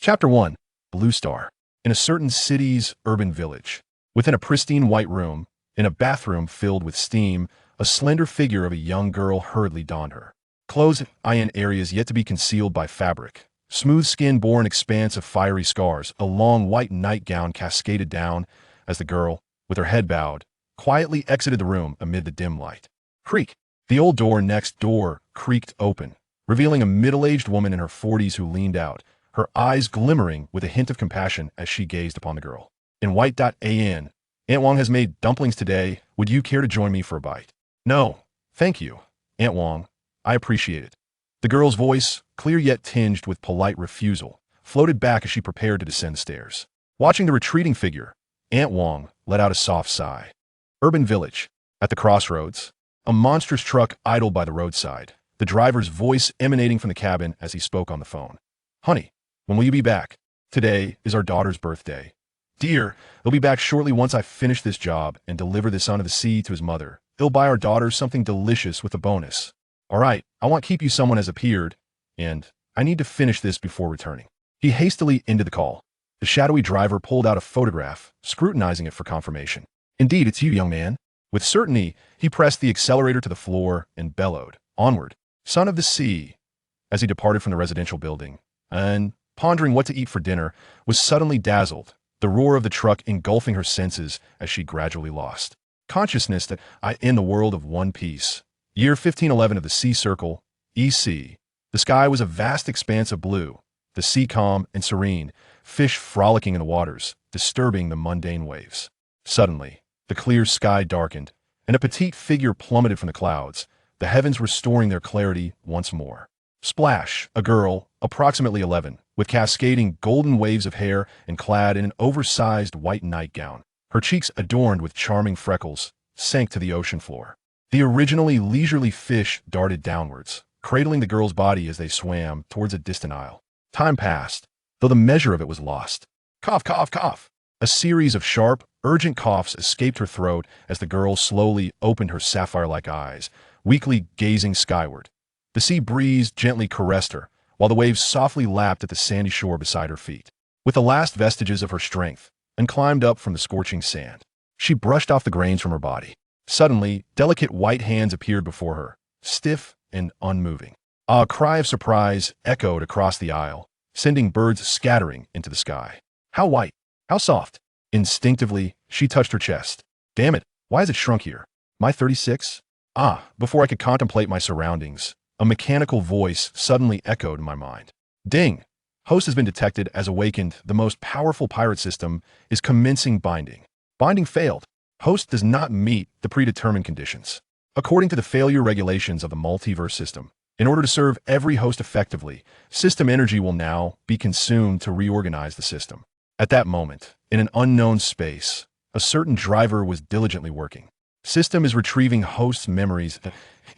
Chapter 1. Blue Star. In a certain city's urban village, within a pristine white room, in a bathroom filled with steam, a slender figure of a young girl hurriedly donned her clothes in areas yet to be concealed by fabric. Smooth skin bore an expanse of fiery scars. A long white nightgown cascaded down as the girl, with her head bowed, quietly exited the room amid the dim light. Creak. The old door next door creaked open, revealing a middle-aged woman in her 40s who leaned out, her eyes glimmering with a hint of compassion as she gazed upon the girl. In white.an, Aunt Wong has made dumplings today. Would you care to join me for a bite? No, thank you, Aunt Wong. I appreciate it. The girl's voice, clear yet tinged with polite refusal, floated back as she prepared to descend the stairs. Watching the retreating figure, Aunt Wong let out a soft sigh. Urban village. At the crossroads, a monstrous truck idled by the roadside, the driver's voice emanating from the cabin as he spoke on the phone. Honey, when will you be back? Today is our daughter's birthday. Dear, he'll be back shortly once I finish this job and deliver the son of the sea to his mother. He'll buy our daughter something delicious with a bonus. All right, I want to keep you someone has appeared, and I need to finish this before returning. He hastily ended the call. The shadowy driver pulled out a photograph, scrutinizing it for confirmation. Indeed, it's you, young man. With certainty, he pressed the accelerator to the floor and bellowed, onward, son of the sea, as he departed from the residential building, and, pondering what to eat for dinner, was suddenly dazzled, the roar of the truck engulfing her senses as she gradually lost consciousness that in the world of One Piece. Year 1511 of the Sea Circle, EC. The sky was a vast expanse of blue, the sea calm and serene, fish frolicking in the waters, disturbing the mundane waves. Suddenly, the clear sky darkened, and a petite figure plummeted from the clouds, the heavens restoring their clarity once more. Splash, a girl, approximately 11, with cascading golden waves of hair and clad in an oversized white nightgown, her cheeks adorned with charming freckles, sank to the ocean floor. The originally leisurely fish darted downwards, cradling the girl's body as they swam towards a distant isle. Time passed, though the measure of it was lost. Cough, cough, cough. A series of sharp, urgent coughs escaped her throat as the girl slowly opened her sapphire-like eyes, weakly gazing skyward. The sea breeze gently caressed her, while the waves softly lapped at the sandy shore beside her feet. With the last vestiges of her strength, and climbed up from the scorching sand, she brushed off the grains from her body. Suddenly, delicate white hands appeared before her, stiff and unmoving. A cry of surprise echoed across the aisle, sending birds scattering into the sky. How white! How soft! Instinctively, she touched her chest. Damn it, why has it shrunk here? My 36? Before I could contemplate my surroundings, a mechanical voice suddenly echoed in my mind. Ding! Host has been detected as awakened. The most powerful pirate system is commencing binding. Binding failed. Host does not meet the predetermined conditions. According to the failure regulations of the multiverse system, in order to serve every host effectively, system energy will now be consumed to reorganize the system. At that moment, in an unknown space, a certain driver was diligently working. System is retrieving host's memories,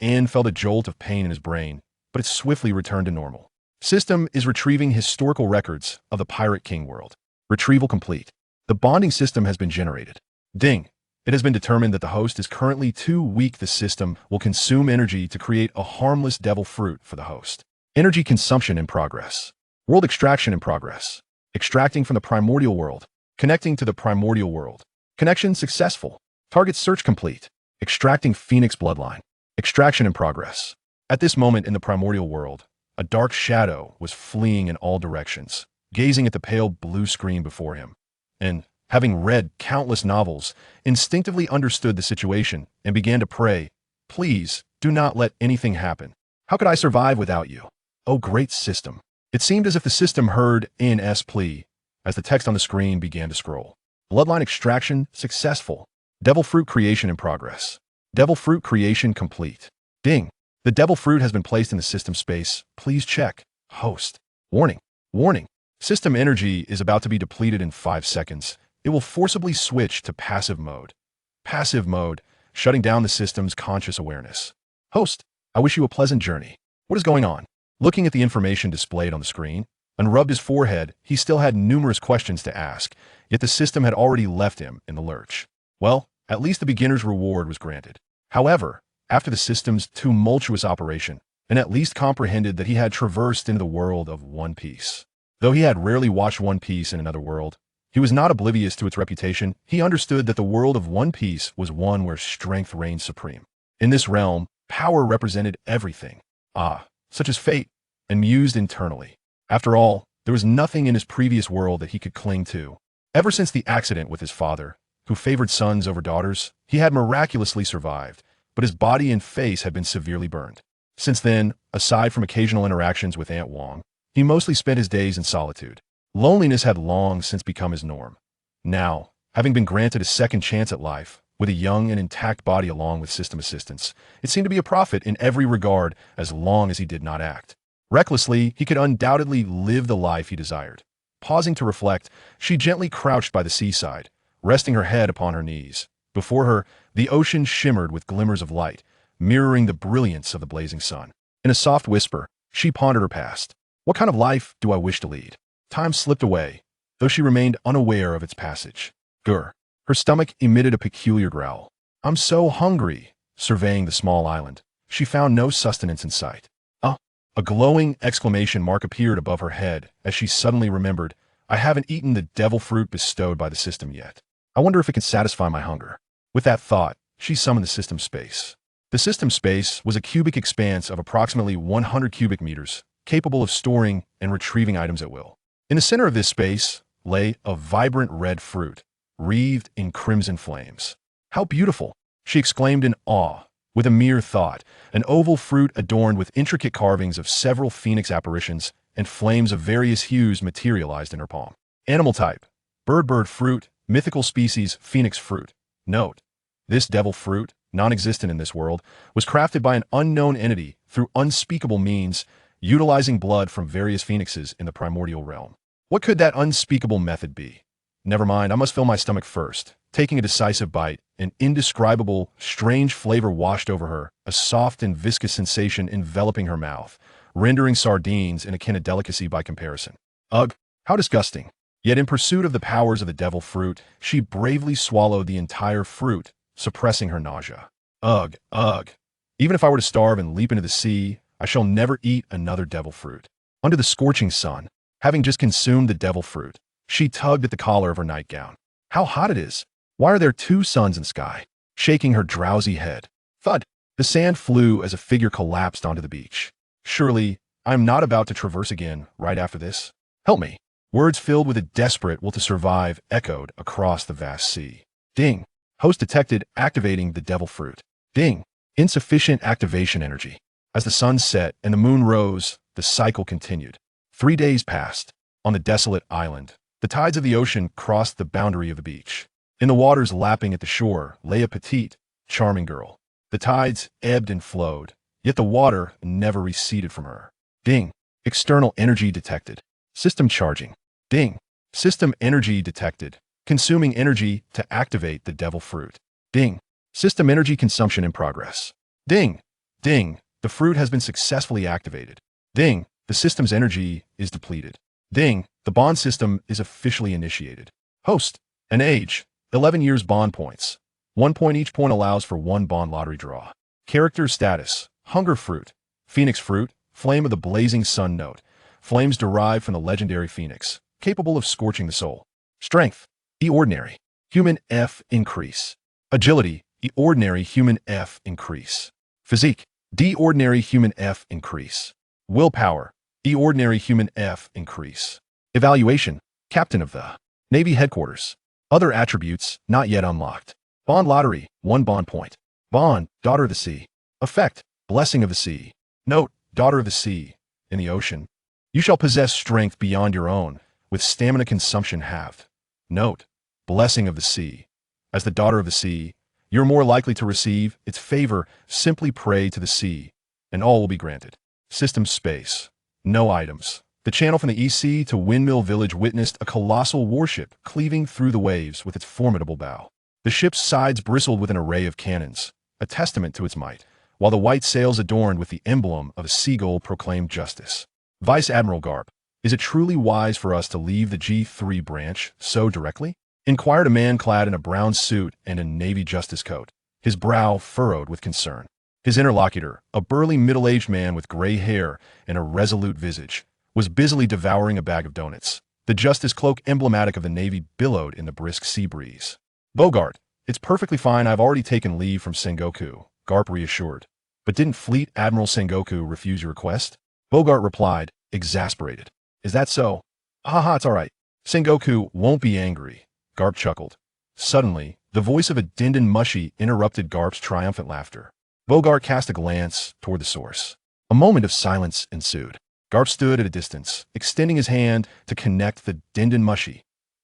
and felt a jolt of pain in his brain, but it swiftly returned to normal. System is retrieving historical records of the Pirate King world. Retrieval complete. The bonding system has been generated. Ding! It has been determined that the host is currently too weak. The system will consume energy to create a harmless devil fruit for the host. Energy consumption in progress. World extraction in progress. Extracting from the primordial world. Connecting to the primordial world. Connection successful. Target search complete. Extracting Phoenix bloodline. Extraction in progress. At this moment in the primordial world, a dark shadow was fleeing in all directions, gazing at the pale blue screen before him, and, having read countless novels, instinctively understood the situation and began to pray, please, do not let anything happen. How could I survive without you? Oh, great system. It seemed as if the system heard AN's plea as the text on the screen began to scroll. Bloodline extraction successful. Devil fruit creation in progress. Devil fruit creation complete. Ding. The devil fruit has been placed in the system space. Please check. Host. Warning. Warning. System energy is about to be depleted in 5 seconds. It will forcibly switch to passive mode. Passive mode, shutting down the system's conscious awareness. Host, I wish you a pleasant journey. What is going on? Looking at the information displayed on the screen, unrubbed his forehead, he still had numerous questions to ask, yet the system had already left him in the lurch. Well, at least the beginner's reward was granted. However, after the system's tumultuous operation, and at least comprehended that he had traversed into the world of One Piece. Though he had rarely watched One Piece in another world, he was not oblivious to its reputation. He understood that the world of One Piece was one where strength reigned supreme. In this realm, power represented everything. Such as fate, and mused internally. After all, there was nothing in his previous world that he could cling to. Ever since the accident with his father, who favored sons over daughters, he had miraculously survived, but his body and face had been severely burned. Since then, aside from occasional interactions with Aunt Wong, he mostly spent his days in solitude. Loneliness had long since become his norm. Now, having been granted a second chance at life, with a young and intact body along with system assistance, it seemed to be a profit in every regard as long as he did not act. Recklessly, he could undoubtedly live the life he desired. Pausing to reflect, she gently crouched by the seaside, resting her head upon her knees. Before her, the ocean shimmered with glimmers of light, mirroring the brilliance of the blazing sun. In a soft whisper, she pondered her past. What kind of life do I wish to lead? Time slipped away, though she remained unaware of its passage. Grr. Her stomach emitted a peculiar growl. I'm so hungry. Surveying the small island, she found no sustenance in sight. A glowing exclamation mark appeared above her head as she suddenly remembered, I haven't eaten the devil fruit bestowed by the system yet. I wonder if it can satisfy my hunger. With that thought, she summoned the system space. The system space was a cubic expanse of approximately 100 cubic meters, capable of storing and retrieving items at will. In the center of this space lay a vibrant red fruit, wreathed in crimson flames. How beautiful! She exclaimed in awe. With a mere thought, an oval fruit adorned with intricate carvings of several phoenix apparitions and flames of various hues materialized in her palm. Animal type: bird fruit, mythical species, phoenix fruit. Note: this devil fruit, non-existent in this world, was crafted by an unknown entity through unspeakable means, utilizing blood from various phoenixes in the primordial realm. What could that unspeakable method be? Never mind, I must fill my stomach first. Taking a decisive bite, an indescribable, strange flavor washed over her, a soft and viscous sensation enveloping her mouth, rendering sardines in akin to delicacy by comparison. Ugh, how disgusting. Yet in pursuit of the powers of the devil fruit, she bravely swallowed the entire fruit, suppressing her nausea. Ugh. Even if I were to starve and leap into the sea, I shall never eat another devil fruit. Under the scorching sun, having just consumed the devil fruit, she tugged at the collar of her nightgown. How hot it is! Why are there two suns in the sky? Shaking her drowsy head. Thud! The sand flew as a figure collapsed onto the beach. Surely, I am not about to traverse again right after this. Help me. Words filled with a desperate will to survive echoed across the vast sea. Ding. Host detected activating the devil fruit. Ding. Insufficient activation energy. As the sun set and the moon rose, the cycle continued. 3 days passed. On the desolate island, the tides of the ocean crossed the boundary of the beach. In the waters lapping at the shore lay a petite, charming girl. The tides ebbed and flowed, yet the water never receded from her. Ding. External energy detected. System charging. Ding. System energy detected. Consuming energy to activate the devil fruit. Ding. System energy consumption in progress. Ding. Ding. The fruit has been successfully activated. Ding. The system's energy is depleted. Ding. The bond system is officially initiated. Host. An age. 11 years bond points. 1 point each point allows for 1 bond lottery draw. Character status. Hunger fruit. Phoenix fruit. Flame of the blazing sun note. Flames derived from the legendary phoenix, capable of scorching the soul. Strength. E ordinary. Human F increase. Agility. E ordinary human F increase. Physique. D ordinary human F increase. Willpower. E ordinary human F increase. Evaluation. Captain of the Navy Headquarters. Other attributes not yet unlocked. Bond lottery, 1 bond point. Bond, daughter of the sea. Effect, blessing of the sea. Note, daughter of the sea. In the ocean, you shall possess strength beyond your own, with stamina consumption halved. Note, blessing of the sea. As the daughter of the sea, you're more likely to receive its favor. Simply pray to the sea, and all will be granted. System space. No items. The channel from the EC to Windmill Village witnessed a colossal warship cleaving through the waves with its formidable bow. The ship's sides bristled with an array of cannons, a testament to its might, while the white sails adorned with the emblem of a seagull proclaimed justice. Vice Admiral Garp, is it truly wise for us to leave the G3 branch so directly? Inquired a man clad in a brown suit and a navy justice coat, his brow furrowed with concern. His interlocutor, a burly middle-aged man with gray hair and a resolute visage, was busily devouring a bag of donuts. The justice cloak emblematic of the Navy billowed in the brisk sea breeze. Bogart, it's perfectly fine. I've already taken leave from Sengoku, Garp reassured. But didn't Fleet Admiral Sengoku refuse your request? Bogart replied, exasperated. Is that so? Haha, it's all right. Sengoku won't be angry, Garp chuckled. Suddenly, the voice of a Dindin Mushi interrupted Garp's triumphant laughter. Bogart cast a glance toward the source. A moment of silence ensued. Garp stood at a distance, extending his hand to connect the Dindin Mushi.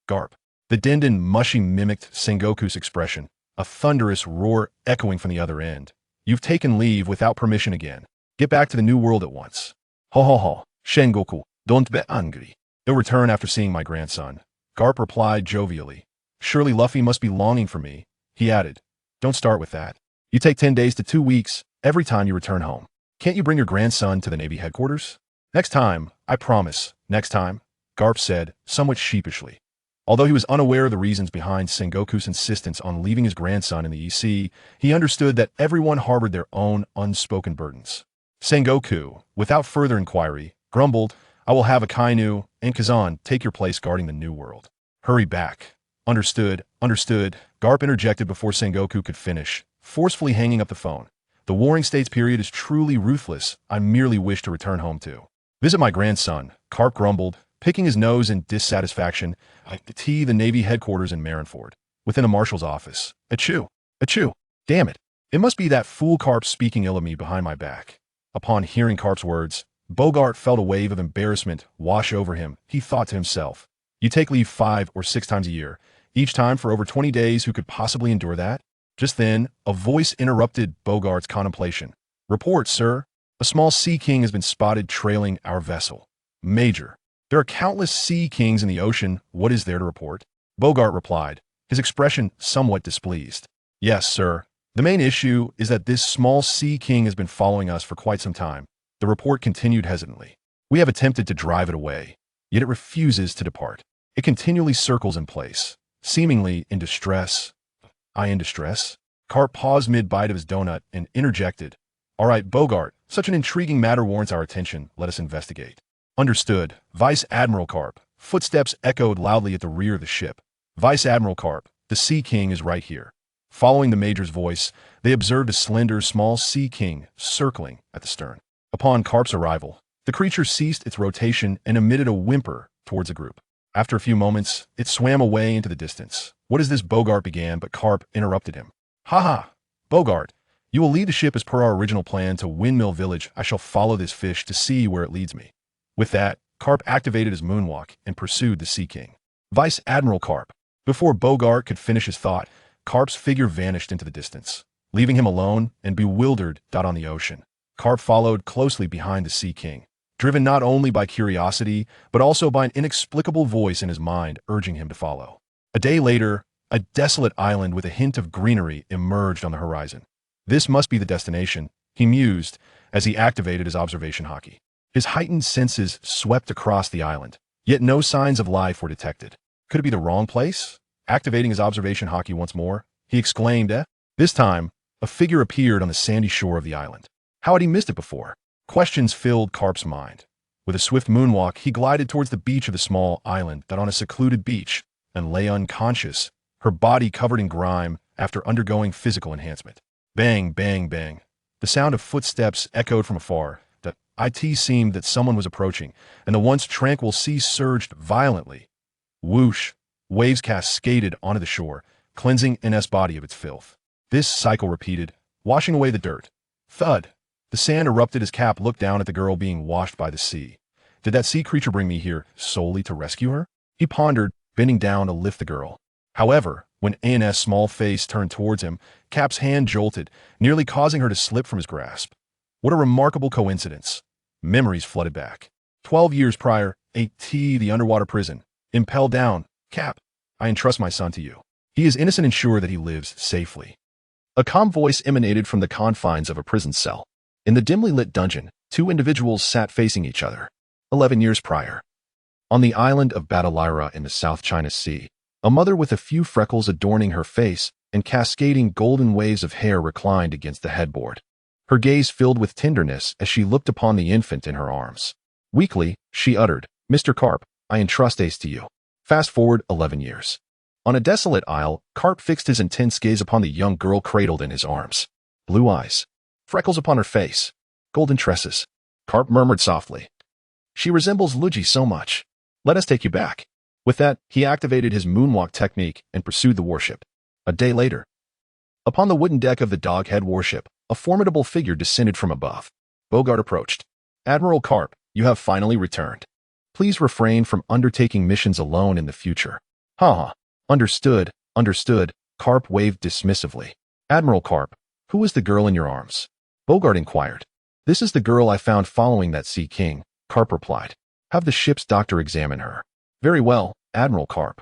Garp. The Dindin Mushi mimicked Sengoku's expression, a thunderous roar echoing from the other end. You've taken leave without permission again. Get back to the new world at once. Ho ho ho, Sengoku, don't be angry. He'll return after seeing my grandson. Garp replied jovially. Surely Luffy must be longing for me. He added, don't start with that. You take 10 days to 2 weeks every time you return home. Can't you bring your grandson to the Navy headquarters? Next time, I promise, next time, Garp said, somewhat sheepishly. Although he was unaware of the reasons behind Sengoku's insistence on leaving his grandson in the EC, he understood that everyone harbored their own unspoken burdens. Sengoku, without further inquiry, grumbled, I will have Akainu and Kazan take your place guarding the new world. Hurry back. Understood, understood, Garp interjected before Sengoku could finish, forcefully hanging up the phone. The Warring States period is truly ruthless. I merely wish to return home to visit my grandson, Garp grumbled, picking his nose in dissatisfaction. The Navy headquarters in Marineford, within a marshal's office. Achoo, achoo, damn it. It must be that fool Garp speaking ill of me behind my back. Upon hearing Garp's words, Bogart felt a wave of embarrassment wash over him. He thought to himself, you take leave 5 or 6 times a year, each time for over 20 days. Who could possibly endure that? Just then, a voice interrupted Bogart's contemplation. Report, sir. A small sea king has been spotted trailing our vessel. Major. There are countless sea kings in the ocean. What is there to report? Bogart replied, his expression somewhat displeased. Yes, sir. The main issue is that this small sea king has been following us for quite some time. The report continued hesitantly. We have attempted to drive it away, yet it refuses to depart. It continually circles in place, seemingly in distress. I in distress? Garp paused mid-bite of his donut and interjected. All right, Bogart, such an intriguing matter warrants our attention. Let us investigate. Understood. Vice Admiral Garp. Footsteps echoed loudly at the rear of the ship. Vice Admiral Garp, the Sea King is right here. Following the Major's voice, they observed a slender, small Sea King circling at the stern. Upon Garp's arrival, the creature ceased its rotation and emitted a whimper towards the group. After a few moments, it swam away into the distance. What is this? Bogart began, but Garp interrupted him. Ha ha! Bogart, you will lead the ship as per our original plan to Windmill Village. I shall follow this fish to see where it leads me. With that, Garp activated his moonwalk and pursued the Sea King. Vice Admiral Garp. Before Bogart could finish his thought, Garp's figure vanished into the distance, leaving him alone and bewildered on the ocean. Garp followed closely behind the Sea King, driven not only by curiosity, but also by an inexplicable voice in his mind urging him to follow. A day later, a desolate island with a hint of greenery emerged on the horizon. This must be the destination, he mused as he activated his observation hockey. His heightened senses swept across the island, yet no signs of life were detected. Could it be the wrong place? Activating his observation hockey once more, he exclaimed, This time, a figure appeared on the sandy shore of the island. How had he missed it before? Questions filled Garp's mind. With a swift moonwalk, he glided towards the beach of the small island that on a secluded beach and lay unconscious, her body covered in grime after undergoing physical enhancement. Bang, bang, bang. The sound of footsteps echoed from afar. It seemed that someone was approaching, and the once tranquil sea surged violently. Whoosh! Waves cascaded onto the shore, cleansing N.S. body of its filth. This cycle repeated, washing away the dirt. Thud! The sand erupted as Cap looked down at the girl being washed by the sea. Did that sea creature bring me here solely to rescue her? He pondered, bending down to lift the girl. However, when A&S' small face turned towards him, Cap's hand jolted, nearly causing her to slip from his grasp. What a remarkable coincidence. Memories flooded back. 12 years prior, the underwater prison. Impelled down. Cap, I entrust my son to you. He is innocent and sure that he lives safely. A calm voice emanated from the confines of a prison cell. In the dimly lit dungeon, 2 individuals sat facing each other. 11 years prior. On the island of Badalira in the South China Sea, a mother with a few freckles adorning her face and cascading golden waves of hair reclined against the headboard. Her gaze filled with tenderness as she looked upon the infant in her arms. Weakly, she uttered, "Mr. Carp, I entrust Ace to you." Fast forward 11 years. On a desolate isle, Carp fixed his intense gaze upon the young girl cradled in his arms. Blue eyes, freckles upon her face, golden tresses. Carp murmured softly, "She resembles Luigi so much. Let us take you back." With that, he activated his moonwalk technique and pursued the warship. A day later, upon the wooden deck of the Doghead warship, a formidable figure descended from above. Bogart approached. "Admiral Carp, you have finally returned. Please refrain from undertaking missions alone in the future." "Ha. Understood, understood," Carp waved dismissively. "Admiral Carp, who is the girl in your arms?" Bogart inquired. "This is the girl I found following that Sea King," Carp replied. "Have the ship's doctor examine her." "Very well, Admiral Carp."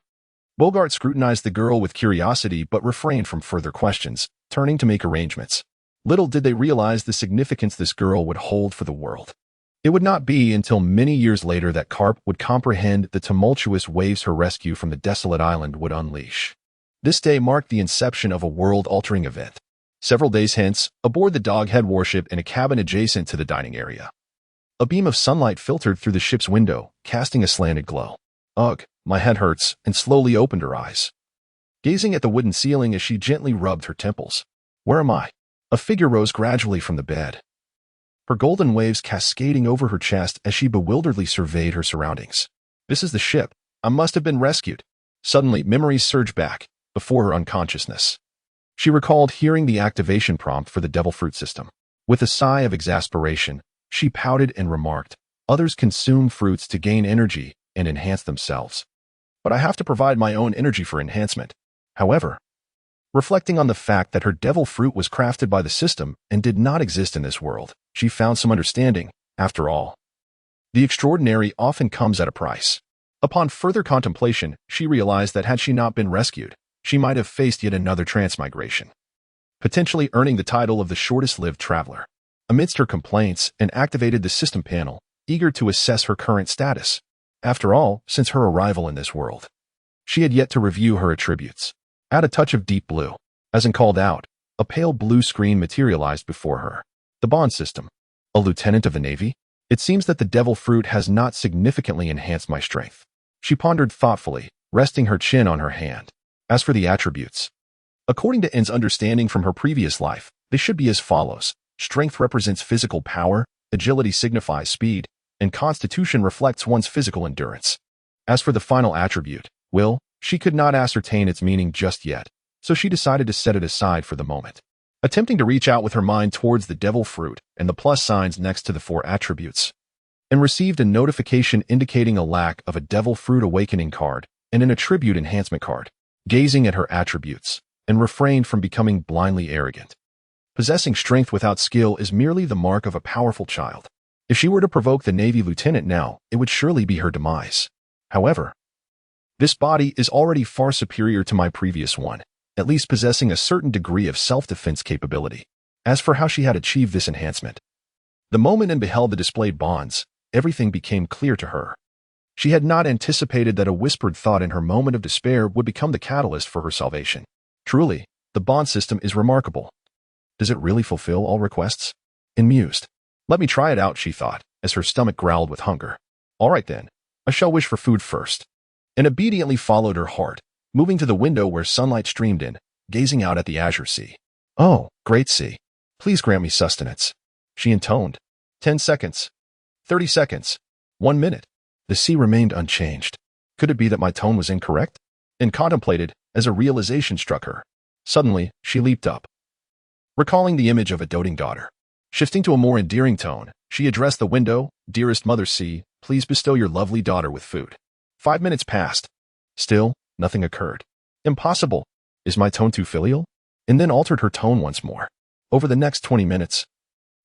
Bogart scrutinized the girl with curiosity but refrained from further questions, turning to make arrangements. Little did they realize the significance this girl would hold for the world. It would not be until many years later that Carp would comprehend the tumultuous waves her rescue from the desolate island would unleash. This day marked the inception of a world-altering event. Several days hence, aboard the Doghead warship in a cabin adjacent to the dining area, a beam of sunlight filtered through the ship's window, casting a slanted glow. "Ugh, my head hurts," and slowly opened her eyes, gazing at the wooden ceiling as she gently rubbed her temples. "Where am I?" A figure rose gradually from the bed, her golden waves cascading over her chest as she bewilderedly surveyed her surroundings. "This is the ship. I must have been rescued." Suddenly, memories surged back, before her unconsciousness. She recalled hearing the activation prompt for the devil fruit system. With a sigh of exasperation, she pouted and remarked, "Others consume fruits to gain energy and enhance themselves. But I have to provide my own energy for enhancement." However, reflecting on the fact that her devil fruit was crafted by the system and did not exist in this world, she found some understanding. After all, the extraordinary often comes at a price. Upon further contemplation, she realized that had she not been rescued, she might have faced yet another transmigration, potentially earning the title of the shortest-lived traveler. Amidst her complaints, and activated the system panel, eager to assess her current status. After all, since her arrival in this world, she had yet to review her attributes. Add a touch of deep blue. As in called out, a pale blue screen materialized before her. The bond system. A lieutenant of the Navy? It seems that the devil fruit has not significantly enhanced my strength. She pondered thoughtfully, resting her chin on her hand. As for the attributes, according to N's understanding from her previous life, they should be as follows. Strength represents physical power, agility signifies speed, and constitution reflects one's physical endurance. As for the final attribute, will, she could not ascertain its meaning just yet, so she decided to set it aside for the moment. Attempting to reach out with her mind towards the devil fruit and the plus signs next to the 4 attributes, and received a notification indicating a lack of a devil fruit awakening card and an attribute enhancement card. Gazing at her attributes, and refrained from becoming blindly arrogant. Possessing strength without skill is merely the mark of a powerful child. If she were to provoke the Navy lieutenant now, it would surely be her demise. However, this body is already far superior to my previous one, at least possessing a certain degree of self-defense capability. As for how she had achieved this enhancement, the moment N beheld the displayed bonds, everything became clear to her. She had not anticipated that a whispered thought in her moment of despair would become the catalyst for her salvation. Truly, the bond system is remarkable. Does it really fulfill all requests? N mused. "Let me try it out," she thought, as her stomach growled with hunger. "All right then, I shall wish for food first." And obediently followed her heart, moving to the window where sunlight streamed in, gazing out at the azure sea. "Oh, great sea, please grant me sustenance," she intoned. 10 seconds. 30 seconds. 1 minute. The sea remained unchanged. Could it be that my tone was incorrect? And contemplated, as a realization struck her. Suddenly, she leaped up, recalling the image of a doting daughter. Shifting to a more endearing tone, she addressed the window. "Dearest Mother Sea, please bestow your lovely daughter with food." 5 minutes passed. Still, nothing occurred. Impossible. Is my tone too filial? And then altered her tone once more. Over the next 20 minutes,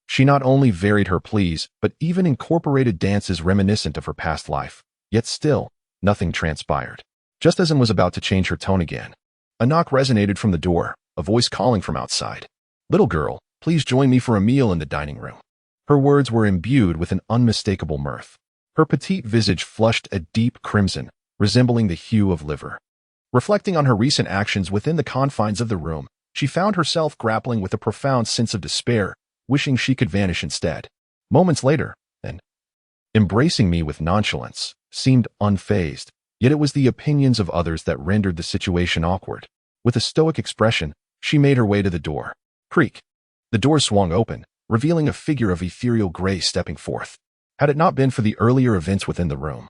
she not only varied her pleas, but even incorporated dances reminiscent of her past life. Yet still, nothing transpired. Just as N was about to change her tone again, a knock resonated from the door, a voice calling from outside. "Little girl, please join me for a meal in the dining room." Her words were imbued with an unmistakable mirth. Her petite visage flushed a deep crimson, resembling the hue of liver. Reflecting on her recent actions within the confines of the room, she found herself grappling with a profound sense of despair, wishing she could vanish instead. Moments later, N embracing me with nonchalance, seemed unfazed, yet it was the opinions of others that rendered the situation awkward. With a stoic expression, she made her way to the door. Creak. The door swung open, revealing a figure of ethereal gray stepping forth. Had it not been for the earlier events within the room,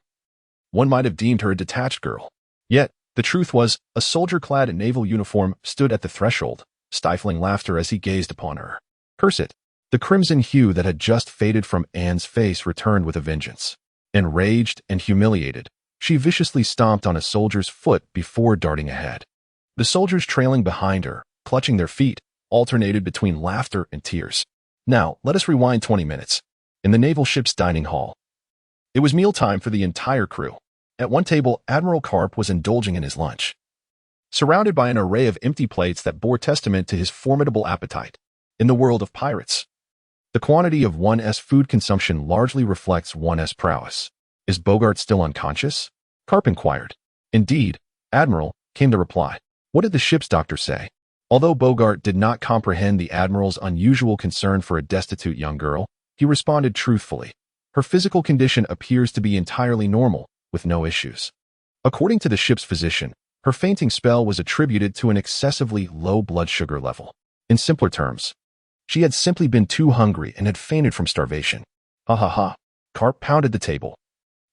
one might have deemed her a detached girl. Yet, the truth was, a soldier clad in naval uniform stood at the threshold, stifling laughter as he gazed upon her. Curse it! The crimson hue that had just faded from Anne's face returned with a vengeance. Enraged and humiliated, she viciously stomped on a soldier's foot before darting ahead. The soldiers trailing behind her, clutching their feet, alternated between laughter and tears. Now, let us rewind 20 minutes. In the naval ship's dining hall, it was mealtime for the entire crew. At one table, Admiral Karp was indulging in his lunch, surrounded by an array of empty plates that bore testament to his formidable appetite. In the world of pirates, the quantity of one's food consumption largely reflects one's prowess. Is Bogart still unconscious? Karp inquired. Indeed, Admiral, came the reply. What did the ship's doctor say? Although Bogart did not comprehend the Admiral's unusual concern for a destitute young girl, he responded truthfully. Her physical condition appears to be entirely normal, with no issues. According to the ship's physician, her fainting spell was attributed to an excessively low blood sugar level. In simpler terms, she had simply been too hungry and had fainted from starvation. Ha ha ha. Karp pounded the table,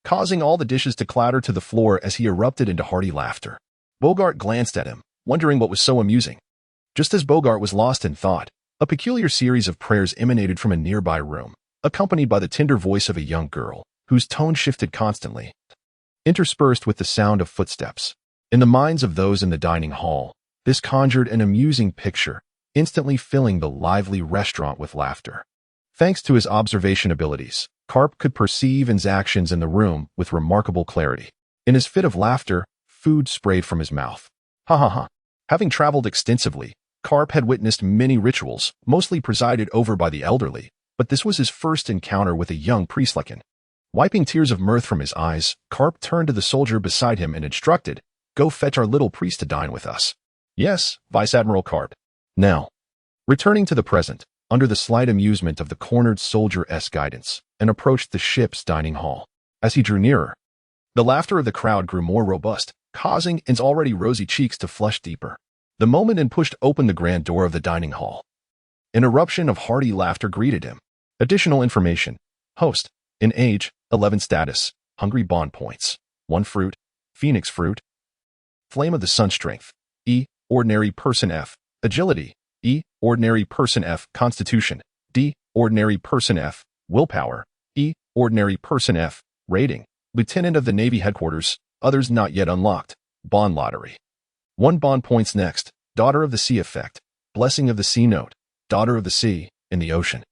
causing all the dishes to clatter to the floor as he erupted into hearty laughter. Bogart glanced at him, wondering what was so amusing. Just as Bogart was lost in thought, a peculiar series of prayers emanated from a nearby room, accompanied by the tender voice of a young girl, whose tone shifted constantly, interspersed with the sound of footsteps. In the minds of those in the dining hall, this conjured an amusing picture, instantly filling the lively restaurant with laughter. Thanks to his observation abilities, Karp could perceive Anne's actions in the room with remarkable clarity. In his fit of laughter, food sprayed from his mouth. Ha ha ha. Having traveled extensively, Karp had witnessed many rituals, mostly presided over by the elderly, but this was his first encounter with a young priestlekin. Wiping tears of mirth from his eyes, Karp turned to the soldier beside him and instructed, "Go fetch our little priest to dine with us." "Yes, Vice Admiral Karp." Now, returning to the present, under the slight amusement of the cornered soldier's guidance, and approached the ship's dining hall. As he drew nearer, the laughter of the crowd grew more robust, causing Anne's already rosy cheeks to flush deeper. The moment Anne pushed open the grand door of the dining hall, an eruption of hearty laughter greeted him. Additional information. Host. In age, 11 status, hungry bond points, 1 fruit, phoenix fruit. Flame of the sun strength, E, ordinary person F. Agility, E, ordinary person F. Constitution, D, ordinary person F. Willpower, E, ordinary person F. Rating, Lieutenant of the Navy Headquarters, others not yet unlocked. Bond lottery. 1 bond points next, Daughter of the Sea effect, Blessing of the Sea note, Daughter of the Sea, in the ocean.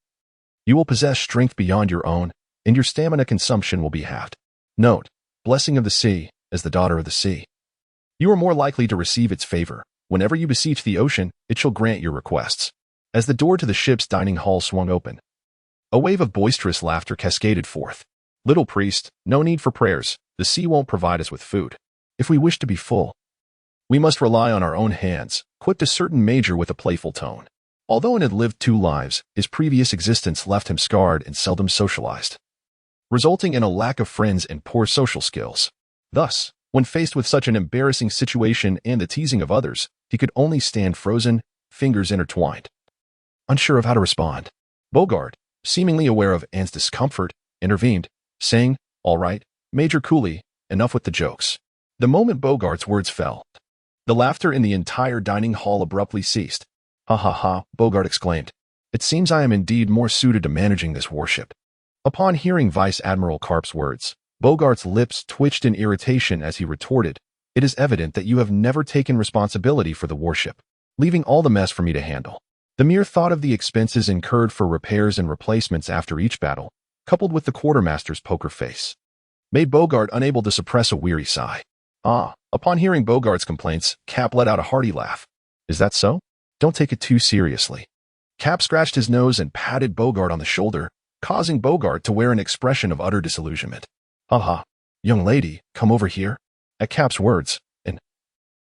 You will possess strength beyond your own, and your stamina consumption will be halved. Note, Blessing of the Sea, as the Daughter of the Sea. You are more likely to receive its favor. Whenever you beseech the ocean, it shall grant your requests. As the door to the ship's dining hall swung open, a wave of boisterous laughter cascaded forth. Little priest, no need for prayers. The sea won't provide us with food. If we wish to be full, we must rely on our own hands, quipped a certain major with a playful tone. Although Anne had lived 2 lives, his previous existence left him scarred and seldom socialized, resulting in a lack of friends and poor social skills. Thus, when faced with such an embarrassing situation and the teasing of others, he could only stand frozen, fingers intertwined, unsure of how to respond. Bogart, seemingly aware of Anne's discomfort, intervened, saying, "All right, Major Cooley, enough with the jokes." The moment Bogart's words fell, the laughter in the entire dining hall abruptly ceased. "Ha ha ha," Bogart exclaimed. "It seems I am indeed more suited to managing this warship." Upon hearing Vice Admiral Karp's words, Bogart's lips twitched in irritation as he retorted, "It is evident that you have never taken responsibility for the warship, leaving all the mess for me to handle." The mere thought of the expenses incurred for repairs and replacements after each battle, coupled with the quartermaster's poker face, made Bogart unable to suppress a weary sigh. Upon hearing Bogart's complaints, Cap let out a hearty laugh. "Is that so? Don't take it too seriously." Cap scratched his nose and patted Bogart on the shoulder, causing Bogart to wear an expression of utter disillusionment. "Ha, young lady, come over here." At Cap's words, and,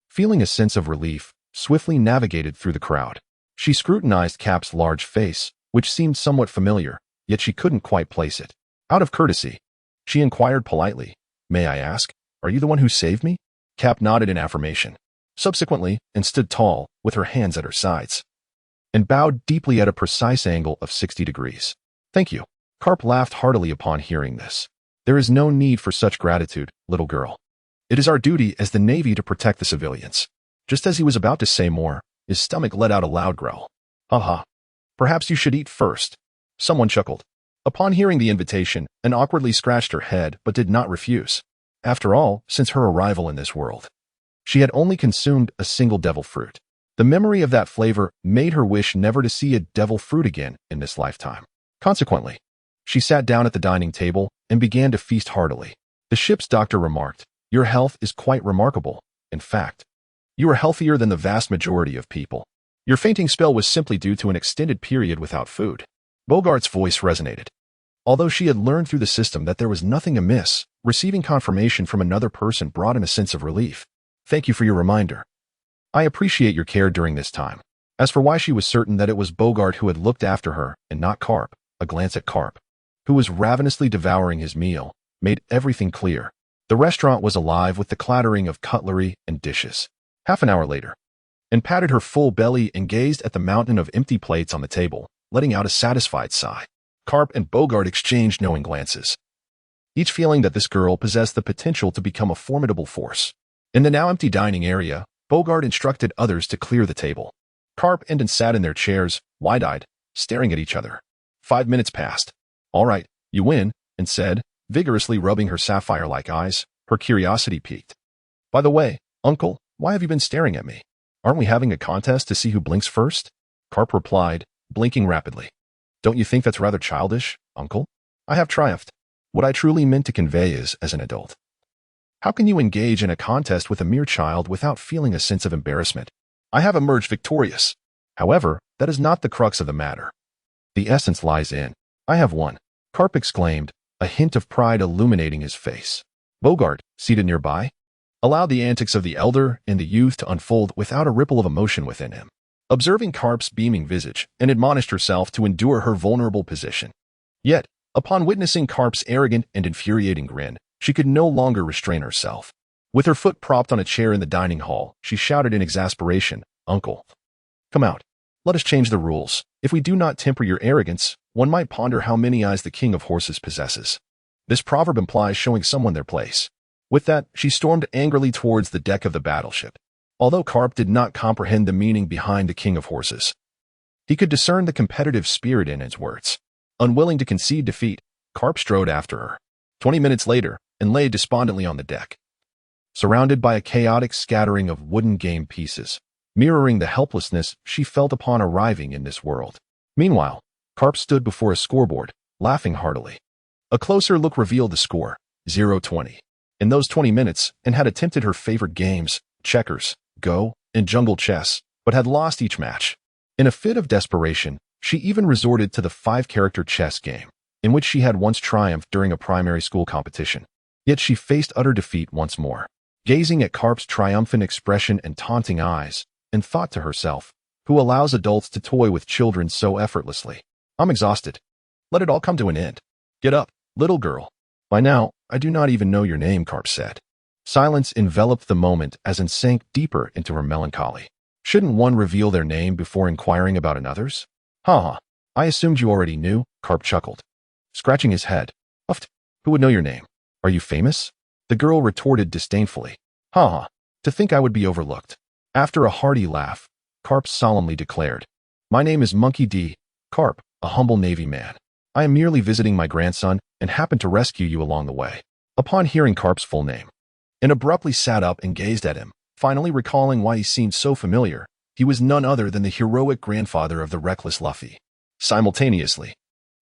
feeling a sense of relief, swiftly navigated through the crowd. She scrutinized Cap's large face, which seemed somewhat familiar, yet she couldn't quite place it. Out of courtesy, She inquired politely. May I ask, are you the one who saved me? Cap nodded in affirmation, subsequently, and stood tall, with her hands at her sides, and bowed deeply at a precise angle of 60 degrees. Thank you. Carp laughed heartily upon hearing this. There is no need for such gratitude, little girl. It is our duty as the Navy to protect the civilians. Just as he was about to say more, his stomach let out a loud growl. Ha. Perhaps you should eat first. Someone chuckled. Upon hearing the invitation, Anne awkwardly scratched her head but did not refuse. After all, since her arrival in this world, she had only consumed a single devil fruit. The memory of that flavor made her wish never to see a devil fruit again in this lifetime. Consequently, she sat down at the dining table and began to feast heartily. The ship's doctor remarked, "Your health is quite remarkable. In fact, you are healthier than the vast majority of people. Your fainting spell was simply due to an extended period without food." Bogart's voice resonated. Although she had learned through the system that there was nothing amiss, receiving confirmation from another person brought him a sense of relief. Thank you for your reminder. I appreciate your care during this time. As for why she was certain that it was Bogart who had looked after her and not Carp, a glance at Carp, who was ravenously devouring his meal, made everything clear. The restaurant was alive with the clattering of cutlery and dishes. Half an hour later, Anne patted her full belly and gazed at the mountain of empty plates on the table, letting out a satisfied sigh. Carp and Bogart exchanged knowing glances, each feeling that this girl possessed the potential to become a formidable force. In the now empty dining area, Bogart instructed others to clear the table. Carp and Anne sat in their chairs, wide-eyed, staring at each other. 5 minutes passed. All right, you win, Anne said, vigorously rubbing her sapphire-like eyes, her curiosity piqued. By the way, Uncle, why have you been staring at me? Aren't we having a contest to see who blinks first? Carp replied, blinking rapidly. Don't you think that's rather childish, Uncle? I have triumphed. What I truly meant to convey is, as an adult, how can you engage in a contest with a mere child without feeling a sense of embarrassment? I have emerged victorious. However, that is not the crux of the matter. The essence lies in, I have won, Carp exclaimed, a hint of pride illuminating his face. Bogart, seated nearby, allowed the antics of the elder and the youth to unfold without a ripple of emotion within him. Observing Carp's beaming visage, Anne admonished herself to endure her vulnerable position. Yet, upon witnessing Carp's arrogant and infuriating grin, she could no longer restrain herself. With her foot propped on a chair in the dining hall, she shouted in exasperation, Uncle, come out. Let us change the rules. If we do not temper your arrogance, one might ponder how many eyes the king of horses possesses. This proverb implies showing someone their place. With that, she stormed angrily towards the deck of the battleship. Although Carp did not comprehend the meaning behind the king of horses, he could discern the competitive spirit in Anne's words. Unwilling to concede defeat, Carp strode after her. 20 minutes later, and lay despondently on the deck, surrounded by a chaotic scattering of wooden game pieces, mirroring the helplessness she felt upon arriving in this world. Meanwhile, Carp stood before a scoreboard, laughing heartily. A closer look revealed the score, 0-20. In those 20 minutes, Anne had attempted her favorite games, checkers, Go, and jungle chess, but had lost each match. In a fit of desperation, she even resorted to the 5-character chess game, in which she had once triumphed during a primary school competition. Yet she faced utter defeat once more. Gazing at Carp's triumphant expression and taunting eyes, and thought to herself, who allows adults to toy with children so effortlessly? I'm exhausted. Let it all come to an end. Get up, little girl. By now, I do not even know your name, Carp said. Silence enveloped the moment as Anne sank deeper into her melancholy. Shouldn't one reveal their name before inquiring about another's? Ha! I assumed you already knew, Carp chuckled, scratching his head. Uffed. Who would know your name? Are you famous? The girl retorted disdainfully. Ha! To think I would be overlooked. After a hearty laugh, Carp solemnly declared, My name is Monkey D. Carp, a humble Navy man. I am merely visiting my grandson and happened to rescue you along the way. Upon hearing Carp's full name, Anne abruptly sat up and gazed at him, finally recalling why he seemed so familiar. He was none other than the heroic grandfather of the reckless Luffy. Simultaneously,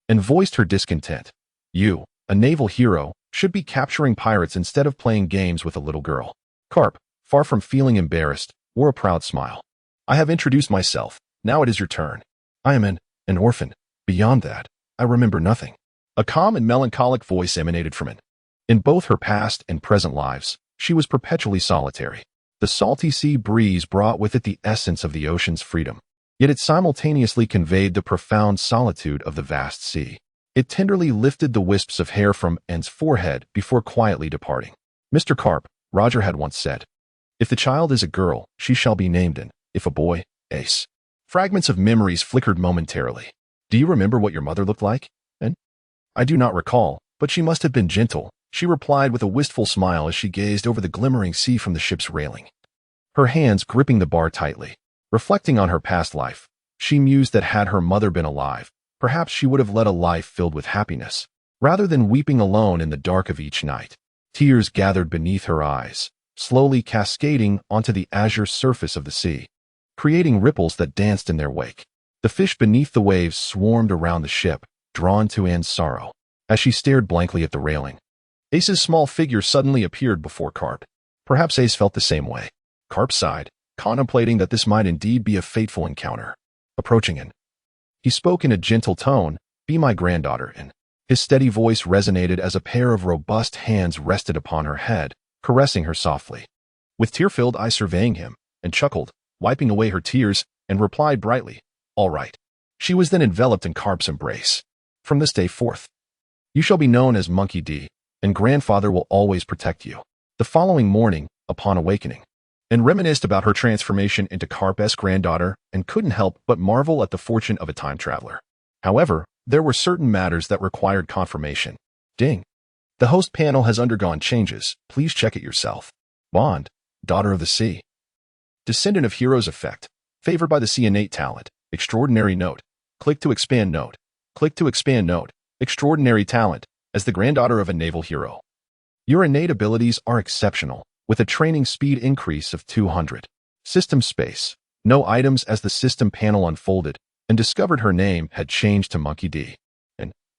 Anne voiced her discontent. You, a naval hero, should be capturing pirates instead of playing games with a little girl. Carp, far from feeling embarrassed, wore a proud smile. I have introduced myself. Now it is your turn. I am an orphan. Beyond that, I remember nothing. A calm and melancholic voice emanated from Anne. In both her past and present lives, she was perpetually solitary. The salty sea breeze brought with it the essence of the ocean's freedom, yet it simultaneously conveyed the profound solitude of the vast sea. It tenderly lifted the wisps of hair from Anne's forehead before quietly departing. Mr. Carp, Roger had once said, if the child is a girl, she shall be named Anne, if a boy, Ace. Fragments of memories flickered momentarily. Do you remember what your mother looked like, Anne? I do not recall, but she must have been gentle, she replied with a wistful smile as she gazed over the glimmering sea from the ship's railing. Her hands gripping the bar tightly. Reflecting on her past life, she mused that had her mother been alive, perhaps she would have led a life filled with happiness, rather than weeping alone in the dark of each night. Tears gathered beneath her eyes, slowly cascading onto the azure surface of the sea, creating ripples that danced in their wake. The fish beneath the waves swarmed around the ship, drawn to Anne's sorrow. As she stared blankly at the railing, Ace's small figure suddenly appeared before Carp. Perhaps Ace felt the same way. Carp sighed, contemplating that this might indeed be a fateful encounter. Approaching Anne, he spoke in a gentle tone, "Be my granddaughter, Anne." His steady voice resonated as a pair of robust hands rested upon her head, caressing her softly. With tear-filled eyes surveying him, Anne chuckled, wiping away her tears, and replied brightly, "All right." She was then enveloped in Carp's embrace. "From this day forth, you shall be known as Monkey D, and grandfather will always protect you." The following morning, upon awakening, Anne reminisced about her transformation into Carp's granddaughter and couldn't help but marvel at the fortune of a time traveler. However, there were certain matters that required confirmation. Ding. The host panel has undergone changes. Please check it yourself. Bond, daughter of the sea. Descendant of heroes effect. Favored by the sea innate talent. Extraordinary note. Click to expand note. Click to expand note. Extraordinary talent. As the granddaughter of a naval hero. Your innate abilities are exceptional, with a training speed increase of 200. System space. No items. As the system panel unfolded and discovered her name had changed to Monkey D.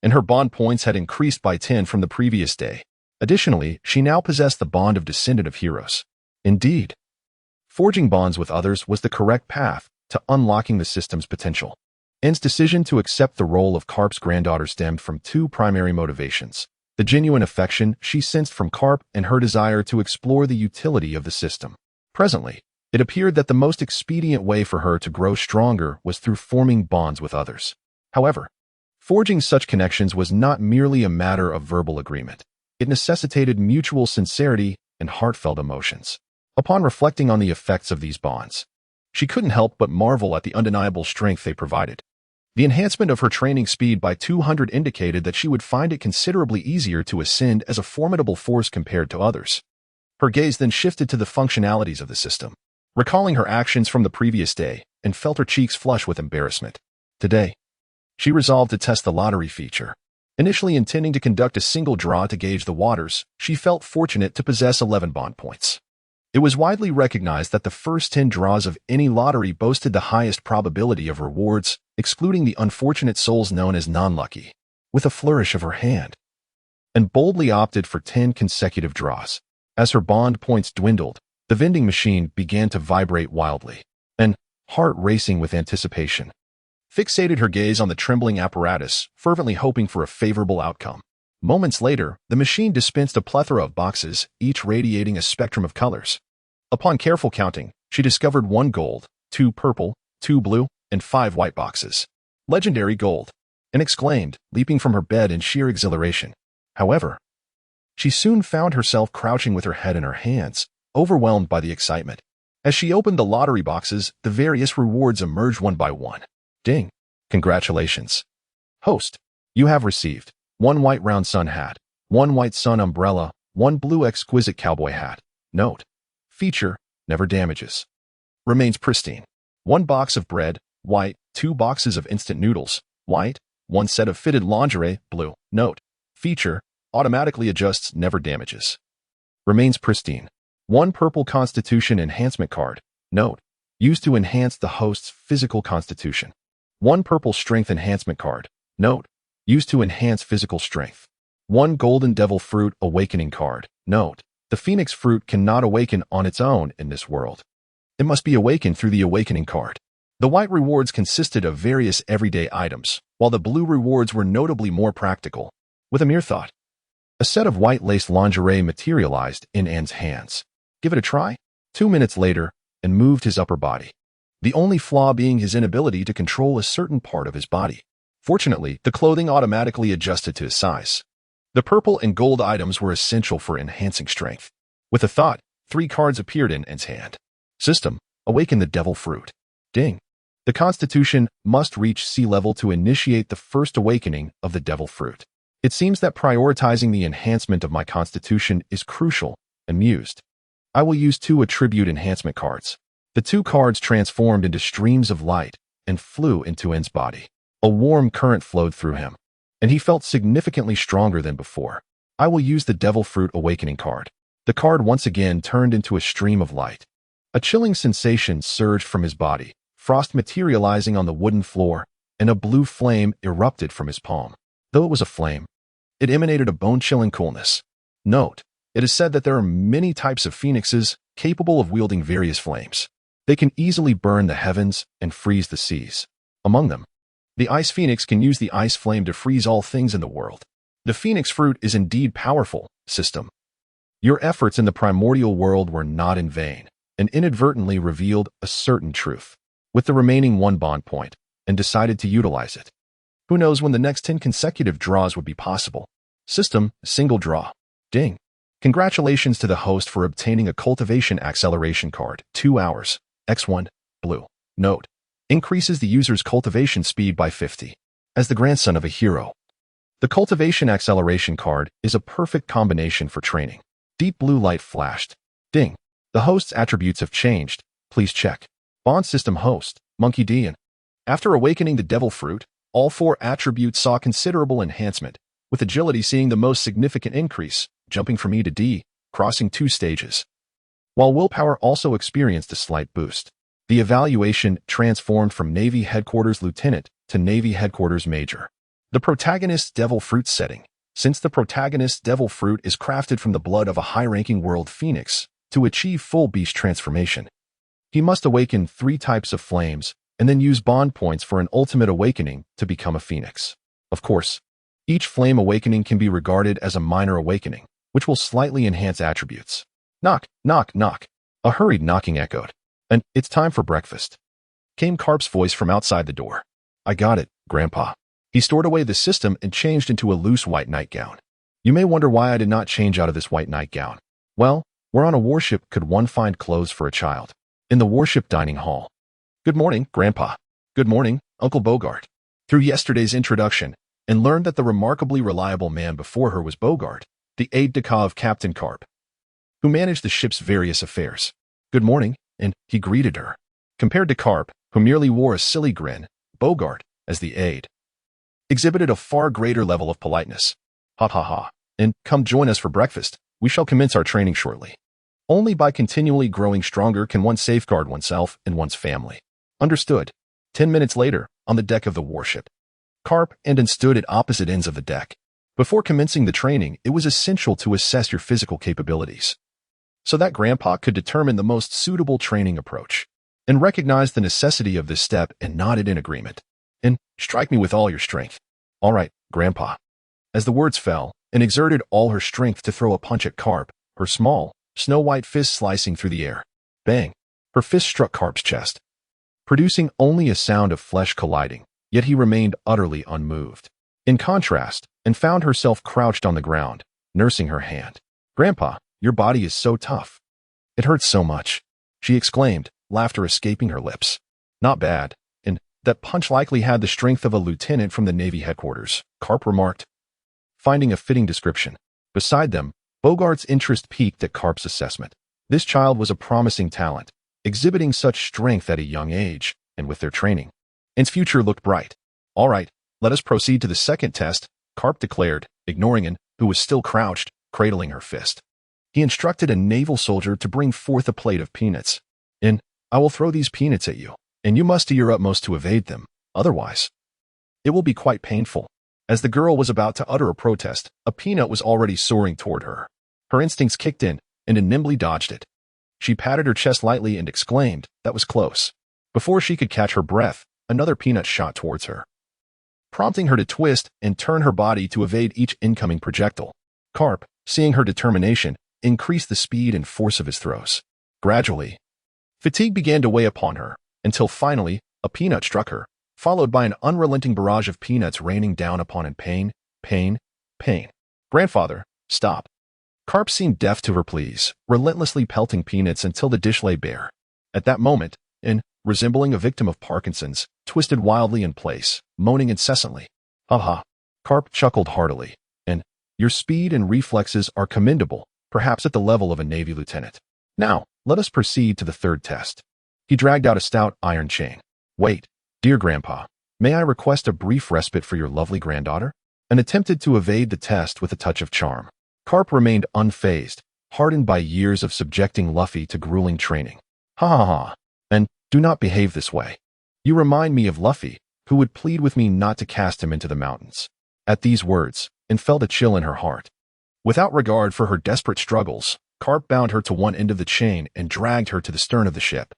And her bond points had increased by 10 from the previous day. Additionally, she now possessed the bond of descendant of heroes. Indeed, forging bonds with others was the correct path to unlocking the system's potential. Anne's decision to accept the role of Carp's granddaughter stemmed from two primary motivations: the genuine affection she sensed from Carp and her desire to explore the utility of the system. Presently, it appeared that the most expedient way for her to grow stronger was through forming bonds with others. However, forging such connections was not merely a matter of verbal agreement. It necessitated mutual sincerity and heartfelt emotions. Upon reflecting on the effects of these bonds, she couldn't help but marvel at the undeniable strength they provided. The enhancement of her training speed by 200 indicated that she would find it considerably easier to ascend as a formidable force compared to others. Her gaze then shifted to the functionalities of the system, recalling her actions from the previous day, and felt her cheeks flush with embarrassment. Today, she resolved to test the lottery feature. Initially intending to conduct a single draw to gauge the waters, she felt fortunate to possess 11 bond points. It was widely recognized that the first 10 draws of any lottery boasted the highest probability of rewards, excluding the unfortunate souls known as non-lucky. With a flourish of her hand, and boldly opted for 10 consecutive draws. As her bond points dwindled, the vending machine began to vibrate wildly, and, heart racing with anticipation, fixated her gaze on the trembling apparatus, fervently hoping for a favorable outcome. Moments later, the machine dispensed a plethora of boxes, each radiating a spectrum of colors. Upon careful counting, she discovered 1 gold, 2 purple, 2 blue, and 5 white boxes. Legendary gold, and exclaimed, leaping from her bed in sheer exhilaration. However, she soon found herself crouching with her head in her hands, overwhelmed by the excitement. As she opened the lottery boxes, the various rewards emerged one by one. Ding! Congratulations. Host, you have received 1 white round sun hat, 1 white sun umbrella, 1 blue exquisite cowboy hat. Note: feature, never damages. Remains pristine. 1 box of bread, white, 2 boxes of instant noodles, white, 1 set of fitted lingerie, blue. Note: feature, automatically adjusts, never damages. Remains pristine. 1 purple constitution enhancement card. Note: used to enhance the host's physical constitution. 1 purple strength enhancement card. Note: used to enhance physical strength. 1 golden devil fruit awakening card. Note: the phoenix fruit cannot awaken on its own in this world. It must be awakened through the awakening card. The white rewards consisted of various everyday items, while the blue rewards were notably more practical. With a mere thought, a set of white lace lingerie materialized in Anne's hands. Give it a try? 2 minutes later, and moved his upper body, the only flaw being his inability to control a certain part of his body. Fortunately, the clothing automatically adjusted to his size. The purple and gold items were essential for enhancing strength. With a thought, 3 cards appeared in N's hand. System: awaken the devil fruit. Ding. The Constitution must reach sea level to initiate the first awakening of the devil fruit. It seems that prioritizing the enhancement of my Constitution is crucial, and mused. I will use 2 attribute enhancement cards. The 2 cards transformed into streams of light and flew into N's body. A warm current flowed through him, and he felt significantly stronger than before. I will use the devil fruit awakening card. The card once again turned into a stream of light. A chilling sensation surged from his body, frost materializing on the wooden floor, and a blue flame erupted from his palm. Though it was a flame, it emanated a bone-chilling coolness. Note: it is said that there are many types of phoenixes capable of wielding various flames. They can easily burn the heavens and freeze the seas. Among them, the ice phoenix can use the ice flame to freeze all things in the world. The phoenix fruit is indeed powerful, system. Your efforts in the primordial world were not in vain, and inadvertently revealed a certain truth, with the remaining 1 bond point, and decided to utilize it. Who knows when the next 10 consecutive draws would be possible? System: single draw. Ding. Congratulations to the host for obtaining a cultivation acceleration card. 2 hours. X1. Blue. Note: increases the user's cultivation speed by 50. As the grandson of a hero, the cultivation acceleration card is a perfect combination for training. Deep blue light flashed. Ding. The host's attributes have changed. Please check. Bond system host, Monkey D. And after awakening the devil fruit, all 4 attributes saw considerable enhancement, with agility seeing the most significant increase, jumping from E to D, crossing 2 stages. While willpower also experienced a slight boost. The evaluation transformed from Navy Headquarters Lieutenant to Navy Headquarters Major. The protagonist's devil fruit setting. Since the protagonist's devil fruit is crafted from the blood of a high-ranking world phoenix, to achieve full beast transformation, he must awaken 3 types of flames and then use bond points for an ultimate awakening to become a phoenix. Of course, each flame awakening can be regarded as a minor awakening, which will slightly enhance attributes. Knock, knock, knock. A hurried knocking echoed. And it's time for breakfast, came Carp's voice from outside the door. I got it, Grandpa. He stored away the system and changed into a loose white nightgown. You may wonder why I did not change out of this white nightgown. Well, where on a warship could one find clothes for a child? In the warship dining hall. Good morning, Grandpa. Good morning, Uncle Bogart. Through yesterday's introduction, and learned that the remarkably reliable man before her was Bogart, the aide-de-camp of Captain Carp, who managed the ship's various affairs. Good morning, and he greeted her. Compared to Carp, who merely wore a silly grin, Bogart, as the aide, exhibited a far greater level of politeness. Ha ha ha, and come join us for breakfast. We shall commence our training shortly. Only by continually growing stronger can one safeguard oneself and one's family. Understood. 10 minutes later, on the deck of the warship, Carp and N stood at opposite ends of the deck. Before commencing the training, it was essential to assess your physical capabilities, so that Grandpa could determine the most suitable training approach, and recognized the necessity of this step and nodded in agreement. And strike me with all your strength. All right, Grandpa. As the words fell, and exerted all her strength to throw a punch at Carp, her small, snow-white fist slicing through the air. Bang! Her fist struck Carp's chest, producing only a sound of flesh colliding, yet he remained utterly unmoved. In contrast, and found herself crouched on the ground, nursing her hand. Grandpa, your body is so tough. It hurts so much, she exclaimed, laughter escaping her lips. Not bad, and that punch likely had the strength of a lieutenant from the Navy headquarters, Carp remarked, finding a fitting description. Beside them, Bogart's interest peaked at Carp's assessment. This child was a promising talent, exhibiting such strength at a young age, and with their training, N's future looked bright. All right, let us proceed to the second test, Carp declared, ignoring N, who was still crouched, cradling her fist. He instructed a naval soldier to bring forth a plate of peanuts. N, I will throw these peanuts at you, and you must do your utmost to evade them, otherwise it will be quite painful. As the girl was about to utter a protest, a peanut was already soaring toward her. Her instincts kicked in, and N nimbly dodged it. She patted her chest lightly and exclaimed, that was close. Before she could catch her breath, another peanut shot towards her, prompting her to twist and turn her body to evade each incoming projectile. Carp, seeing her determination, increased the speed and force of his throws. Gradually, fatigue began to weigh upon her, until finally, a peanut struck her, followed by an unrelenting barrage of peanuts raining down upon him. Pain, pain, pain. Grandfather, stop. Carp seemed deaf to her pleas, relentlessly pelting peanuts until the dish lay bare. At that moment, resembling a victim of Parkinson's, twisted wildly in place, moaning incessantly. Ha ha. Carp chuckled heartily. And your speed and reflexes are commendable, perhaps at the level of a Navy lieutenant. Now, let us proceed to the third test. He dragged out a stout iron chain. Wait, dear Grandpa, may I request a brief respite for your lovely granddaughter? And attempted to evade the test with a touch of charm. Carp remained unfazed, hardened by years of subjecting Luffy to grueling training. Ha ha ha. And do not behave this way. You remind me of Luffy, who would plead with me not to cast him into the mountains. At these words, and felt a chill in her heart. Without regard for her desperate struggles, Carp bound her to one end of the chain and dragged her to the stern of the ship.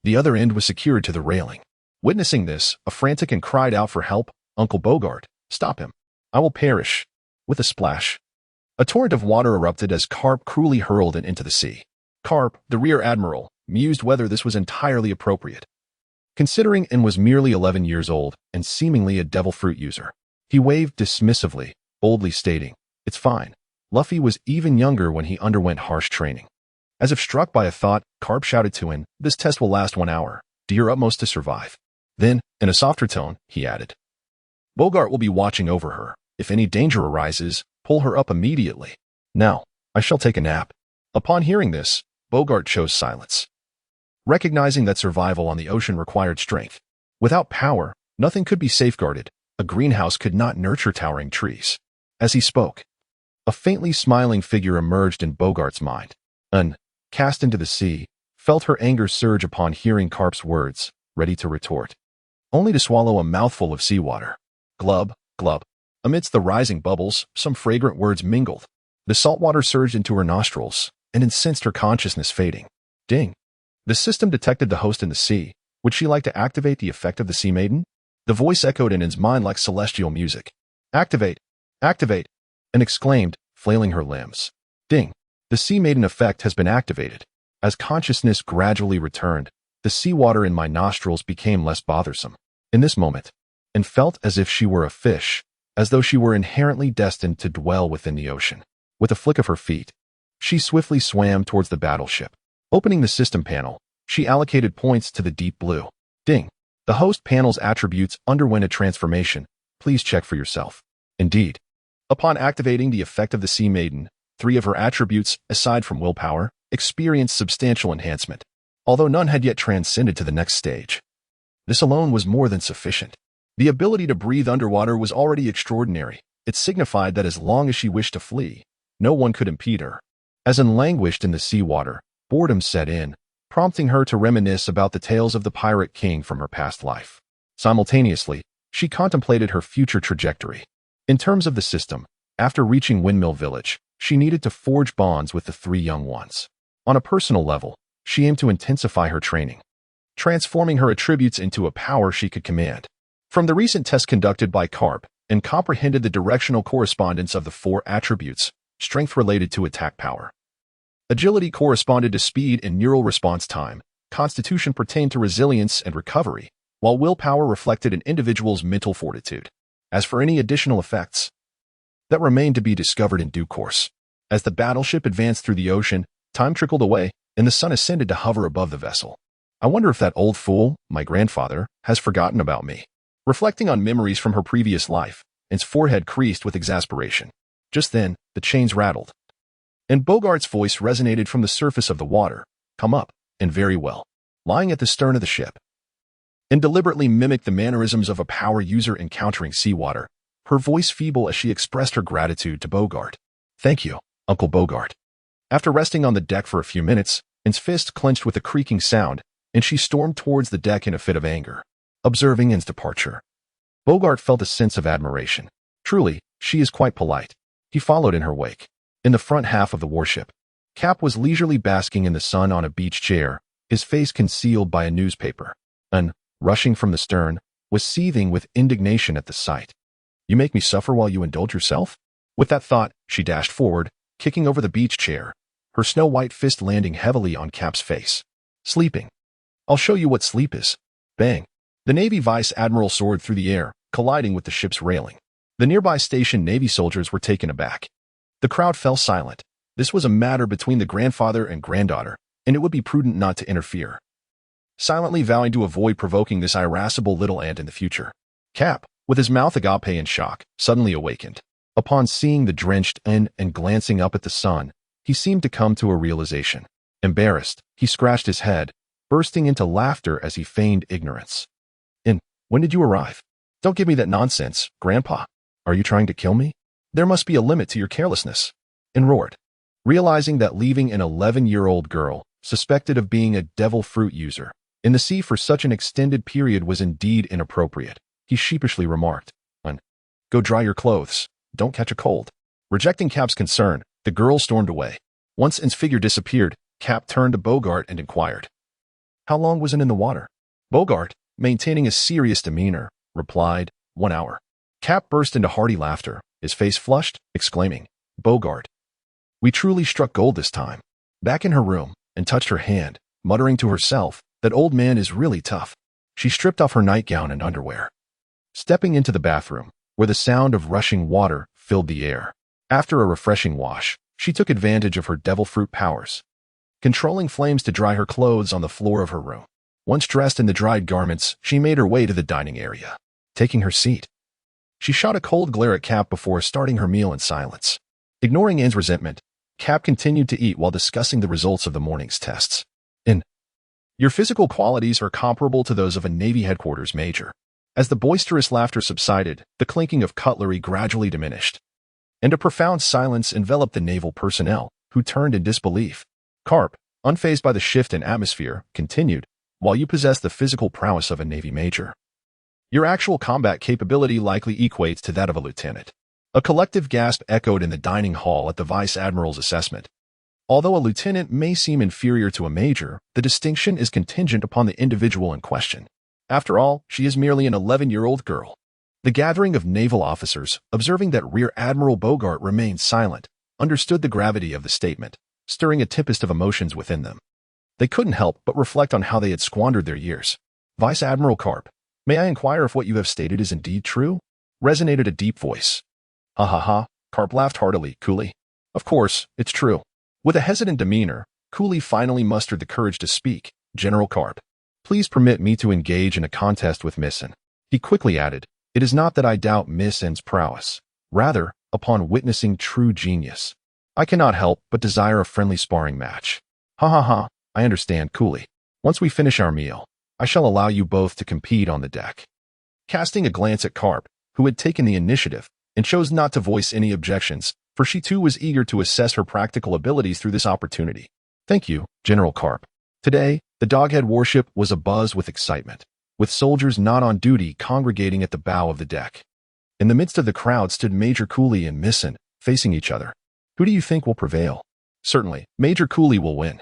The other end was secured to the railing. Witnessing this, a frantic and cried out for help, Uncle Bogart, stop him. I will perish. With a splash, a torrent of water erupted as Carp cruelly hurled it into the sea. Carp, the rear admiral, mused whether this was entirely appropriate. Considering and was merely 11 years old and seemingly a devil fruit user. He waved dismissively, boldly stating, it's fine. Luffy was even younger when he underwent harsh training. As if struck by a thought, Carp shouted to him, this test will last 1 hour. Do your utmost to survive. Then, in a softer tone, he added, Bogart will be watching over her. If any danger arises, pull her up immediately. Now, I shall take a nap. Upon hearing this, Bogart chose silence. Recognizing that survival on the ocean required strength. Without power, nothing could be safeguarded. A greenhouse could not nurture towering trees. As he spoke, a faintly smiling figure emerged in Bogart's mind. Cast into the sea, felt her anger surge upon hearing Carp's words, ready to retort. Only to swallow a mouthful of seawater. Glub, glub. Amidst the rising bubbles, some fragrant words mingled. The salt water surged into her nostrils and incensed her consciousness fading. Ding. The system detected the host in the sea. Would she like to activate the effect of the Sea Maiden? The voice echoed in his mind like celestial music. Activate! Activate! And exclaimed, flailing her limbs. Ding! The Sea Maiden effect has been activated. As consciousness gradually returned, the seawater in my nostrils became less bothersome. In this moment, and felt as if she were a fish, as though she were inherently destined to dwell within the ocean. With a flick of her feet, she swiftly swam towards the battleship. Opening the system panel, she allocated points to the deep blue. Ding! The host panel's attributes underwent a transformation. Please check for yourself. Indeed. Upon activating the effect of the Sea Maiden, 3 of her attributes, aside from willpower, experienced substantial enhancement, although none had yet transcended to the next stage. This alone was more than sufficient. The ability to breathe underwater was already extraordinary. It signified that as long as she wished to flee, no one could impede her. As languished in the seawater, boredom set in, prompting her to reminisce about the tales of the Pirate King from her past life. Simultaneously, she contemplated her future trajectory. In terms of the system, after reaching Windmill Village, she needed to forge bonds with the 3 young ones. On a personal level, she aimed to intensify her training, transforming her attributes into a power she could command. From the recent test conducted by Carp, and comprehended the directional correspondence of the 4 attributes, strength related to attack power. Agility corresponded to speed and neural response time, constitution pertained to resilience and recovery, while willpower reflected an individual's mental fortitude. As for any additional effects, that remained to be discovered in due course. As the battleship advanced through the ocean, time trickled away, and the sun ascended to hover above the vessel. I wonder if that old fool, my grandfather, has forgotten about me. Reflecting on memories from her previous life, its forehead creased with exasperation. Just then, the chains rattled, and Bogart's voice resonated from the surface of the water. Come up, and very well. Lying at the stern of the ship, and deliberately mimicked the mannerisms of a power user encountering seawater, her voice feeble as she expressed her gratitude to Bogart. Thank you, Uncle Bogart. After resting on the deck for a few minutes, Anne's fist clenched with a creaking sound, and she stormed towards the deck in a fit of anger. Observing Anne's departure, Bogart felt a sense of admiration. Truly, she is quite polite. He followed in her wake. In the front half of the warship, Cap was leisurely basking in the sun on a beach chair, his face concealed by a newspaper. And, rushing from the stern, was seething with indignation at the sight. You make me suffer while you indulge yourself? With that thought, she dashed forward, kicking over the beach chair, her snow-white fist landing heavily on Cap's face. Sleeping. I'll show you what sleep is. Bang. The Navy Vice Admiral soared through the air, colliding with the ship's railing. The nearby stationed Navy soldiers were taken aback. The crowd fell silent. This was a matter between the grandfather and granddaughter, and it would be prudent not to interfere. Silently vowing to avoid provoking this irascible little ant in the future, Cap, with his mouth agape in shock, suddenly awakened. Upon seeing the drenched end and glancing up at the sun, he seemed to come to a realization. Embarrassed, he scratched his head, bursting into laughter as he feigned ignorance. When did you arrive? Don't give me that nonsense, Grandpa. Are you trying to kill me? There must be a limit to your carelessness. And roared. Realizing that leaving an 11-year-old girl, suspected of being a devil fruit user, in the sea for such an extended period was indeed inappropriate, he sheepishly remarked, Go dry your clothes. Don't catch a cold. Rejecting Cap's concern, the girl stormed away. Once its figure disappeared, Cap turned to Bogart and inquired, How long was it in the water? Bogart, maintaining a serious demeanor, replied, 1 hour. Cap burst into hearty laughter, his face flushed, exclaiming, Bogart. We truly struck gold this time. Back in her room, and touched her hand, muttering to herself, that old man is really tough. She stripped off her nightgown and underwear. Stepping into the bathroom, where the sound of rushing water filled the air. After a refreshing wash, she took advantage of her devil fruit powers, controlling flames to dry her clothes on the floor of her room. Once dressed in the dried garments, she made her way to the dining area. Taking her seat, she shot a cold glare at Cap before starting her meal in silence. Ignoring Anne's resentment, Cap continued to eat while discussing the results of the morning's tests. Your physical qualities are comparable to those of a Navy headquarters major. As the boisterous laughter subsided, the clinking of cutlery gradually diminished, and a profound silence enveloped the naval personnel, who turned in disbelief. Carp, unfazed by the shift in atmosphere, continued, While you possess the physical prowess of a Navy major, your actual combat capability likely equates to that of a lieutenant. A collective gasp echoed in the dining hall at the Vice Admiral's assessment. Although a lieutenant may seem inferior to a major, the distinction is contingent upon the individual in question. After all, she is merely an 11-year-old girl. The gathering of naval officers, observing that Rear Admiral Bogart remained silent, understood the gravity of the statement, stirring a tempest of emotions within them. They couldn't help but reflect on how they had squandered their years. Vice Admiral Carp, may I inquire if what you have stated is indeed true? Resonated a deep voice. Ha ha ha, Carp laughed heartily, coolly. Of course, it's true. With a hesitant demeanor, Cooley finally mustered the courage to speak. General Carp, please permit me to engage in a contest with Miss N. He quickly added, It is not that I doubt Miss N's prowess. Rather, upon witnessing true genius, I cannot help but desire a friendly sparring match. Ha ha ha, I understand, Cooley. Once we finish our meal, I shall allow you both to compete on the deck. Casting a glance at Carp, who had taken the initiative, and chose not to voice any objections, for she too was eager to assess her practical abilities through this opportunity. Thank you, General Carp. Today, the Doghead warship was abuzz with excitement, with soldiers not on duty congregating at the bow of the deck. In the midst of the crowd stood Major Cooley and Miss N, facing each other. Who do you think will prevail? Certainly, Major Cooley will win.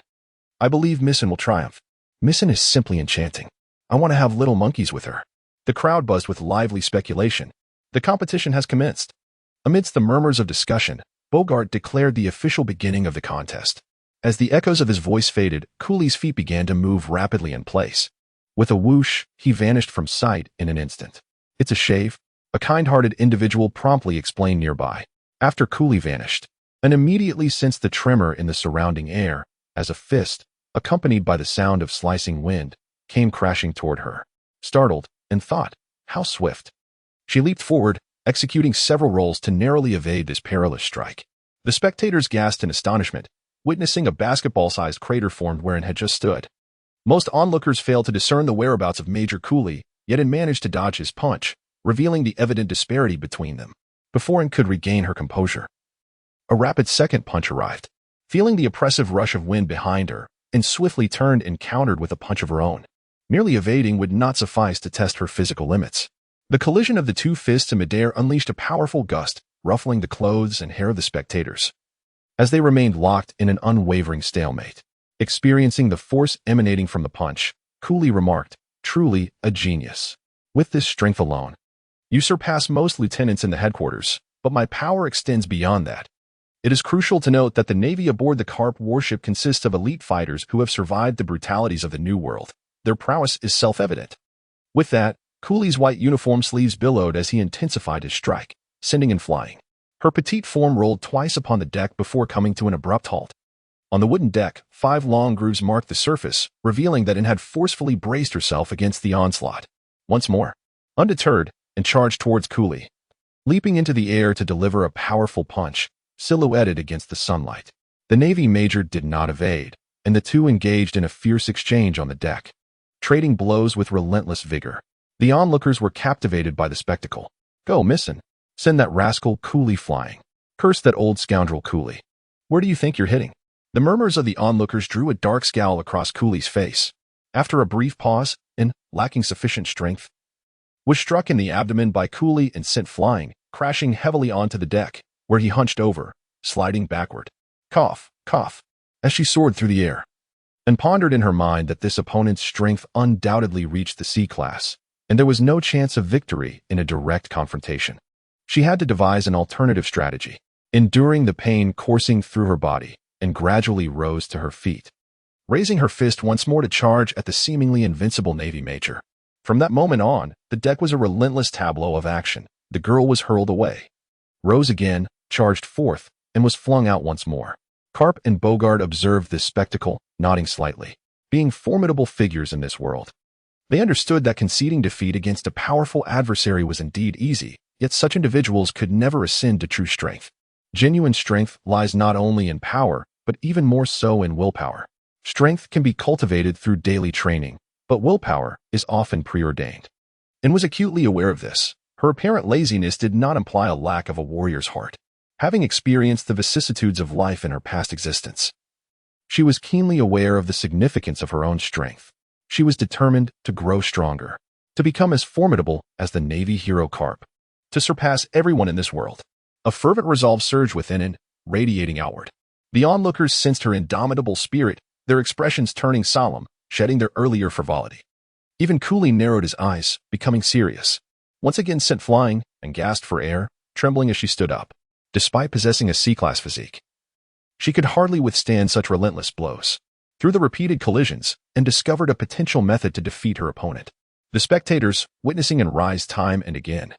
I believe Miss N will triumph. Miss N is simply enchanting. I want to have little monkeys with her. The crowd buzzed with lively speculation. The competition has commenced. Amidst the murmurs of discussion, Bogart declared the official beginning of the contest. As the echoes of his voice faded, Cooley's feet began to move rapidly in place. With a whoosh, he vanished from sight in an instant. It's a shave, a kind-hearted individual promptly explained nearby. After Cooley vanished, and immediately sensed the tremor in the surrounding air, as a fist, accompanied by the sound of slicing wind, came crashing toward her. Startled, in thought, how swift. She leaped forward, executing several rolls to narrowly evade this perilous strike. The spectators gasped in astonishment, witnessing a basketball-sized crater formed wherein had just stood. Most onlookers failed to discern the whereabouts of Major Cooley, yet had managed to dodge his punch, revealing the evident disparity between them, before Anne could regain her composure. A rapid second punch arrived. Feeling the oppressive rush of wind behind her, Anne swiftly turned and countered with a punch of her own. Merely evading would not suffice to test her physical limits. The collision of the two fists in midair unleashed a powerful gust, ruffling the clothes and hair of the spectators, as they remained locked in an unwavering stalemate. Experiencing the force emanating from the punch, Cooley remarked, Truly a genius. With this strength alone, you surpass most lieutenants in the headquarters, but my power extends beyond that. It is crucial to note that the Navy aboard the Carp warship consists of elite fighters who have survived the brutalities of the New World. Their prowess is self-evident. With that, Cooley's white uniform sleeves billowed as he intensified his strike, sending him flying. Her petite form rolled twice upon the deck before coming to an abrupt halt. On the wooden deck, 5 long grooves marked the surface, revealing that it had forcefully braced herself against the onslaught. Once more, undeterred, and charged towards Cooley, leaping into the air to deliver a powerful punch, silhouetted against the sunlight. The Navy major did not evade, and the two engaged in a fierce exchange on the deck, trading blows with relentless vigor. The onlookers were captivated by the spectacle. "Go, missin'. Send that rascal Cooley flying. Curse that old scoundrel Cooley. Where do you think you're hitting?" The murmurs of the onlookers drew a dark scowl across Cooley's face. After a brief pause, and, lacking sufficient strength, was struck in the abdomen by Cooley and sent flying, crashing heavily onto the deck, where he hunched over, sliding backward. Cough, cough, as she soared through the air, and pondered in her mind that this opponent's strength undoubtedly reached the C-class, and there was no chance of victory in a direct confrontation. She had to devise an alternative strategy, enduring the pain coursing through her body, and gradually rose to her feet, raising her fist once more to charge at the seemingly invincible Navy major. From that moment on, the deck was a relentless tableau of action. The girl was hurled away, rose again, charged forth, and was flung out once more. Carp and Bogart observed this spectacle, nodding slightly. Being formidable figures in this world, they understood that conceding defeat against a powerful adversary was indeed easy, yet such individuals could never ascend to true strength. Genuine strength lies not only in power, but even more so in willpower. Strength can be cultivated through daily training, but willpower is often preordained. And was acutely aware of this. Her apparent laziness did not imply a lack of a warrior's heart. Having experienced the vicissitudes of life in her past existence, she was keenly aware of the significance of her own strength. She was determined to grow stronger, to become as formidable as the Navy hero Carp, to surpass everyone in this world. A fervent resolve surged within and, radiating outward. The onlookers sensed her indomitable spirit, their expressions turning solemn, shedding their earlier frivolity. Even Cooley narrowed his eyes, becoming serious. Once again sent flying, and gasped for air, trembling as she stood up. Despite possessing a C-class physique, she could hardly withstand such relentless blows. Through the repeated collisions, and discovered a potential method to defeat her opponent. The spectators, witnessing and rise time and again,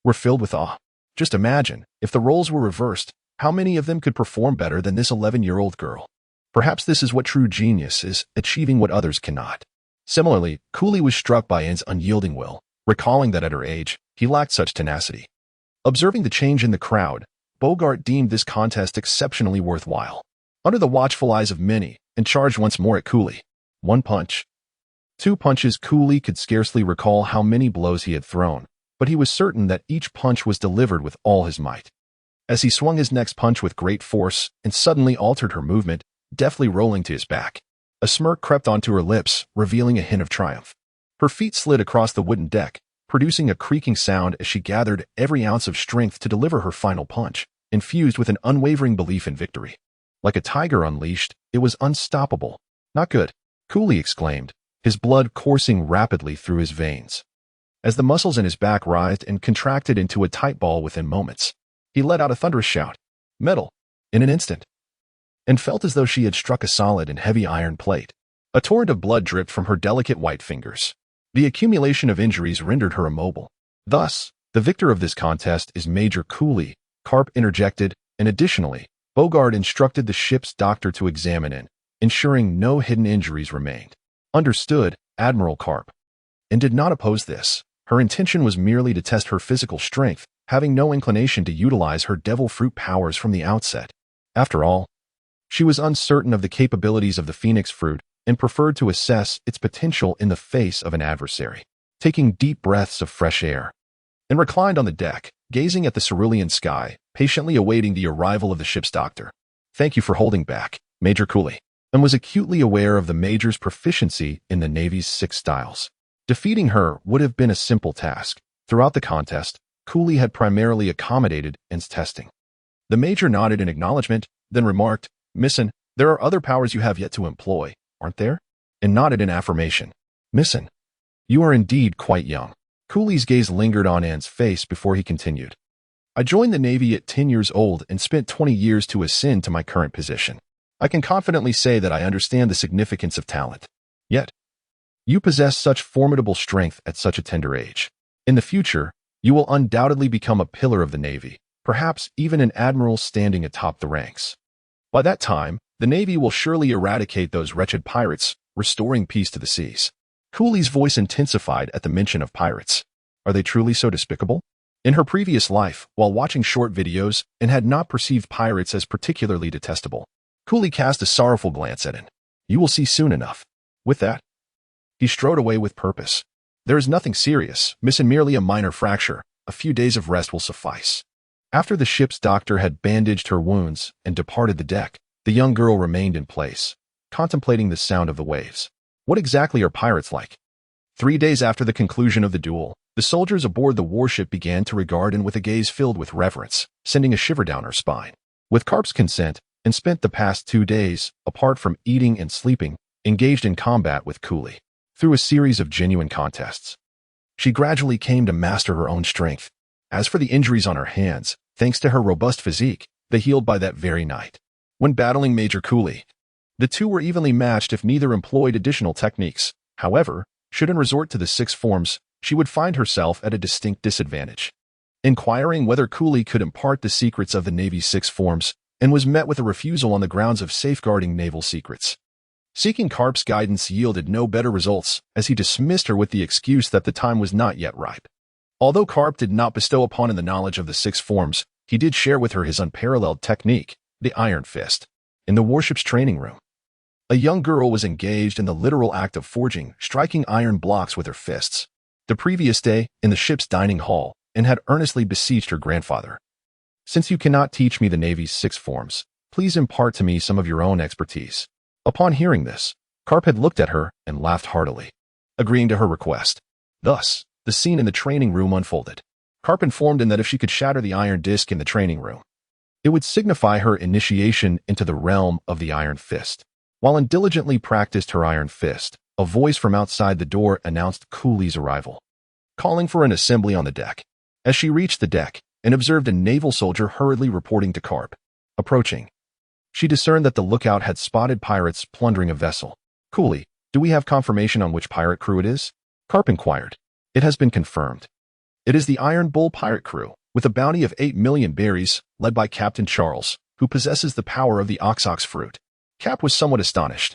were filled with awe. Just imagine, if the roles were reversed, how many of them could perform better than this 11-year-old girl? Perhaps this is what true genius is, achieving what others cannot. Similarly, Cooley was struck by Anne's unyielding will, recalling that at her age, he lacked such tenacity. Observing the change in the crowd, Bogart deemed this contest exceptionally worthwhile. Under the watchful eyes of many, and charged once more at Cooley. 1 punch. 2 punches. Cooley could scarcely recall how many blows he had thrown, but he was certain that each punch was delivered with all his might. As he swung his next punch with great force and suddenly altered her movement, deftly rolling to his back, a smirk crept onto her lips, revealing a hint of triumph. Her feet slid across the wooden deck, producing a creaking sound as she gathered every ounce of strength to deliver her final punch, infused with an unwavering belief in victory. Like a tiger unleashed, it was unstoppable. "Not good," Cooley exclaimed, his blood coursing rapidly through his veins. As the muscles in his back writhed and contracted into a tight ball within moments, he let out a thunderous shout. "Metal!" In an instant, and felt as though she had struck a solid and heavy iron plate. A torrent of blood dripped from her delicate white fingers. The accumulation of injuries rendered her immobile. Thus, the victor of this contest is Major Cooley, Carp interjected, and additionally, Bogart instructed the ship's doctor to examine it, ensuring no hidden injuries remained. Understood, Admiral Carp. And did not oppose this. Her intention was merely to test her physical strength, having no inclination to utilize her devil fruit powers from the outset. After all, she was uncertain of the capabilities of the phoenix fruit and preferred to assess its potential in the face of an adversary. Taking deep breaths of fresh air, and reclined on the deck, gazing at the cerulean sky, patiently awaiting the arrival of the ship's doctor. "Thank you for holding back, Major Cooley," and was acutely aware of the Major's proficiency in the Navy's 6 styles. Defeating her would have been a simple task. Throughout the contest, Cooley had primarily accommodated Anne's testing. The Major nodded in acknowledgement, then remarked, "Missin', there are other powers you have yet to employ, aren't there?" And nodded in affirmation. "Missin', you are indeed quite young." Cooley's gaze lingered on Anne's face before he continued. "I joined the Navy at 10 years old and spent 20 years to ascend to my current position. I can confidently say that I understand the significance of talent. Yet, You possess such formidable strength at such a tender age. In the future, you will undoubtedly become a pillar of the Navy, perhaps even an admiral standing atop the ranks. By that time, the Navy will surely eradicate those wretched pirates, restoring peace to the seas. Cooley's voice intensified at the mention of pirates. Are they truly so despicable? In her previous life, while watching short videos and had not perceived pirates as particularly detestable, Cooley cast a sorrowful glance at him. You will see soon enough. With that, he strode away with purpose. There is nothing serious, missing merely a minor fracture. A few days of rest will suffice. After the ship's doctor had bandaged her wounds and departed the deck, the young girl remained in place, contemplating the sound of the waves. What exactly are pirates like? 3 days after the conclusion of the duel, the soldiers aboard the warship began to regard him with a gaze filled with reverence, sending a shiver down her spine. With Carp's consent, and spent the past 2 days, apart from eating and sleeping, engaged in combat with Cooley. Through a series of genuine contests, she gradually came to master her own strength. As for the injuries on her hands, thanks to her robust physique, they healed by that very night. When battling Major Cooley, the two were evenly matched if neither employed additional techniques. However, should one resort to the 6 forms, she would find herself at a distinct disadvantage. Inquiring whether Cooley could impart the secrets of the Navy's 6 forms, and was met with a refusal on the grounds of safeguarding naval secrets. Seeking Carp's guidance yielded no better results, as he dismissed her with the excuse that the time was not yet ripe. Although Carp did not bestow upon him the knowledge of the 6 forms, he did share with her his unparalleled technique, the Iron Fist. In the warship's training room, a young girl was engaged in the literal act of forging, striking iron blocks with her fists. The previous day, in the ship's dining hall, and had earnestly beseeched her grandfather. Since you cannot teach me the Navy's 6 forms, please impart to me some of your own expertise. Upon hearing this, Carp had looked at her and laughed heartily, agreeing to her request. Thus, the scene in the training room unfolded. Carp informed him that if she could shatter the iron disc in the training room, it would signify her initiation into the realm of the Iron Fist. While diligently practiced her Iron Fist, a voice from outside the door announced Cooley's arrival, calling for an assembly on the deck. As she reached the deck and observed a naval soldier hurriedly reporting to Carp, approaching, she discerned that the lookout had spotted pirates plundering a vessel. Cooley, do we have confirmation on which pirate crew it is? Carp inquired. It has been confirmed. It is the Iron Bull pirate crew, with a bounty of 8 million berries, led by Captain Charles, who possesses the power of the ox fruit. Cap was somewhat astonished.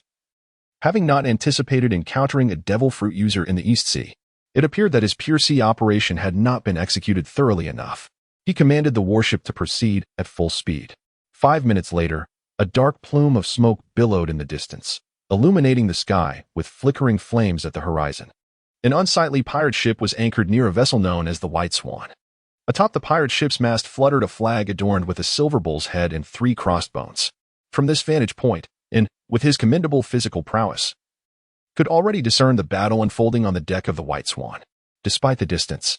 Having not anticipated encountering a devil fruit user in the East Sea, it appeared that his pure sea operation had not been executed thoroughly enough. He commanded the warship to proceed at full speed. 5 minutes later, a dark plume of smoke billowed in the distance, illuminating the sky with flickering flames at the horizon. An unsightly pirate ship was anchored near a vessel known as the White Swan. Atop the pirate ship's mast fluttered a flag adorned with a silver bull's head and 3 crossbones. From this vantage point, and with his commendable physical prowess, could already discern the battle unfolding on the deck of the White Swan. Despite the distance,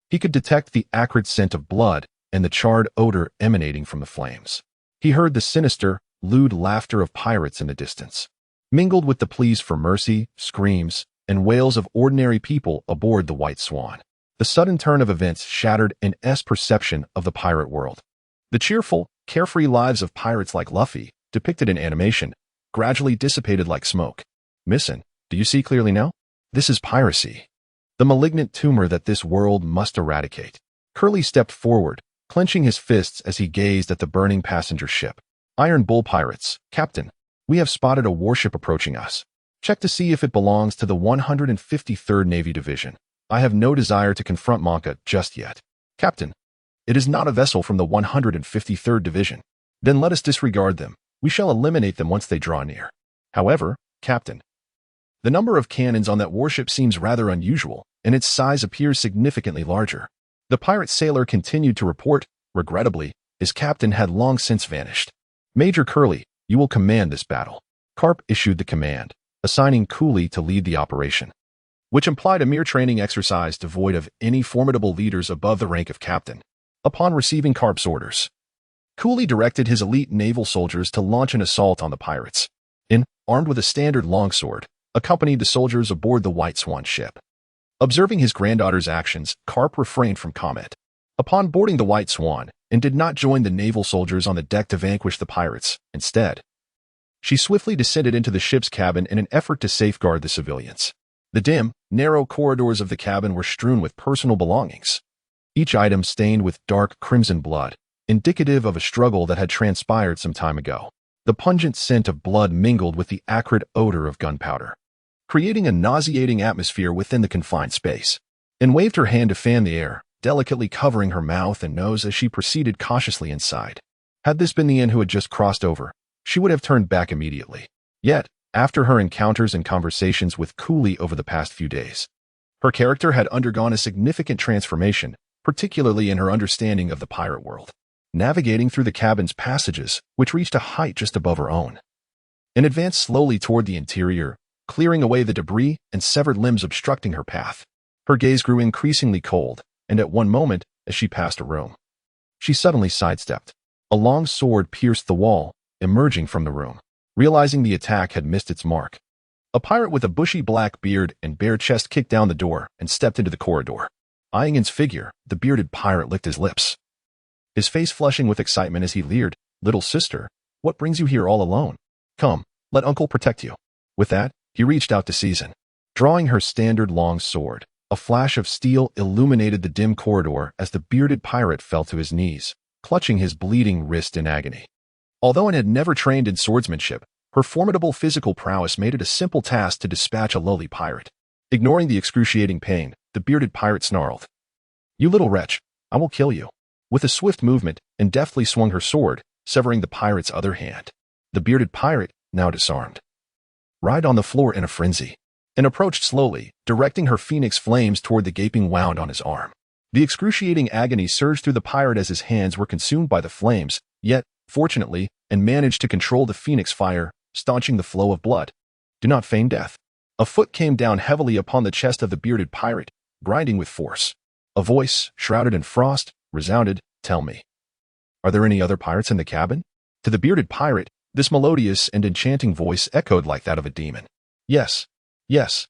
he could detect the acrid scent of blood and the charred odor emanating from the flames. He heard the sinister, lewd laughter of pirates in the distance, mingled with the pleas for mercy, screams, and wails of ordinary people aboard the White Swan. The sudden turn of events shattered an's perception of the pirate world. The cheerful, carefree lives of pirates like Luffy, depicted in animation, gradually dissipated like smoke. Missin, do you see clearly now? This is piracy, the malignant tumor that this world must eradicate. Curly stepped forward, clenching his fists as he gazed at the burning passenger ship. Iron Bull pirates, Captain, we have spotted a warship approaching us. Check to see if it belongs to the 153rd Navy Division. I have no desire to confront Monka just yet. Captain, it is not a vessel from the 153rd Division. Then let us disregard them. We shall eliminate them once they draw near. However, Captain, the number of cannons on that warship seems rather unusual, and its size appears significantly larger. The pirate sailor continued to report. Regrettably, his captain had long since vanished. Major Curly, you will command this battle. Carp issued the command, assigning Cooley to lead the operation, which implied a mere training exercise devoid of any formidable leaders above the rank of captain. Upon receiving Carp's orders, Cooley directed his elite naval soldiers to launch an assault on the pirates, and, armed with a standard longsword, accompanied the soldiers aboard the White Swan ship. Observing his granddaughter's actions, Carp refrained from comment. Upon boarding the White Swan, and did not join the naval soldiers on the deck to vanquish the pirates. Instead, she swiftly descended into the ship's cabin in an effort to safeguard the civilians. The dim, narrow corridors of the cabin were strewn with personal belongings, each item stained with dark crimson blood, indicative of a struggle that had transpired some time ago. The pungent scent of blood mingled with the acrid odor of gunpowder, creating a nauseating atmosphere within the confined space, and waved her hand to fan the air, delicately covering her mouth and nose as she proceeded cautiously inside. Had this been the inn who had just crossed over, she would have turned back immediately. Yet, after her encounters and conversations with Cooley over the past few days, her character had undergone a significant transformation, particularly in her understanding of the pirate world. Navigating through the cabin's passages, which reached a height just above her own, and advanced slowly toward the interior, clearing away the debris and severed limbs obstructing her path. Her gaze grew increasingly cold, and at one moment, as she passed a room, she suddenly sidestepped. A long sword pierced the wall, emerging from the room. Realizing the attack had missed its mark, a pirate with a bushy black beard and bare chest kicked down the door and stepped into the corridor. Eyeing its figure, the bearded pirate licked his lips, his face flushing with excitement as he leered, "Little sister, what brings you here all alone? Come, let uncle protect you." With that, he reached out to Season. Drawing her standard long sword, a flash of steel illuminated the dim corridor as the bearded pirate fell to his knees, clutching his bleeding wrist in agony. Although it had never trained in swordsmanship, her formidable physical prowess made it a simple task to dispatch a lowly pirate. Ignoring the excruciating pain, the bearded pirate snarled, "You little wretch, I will kill you." With a swift movement, and deftly swung her sword, severing the pirate's other hand. The bearded pirate, now disarmed, writhed on the floor in a frenzy, and approached slowly, directing her phoenix flames toward the gaping wound on his arm. The excruciating agony surged through the pirate as his hands were consumed by the flames, yet, fortunately, and managed to control the phoenix fire, staunching the flow of blood. "Do not feign death." A foot came down heavily upon the chest of the bearded pirate, grinding with force. A voice, shrouded in frost, resounded, "Tell me, are there any other pirates in the cabin?" To the bearded pirate, this melodious and enchanting voice echoed like that of a demon. "Yes, yes.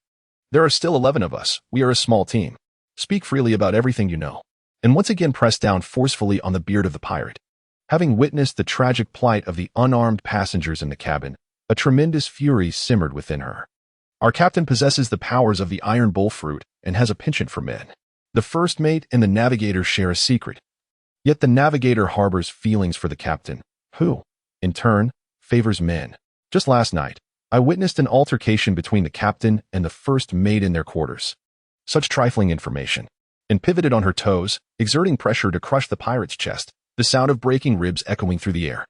There are still 11 of us. We are a small team. Speak freely about everything you know." And once again pressed down forcefully on the beard of the pirate. Having witnessed the tragic plight of the unarmed passengers in the cabin, a tremendous fury simmered within her. "Our captain possesses the powers of the iron bull fruit and has a penchant for men. The first mate and the navigator share a secret. Yet the navigator harbors feelings for the captain, who, in turn, favors men. Just last night, I witnessed an altercation between the captain and the first mate in their quarters." Such trifling information. And pivoted on her toes, exerting pressure to crush the pirate's chest, the sound of breaking ribs echoing through the air.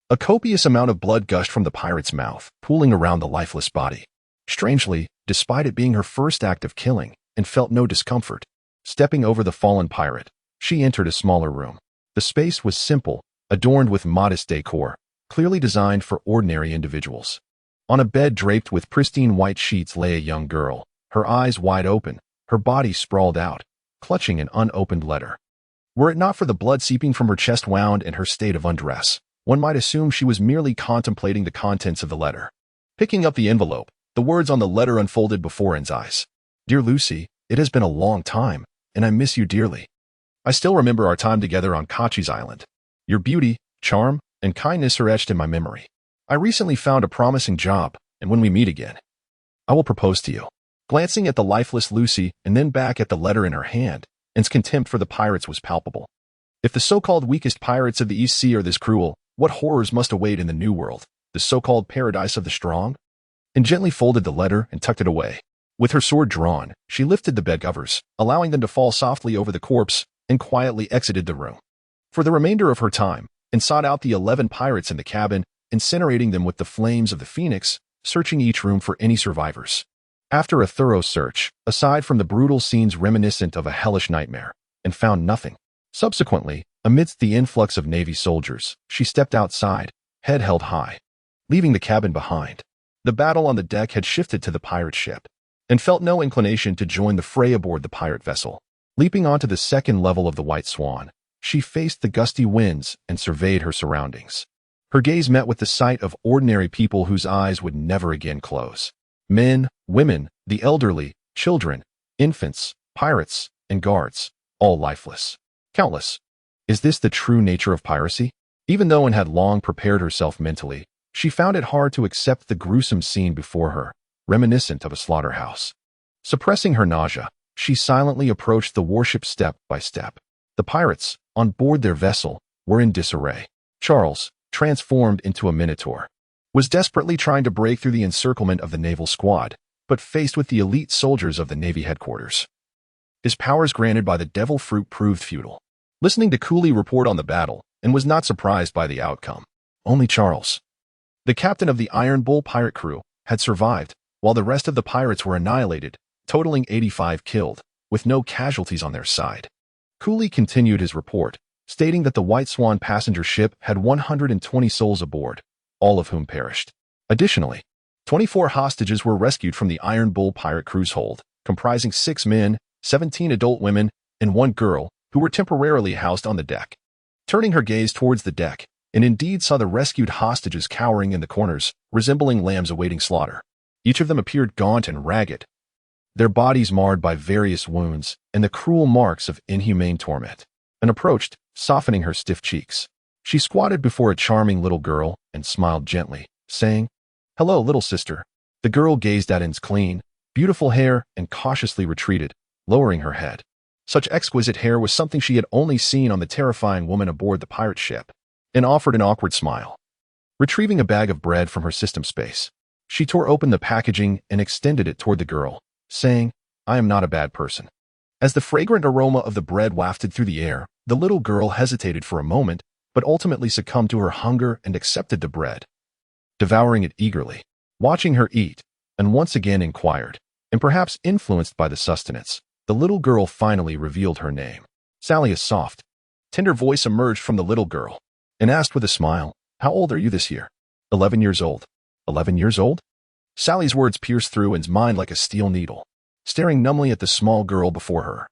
A copious amount of blood gushed from the pirate's mouth, pooling around the lifeless body. Strangely, despite it being her first act of killing, and felt no discomfort. Stepping over the fallen pirate, she entered a smaller room. The space was simple, adorned with modest decor, clearly designed for ordinary individuals. On a bed draped with pristine white sheets lay a young girl, her eyes wide open, her body sprawled out, clutching an unopened letter. Were it not for the blood seeping from her chest wound and her state of undress, one might assume she was merely contemplating the contents of the letter. Picking up the envelope, the words on the letter unfolded before Anne's eyes. "Dear Lucy, it has been a long time, and I miss you dearly. I still remember our time together on Kachi's Island. Your beauty, charm, and kindness are etched in my memory. I recently found a promising job, and when we meet again, I will propose to you." Glancing at the lifeless Lucy and then back at the letter in her hand, Anne's contempt for the pirates was palpable. If the so-called weakest pirates of the East Sea are this cruel, what horrors must await in the New World, the so-called paradise of the strong? And gently folded the letter and tucked it away. With her sword drawn, she lifted the bed covers, allowing them to fall softly over the corpse, and quietly exited the room. For the remainder of her time, Anne sought out the 11 pirates in the cabin, incinerating them with the flames of the phoenix, searching each room for any survivors. After a thorough search, aside from the brutal scenes reminiscent of a hellish nightmare, and found nothing. Subsequently, amidst the influx of Navy soldiers, she stepped outside, head held high, leaving the cabin behind. The battle on the deck had shifted to the pirate ship, and felt no inclination to join the fray aboard the pirate vessel. Leaping onto the second level of the White Swan, she faced the gusty winds and surveyed her surroundings. Her gaze met with the sight of ordinary people whose eyes would never again close. Men, women, the elderly, children, infants, pirates, and guards, all lifeless. Countless. Is this the true nature of piracy? Even though Anne had long prepared herself mentally, she found it hard to accept the gruesome scene before her, reminiscent of a slaughterhouse. Suppressing her nausea, she silently approached the warship step by step. The pirates, on board their vessel, were in disarray. Charles, transformed into a minotaur, was desperately trying to break through the encirclement of the naval squad, but faced with the elite soldiers of the Navy headquarters. His powers granted by the devil fruit proved futile. Listening to Cooley report on the battle, and was not surprised by the outcome. Only Charles, the captain of the Iron Bull pirate crew, had survived, while the rest of the pirates were annihilated, totaling 85 killed, with no casualties on their side. Cooley continued his report, stating that the White Swan passenger ship had 120 souls aboard, all of whom perished. Additionally, 24 hostages were rescued from the Iron Bull pirate crew's hold, comprising 6 men, 17 adult women, and 1 girl, who were temporarily housed on the deck. Turning her gaze towards the deck, and indeed saw the rescued hostages cowering in the corners, resembling lambs awaiting slaughter. Each of them appeared gaunt and ragged, their bodies marred by various wounds and the cruel marks of inhumane torment. And approached, softening her stiff cheeks. She squatted before a charming little girl and smiled gently, saying, "Hello, little sister." The girl gazed at Anne's clean, beautiful hair and cautiously retreated, lowering her head. Such exquisite hair was something she had only seen on the terrifying woman aboard the pirate ship, and offered an awkward smile. Retrieving a bag of bread from her system space, she tore open the packaging and extended it toward the girl, saying, "I am not a bad person." As the fragrant aroma of the bread wafted through the air, the little girl hesitated for a moment, but ultimately succumbed to her hunger and accepted the bread, devouring it eagerly. Watching her eat, and once again inquired, and perhaps influenced by the sustenance, the little girl finally revealed her name. Sally. A soft, tender voice emerged from the little girl, and asked with a smile, "How old are you this year?" 11 years old. 11 years old? Sally's words pierced through Anne's mind like a steel needle, staring numbly at the small girl before her,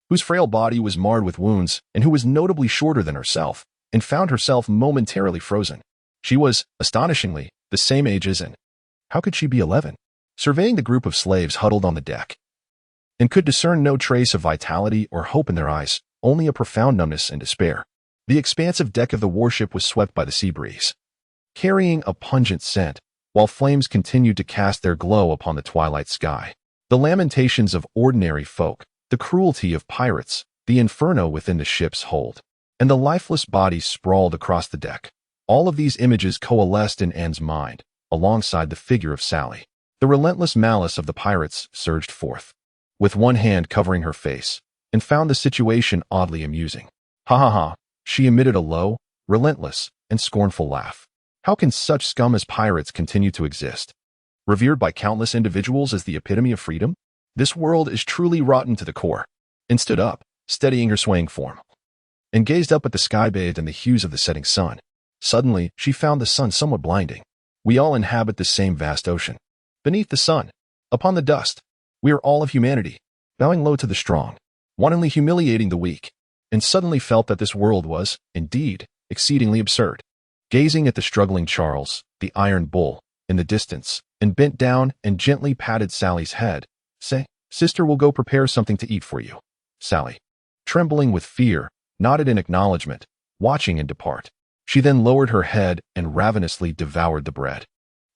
whose frail body was marred with wounds and who was notably shorter than herself, and found herself momentarily frozen. She was, astonishingly, the same age as Anne. How could she be 11? Surveying the group of slaves huddled on the deck, and could discern no trace of vitality or hope in their eyes, only a profound numbness and despair. The expansive deck of the warship was swept by the sea breeze, carrying a pungent scent, while flames continued to cast their glow upon the twilight sky. The lamentations of ordinary folk, the cruelty of pirates, the inferno within the ship's hold, and the lifeless bodies sprawled across the deck. All of these images coalesced in Anne's mind, alongside the figure of Sally. The relentless malice of the pirates surged forth, with one hand covering her face, and found the situation oddly amusing. "Ha ha ha," she emitted a low, relentless, and scornful laugh. "How can such scum as pirates continue to exist? Revered by countless individuals as the epitome of freedom? This world is truly rotten to the core." And stood up, steadying her swaying form, and gazed up at the sky bathed in the hues of the setting sun. Suddenly, she found the sun somewhat blinding. We all inhabit the same vast ocean. Beneath the sun, upon the dust, we are all of humanity, bowing low to the strong, wantonly humiliating the weak, and suddenly felt that this world was, indeed, exceedingly absurd. Gazing at the struggling Charles, the Iron Bull, in the distance, and bent down and gently patted Sally's head, saying, "Sister will go prepare something to eat for you." Sally, trembling with fear, nodded in acknowledgement, watching and depart. She then lowered her head and ravenously devoured the bread,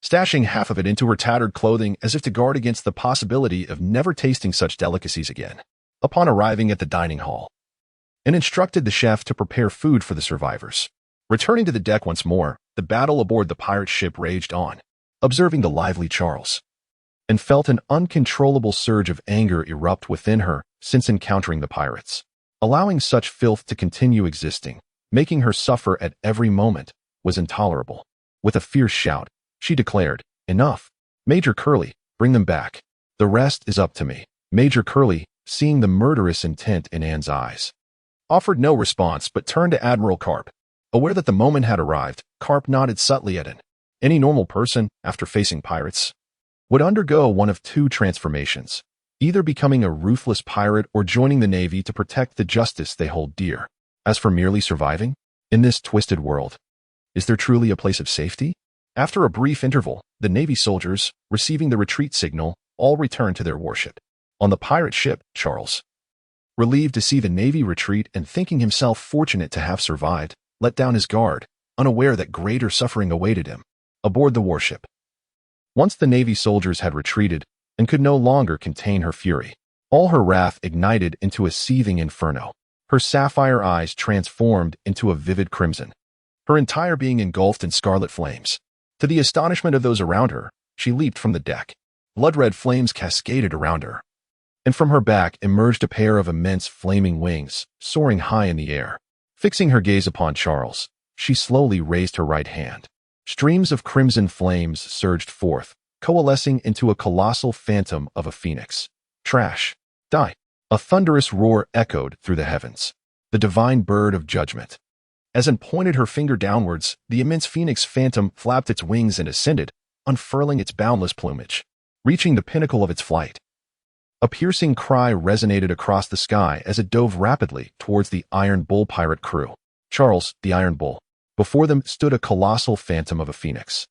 stashing half of it into her tattered clothing as if to guard against the possibility of never tasting such delicacies again. Upon arriving at the dining hall, and instructed the chef to prepare food for the survivors. Returning to the deck once more, the battle aboard the pirate ship raged on. Observing the lively Charles, and felt an uncontrollable surge of anger erupt within her since encountering the pirates. Allowing such filth to continue existing, making her suffer at every moment, was intolerable. With a fierce shout, she declared, "Enough. Major Curly, bring them back. The rest is up to me." Major Curly, seeing the murderous intent in Anne's eyes, offered no response but turned to Admiral Carp. Aware that the moment had arrived, Carp nodded subtly at Anne. Any normal person, after facing pirates, would undergo one of two transformations, either becoming a ruthless pirate or joining the Navy to protect the justice they hold dear. As for merely surviving, in this twisted world, is there truly a place of safety? After a brief interval, the Navy soldiers, receiving the retreat signal, all returned to their warship. On the pirate ship, Charles, relieved to see the Navy retreat and thinking himself fortunate to have survived, let down his guard, unaware that greater suffering awaited him. Aboard the warship, once the Navy soldiers had retreated, and could no longer contain her fury. All her wrath ignited into a seething inferno. Her sapphire eyes transformed into a vivid crimson, her entire being engulfed in scarlet flames. To the astonishment of those around her, she leaped from the deck. Blood-red flames cascaded around her, and from her back emerged a pair of immense flaming wings, soaring high in the air. Fixing her gaze upon Charles, she slowly raised her right hand. Streams of crimson flames surged forth, coalescing into a colossal phantom of a phoenix. Trash! Die! A thunderous roar echoed through the heavens. The divine bird of judgment. As Anne pointed her finger downwards, the immense phoenix phantom flapped its wings and ascended, unfurling its boundless plumage. Reaching the pinnacle of its flight, a piercing cry resonated across the sky as it dove rapidly towards the Iron Bull pirate crew. Charles, the Iron Bull. Before them stood a colossal phantom of a phoenix.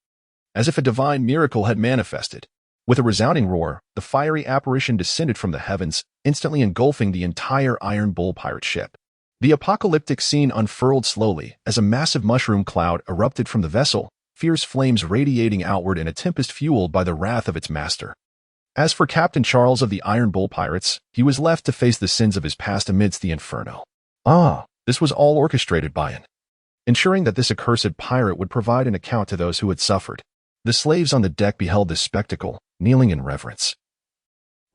As if a divine miracle had manifested. With a resounding roar, the fiery apparition descended from the heavens, instantly engulfing the entire Iron Bull pirate ship. The apocalyptic scene unfurled slowly as a massive mushroom cloud erupted from the vessel, fierce flames radiating outward in a tempest fueled by the wrath of its master. As for Captain Charles of the Iron Bull Pirates, he was left to face the sins of his past amidst the inferno. This was all orchestrated by Anne, ensuring that this accursed pirate would provide an account to those who had suffered. The slaves on the deck beheld this spectacle, kneeling in reverence,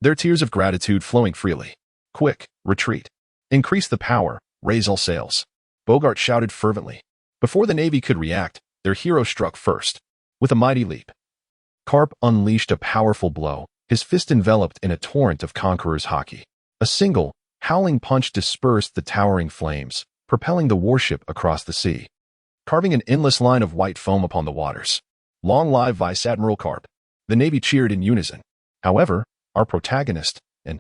their tears of gratitude flowing freely. Quick, retreat. Increase the power, raise all sails. Bogart shouted fervently. Before the Navy could react, their hero struck first. With a mighty leap, Carp unleashed a powerful blow, his fist enveloped in a torrent of conqueror's hockey. A single, howling punch dispersed the towering flames, propelling the warship across the sea, carving an endless line of white foam upon the waters. Long live Vice Admiral Carp! The Navy cheered in unison. However, our protagonist, Anne,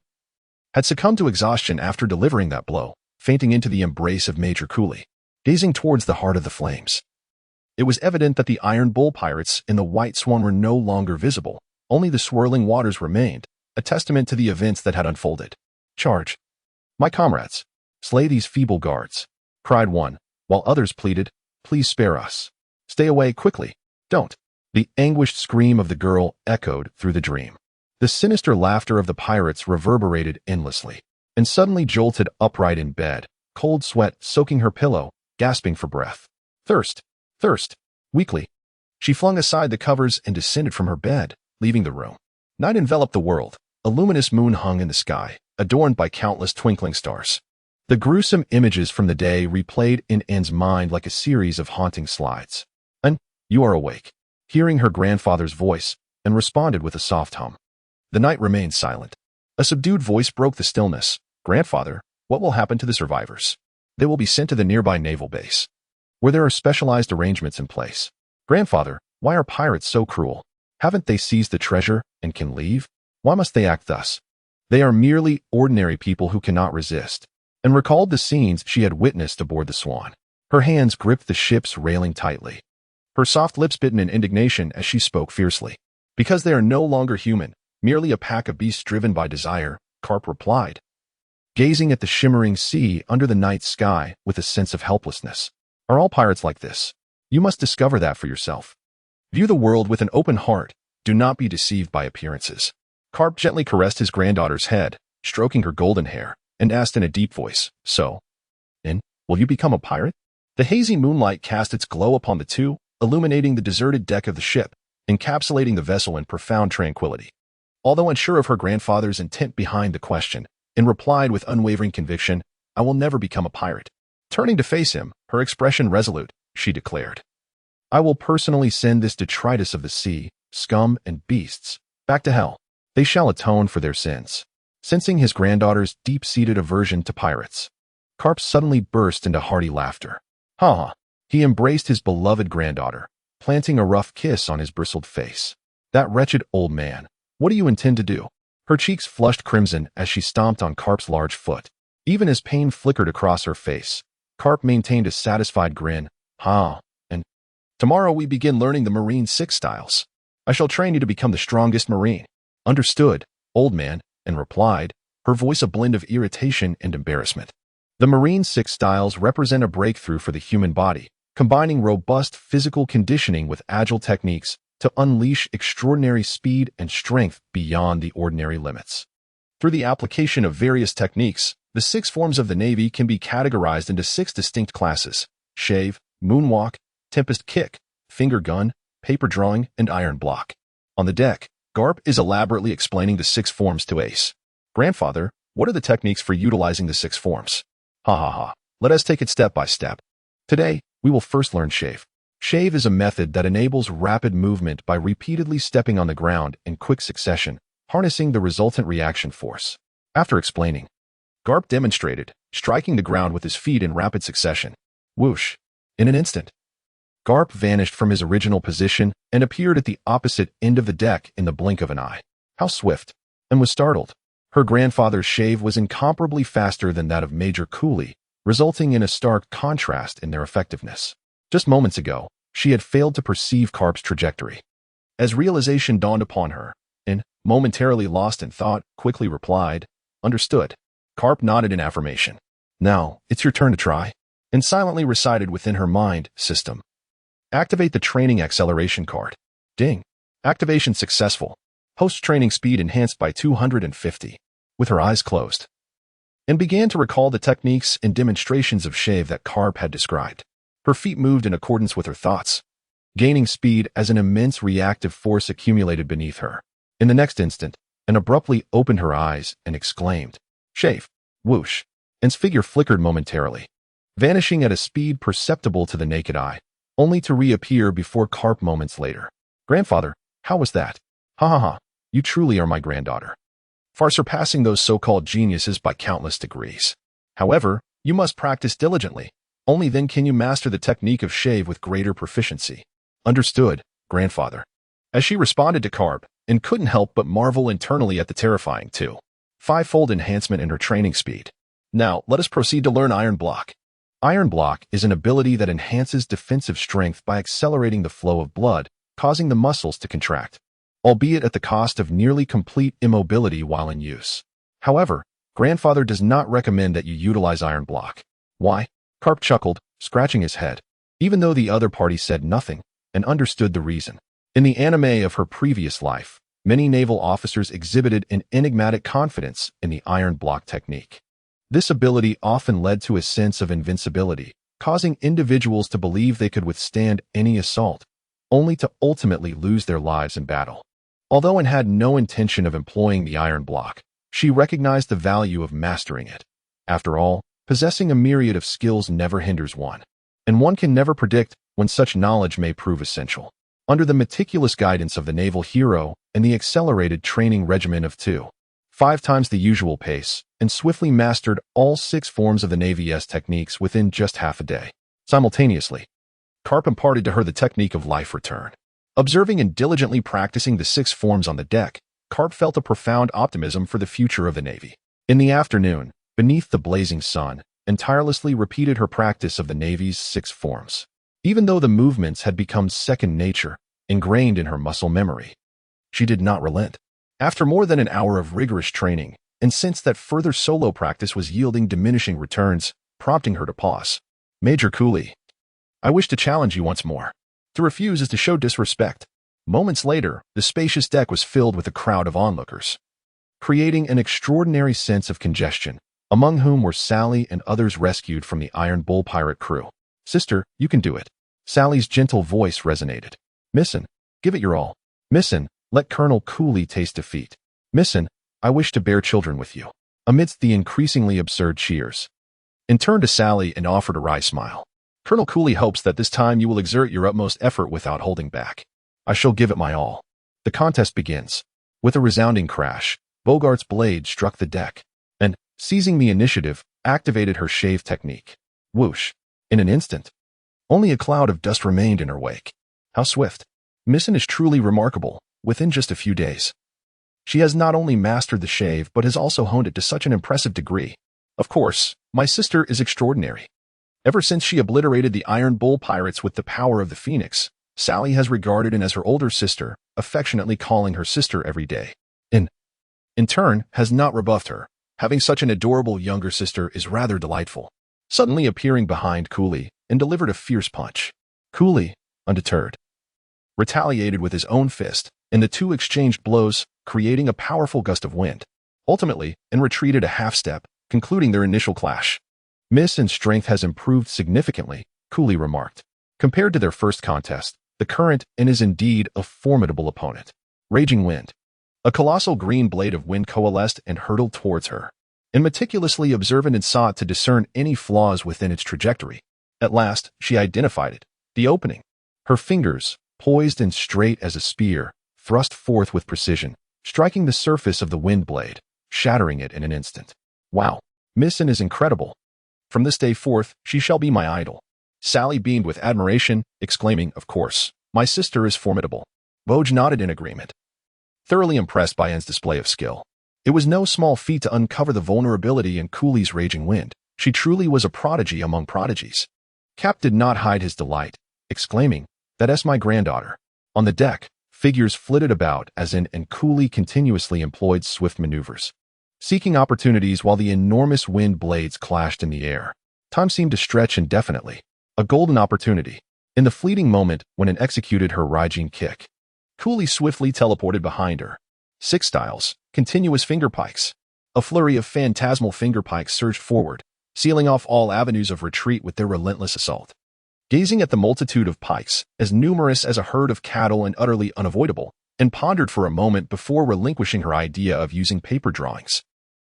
had succumbed to exhaustion after delivering that blow, fainting into the embrace of Major Cooley, gazing towards the heart of the flames. It was evident that the Iron Bull pirates in the White Swan were no longer visible. Only the swirling waters remained, a testament to the events that had unfolded. Charge! My comrades! Slay these feeble guards! Cried one, while others pleaded, please spare us. Stay away quickly. Don't. The anguished scream of the girl echoed through the dream. The sinister laughter of the pirates reverberated endlessly, and suddenly jolted upright in bed, cold sweat soaking her pillow, gasping for breath. Thirst! Thirst! Weakly, she flung aside the covers and descended from her bed, leaving the room. Night enveloped the world. A luminous moon hung in the sky, adorned by countless twinkling stars. The gruesome images from the day replayed in Anne's mind like a series of haunting slides. Anne, you are awake. Hearing her grandfather's voice, Anne responded with a soft hum. The night remained silent. A subdued voice broke the stillness. Grandfather, what will happen to the survivors? They will be sent to the nearby naval base, where there are specialized arrangements in place. Grandfather, why are pirates so cruel? Haven't they seized the treasure and can leave? Why must they act thus? They are merely ordinary people who cannot resist. And recalled the scenes she had witnessed aboard the Swan. Her hands gripped the ship's railing tightly. Her soft lips bitten in indignation as she spoke fiercely. Because they are no longer human, merely a pack of beasts driven by desire, Carp replied, gazing at the shimmering sea under the night sky with a sense of helplessness. Are all pirates like this? You must discover that for yourself. View the world with an open heart. Do not be deceived by appearances. Carp gently caressed his granddaughter's head, stroking her golden hair, and asked in a deep voice, so, Anne, will you become a pirate? The hazy moonlight cast its glow upon the two, illuminating the deserted deck of the ship, encapsulating the vessel in profound tranquility. Although unsure of her grandfather's intent behind the question, Anne replied with unwavering conviction, I will never become a pirate. Turning to face him, her expression resolute, she declared, I will personally send this detritus of the sea, scum and beasts, back to hell. They shall atone for their sins. Sensing his granddaughter's deep-seated aversion to pirates, Carp suddenly burst into hearty laughter. Ha! He embraced his beloved granddaughter, planting a rough kiss on his bristled face. That wretched old man, what do you intend to do? Her cheeks flushed crimson as she stomped on Carp's large foot. Even as pain flickered across her face, Carp maintained a satisfied grin. And tomorrow we begin learning the Marine 6 styles. I shall train you to become the strongest Marine. Understood, old man, and replied, her voice a blend of irritation and embarrassment. The Marine 6 styles represent a breakthrough for the human body, combining robust physical conditioning with agile techniques to unleash extraordinary speed and strength beyond the ordinary limits. Through the application of various techniques, the 6 forms of the Navy can be categorized into 6 distinct classes: shave, moonwalk, tempest kick, finger gun, paper drawing, and iron block. On the deck, Garp is elaborately explaining the 6 forms to Ace. "Grandfather, what are the techniques for utilizing the 6 forms?" Ha ha ha. Let us take it step by step. Today, we will first learn shave. Shave is a method that enables rapid movement by repeatedly stepping on the ground in quick succession, harnessing the resultant reaction force. After explaining, Garp demonstrated, striking the ground with his feet in rapid succession. Whoosh! In an instant, Garp vanished from his original position and appeared at the opposite end of the deck in the blink of an eye. How swift! And was startled. Her grandfather's shave was incomparably faster than that of Major Cooley, resulting in a stark contrast in their effectiveness. Just moments ago, she had failed to perceive Garp's trajectory. As realization dawned upon her, and, momentarily lost in thought, quickly replied, "Understood." Garp nodded in affirmation. "Now, it's your turn to try," and silently recited within her mind, "System. Activate the training acceleration card." Ding. Activation successful. Post-training speed enhanced by 250. With her eyes closed, and began to recall the techniques and demonstrations of shave that Garp had described. Her feet moved in accordance with her thoughts, gaining speed as an immense reactive force accumulated beneath her. In the next instant, and abruptly opened her eyes and exclaimed, "Shave!" Whoosh! And figure flickered momentarily, vanishing at a speed perceptible to the naked eye, only to reappear before Garp moments later. "Grandfather, how was that?" "Ha ha ha, you truly are my granddaughter, far surpassing those so-called geniuses by countless degrees. However, you must practice diligently. Only then can you master the technique of shave with greater proficiency." "Understood, grandfather." As she responded to Garp, and couldn't help but marvel internally at the terrifying 5-fold enhancement in her training speed. Now, let us proceed to learn iron block. Iron block is an ability that enhances defensive strength by accelerating the flow of blood, causing the muscles to contract, albeit at the cost of nearly complete immobility while in use. However, grandfather does not recommend that you utilize iron block. "Why?" Garp chuckled, scratching his head, even though the other party said nothing, and understood the reason. In the anime of her previous life, many naval officers exhibited an enigmatic confidence in the iron block technique. This ability often led to a sense of invincibility, causing individuals to believe they could withstand any assault, only to ultimately lose their lives in battle. Although Anne had no intention of employing the iron block, she recognized the value of mastering it. After all, possessing a myriad of skills never hinders one, and one can never predict when such knowledge may prove essential. Under the meticulous guidance of the naval hero and the accelerated training regimen of 5 times the usual pace, and swiftly mastered all 6 forms of the Navy's techniques within just half a day. Simultaneously, Garp imparted to her the technique of life return. Observing and diligently practicing the 6 forms on the deck, Garp felt a profound optimism for the future of the Navy. In the afternoon, beneath the blazing sun, and tirelessly repeated her practice of the Navy's 6 forms. Even though the movements had become second nature, ingrained in her muscle memory, she did not relent. After more than an hour of rigorous training, and since that further solo practice was yielding diminishing returns, prompting her to pause. "Major Cooley, I wish to challenge you once more. To refuse is to show disrespect." Moments later, the spacious deck was filled with a crowd of onlookers, creating an extraordinary sense of congestion, among whom were Sally and others rescued from the Iron Bull pirate crew. "Sister, you can do it." Sally's gentle voice resonated. "Missin, give it your all. Missin, let Colonel Cooley taste defeat. Missin, I wish to bear children with you." Amidst the increasingly absurd cheers, and turned to Sally and offered a wry smile. "Colonel Cooley hopes that this time you will exert your utmost effort without holding back." "I shall give it my all." The contest begins. With a resounding crash, Bogart's blade struck the deck, and, seizing the initiative, activated her shave technique. Whoosh! In an instant, only a cloud of dust remained in her wake. How swift! Missin is truly remarkable. Within just a few days, she has not only mastered the shave but has also honed it to such an impressive degree. Of course, my sister is extraordinary. Ever since she obliterated the Iron Bull pirates with the power of the Phoenix, Sally has regarded Anne as her older sister, affectionately calling her sister every day. In turn, has not rebuffed her. Having such an adorable younger sister is rather delightful. Suddenly appearing behind Cooley, and delivered a fierce punch. Cooley, undeterred, retaliated with his own fist, and the two exchanged blows, creating a powerful gust of wind. Ultimately, and retreated a half-step, concluding their initial clash. Miss and strength has improved significantly, Cooley remarked. Compared to their first contest, the current and is indeed a formidable opponent. Raging wind. A colossal green blade of wind coalesced and hurtled towards her, and meticulously observant and sought to discern any flaws within its trajectory. At last, she identified it, the opening. Her fingers, poised and straight as a spear, thrust forth with precision, striking the surface of the wind blade, shattering it in an instant. Wow, Missin is incredible. From this day forth, she shall be my idol. Sally beamed with admiration, exclaiming, of course, my sister is formidable. Boj nodded in agreement, thoroughly impressed by Anne's display of skill. It was no small feat to uncover the vulnerability in Cooley's raging wind. She truly was a prodigy among prodigies. Cap did not hide his delight, exclaiming, "That's my granddaughter." On the deck, figures flitted about as Anne and Cooley continuously employed swift maneuvers, seeking opportunities while the enormous wind blades clashed in the air. Time seemed to stretch indefinitely. A golden opportunity. In the fleeting moment when Anne executed her raging kick, Cooley swiftly teleported behind her. 6 styles, continuous finger pikes. A flurry of phantasmal finger pikes surged forward, sealing off all avenues of retreat with their relentless assault. Gazing at the multitude of pikes, as numerous as a herd of cattle and utterly unavoidable, Anne pondered for a moment before relinquishing her idea of using paper drawings.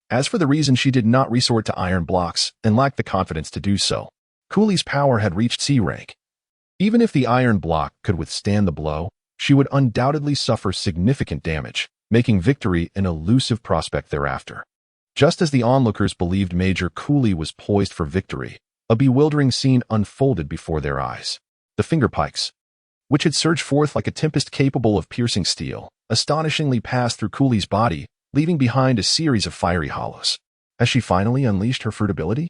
As for the reason she did not resort to iron blocks and lacked the confidence to do so, Cooley's power had reached C rank. Even if the iron block could withstand the blow, she would undoubtedly suffer significant damage, making victory an elusive prospect thereafter. Just as the onlookers believed Major Cooley was poised for victory, a bewildering scene unfolded before their eyes. The finger pikes, which had surged forth like a tempest capable of piercing steel, astonishingly passed through Cooley's body, leaving behind a series of fiery hollows. As she finally unleashed her fruitability,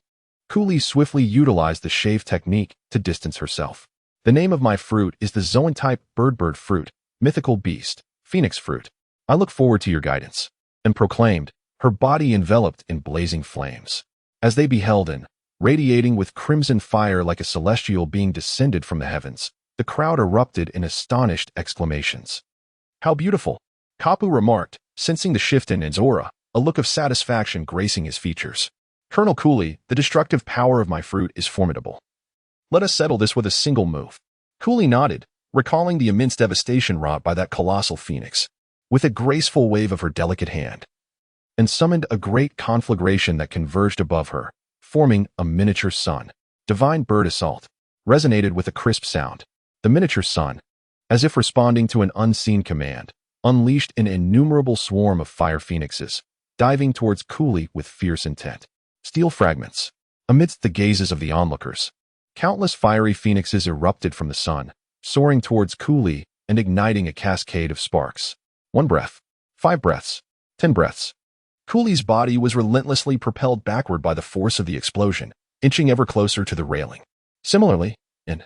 Cooley swiftly utilized the shave technique to distance herself. The name of my fruit is the zoan-type bird fruit, mythical beast, phoenix fruit. I look forward to your guidance, and proclaimed, her body enveloped in blazing flames. As they beheld Anne, radiating with crimson fire like a celestial being descended from the heavens, the crowd erupted in astonished exclamations. How beautiful! Kapu remarked, sensing the shift in Anne's aura, a look of satisfaction gracing his features. Colonel Cooley, the destructive power of my fruit is formidable. Let us settle this with a single move. Cooley nodded, recalling the immense devastation wrought by that colossal phoenix, with a graceful wave of her delicate hand, and summoned a great conflagration that converged above her, forming a miniature sun. Divine bird assault resonated with a crisp sound. The miniature sun, as if responding to an unseen command, unleashed an innumerable swarm of fire phoenixes, diving towards Cooley with fierce intent. Steel fragments. Amidst the gazes of the onlookers, countless fiery phoenixes erupted from the sun, soaring towards Cooley and igniting a cascade of sparks. 1 breath, 5 breaths, 10 breaths. Cooley's body was relentlessly propelled backward by the force of the explosion, inching ever closer to the railing. Similarly, Anne,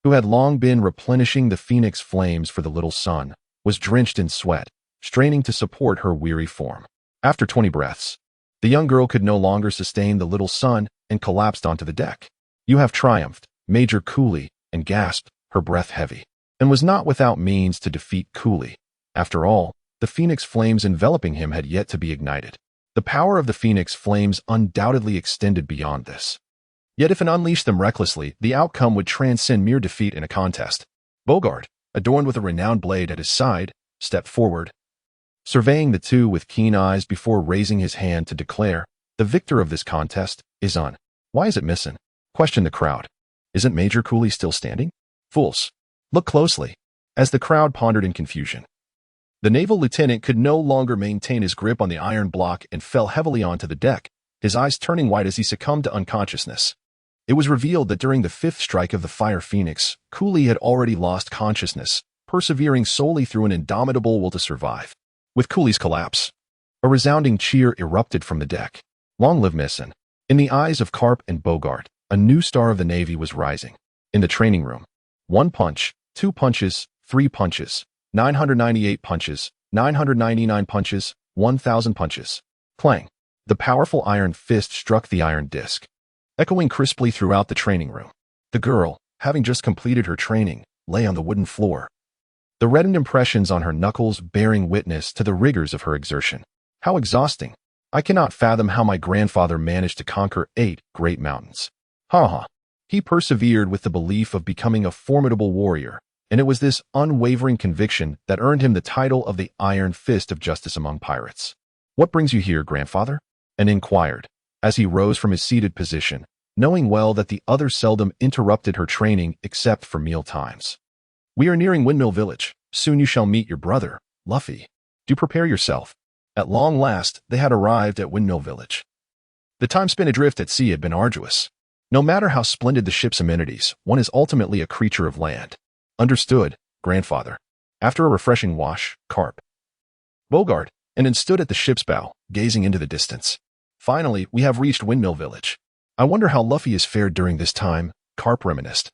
who had long been replenishing the phoenix flames for the little sun, was drenched in sweat, straining to support her weary form. After 20 breaths, the young girl could no longer sustain the little sun and collapsed onto the deck. You have triumphed, Major Cooley, and gasped, her breath heavy, and was not without means to defeat Cooley. After all, the phoenix flames enveloping him had yet to be ignited. The power of the phoenix flames undoubtedly extended beyond this. Yet if Anne unleashed them recklessly, the outcome would transcend mere defeat in a contest. Bogart, adorned with a renowned blade at his side, stepped forward, surveying the two with keen eyes before raising his hand to declare, the victor of this contest is Anne. Why is it missing? Questioned the crowd. Isn't Major Cooley still standing? Fools, look closely. As the crowd pondered in confusion, the naval lieutenant could no longer maintain his grip on the iron block and fell heavily onto the deck, his eyes turning white as he succumbed to unconsciousness. It was revealed that during the 5th strike of the Fire Phoenix, Cooley had already lost consciousness, persevering solely through an indomitable will to survive. With Cooley's collapse, a resounding cheer erupted from the deck. Long live Missin. In the eyes of Carp and Bogart, a new star of the Navy was rising. In the training room, 1 punch, 2 punches, 3 punches, 998 punches, 999 punches, 1,000 punches. Clang. The powerful iron fist struck the iron disc, echoing crisply throughout the training room. The girl, having just completed her training, lay on the wooden floor, the reddened impressions on her knuckles bearing witness to the rigors of her exertion. How exhausting! I cannot fathom how my grandfather managed to conquer 8 great mountains. Ha ha. He persevered with the belief of becoming a formidable warrior, and it was this unwavering conviction that earned him the title of the Iron Fist of Justice among pirates. What brings you here, grandfather? And inquired, as he rose from his seated position, knowing well that the other seldom interrupted her training except for meal times. We are nearing Windmill Village. Soon you shall meet your brother, Luffy. Do prepare yourself. At long last, they had arrived at Windmill Village. The time spent adrift at sea had been arduous. No matter how splendid the ship's amenities, one is ultimately a creature of land. Understood, grandfather. After a refreshing wash, Carp, Bogart, and then stood at the ship's bow, gazing into the distance. Finally, we have reached Windmill Village. I wonder how Luffy has fared during this time, Carp reminisced,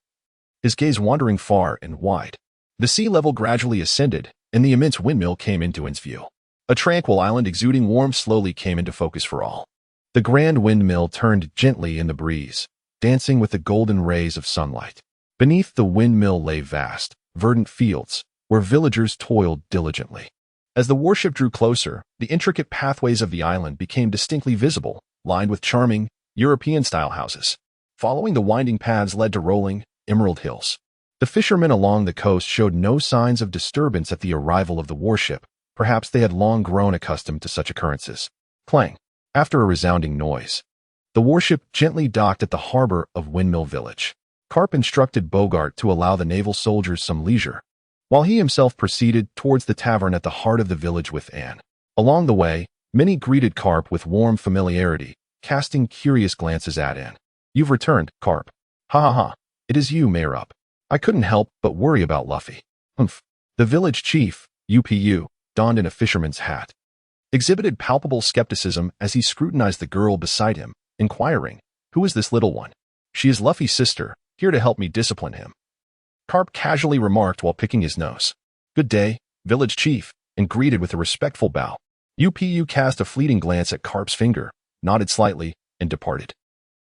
his gaze wandering far and wide. The sea level gradually ascended, and the immense windmill came into its view. A tranquil island exuding warmth slowly came into focus for all. The grand windmill turned gently in the breeze, dancing with the golden rays of sunlight. Beneath the windmill lay vast, verdant fields, where villagers toiled diligently. As the warship drew closer, the intricate pathways of the island became distinctly visible, lined with charming, European-style houses. Following the winding paths led to rolling, emerald hills. The fishermen along the coast showed no signs of disturbance at the arrival of the warship. Perhaps they had long grown accustomed to such occurrences. Clang. After a resounding noise, the warship gently docked at the harbor of Windmill Village. Carp instructed Bogart to allow the naval soldiers some leisure, while he himself proceeded towards the tavern at the heart of the village with Anne. Along the way, many greeted Carp with warm familiarity, casting curious glances at Anne. You've returned, Carp. Ha ha ha. It is you, Mayor-up. I couldn't help but worry about Luffy. Humph. The village chief, UPU, donned in a fisherman's hat, exhibited palpable skepticism as he scrutinized the girl beside him, inquiring, who is this little one? She is Luffy's sister, here to help me discipline him. Carp casually remarked while picking his nose. Good day, village chief, and greeted with a respectful bow. UPU cast a fleeting glance at Carp's finger, nodded slightly, and departed.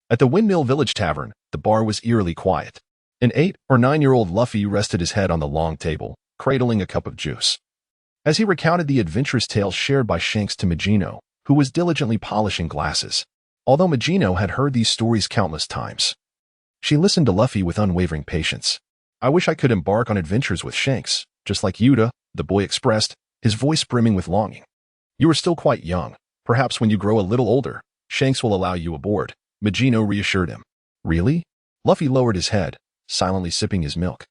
At the Windmill Village Tavern, the bar was eerily quiet. An 8 or 9-year-old Luffy rested his head on the long table, cradling a cup of juice. As he recounted the adventurous tales shared by Shanks to Magino, who was diligently polishing glasses, although Magino had heard these stories countless times. She listened to Luffy with unwavering patience. I wish I could embark on adventures with Shanks, just like Yuta, the boy expressed, his voice brimming with longing. You are still quite young. Perhaps when you grow a little older, Shanks will allow you aboard, Magino reassured him. Really? Luffy lowered his head, silently sipping his milk.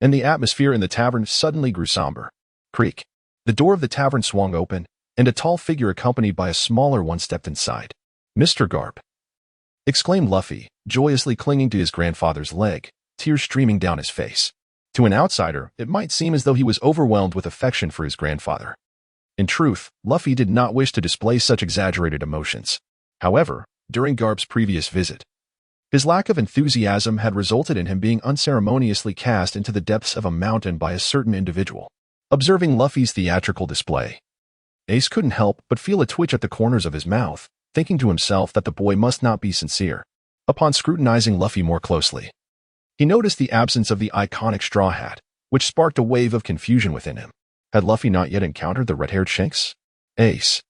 And the atmosphere in the tavern suddenly grew somber. Creak. The door of the tavern swung open, and a tall figure accompanied by a smaller one stepped inside. Mr. Garp, exclaimed Luffy, joyously clinging to his grandfather's leg, tears streaming down his face. To an outsider, it might seem as though he was overwhelmed with affection for his grandfather. In truth, Luffy did not wish to display such exaggerated emotions. However, during Garp's previous visit, his lack of enthusiasm had resulted in him being unceremoniously cast into the depths of a mountain by a certain individual. Observing Luffy's theatrical display, Ace couldn't help but feel a twitch at the corners of his mouth, thinking to himself that the boy must not be sincere. Upon scrutinizing Luffy more closely, he noticed the absence of the iconic straw hat, which sparked a wave of confusion within him. Had Luffy not yet encountered the red-haired Shanks? Ace,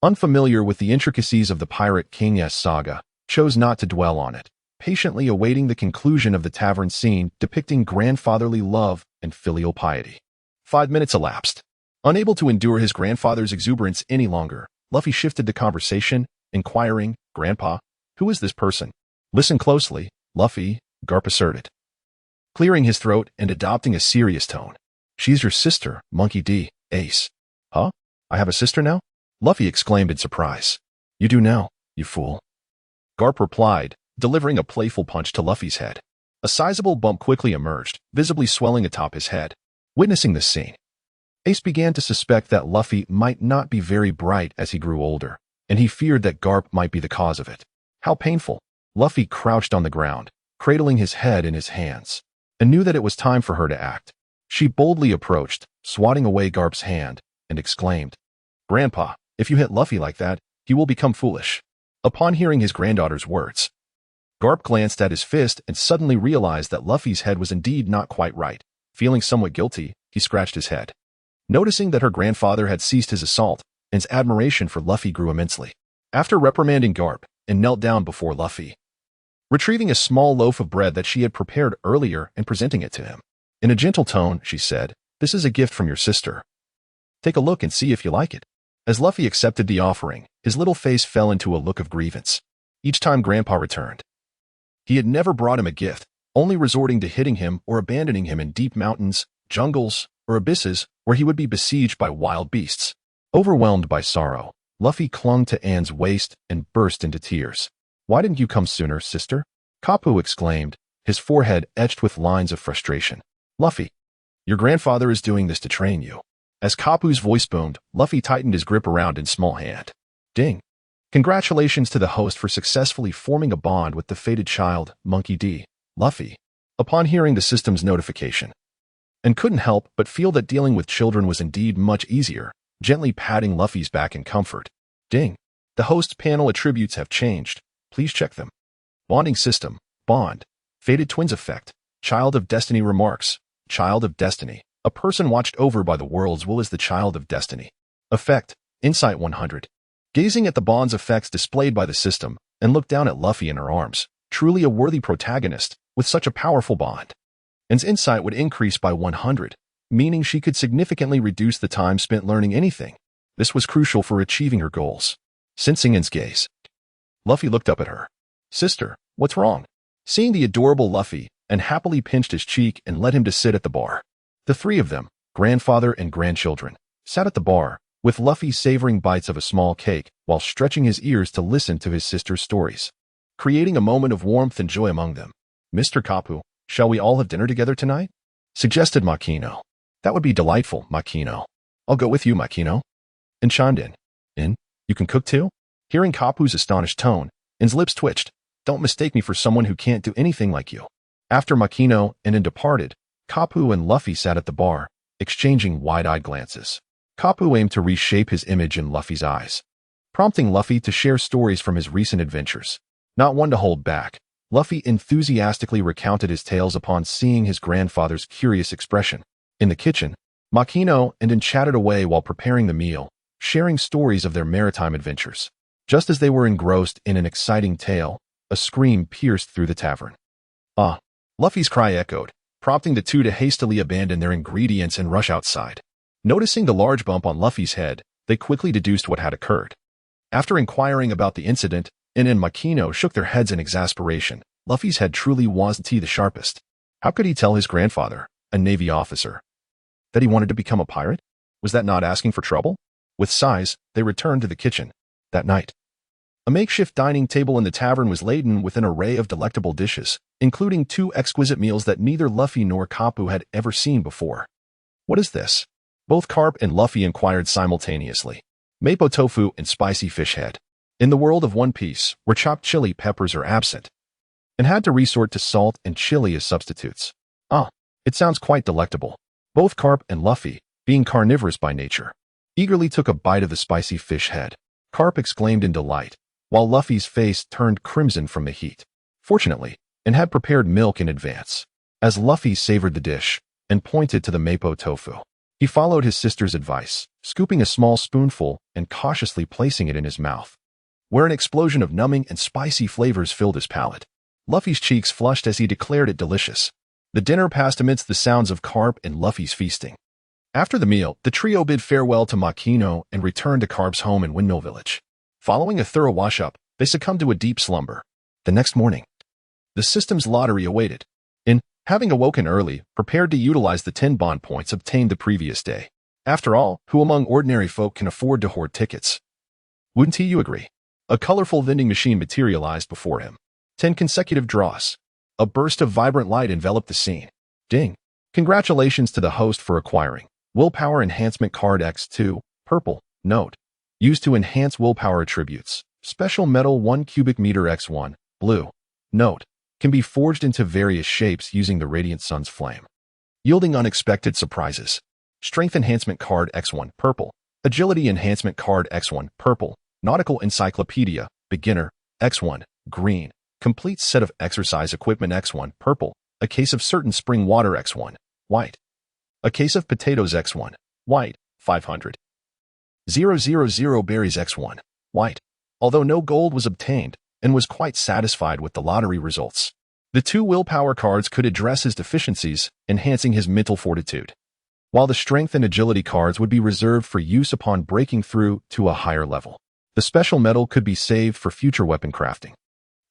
unfamiliar with the intricacies of the Pirate King saga, chose not to dwell on it, patiently awaiting the conclusion of the tavern scene depicting grandfatherly love and filial piety. 5 minutes elapsed. Unable to endure his grandfather's exuberance any longer, Luffy shifted the conversation, inquiring, Grandpa, who is this person? Listen closely, Luffy, Garp asserted, clearing his throat and adopting a serious tone. She's your sister, Monkey D. Ace. Huh? I have a sister now? Luffy exclaimed in surprise. You do now, you fool. Garp replied, delivering a playful punch to Luffy's head. A sizable bump quickly emerged, visibly swelling atop his head. Witnessing this scene, Ace began to suspect that Luffy might not be very bright as he grew older, and he feared that Garp might be the cause of it. How painful! Luffy crouched on the ground, cradling his head in his hands, and knew that it was time for her to act. She boldly approached, swatting away Garp's hand, and exclaimed, Grandpa, if you hit Luffy like that, he will become foolish. Upon hearing his granddaughter's words, Garp glanced at his fist and suddenly realized that Luffy's head was indeed not quite right. Feeling somewhat guilty, He scratched his head. Noticing that her grandfather had ceased his assault, his admiration for Luffy grew immensely. After reprimanding Garp, and knelt down before Luffy, retrieving a small loaf of bread that she had prepared earlier and presenting it to him. In a gentle tone, she said, "This is a gift from your sister. Take a look and see if you like it." As Luffy accepted the offering, his little face fell into a look of grievance. Each time Grandpa returned, he had never brought him a gift, only resorting to hitting him or abandoning him in deep mountains, jungles, or abysses where he would be besieged by wild beasts. Overwhelmed by sorrow, Luffy clung to Ann's waist and burst into tears. "Why didn't you come sooner, sister?" Kapu exclaimed, his forehead etched with lines of frustration. "Luffy, your grandfather is doing this to train you." As Kapu's voice boomed, Luffy tightened his grip around his small hand. Ding! Congratulations to the host for successfully forming a bond with the fated child, Monkey D. Luffy, upon hearing the system's notification, and couldn't help but feel that dealing with children was indeed much easier, gently patting Luffy's back in comfort. Ding! The host's panel attributes have changed. Please check them. Bonding system, bond, fated twins effect, child of destiny remarks, child of destiny. A person watched over by the world's will is the child of destiny. Effect, insight 100. Gazing at the bond's effects displayed by the system, and looked down at Luffy in her arms, truly a worthy protagonist, with such a powerful bond. Ann's insight would increase by 100, meaning she could significantly reduce the time spent learning anything. This was crucial for achieving her goals. Sensing Ann's gaze, Luffy looked up at her. "Sister, what's wrong?" Seeing the adorable Luffy, Ann happily pinched his cheek and led him to sit at the bar. The three of them, grandfather and grandchildren, sat at the bar, with Luffy savoring bites of a small cake while stretching his ears to listen to his sister's stories, creating a moment of warmth and joy among them. "Mr. Kapu, shall we all have dinner together tonight?" suggested Makino. "That would be delightful, Makino." "I'll go with you, Makino." And chimed in. "In? You can cook too?" Hearing Kapu's astonished tone, Ann's lips twitched. "Don't mistake me for someone who can't do anything like you." After Makino and Ann departed, Kapu and Luffy sat at the bar, exchanging wide-eyed glances. Kapu aimed to reshape his image in Luffy's eyes, prompting Luffy to share stories from his recent adventures. Not one to hold back, Luffy enthusiastically recounted his tales upon seeing his grandfather's curious expression. In the kitchen, Makino and Ann chatted away while preparing the meal, sharing stories of their maritime adventures. Just as they were engrossed in an exciting tale, a scream pierced through the tavern. "Ah!" Luffy's cry echoed, prompting the two to hastily abandon their ingredients and rush outside. Noticing the large bump on Luffy's head, they quickly deduced what had occurred. After inquiring about the incident, Ann and Makino shook their heads in exasperation. Luffy's head truly wasn't the sharpest. How could he tell his grandfather, a Navy officer, that he wanted to become a pirate? Was that not asking for trouble? With sighs, they returned to the kitchen. That night, a makeshift dining table in the tavern was laden with an array of delectable dishes, including two exquisite meals that neither Luffy nor Kapu had ever seen before. "What is this?" Both Carp and Luffy inquired simultaneously. "Mapo tofu and spicy fish head." In the world of One Piece, where chopped chili peppers are absent, and had to resort to salt and chili as substitutes. "Ah, it sounds quite delectable." Both Carp and Luffy, being carnivorous by nature, eagerly took a bite of the spicy fish head. Carp exclaimed in delight, while Luffy's face turned crimson from the heat. Fortunately, Ann had prepared milk in advance. As Luffy savored the dish and pointed to the Mapo tofu, he followed his sister's advice, scooping a small spoonful and cautiously placing it in his mouth, where an explosion of numbing and spicy flavors filled his palate. Luffy's cheeks flushed as he declared it delicious. The dinner passed amidst the sounds of Carp and Luffy's feasting. After the meal, the trio bid farewell to Makino and returned to Carp's home in Windmill Village. Following a thorough wash-up, they succumbed to a deep slumber. The next morning, the system's lottery awaited. Ann, having awoken early, prepared to utilize the 10 bond points obtained the previous day. After all, who among ordinary folk can afford to hoard tickets? Wouldn't you agree? A colorful vending machine materialized before him. 10 consecutive draws. A burst of vibrant light enveloped the scene. Ding! Congratulations to the host for acquiring Willpower Enhancement Card X2, purple, note. Used to enhance willpower attributes. Special metal 1 cubic meter X1, blue, note. Can be forged into various shapes using the radiant sun's flame, yielding unexpected surprises. Strength Enhancement Card X1, purple. Agility Enhancement Card X1, purple. Nautical Encyclopedia, beginner, X1, green. Complete set of exercise equipment X1, purple. A case of certain spring water X1, white. A case of potatoes X1, white, 500. 000 berries X1, white. Although no gold was obtained, and was quite satisfied with the lottery results. The 2 willpower cards could address his deficiencies, enhancing his mental fortitude, while the strength and agility cards would be reserved for use upon breaking through to a higher level. The special metal could be saved for future weapon crafting.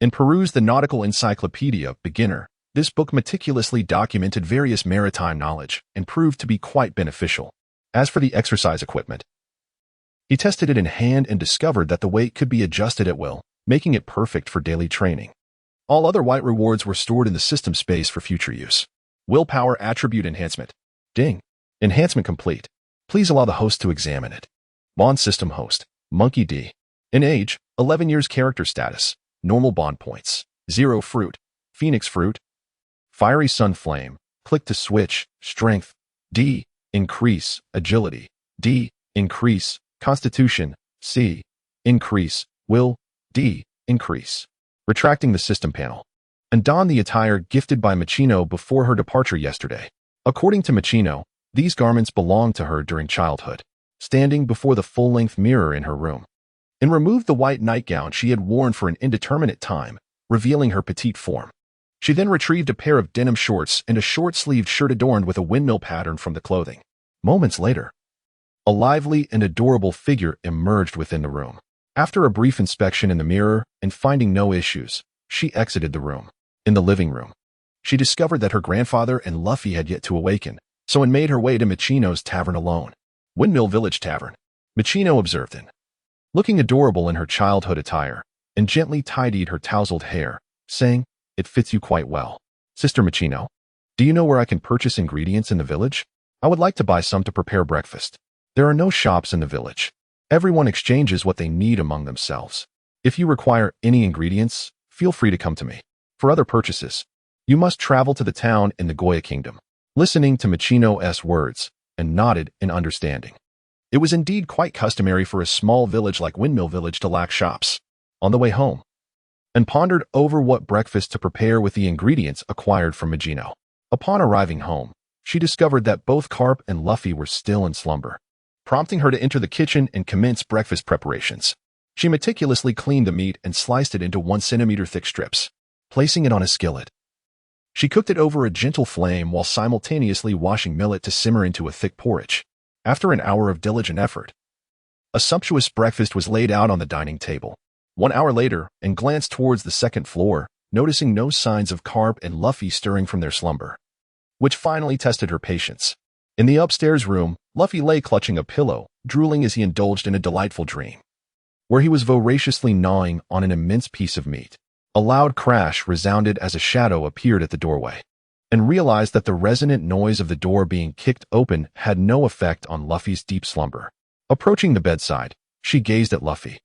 In Peruse the Nautical Encyclopedia Beginner, this book meticulously documented various maritime knowledge and proved to be quite beneficial. As for the exercise equipment, he tested it in hand and discovered that the weight could be adjusted at will, making it perfect for daily training. All other white rewards were stored in the system space for future use. Willpower Attribute Enhancement. Ding. Enhancement complete. Please allow the host to examine it. Bond System Host. Monkey D. In age, 11 years. Character status. Normal bond points. 0 fruit. Phoenix fruit. Fiery sun flame. Click to switch. Strength. D. Increase. Agility. D. Increase. Constitution. C. Increase. Will. D. Increase. Retracting the system panel. And don the attire gifted by Machino before her departure yesterday. According to Machino, these garments belonged to her during childhood, standing before the full-length mirror in her room. And removed the white nightgown she had worn for an indeterminate time, revealing her petite form. She then retrieved a pair of denim shorts and a short-sleeved shirt adorned with a windmill pattern from the clothing. Moments later, a lively and adorable figure emerged within the room. After a brief inspection in the mirror and finding no issues, she exited the room. In the living room, she discovered that her grandfather and Luffy had yet to awaken, so made her way to Machino's tavern alone. Windmill Village Tavern. Machino observed in, looking adorable in her childhood attire, and gently tidied her tousled hair, saying, "It fits you quite well. Sister Machino, do you know where I can purchase ingredients in the village? I would like to buy some to prepare breakfast. There are no shops in the village. Everyone exchanges what they need among themselves. If you require any ingredients, feel free to come to me. For other purchases, you must travel to the town in the Goya Kingdom." Listening to Machino's words, and nodded in understanding. It was indeed quite customary for a small village like Windmill Village to lack shops. On the way home, and pondered over what breakfast to prepare with the ingredients acquired from Machino. Upon arriving home, she discovered that both Carp and Luffy were still in slumber, prompting her to enter the kitchen and commence breakfast preparations. She meticulously cleaned the meat and sliced it into 1 centimeter thick strips, placing it on a skillet. She cooked it over a gentle flame while simultaneously washing millet to simmer into a thick porridge. After an hour of diligent effort, a sumptuous breakfast was laid out on the dining table. 1 hour later, and glanced towards the second floor, noticing no signs of Carp and Luffy stirring from their slumber, which finally tested her patience. In the upstairs room, Luffy lay clutching a pillow, drooling as he indulged in a delightful dream, where he was voraciously gnawing on an immense piece of meat. A loud crash resounded as a shadow appeared at the doorway, and realized that the resonant noise of the door being kicked open had no effect on Luffy's deep slumber. Approaching the bedside, she gazed at Luffy,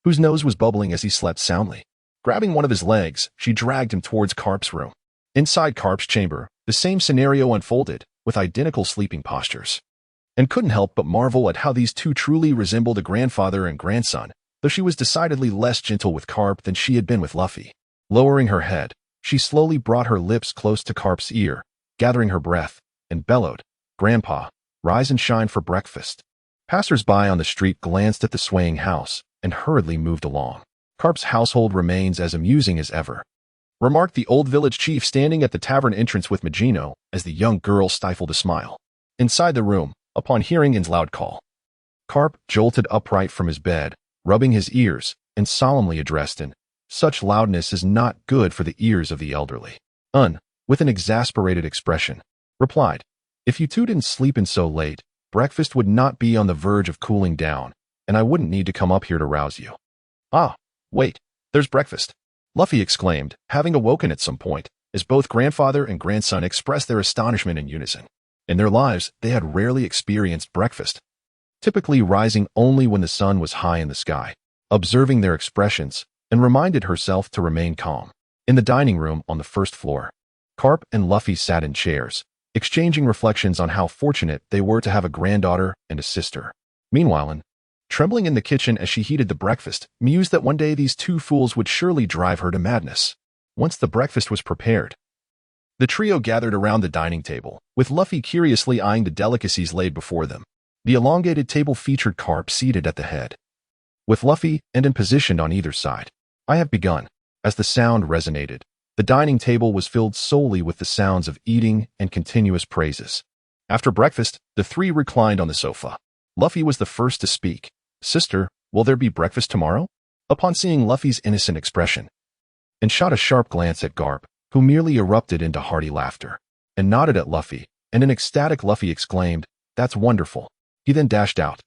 whose nose was bubbling as he slept soundly. Grabbing one of his legs, she dragged him towards Carp's room. Inside Carp's chamber, the same scenario unfolded, with identical sleeping postures, and couldn't help but marvel at how these two truly resembled a grandfather and grandson, though she was decidedly less gentle with Carp than she had been with Luffy. Lowering her head, she slowly brought her lips close to Carp's ear, gathering her breath, and bellowed, "Grandpa, rise and shine for breakfast." Passers-by on the street glanced at the swaying house and hurriedly moved along. "Carp's household remains as amusing as ever," remarked the old village chief standing at the tavern entrance with Machino, as the young girl stifled a smile. Inside the room, upon hearing In's loud call, Carp jolted upright from his bed, rubbing his ears, and solemnly addressed In, "Such loudness is not good for the ears of the elderly." With an exasperated expression, replied, "If you two didn't sleep in so late, breakfast would not be on the verge of cooling down, and I wouldn't need to come up here to rouse you." "Ah, wait, there's breakfast," Luffy exclaimed, having awoken at some point, as both grandfather and grandson expressed their astonishment in unison. In their lives, they had rarely experienced breakfast, typically rising only when the sun was high in the sky. Observing their expressions, and reminded herself to remain calm. In the dining room on the first floor, Carp and Luffy sat in chairs, exchanging reflections on how fortunate they were to have a granddaughter and a sister. Meanwhile, Anne, trembling in the kitchen as she heated the breakfast, mused that one day these two fools would surely drive her to madness. Once the breakfast was prepared, The trio gathered around the dining table, with Luffy curiously eyeing the delicacies laid before them. The elongated table featured carp seated at the head, with Luffy and in position on either side. I have begun. As the sound resonated, the dining table was filled solely with the sounds of eating and continuous praises. After breakfast, the three reclined on the sofa. Luffy was the first to speak. "Sister, will there be breakfast tomorrow?" Upon seeing Luffy's innocent expression, and shot a sharp glance at Garp, who merely erupted into hearty laughter, and nodded at Luffy, and an ecstatic Luffy exclaimed, "That's wonderful." He then dashed out,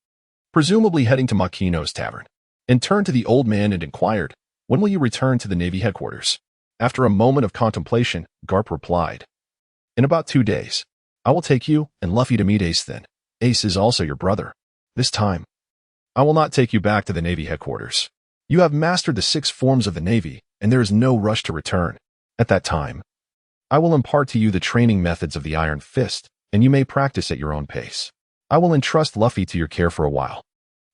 presumably heading to Makino's tavern, and turned to the old man and inquired, "When will you return to the Navy headquarters?" After a moment of contemplation, Garp replied, "In about 2 days. I will take you and Luffy to meet Ace then. Ace is also your brother. This time, I will not take you back to the Navy headquarters. You have mastered the 6 forms of the Navy, and there is no rush to return. At that time, I will impart to you the training methods of the Iron Fist, and you may practice at your own pace. I will entrust Luffy to your care for a while."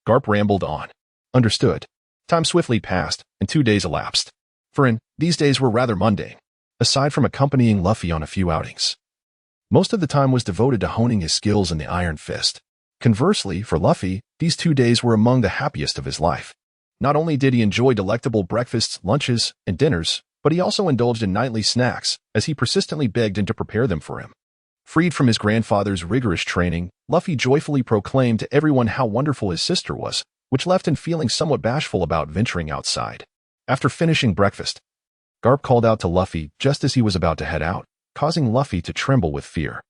Garp rambled on. "Understood." Time swiftly passed, and 2 days elapsed. These days were rather mundane, aside from accompanying Luffy on a few outings. Most of the time was devoted to honing his skills in the Iron Fist. Conversely, for Luffy, these 2 days were among the happiest of his life. Not only did he enjoy delectable breakfasts, lunches, and dinners, but he also indulged in nightly snacks, as he persistently begged him to prepare them for him. Freed from his grandfather's rigorous training, Luffy joyfully proclaimed to everyone how wonderful his sister was, which left him feeling somewhat bashful about venturing outside. After finishing breakfast, Garp called out to Luffy just as he was about to head out, causing Luffy to tremble with fear.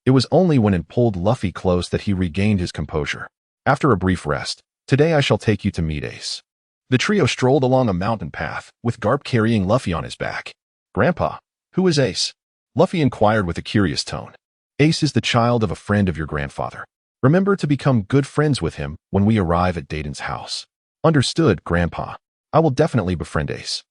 It was only when it pulled Luffy close that he regained his composure. After a brief rest, "Today I shall take you to meet Ace." The trio strolled along a mountain path, with Garp carrying Luffy on his back. "Grandpa, who is Ace?" Luffy inquired with a curious tone. "Ace is the child of a friend of your grandfather. Remember to become good friends with him when we arrive at Dayton's house." "Understood, Grandpa. I will definitely befriend Ace."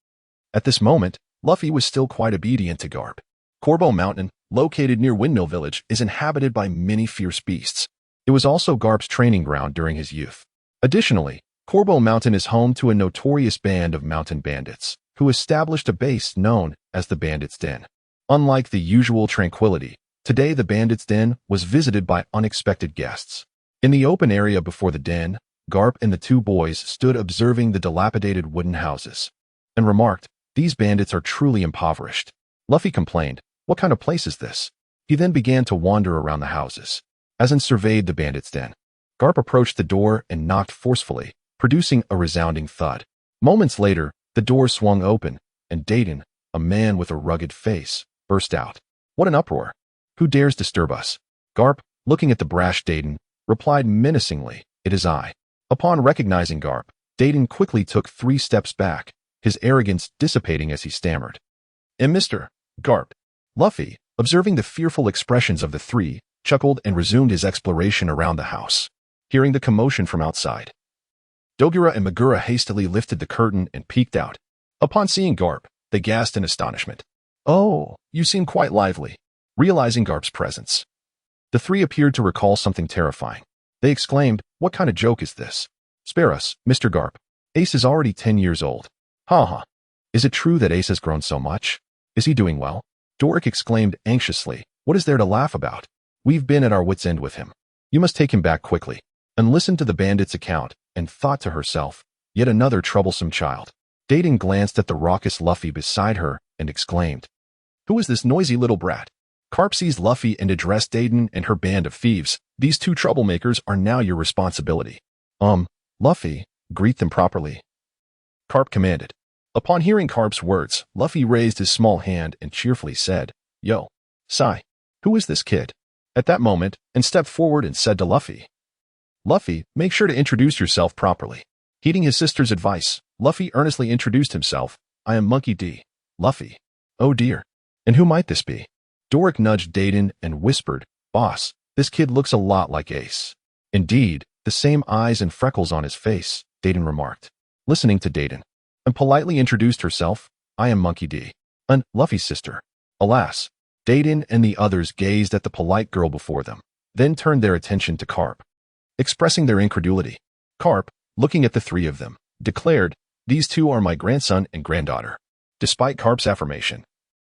At this moment, Luffy was still quite obedient to Garp. Corbo Mountain, located near Windmill Village, is inhabited by many fierce beasts. It was also Garp's training ground during his youth. Additionally, Corbo Mountain is home to a notorious band of mountain bandits, who established a base known as the Bandits' Den. Unlike the usual tranquility, today the Bandits' Den was visited by unexpected guests. In the open area before the den, Garp and the 2 boys stood observing the dilapidated wooden houses, and remarked, "These bandits are truly impoverished." Luffy complained, "What kind of place is this?" He then began to wander around the houses. As he surveyed the Bandits' Den, Garp approached the door and knocked forcefully, producing a resounding thud. Moments later, the door swung open, and Dayton, a man with a rugged face, burst out. "What an uproar! Who dares disturb us?" Garp, looking at the brash Dayton, replied menacingly, "It is I." Upon recognizing Garp, Dayton quickly took 3 steps back, his arrogance dissipating as he stammered, Mr. Garp." Luffy, observing the fearful expressions of the 3, chuckled and resumed his exploration around the house. Hearing the commotion from outside, Dogura and Magura hastily lifted the curtain and peeked out. Upon seeing Garp, they gasped in astonishment. "Oh, you seem quite lively." Realizing Garp's presence, the 3 appeared to recall something terrifying. They exclaimed, "What kind of joke is this? Spare us, Mr. Garp. Ace is already 10 years old." "Ha. Is it true that Ace has grown so much? Is he doing well?" Doric exclaimed anxiously, "What is there to laugh about? We've been at our wits' end with him. You must take him back quickly." And listened to the bandit's account, and thought to herself, "Yet another troublesome child." Dayton glanced at the raucous Luffy beside her and exclaimed, "Who is this noisy little brat?" Garp seized Luffy and addressed Dayton and her band of thieves. "These 2 troublemakers are now your responsibility." Luffy, greet them properly," Garp commanded. Upon hearing Garp's words, Luffy raised his small hand and cheerfully said, "Yo, Sai, who is this kid?" At that moment, and stepped forward and said to Luffy, "Luffy, make sure to introduce yourself properly." Heeding his sister's advice, Luffy earnestly introduced himself. "I am Monkey D." Luffy, "Oh dear. And who might this be?" Doric nudged Dayton and whispered, "Boss, this kid looks a lot like Ace." "Indeed, the same eyes and freckles on his face," Dayton remarked. Listening to Dayton, and politely introduced herself, "I am Monkey D. And Luffy's sister." Alas, Dayton and the others gazed at the polite girl before them, then turned their attention to Garp, expressing their incredulity. Garp, looking at the 3 of them, declared, "These 2 are my grandson and granddaughter." Despite Garp's affirmation,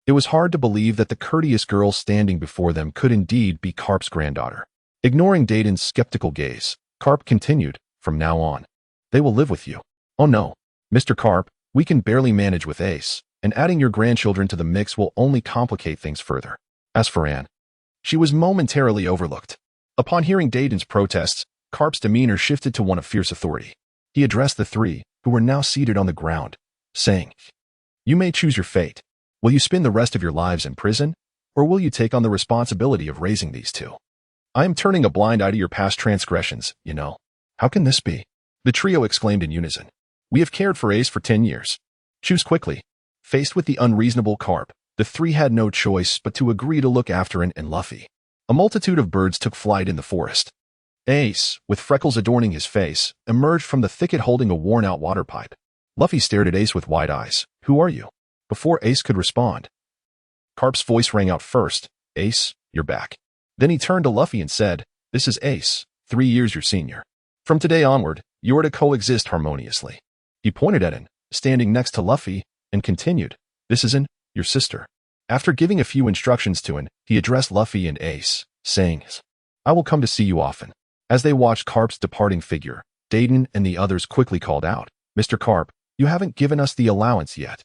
It was hard to believe that the courteous girl standing before them could indeed be Carp's granddaughter. Ignoring Dayton's skeptical gaze, Carp continued, "From now on, they will live with you." "Oh no, Mr. Carp, we can barely manage with Ace, and adding your grandchildren to the mix will only complicate things further." As for Anne, she was momentarily overlooked. Upon hearing Dayton's protests, Carp's demeanor shifted to one of fierce authority. He addressed the three, who were now seated on the ground, saying, "You may choose your fate. Will you spend the rest of your lives in prison, or will you take on the responsibility of raising these two? I am turning a blind eye to your past transgressions, you know." "How can this be?" the trio exclaimed in unison. "We have cared for Ace for 10 years. Choose quickly." Faced with the unreasonable Carp, the three had no choice but to agree to look after Anne and Luffy. A multitude of birds took flight in the forest. Ace, with freckles adorning his face, emerged from the thicket holding a worn-out water pipe. Luffy stared at Ace with wide eyes. "Who are you?" Before Ace could respond, Carp's voice rang out first. "Ace, you're back." Then he turned to Luffy and said, "This is Ace, 3 years your senior. From today onward, you are to coexist harmoniously." He pointed at Anne, standing next to Luffy, and continued, "This is Anne, your sister." After giving a few instructions to Anne, he addressed Luffy and Ace, saying, "I will come to see you often." As they watched Carp's departing figure, Dayton and the others quickly called out, "Mr. Carp, you haven't given us the allowance yet."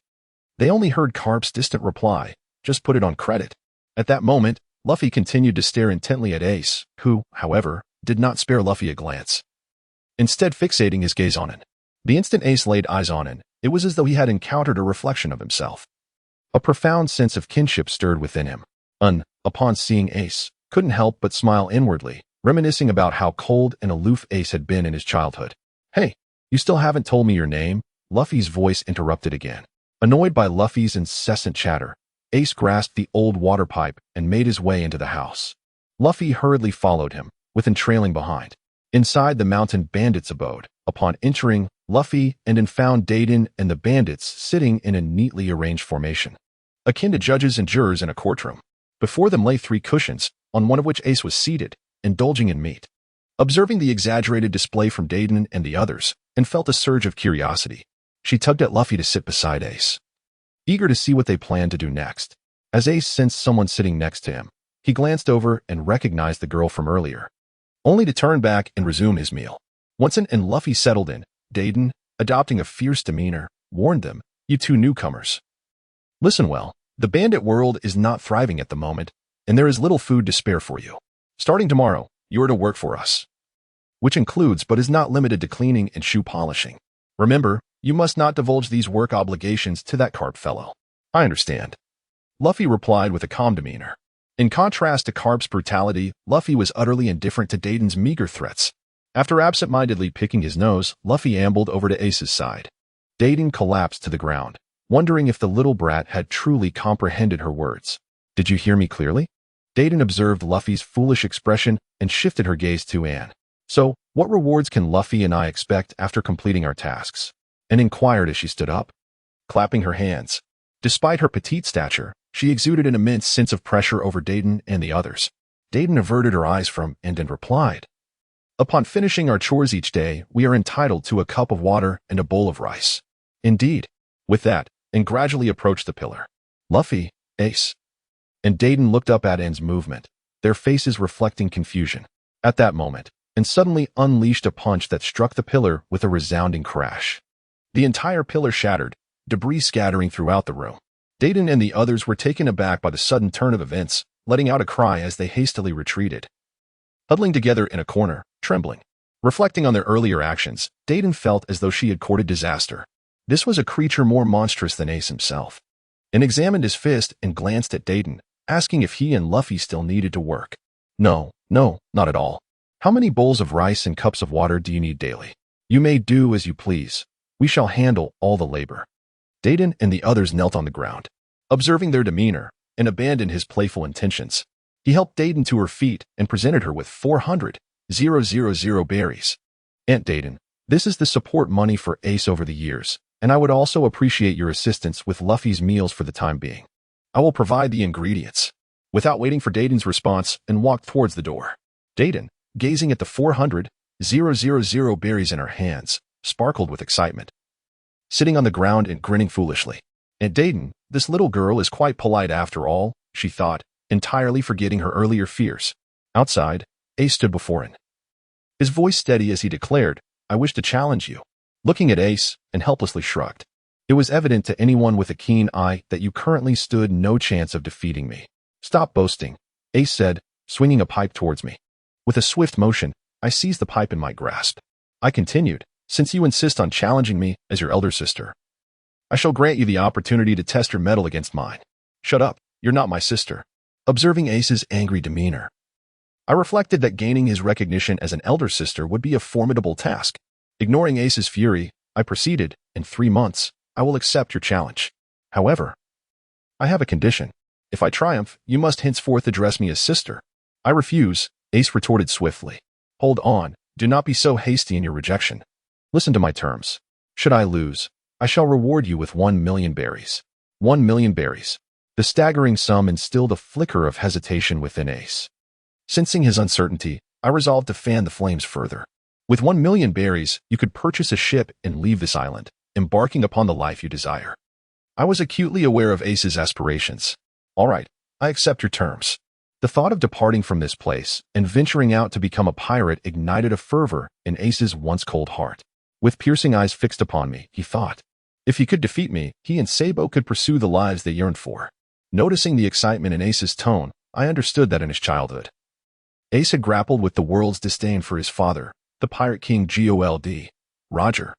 They only heard Carp's distant reply, "Just put it on credit." At that moment, Luffy continued to stare intently at Ace, who, however, did not spare Luffy a glance, instead fixating his gaze on Anne. The instant Ace laid eyes on Anne, it was as though he had encountered a reflection of himself. A profound sense of kinship stirred within him. Anne, upon seeing Ace, couldn't help but smile inwardly, reminiscing about how cold and aloof Ace had been in his childhood. "Hey, you still haven't told me your name?" Luffy's voice interrupted again. Annoyed by Luffy's incessant chatter, Ace grasped the old water pipe and made his way into the house. Luffy hurriedly followed him, with Anne trailing behind. Inside the mountain bandits' abode, upon entering, Luffy and Anne found Dayton and the bandits sitting in a neatly arranged formation, akin to judges and jurors in a courtroom. Before them lay 3 cushions, on one of which Ace was seated, indulging in meat. Observing the exaggerated display from Dayton and the others, Anne felt a surge of curiosity. She tugged at Luffy to sit beside Ace, eager to see what they planned to do next. As Ace sensed someone sitting next to him, he glanced over and recognized the girl from earlier, only to turn back and resume his meal. Once Anne and Luffy settled in, Dayton, adopting a fierce demeanor, warned them, "You two newcomers, listen well. The bandit world is not thriving at the moment, and there is little food to spare for you. Starting tomorrow, you are to work for us, which includes but is not limited to cleaning and shoe polishing. Remember, you must not divulge these work obligations to that Carp fellow." "I understand," Luffy replied with a calm demeanor. In contrast to Carp's brutality, Luffy was utterly indifferent to Dayton's meager threats. After absent-mindedly picking his nose, Luffy ambled over to Ace's side. Dayton collapsed to the ground, wondering if the little brat had truly comprehended her words. "Did you hear me clearly?" Dayton observed Luffy's foolish expression and shifted her gaze to Anne. "So, what rewards can Luffy and I expect after completing our tasks?" Anne inquired as she stood up, clapping her hands. Despite her petite stature, she exuded an immense sense of pressure over Dayton and the others. Dayton averted her eyes from Anne and replied, "Upon finishing our chores each day, we are entitled to a cup of water and a bowl of rice." "Indeed." With that, Anne gradually approached the pillar. "Luffy, Ace." And Dayton looked up at Anne's movement, their faces reflecting confusion. At that moment, Anne suddenly unleashed a punch that struck the pillar with a resounding crash. The entire pillar shattered, debris scattering throughout the room. Dayton and the others were taken aback by the sudden turn of events, letting out a cry as they hastily retreated. Huddling together in a corner, trembling, reflecting on their earlier actions, Dayton felt as though she had courted disaster. This was a creature more monstrous than Ace himself. Anne examined his fist and glanced at Dayton, asking if he and Luffy still needed to work. No, not at all. How many bowls of rice and cups of water do you need daily? You may do as you please. We shall handle all the labor." Dayton and the others knelt on the ground. Observing their demeanor, and abandoned his playful intentions. He helped Dayton to her feet and presented her with 400,000 berries. "Aunt Dayton, this is the support money for Ace over the years, and I would also appreciate your assistance with Luffy's meals for the time being. I will provide the ingredients." Without waiting for Dayton's response, and walked towards the door. Dayton, gazing at the 400,000 berries in her hands, sparkled with excitement. Sitting on the ground and grinning foolishly, Aunt Dayton, this little girl is quite polite after all, she thought, entirely forgetting her earlier fears. Outside, Ace stood before him. His voice steady as he declared, I wish to challenge you. Looking at Ace, and helplessly shrugged. It was evident to anyone with a keen eye that you currently stood no chance of defeating me. Stop boasting, Ace said, swinging a pipe towards me. With a swift motion, I seized the pipe in my grasp. I continued, since you insist on challenging me as your elder sister, I shall grant you the opportunity to test your mettle against mine. Shut up, you're not my sister. Observing Ace's angry demeanor, I reflected that gaining his recognition as an elder sister would be a formidable task. Ignoring Ace's fury, I proceeded, in 3 months, I will accept your challenge. However, I have a condition. If I triumph, you must henceforth address me as sister. I refuse, Ace retorted swiftly. Hold on, do not be so hasty in your rejection. Listen to my terms. Should I lose, I shall reward you with 1 million berries. 1 million berries. The staggering sum instilled a flicker of hesitation within Ace. Sensing his uncertainty, I resolved to fan the flames further. With 1 million berries, you could purchase a ship and leave this island, embarking upon the life you desire. I was acutely aware of Ace's aspirations. All right, I accept your terms. The thought of departing from this place and venturing out to become a pirate ignited a fervor in Ace's once cold heart. With piercing eyes fixed upon me, he thought. If he could defeat me, he and Sabo could pursue the lives they yearned for. Noticing the excitement in Ace's tone, I understood that in his childhood, Ace had grappled with the world's disdain for his father, the pirate king Gold. Roger.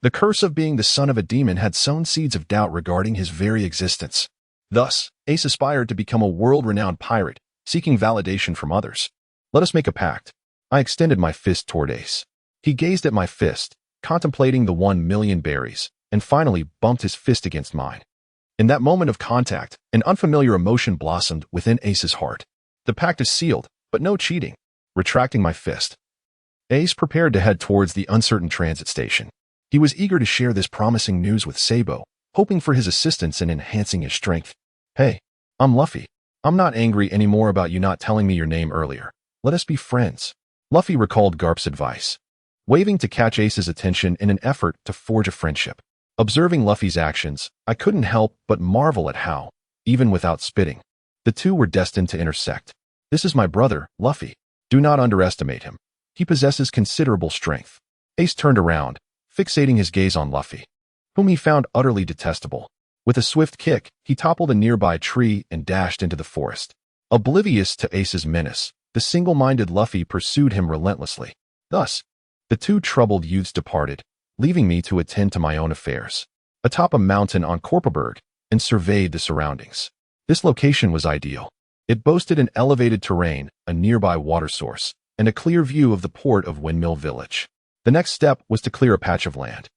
The curse of being the son of a demon had sown seeds of doubt regarding his very existence. Thus, Ace aspired to become a world-renowned pirate, seeking validation from others. Let us make a pact. I extended my fist toward Ace. He gazed at my fist, contemplating the 1 million berries, and finally bumped his fist against mine. In that moment of contact, an unfamiliar emotion blossomed within Ace's heart. The pact is sealed, but no cheating. Retracting my fist, Ace prepared to head towards the uncertain transit station. He was eager to share this promising news with Sabo, hoping for his assistance in enhancing his strength. Hey, I'm Luffy. I'm not angry anymore about you not telling me your name earlier. Let us be friends. Luffy recalled Garp's advice, waving to catch Ace's attention in an effort to forge a friendship. Observing Luffy's actions, I couldn't help but marvel at how, even without spitting, the two were destined to intersect. This is my brother, Luffy. Do not underestimate him. He possesses considerable strength. Ace turned around, fixating his gaze on Luffy, whom he found utterly detestable. With a swift kick, he toppled a nearby tree and dashed into the forest. Oblivious to Ace's menace, the single-minded Luffy pursued him relentlessly. Thus, the two troubled youths departed, leaving me to attend to my own affairs. Atop a mountain on Korpaberg, and surveyed the surroundings. This location was ideal. It boasted an elevated terrain, a nearby water source, and a clear view of the port of Windmill Village. The next step was to clear a patch of land.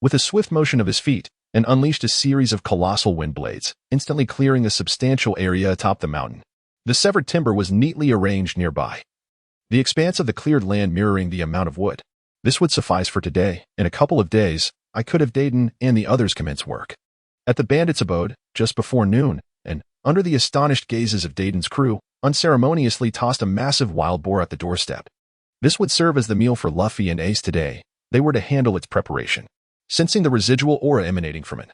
With a swift motion of his feet, and unleashed a series of colossal wind blades, instantly clearing a substantial area atop the mountain. The severed timber was neatly arranged nearby, the expanse of the cleared land mirroring the amount of wood. This would suffice for today. In a couple of days, I could have Dayton and the others commence work. At the bandits' abode, just before noon, and under the astonished gazes of Dayton's crew, unceremoniously tossed a massive wild boar at the doorstep. This would serve as the meal for Luffy and Ace today. They were to handle its preparation. Sensing the residual aura emanating from it,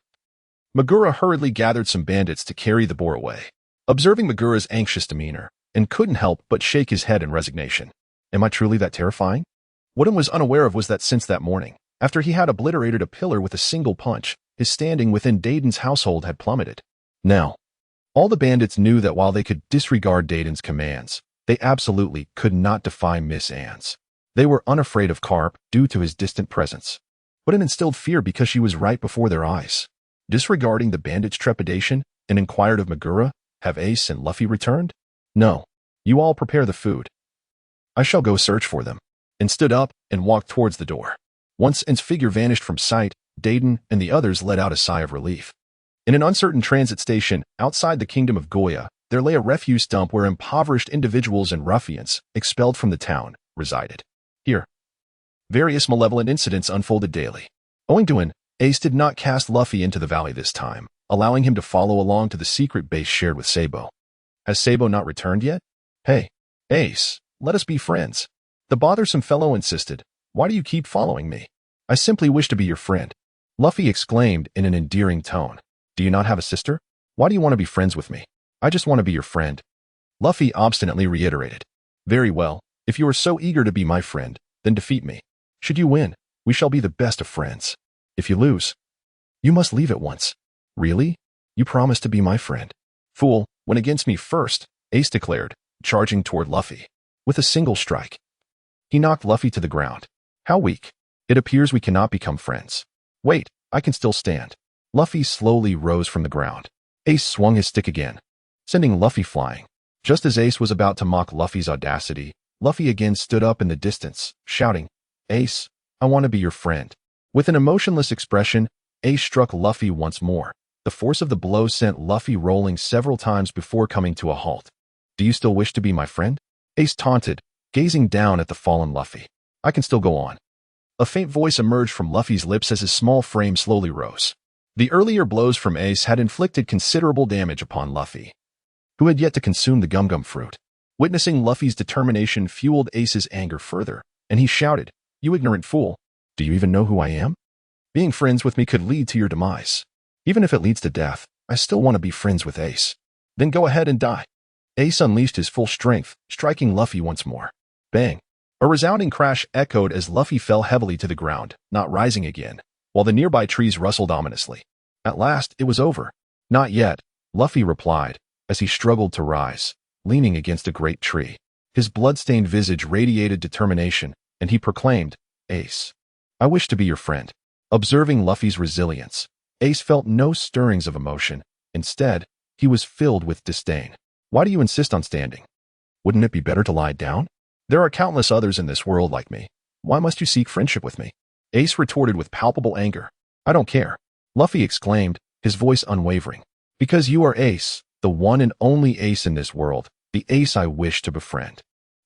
Megura hurriedly gathered some bandits to carry the boar away. Observing Megura's anxious demeanor, and couldn't help but shake his head in resignation. Am I truly that terrifying? What he was unaware of was that since that morning, after he had obliterated a pillar with a single punch, his standing within Dayton's household had plummeted. Now, all the bandits knew that while they could disregard Dayton's commands, they absolutely could not defy Miss Anne's. They were unafraid of Carp due to his distant presence, but it instilled fear because she was right before their eyes. Disregarding the bandits' trepidation, and inquired of Megura, have Ace and Luffy returned? No. You all prepare the food. I shall go search for them. And stood up and walked towards the door. Once Anne's figure vanished from sight, Dayton and the others let out a sigh of relief. In an uncertain transit station outside the kingdom of Goya, there lay a refuse dump where impoverished individuals and ruffians, expelled from the town, resided. Here, various malevolent incidents unfolded daily. Owing to Ace did not cast Luffy into the valley this time, allowing him to follow along to the secret base shared with Sabo. Has Sabo not returned yet? Hey, Ace, let us be friends. The bothersome fellow insisted. Why do you keep following me? I simply wish to be your friend. Luffy exclaimed in an endearing tone. Do you not have a sister? Why do you want to be friends with me? I just want to be your friend. Luffy obstinately reiterated. Very well, if you are so eager to be my friend, then defeat me. Should you win, we shall be the best of friends. If you lose, you must leave at once. Really? You promised to be my friend. Fool, went against me first, Ace declared, charging toward Luffy. With a single strike, he knocked Luffy to the ground. How weak. It appears we cannot become friends. Wait, I can still stand. Luffy slowly rose from the ground. Ace swung his stick again, sending Luffy flying. Just as Ace was about to mock Luffy's audacity, Luffy again stood up in the distance, shouting, Ace, I want to be your friend. With an emotionless expression, Ace struck Luffy once more. The force of the blow sent Luffy rolling several times before coming to a halt. Do you still wish to be my friend? Ace taunted, gazing down at the fallen Luffy. I can still go on. A faint voice emerged from Luffy's lips as his small frame slowly rose. The earlier blows from Ace had inflicted considerable damage upon Luffy, who had yet to consume the gum-gum fruit. Witnessing Luffy's determination fueled Ace's anger further, and he shouted, You ignorant fool! Do you even know who I am? Being friends with me could lead to your demise. Even if it leads to death, I still want to be friends with Ace. Then go ahead and die. Ace unleashed his full strength, striking Luffy once more. Bang! A resounding crash echoed as Luffy fell heavily to the ground, not rising again, while the nearby trees rustled ominously. At last, it was over. Not yet, Luffy replied, as he struggled to rise, leaning against a great tree. His blood-stained visage radiated determination, and he proclaimed, Ace, I wish to be your friend. Observing Luffy's resilience, Ace felt no stirrings of emotion. Instead, he was filled with disdain. Why do you insist on standing? Wouldn't it be better to lie down? There are countless others in this world like me. Why must you seek friendship with me? Ace retorted with palpable anger. I don't care. Luffy exclaimed, his voice unwavering. Because you are Ace, the one and only Ace in this world, the Ace I wish to befriend.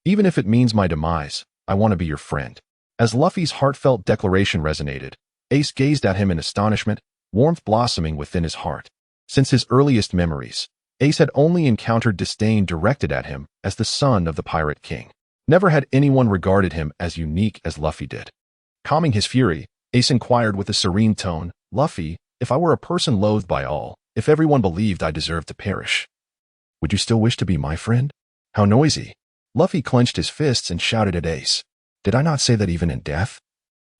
Even if it means my demise, I want to be your friend. As Luffy's heartfelt declaration resonated, Ace gazed at him in astonishment, warmth blossoming within his heart. Since his earliest memories, Ace had only encountered disdain directed at him as the son of the Pirate King. Never had anyone regarded him as unique as Luffy did. Calming his fury, Ace inquired with a serene tone, Luffy, if I were a person loathed by all, if everyone believed I deserved to perish, would you still wish to be my friend? How noisy! Luffy clenched his fists and shouted at Ace. Did I not say that even in death?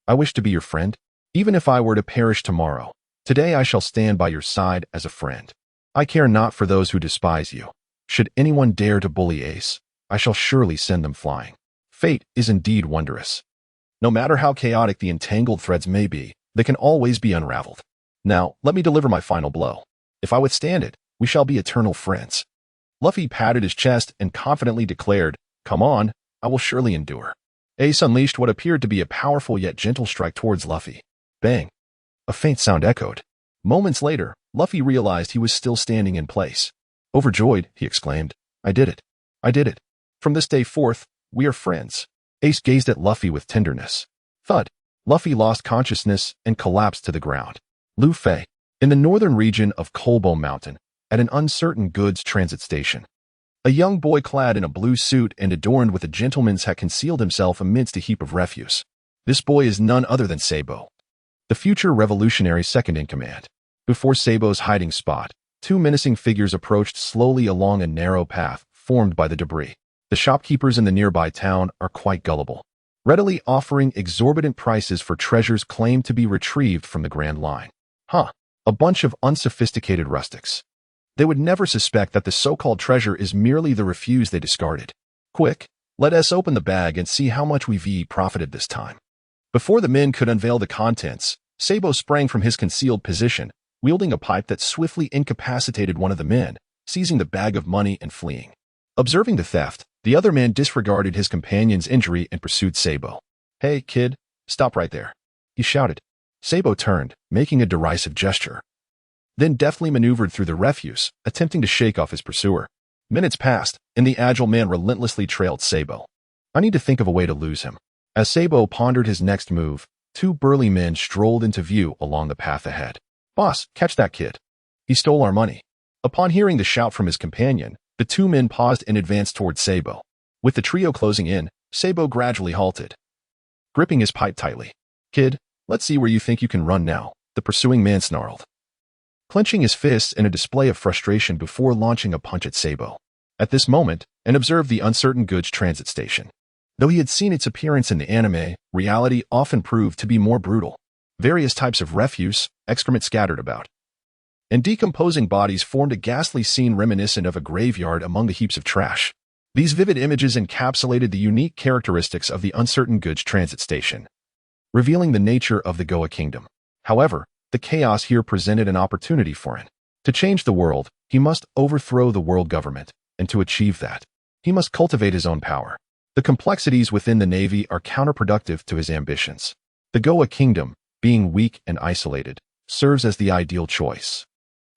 I wish to be your friend, even if I were to perish tomorrow. Today I shall stand by your side as a friend. I care not for those who despise you. Should anyone dare to bully Ace, I shall surely send them flying. Fate is indeed wondrous. No matter how chaotic the entangled threads may be, they can always be unraveled. Now, let me deliver my final blow. If I withstand it, we shall be eternal friends. Luffy patted his chest and confidently declared, Come on, I will surely endure. Ace unleashed what appeared to be a powerful yet gentle strike towards Luffy. Bang! A faint sound echoed. Moments later, Luffy realized he was still standing in place. Overjoyed, he exclaimed, I did it. I did it. From this day forth, we are friends. Ace gazed at Luffy with tenderness. Thud. Luffy lost consciousness and collapsed to the ground. Luffy, in the northern region of Kolbo Mountain, at an uncertain goods transit station. A young boy clad in a blue suit and adorned with a gentleman's hat concealed himself amidst a heap of refuse. This boy is none other than Sabo, the future revolutionary second-in-command. Before Sabo's hiding spot, two menacing figures approached slowly along a narrow path formed by the debris. The shopkeepers in the nearby town are quite gullible, readily offering exorbitant prices for treasures claimed to be retrieved from the Grand Line. A bunch of unsophisticated rustics. They would never suspect that the so-called treasure is merely the refuse they discarded. Quick, let us open the bag and see how much we've profited this time. Before the men could unveil the contents, Sabo sprang from his concealed position, wielding a pipe that swiftly incapacitated one of the men, seizing the bag of money and fleeing. Observing the theft, the other man disregarded his companion's injury and pursued Sabo. Hey, kid, stop right there, he shouted. Sabo turned, making a derisive gesture, then deftly maneuvered through the refuse, attempting to shake off his pursuer. Minutes passed, and the agile man relentlessly trailed Sabo. I need to think of a way to lose him. As Sabo pondered his next move, two burly men strolled into view along the path ahead. Boss, catch that kid. He stole our money. Upon hearing the shout from his companion, the two men paused and advanced towards Sabo. With the trio closing in, Sabo gradually halted, gripping his pipe tightly. Kid, let's see where you think you can run now, the pursuing man snarled. clenching his fists in a display of frustration before launching a punch at Sabo. At this moment, and observed the uncertain goods transit station. Though he had seen its appearance in the anime, reality often proved to be more brutal. Various types of refuse, excrement scattered about, and decomposing bodies formed a ghastly scene reminiscent of a graveyard among the heaps of trash. These vivid images encapsulated the unique characteristics of the uncertain goods transit station, revealing the nature of the Goa kingdom. However, the chaos here presented an opportunity for him. To change the world, he must overthrow the world government, and to achieve that, he must cultivate his own power. The complexities within the navy are counterproductive to his ambitions. The Goa kingdom, being weak and isolated, serves as the ideal choice.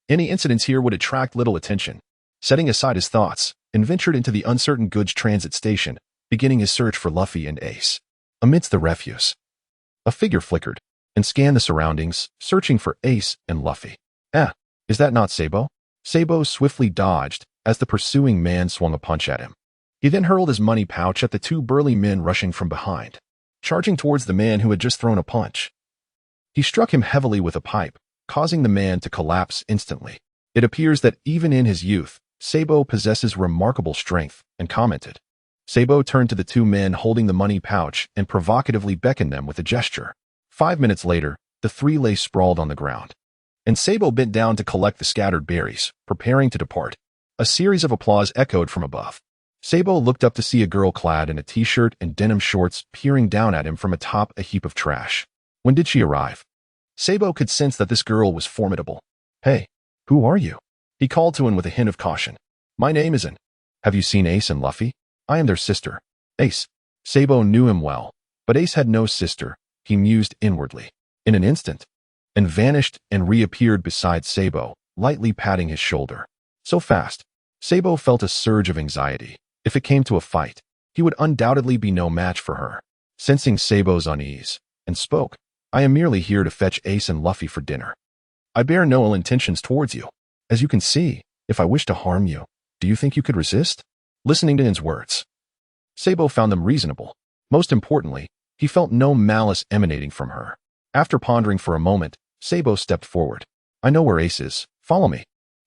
Any incidents here would attract little attention. Setting aside his thoughts, and ventured into the uncertain goods transit station, beginning his search for Luffy and Ace. Amidst the refuse, a figure flickered, and scanned the surroundings, searching for Ace and Luffy. Is that not Sabo? Sabo swiftly dodged as the pursuing man swung a punch at him. He then hurled his money pouch at the two burly men rushing from behind, charging towards the man who had just thrown a punch. He struck him heavily with a pipe, causing the man to collapse instantly. It appears that even in his youth, Sabo possesses remarkable strength, and commented. Sabo turned to the two men holding the money pouch and provocatively beckoned them with a gesture. 5 minutes later, the three lay sprawled on the ground, and Sabo bent down to collect the scattered berries, preparing to depart. A series of applause echoed from above. Sabo looked up to see a girl clad in a t-shirt and denim shorts peering down at him from atop a heap of trash. When did she arrive? Sabo could sense that this girl was formidable. Hey, who are you? He called to him with a hint of caution. My name is An. Have you seen Ace and Luffy? I am their sister. Ace. Sabo knew him well, but Ace had no sister, he mused inwardly. In an instant, and vanished and reappeared beside Sabo, lightly patting his shoulder. So fast, Sabo felt a surge of anxiety. If it came to a fight, he would undoubtedly be no match for her. Sensing Sabo's unease, and spoke. I am merely here to fetch Ace and Luffy for dinner. I bear no ill intentions towards you. As you can see, if I wish to harm you, do you think you could resist? Listening to In's words, Sabo found them reasonable. Most importantly, he felt no malice emanating from her. After pondering for a moment, Sabo stepped forward. I know where Ace is. Follow me.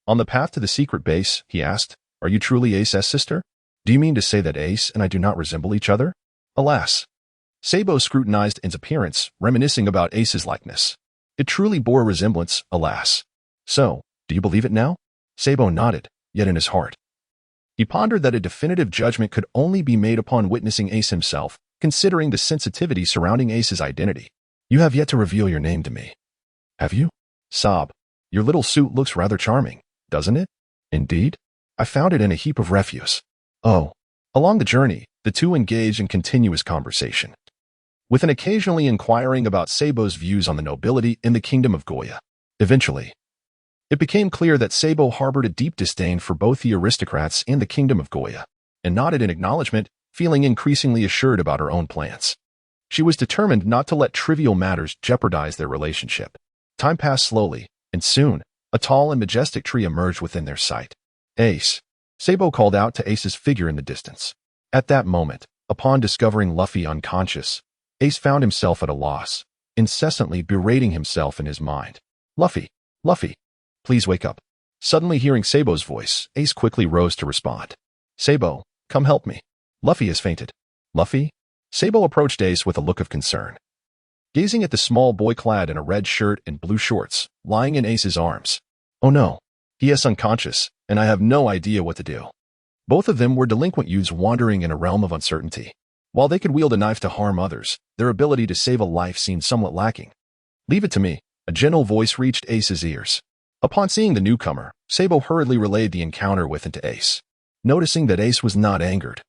On the path to the secret base, he asked, are you truly Ace's sister? Do you mean to say that Ace and I do not resemble each other? Alas. Sabo scrutinized In's appearance, reminiscing about Ace's likeness. It truly bore a resemblance, alas. So, do you believe it now? Sabo nodded, yet in his heart. He pondered that a definitive judgment could only be made upon witnessing Ace himself, considering the sensitivity surrounding Ace's identity. You have yet to reveal your name to me. Have you? Sob. Your little suit looks rather charming, doesn't it? Indeed? I found it in a heap of refuse. Oh. Along the journey, the two engaged in continuous conversation, with an occasionally inquiring about Sabo's views on the nobility in the kingdom of Goya. Eventually, it became clear that Sabo harbored a deep disdain for both the aristocrats and the kingdom of Goya, and nodded in acknowledgement, feeling increasingly assured about her own plans. She was determined not to let trivial matters jeopardize their relationship. Time passed slowly, and soon, a tall and majestic tree emerged within their sight. Ace. Sabo called out to Ace's figure in the distance. At that moment, upon discovering Luffy unconscious, Ace found himself at a loss, incessantly berating himself in his mind. Luffy, Luffy, please wake up. Suddenly hearing Sabo's voice, Ace quickly rose to respond. Sabo, come help me. Luffy has fainted. Luffy? Sabo approached Ace with a look of concern, gazing at the small boy clad in a red shirt and blue shorts, lying in Ace's arms. Oh no, he is unconscious, and I have no idea what to do. Both of them were delinquent youths wandering in a realm of uncertainty. While they could wield a knife to harm others, their ability to save a life seemed somewhat lacking. Leave it to me. A gentle voice reached Ace's ears. Upon seeing the newcomer, Sabo hurriedly relayed the encounter with into Ace. Noticing that Ace was not angered,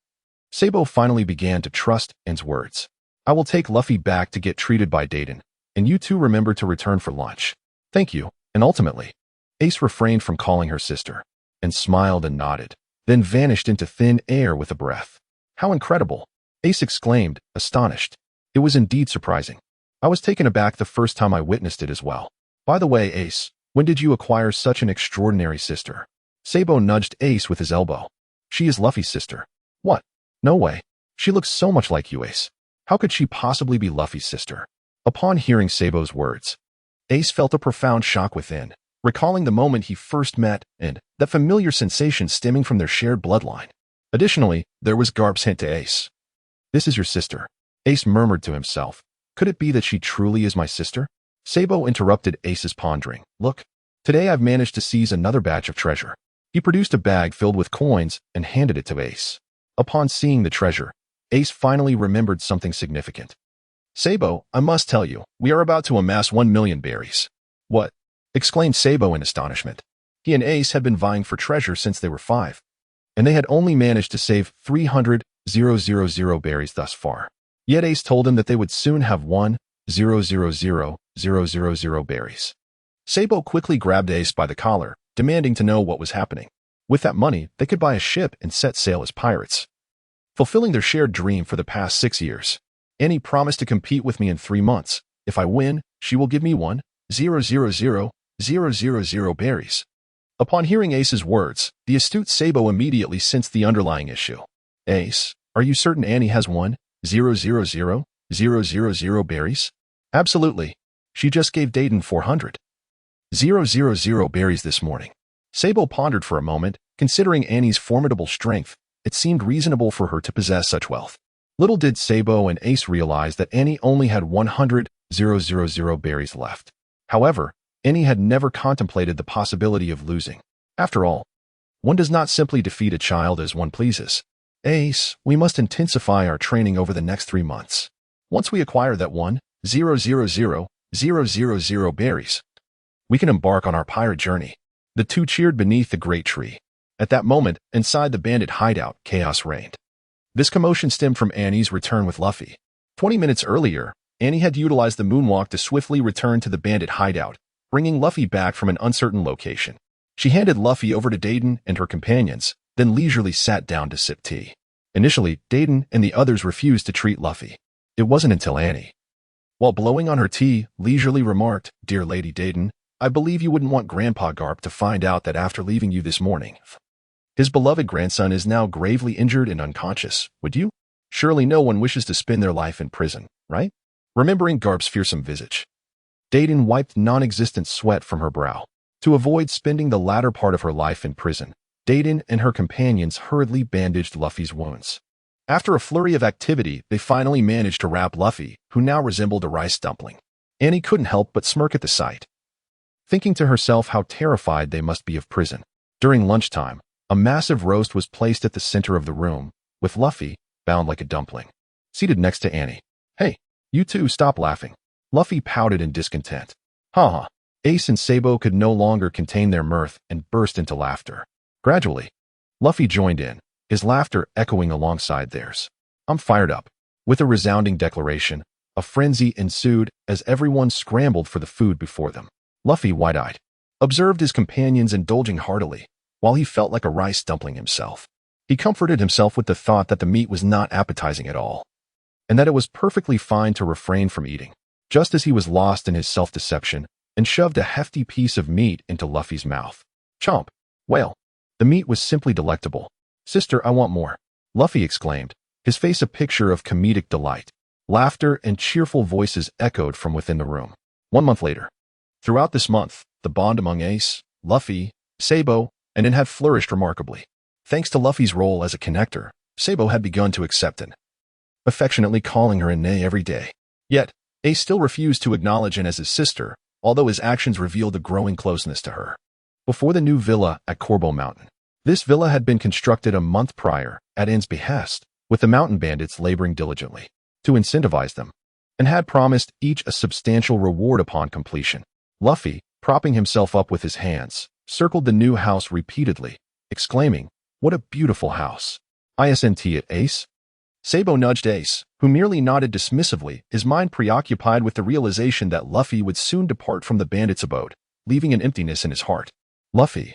Sabo finally began to trust In's words. I will take Luffy back to get treated by Dayton, and you two remember to return for lunch. Thank you. And ultimately, Ace refrained from calling her sister, and smiled and nodded, then vanished into thin air with a breath. How incredible! Ace exclaimed, astonished. It was indeed surprising. I was taken aback the first time I witnessed it as well. By the way, Ace, when did you acquire such an extraordinary sister? Sabo nudged Ace with his elbow. She is Luffy's sister. What? No way. She looks so much like you, Ace. How could she possibly be Luffy's sister? Upon hearing Sabo's words, Ace felt a profound shock within, recalling the moment he first met and that familiar sensation stemming from their shared bloodline. Additionally, there was Garp's hint to Ace. "This is your sister," Ace murmured to himself. "Could it be that she truly is my sister?" Sabo interrupted Ace's pondering. "Look, today I've managed to seize another batch of treasure." He produced a bag filled with coins and handed it to Ace. Upon seeing the treasure, Ace finally remembered something significant. "Sabo, I must tell you, we are about to amass 1,000,000 berries." "What?" exclaimed Sabo in astonishment. He and Ace had been vying for treasure since they were 5, and they had only managed to save 300,000 berries thus far. Yet Ace told him that they would soon have 1,000,000 berries. Sabo quickly grabbed Ace by the collar, demanding to know what was happening. With that money, they could buy a ship and set sail as pirates. Fulfilling their shared dream for the past 6 years, Annie promised to compete with me in 3 months. If I win, she will give me 1,000,000 berries. Upon hearing Ace's words, the astute Sabo immediately sensed the underlying issue. "Ace, are you certain Annie has 1,000,000 berries?" "Absolutely. She just gave Dayton 400,000 berries this morning." Sabo pondered for a moment. Considering Annie's formidable strength, it seemed reasonable for her to possess such wealth. Little did Sabo and Ace realize that Annie only had 100,000 berries left. However, Annie had never contemplated the possibility of losing. After all, one does not simply defeat a child as one pleases. "Ace, we must intensify our training over the next 3 months. Once we acquire that 1,000,000 berries, we can embark on our pirate journey." The two cheered beneath the great tree. At that moment, inside the bandit hideout, chaos reigned. This commotion stemmed from Annie's return with Luffy. 20 minutes earlier, Annie had utilized the moonwalk to swiftly return to the bandit hideout, bringing Luffy back from an uncertain location. She handed Luffy over to Dayton and her companions, then leisurely sat down to sip tea. Initially, Dayton and the others refused to treat Luffy. It wasn't until Annie, while blowing on her tea, leisurely remarked, "Dear Lady Dayton, I believe you wouldn't want Grandpa Garp to find out that after leaving you this morning, his beloved grandson is now gravely injured and unconscious, would you? Surely no one wishes to spend their life in prison, right?" Remembering Garp's fearsome visage, Dayton wiped non-existent sweat from her brow. To avoid spending the latter part of her life in prison, Dayton and her companions hurriedly bandaged Luffy's wounds. After a flurry of activity, they finally managed to wrap Luffy, who now resembled a rice dumpling. Annie couldn't help but smirk at the sight, thinking to herself how terrified they must be of prison. During lunchtime, a massive roast was placed at the center of the room, with Luffy, bound like a dumpling, seated next to Annie. "Hey, you two stop laughing." Luffy pouted in discontent. "Ha." Ace and Sabo could no longer contain their mirth and burst into laughter. Gradually, Luffy joined in, his laughter echoing alongside theirs. "I'm fired up." With a resounding declaration, a frenzy ensued as everyone scrambled for the food before them. Luffy, wide-eyed, observed his companions indulging heartily, while he felt like a rice dumpling himself. He comforted himself with the thought that the meat was not appetizing at all, and that it was perfectly fine to refrain from eating. Just as he was lost in his self-deception and shoved a hefty piece of meat into Luffy's mouth. Chomp! Well, the meat was simply delectable. "Sister, I want more," Luffy exclaimed, his face a picture of comedic delight. Laughter and cheerful voices echoed from within the room. 1 month later. Throughout this month, the bond among Ace, Luffy, Sabo, and N had flourished remarkably. Thanks to Luffy's role as a connector, Sabo had begun to accept N, affectionately calling her N every day. Yet, Ace still refused to acknowledge N as his sister, although his actions revealed a growing closeness to her. Before the new villa at Corbo Mountain. This villa had been constructed a month prior, at N's behest, with the mountain bandits laboring diligently to incentivize them, and had promised each a substantial reward upon completion. Luffy, propping himself up with his hands, circled the new house repeatedly, exclaiming, "What a beautiful house. Isn't it, Ace?" Sabo nudged Ace, who merely nodded dismissively, his mind preoccupied with the realization that Luffy would soon depart from the bandits' abode, leaving an emptiness in his heart. "Luffy,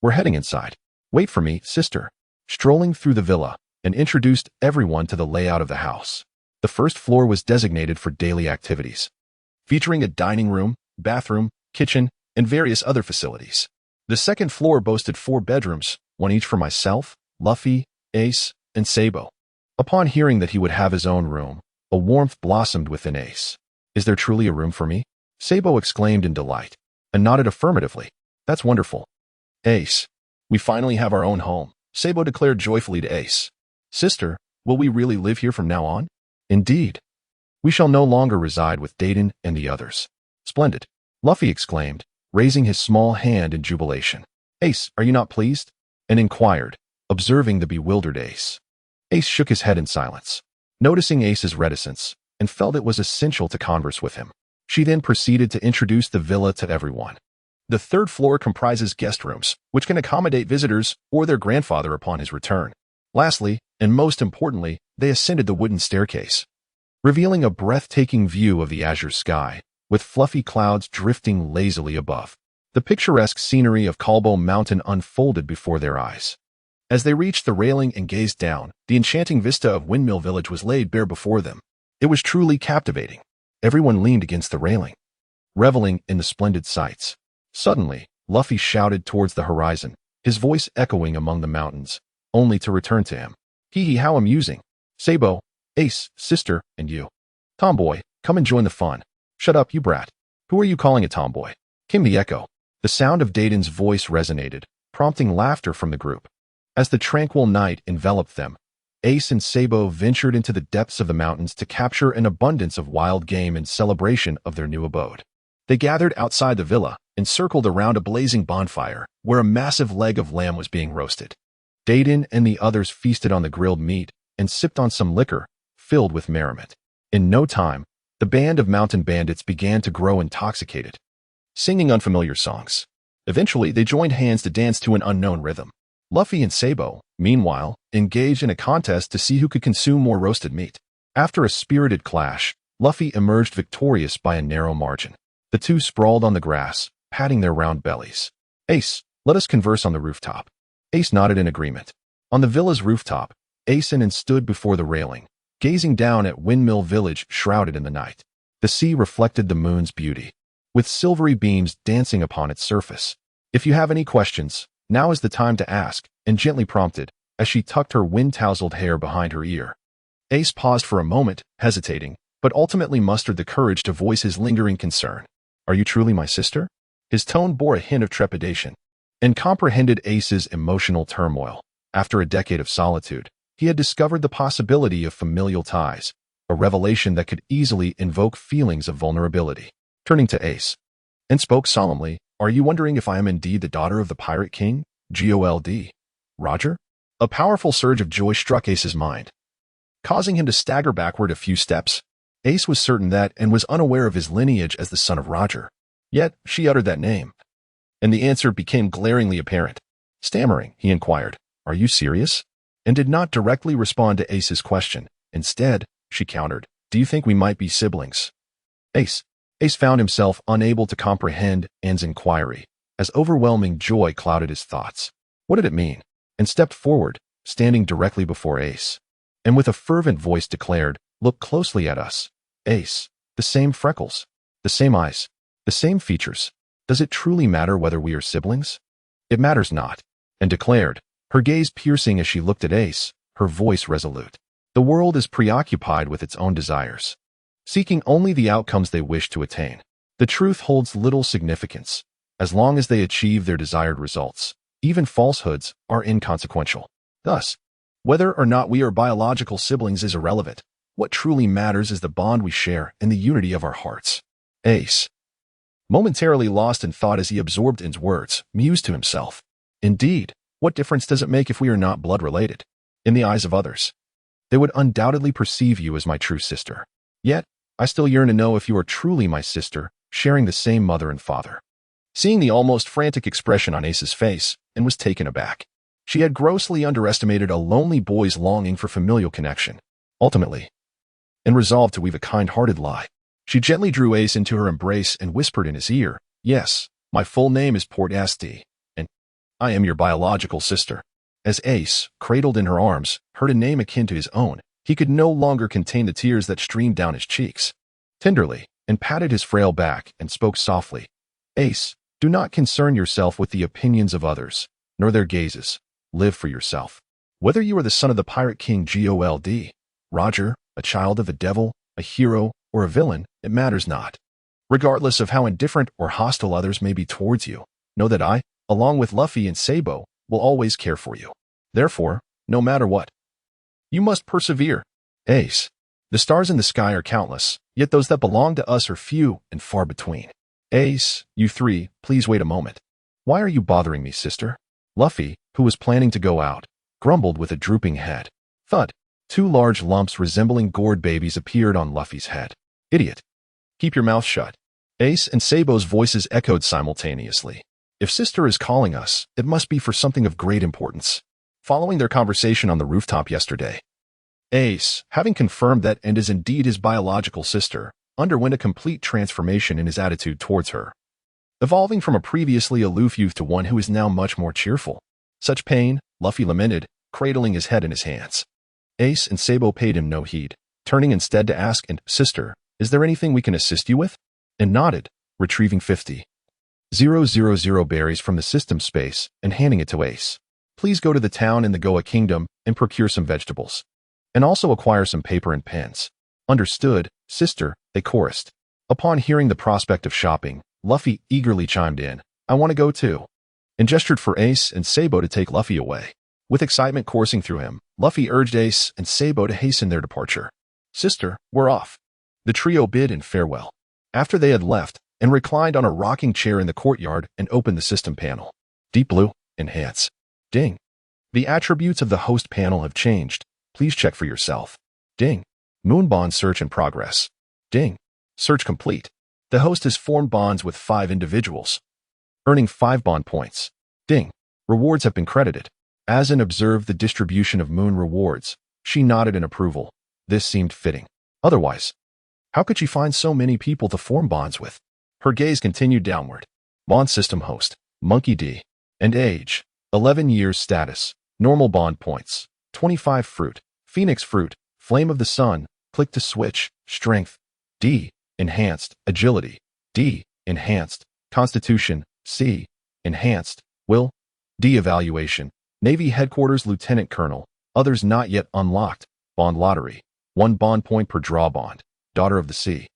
we're heading inside. Wait for me, sister." Strolling through the villa, and introduced everyone to the layout of the house. The first floor was designated for daily activities, featuring a dining room, bathroom, kitchen, and various other facilities. The second floor boasted 4 bedrooms, one each for myself, Luffy, Ace, and Sabo. Upon hearing that he would have his own room, a warmth blossomed within Ace. "Is there truly a room for me?" Sabo exclaimed in delight, and nodded affirmatively. That's wonderful. Ace. We finally have our own home, Sabo declared joyfully to Ace. Sister, will we really live here from now on? Indeed. We shall no longer reside with Dayton and the others. Splendid. Luffy exclaimed, raising his small hand in jubilation. Ace, are you not pleased? And inquired, observing the bewildered Ace. Ace shook his head in silence, noticing Ace's reticence, and felt it was essential to converse with him. She then proceeded to introduce the villa to everyone. The third floor comprises guest rooms, which can accommodate visitors or their grandfather upon his return. Lastly, and most importantly, they ascended the wooden staircase, revealing a breathtaking view of the azure sky, with fluffy clouds drifting lazily above. The picturesque scenery of Kalbo Mountain unfolded before their eyes. As they reached the railing and gazed down, the enchanting vista of Windmill Village was laid bare before them. It was truly captivating. Everyone leaned against the railing, reveling in the splendid sights. Suddenly, Luffy shouted towards the horizon, his voice echoing among the mountains, only to return to him. Hee hee, how amusing. Sabo, Ace, sister, and you. Tomboy, come and join the fun. Shut up, you brat. Who are you calling a tomboy? Came the echo. The sound of Dayton's voice resonated, prompting laughter from the group. As the tranquil night enveloped them, Ace and Sabo ventured into the depths of the mountains to capture an abundance of wild game in celebration of their new abode. They gathered outside the villa and circled around a blazing bonfire where a massive leg of lamb was being roasted. Dayton and the others feasted on the grilled meat and sipped on some liquor, filled with merriment. In no time, the band of mountain bandits began to grow intoxicated, singing unfamiliar songs. Eventually, they joined hands to dance to an unknown rhythm. Luffy and Sabo, meanwhile, engaged in a contest to see who could consume more roasted meat. After a spirited clash, Luffy emerged victorious by a narrow margin. The two sprawled on the grass, patting their round bellies. Ace, let us converse on the rooftop. Ace nodded in agreement. On the villa's rooftop, Ace and stood before the railing, gazing down at Windmill Village shrouded in the night. The sea reflected the moon's beauty, with silvery beams dancing upon its surface. If you have any questions, now is the time to ask, and gently prompted, as she tucked her wind-tousled hair behind her ear. Ace paused for a moment, hesitating, but ultimately mustered the courage to voice his lingering concern. Are you truly my sister? His tone bore a hint of trepidation, and comprehended Ace's emotional turmoil. After a decade of solitude, he had discovered the possibility of familial ties, a revelation that could easily invoke feelings of vulnerability. Turning to Ace, and spoke solemnly, are you wondering if I am indeed the daughter of the Pirate King, G.O.L.D. Roger? A powerful surge of joy struck Ace's mind, causing him to stagger backward a few steps. Ace was certain that and was unaware of his lineage as the son of Roger. Yet, she uttered that name, and the answer became glaringly apparent. Stammering, he inquired, are you serious? And did not directly respond to Ace's question. Instead, she countered, do you think we might be siblings? Ace found himself unable to comprehend Anne's inquiry, as overwhelming joy clouded his thoughts. What did it mean? And stepped forward, standing directly before Ace, and with a fervent voice declared, look closely at us. Ace, the same freckles, the same eyes, the same features. Does it truly matter whether we are siblings? It matters not, and declared, her gaze piercing as she looked at Ace, her voice resolute. The world is preoccupied with its own desires, seeking only the outcomes they wish to attain. The truth holds little significance. As long as they achieve their desired results, even falsehoods are inconsequential. Thus, whether or not we are biological siblings is irrelevant. What truly matters is the bond we share and the unity of our hearts. Ace, momentarily lost in thought as he absorbed Anne's words, mused to himself. Indeed, what difference does it make if we are not blood-related? In the eyes of others, they would undoubtedly perceive you as my true sister. Yet, I still yearn to know if you are truly my sister, sharing the same mother and father. Seeing the almost frantic expression on Ace's face, Anne was taken aback. She had grossly underestimated a lonely boy's longing for familial connection. Ultimately, Anne resolved to weave a kind-hearted lie. She gently drew Ace into her embrace and whispered in his ear, yes, my full name is seas.The, and I am your biological sister. As Ace, cradled in her arms, heard a name akin to his own, he could no longer contain the tears that streamed down his cheeks. Tenderly, Anne patted his frail back and spoke softly. Ace, do not concern yourself with the opinions of others, nor their gazes. Live for yourself. Whether you are the son of the Pirate King G.O.L.D., Roger, a child of the devil, a hero, or a villain, it matters not. Regardless of how indifferent or hostile others may be towards you, know that I, along with Luffy and Sabo, will always care for you. Therefore, no matter what, you must persevere. Ace. The stars in the sky are countless, yet those that belong to us are few and far between. Ace, you three, please wait a moment. Why are you bothering me, sister? Luffy, who was planning to go out, grumbled with a drooping head. Thud. 2 large lumps resembling gourd babies appeared on Luffy's head. Idiot. Keep your mouth shut. Ace and Sabo's voices echoed simultaneously. If sister is calling us, it must be for something of great importance. Following their conversation on the rooftop yesterday, Ace, having confirmed that and is indeed his biological sister, underwent a complete transformation in his attitude towards her, evolving from a previously aloof youth to one who is now much more cheerful. Such pain, Luffy lamented, cradling his head in his hands. Ace and Sabo paid him no heed, turning instead to ask, and, sister, is there anything we can assist you with? And nodded, retrieving 50,000 berries from the system space and handing it to Ace. Please go to the town in the Goa Kingdom and procure some vegetables. And also acquire some paper and pens. Understood, sister, they chorused. Upon hearing the prospect of shopping, Luffy eagerly chimed in, I want to go too, and gestured for Ace and Sabo to take Luffy away. With excitement coursing through him, Luffy urged Ace and Sabo to hasten their departure. Sister, we're off. The trio bid in farewell. After they had left, and reclined on a rocking chair in the courtyard and opened the system panel. Deep blue, enhance. Ding. The attributes of the host panel have changed. Please check for yourself. Ding. Moon bond search in progress. Ding. Search complete. The host has formed bonds with 5 individuals, earning 5 bond points. Ding. Rewards have been credited. As an observed the distribution of moon rewards, she nodded in approval. This seemed fitting. Otherwise, how could she find so many people to form bonds with? Her gaze continued downward. Bond system host, Monkey D. And age, 11 years. Status, normal bond points, 25 fruit, Phoenix fruit, flame of the sun, click to switch, strength, D, enhanced, agility, D, enhanced, constitution, C, enhanced, will, D. Evaluation, Navy headquarters lieutenant colonel, others not yet unlocked, bond lottery, 1 bond point per draw bond, daughter of the sea,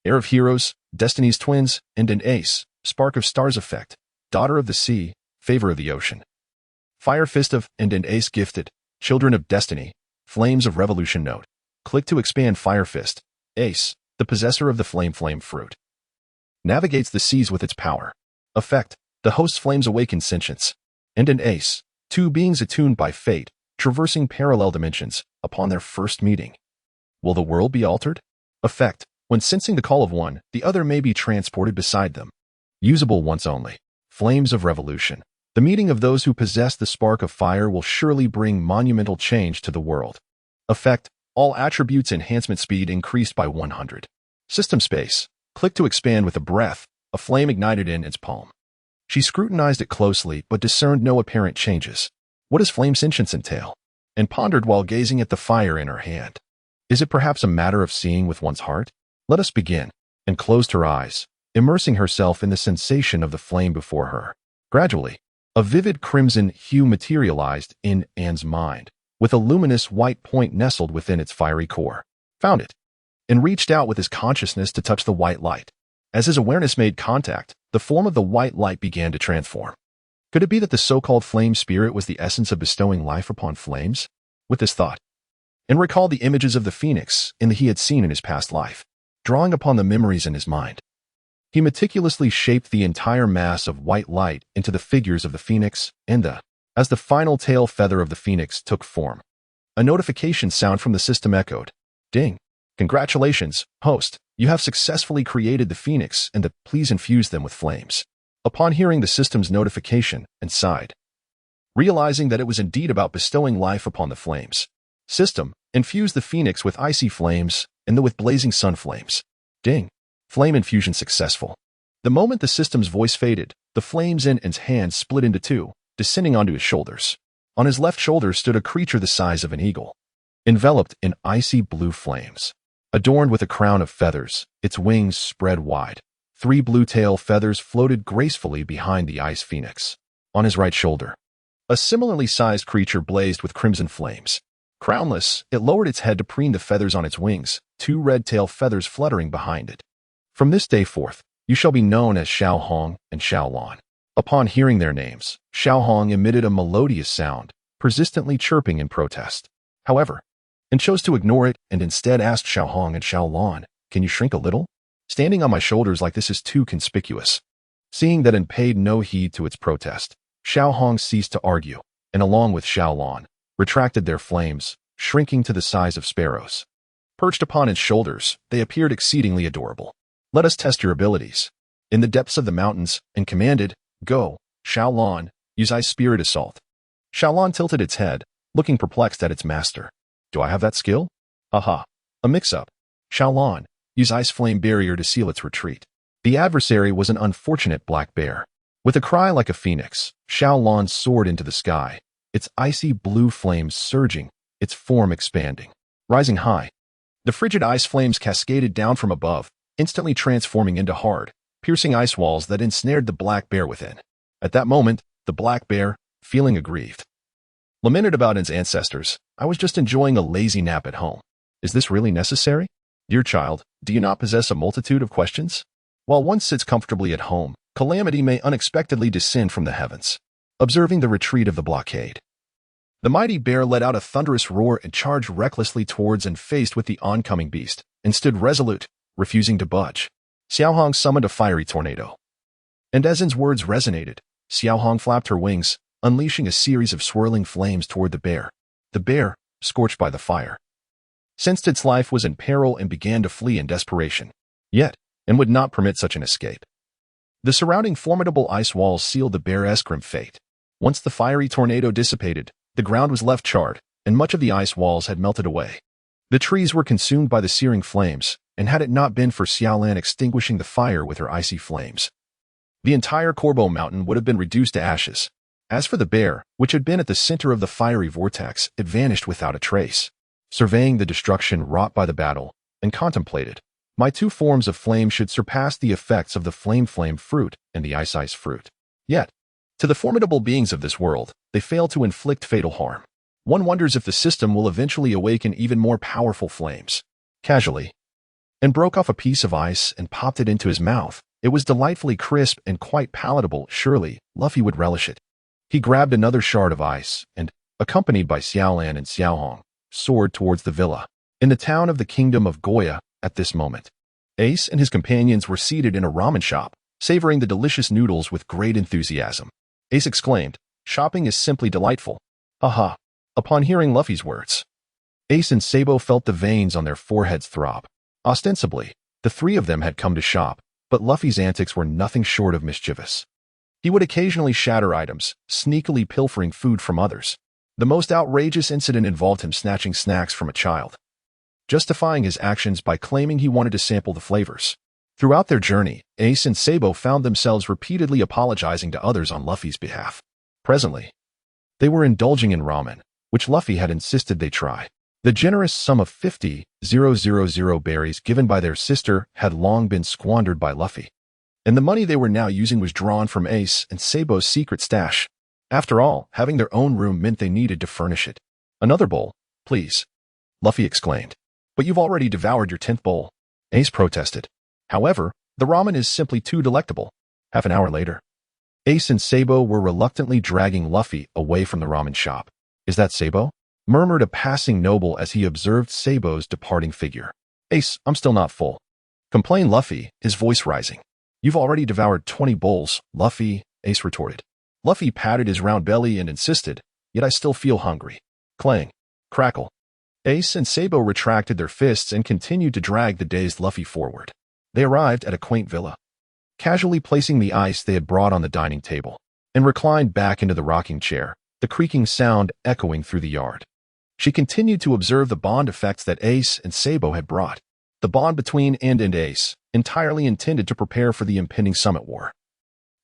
heir of heroes, Destiny's twins, and an ace, spark of stars effect, daughter of the sea, favor of the ocean, fire fist of, and an ace gifted, children of destiny, flames of revolution note, click to expand fire fist, ace, the possessor of the flame fruit, navigates the seas with its power, effect, the host's flames awaken sentience, and an ace, 2 beings attuned by fate, traversing parallel dimensions, upon their first meeting. Will the world be altered? Effect, when sensing the call of one, the other may be transported beside them. Usable once only. Flames of revolution. The meeting of those who possess the spark of fire will surely bring monumental change to the world. Effect, all attributes enhancement speed increased by 100. System space. Click to expand with a breath, a flame ignited in its palm. She scrutinized it closely but discerned no apparent changes. What does flame sentience entail? And pondered while gazing at the fire in her hand. Is it perhaps a matter of seeing with one's heart? Let us begin. And closed her eyes, immersing herself in the sensation of the flame before her. Gradually, a vivid crimson hue materialized in Anne's mind, with a luminous white point nestled within its fiery core. Found it, and reached out with his consciousness to touch the white light. As his awareness made contact, the form of the white light began to transform. Could it be that the so-called flame spirit was the essence of bestowing life upon flames? With this thought, and recalled the images of the phoenix in that he had seen in his past life, drawing upon the memories in his mind. He meticulously shaped the entire mass of white light into the figures of the phoenix and as the final tail feather of the phoenix took form. A notification sound from the system echoed. Ding. Congratulations, host. You have successfully created the phoenix and please infuse them with flames. Upon hearing the system's notification, and sighed, realizing that it was indeed about bestowing life upon the flames. System, infuse the phoenix with icy flames and with blazing sun flames. Ding. Flame infusion successful. The moment the system's voice faded, the flames in Anne's hand split into 2, descending onto his shoulders. On his left shoulder stood a creature the size of an eagle, enveloped in icy blue flames. Adorned with a crown of feathers, its wings spread wide. 3 blue tail feathers floated gracefully behind the ice phoenix. On his right shoulder, a similarly sized creature blazed with crimson flames. Crownless, it lowered its head to preen the feathers on its wings, 2 red tail feathers fluttering behind it. From this day forth, you shall be known as Xiao Hong and Xiao Lan. Upon hearing their names, Xiaohong emitted a melodious sound, persistently chirping in protest. However, and chose to ignore it and instead asked Xiaohong and Xiaolon, "Can you shrink a little? Standing on my shoulders like this is too conspicuous." Seeing that and paid no heed to its protest, Xiaohong ceased to argue, and along with Xiaolon, retracted their flames, shrinking to the size of sparrows. Perched upon its shoulders, they appeared exceedingly adorable. "Let us test your abilities." In the depths of the mountains, and commanded, "Go, Xiaolon, use ice spirit assault." Xiaolon tilted its head, looking perplexed at its master. "Do I have that skill? Aha, a mix-up." "Xiaolon, use ice flame barrier to seal its retreat." The adversary was an unfortunate black bear. With a cry like a phoenix, Xiaolon soared into the sky, its icy blue flames surging, its form expanding. Rising high, the frigid ice flames cascaded down from above, instantly transforming into hard, piercing ice walls that ensnared the black bear within. At that moment, the black bear, feeling aggrieved, lamented about its ancestors. "I was just enjoying a lazy nap at home. Is this really necessary? Dear child, do you not possess a multitude of questions? While one sits comfortably at home, calamity may unexpectedly descend from the heavens." Observing the retreat of the blockade, the mighty bear let out a thunderous roar and charged recklessly towards and faced with the oncoming beast, and stood resolute, refusing to budge. Xiaohong summoned a fiery tornado. And as In's words resonated, Xiaohong flapped her wings, unleashing a series of swirling flames toward the bear. The bear, scorched by the fire, sensed its life was in peril and began to flee in desperation. Yet, and would not permit such an escape. The surrounding formidable ice walls sealed the bear's grim fate. Once the fiery tornado dissipated, the ground was left charred, and much of the ice walls had melted away. The trees were consumed by the searing flames, and had it not been for Xiaolan extinguishing the fire with her icy flames, the entire Corbeau Mountain would have been reduced to ashes. As for the bear, which had been at the center of the fiery vortex, it vanished without a trace. Surveying the destruction wrought by the battle, and contemplated, "My two forms of flame should surpass the effects of the flame fruit and the ice fruit." Yet, to the formidable beings of this world, they fail to inflict fatal harm. One wonders if the system will eventually awaken even more powerful flames. Casually, and broke off a piece of ice and popped it into his mouth. It was delightfully crisp and quite palatable. Surely, Luffy would relish it. He grabbed another shard of ice and, accompanied by Xiaolan and Xiaohong, soared towards the villa. In the town of the Kingdom of Goya, at this moment, Ace and his companions were seated in a ramen shop, savoring the delicious noodles with great enthusiasm. Ace exclaimed, "Shopping is simply delightful." Aha! Upon hearing Luffy's words, Ace and Sabo felt the veins on their foreheads throb. Ostensibly, the three of them had come to shop, but Luffy's antics were nothing short of mischievous. He would occasionally shatter items, sneakily pilfering food from others. The most outrageous incident involved him snatching snacks from a child, justifying his actions by claiming he wanted to sample the flavors. Throughout their journey, Ace and Sabo found themselves repeatedly apologizing to others on Luffy's behalf. Presently, they were indulging in ramen, which Luffy had insisted they try. The generous sum of 50,000 berries given by their sister had long been squandered by Luffy, and the money they were now using was drawn from Ace and Sabo's secret stash. After all, having their own room meant they needed to furnish it. "Another bowl, please," Luffy exclaimed. "But you've already devoured your 10th bowl," Ace protested. "However, the ramen is simply too delectable." Half an hour later, Ace and Sabo were reluctantly dragging Luffy away from the ramen shop. "Is that Sabo?" murmured a passing noble as he observed Sabo's departing figure. "Ace, I'm still not full," complained Luffy, his voice rising. "You've already devoured 20 bowls, Luffy," Ace retorted. Luffy patted his round belly and insisted, "Yet I still feel hungry." Clang, crackle. Ace and Sabo retracted their fists and continued to drag the dazed Luffy forward. They arrived at a quaint villa, casually placing the ice they had brought on the dining table, and reclined back into the rocking chair, the creaking sound echoing through the yard. She continued to observe the bond effects that Ace and Sabo had brought. The bond between and Ace, entirely intended to prepare for the impending summit war,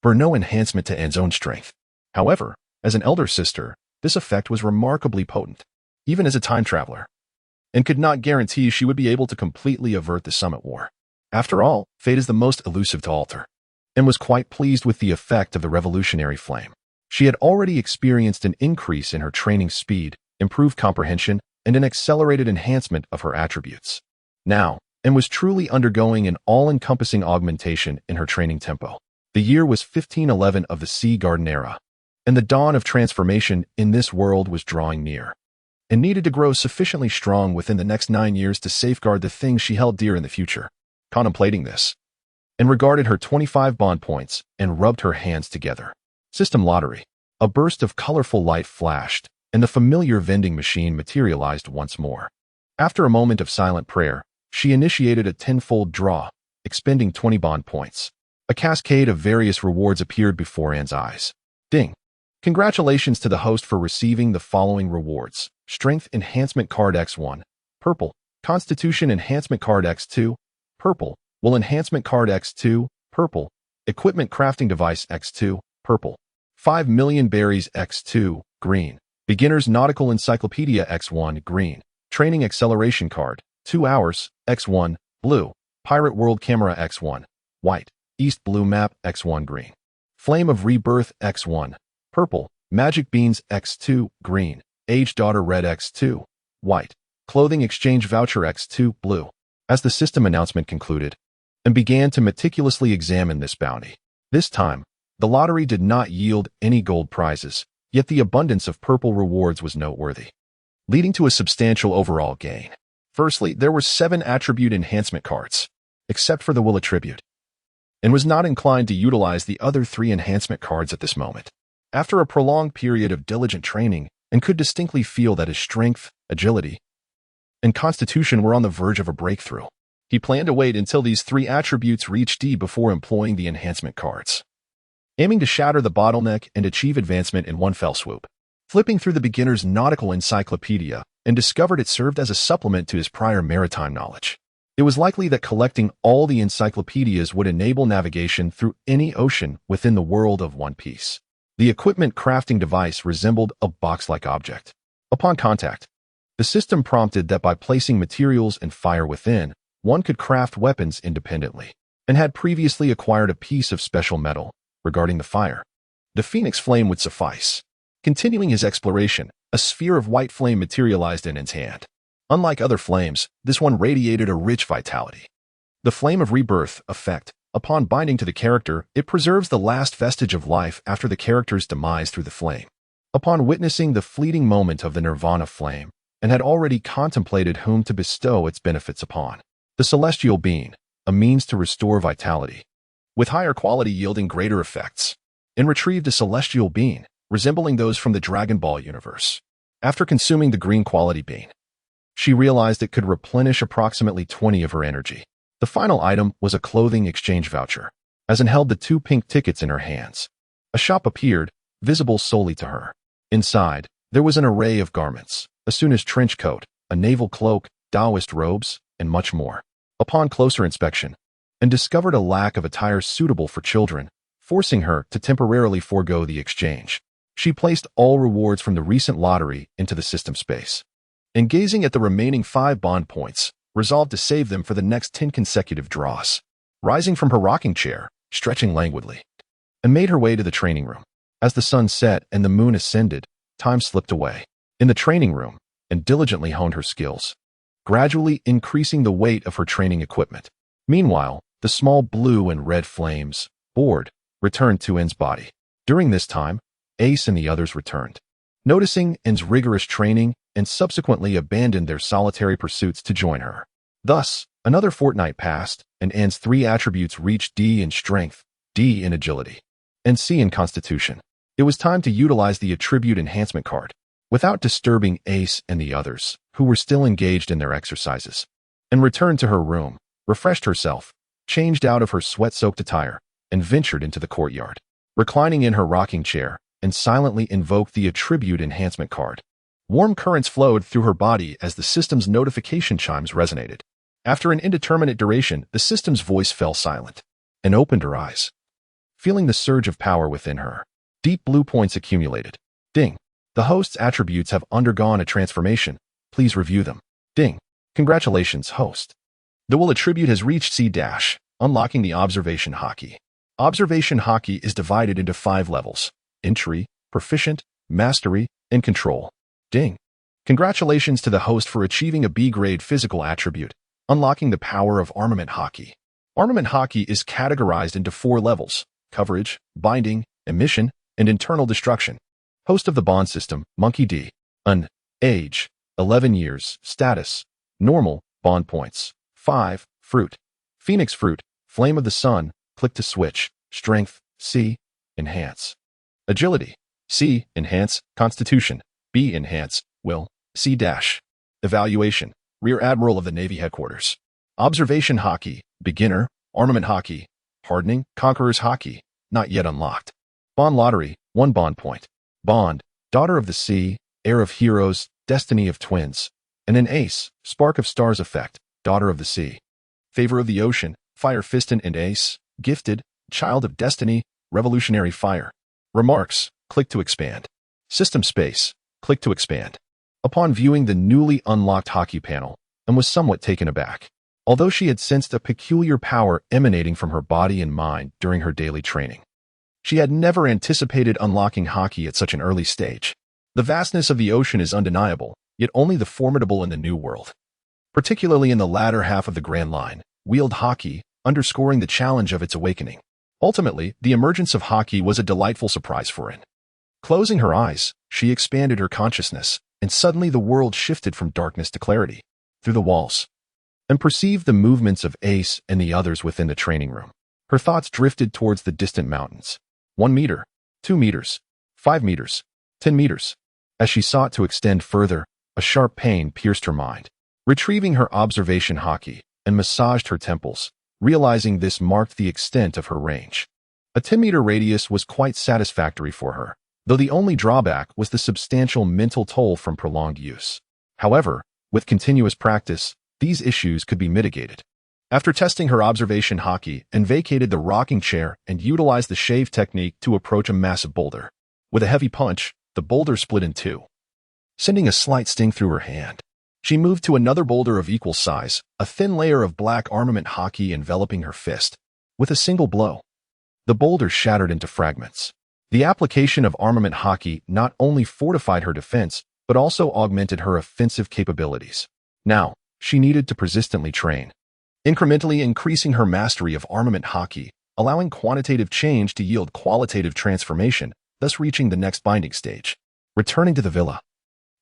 bore no enhancement to An's own strength. However, as an elder sister, this effect was remarkably potent, even as a time traveler, and could not guarantee she would be able to completely avert the summit war. After all, fate is the most elusive to alter, and was quite pleased with the effect of the revolutionary flame. She had already experienced an increase in her training speed, improved comprehension, and an accelerated enhancement of her attributes. Now, and was truly undergoing an all-encompassing augmentation in her training tempo. The year was 1511 of the Sea Garden era, and the dawn of transformation in this world was drawing near, and needed to grow sufficiently strong within the next 9 years to safeguard the things she held dear in the future. Contemplating this, and regarded her 25 bond points and rubbed her hands together. System lottery. A burst of colorful light flashed, and the familiar vending machine materialized once more. After a moment of silent prayer, she initiated a tenfold draw, expending 20 bond points. A cascade of various rewards appeared before Anne's eyes. Ding! Congratulations to the host for receiving the following rewards. Strength Enhancement Card X1, purple. Constitution Enhancement Card X2, purple. Will Enhancement Card X2, purple. Equipment Crafting Device X2, purple. 5 million berries X2, green. Beginner's Nautical Encyclopedia X1, green. Training Acceleration Card, 2 hours, X1, blue. Pirate World Camera X1, white. East Blue Map X1, green. Flame of Rebirth X1, purple. Magic Beans X2, green. Age Daughter Red X2, white. Clothing Exchange Voucher X2, blue. As the system announcement concluded, and began to meticulously examine this bounty. This time, the lottery did not yield any gold prizes, yet the abundance of purple rewards was noteworthy, leading to a substantial overall gain. Firstly, there were 7 attribute enhancement cards, except for the will attribute, and was not inclined to utilize the other 3 enhancement cards at this moment. After a prolonged period of diligent training, and could distinctly feel that his strength, agility, and constitution were on the verge of a breakthrough. He planned to wait until these 3 attributes reached D before employing the enhancement cards, aiming to shatter the bottleneck and achieve advancement in one fell swoop. Flipping through the beginner's nautical encyclopedia, and discovered it served as a supplement to his prior maritime knowledge. It was likely that collecting all the encyclopedias would enable navigation through any ocean within the world of One Piece. The equipment crafting device resembled a box-like object. Upon contact, the system prompted that by placing materials and fire within, one could craft weapons independently, and had previously acquired a piece of special metal. Regarding the fire, the Phoenix Flame would suffice. Continuing his exploration, a sphere of white flame materialized in his hand. Unlike other flames, this one radiated a rich vitality. The Flame of Rebirth effect. Upon binding to the character, it preserves the last vestige of life after the character's demise through the flame. Upon witnessing the fleeting moment of the Nirvana flame, and had already contemplated whom to bestow its benefits upon. The Celestial Being, a means to restore vitality, with higher quality yielding greater effects, and retrieved a Celestial Being, resembling those from the Dragon Ball universe. After consuming the green quality bean, she realized it could replenish approximately 20 of her energy. The final item was a clothing exchange voucher, as Anne held the 2 pink tickets in her hands. A shop appeared, visible solely to her. Inside, there was an array of garments, a Sunnis trench coat, a naval cloak, Taoist robes, and much more. Upon closer inspection, Anne discovered a lack of attire suitable for children, forcing her to temporarily forego the exchange. She placed all rewards from the recent lottery into the system space, and gazing at the remaining 5 bond points, resolved to save them for the next 10 consecutive draws. Rising from her rocking chair, stretching languidly, and made her way to the training room. As the sun set and the moon ascended, time slipped away. In the training room, and diligently honed her skills, gradually increasing the weight of her training equipment. Meanwhile, the small blue and red flames, board, returned to Anne's body. During this time, Ace and the others returned, noticing Anne's rigorous training, and subsequently abandoned their solitary pursuits to join her. Thus, another fortnight passed, and Anne's 3 attributes reached D in strength, D in agility, and C in constitution. It was time to utilize the attribute enhancement card, without disturbing Ace and the others, who were still engaged in their exercises, and returned to her room, refreshed herself, changed out of her sweat-soaked attire, and ventured into the courtyard. Reclining in her rocking chair, and silently invoked the attribute enhancement card. Warm currents flowed through her body as the system's notification chimes resonated. After an indeterminate duration, the system's voice fell silent, and opened her eyes, feeling the surge of power within her. Deep blue points accumulated. Ding. The host's attributes have undergone a transformation. Please review them. Ding. Congratulations, host. The will attribute has reached C-, unlocking the observation hockey. Observation hockey is divided into 5 levels: entry, proficient, mastery, and control. Ding. Congratulations to the host for achieving a B-grade physical attribute, unlocking the power of armament hockey. Armament hockey is categorized into 4 levels: coverage, binding, emission, and internal destruction. Host of the bond system, Monkey D. Age, 11 years. Status, normal. Bond points, 5. Fruit, Phoenix fruit. Flame of the sun. Click to switch. Strength, C. Enhance. Agility, C. Enhance. Constitution, B. Enhance. Will, C-. Evaluation, Rear Admiral of the Navy Headquarters. Observation Hockey, Beginner. Armament Hockey, Hardening. Conqueror's Hockey, not yet unlocked. Bond Lottery, 1 bond point. Bond, Daughter of the Sea, Heir of Heroes, Destiny of Twins. And an Ace, Spark of Stars Effect, Daughter of the Sea. Favor of the Ocean, Fire Fiston and Ace, Gifted, Child of Destiny, Revolutionary Fire. Remarks, click to expand. System Space, click to expand. Upon viewing the newly unlocked hockey panel, and was somewhat taken aback. Although she had sensed a peculiar power emanating from her body and mind during her daily training, she had never anticipated unlocking hockey at such an early stage. The vastness of the ocean is undeniable, yet only the formidable in the New World. Particularly in the latter half of the Grand Line, wield hockey, underscoring the challenge of its awakening. Ultimately, the emergence of hockey was a delightful surprise for Rin. Closing her eyes, she expanded her consciousness, and suddenly the world shifted from darkness to clarity. Through the walls, and perceived the movements of Ace and the others within the training room. Her thoughts drifted towards the distant mountains. 1 meter, 2 meters, 5 meters, 10 meters. As she sought to extend further, a sharp pain pierced her mind. Retrieving her observation hockey and massaged her temples, realizing this marked the extent of her range. A 10-meter radius was quite satisfactory for her, though the only drawback was the substantial mental toll from prolonged use. However, with continuous practice, these issues could be mitigated. After testing her observation hockey and vacated the rocking chair and utilized the shave technique to approach a massive boulder. With a heavy punch, the boulder split in two, sending a slight sting through her hand. She moved to another boulder of equal size, a thin layer of black armament hockey enveloping her fist. With a single blow, the boulder shattered into fragments. The application of armament hockey not only fortified her defense, but also augmented her offensive capabilities. Now, she needed to persistently train, incrementally increasing her mastery of armament hockey, allowing quantitative change to yield qualitative transformation, thus reaching the next binding stage. Returning to the villa,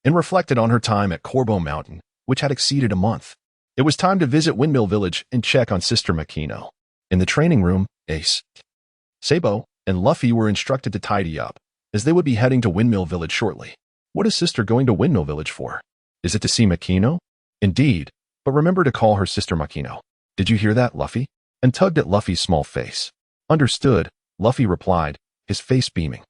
and reflected on her time at Corbeau Mountain, which had exceeded a month. It was time to visit Windmill Village and check on Sister Makino. In the training room, Ace, Sabo, and Luffy were instructed to tidy up, as they would be heading to Windmill Village shortly. What is Sister going to Windmill Village for? Is it to see Makino? Indeed, but remember to call her Sister Makino. Did you hear that, Luffy? And tugged at Luffy's small face. Understood, Luffy replied, his face beaming.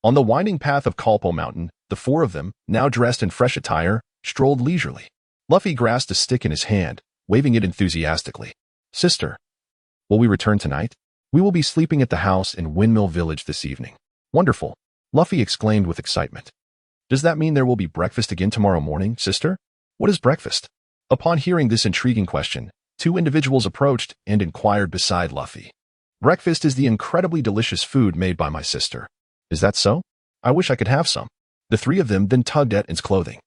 On the winding path of Corbeau Mountain, the 4 of them, now dressed in fresh attire, strolled leisurely. Luffy grasped a stick in his hand, waving it enthusiastically. Sister, will we return tonight? We will be sleeping at the house in Windmill Village this evening. Wonderful, Luffy exclaimed with excitement. Does that mean there will be breakfast again tomorrow morning, sister? What is breakfast? Upon hearing this intriguing question, 2 individuals approached and inquired beside Luffy. Breakfast is the incredibly delicious food made by my sister. Is that so? I wish I could have some. The 3 of them then tugged at In's clothing.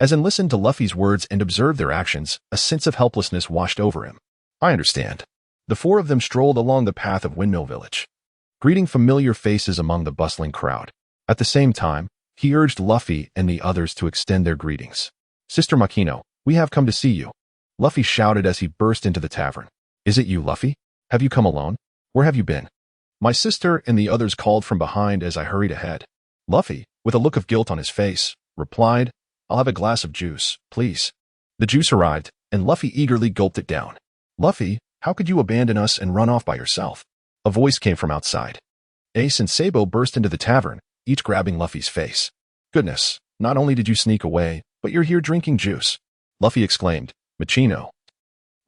As In listened to Luffy's words and observed their actions, a sense of helplessness washed over him. I understand. The 4 of them strolled along the path of Windmill Village, greeting familiar faces among the bustling crowd. At the same time, he urged Luffy and the others to extend their greetings. Sister Makino, we have come to see you, Luffy shouted as he burst into the tavern. Is it you, Luffy? Have you come alone? Where have you been? My sister and the others called from behind as I hurried ahead. Luffy, with a look of guilt on his face, replied, I'll have a glass of juice, please. The juice arrived, and Luffy eagerly gulped it down. Luffy, how could you abandon us and run off by yourself? A voice came from outside. Ace and Sabo burst into the tavern, each grabbing Luffy's face. Goodness, not only did you sneak away, but you're here drinking juice, Luffy exclaimed. Machino,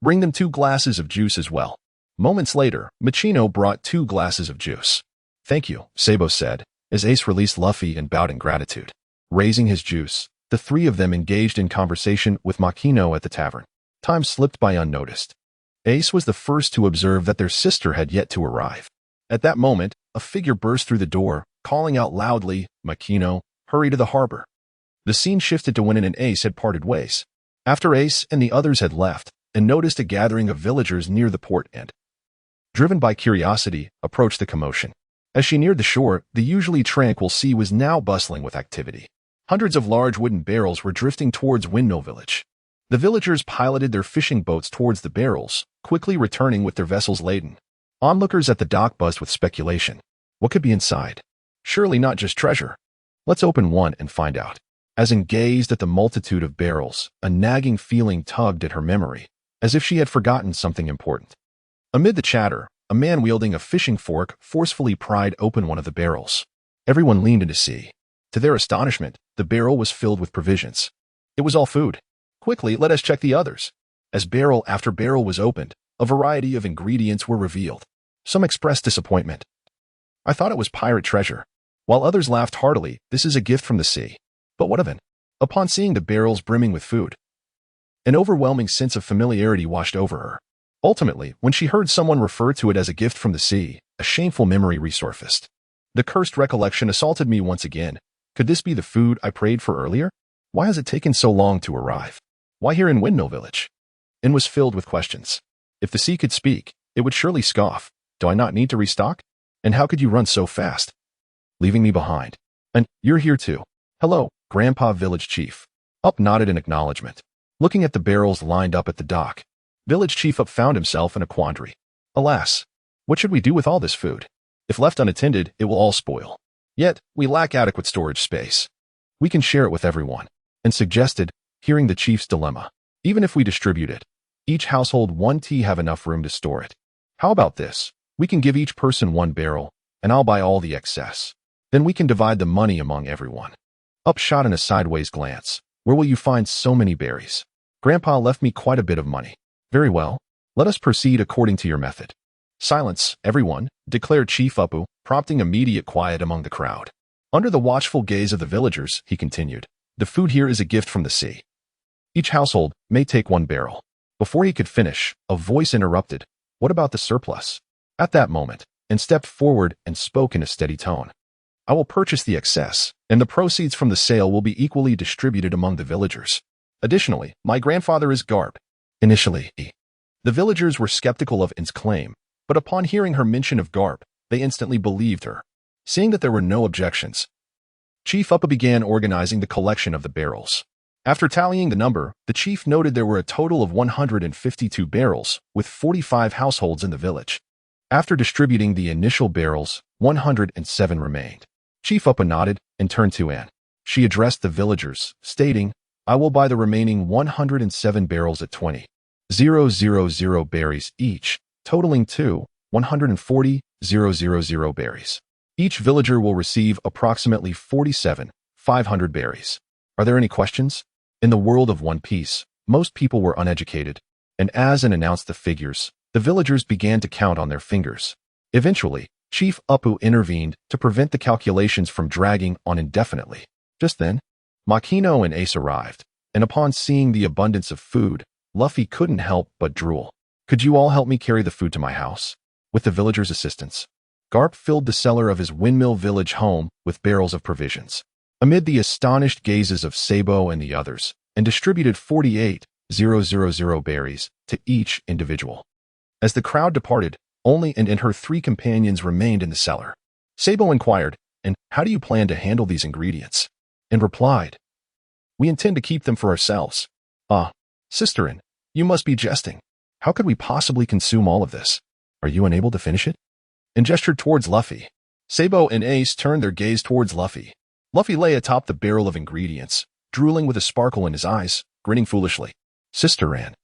bring them 2 glasses of juice as well. Moments later, Machino brought 2 glasses of juice. Thank you, Sabo said, as Ace released Luffy and bowed in gratitude. Raising his juice, the 3 of them engaged in conversation with Makino at the tavern. Time slipped by unnoticed. Ace was the first to observe that their sister had yet to arrive. At that moment, a figure burst through the door, calling out loudly, Makino, hurry to the harbor. The scene shifted to when In and Ace had parted ways. After Ace and the others had left, and noticed a gathering of villagers near the port and, driven by curiosity, approached the commotion. As she neared the shore, the usually tranquil sea was now bustling with activity. Hundreds of large wooden barrels were drifting towards Windmill Village. The villagers piloted their fishing boats towards the barrels, quickly returning with their vessels laden. Onlookers at the dock buzzed with speculation. What could be inside? Surely not just treasure. Let's open one and find out. As Anne gazed at the multitude of barrels, a nagging feeling tugged at her memory, as if she had forgotten something important. Amid the chatter, a man wielding a fishing fork forcefully pried open one of the barrels. Everyone leaned in to see. To their astonishment, the barrel was filled with provisions. It was all food. Quickly, let us check the others. As barrel after barrel was opened, a variety of ingredients were revealed. Some expressed disappointment. I thought it was pirate treasure. While others laughed heartily, this is a gift from the sea. But what of it? Upon seeing the barrels brimming with food, an overwhelming sense of familiarity washed over her. Ultimately, when she heard someone refer to it as a gift from the sea, a shameful memory resurfaced. The cursed recollection assaulted me once again. Could this be the food I prayed for earlier? Why has it taken so long to arrive? Why here in Windmill Village? Anne was filled with questions. If the sea could speak, it would surely scoff. Do I not need to restock? And how could you run so fast? Leaving me behind. And you're here too. Hello, Grandpa Village Chief. Up nodded in acknowledgement. Looking at the barrels lined up at the dock, Village Chief Up found himself in a quandary. Alas, what should we do with all this food? If left unattended, it will all spoil. Yet, we lack adequate storage space. We can share it with everyone. And suggested, hearing the chief's dilemma. Even if we distribute it, each household one tea have enough room to store it. How about this? We can give each person one barrel, and I'll buy all the excess. Then we can divide the money among everyone. Up shot in a sideways glance. Where will you find so many berries? Grandpa left me quite a bit of money. Very well. Let us proceed according to your method. Silence, everyone, declared Chief Uppu, prompting immediate quiet among the crowd. Under the watchful gaze of the villagers, he continued, the food here is a gift from the sea. Each household may take one barrel. Before he could finish, a voice interrupted. What about the surplus? At that moment, Anne stepped forward and spoke in a steady tone. I will purchase the excess, and the proceeds from the sale will be equally distributed among the villagers. Additionally, my grandfather is Garp. Initially, the villagers were skeptical of Anne's claim, but upon hearing her mention of Garp, they instantly believed her. Seeing that there were no objections, Chief Uppa began organizing the collection of the barrels. After tallying the number, the chief noted there were a total of 152 barrels, with 45 households in the village. After distributing the initial barrels, 107 remained. Chief Uppa nodded and turned to Anne. She addressed the villagers, stating, I will buy the remaining 107 barrels at 20,000 berries each, totaling to 140,000 berries. Each villager will receive approximately 47,500 berries. Are there any questions? In the world of One Piece, most people were uneducated, and as Anne announced the figures, the villagers began to count on their fingers. Eventually, Chief Uppu intervened to prevent the calculations from dragging on indefinitely. Just then, Makino and Ace arrived, and upon seeing the abundance of food, Luffy couldn't help but drool. Could you all help me carry the food to my house? With the villagers' assistance, Garp filled the cellar of his Windmill Village home with barrels of provisions. Amid the astonished gazes of Sabo and the others, and distributed 48,000 berries to each individual. As the crowd departed, only Anne and her three companions remained in the cellar. Sabo inquired, and how do you plan to handle these ingredients? And replied, we intend to keep them for ourselves. Ah, Sister Anne, you must be jesting. How could we possibly consume all of this? Are you unable to finish it? And gestured towards Luffy. Sabo and Ace turned their gaze towards Luffy. Luffy lay atop the barrel of ingredients, drooling with a sparkle in his eyes, grinning foolishly. Sister Anne,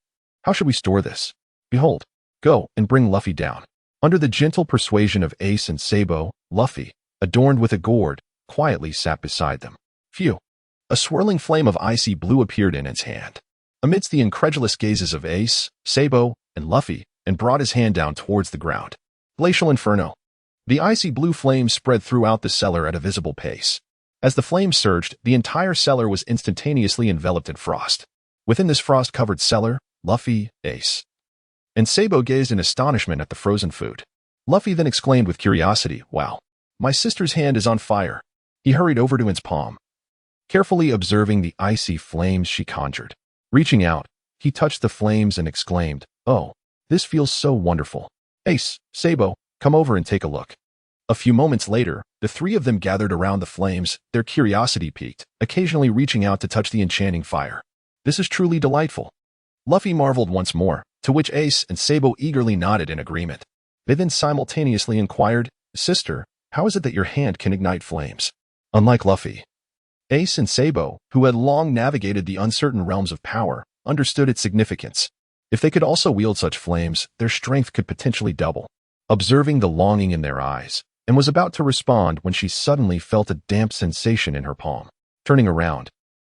how should we store this? Behold, go and bring Luffy down. Under the gentle persuasion of Ace and Sabo, Luffy, adorned with a gourd, quietly sat beside them. Phew! A swirling flame of icy blue appeared in Anne's hand. Amidst the incredulous gazes of Ace, Sabo, and Luffy, and brought his hand down towards the ground. Glacial Inferno. The icy blue flame spread throughout the cellar at a visible pace. As the flames surged, the entire cellar was instantaneously enveloped in frost. Within this frost-covered cellar, Luffy, Ace, and Sabo gazed in astonishment at the frozen food. Luffy then exclaimed with curiosity, wow, my sister's hand is on fire. He hurried over to Anne's palm, carefully observing the icy flames she conjured. Reaching out, he touched the flames and exclaimed, oh, this feels so wonderful. Ace, Sabo, come over and take a look. A few moments later, the three of them gathered around the flames, their curiosity piqued, occasionally reaching out to touch the enchanting fire. This is truly delightful. Luffy marveled once more, to which Ace and Sabo eagerly nodded in agreement. They then simultaneously inquired, "Sister, how is it that your hand can ignite flames?" Unlike Luffy, Ace and Sabo, who had long navigated the uncertain realms of power, understood its significance. If they could also wield such flames, their strength could potentially double. Observing the longing in their eyes, and was about to respond when she suddenly felt a damp sensation in her palm. Turning around,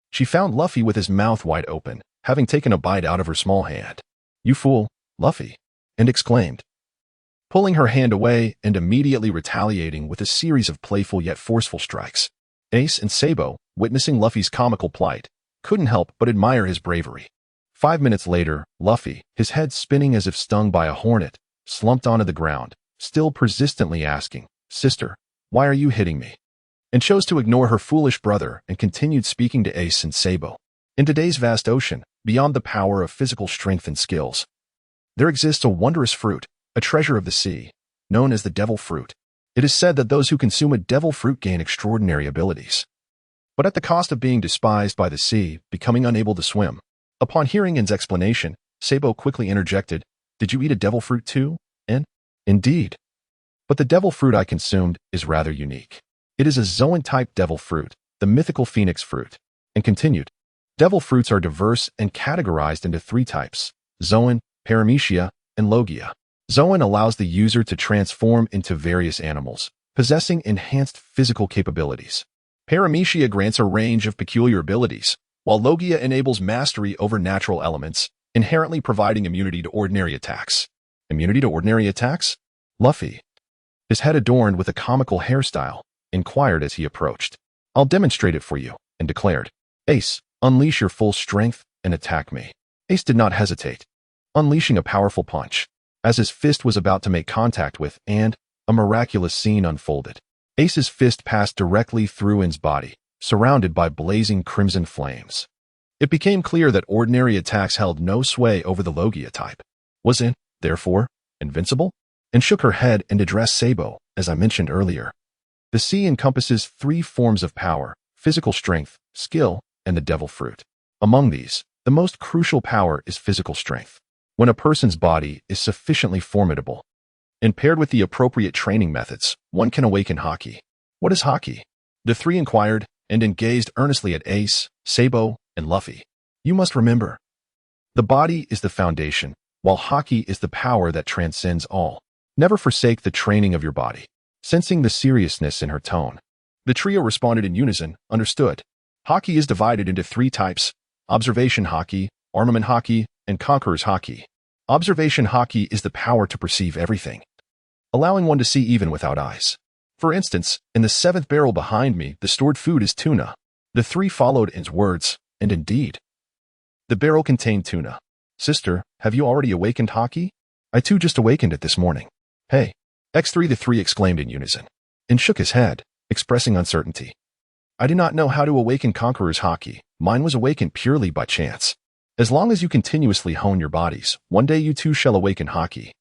she found Luffy with his mouth wide open, having taken a bite out of her small hand. "You fool, Luffy," and exclaimed, pulling her hand away and immediately retaliating with a series of playful yet forceful strikes. Ace and Sabo, witnessing Luffy's comical plight, couldn't help but admire his bravery. 5 minutes later, Luffy, his head spinning as if stung by a hornet, slumped onto the ground, still persistently asking, "Sister, why are you hitting me?" and chose to ignore her foolish brother and continued speaking to Ace and Sabo. In today's vast ocean, beyond the power of physical strength and skills, there exists a wondrous fruit, a treasure of the sea, known as the devil fruit. It is said that those who consume a devil fruit gain extraordinary abilities, but at the cost of being despised by the sea, becoming unable to swim. Upon hearing In's explanation, Sabo quickly interjected, "Did you eat a devil fruit too, In?" "Indeed. But the devil fruit I consumed is rather unique. It is a Zoan-type devil fruit, the mythical phoenix fruit," and continued, "Devil fruits are diverse and categorized into 3 types, Zoan, Paramecia, and Logia. Zoan allows the user to transform into various animals, possessing enhanced physical capabilities. Paramecia grants a range of peculiar abilities, while Logia enables mastery over natural elements, inherently providing immunity to ordinary attacks." "Immunity to ordinary attacks?" Luffy, his head adorned with a comical hairstyle, inquired as he approached. "I'll demonstrate it for you," and declared, "Ace, unleash your full strength and attack me." Ace did not hesitate, unleashing a powerful punch. As his fist was about to make contact with, and a miraculous scene unfolded. Ace's fist passed directly through In's body, surrounded by blazing crimson flames. It became clear that ordinary attacks held no sway over the Logia type. Was In, therefore, invincible? And shook her head and addressed Sabo, as I mentioned earlier. The sea encompasses 3 forms of power: physical strength, skill, and the devil fruit. Among these, the most crucial power is physical strength. When a person's body is sufficiently formidable, and paired with the appropriate training methods, one can awaken Haki. "What is Haki?" The 3 inquired, and gazed earnestly at Ace, Sabo, and Luffy. "You must remember, the body is the foundation, while Haki is the power that transcends all. Never forsake the training of your body." Sensing the seriousness in her tone, the trio responded in unison, "Understood." Haki is divided into 3 types: observation Haki, armament Haki, and conqueror's Haki. Observation Haki is the power to perceive everything, allowing one to see even without eyes. For instance, in the 7th barrel behind me, the stored food is tuna. The 3 followed In's words, and indeed, the barrel contained tuna. "Sister, have you already awakened Haki?" "I too just awakened it this morning." "Hey, X3," the 3 exclaimed in unison, and shook his head, expressing uncertainty. "I do not know how to awaken conqueror's Haki. Mine was awakened purely by chance. As long as you continuously hone your bodies, one day you too shall awaken Haki.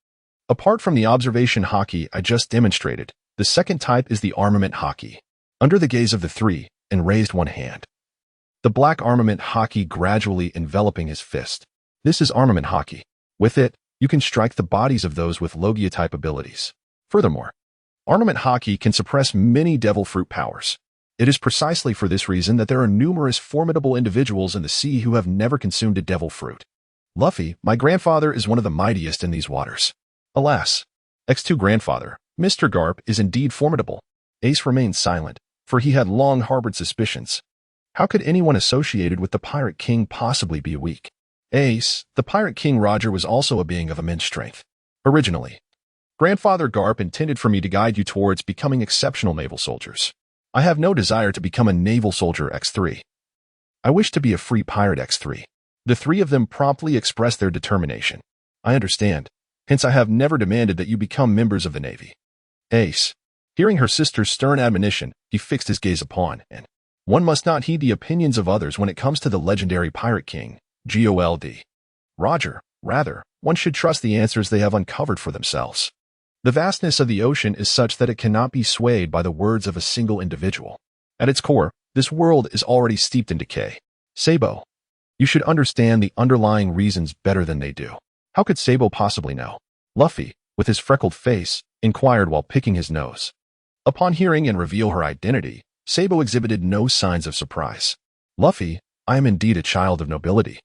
Apart from the observation Haki I just demonstrated, the 2nd type is the armament Haki." Under the gaze of the 3, and raised one hand, the black armament Haki gradually enveloping his fist. "This is armament Haki. With it, you can strike the bodies of those with Logia-type abilities. Furthermore, armament Haki can suppress many devil fruit powers. It is precisely for this reason that there are numerous formidable individuals in the sea who have never consumed a devil fruit. Luffy, my grandfather, is one of the mightiest in these waters." "Alas, X2 grandfather, Mr. Garp is indeed formidable." Ace remained silent, for he had long harbored suspicions. How could anyone associated with the Pirate King possibly be weak? "Ace, the Pirate King Roger was also a being of immense strength. Originally, Grandfather Garp intended for me to guide you towards becoming exceptional naval soldiers. I have no desire to become a naval soldier, X3. I wish to be a free pirate, X3. The 3 of them promptly expressed their determination. "I understand. Hence I have never demanded that you become members of the Navy." Ace, hearing her sister's stern admonition, he fixed his gaze upon, and one must not heed the opinions of others when it comes to the legendary Pirate King, Gold. Roger, rather, one should trust the answers they have uncovered for themselves. The vastness of the ocean is such that it cannot be swayed by the words of a single individual. At its core, this world is already steeped in decay. Sabo, you should understand the underlying reasons better than they do. How could Sabo possibly know? Luffy, with his freckled face, inquired while picking his nose. Upon hearing and reveal her identity, Sabo exhibited no signs of surprise. Luffy, I am indeed a child of nobility.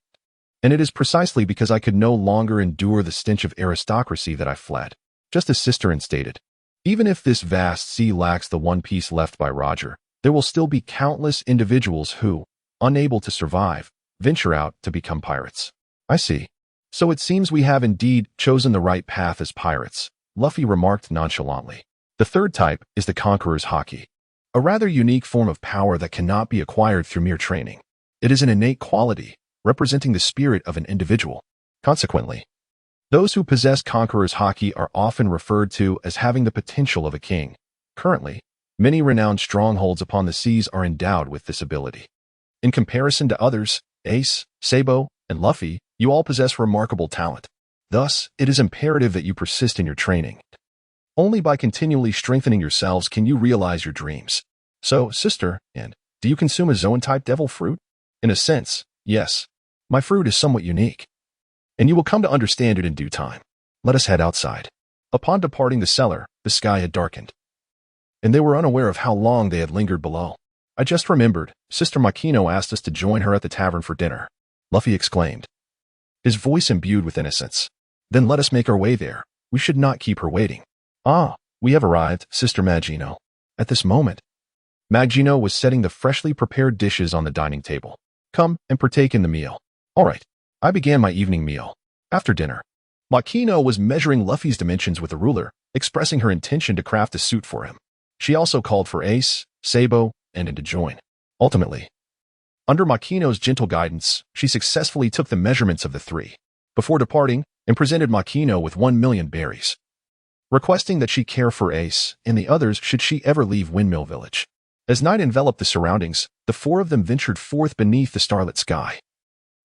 And it is precisely because I could no longer endure the stench of aristocracy that I fled. Just as Sister stated, even if this vast sea lacks the one piece left by Roger, there will still be countless individuals who, unable to survive, venture out to become pirates. I see. So it seems we have indeed chosen the right path as pirates, Luffy remarked nonchalantly. The third type is the Conqueror's Haki, a rather unique form of power that cannot be acquired through mere training. It is an innate quality, representing the spirit of an individual. Consequently, those who possess Conqueror's Haki are often referred to as having the potential of a king. Currently, many renowned strongholds upon the seas are endowed with this ability. In comparison to others, Ace, Sabo, and Luffy, you all possess remarkable talent. Thus, it is imperative that you persist in your training. Only by continually strengthening yourselves can you realize your dreams. So, Sister, do you consume a Zoan-type devil fruit? In a sense, yes. My fruit is somewhat unique. And you will come to understand it in due time. Let us head outside. Upon departing the cellar, the sky had darkened, and they were unaware of how long they had lingered below. I just remembered, Sister Makino asked us to join her at the tavern for dinner, Luffy exclaimed, his voice imbued with innocence. Then let us make our way there. We should not keep her waiting. Ah, we have arrived, Sister Magino. At this moment, Magino was setting the freshly prepared dishes on the dining table. Come and partake in the meal. All right. I began my evening meal. After dinner, Makino was measuring Luffy's dimensions with a ruler, expressing her intention to craft a suit for him. She also called for Ace, Sabo, and to join. Ultimately, under Makino's gentle guidance, she successfully took the measurements of the three, before departing, and presented Makino with 1,000,000 berries, requesting that she care for Ace and the others should she ever leave Windmill Village. As night enveloped the surroundings, the four of them ventured forth beneath the starlit sky,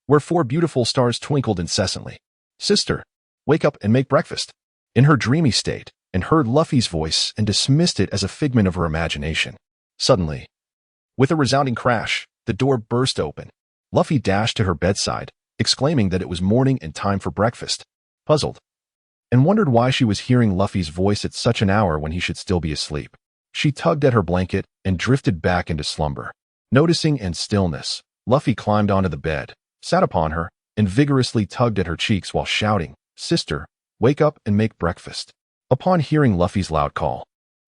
where 4 beautiful stars twinkled incessantly. Sister, wake up and make breakfast. In her dreamy state, and heard Luffy's voice and dismissed it as a figment of her imagination. Suddenly, with a resounding crash, the door burst open. Luffy dashed to her bedside, exclaiming that it was morning and time for breakfast, puzzled, and wondered why she was hearing Luffy's voice at such an hour when he should still be asleep. She tugged at her blanket and drifted back into slumber. Noticing in stillness, Luffy climbed onto the bed, sat upon her, and vigorously tugged at her cheeks while shouting, Sister, wake up and make breakfast. Upon hearing Luffy's loud call,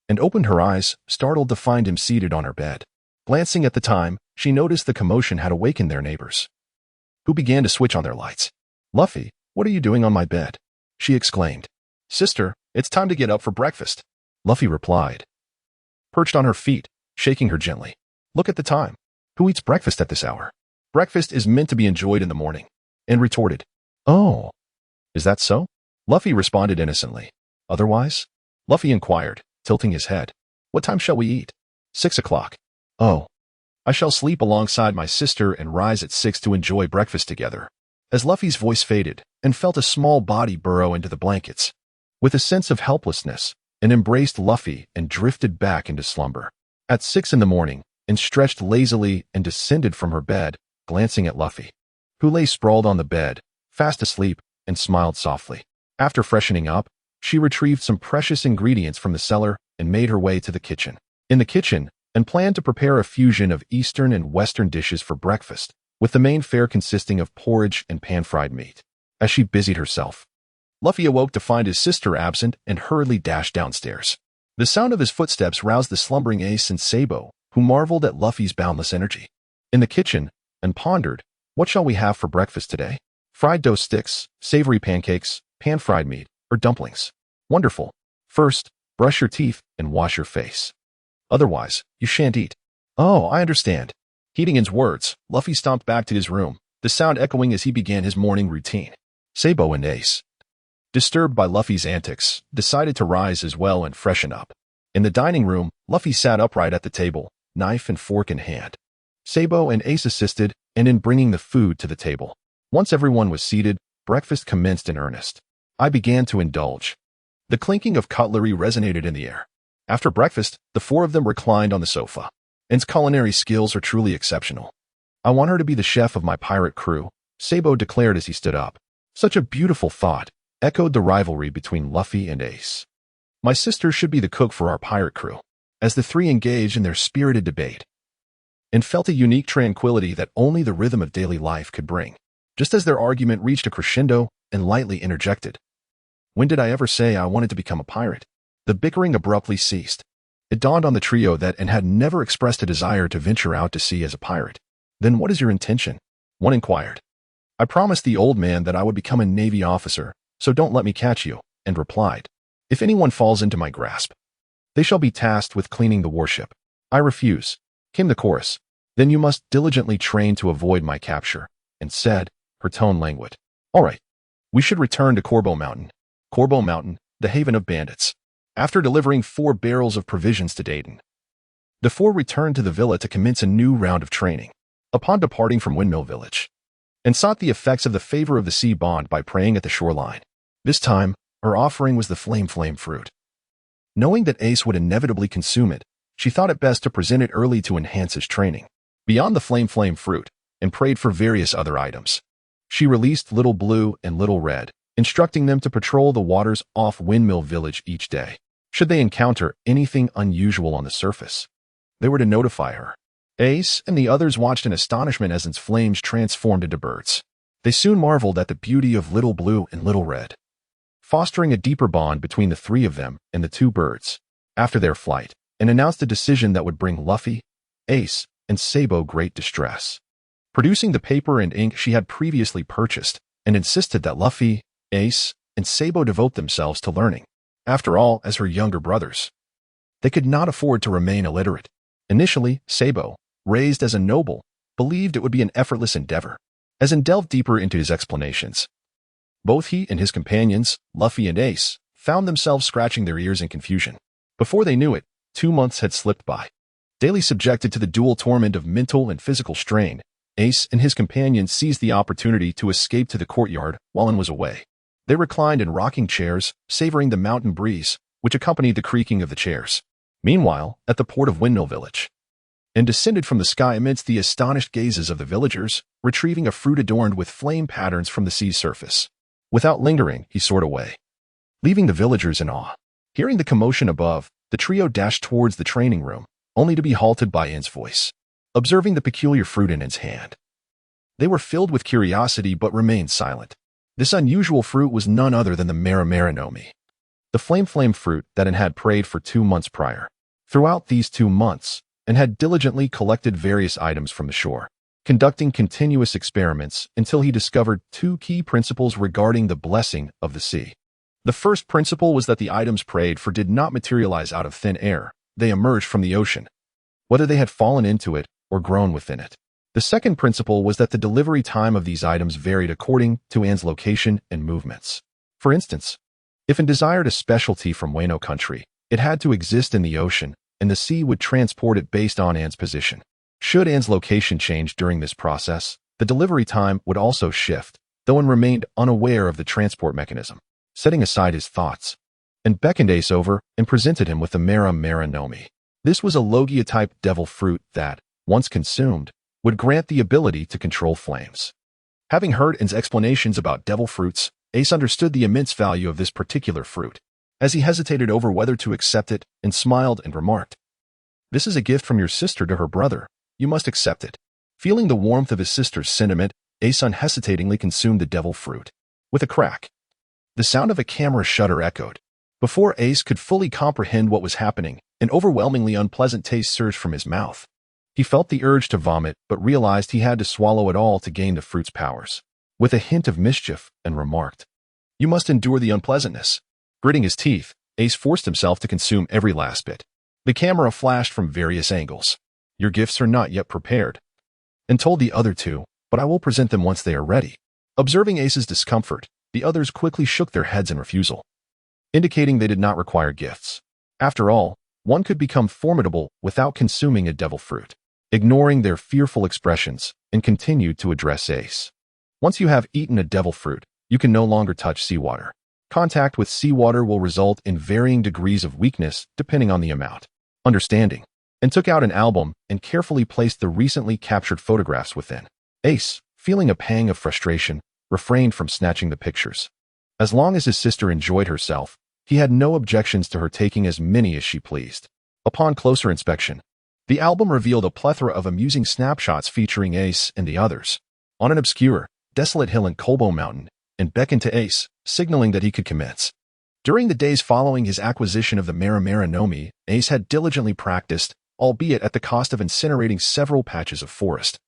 and opened her eyes, startled to find him seated on her bed. Glancing at the time, she noticed the commotion had awakened their neighbors, who began to switch on their lights. Luffy, what are you doing on my bed? She exclaimed. Sister, it's time to get up for breakfast, Luffy replied, perched on her feet, shaking her gently. Look at the time. Who eats breakfast at this hour? Breakfast is meant to be enjoyed in the morning, and retorted. Oh, is that so? Luffy responded innocently. Otherwise? Luffy inquired, tilting his head. What time shall we eat? 6 o'clock. Oh, I shall sleep alongside my sister and rise at 6 to enjoy breakfast together. As Luffy's voice faded and felt a small body burrow into the blankets, with a sense of helplessness, and embraced Luffy and drifted back into slumber. At 6 in the morning, and stretched lazily and descended from her bed, glancing at Luffy, who lay sprawled on the bed, fast asleep, and smiled softly. After freshening up, she retrieved some precious ingredients from the cellar and made her way to the kitchen. In the kitchen, and planned to prepare a fusion of Eastern and Western dishes for breakfast, with the main fare consisting of porridge and pan-fried meat. As she busied herself, Luffy awoke to find his sister absent and hurriedly dashed downstairs. The sound of his footsteps roused the slumbering Ace and Sabo, who marveled at Luffy's boundless energy. In the kitchen, and pondered, what shall we have for breakfast today? Fried dough sticks, savory pancakes, pan-fried meat, or dumplings? Wonderful. First, brush your teeth and wash your face. Otherwise, you shan't eat. Oh, I understand. Heeding his words, Luffy stomped back to his room, the sound echoing as he began his morning routine. Sabo and Ace, disturbed by Luffy's antics, decided to rise as well and freshen up. In the dining room, Luffy sat upright at the table, knife and fork in hand. Sabo and Ace assisted, and in bringing the food to the table. Once everyone was seated, breakfast commenced in earnest. I began to indulge. The clinking of cutlery resonated in the air. After breakfast, the four of them reclined on the sofa. And's culinary skills are truly exceptional. I want her to be the chef of my pirate crew, Sabo declared as he stood up. Such a beautiful thought, echoed the rivalry between Luffy and Ace. My sister should be the cook for our pirate crew. As the three engaged in their spirited debate, and felt a unique tranquility that only the rhythm of daily life could bring. Just as their argument reached a crescendo, and lightly interjected, "When did I ever say I wanted to become a pirate?" The bickering abruptly ceased. It dawned on the trio that And had never expressed a desire to venture out to sea as a pirate. "Then what is your intention?" one inquired. "I promised the old man that I would become a Navy officer, so don't let me catch you," and replied. "If anyone falls into my grasp, they shall be tasked with cleaning the warship." "I refuse," came the chorus. "Then you must diligently train to avoid my capture," and said, her tone languid. "All right. We should return to Corbo Mountain." Corbo Mountain, the haven of bandits. After delivering 4 barrels of provisions to Dayton, the four returned to the villa to commence a new round of training. Upon departing from Windmill Village, and sought the effects of the favor of the sea bond by praying at the shoreline. This time, her offering was the flame fruit. Knowing that Ace would inevitably consume it, she thought it best to present it early to enhance his training. Beyond the flame fruit, and prayed for various other items. She released Little Blue and Little Red, instructing them to patrol the waters off Windmill Village each day. Should they encounter anything unusual on the surface, they were to notify her. Ace and the others watched in astonishment as its flames transformed into birds. They soon marveled at the beauty of Little Blue and Little Red, fostering a deeper bond between the three of them and the 2 birds. After their flight, and announced a decision that would bring Luffy, Ace, and Sabo great distress. Producing the paper and ink she had previously purchased, and insisted that Luffy, Ace, and Sabo devote themselves to learning. After all, as her younger brothers, they could not afford to remain illiterate. Initially, Sabo, raised as a noble, believed it would be an effortless endeavor. As he delved deeper into his explanations, both he and his companions, Luffy and Ace, found themselves scratching their ears in confusion. Before they knew it, 2 months had slipped by. Daily subjected to the dual torment of mental and physical strain, Ace and his companions seized the opportunity to escape to the courtyard while An was away. They reclined in rocking chairs, savoring the mountain breeze, which accompanied the creaking of the chairs. Meanwhile, at the port of Windmill Village, and descended from the sky amidst the astonished gazes of the villagers, retrieving a fruit adorned with flame patterns from the sea's surface. Without lingering, he soared away, leaving the villagers in awe. Hearing the commotion above, the trio dashed towards the training room, only to be halted by An's voice. Observing the peculiar fruit in An's hand, they were filled with curiosity but remained silent. This unusual fruit was none other than the Nomi, the flame fruit that An had prayed for 2 months prior. Throughout these 2 months, An had diligently collected various items from the shore, conducting continuous experiments until he discovered 2 key principles regarding the blessing of the sea. The first principle was that the items prayed for did not materialize out of thin air, they emerged from the ocean, whether they had fallen into it or grown within it. The second principle was that the delivery time of these items varied according to An's location and movements. For instance, if An desired a specialty from Wano country, it had to exist in the ocean, and the sea would transport it based on An's position. Should An's location change during this process, the delivery time would also shift, though An remained unaware of the transport mechanism. Setting aside his thoughts, An beckoned Ace over and presented him with the Nomi. This was a Logia-type devil fruit that, once consumed, would grant the ability to control flames. Having heard An's explanations about devil fruits, Ace understood the immense value of this particular fruit. As he hesitated over whether to accept it, and smiled and remarked, "This is a gift from your sister to her brother. You must accept it." Feeling the warmth of his sister's sentiment, Ace unhesitatingly consumed the devil fruit. With a crack, the sound of a camera shutter echoed. Before Ace could fully comprehend what was happening, an overwhelmingly unpleasant taste surged from his mouth. He felt the urge to vomit, but realized he had to swallow it all to gain the fruit's powers. With a hint of mischief, and remarked, "You must endure the unpleasantness." Gritting his teeth, Ace forced himself to consume every last bit. The camera flashed from various angles. "Your gifts are not yet prepared," and told the other 2, "but I will present them once they are ready." Observing Ace's discomfort, the others quickly shook their heads in refusal, indicating they did not require gifts. After all, one could become formidable without consuming a devil fruit. Ignoring their fearful expressions, and continued to address Ace. "Once you have eaten a devil fruit, you can no longer touch seawater. Contact with seawater will result in varying degrees of weakness depending on the amount. Understanding. And took out an album and carefully placed the recently captured photographs within. Ace, feeling a pang of frustration, refrained from snatching the pictures. As long as his sister enjoyed herself, he had no objections to her taking as many as she pleased. Upon closer inspection, the album revealed a plethora of amusing snapshots featuring Ace and the others on an obscure, desolate hill in Colbo Mountain, and beckoned to Ace, signaling that he could commence. During the days following his acquisition of the Maramara Nomi, Ace had diligently practiced, albeit at the cost of incinerating several patches of forest,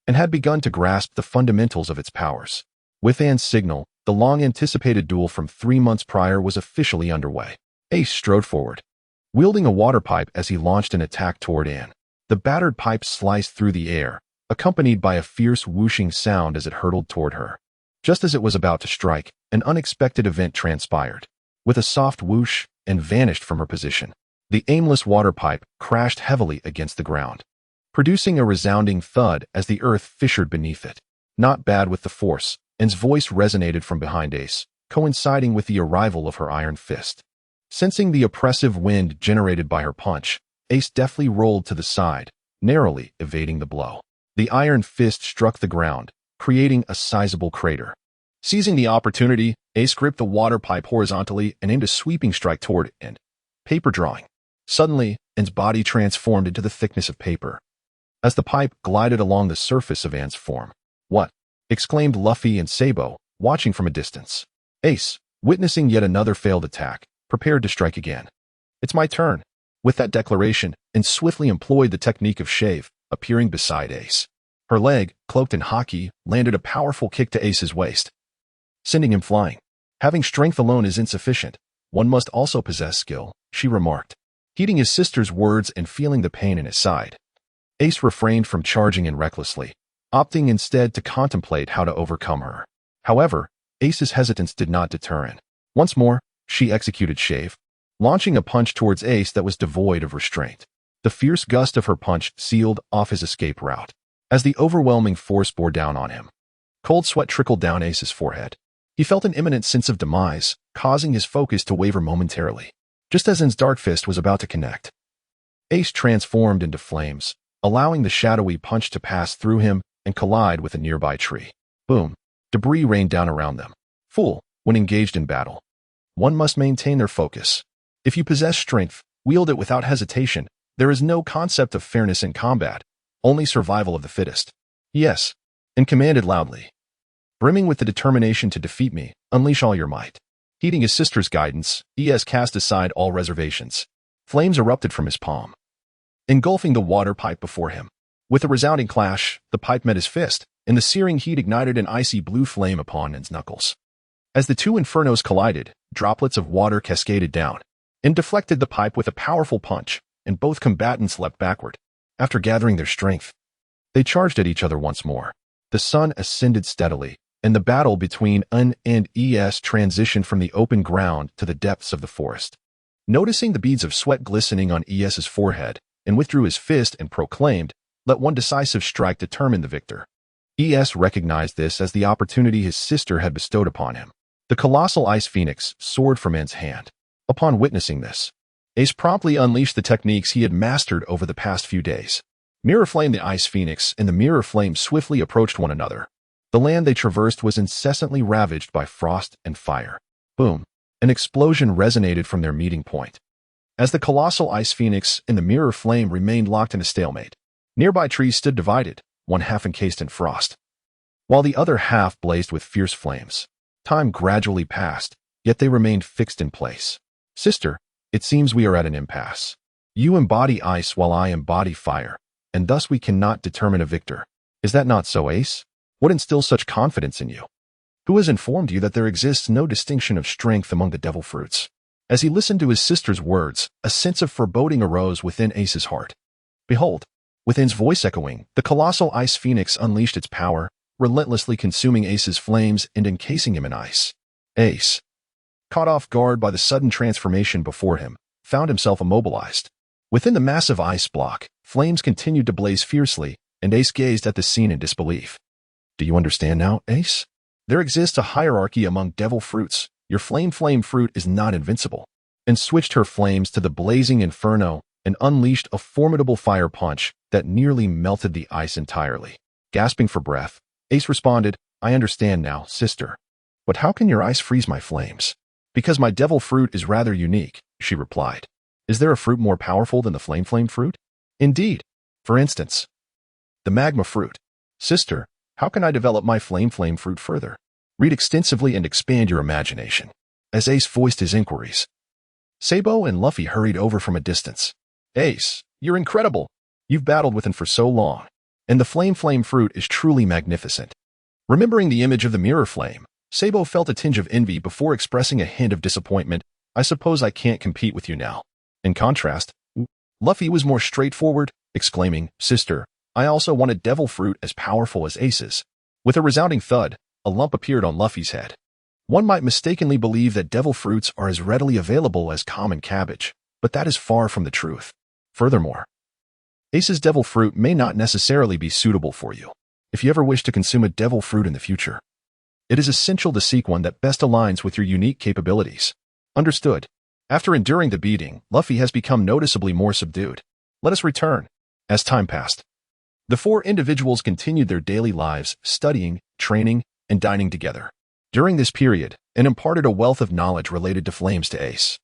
and had begun to grasp the fundamentals of its powers. With Anne's signal, the long-anticipated duel from 3 months prior was officially underway. Ace strode forward, wielding a water pipe as he launched an attack toward Anne. The battered pipe sliced through the air, accompanied by a fierce whooshing sound as it hurtled toward her. Just as it was about to strike, an unexpected event transpired. With a soft whoosh, and vanished from her position. The aimless water pipe crashed heavily against the ground, producing a resounding thud as the earth fissured beneath it. Not bad with the force, Anne's voice resonated from behind Ace, coinciding with the arrival of her iron fist. Sensing the oppressive wind generated by her punch, Ace deftly rolled to the side, narrowly evading the blow. The iron fist struck the ground, creating a sizable crater. Seizing the opportunity, Ace gripped the water pipe horizontally and aimed a sweeping strike toward Anne. Paper drawing. Suddenly, Anne's body transformed into the thickness of paper, as the pipe glided along the surface of Anne's form. "What?" exclaimed Luffy and Sabo, watching from a distance. Ace, witnessing yet another failed attack, prepared to strike again. "It's my turn." With that declaration, Anne swiftly employed the technique of shave, appearing beside Ace. Her leg, cloaked in haki, landed a powerful kick to Ace's waist, sending him flying. "Having strength alone is insufficient. One must also possess skill," she remarked. Heeding his sister's words and feeling the pain in his side, Ace refrained from charging in recklessly, opting instead to contemplate how to overcome her. However, Ace's hesitance did not deter Anne. Once more, she executed shave, launching a punch towards Ace that was devoid of restraint. The fierce gust of her punch sealed off his escape route, as the overwhelming force bore down on him. Cold sweat trickled down Ace's forehead. He felt an imminent sense of demise, causing his focus to waver momentarily. Just as Anne's dark fist was about to connect, Ace transformed into flames, allowing the shadowy punch to pass through him and collide with a nearby tree. Boom! Debris rained down around them. Fool, when engaged in battle, one must maintain their focus. If you possess strength, wield it without hesitation. There is no concept of fairness in combat, only survival of the fittest. Yes, and commanded loudly. Brimming with the determination to defeat me, unleash all your might. Heeding his sister's guidance, ES cast aside all reservations. Flames erupted from his palm, engulfing the water pipe before him. With a resounding clash, the pipe met his fist, and the searing heat ignited an icy blue flame upon Anne's knuckles. As the two infernos collided, droplets of water cascaded down, and deflected the pipe with a powerful punch, and both combatants leapt backward. After gathering their strength, they charged at each other once more. The sun ascended steadily, and the battle between An and ES transitioned from the open ground to the depths of the forest. Noticing the beads of sweat glistening on ES's forehead, and withdrew his fist and proclaimed, "Let one decisive strike determine the victor." ES recognized this as the opportunity his sister had bestowed upon him. The colossal ice phoenix soared from Anne's hand. Upon witnessing this, Ace promptly unleashed the techniques he had mastered over the past few days. Mirror Flame, the Ice Phoenix, and the Mirror Flame swiftly approached one another. The land they traversed was incessantly ravaged by frost and fire. Boom! An explosion resonated from their meeting point, as the colossal Ice Phoenix and the Mirror Flame remained locked in a stalemate. Nearby trees stood divided, one half encased in frost, while the other half blazed with fierce flames. Time gradually passed, yet they remained fixed in place. "Sister, it seems we are at an impasse. You embody ice while I embody fire, and thus we cannot determine a victor. Is that not so, Ace? What instills such confidence in you? Who has informed you that there exists no distinction of strength among the devil fruits?" As he listened to his sister's words, a sense of foreboding arose within Ace's heart. Behold, with Anne's voice echoing, the colossal Ice Phoenix unleashed its power, relentlessly consuming Ace's flames and encasing him in ice. Ace, caught off guard by the sudden transformation before him, found himself immobilized. Within the massive ice block, flames continued to blaze fiercely, and Ace gazed at the scene in disbelief. "Do you understand now, Ace? There exists a hierarchy among devil fruits. your flame fruit is not invincible," and switched her flames to the blazing inferno and unleashed a formidable fire punch that nearly melted the ice entirely. Gasping for breath, Ace responded, "I understand now, sister. But how can your ice freeze my flames?" "Because my devil fruit is rather unique," she replied. "Is there a fruit more powerful than the flame fruit?" "Indeed. For instance, the magma fruit." "Sister, how can I develop my flame fruit further?" "Read extensively and expand your imagination." As Ace voiced his inquiries, Sabo and Luffy hurried over from a distance. "Ace, you're incredible. You've battled with him for so long. And the flame fruit is truly magnificent." Remembering the image of the mirror flame, Sabo felt a tinge of envy before expressing a hint of disappointment. "I suppose I can't compete with you now." In contrast, Luffy was more straightforward, exclaiming, "Sister, I also want a devil fruit as powerful as Ace's." With a resounding thud, a lump appeared on Luffy's head. One might mistakenly believe that devil fruits are as readily available as common cabbage, but that is far from the truth. Furthermore, Ace's devil fruit may not necessarily be suitable for you. If you ever wish to consume a devil fruit in the future, it is essential to seek one that best aligns with your unique capabilities. Understood. After enduring the beating, Luffy has become noticeably more subdued. Let us return. As time passed, the four individuals continued their daily lives, studying, training, and dining together. During this period, and imparted a wealth of knowledge related to flames to Ace,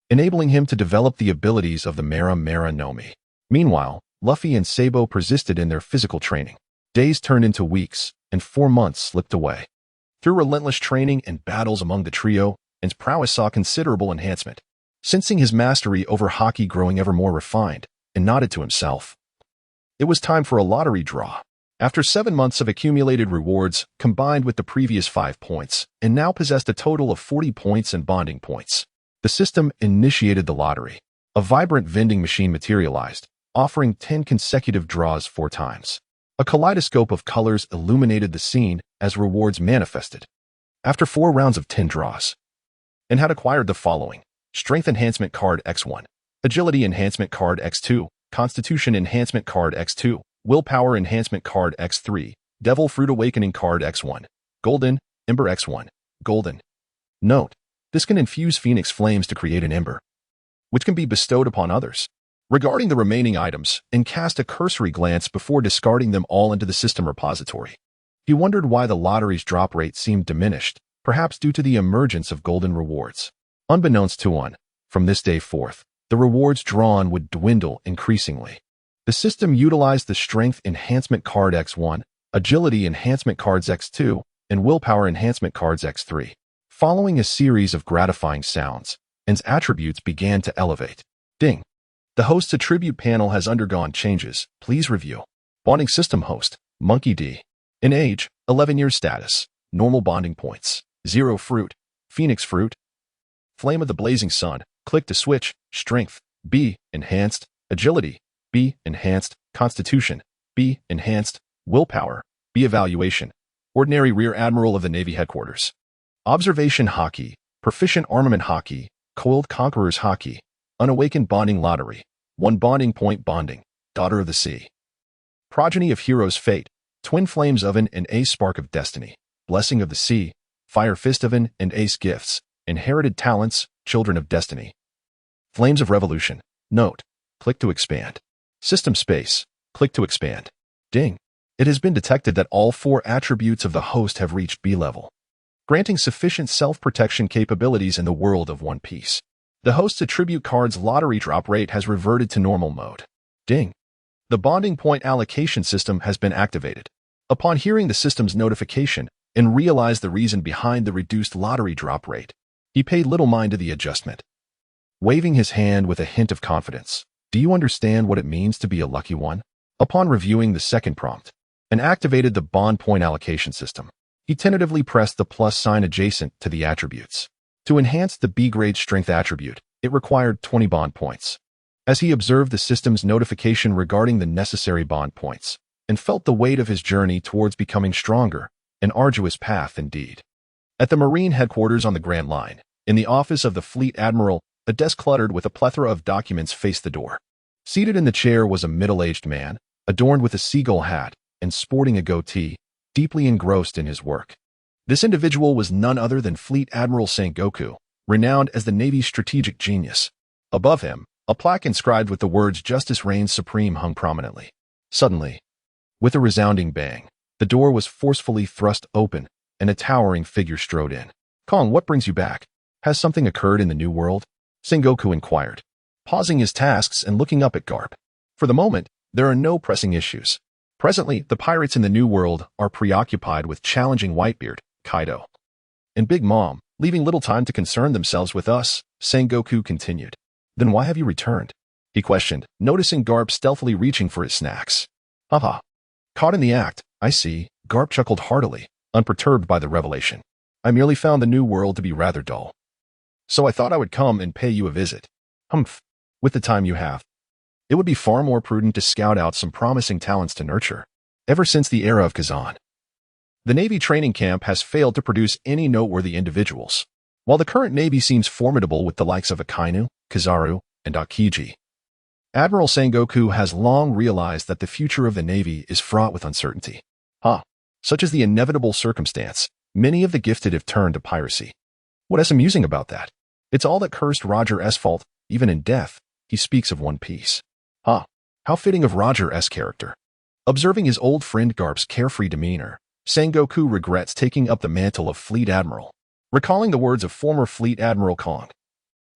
enabling him to develop the abilities of the Mera no Mi. Meanwhile, Luffy and Sabo persisted in their physical training. Days turned into weeks, and 4 months slipped away. Through relentless training and battles among the trio, A's prowess saw considerable enhancement. Sensing his mastery over Haki growing ever more refined, and nodded to himself, it was time for a lottery draw. After 7 months of accumulated rewards, combined with the previous 5 points, and now possessed a total of 40 points and bonding points, the system initiated the lottery. A vibrant vending machine materialized, offering 10 consecutive draws 4 times. A kaleidoscope of colors illuminated the scene as rewards manifested. After 4 rounds of 10 draws, and had acquired the following: Strength Enhancement Card X1, Agility Enhancement Card X2, Constitution Enhancement Card X2, Willpower Enhancement Card X3, Devil Fruit Awakening Card X1, Golden, Ember X1, Golden. Note: this can infuse Phoenix Flames to create an ember, which can be bestowed upon others. Regarding the remaining items, and cast a cursory glance before discarding them all into the system repository, he wondered why the lottery's drop rate seemed diminished, perhaps due to the emergence of golden rewards. Unbeknownst to one, from this day forth, the rewards drawn would dwindle increasingly. The system utilized the Strength Enhancement Card X1, Agility Enhancement Cards X2, and Willpower Enhancement Cards X3. Following a series of gratifying sounds, A's attributes began to elevate. Ding. The host's attribute panel has undergone changes. Please review. Bonding System Host, Monkey D. In age, 11 years. Status, normal. Bonding points, 0 fruit, Phoenix fruit. Flame of the Blazing Sun, click to switch. Strength, B, enhanced. Agility, B, enhanced. Constitution, B, enhanced. Willpower, B, evaluation. Ordinary Rear Admiral of the Navy Headquarters. Observation Haki, Proficient Armament Haki, Coiled Conquerors Haki. Unawakened Bonding Lottery, 1 bonding point. Bonding, Daughter of the Sea. Progeny of Heroes Fate, Twin Flames Oven and Ace Spark of Destiny, Blessing of the Sea, Fire Fist Oven and Ace Gifts, Inherited Talents, Children of Destiny. Flames of Revolution, Note, click to expand. System Space, click to expand. Ding. It has been detected that all 4 attributes of the host have reached B level, granting sufficient self-protection capabilities in the world of One Piece. The host's attribute card's lottery drop rate has reverted to normal mode. Ding. The bonding point allocation system has been activated. Upon hearing the system's notification and realized the reason behind the reduced lottery drop rate, he paid little mind to the adjustment. Waving his hand with a hint of confidence, "Do you understand what it means to be a lucky one?" Upon reviewing the second prompt, and activated the bond point allocation system, he tentatively pressed the plus sign adjacent to the attributes. To enhance the B-grade strength attribute, it required 20 bond points. As he observed the system's notification regarding the necessary bond points, and felt the weight of his journey towards becoming stronger, an arduous path indeed. At the Marine headquarters on the Grand Line, in the office of the Fleet Admiral, a desk cluttered with a plethora of documents faced the door. Seated in the chair was a middle-aged man, adorned with a seagull hat, and sporting a goatee, deeply engrossed in his work. This individual was none other than Fleet Admiral Sengoku, renowned as the Navy's strategic genius. Above him, a plaque inscribed with the words "Justice Reigns Supreme" hung prominently. Suddenly, with a resounding bang, the door was forcefully thrust open, and a towering figure strode in. "Kong, what brings you back? Has something occurred in the New World?" Sengoku inquired, pausing his tasks and looking up at Garp. For the moment, there are no pressing issues. Presently, the pirates in the New World are preoccupied with challenging Whitebeard, Kaido, and Big Mom, leaving little time to concern themselves with us, Sengoku continued. "Then why have you returned?" he questioned, noticing Garp stealthily reaching for his snacks. "Haha. Caught in the act, I see," Garp chuckled heartily, unperturbed by the revelation. "I merely found the New World to be rather dull. So I thought I would come and pay you a visit. Humph. With the time you have, it would be far more prudent to scout out some promising talents to nurture. Ever since the era of Kazan, the Navy training camp has failed to produce any noteworthy individuals. While the current Navy seems formidable with the likes of Akainu, Kizaru, and Akiji, Admiral Sengoku has long realized that the future of the Navy is fraught with uncertainty. Such as the inevitable circumstance, many of the gifted have turned to piracy. What is amusing about that? It's all that cursed Roger S. fault. Even in death, he speaks of One Piece. How fitting of Roger S. character. Observing his old friend Garp's carefree demeanor, Sengoku regrets taking up the mantle of Fleet Admiral. Recalling the words of former Fleet Admiral Kong,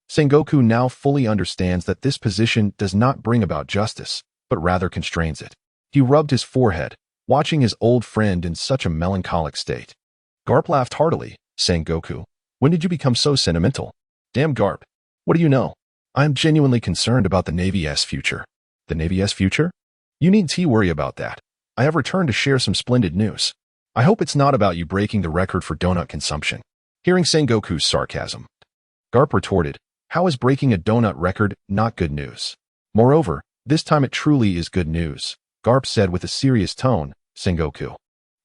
Sengoku now fully understands that this position does not bring about justice, but rather constrains it. He rubbed his forehead, watching his old friend in such a melancholic state. Garp laughed heartily. "Sengoku, when did you become so sentimental?" "Damn Garp, what do you know? I am genuinely concerned about the Navy's future." "The Navy's future? You needn't worry about that. I have returned to share some splendid news. I hope it's not about you breaking the record for donut consumption." Hearing Sengoku's sarcasm, Garp retorted, "How is breaking a donut record not good news? Moreover, this time it truly is good news." Garp said with a serious tone, "Sengoku,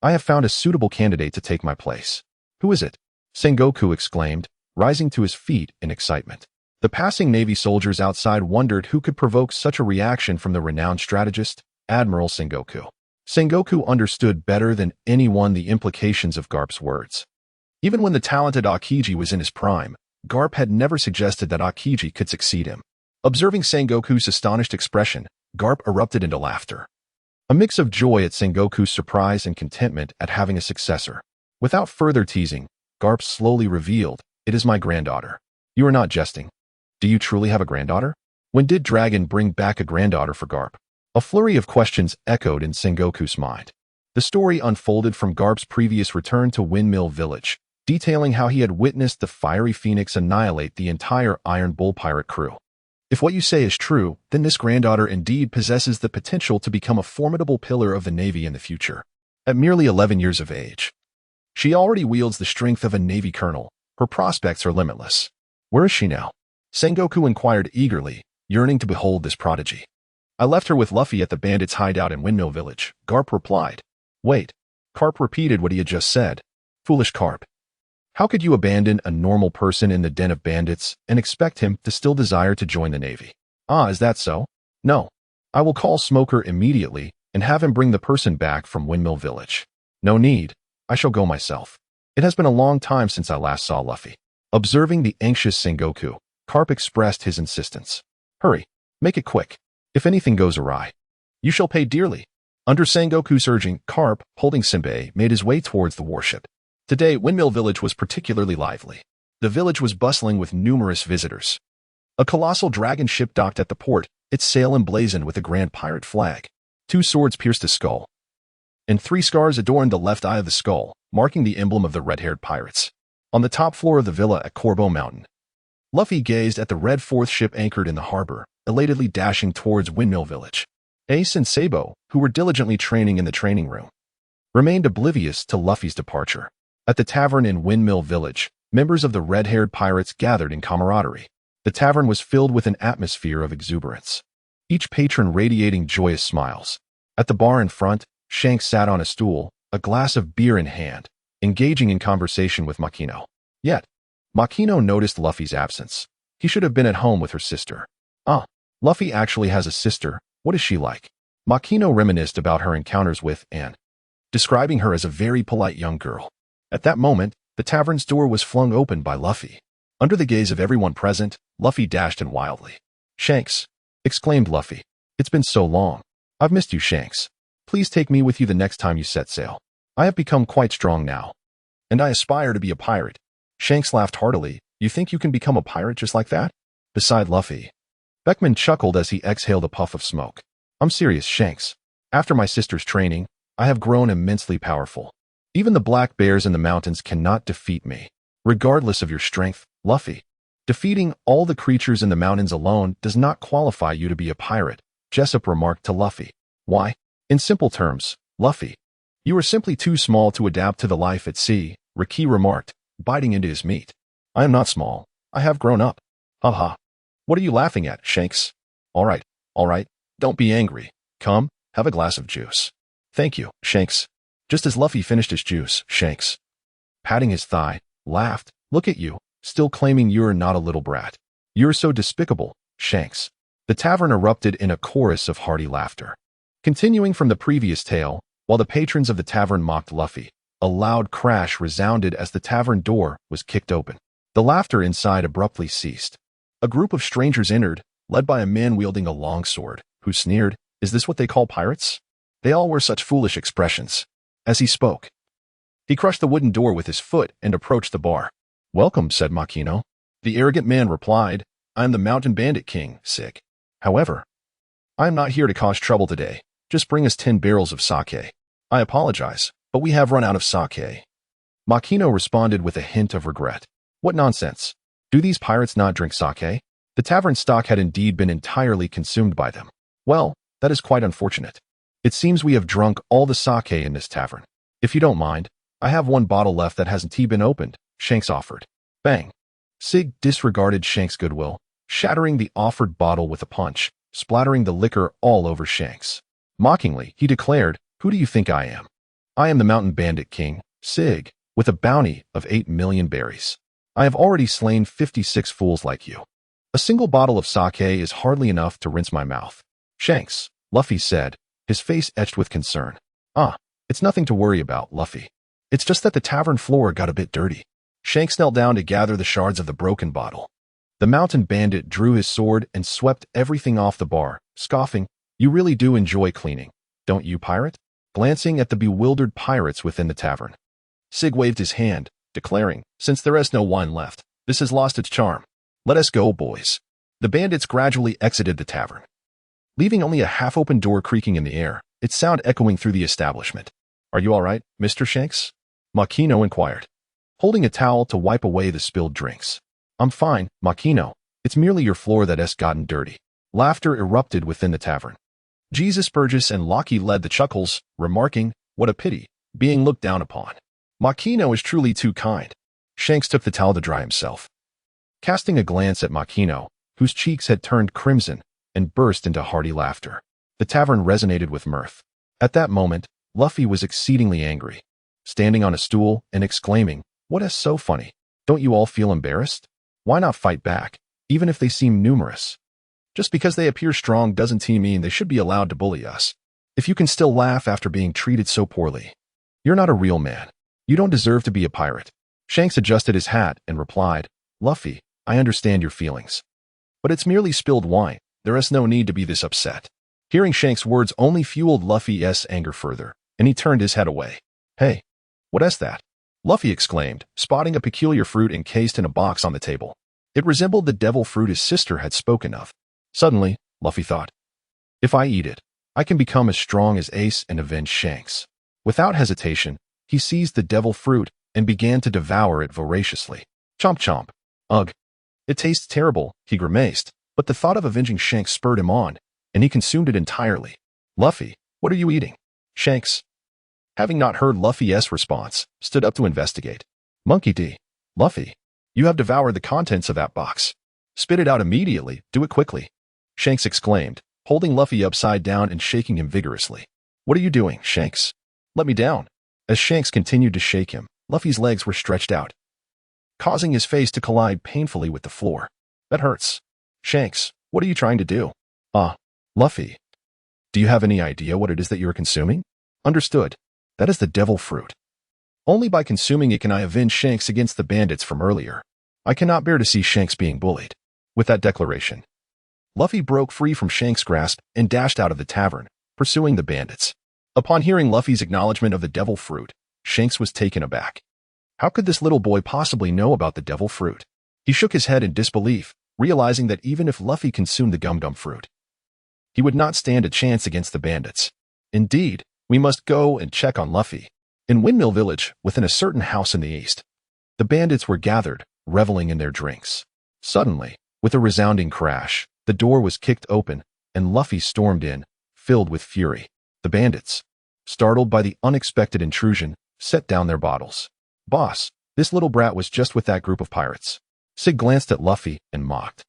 I have found a suitable candidate to take my place." "Who is it?" Sengoku exclaimed, rising to his feet in excitement. The passing Navy soldiers outside wondered who could provoke such a reaction from the renowned strategist, Admiral Sengoku. Sengoku understood better than anyone the implications of Garp's words. Even when the talented Akiji was in his prime, Garp had never suggested that Akiji could succeed him. Observing Sengoku's astonished expression, Garp erupted into laughter. A mix of joy at Sengoku's surprise and contentment at having a successor. Without further teasing, Garp slowly revealed, "It is my granddaughter." "You are not jesting. Do you truly have a granddaughter? When did Dragon bring back a granddaughter for Garp?" A flurry of questions echoed in Sengoku's mind. The story unfolded from Garp's previous return to Windmill Village, detailing how he had witnessed the fiery phoenix annihilate the entire Iron Bull pirate crew. "If what you say is true, then this granddaughter indeed possesses the potential to become a formidable pillar of the Navy in the future. At merely 11 years of age, she already wields the strength of a Navy colonel. Her prospects are limitless." "Where is she now?" Sengoku inquired eagerly, yearning to behold this prodigy. "I left her with Luffy at the bandits' hideout in Windmill Village," Garp replied. "Wait." Garp repeated what he had just said. "Foolish Garp. How could you abandon a normal person in the den of bandits and expect him to still desire to join the Navy?" Is that so?" "No. I will call Smoker immediately and have him bring the person back from Windmill Village." "No need. I shall go myself. It has been a long time since I last saw Luffy." Observing the anxious Sengoku, Garp expressed his insistence. "Hurry. Make it quick. If anything goes awry, you shall pay dearly." Under Sengoku's urging, Garp, holding Senbei, made his way towards the warship. Today, Windmill Village was particularly lively. The village was bustling with numerous visitors. A colossal dragon ship docked at the port, its sail emblazoned with a grand pirate flag. 2 swords pierced the skull, and 3 scars adorned the left eye of the skull, marking the emblem of the red-haired pirates. On the top floor of the villa at Corbeau Mountain, Luffy gazed at the red 4th ship anchored in the harbor, elatedly dashing towards Windmill Village. Ace and Sabo, who were diligently training in the training room, remained oblivious to Luffy's departure. At the tavern in Windmill Village, members of the red-haired pirates gathered in camaraderie. The tavern was filled with an atmosphere of exuberance, each patron radiating joyous smiles. At the bar in front, Shanks sat on a stool, a glass of beer in hand, engaging in conversation with Makino. Yet, Makino noticed Luffy's absence. He should have been at home with her sister. Luffy actually has a sister. What is she like? Makino reminisced about her encounters with Anne, describing her as a very polite young girl. At that moment, the tavern's door was flung open by Luffy. Under the gaze of everyone present, Luffy dashed in wildly. "Shanks!" exclaimed Luffy. "It's been so long. I've missed you, Shanks. Please take me with you the next time you set sail. I have become quite strong now, and I aspire to be a pirate." Shanks laughed heartily. "You think you can become a pirate just like that?" Beside Luffy, Beckman chuckled as he exhaled a puff of smoke. "I'm serious, Shanks. After my sister's training, I have grown immensely powerful. Even the black bears in the mountains cannot defeat me. Regardless of your strength, Luffy, defeating all the creatures in the mountains alone does not qualify you to be a pirate," Jessup remarked to Luffy. "Why? In simple terms, Luffy, you are simply too small to adapt to the life at sea," Riki remarked, biting into his meat. "I am not small. I have grown up." "Ha. What are you laughing at, Shanks?" All right. Don't be angry. Come, have a glass of juice." "Thank you, Shanks." Just as Luffy finished his juice, Shanks, patting his thigh, laughed. "Look at you, still claiming you're not a little brat. You're so despicable, Shanks." The tavern erupted in a chorus of hearty laughter. Continuing from the previous tale, while the patrons of the tavern mocked Luffy, a loud crash resounded as the tavern door was kicked open. The laughter inside abruptly ceased. A group of strangers entered, led by a man wielding a long sword, who sneered, "Is this what they call pirates?" They all wore such foolish expressions. As he spoke, he crushed the wooden door with his foot and approached the bar. "Welcome," said Makino. The arrogant man replied, "I am the Mountain Bandit King, Sig. However, I am not here to cause trouble today. Just bring us 10 barrels of sake. I apologize, but we have run out of sake." Makino responded with a hint of regret. "What nonsense. Do these pirates not drink sake?" The tavern stock had indeed been entirely consumed by them. "Well, that is quite unfortunate. It seems we have drunk all the sake in this tavern. If you don't mind, I have one bottle left that hasn't been opened," Shanks offered. Bang! Sig disregarded Shanks' goodwill, shattering the offered bottle with a punch, splattering the liquor all over Shanks. Mockingly, he declared, "Who do you think I am? I am the Mountain Bandit King, Sig, with a bounty of 8 million berries. I have already slain 56 fools like you. A single bottle of sake is hardly enough to rinse my mouth." "Shanks," Luffy said, his face etched with concern. It's nothing to worry about, Luffy. It's just that the tavern floor got a bit dirty." Shanks knelt down to gather the shards of the broken bottle. The mountain bandit drew his sword and swept everything off the bar, scoffing, "You really do enjoy cleaning, don't you, pirate?" Glancing at the bewildered pirates within the tavern, Sig waved his hand, declaring, "Since there is no wine left, this has lost its charm. Let us go, boys." The bandits gradually exited the tavern, leaving only a half-open door creaking in the air, its sound echoing through the establishment. "Are you all right, Mr. Shanks?" Makino inquired, holding a towel to wipe away the spilled drinks. "I'm fine, Makino. It's merely your floor that has gotten dirty." Laughter erupted within the tavern. Jesus Burgess and Locky led the chuckles, remarking, "What a pity, being looked down upon. Makino is truly too kind." Shanks took the towel to dry himself, casting a glance at Makino, whose cheeks had turned crimson, and burst into hearty laughter. The tavern resonated with mirth. At that moment, Luffy was exceedingly angry, standing on a stool and exclaiming, "What is so funny? Don't you all feel embarrassed? Why not fight back, even if they seem numerous? Just because they appear strong doesn't mean they should be allowed to bully us. If you can still laugh after being treated so poorly, you're not a real man. You don't deserve to be a pirate." Shanks adjusted his hat and replied, "Luffy, I understand your feelings, but it's merely spilled wine. There is no need to be this upset." Hearing Shanks' words only fueled Luffy's anger further, and he turned his head away. "Hey, what is that?" Luffy exclaimed, spotting a peculiar fruit encased in a box on the table. It resembled the devil fruit his sister had spoken of. Suddenly, Luffy thought, "If I eat it, I can become as strong as Ace and avenge Shanks." Without hesitation, he seized the devil fruit and began to devour it voraciously. Chomp chomp. Ugh. It tastes terrible, he grimaced, but the thought of avenging Shanks spurred him on, and he consumed it entirely. "Luffy, what are you eating?" Shanks, having not heard Luffy's response, stood up to investigate. "Monkey D. Luffy, you have devoured the contents of that box. Spit it out immediately, do it quickly," Shanks exclaimed, holding Luffy upside down and shaking him vigorously. "What are you doing, Shanks? Let me down." As Shanks continued to shake him, Luffy's legs were stretched out, causing his face to collide painfully with the floor. "That hurts. Shanks, what are you trying to do?" Luffy, do you have any idea what it is that you are consuming?" "Understood. That is the devil fruit. Only by consuming it can I avenge Shanks against the bandits from earlier. I cannot bear to see Shanks being bullied. With that declaration, Luffy broke free from Shanks' grasp and dashed out of the tavern, pursuing the bandits. Upon hearing Luffy's acknowledgement of the devil fruit, Shanks was taken aback. How could this little boy possibly know about the devil fruit? He shook his head in disbelief, realizing that even if Luffy consumed the gum-gum fruit, he would not stand a chance against the bandits. Indeed, we must go and check on Luffy. In Windmill Village, within a certain house in the east, the bandits were gathered, reveling in their drinks. Suddenly, with a resounding crash, the door was kicked open, and Luffy stormed in, filled with fury. The bandits, startled by the unexpected intrusion, set down their bottles. "Boss, this little brat was just with that group of pirates." Sig glanced at Luffy and mocked.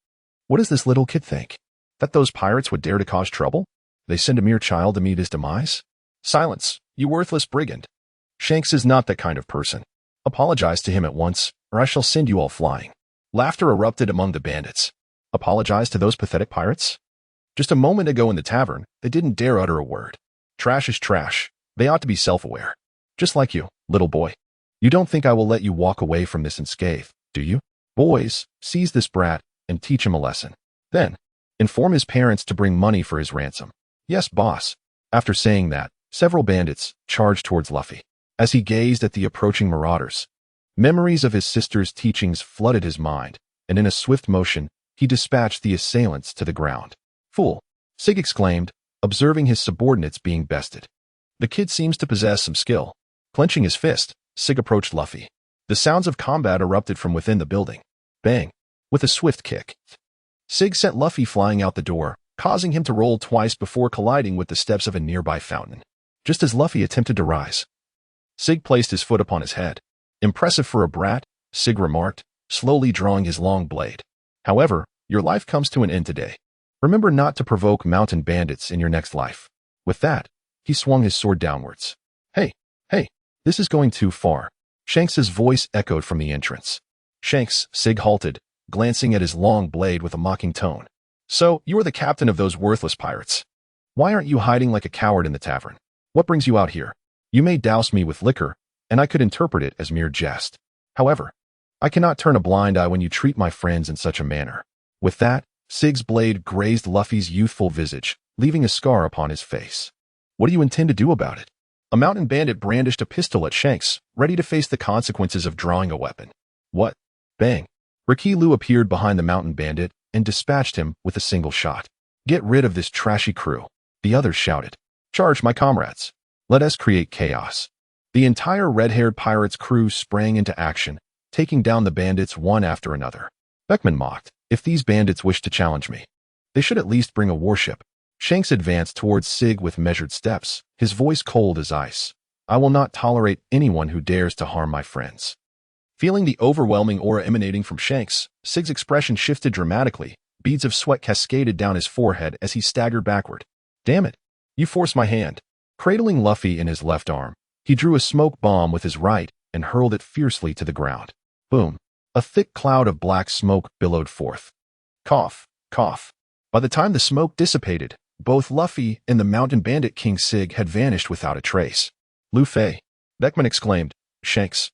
"What does this little kid think? That those pirates would dare to cause trouble? They send a mere child to meet his demise? Silence, you worthless brigand. Shanks is not that kind of person. Apologize to him at once, or I shall send you all flying." Laughter erupted among the bandits. Apologize to those pathetic pirates? Just a moment ago in the tavern, they didn't dare utter a word. Trash is trash. They ought to be self-aware. Just like you, little boy. You don't think I will let you walk away from this unscathed, do you? Boys, seize this brat and teach him a lesson. Then, inform his parents to bring money for his ransom. Yes, boss. After saying that, several bandits charged towards Luffy. As he gazed at the approaching marauders, memories of his sister's teachings flooded his mind, and in a swift motion, he dispatched the assailants to the ground. "Fool!" Sig exclaimed, observing his subordinates being bested. "The kid seems to possess some skill." Clenching his fist, Sig approached Luffy. The sounds of combat erupted from within the building. Bang! With a swift kick, Sig sent Luffy flying out the door, causing him to roll twice before colliding with the steps of a nearby fountain. Just as Luffy attempted to rise, Sig placed his foot upon his head. "Impressive for a brat," Sig remarked, slowly drawing his long blade. "However, your life comes to an end today. Remember not to provoke mountain bandits in your next life." With that, he swung his sword downwards. Hey, this is going too far." Shanks's voice echoed from the entrance. "Shanks," Sig halted, glancing at his long blade with a mocking tone. "So, you are the captain of those worthless pirates. Why aren't you hiding like a coward in the tavern? What brings you out here? You may douse me with liquor, and I could interpret it as mere jest. However, I cannot turn a blind eye when you treat my friends in such a manner." With that, Sig's blade grazed Luffy's youthful visage, leaving a scar upon his face. "What do you intend to do about it?" A mountain bandit brandished a pistol at Shanks, ready to face the consequences of drawing a weapon. "What?" Bang! Rikilu appeared behind the mountain bandit and dispatched him with a single shot. "Get rid of this trashy crew," the others shouted. "Charge, my comrades. Let us create chaos." The entire red-haired pirates' crew sprang into action, taking down the bandits one after another. Beckman mocked, "If these bandits wish to challenge me, they should at least bring a warship." Shanks advanced towards Sig with measured steps, his voice cold as ice. "I will not tolerate anyone who dares to harm my friends." Feeling the overwhelming aura emanating from Shanks, Sig's expression shifted dramatically. Beads of sweat cascaded down his forehead as he staggered backward. "Damn it! You forced my hand." Cradling Luffy in his left arm, he drew a smoke bomb with his right and hurled it fiercely to the ground. Boom! A thick cloud of black smoke billowed forth. Cough, cough. By the time the smoke dissipated, both Luffy and the mountain bandit King Sig had vanished without a trace. "Luffy!" Beckman exclaimed. "Shanks."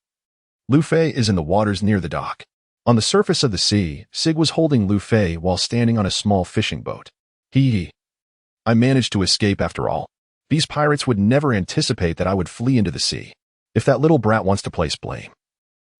Luffy is in the waters near the dock. On the surface of the sea, Sig was holding Luffy while standing on a small fishing boat. I managed to escape after all. These pirates would never anticipate that I would flee into the sea. If that little brat wants to place blame,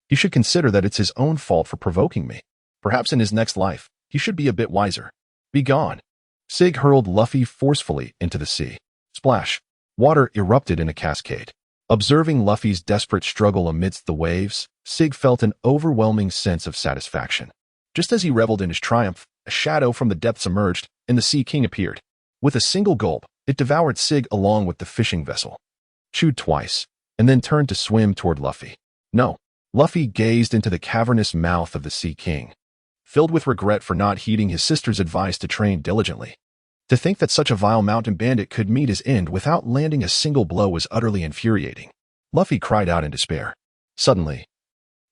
he should consider that it's his own fault for provoking me. Perhaps in his next life, he should be a bit wiser. Be gone." Sig hurled Luffy forcefully into the sea. Splash! Water erupted in a cascade. Observing Luffy's desperate struggle amidst the waves, Sig felt an overwhelming sense of satisfaction. Just as he reveled in his triumph, a shadow from the depths emerged, and the Sea King appeared. With a single gulp, it devoured Sig along with the fishing vessel. Chewed twice, and then turned to swim toward Luffy. No. Luffy gazed into the cavernous mouth of the Sea King, filled with regret for not heeding his sister's advice to train diligently. To think that such a vile mountain bandit could meet his end without landing a single blow was utterly infuriating. Luffy cried out in despair. Suddenly,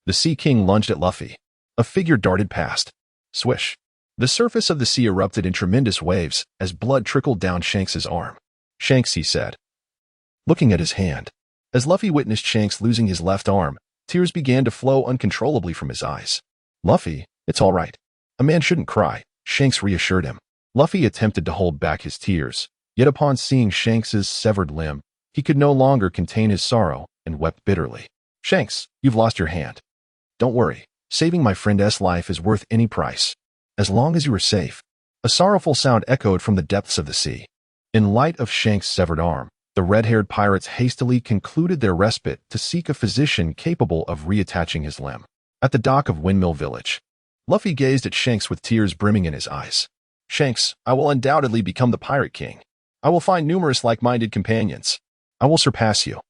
the Sea King lunged at Luffy. A figure darted past. Swish! The surface of the sea erupted in tremendous waves as blood trickled down Shanks's arm. "Shanks," he said, looking at his hand. As Luffy witnessed Shanks losing his left arm, tears began to flow uncontrollably from his eyes. Luffy, it's all right. A man shouldn't cry, Shanks reassured him. Luffy attempted to hold back his tears, yet upon seeing Shanks's severed limb, he could no longer contain his sorrow and wept bitterly. Shanks, you've lost your hand. Don't worry, saving my friend's life is worth any price. As long as you are safe. A sorrowful sound echoed from the depths of the sea. In light of Shanks' severed arm, the red-haired pirates hastily concluded their respite to seek a physician capable of reattaching his limb. At the dock of Windmill Village, Luffy gazed at Shanks with tears brimming in his eyes. Shanks, I will undoubtedly become the Pirate King. I will find numerous like-minded companions. I will surpass you.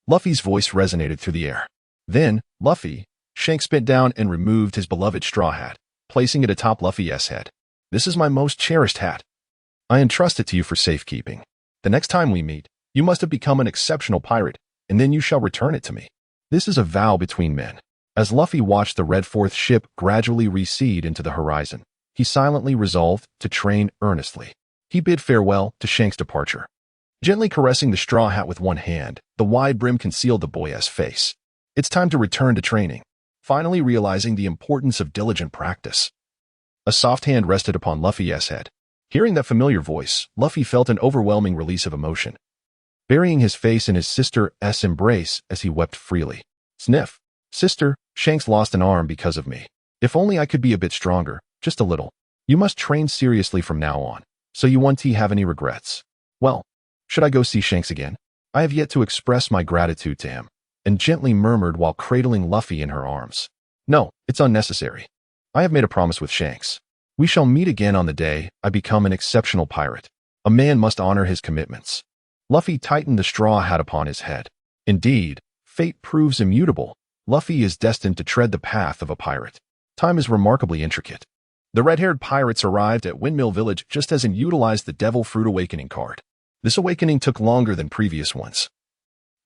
Luffy's voice resonated through the air. Then, Luffy, Shanks bent down and removed his beloved straw hat, placing it atop Luffy's head. This is my most cherished hat. I entrust it to you for safekeeping. The next time we meet, you must have become an exceptional pirate, and then you shall return it to me. This is a vow between men. As Luffy watched the Red Fourth ship gradually recede into the horizon, he silently resolved to train earnestly. He bid farewell to Shanks' departure. Gently caressing the straw hat with one hand, the wide brim concealed the boy's face. It's time to return to training. Finally realizing the importance of diligent practice. A soft hand rested upon Luffy's head. Hearing that familiar voice, Luffy felt an overwhelming release of emotion. Burying his face in his sister's embrace as he wept freely. Sniff. Sister, Shanks lost an arm because of me. If only I could be a bit stronger, just a little. You must train seriously from now on, so you won't have any regrets. Well, should I go see Shanks again? I have yet to express my gratitude to him, and gently murmured while cradling Luffy in her arms. No, it's unnecessary. I have made a promise with Shanks. We shall meet again on the day I become an exceptional pirate. A man must honor his commitments. Luffy tightened the straw hat upon his head. Indeed, fate proves immutable. Luffy is destined to tread the path of a pirate. Time is remarkably intricate. The red-haired pirates arrived at Windmill Village just as he utilized the Devil Fruit Awakening card. This awakening took longer than previous ones.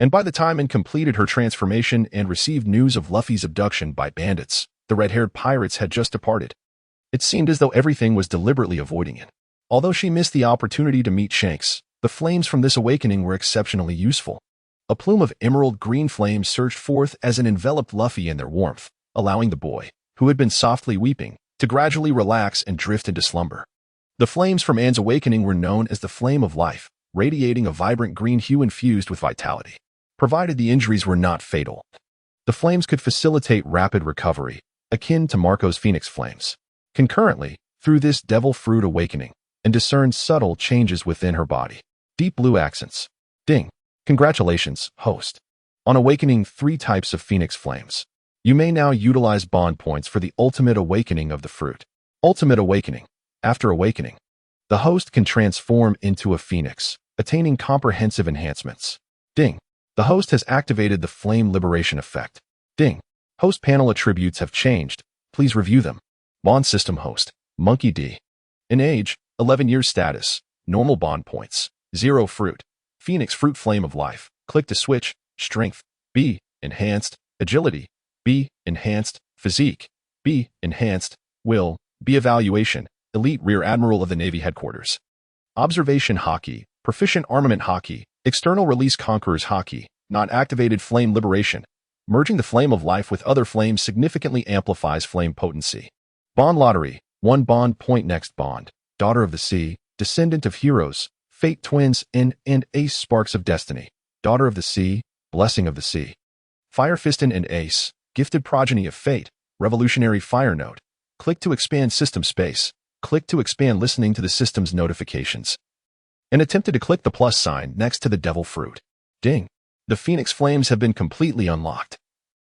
And by the time Anne completed her transformation and received news of Luffy's abduction by bandits, the red-haired pirates had just departed. It seemed as though everything was deliberately avoiding it. Although she missed the opportunity to meet Shanks, the flames from this awakening were exceptionally useful. A plume of emerald green flames surged forth as it enveloped Luffy in their warmth, allowing the boy, who had been softly weeping, to gradually relax and drift into slumber. The flames from Anne's awakening were known as the Flame of Life, radiating a vibrant green hue infused with vitality. Provided the injuries were not fatal, the flames could facilitate rapid recovery, akin to Marco's Phoenix Flames. Concurrently, through this Devil Fruit Awakening, and discerned subtle changes within her body. Deep blue accents. Ding. Congratulations, host. On awakening 3 types of Phoenix Flames, you may now utilize bond points for the ultimate awakening of the fruit. Ultimate Awakening. After awakening, the host can transform into a phoenix, attaining comprehensive enhancements. Ding. The host has activated the Flame Liberation effect. Ding. Host panel attributes have changed. Please review them. Bond System Host. Monkey D. In age, 11 years status. Normal bond points. 0 fruit. Phoenix Fruit Flame of Life. Click to switch. Strength. B. Enhanced. Agility. B. Enhanced. Physique. B. Enhanced. Will. B. Evaluation. Elite Rear Admiral of the Navy Headquarters. Observation Hockey. Proficient Armament Hockey. External Release Conqueror's Hockey. Not activated Flame Liberation. Merging the Flame of Life with other flames significantly amplifies flame potency. Bond Lottery. 1 bond point. Next bond. Daughter of the Sea. Descendant of Heroes. Fate Twins and Ace Sparks of Destiny. Daughter of the Sea. Blessing of the Sea. Fire Fiston and Ace. Gifted Progeny of Fate. Revolutionary Fire Note. Click to expand system space. Click to expand listening to the system's notifications. And attempted to click the plus sign next to the Devil Fruit. Ding. The Phoenix Flames have been completely unlocked.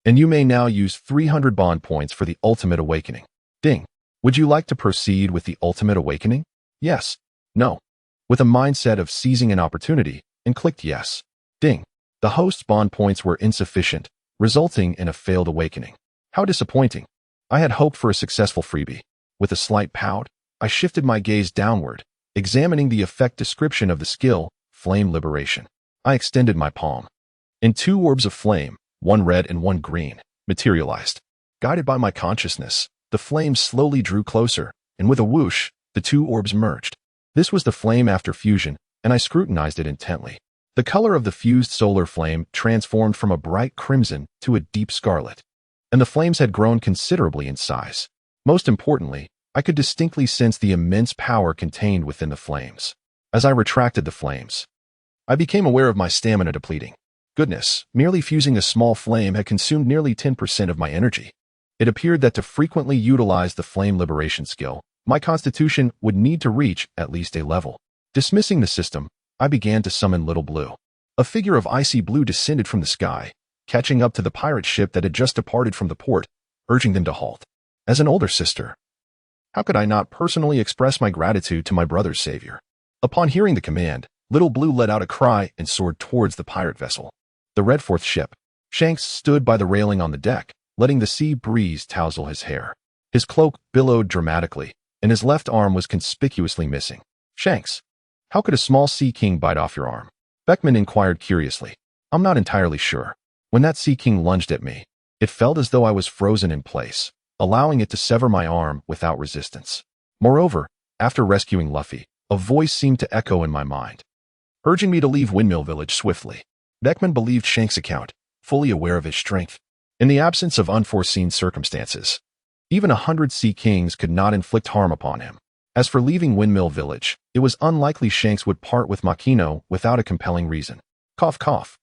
And you may now use 300 bond points for the Ultimate Awakening. Ding. Would you like to proceed with the Ultimate Awakening? Yes. No. With a mindset of seizing an opportunity, and clicked yes. Ding. The host's bond points were insufficient, resulting in a failed awakening. How disappointing. I had hoped for a successful freebie. With a slight pout, I shifted my gaze downward, examining the effect description of the skill, Flame Liberation. I extended my palm. And 2 orbs of flame, 1 red and 1 green, materialized. Guided by my consciousness, the flames slowly drew closer, and with a whoosh, the 2 orbs merged. This was the flame after fusion, and I scrutinized it intently. The color of the fused solar flame transformed from a bright crimson to a deep scarlet, and the flames had grown considerably in size. Most importantly, I could distinctly sense the immense power contained within the flames. As I retracted the flames, I became aware of my stamina depleting. Goodness, merely fusing a small flame had consumed nearly 10% of my energy. It appeared that to frequently utilize the flame liberation skill, my constitution would need to reach at least a level. Dismissing the system, I began to summon Little Blue. A figure of icy blue descended from the sky, catching up to the pirate ship that had just departed from the port, urging them to halt. As an older sister, how could I not personally express my gratitude to my brother's savior? Upon hearing the command, Little Blue let out a cry and soared towards the pirate vessel. The Red Fourth ship. Shanks stood by the railing on the deck, letting the sea breeze tousle his hair. His cloak billowed dramatically, and his left arm was conspicuously missing. Shanks, how could a small sea king bite off your arm? Beckman inquired curiously. I'm not entirely sure. When that sea king lunged at me, it felt as though I was frozen in place, allowing it to sever my arm without resistance. Moreover, after rescuing Luffy, a voice seemed to echo in my mind, urging me to leave Windmill Village swiftly. Beckman believed Shanks' account, fully aware of his strength. In the absence of unforeseen circumstances, even 100 sea kings could not inflict harm upon him. As for leaving Windmill Village, it was unlikely Shanks would part with Makino without a compelling reason. Cough, cough.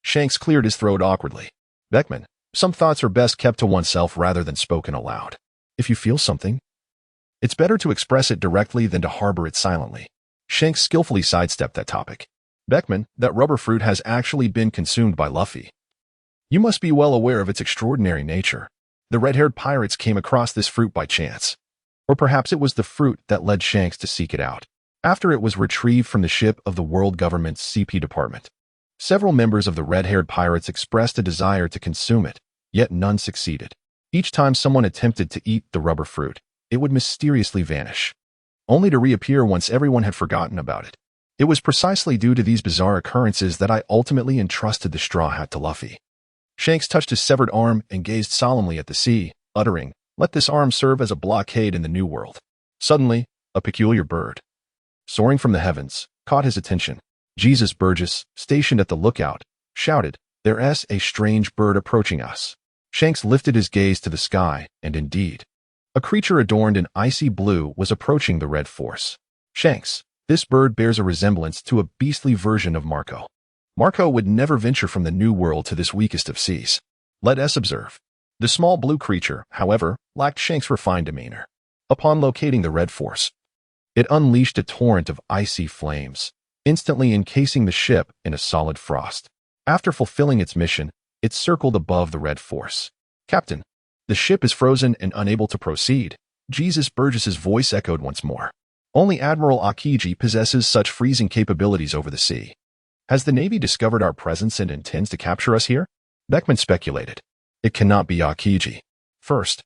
Shanks cleared his throat awkwardly. Beckman, some thoughts are best kept to oneself rather than spoken aloud. If you feel something, it's better to express it directly than to harbor it silently. Shanks skillfully sidestepped that topic. Beckman, that rubber fruit has actually been consumed by Luffy. You must be well aware of its extraordinary nature. The red-haired pirates came across this fruit by chance. Or perhaps it was the fruit that led Shanks to seek it out. After it was retrieved from the ship of the world government's CP department, several members of the red-haired pirates expressed a desire to consume it, yet none succeeded. Each time someone attempted to eat the rubber fruit, it would mysteriously vanish, only to reappear once everyone had forgotten about it. It was precisely due to these bizarre occurrences that I ultimately entrusted the straw hat to Luffy. Shanks touched his severed arm and gazed solemnly at the sea, uttering, "Let this arm serve as a blockade in the New World." Suddenly, a peculiar bird, soaring from the heavens, caught his attention. Jesus Burgess, stationed at the lookout, shouted, "There's a strange bird approaching us." Shanks lifted his gaze to the sky, and indeed, a creature adorned in icy blue was approaching the Red Force. Shanks, this bird bears a resemblance to a beastly version of Marco. Marco would never venture from the New World to this weakest of seas. Let us observe. The small blue creature, however, lacked Shanks' refined demeanor. Upon locating the Red Force, it unleashed a torrent of icy flames, instantly encasing the ship in a solid frost. After fulfilling its mission, it circled above the Red Force. "Captain, the ship is frozen and unable to proceed." Jesus Burgess's voice echoed once more. "Only Admiral Akiji possesses such freezing capabilities over the sea. Has the Navy discovered our presence and intends to capture us here?" Beckman speculated. "It cannot be Akiji. First,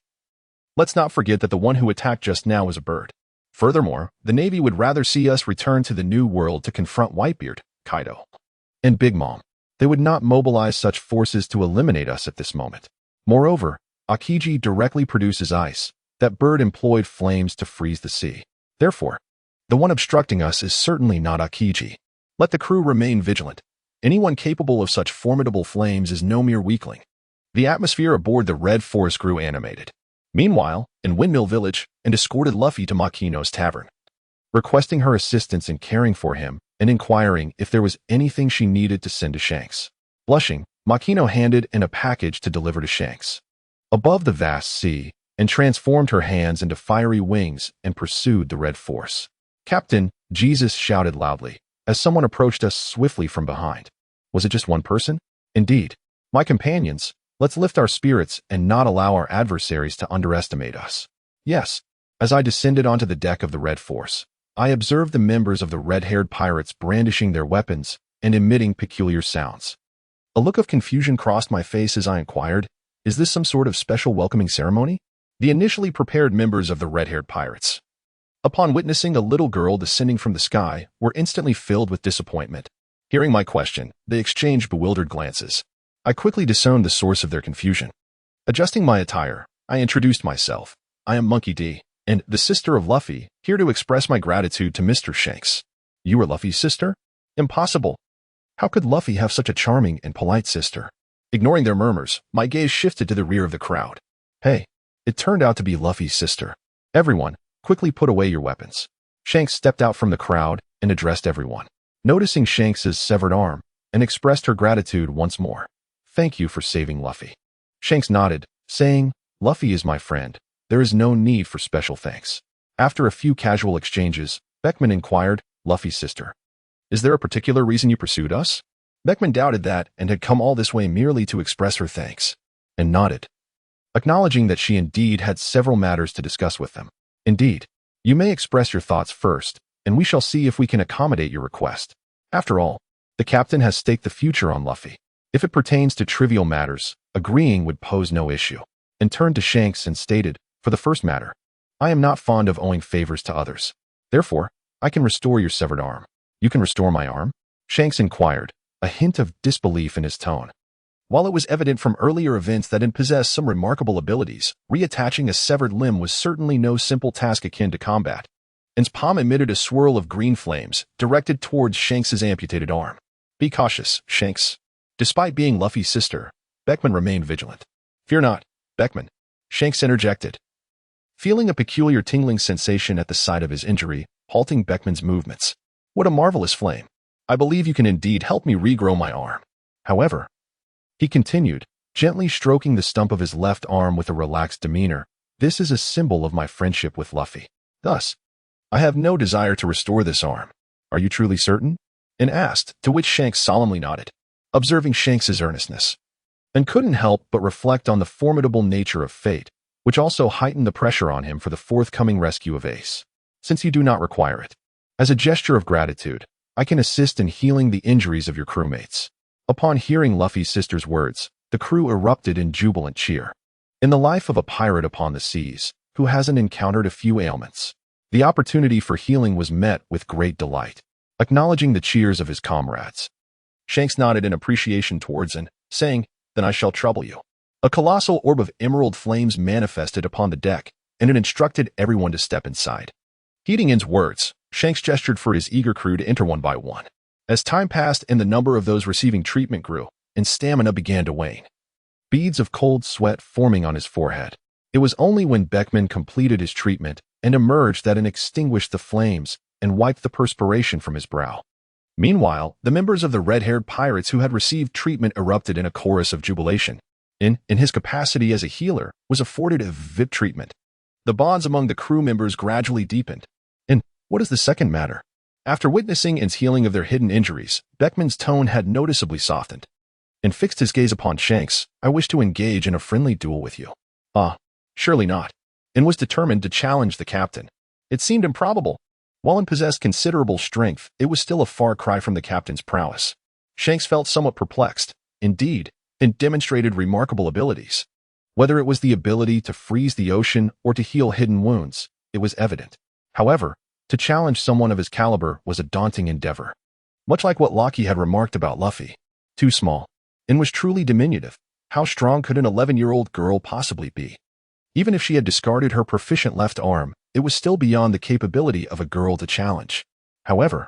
let's not forget that the one who attacked just now is a bird. Furthermore, the Navy would rather see us return to the New World to confront Whitebeard, Kaido, and Big Mom. They would not mobilize such forces to eliminate us at this moment. Moreover, Akiji directly produces ice. That bird employed flames to freeze the sea. Therefore, the one obstructing us is certainly not Akiji. Let the crew remain vigilant. Anyone capable of such formidable flames is no mere weakling." The atmosphere aboard the Red Force grew animated. Meanwhile, in Windmill Village, and escorted Luffy to Makino's tavern, requesting her assistance in caring for him and inquiring if there was anything she needed to send to Shanks. Blushing, Makino handed in a package to deliver to Shanks. Above the vast sea, and transformed her hands into fiery wings and pursued the Red Force. "Captain," Jesus shouted loudly, as someone approached us swiftly from behind. Was it just one person? Indeed. "My companions, let's lift our spirits and not allow our adversaries to underestimate us." Yes. As I descended onto the deck of the Red Force, I observed the members of the red-haired pirates brandishing their weapons and emitting peculiar sounds. A look of confusion crossed my face as I inquired, "Is this some sort of special welcoming ceremony?" The initially prepared members of the red-haired pirates, upon witnessing a little girl descending from the sky, were instantly filled with disappointment. Hearing my question, they exchanged bewildered glances. I quickly disowned the source of their confusion. Adjusting my attire, I introduced myself. "I am Monkey D, and the sister of Luffy, here to express my gratitude to Mr. Shanks." "You are Luffy's sister? Impossible. How could Luffy have such a charming and polite sister? Ignoring their murmurs, my gaze shifted to the rear of the crowd. Hey, it turned out to be Luffy's sister. Everyone, quickly put away your weapons. Shanks stepped out from the crowd and addressed everyone, noticing Shanks's severed arm, and expressed her gratitude once more. Thank you for saving Luffy. Shanks nodded, saying, Luffy is my friend. There is no need for special thanks. After a few casual exchanges, Beckman inquired, Luffy's sister, is there a particular reason you pursued us? Beckman doubted that and had come all this way merely to express her thanks, and nodded, acknowledging that she indeed had several matters to discuss with them. Indeed, you may express your thoughts first, and we shall see if we can accommodate your request. After all, the captain has staked the future on Luffy. If it pertains to trivial matters, agreeing would pose no issue. And turned to Shanks and stated, for the first matter, I am not fond of owing favors to others. Therefore, I can restore your severed arm. You can restore my arm? Shanks inquired, a hint of disbelief in his tone. While it was evident from earlier events that it possessed some remarkable abilities, reattaching a severed limb was certainly no simple task akin to combat. And's palm emitted a swirl of green flames, directed towards Shanks's amputated arm. Be cautious, Shanks. Despite being Luffy's sister, Beckman remained vigilant. Fear not, Beckman, Shanks interjected, feeling a peculiar tingling sensation at the site of his injury, halting Beckman's movements. What a marvelous flame. I believe you can indeed help me regrow my arm. However, he continued, gently stroking the stump of his left arm with a relaxed demeanor, this is a symbol of my friendship with Luffy. Thus, I have no desire to restore this arm. Are you truly certain? And asked, to which Shanks solemnly nodded, observing Shanks's earnestness, and couldn't help but reflect on the formidable nature of fate, which also heightened the pressure on him for the forthcoming rescue of Ace. Since you do not require it, as a gesture of gratitude, I can assist in healing the injuries of your crewmates. Upon hearing Luffy's sister's words, the crew erupted in jubilant cheer. In the life of a pirate upon the seas, who hasn't encountered a few ailments, the opportunity for healing was met with great delight. Acknowledging the cheers of his comrades, Shanks nodded in appreciation towards And, saying, then I shall trouble you. A colossal orb of emerald flames manifested upon the deck, and it instructed everyone to step inside. Heeding And's words, Shanks gestured for his eager crew to enter one by one. As time passed and the number of those receiving treatment grew, and stamina began to wane, beads of cold sweat forming on his forehead. It was only when Beckman completed his treatment and emerged that And extinguished the flames and wiped the perspiration from his brow. Meanwhile, the members of the red-haired pirates who had received treatment erupted in a chorus of jubilation. In his capacity as a healer, was afforded a VIP treatment. The bonds among the crew members gradually deepened. And what is the second matter? After witnessing And's healing of their hidden injuries, Beckman's tone had noticeably softened, and fixed his gaze upon Shanks. I wish to engage in a friendly duel with you. Ah, surely not. And was determined to challenge the captain. It seemed improbable. While And possessed considerable strength, it was still a far cry from the captain's prowess. Shanks felt somewhat perplexed. Indeed, and demonstrated remarkable abilities. Whether it was the ability to freeze the ocean or to heal hidden wounds, it was evident. However, to challenge someone of his caliber was a daunting endeavor. Much like what Loki had remarked about Luffy. Too small, and was truly diminutive. How strong could an 11-year-old girl possibly be? Even if she had discarded her proficient left arm, it was still beyond the capability of a girl to challenge. However,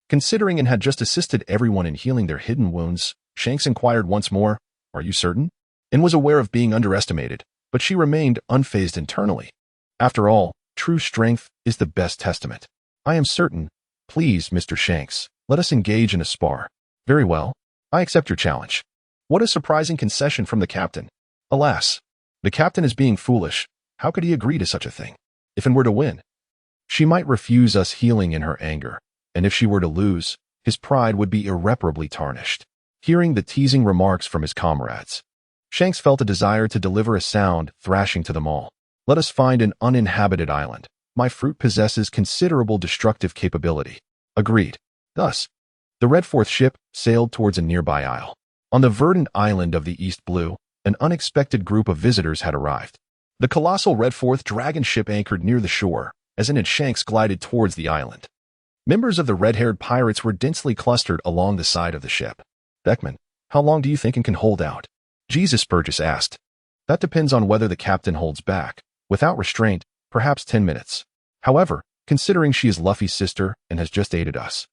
considering and had just assisted everyone in healing their hidden wounds, Shanks inquired once more, are you certain? And was aware of being underestimated, but she remained unfazed internally. After all, true strength is the best testament. I am certain. Please, Mr. Shanks, let us engage in a spar. Very well. I accept your challenge. What a surprising concession from the captain. Alas, the captain is being foolish. How could he agree to such a thing? If And were to win, she might refuse us healing in her anger, and if she were to lose, his pride would be irreparably tarnished. Hearing the teasing remarks from his comrades, Shanks felt a desire to deliver a sound thrashing to them all. Let us find an uninhabited island. My fruit possesses considerable destructive capability. Agreed. Thus, the Red Fourth ship sailed towards a nearby isle. On the verdant island of the East Blue, an unexpected group of visitors had arrived. The colossal Red Fourth dragon ship anchored near the shore, as An and Shanks glided towards the island. Members of the red-haired pirates were densely clustered along the side of the ship. Beckman, how long do you think An can hold out? Jesus, Burgess asked. That depends on whether the captain holds back. Without restraint, perhaps 10 minutes. However, considering she is Luffy's sister and has just aided us,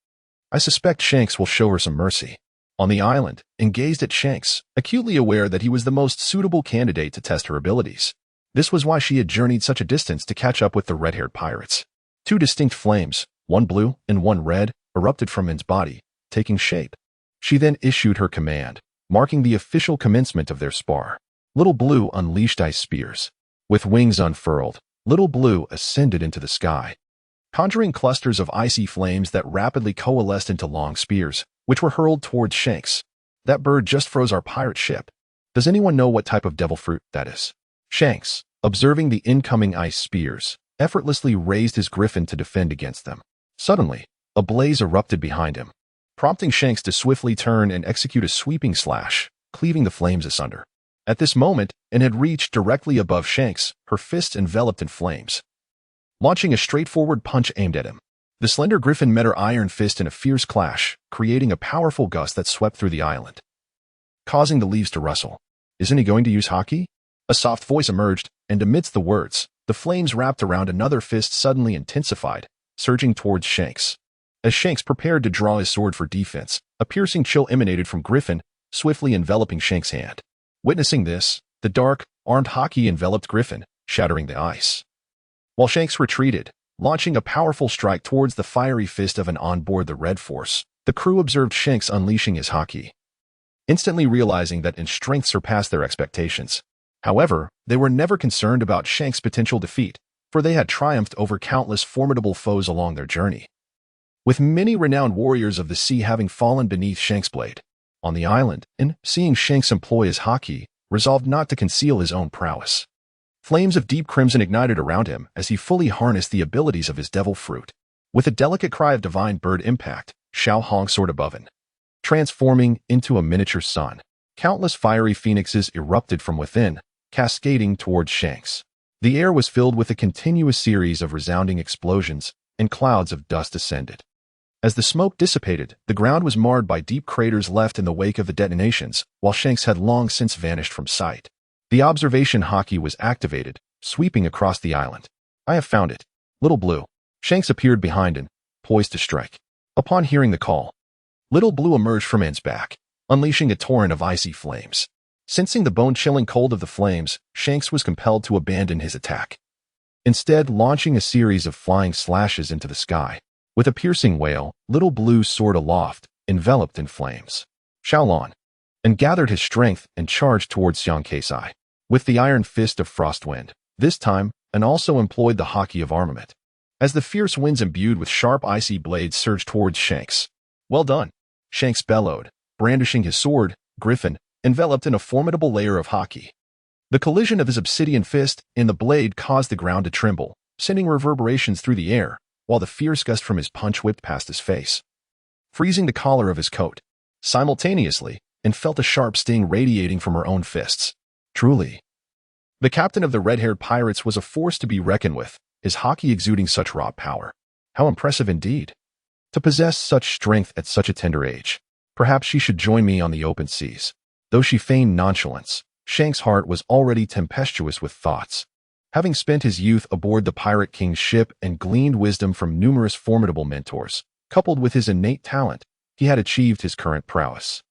I suspect Shanks will show her some mercy. on the island and gazed at Shanks, acutely aware that he was the most suitable candidate to test her abilities. This was why she had journeyed such a distance to catch up with the red-haired pirates. Two distinct flames, one blue and one red, erupted from Min's body, taking shape. She then issued her command, marking the official commencement of their spar. Little Blue unleashed ice spears. With wings unfurled, Little Blue ascended into the sky, conjuring clusters of icy flames that rapidly coalesced into long spears, which were hurled towards Shanks. That bird just froze our pirate ship. Does anyone know what type of devil fruit that is? Shanks, observing the incoming ice spears, effortlessly raised his griffin to defend against them. Suddenly, a blaze erupted behind him, prompting Shanks to swiftly turn and execute a sweeping slash, cleaving the flames asunder. At this moment, and had reached directly above Shanks, her fists enveloped in flames, launching a straightforward punch aimed at him. The slender griffin met her iron fist in a fierce clash, creating a powerful gust that swept through the island, causing the leaves to rustle. Isn't he going to use hockey? A soft voice emerged, and amidst the words, the flames wrapped around another fist suddenly intensified, surging towards Shanks. As Shanks prepared to draw his sword for defense, a piercing chill emanated from Griffin, swiftly enveloping Shanks' hand. Witnessing this, the dark, armed hockey enveloped Griffin, shattering the ice. While Shanks retreated, launching a powerful strike towards the fiery fist of an onboard the Red Force, the crew observed Shanks unleashing his hockey, instantly realizing that in strength surpassed their expectations. However, they were never concerned about Shanks' potential defeat, for they had triumphed over countless formidable foes along their journey, with many renowned warriors of the sea having fallen beneath Shanks' blade. On the island, and seeing Shanks employ his hockey, resolved not to conceal his own prowess. Flames of deep crimson ignited around him as he fully harnessed the abilities of his devil fruit. With a delicate cry of divine bird impact, Xiao Hong soared above him, transforming into a miniature sun. Countless fiery phoenixes erupted from within, cascading towards Shanks. The air was filled with a continuous series of resounding explosions, and clouds of dust ascended. As the smoke dissipated, the ground was marred by deep craters left in the wake of the detonations, while Shanks had long since vanished from sight. The observation hockey was activated, sweeping across the island. I have found it. Little Blue. Shanks appeared behind him, poised to strike. Upon hearing the call, Little Blue emerged from Min's back, unleashing a torrent of icy flames. Sensing the bone-chilling cold of the flames, Shanks was compelled to abandon his attack, instead launching a series of flying slashes into the sky. With a piercing wail, Little Blue soared aloft, enveloped in flames. Xiaolon, and gathered his strength and charged towards Xiang Keisai with the iron fist of Frostwind. This time, and also employed the hockey of armament. As the fierce winds imbued with sharp icy blades surged towards Shanks. Well done, Shanks bellowed, brandishing his sword, Griffin, enveloped in a formidable layer of hockey. The collision of his obsidian fist and the blade caused the ground to tremble, sending reverberations through the air, while the fierce gust from his punch whipped past his face, freezing the collar of his coat. Simultaneously, and felt a sharp sting radiating from her own fists. Truly, the captain of the red-haired pirates was a force to be reckoned with, his hockey exuding such raw power. How impressive indeed. To possess such strength at such a tender age. Perhaps she should join me on the open seas. Though she feigned nonchalance, Shanks' heart was already tempestuous with thoughts. Having spent his youth aboard the Pirate King's ship and gleaned wisdom from numerous formidable mentors, coupled with his innate talent, he had achieved his current prowess.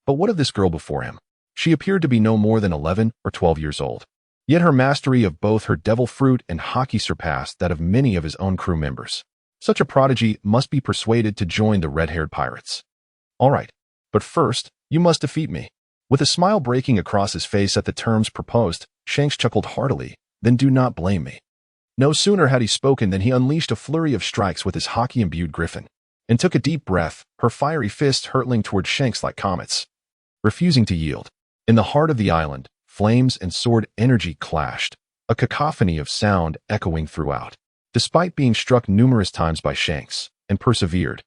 But what of this girl before him? She appeared to be no more than 11 or 12 years old. Yet her mastery of both her devil fruit and hockey surpassed that of many of his own crew members. Such a prodigy must be persuaded to join the red-haired pirates. All right, but first, you must defeat me. With a smile breaking across his face at the terms proposed, Shanks chuckled heartily, then do not blame me. No sooner had he spoken than he unleashed a flurry of strikes with his hockey-imbued griffin, and took a deep breath, her fiery fists hurtling toward Shanks like comets. Refusing to yield. In the heart of the island, flames and sword energy clashed, a cacophony of sound echoing throughout. Despite being struck numerous times by Shanks, and persevered,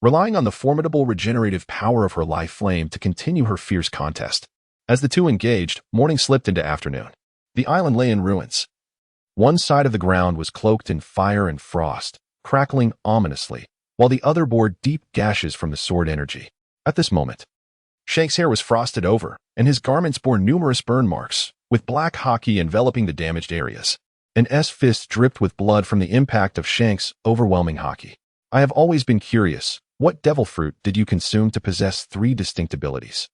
relying on the formidable regenerative power of her life flame to continue her fierce contest. As the two engaged, morning slipped into afternoon. The island lay in ruins. One side of the ground was cloaked in fire and frost, crackling ominously, while the other bore deep gashes from the sword energy. At this moment, Shanks' hair was frosted over, and his garments bore numerous burn marks, with black hockey enveloping the damaged areas. An fist dripped with blood from the impact of Shanks' overwhelming hockey. I have always been curious, What devil fruit did you consume to possess 3 distinct abilities?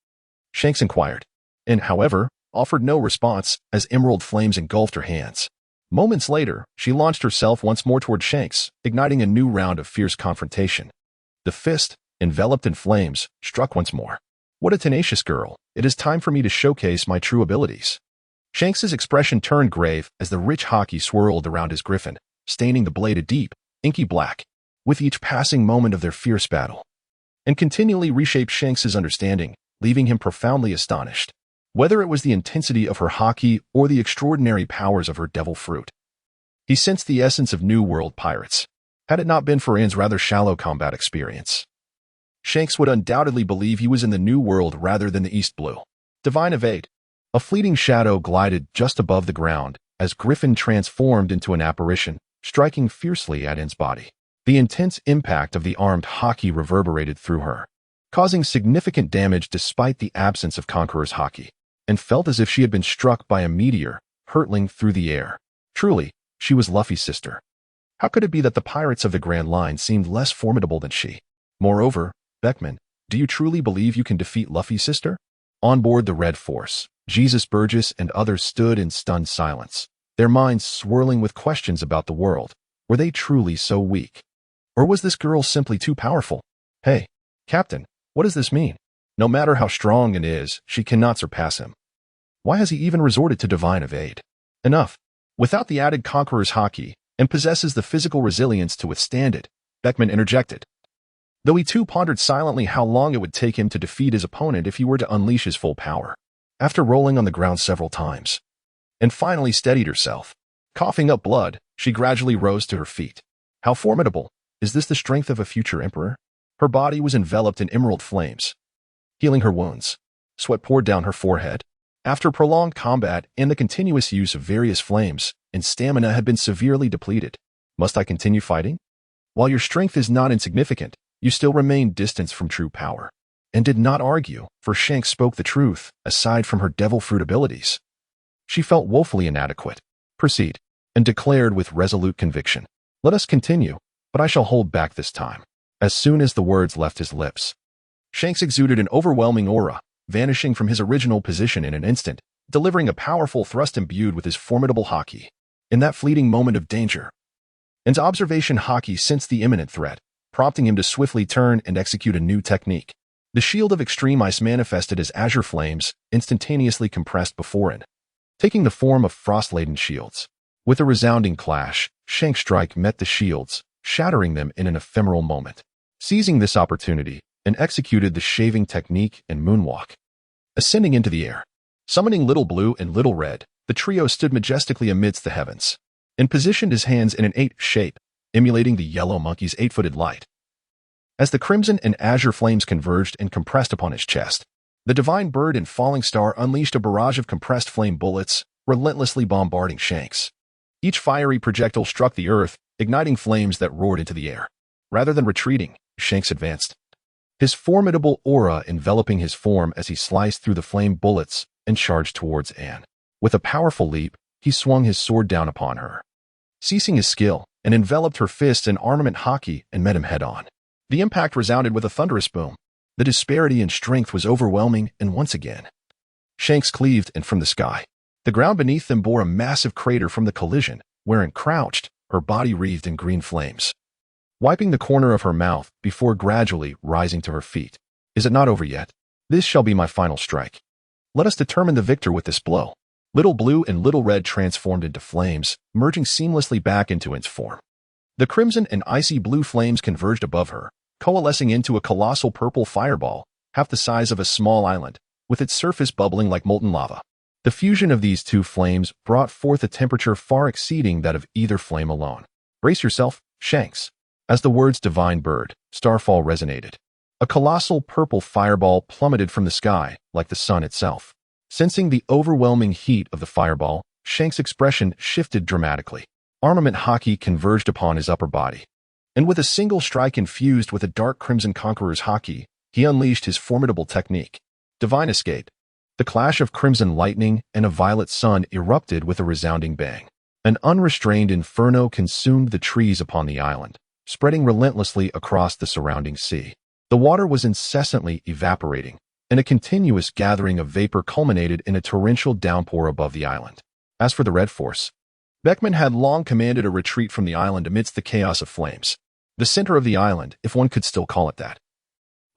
Shanks inquired, and, however, offered no response as emerald flames engulfed her hands. Moments later, she launched herself once more toward Shanks, igniting a new round of fierce confrontation. The fist, enveloped in flames, struck once more. What a tenacious girl. It is time for me to showcase my true abilities. Shanks's expression turned grave as the rich hockey swirled around his griffin, staining the blade a deep, inky black, with each passing moment of their fierce battle, and continually reshaped Shanks's understanding, leaving him profoundly astonished. Whether it was the intensity of her hockey or the extraordinary powers of her devil fruit, he sensed the essence of New World pirates. Had it not been for Anne's rather shallow combat experience, Shanks would undoubtedly believe he was in the New World rather than the East Blue. Divine Evade. A fleeting shadow glided just above the ground as Griffin transformed into an apparition, striking fiercely at Anne's body. The intense impact of the armed hockey reverberated through her, causing significant damage despite the absence of Conqueror's hockey, and felt as if she had been struck by a meteor, hurtling through the air. Truly, she was Luffy's sister. How could it be that the pirates of the Grand Line seemed less formidable than she? Moreover, Beckman, do you truly believe you can defeat Luffy's sister? On board the Red Force, Jesus Burgess and others stood in stunned silence, their minds swirling with questions about the world. Were they truly so weak? Or was this girl simply too powerful? Hey, Captain, what does this mean? No matter how strong Anne is, she cannot surpass him. Why has he even resorted to divine evade? Enough. Without the added Conqueror's hockey, and possesses the physical resilience to withstand it, Beckman interjected. Though he too pondered silently how long it would take him to defeat his opponent if he were to unleash his full power. After rolling on the ground several times, and finally steadied herself, coughing up blood, she gradually rose to her feet. How formidable! Is this the strength of a future emperor? Her body was enveloped in emerald flames, healing her wounds. Sweat poured down her forehead. After prolonged combat and the continuous use of various flames, and stamina had been severely depleted. Must I continue fighting? While your strength is not insignificant, you still remain distant from true power. And did not argue, for Shanks spoke the truth, aside from her devil fruit abilities. She felt woefully inadequate. Proceed, and declared with resolute conviction. Let us continue, but I shall hold back this time. As soon as the words left his lips, Shanks exuded an overwhelming aura, vanishing from his original position in an instant, delivering a powerful thrust imbued with his formidable hockey. In that fleeting moment of danger, Anne's observation hockey sensed the imminent threat, prompting him to swiftly turn and execute a new technique. The shield of extreme ice manifested as azure flames, instantaneously compressed before it, taking the form of frost-laden shields. With a resounding clash, Shanks' strike met the shields, shattering them in an ephemeral moment. Seizing this opportunity, and executed the shaving technique and moonwalk. Ascending into the air, summoning Little Blue and Little Red, the trio stood majestically amidst the heavens, and positioned his hands in an 8 shape, emulating the yellow monkey's 8-footed light. As the crimson and azure flames converged and compressed upon his chest, the divine bird and falling star unleashed a barrage of compressed flame bullets, relentlessly bombarding Shanks. Each fiery projectile struck the earth, igniting flames that roared into the air. Rather than retreating, Shanks advanced, his formidable aura enveloping his form as he sliced through the flame bullets and charged towards Anne. With a powerful leap, he swung his sword down upon her, ceasing his skill, and enveloped her fists in armament hockey and met him head-on. The impact resounded with a thunderous boom. The disparity in strength was overwhelming, and once again, Shanks cleaved, and from the sky, the ground beneath them bore a massive crater from the collision, wherein crouched, her body wreathed in green flames, wiping the corner of her mouth before gradually rising to her feet. Is it not over yet? This shall be my final strike. Let us determine the victor with this blow. Little Blue and Little Red transformed into flames, merging seamlessly back into its form. The crimson and icy blue flames converged above her, coalescing into a colossal purple fireball, half the size of a small island, with its surface bubbling like molten lava. The fusion of these two flames brought forth a temperature far exceeding that of either flame alone. Brace yourself, Shanks. As the words divine bird, starfall resonated, a colossal purple fireball plummeted from the sky, like the sun itself. Sensing the overwhelming heat of the fireball, Shanks' expression shifted dramatically. Armament hockey converged upon his upper body, and with a single strike infused with a dark crimson Conqueror's hockey, he unleashed his formidable technique, Divine Escape. The clash of crimson lightning and a violet sun erupted with a resounding bang. An unrestrained inferno consumed the trees upon the island, spreading relentlessly across the surrounding sea. The water was incessantly evaporating, and a continuous gathering of vapor culminated in a torrential downpour above the island. As for the Red Force, Beckman had long commanded a retreat from the island amidst the chaos of flames. The center of the island, if one could still call it that,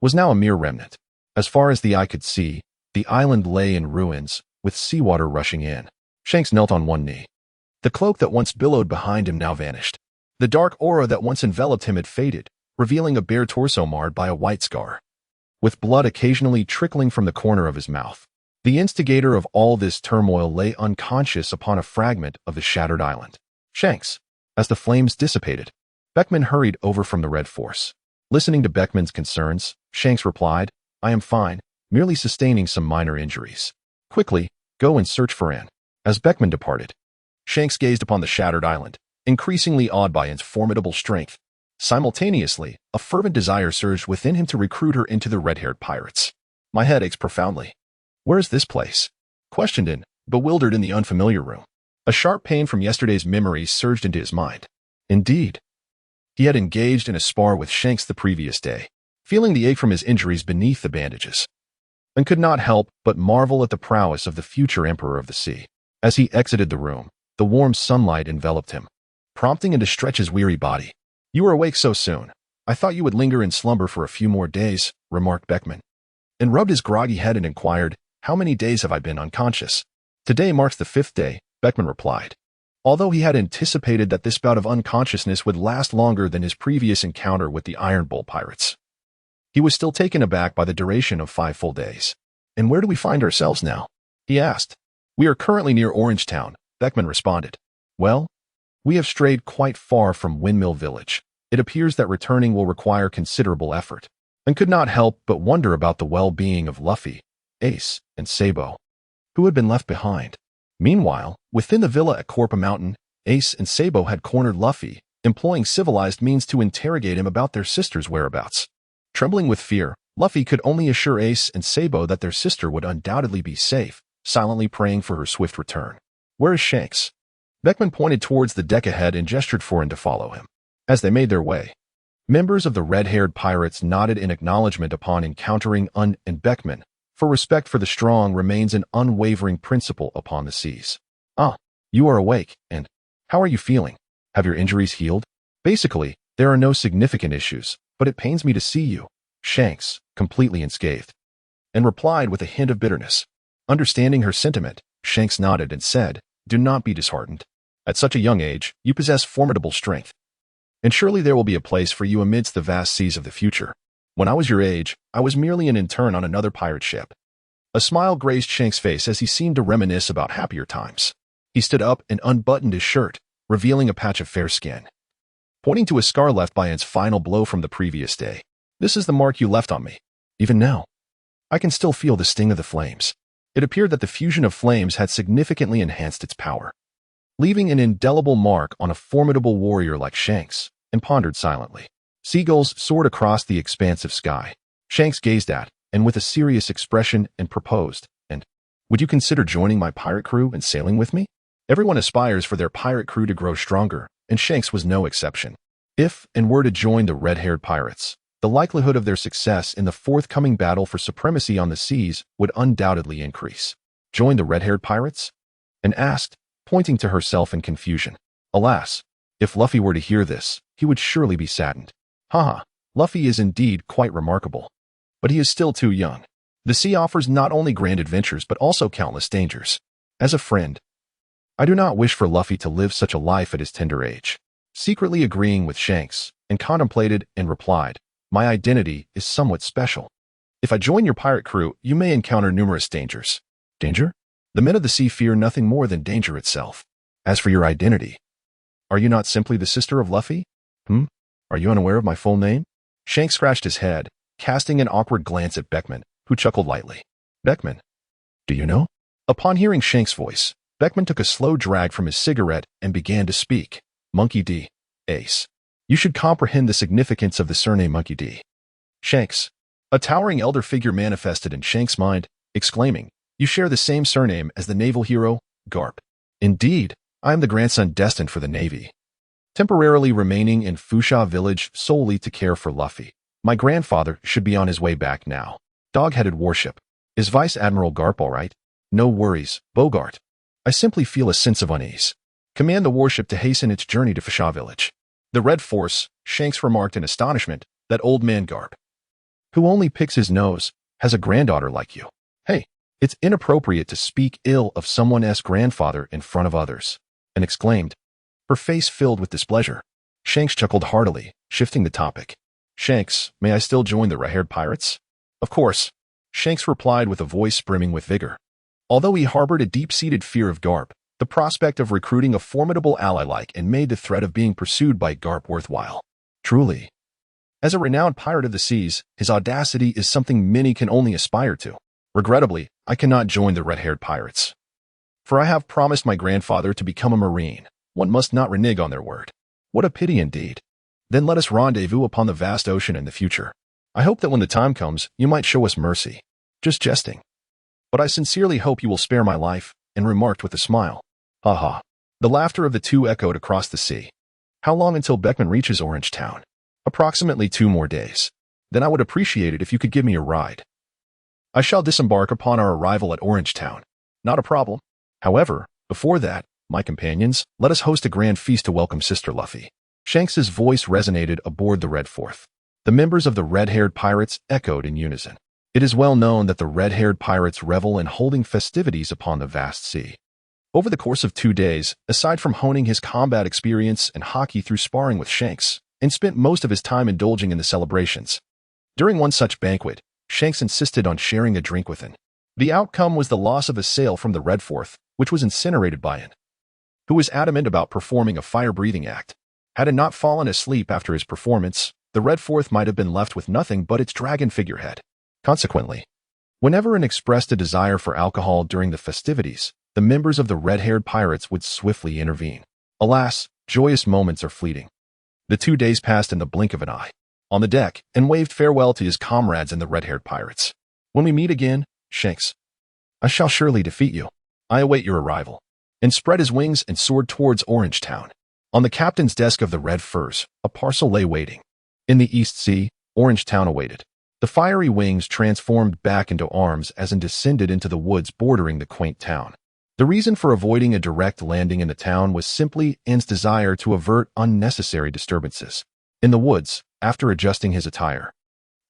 was now a mere remnant. As far as the eye could see, the island lay in ruins, with seawater rushing in. Shanks knelt on one knee. The cloak that once billowed behind him now vanished. The dark aura that once enveloped him had faded, revealing a bare torso marred by a white scar, with blood occasionally trickling from the corner of his mouth. The instigator of all this turmoil lay unconscious upon a fragment of the shattered island. Shanks. As the flames dissipated, Beckman hurried over from the Red Force. Listening to Beckman's concerns, Shanks replied, "I am fine, merely sustaining some minor injuries. Quickly, go and search for Anne." As Beckman departed, Shanks gazed upon the shattered island, increasingly awed by its formidable strength. Simultaneously, a fervent desire surged within him to recruit her into the red-haired pirates. "My head aches profoundly. Where is this place?" questioned Anne, bewildered in the unfamiliar room. A sharp pain from yesterday's memories surged into his mind. Indeed, he had engaged in a spar with Shanks the previous day, feeling the ache from his injuries beneath the bandages, and could not help but marvel at the prowess of the future Emperor of the Sea. As he exited the room, the warm sunlight enveloped him, prompting him to stretch his weary body. "You are awake so soon. I thought you would linger in slumber for a few more days," remarked Beckman, and rubbed his groggy head and inquired, "How many days have I been unconscious?" "Today marks the 5th day," Beckman replied. Although he had anticipated that this bout of unconsciousness would last longer than his previous encounter with the Iron Bull pirates, he was still taken aback by the duration of 5 full days. "And where do we find ourselves now?" he asked. "We are currently near Orangetown," Beckman responded. "Well, we have strayed quite far from Windmill Village. It appears that returning will require considerable effort," and could not help but wonder about the well-being of Luffy, Ace, and Sabo, who had been left behind. Meanwhile, within the villa at Corpa Mountain, Ace and Sabo had cornered Luffy, employing civilized means to interrogate him about their sister's whereabouts. Trembling with fear, Luffy could only assure Ace and Sabo that their sister would undoubtedly be safe, silently praying for her swift return. "Where is Shanks?" Beckman pointed towards the deck ahead and gestured for him to follow him. As they made their way, members of the red-haired pirates nodded in acknowledgement upon encountering Un and Beckman, for respect for the strong remains an unwavering principle upon the seas. "Ah, you are awake, and how are you feeling? Have your injuries healed?" "Basically, there are no significant issues, but it pains me to see you," Shanks, completely unscathed, and replied with a hint of bitterness. Understanding her sentiment, Shanks nodded and said, "Do not be disheartened. At such a young age, you possess formidable strength, and surely there will be a place for you amidst the vast seas of the future. When I was your age, I was merely an intern on another pirate ship." A smile graced Shanks' face as he seemed to reminisce about happier times. He stood up and unbuttoned his shirt, revealing a patch of fair skin, pointing to a scar left by its final blow from the previous day. "This is the mark you left on me. Even now, I can still feel the sting of the flames." It appeared that the fusion of flames had significantly enhanced its power, leaving an indelible mark on a formidable warrior like Shanks, and pondered silently. Seagulls soared across the expansive sky. Shanks gazed at, and with a serious expression, and proposed, "And would you consider joining my pirate crew and sailing with me?" Everyone aspires for their pirate crew to grow stronger, and Shanks was no exception. If and were to join the red-haired pirates, the likelihood of their success in the forthcoming battle for supremacy on the seas would undoubtedly increase. "Join the red-haired pirates?" Anne asked, pointing to herself in confusion. Alas, if Luffy were to hear this, he would surely be saddened. Haha, Luffy is indeed quite remarkable, but he is still too young. The sea offers not only grand adventures but also countless dangers. As a friend, I do not wish for Luffy to live such a life at his tender age. Secretly agreeing with Shanks, and contemplated and replied, "My identity is somewhat special. If I join your pirate crew, you may encounter numerous dangers." "Danger?" "The men of the sea fear nothing more than danger itself. As for your identity, are you not simply the sister of Luffy?" Are you unaware of my full name?" Shanks scratched his head, casting an awkward glance at Beckman, who chuckled lightly. "Beckman, do you know?" Upon hearing Shanks' voice, Beckman took a slow drag from his cigarette and began to speak. "Monkey D. Ace. You should comprehend the significance of the surname Monkey D. Shanks." A towering elder figure manifested in Shanks' mind, exclaiming, "You share the same surname as the naval hero, Garp." "Indeed, I am the grandson destined for the Navy." temporarily remaining in Fusha village solely to care for Luffy. My grandfather should be on his way back now. Dog-headed warship. Is Vice Admiral Garp all right? No worries, Bogart. I simply feel a sense of unease. Command the warship to hasten its journey to Fusha village. The Red Force, Shanks remarked in astonishment, that old man Garp, who only picks his nose, has a granddaughter like you. Hey, it's inappropriate to speak ill of someone's grandfather in front of others, and exclaimed, her face filled with displeasure. Shanks chuckled heartily, shifting the topic. Shanks, may I still join the red-haired pirates? Of course, Shanks replied with a voice brimming with vigor. Although he harbored a deep-seated fear of Garp, the prospect of recruiting a formidable ally like and made the threat of being pursued by Garp worthwhile. Truly. As a renowned pirate of the seas, his audacity is something many can only aspire to. Regrettably, I cannot join the red-haired pirates. For I have promised my grandfather to become a marine. One must not renege on their word. What a pity indeed. Then let us rendezvous upon the vast ocean in the future. I hope that when the time comes, you might show us mercy. Just jesting. But I sincerely hope you will spare my life, and remarked with a smile. Ha ha. The laughter of the two echoed across the sea. How long until Beckman reaches Orange Town? Approximately 2 more days. Then I would appreciate it if you could give me a ride. I shall disembark upon our arrival at Orange Town. Not a problem. However, before that, my companions, let us host a grand feast to welcome Sister Luffy. Shanks's voice resonated aboard the Red Fourth. The members of the red-haired pirates echoed in unison. It is well known that the red-haired pirates revel in holding festivities upon the vast sea. Over the course of 2 days, aside from honing his combat experience and hockey through sparring with Shanks, and spent most of his time indulging in the celebrations. During one such banquet, Shanks insisted on sharing a drink with him. The outcome was the loss of a sail from the Red Fourth, which was incinerated by him, who was adamant about performing a fire-breathing act. Had it not fallen asleep after his performance, the Red Fourth might have been left with nothing but its dragon figurehead. Consequently, whenever an expressed a desire for alcohol during the festivities, the members of the red-haired pirates would swiftly intervene. Alas, joyous moments are fleeting. The 2 days passed in the blink of an eye. On the deck, and waved farewell to his comrades and the red-haired pirates. When we meet again, Shanks, I shall surely defeat you. I await your arrival. And spread his wings and soared towards Orange Town. On the captain's desk of the Red Furs, a parcel lay waiting. In the East Sea, Orange Town awaited. The fiery wings transformed back into arms as and descended into the woods bordering the quaint town. The reason for avoiding a direct landing in the town was simply N's desire to avert unnecessary disturbances. In the woods, after adjusting his attire,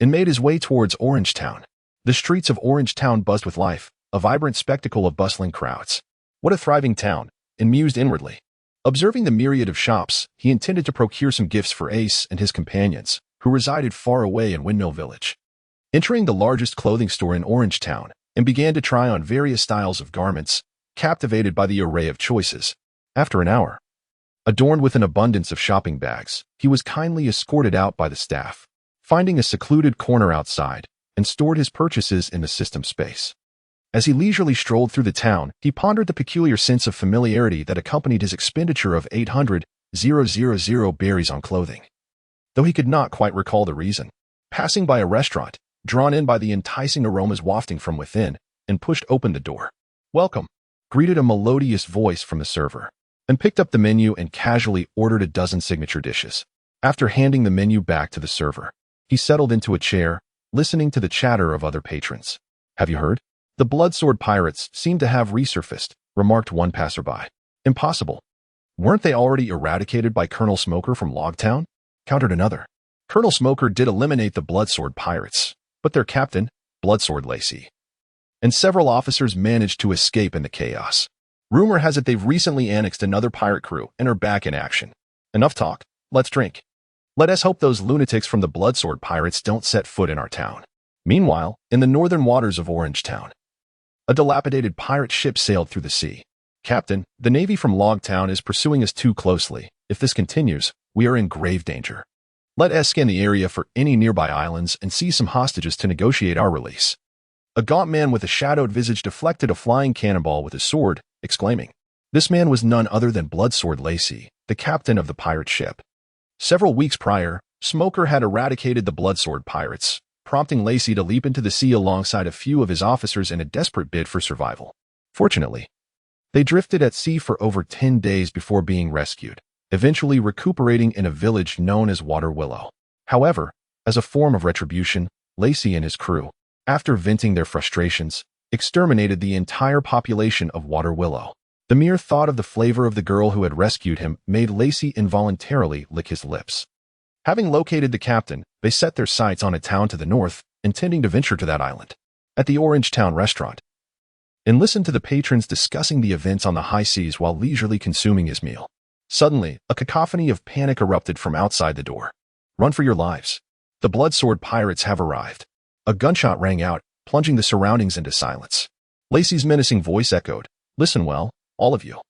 N made his way towards Orange Town. The streets of Orange Town buzzed with life, a vibrant spectacle of bustling crowds. What a thriving town, N mused inwardly. Observing the myriad of shops, he intended to procure some gifts for Ace and his companions, who resided far away in Windmill Village. Entering the largest clothing store in Orange Town, and began to try on various styles of garments, captivated by the array of choices. After an hour, adorned with an abundance of shopping bags, he was kindly escorted out by the staff, finding a secluded corner outside, and stored his purchases in the system space. As he leisurely strolled through the town, he pondered the peculiar sense of familiarity that accompanied his expenditure of 800,000 berries on clothing. Though he could not quite recall the reason. Passing by a restaurant, drawn in by the enticing aromas wafting from within, and pushed open the door. Welcome, greeted a melodious voice from the server, and picked up the menu and casually ordered a dozen signature dishes. After handing the menu back to the server, he settled into a chair, listening to the chatter of other patrons. Have you heard? The Bloodsword Pirates seem to have resurfaced, remarked one passerby. Impossible. Weren't they already eradicated by Colonel Smoker from Logtown? Countered another. Colonel Smoker did eliminate the Bloodsword Pirates, but their captain, Bloodsword Lacey, and several officers managed to escape in the chaos. Rumor has it they've recently annexed another pirate crew and are back in action. Enough talk, let's drink. Let us hope those lunatics from the Bloodsword Pirates don't set foot in our town. Meanwhile, in the northern waters of Orange Town, a dilapidated pirate ship sailed through the sea. Captain, the Navy from Logtown is pursuing us too closely. If this continues, we are in grave danger. Let us scan the area for any nearby islands and seize some hostages to negotiate our release. A gaunt man with a shadowed visage deflected a flying cannonball with his sword, exclaiming. This man was none other than Bloodsword Lacey, the captain of the pirate ship. Several weeks prior, Smoker had eradicated the Bloodsword Pirates, prompting Lacey to leap into the sea alongside a few of his officers in a desperate bid for survival. Fortunately, they drifted at sea for over 10 days before being rescued. eventually recuperating in a village known as Water Willow. However, as a form of retribution, Lacey and his crew, after venting their frustrations, exterminated the entire population of Water Willow. The mere thought of the flavor of the girl who had rescued him made Lacey involuntarily lick his lips. Having located the captain, they set their sights on a town to the north, intending to venture to that island. At the Orange Town restaurant, and listened to the patrons discussing the events on the high seas while leisurely consuming his meal. Suddenly, a cacophony of panic erupted from outside the door. "Run for your lives. The Bloodsword pirates have arrived." A gunshot rang out, plunging the surroundings into silence. Lacey's menacing voice echoed, "Listen well, all of you.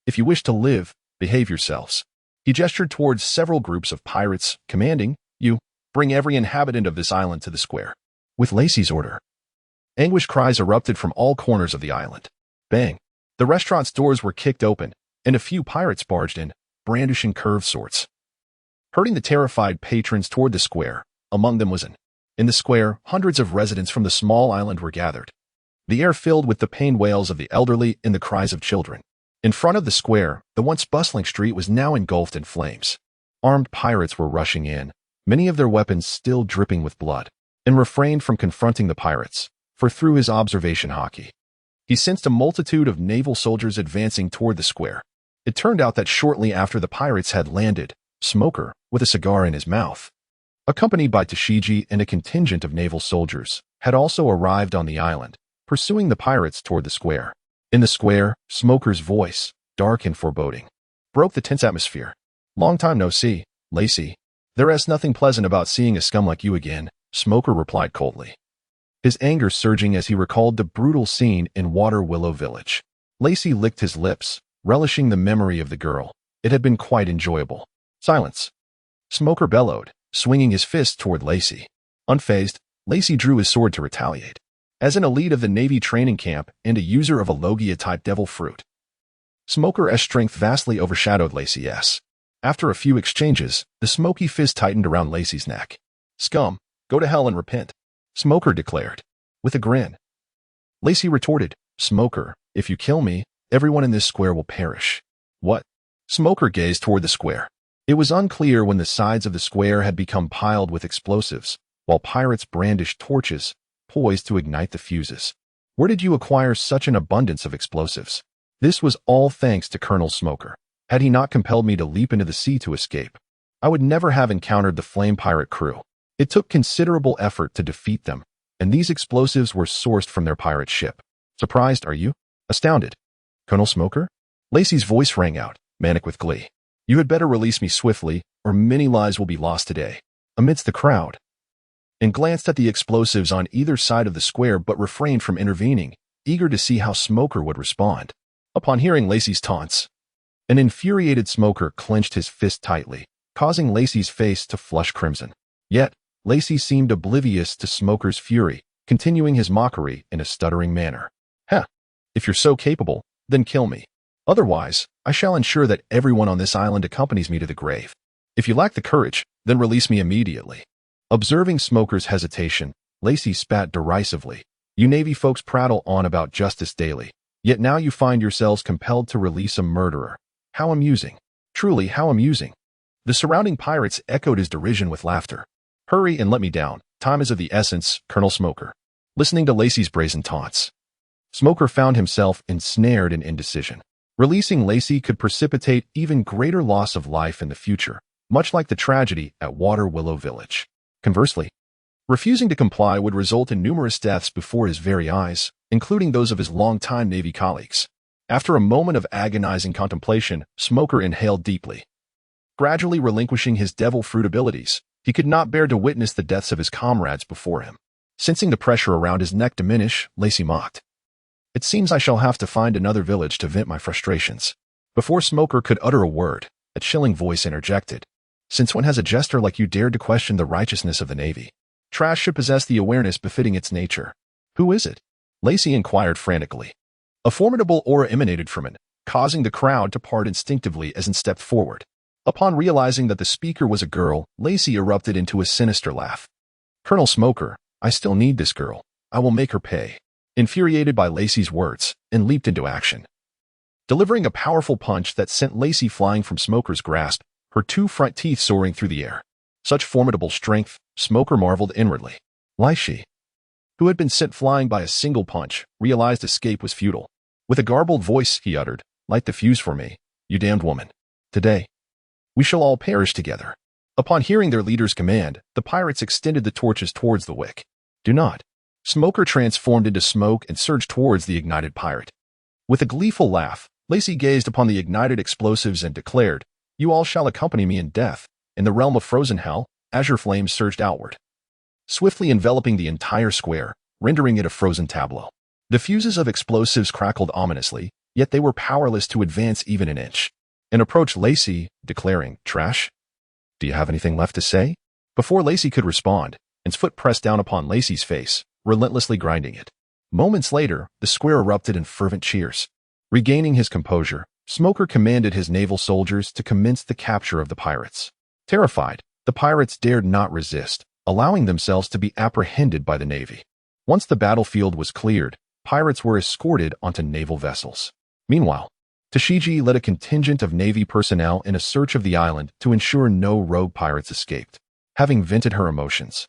If you wish to live, behave yourselves." He gestured towards several groups of pirates, commanding, "You, bring every inhabitant of this island to the square." With Lacey's order, anguished cries erupted from all corners of the island. Bang! The restaurant's doors were kicked open, and a few pirates barged in, brandishing curved swords, herding the terrified patrons toward the square. Among them was In the square, hundreds of residents from the small island were gathered, the air filled with the pained wails of the elderly and the cries of children. In front of the square, the once bustling street was now engulfed in flames. Armed pirates were rushing in, many of their weapons still dripping with blood, and refrained from confronting the pirates, for through his observation hockey, he sensed a multitude of naval soldiers advancing toward the square. It turned out that shortly after the pirates had landed, Smoker, with a cigar in his mouth, accompanied by Tashigi and a contingent of naval soldiers, had also arrived on the island, pursuing the pirates toward the square. In the square, Smoker's voice, dark and foreboding, broke the tense atmosphere. "Long time no see, Lacey. There is nothing pleasant about seeing a scum like you again," Smoker replied coldly, his anger surging as he recalled the brutal scene in Water Willow Village. Lacey licked his lips, relishing the memory of the girl. It had been quite enjoyable. "Silence!" Smoker bellowed, swinging his fist toward Lacey. Unfazed, Lacey drew his sword to retaliate. As an elite of the Navy training camp and a user of a Logia-type devil fruit, Smoker's strength vastly overshadowed Lacey's. After a few exchanges, the smoky fist tightened around Lacey's neck. "Scum, go to hell and repent," Smoker declared, with a grin. Lacey retorted, "Smoker, if you kill me, everyone in this square will perish." "What?" Smoker gazed toward the square. It was unclear when the sides of the square had become piled with explosives, while pirates brandished torches, poised to ignite the fuses. "Where did you acquire such an abundance of explosives?" This was all thanks to Colonel Smoker. Had he not compelled me to leap into the sea to escape, I would never have encountered the flame pirate crew. It took considerable effort to defeat them, and these explosives were sourced from their pirate ship. "Surprised, are you?" "Astounded." "Colonel Smoker?" Lacey's voice rang out, manic with glee. "You had better release me swiftly, or many lives will be lost today." Amidst the crowd, and glanced at the explosives on either side of the square but refrained from intervening, eager to see how Smoker would respond. Upon hearing Lacey's taunts, an infuriated Smoker clenched his fist tightly, causing Lacey's face to flush crimson. Yet, Lacey seemed oblivious to Smoker's fury, continuing his mockery in a stuttering manner. "Heh, if you're so capable, then kill me. Otherwise, I shall ensure that everyone on this island accompanies me to the grave. If you lack the courage, then release me immediately." Observing Smoker's hesitation, Lacey spat derisively. "You Navy folks prattle on about justice daily, yet now you find yourselves compelled to release a murderer. How amusing. Truly, how amusing." The surrounding pirates echoed his derision with laughter. "Hurry and let me down. Time is of the essence, Colonel Smoker." Listening to Lacey's brazen taunts, Smoker found himself ensnared in indecision. Releasing Lacey could precipitate even greater loss of life in the future, much like the tragedy at Water Willow Village. Conversely, refusing to comply would result in numerous deaths before his very eyes, including those of his longtime Navy colleagues. After a moment of agonizing contemplation, Smoker inhaled deeply. Gradually relinquishing his devil fruit abilities, he could not bear to witness the deaths of his comrades before him. Sensing the pressure around his neck diminish, Lacey mocked. "It seems I shall have to find another village to vent my frustrations." Before Smoker could utter a word, a chilling voice interjected. "Since when has a jester like you dared to question the righteousness of the Navy? Trash should possess the awareness befitting its nature." "Who is it?" Lacey inquired frantically. A formidable aura emanated from it, causing the crowd to part instinctively as it stepped forward. Upon realizing that the speaker was a girl, Lacey erupted into a sinister laugh. "Colonel Smoker, I still need this girl. I will make her pay." Infuriated by Lacey's words, and leaped into action. delivering a powerful punch that sent Lacey flying from Smoker's grasp, her two front teeth soaring through the air. Such formidable strength, Smoker marveled inwardly. Lacey, who had been sent flying by a single punch, realized escape was futile. With a garbled voice, he uttered, "Light the fuse for me, you damned woman. Today, we shall all perish together." Upon hearing their leader's command, the pirates extended the torches towards the wick. "Do not." Smoker transformed into smoke and surged towards the ignited pirate. With a gleeful laugh, Lacey gazed upon the ignited explosives and declared, "You all shall accompany me in death." In the realm of frozen hell, azure flames surged outward, swiftly enveloping the entire square, rendering it a frozen tableau. The fuses of explosives crackled ominously, yet they were powerless to advance even an inch. And approached Lacey, declaring, "Trash? Do you have anything left to say?" Before Lacey could respond, his foot pressed down upon Lacey's face, relentlessly grinding it. Moments later, the square erupted in fervent cheers. Regaining his composure, Smoker commanded his naval soldiers to commence the capture of the pirates. Terrified, the pirates dared not resist, allowing themselves to be apprehended by the Navy. Once the battlefield was cleared, pirates were escorted onto naval vessels. Meanwhile, Tashigi led a contingent of Navy personnel in a search of the island to ensure no rogue pirates escaped. Having vented her emotions,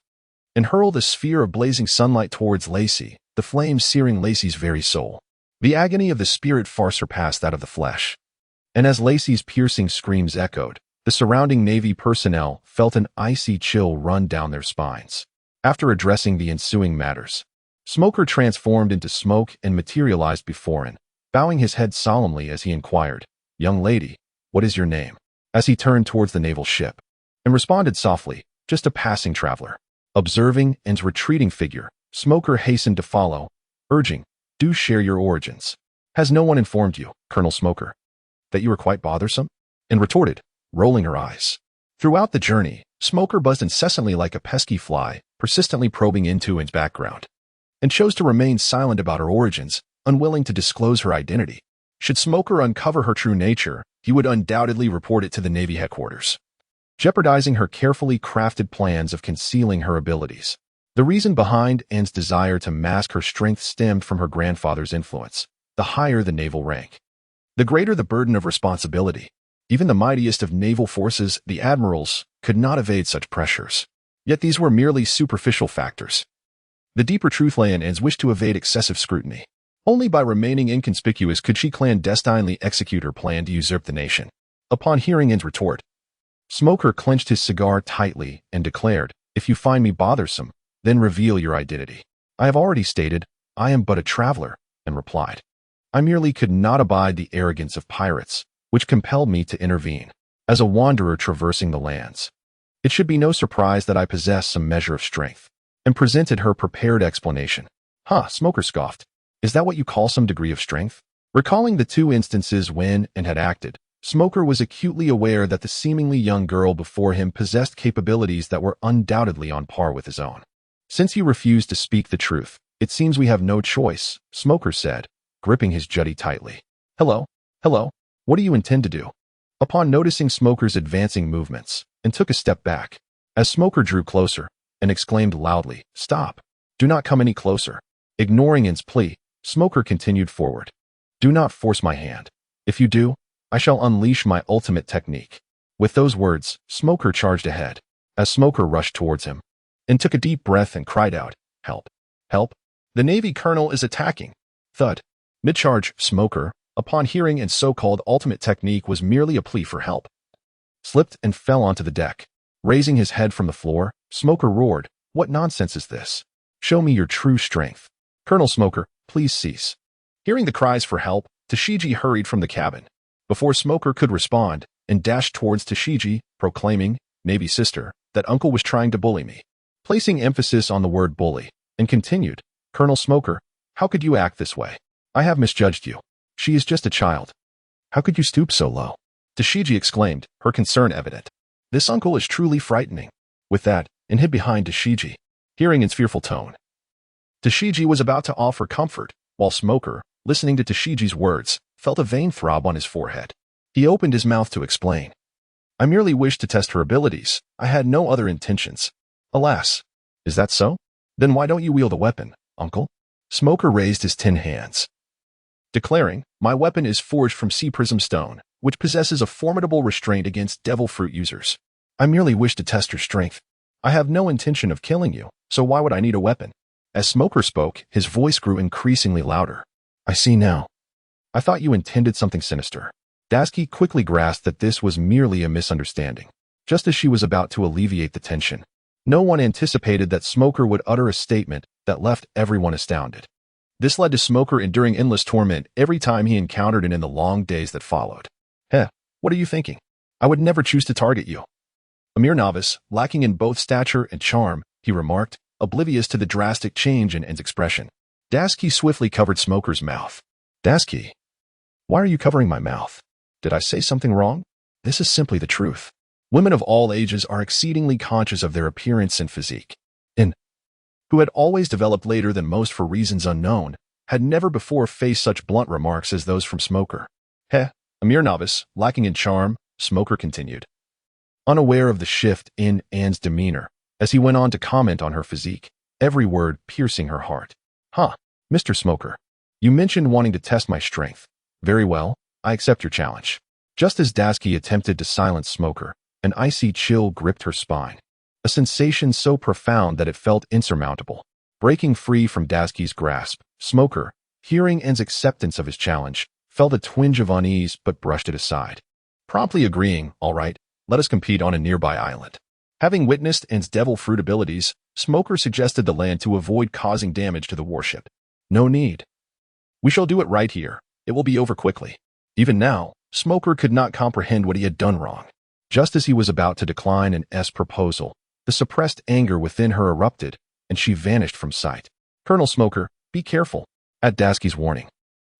and hurled a sphere of blazing sunlight towards Lacey, the flames searing Lacey's very soul. The agony of the spirit far surpassed that of the flesh. And as Lacey's piercing screams echoed, the surrounding Navy personnel felt an icy chill run down their spines. After addressing the ensuing matters, Smoker transformed into smoke and materialized before him, bowing his head solemnly as he inquired, "Young lady, what is your name?" As he turned towards the naval ship, and responded softly, "Just a passing traveler." Observing N's retreating figure, Smoker hastened to follow, urging, "Do share your origins. Has no one informed you, Colonel Smoker, that you are quite bothersome?" And retorted, rolling her eyes. Throughout the journey, Smoker buzzed incessantly like a pesky fly, persistently probing into N's background, and chose to remain silent about her origins, unwilling to disclose her identity. Should Smoker uncover her true nature, he would undoubtedly report it to the Navy headquarters, jeopardizing her carefully crafted plans of concealing her abilities. The reason behind N's desire to mask her strength stemmed from her grandfather's influence. The higher the naval rank, the greater the burden of responsibility. Even the mightiest of naval forces, the admirals, could not evade such pressures. Yet these were merely superficial factors. The deeper truth lay in N's wish to evade excessive scrutiny. Only by remaining inconspicuous could she clandestinely execute her plan to usurp the nation. Upon hearing N's retort, Smoker clenched his cigar tightly and declared, "If you find me bothersome, then reveal your identity." "I have already stated, I am but a traveler," and replied, "I merely could not abide the arrogance of pirates, which compelled me to intervene. As a wanderer traversing the lands, it should be no surprise that I possess some measure of strength," and presented her prepared explanation. "Huh," Smoker scoffed. "Is that what you call some degree of strength?" Recalling the two instances when N had acted, Smoker was acutely aware that the seemingly young girl before him possessed capabilities that were undoubtedly on par with his own. "Since you refuse to speak the truth, it seems we have no choice," Smoker said, gripping his jutty tightly. Hello, what do you intend to do?" Upon noticing Smoker's advancing movements, and took a step back. As Smoker drew closer, and exclaimed loudly, "Stop! Do not come any closer." Ignoring N's plea, Smoker continued forward. "Do not force my hand. If you do, I shall unleash my ultimate technique." With those words, Smoker charged ahead. As Smoker rushed towards him, and took a deep breath and cried out, "Help! Help! The Navy colonel is attacking!" Thud. Mid-charge, Smoker, upon hearing N's so-called ultimate technique was merely a plea for help, slipped and fell onto the deck. Raising his head from the floor, Smoker roared, "What nonsense is this? Show me your true strength. Colonel Smoker, please cease." Hearing the cries for help, Tashigi hurried from the cabin. Before Smoker could respond, and dashed towards Tashigi, proclaiming, "Navy sister, that uncle was trying to bully me," placing emphasis on the word bully, and continued, "Colonel Smoker, how could you act this way? I have misjudged you. She is just a child. How could you stoop so low?" Tashigi exclaimed, her concern evident. "This uncle is truly frightening." With that, and hid behind Tashigi. Hearing N's fearful tone, Tashigi was about to offer comfort, while Smoker, listening to Tashigi's words, felt a vein throb on his forehead. He opened his mouth to explain. "I merely wished to test her abilities. I had no other intentions." "Alas, is that so? Then why don't you wield a weapon, uncle?" Smoker raised his tin hands, declaring, "My weapon is forged from sea prism stone, which possesses a formidable restraint against devil fruit users. I merely wish to test your strength. I have no intention of killing you, so why would I need a weapon?" As Smoker spoke, his voice grew increasingly louder. "I see now. I thought you intended something sinister." Dasky quickly grasped that this was merely a misunderstanding. Just as she was about to alleviate the tension, no one anticipated that Smoker would utter a statement that left everyone astounded. This led to Smoker enduring endless torment every time he encountered it in the long days that followed. "Heh, what are you thinking? I would never choose to target you." A mere novice, lacking in both stature and charm, he remarked, oblivious to the drastic change in N's expression. Dasky swiftly covered Smoker's mouth. "Dasky, why are you covering my mouth? Did I say something wrong? This is simply the truth. Women of all ages are exceedingly conscious of their appearance and physique. N, who had always developed later than most for reasons unknown, had never before faced such blunt remarks as those from Smoker. "Heh, a mere novice, lacking in charm," Smoker continued, unaware of the shift in Anne's demeanor, as he went on to comment on her physique, every word piercing her heart. "Huh, Mr. Smoker, you mentioned wanting to test my strength. Very well, I accept your challenge." Just as Dasky attempted to silence Smoker, an icy chill gripped her spine, a sensation so profound that it felt insurmountable. Breaking free from Dasky's grasp, Smoker, hearing N's acceptance of his challenge, felt a twinge of unease but brushed it aside. Promptly agreeing, "All right, let us compete on a nearby island." Having witnessed N's devil fruit abilities, Smoker suggested the land to avoid causing damage to the warship. "No need. We shall do it right here. It will be over quickly." Even now, Smoker could not comprehend what he had done wrong. Just as he was about to decline N's proposal, the suppressed anger within her erupted, and she vanished from sight. "Colonel Smoker, be careful," at Dasky's warning.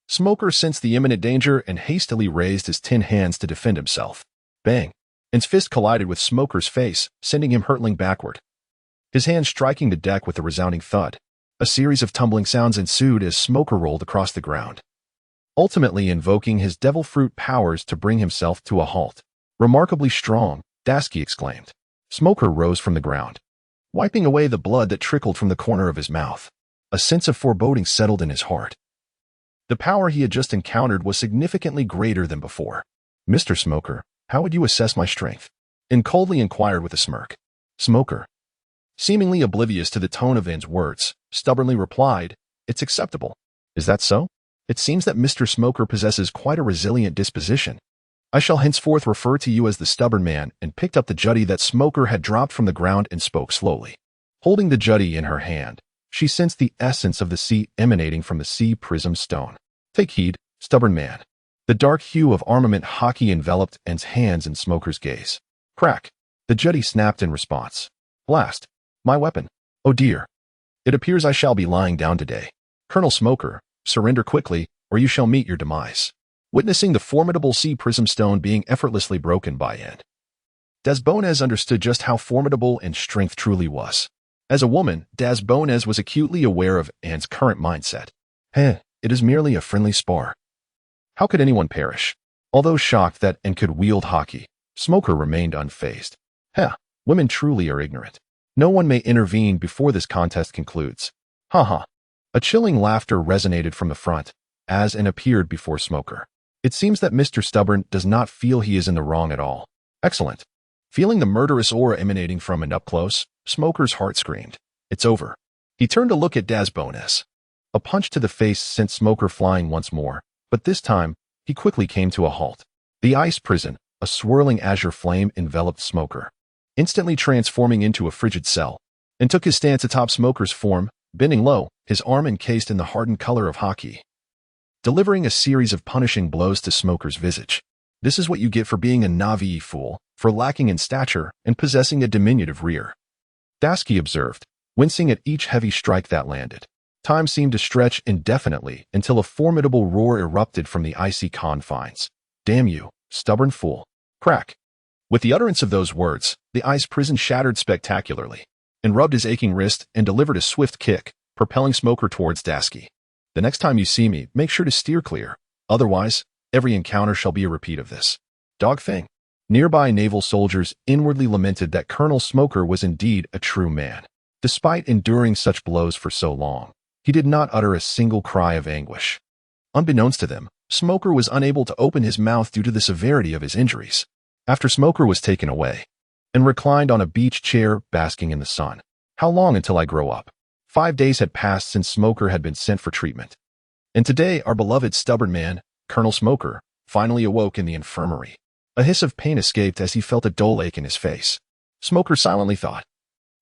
Smoker sensed the imminent danger and hastily raised his tin hands to defend himself. Bang! N's fist collided with Smoker's face, sending him hurtling backward, his hand striking the deck with a resounding thud. A series of tumbling sounds ensued as Smoker rolled across the ground, ultimately invoking his devil fruit powers to bring himself to a halt. "Remarkably strong," Dasky exclaimed. Smoker rose from the ground, wiping away the blood that trickled from the corner of his mouth. A sense of foreboding settled in his heart. The power he had just encountered was significantly greater than before. "Mr. Smoker, how would you assess my strength?" N coldly inquired with a smirk. Smoker, seemingly oblivious to the tone of N's words, stubbornly replied, "It's acceptable." "Is that so? It seems that Mr. Smoker possesses quite a resilient disposition. I shall henceforth refer to you as the stubborn man," and picked up the jutty that Smoker had dropped from the ground and spoke slowly. Holding the jutty in her hand, she sensed the essence of the sea emanating from the sea prism stone. "Take heed, stubborn man." The dark hue of armament hockey enveloped N's hands in Smoker's gaze. Crack! The jutty snapped in response. "Blast! My weapon! Oh dear! It appears I shall be lying down today. Colonel Smoker, surrender quickly, or you shall meet your demise." Witnessing the formidable sea prism stone being effortlessly broken by N, Desbones understood just how formidable N's strength truly was. As a woman, Desbones was acutely aware of N's current mindset. "Heh, it is merely a friendly spar. How could anyone perish?" Although shocked that N could wield hockey, Smoker remained unfazed. "Heh, women truly are ignorant. No one may intervene before this contest concludes. Ha ha." A chilling laughter resonated from the front, as N appeared before Smoker. "It seems that Mr. Stubborn does not feel he is in the wrong at all. Excellent." Feeling the murderous aura emanating from N up close, Smoker's heart screamed, "It's over." He turned to look at Desbones. A punch to the face sent Smoker flying once more, but this time, he quickly came to a halt. The ice prison, a swirling azure flame, enveloped Smoker, instantly transforming into a frigid cell, and took his stance atop Smoker's form, bending low, his arm encased in the hardened color of hockey, delivering a series of punishing blows to Smoker's visage. "This is what you get for being a Navi fool, for lacking in stature and possessing a diminutive rear," Dasky observed, wincing at each heavy strike that landed. Time seemed to stretch indefinitely until a formidable roar erupted from the icy confines. "Damn you, stubborn fool." Crack! With the utterance of those words, the ice prison shattered spectacularly, and rubbed his aching wrist and delivered a swift kick, propelling Smoker towards Dasky. "The next time you see me, make sure to steer clear. Otherwise, every encounter shall be a repeat of this. Dog thing." Nearby naval soldiers inwardly lamented that Colonel Smoker was indeed a true man. Despite enduring such blows for so long, he did not utter a single cry of anguish. Unbeknownst to them, Smoker was unable to open his mouth due to the severity of his injuries. After Smoker was taken away and reclined on a beach chair basking in the sun. How long until I grow up? 5 days had passed since Smoker had been sent for treatment. And today our beloved stubborn man, Colonel Smoker, finally awoke in the infirmary. A hiss of pain escaped as he felt a dull ache in his face. Smoker silently thought,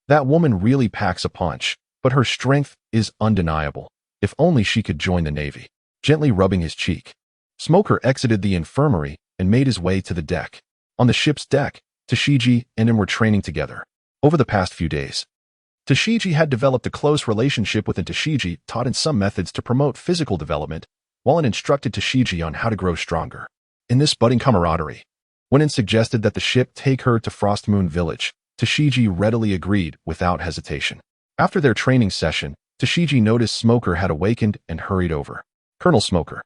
"That woman really packs a punch, but her strength is undeniable. If only she could join the Navy." Gently rubbing his cheek, Smoker exited the infirmary and made his way to the deck. On the ship's deck, Tashigi and him were training together. Over the past few days, Tashigi had developed a close relationship with him. Tashigi taught him some methods to promote physical development, while it instructed Tashigi on how to grow stronger. In this budding camaraderie, when it suggested that the ship take her to Frostmoon Village, Tashigi readily agreed without hesitation. After their training session, Tashigi noticed Smoker had awakened and hurried over. "Colonel Smoker,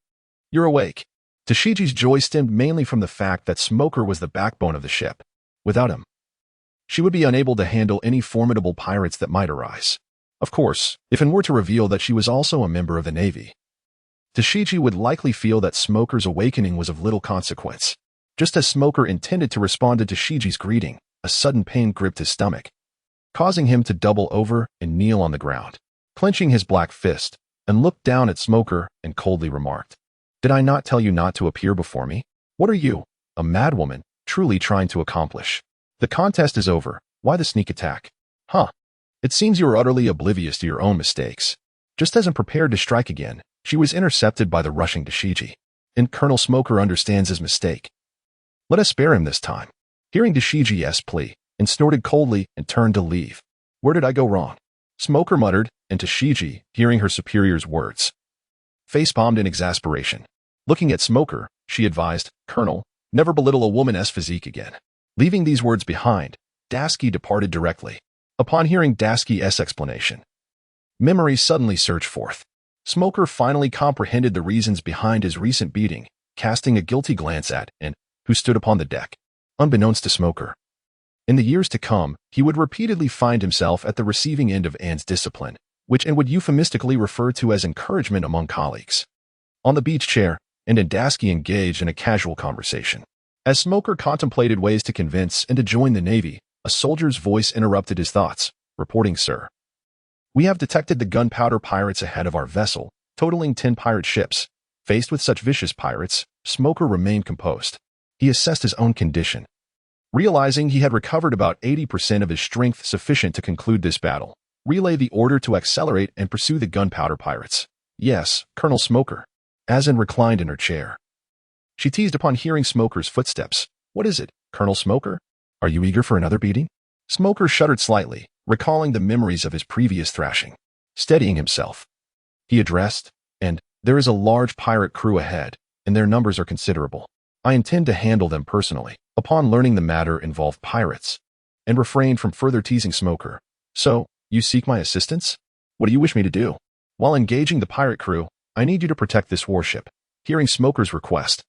you're awake." Tashigi's joy stemmed mainly from the fact that Smoker was the backbone of the ship. Without him, she would be unable to handle any formidable pirates that might arise. Of course, if it were to reveal that she was also a member of the Navy, Tashigi would likely feel that Smoker's awakening was of little consequence. Just as Smoker intended to respond to Tashigi's greeting, a sudden pain gripped his stomach, causing him to double over and kneel on the ground. Clenching his black fist, and looked down at Smoker and coldly remarked, "Did I not tell you not to appear before me? What are you, a madwoman, truly trying to accomplish? The contest is over. Why the sneak attack? Huh? It seems you are utterly oblivious to your own mistakes." Just as prepared to strike again, she was intercepted by the rushing Tashigi. And Colonel Smoker understands his mistake. Let us spare him this time. Hearing Tashigi's plea, and snorted coldly and turned to leave. "Where did I go wrong?" Smoker muttered, and Tashigi, hearing her superior's words, face-palmed in exasperation. Looking at Smoker, she advised, "Colonel, never belittle a woman's physique again." Leaving these words behind, Dasky departed directly. Upon hearing Dasky's explanation, memories suddenly surged forth. Smoker finally comprehended the reasons behind his recent beating, casting a guilty glance at Anne, who stood upon the deck. Unbeknownst to Smoker, in the years to come, he would repeatedly find himself at the receiving end of Anne's discipline, which Anne would euphemistically refer to as encouragement among colleagues. On the beach chair, Anne and Dasky engaged in a casual conversation. As Smoker contemplated ways to convince and to join the Navy, a soldier's voice interrupted his thoughts, reporting, "Sir, we have detected the gunpowder pirates ahead of our vessel, totaling 10 pirate ships." Faced with such vicious pirates, Smoker remained composed. He assessed his own condition, realizing he had recovered about 80% of his strength sufficient to conclude this battle. Relay the order to accelerate and pursue the gunpowder pirates. "Yes, Colonel Smoker." As Anne reclined in her chair, she teased upon hearing Smoker's footsteps. "What is it, Colonel Smoker? Are you eager for another beating?" Smoker shuddered slightly, recalling the memories of his previous thrashing. Steadying himself, he addressed, "And there is a large pirate crew ahead, and their numbers are considerable. I intend to handle them personally." Upon learning the matter involved pirates, and refrained from further teasing Smoker. "So, you seek my assistance? What do you wish me to do?" "While engaging the pirate crew, I need you to protect this warship." Hearing Smoker's request,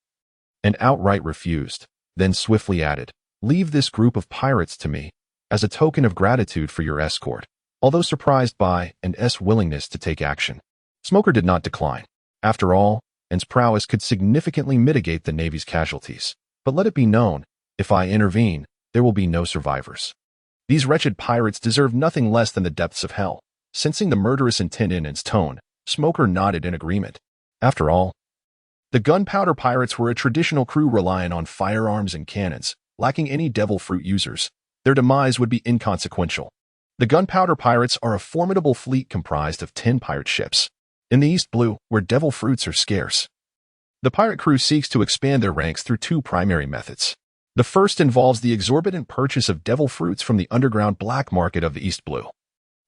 and outright refused, then swiftly added, "Leave this group of pirates to me, as a token of gratitude for your escort." Although surprised by Anne's willingness to take action, Smoker did not decline. After all, Anne's prowess could significantly mitigate the Navy's casualties. But let it be known, if I intervene, there will be no survivors. These wretched pirates deserve nothing less than the depths of hell. Sensing the murderous intent in Anne's tone, Smoker nodded in agreement. After all, the gunpowder pirates were a traditional crew relying on firearms and cannons, lacking any devil fruit users. Their demise would be inconsequential. The gunpowder pirates are a formidable fleet comprised of 10 pirate ships. In the East Blue, where devil fruits are scarce, the pirate crew seeks to expand their ranks through 2 primary methods. The first involves the exorbitant purchase of devil fruits from the underground black market of the East Blue,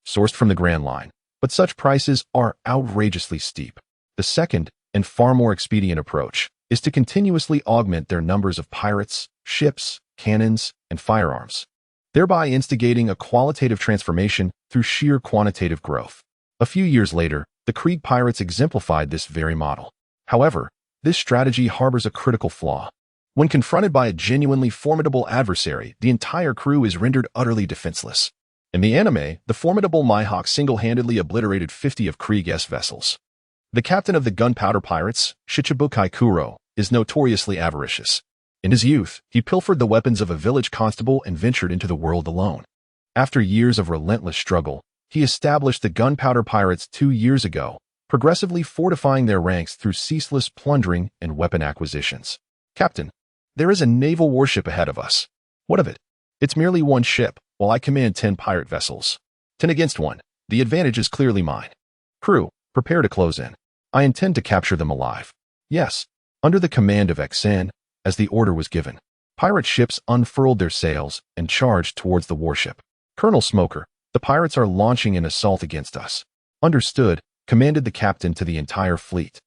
sourced from the Grand Line, but such prices are outrageously steep. The second, and far more expedient approach, is to continuously augment their numbers of pirates, ships, cannons, and firearms, thereby instigating a qualitative transformation through sheer quantitative growth. A few years later, the Krieg pirates exemplified this very model. However, this strategy harbors a critical flaw. When confronted by a genuinely formidable adversary, the entire crew is rendered utterly defenseless. In the anime, the formidable Mihawk single-handedly obliterated 50 of Krieg's vessels. The captain of the gunpowder pirates, Shichibukai Kuro, is notoriously avaricious. In his youth, he pilfered the weapons of a village constable and ventured into the world alone. After years of relentless struggle, he established the gunpowder pirates 2 years ago, progressively fortifying their ranks through ceaseless plundering and weapon acquisitions. Captain, there is a naval warship ahead of us. What of it? It's merely one ship, while I command 10 pirate vessels. 10 against 1. The advantage is clearly mine. Crew, prepare to close in. I intend to capture them alive. Yes, under the command of Xan, as the order was given. Pirate ships unfurled their sails and charged towards the warship. Colonel Smoker, the pirates are launching an assault against us. Understood, commanded the captain to the entire fleet.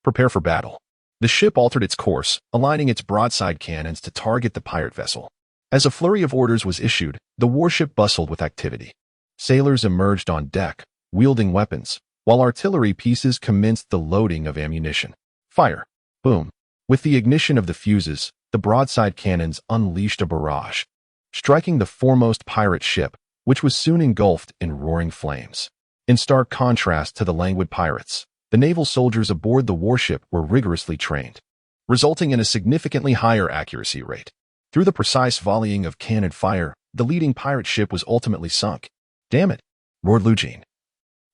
Prepare for battle. The ship altered its course, aligning its broadside cannons to target the pirate vessel. As a flurry of orders was issued, the warship bustled with activity. Sailors emerged on deck, wielding weapons, while artillery pieces commenced the loading of ammunition. Fire. Boom. With the ignition of the fuses, the broadside cannons unleashed a barrage, striking the foremost pirate ship, which was soon engulfed in roaring flames. In stark contrast to the languid pirates, the naval soldiers aboard the warship were rigorously trained, resulting in a significantly higher accuracy rate. Through the precise volleying of cannon fire, the leading pirate ship was ultimately sunk. Damn it, roared Lujin.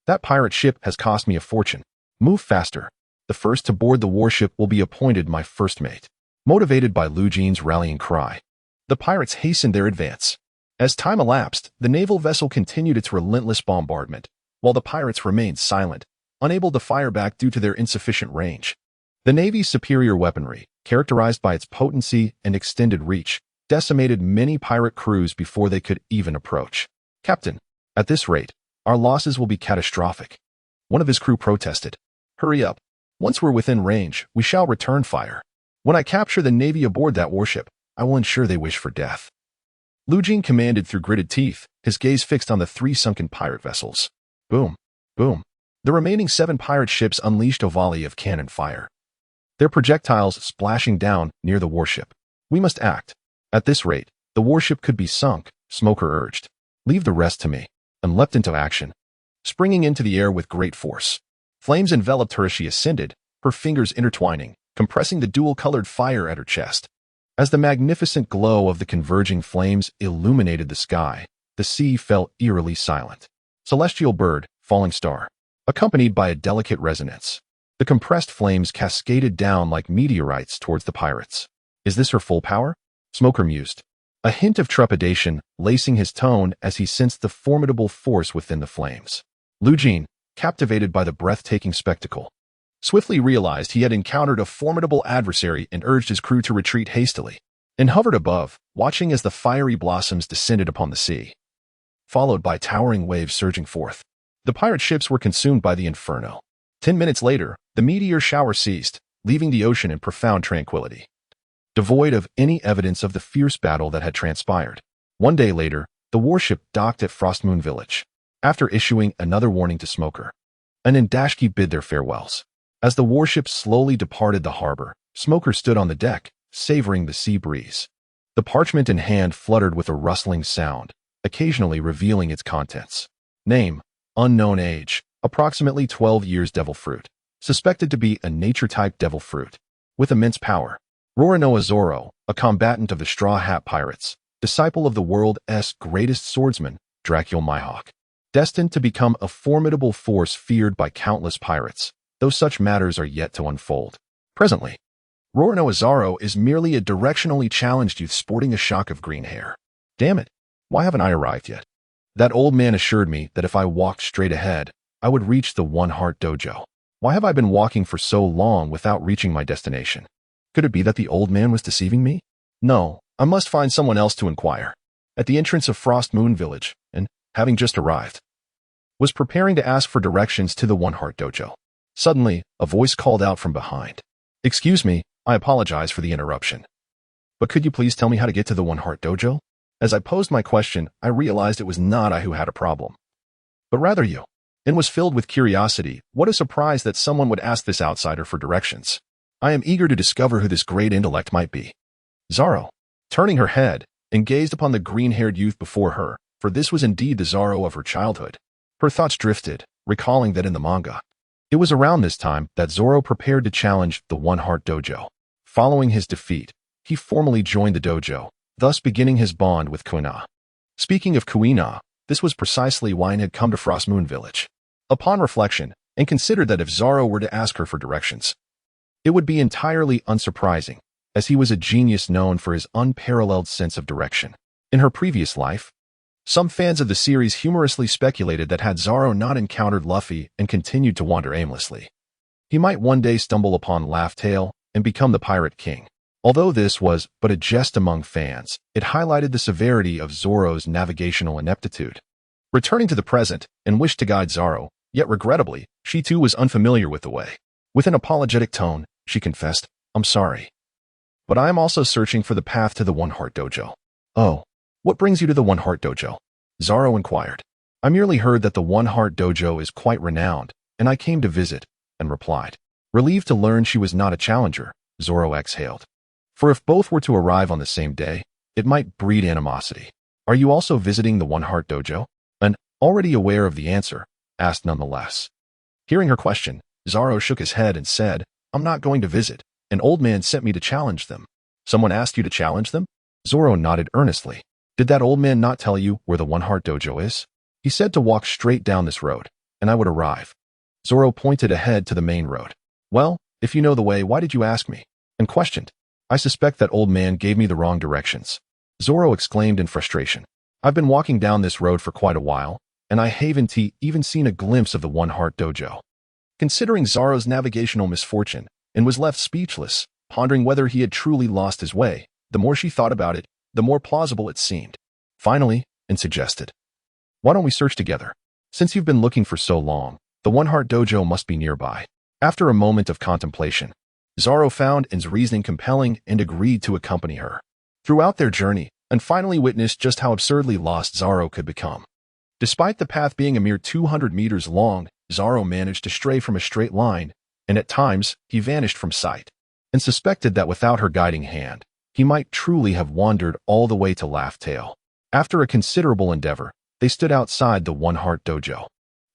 That pirate ship has cost me a fortune. Move faster. The first to board the warship will be appointed my first mate. Motivated by Lujin's rallying cry, the pirates hastened their advance. As time elapsed, the naval vessel continued its relentless bombardment, while the pirates remained silent, unable to fire back due to their insufficient range. The Navy's superior weaponry, characterized by its potency and extended reach, decimated many pirate crews before they could even approach. Captain, at this rate, our losses will be catastrophic. One of his crew protested. Hurry up. Once we're within range, we shall return fire. When I capture the Navy aboard that warship, I will ensure they wish for death. Lujin commanded through gritted teeth, his gaze fixed on the 3 sunken pirate vessels. Boom, boom. The remaining 7 pirate ships unleashed a volley of cannon fire, their projectiles splashing down near the warship. We must act. At this rate, the warship could be sunk, Smoker urged. Leave the rest to me, and leapt into action, springing into the air with great force. Flames enveloped her as she ascended, her fingers intertwining, compressing the dual-colored fire at her chest. As the magnificent glow of the converging flames illuminated the sky, the sea fell eerily silent. Celestial bird, falling star, accompanied by a delicate resonance. The compressed flames cascaded down like meteorites towards the pirates. Is this her full power? Smoker mused, a hint of trepidation lacing his tone as he sensed the formidable force within the flames. Lujin, captivated by the breathtaking spectacle, swiftly realized he had encountered a formidable adversary and urged his crew to retreat hastily, and hovered above, watching as the fiery blossoms descended upon the sea, followed by towering waves surging forth. The pirate ships were consumed by the inferno. 10 minutes later, the meteor shower ceased, leaving the ocean in profound tranquility, devoid of any evidence of the fierce battle that had transpired. 1 day later, the warship docked at Frostmoon Village, after issuing another warning to Smoker. An Indashki bid their farewells. As the warship slowly departed the harbor, Smoker stood on the deck, savoring the sea breeze. The parchment in hand fluttered with a rustling sound, occasionally revealing its contents. Name, unknown age, approximately 12 years. Devil fruit, suspected to be a nature-type devil fruit, with immense power. Roranoa Zoro, a combatant of the Straw Hat Pirates, disciple of the world's greatest swordsman, Dracul Mihawk. Destined to become a formidable force feared by countless pirates, though such matters are yet to unfold. Presently, Roranoa Zoro is merely a directionally challenged youth sporting a shock of green hair. Damn it, why haven't I arrived yet? That old man assured me that if I walked straight ahead, I would reach the One Heart Dojo. Why have I been walking for so long without reaching my destination? Could it be that the old man was deceiving me? No, I must find someone else to inquire. At the entrance of Frost Moon Village, and, having just arrived, was preparing to ask for directions to the One Heart Dojo. Suddenly, a voice called out from behind. Excuse me, I apologize for the interruption. But could you please tell me how to get to the One Heart Dojo? As I posed my question, I realized it was not I who had a problem, but rather you, and was filled with curiosity. What a surprise that someone would ask this outsider for directions. I am eager to discover who this great intellect might be. Zoro, turning her head, and gazed upon the green-haired youth before her, for this was indeed the Zoro of her childhood. Her thoughts drifted, recalling that in the manga, It was around this time that Zoro prepared to challenge the One Heart Dojo. Following his defeat, he formally joined the dojo, thus beginning his bond with Kuina. Speaking of Kuina, this was precisely why he had come to Frost Moon Village. Upon reflection, and considered that if Zoro were to ask her for directions, it would be entirely unsurprising, as he was a genius known for his unparalleled sense of direction. In her previous life, some fans of the series humorously speculated that had Zoro not encountered Luffy and continued to wander aimlessly, he might one day stumble upon Laugh Tale and become the Pirate King. Although this was but a jest among fans, it highlighted the severity of Zoro's navigational ineptitude. Returning to the present and wished to guide Zoro, yet regrettably, she too was unfamiliar with the way. With an apologetic tone, she confessed, "I'm sorry, but I am also searching for the path to the One Heart Dojo." "Oh, what brings you to the One Heart Dojo?" Zoro inquired. "I merely heard that the One Heart Dojo is quite renowned, and I came to visit," and replied. Relieved to learn she was not a challenger, Zoro exhaled. For if both were to arrive on the same day, it might breed animosity. "Are you also visiting the One Heart Dojo?" And, already aware of the answer, asked nonetheless. Hearing her question, Zoro shook his head and said, "I'm not going to visit. An old man sent me to challenge them." "Someone asked you to challenge them?" Zoro nodded earnestly. "Did that old man not tell you where the One Heart Dojo is?" "He said to walk straight down this road, and I would arrive." Zoro pointed ahead to the main road. "Well, if you know the way, why did you ask me?" and questioned. "I suspect that old man gave me the wrong directions," Zoro exclaimed in frustration. "I've been walking down this road for quite a while, and I haven't even seen a glimpse of the One Heart Dojo." Considering Zoro's navigational misfortune, and was left speechless, pondering whether he had truly lost his way, the more she thought about it, the more plausible it seemed. Finally, and suggested, "Why don't we search together? Since you've been looking for so long, the One Heart Dojo must be nearby." After a moment of contemplation, Zoro found An's reasoning compelling and agreed to accompany her. Throughout their journey, and finally witnessed just how absurdly lost Zoro could become. Despite the path being a mere 200 meters long, Zoro managed to stray from a straight line, and at times, he vanished from sight, and suspected that without her guiding hand, he might truly have wandered all the way to Laugh Tale. After a considerable endeavor, they stood outside the One Heart Dojo.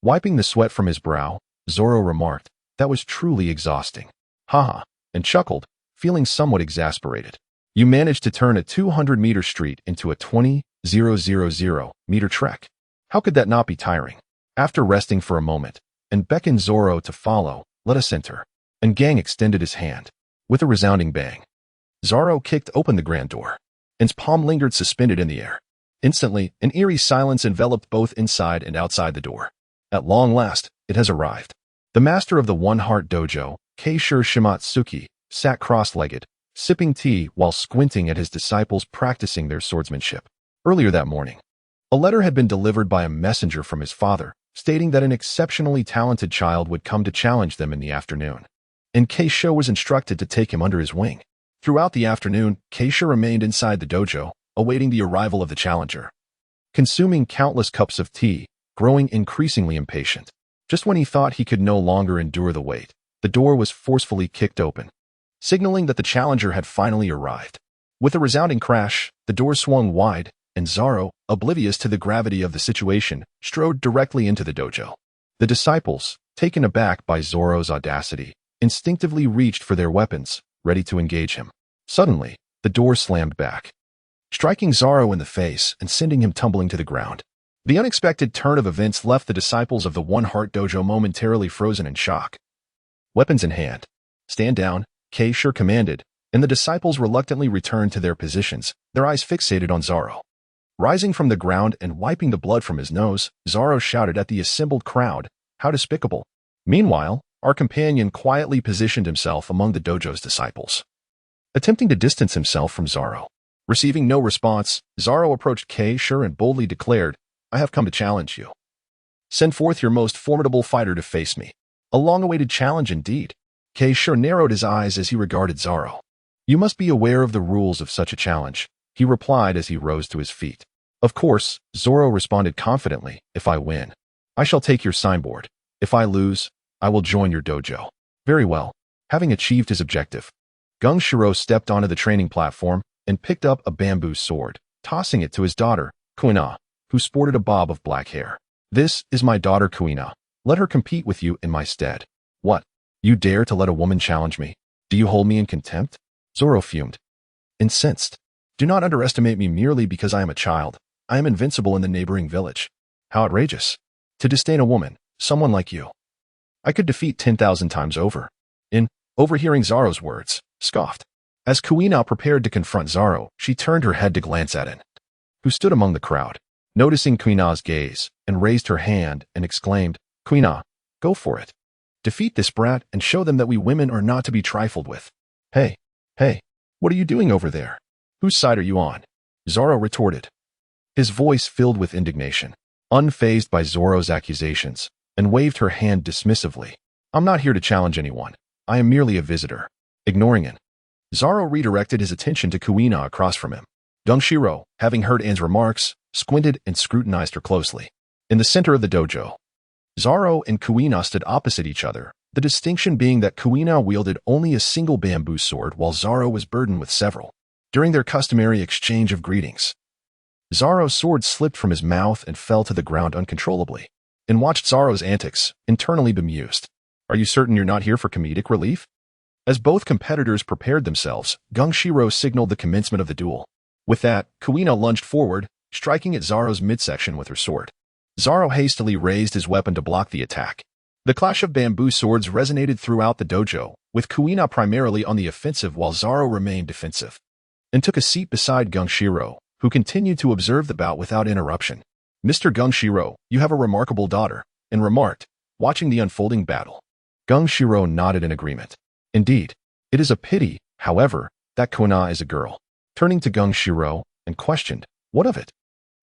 Wiping the sweat from his brow, Zoro remarked, "That was truly exhausting." "Haha," and chuckled, feeling somewhat exasperated. "You managed to turn a 200-meter street into a 20,000-meter trek. How could that not be tiring?" After resting for a moment, and beckoned Zoro to follow, "Let us enter." And Gang extended his hand. With a resounding bang, Zoro kicked open the grand door. An's palm lingered suspended in the air. Instantly, an eerie silence enveloped both inside and outside the door. At long last, it has arrived. The master of the One Heart Dojo, Keishur Shimatsuki, sat cross-legged, sipping tea while squinting at his disciples practicing their swordsmanship. Earlier that morning, a letter had been delivered by a messenger from his father, stating that an exceptionally talented child would come to challenge them in the afternoon, and Keishur was instructed to take him under his wing. Throughout the afternoon, Keishur remained inside the dojo, awaiting the arrival of the challenger, consuming countless cups of tea, growing increasingly impatient. Just when he thought he could no longer endure the wait, the door was forcefully kicked open, signaling that the challenger had finally arrived. With a resounding crash, the door swung wide, and Zoro, oblivious to the gravity of the situation, strode directly into the dojo. The disciples, taken aback by Zoro's audacity, instinctively reached for their weapons, ready to engage him. Suddenly, the door slammed back, striking Zoro in the face and sending him tumbling to the ground. The unexpected turn of events left the disciples of the One Heart Dojo momentarily frozen in shock. Weapons in hand, "Stand down," Keishur commanded, and the disciples reluctantly returned to their positions, their eyes fixated on Zoro. Rising from the ground and wiping the blood from his nose, Zoro shouted at the assembled crowd, "How despicable!" Meanwhile, our companion quietly positioned himself among the dojo's disciples, attempting to distance himself from Zoro. Receiving no response, Zoro approached Keishur and boldly declared, "I have come to challenge you. Send forth your most formidable fighter to face me." A long-awaited challenge indeed. Keishur narrowed his eyes as he regarded Zoro. "You must be aware of the rules of such a challenge," he replied as he rose to his feet. "Of course," Zoro responded confidently, "if I win, I shall take your signboard. If I lose, I will join your dojo." Very well. Having achieved his objective, Gung Shiro stepped onto the training platform and picked up a bamboo sword, tossing it to his daughter, Kuina, who sported a bob of black hair. "This is my daughter Kuina. Let her compete with you in my stead." What? You dare to let a woman challenge me? Do you hold me in contempt? Zoro fumed. Incensed. Do not underestimate me merely because I am a child. I am invincible in the neighboring village. How outrageous. To disdain a woman, someone like you. I could defeat 10,000 times over. In overhearing Zoro's words, scoffed. As Kuina prepared to confront Zoro, she turned her head to glance at him, who stood among the crowd. Noticing Kuina's gaze, and raised her hand and exclaimed, Kuina, go for it. Defeat this brat and show them that we women are not to be trifled with. Hey, what are you doing over there? Whose side are you on? Zoro retorted, his voice filled with indignation, unfazed by Zoro's accusations, and waved her hand dismissively. I'm not here to challenge anyone. I am merely a visitor. Ignoring it, Zoro redirected his attention to Kuina across from him. Gungshiro, having heard An's remarks, squinted and scrutinized her closely. In the center of the dojo, Zoro and Kuina stood opposite each other, the distinction being that Kuina wielded only a single bamboo sword while Zoro was burdened with several. During their customary exchange of greetings, Zoro's sword slipped from his mouth and fell to the ground uncontrollably, and watched Zoro's antics, internally bemused. Are you certain you're not here for comedic relief? As both competitors prepared themselves, Gungshiro signaled the commencement of the duel. With that, Kuina lunged forward, striking at Zoro's midsection with her sword. Zoro hastily raised his weapon to block the attack. The clash of bamboo swords resonated throughout the dojo, with Kuina primarily on the offensive while Zoro remained defensive, and took a seat beside Gungshiro, who continued to observe the bout without interruption. Mr. Gungshiro, you have a remarkable daughter, and remarked, watching the unfolding battle. Gungshiro nodded in agreement. Indeed, it is a pity, however, that Kuina is a girl. Turning to Gungshiro, and questioned, what of it?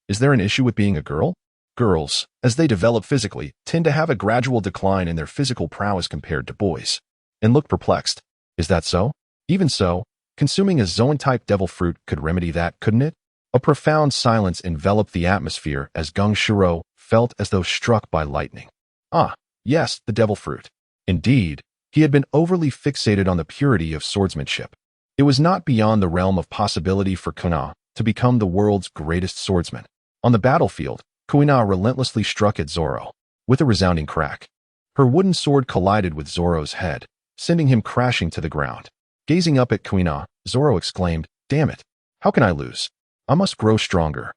Is there an issue with being a girl? Girls, as they develop physically, tend to have a gradual decline in their physical prowess compared to boys. And looked perplexed. Is that so? Even so, consuming a zoan-type devil fruit could remedy that, couldn't it? A profound silence enveloped the atmosphere as Gungshiro felt as though struck by lightning. Ah, yes, the devil fruit. Indeed, he had been overly fixated on the purity of swordsmanship. It was not beyond the realm of possibility for Kuina to become the world's greatest swordsman. On the battlefield, Kuina relentlessly struck at Zoro, with a resounding crack. Her wooden sword collided with Zoro's head, sending him crashing to the ground. Gazing up at Kuina, Zoro exclaimed, damn it, how can I lose? I must grow stronger.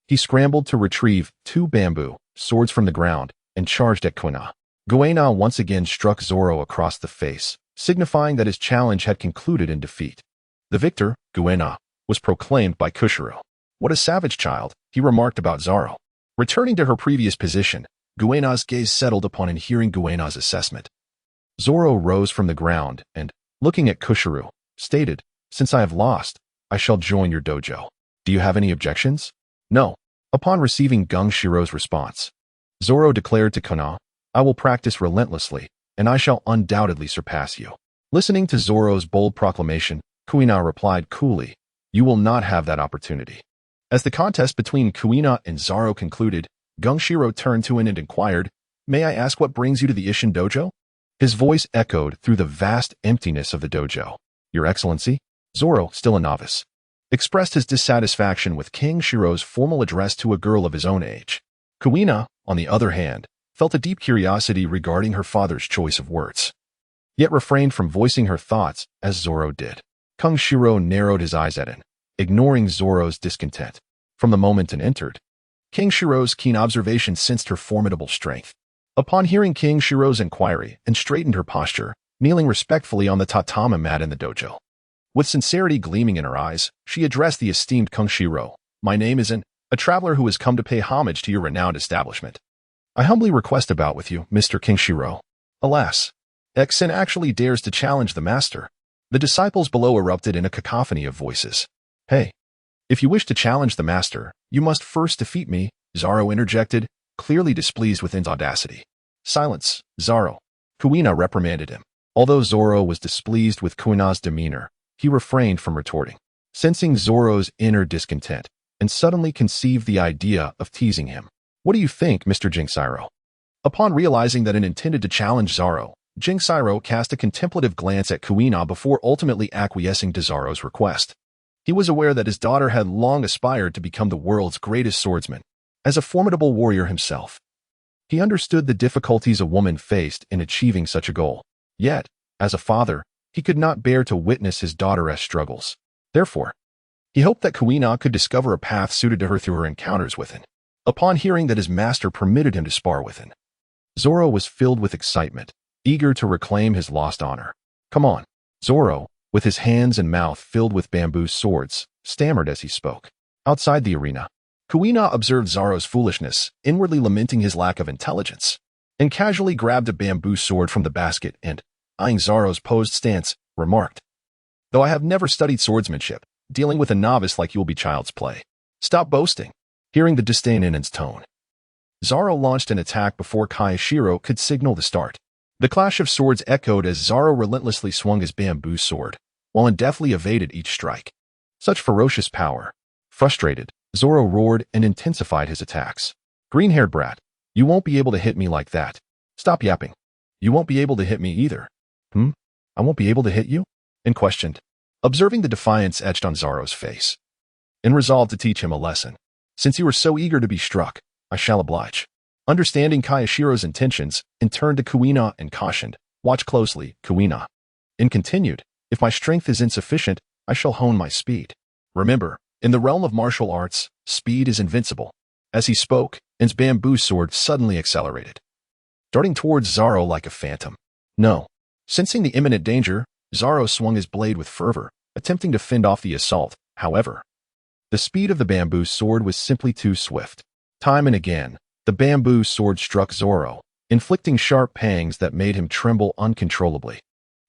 He scrambled to retrieve 2 bamboo swords from the ground and charged at Kuina. Kuina once again struck Zoro across the face, signifying that his challenge had concluded in defeat. The victor, Kuina, was proclaimed by Kushiro. What a savage child, he remarked about Zoro. Returning to her previous position, Kuina's gaze settled upon and hearing Kuina's assessment. Zoro rose from the ground and, looking at Kushiro, stated, since I have lost, I shall join your dojo. Do you have any objections? No. Upon receiving Gungshiro's response, Zoro declared to Kuina, I will practice relentlessly, and I shall undoubtedly surpass you. Listening to Zoro's bold proclamation, Kuina replied coolly, you will not have that opportunity. As the contest between Kuina and Zoro concluded, Gungshiro turned to him and inquired, may I ask what brings you to the Isshin dojo? His voice echoed through the vast emptiness of the dojo. Your Excellency, Zoro, still a novice, expressed his dissatisfaction with King Shiro's formal address to a girl of his own age. Kuina, on the other hand, felt a deep curiosity regarding her father's choice of words, yet refrained from voicing her thoughts as Zoro did. Kung Shiro narrowed his eyes at him, ignoring Zoro's discontent. From the moment it entered, King Shiro's keen observation sensed her formidable strength. Upon hearing King Shiro's inquiry and straightened her posture, kneeling respectfully on the tatami mat in the dojo. With sincerity gleaming in her eyes, she addressed the esteemed Kung Shiro. My name is a traveler who has come to pay homage to your renowned establishment. I humbly request a bout with you, Mr. King Shiro. Alas, Exen actually dares to challenge the master. The disciples below erupted in a cacophony of voices. Hey, if you wish to challenge the master, you must first defeat me, Zoro interjected, clearly displeased with his audacity. Silence, Zoro. Kuina reprimanded him. Although Zoro was displeased with Kuina's demeanor, he refrained from retorting, sensing Zoro's inner discontent, and suddenly conceived the idea of teasing him. What do you think, Mr. Jingshiro? Upon realizing that it intended to challenge Zoro, Jingshiro cast a contemplative glance at Kuina before ultimately acquiescing to Zoro's request. He was aware that his daughter had long aspired to become the world's greatest swordsman. As a formidable warrior himself, he understood the difficulties a woman faced in achieving such a goal. Yet, as a father, he could not bear to witness his daughter's struggles. Therefore, he hoped that Kuina could discover a path suited to her through her encounters with him. Upon hearing that his master permitted him to spar with him, Zoro was filled with excitement, eager to reclaim his lost honor. "Come on." Zoro, with his hands and mouth filled with bamboo swords, stammered as he spoke. Outside the arena, Kuina observed Zoro's foolishness, inwardly lamenting his lack of intelligence, and casually grabbed a bamboo sword from the basket and, eyeing Zoro's posed stance, remarked, "Though I have never studied swordsmanship, dealing with a novice like you will be child's play. Stop boasting." Hearing the disdain in his tone, Zoro launched an attack before Kayashiro could signal the start. The clash of swords echoed as Zoro relentlessly swung his bamboo sword, while deftly evaded each strike. Such ferocious power. Frustrated, Zoro roared and intensified his attacks. "Green-haired brat, you won't be able to hit me like that. Stop yapping. You won't be able to hit me either." I won't be able to hit you?" and questioned, observing the defiance etched on Zoro's face. And resolved to teach him a lesson. "Since you are so eager to be struck, I shall oblige." Understanding Kayashiro's intentions, and turned to Kuina and cautioned, "Watch closely, Kuina." And continued, "If my strength is insufficient, I shall hone my speed. Remember, in the realm of martial arts, speed is invincible." As he spoke, his bamboo sword suddenly accelerated, darting towards Zoro like a phantom. No. Sensing the imminent danger, Zoro swung his blade with fervor, attempting to fend off the assault. However, the speed of the bamboo sword was simply too swift. Time and again, the bamboo sword struck Zoro, inflicting sharp pangs that made him tremble uncontrollably,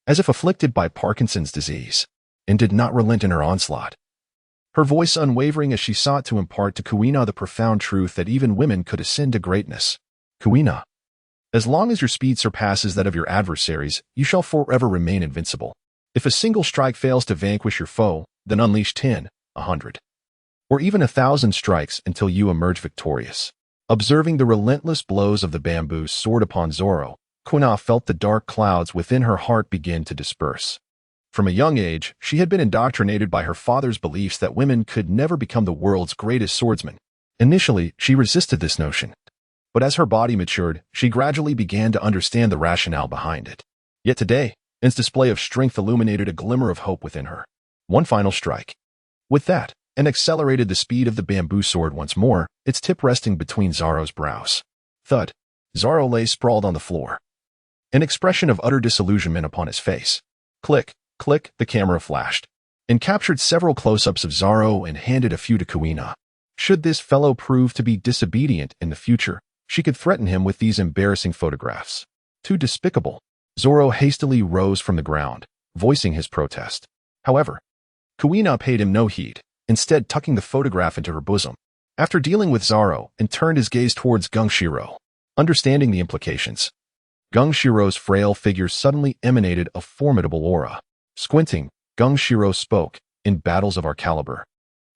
as if afflicted by Parkinson's disease, and did not relent in her onslaught. Her voice unwavering as she sought to impart to Kuina the profound truth that even women could ascend to greatness. "Kuina, as long as your speed surpasses that of your adversaries, you shall forever remain invincible. If a single strike fails to vanquish your foe, then unleash 10, 100, or even 1,000 strikes until you emerge victorious." Observing the relentless blows of the bamboo sword upon Zoro, Kuina felt the dark clouds within her heart begin to disperse. From a young age, she had been indoctrinated by her father's beliefs that women could never become the world's greatest swordsmen. Initially, she resisted this notion, but as her body matured, she gradually began to understand the rationale behind it. Yet today, its display of strength illuminated a glimmer of hope within her. One final strike. With that, and accelerated the speed of the bamboo sword once more, its tip resting between Zoro's brows. Thud. Zoro lay sprawled on the floor, an expression of utter disillusionment upon his face. Click, click, the camera flashed, and captured several close-ups of Zoro and handed a few to Kuina. Should this fellow prove to be disobedient in the future, she could threaten him with these embarrassing photographs. Too despicable. Zoro hastily rose from the ground, voicing his protest. However, Kuina paid him no heed, instead tucking the photograph into her bosom. After dealing with Zoro, and turned his gaze towards Gungshiro. Understanding the implications, Gungshiro's frail figure suddenly emanated a formidable aura. Squinting, Gungshiro spoke, "In battles of our caliber,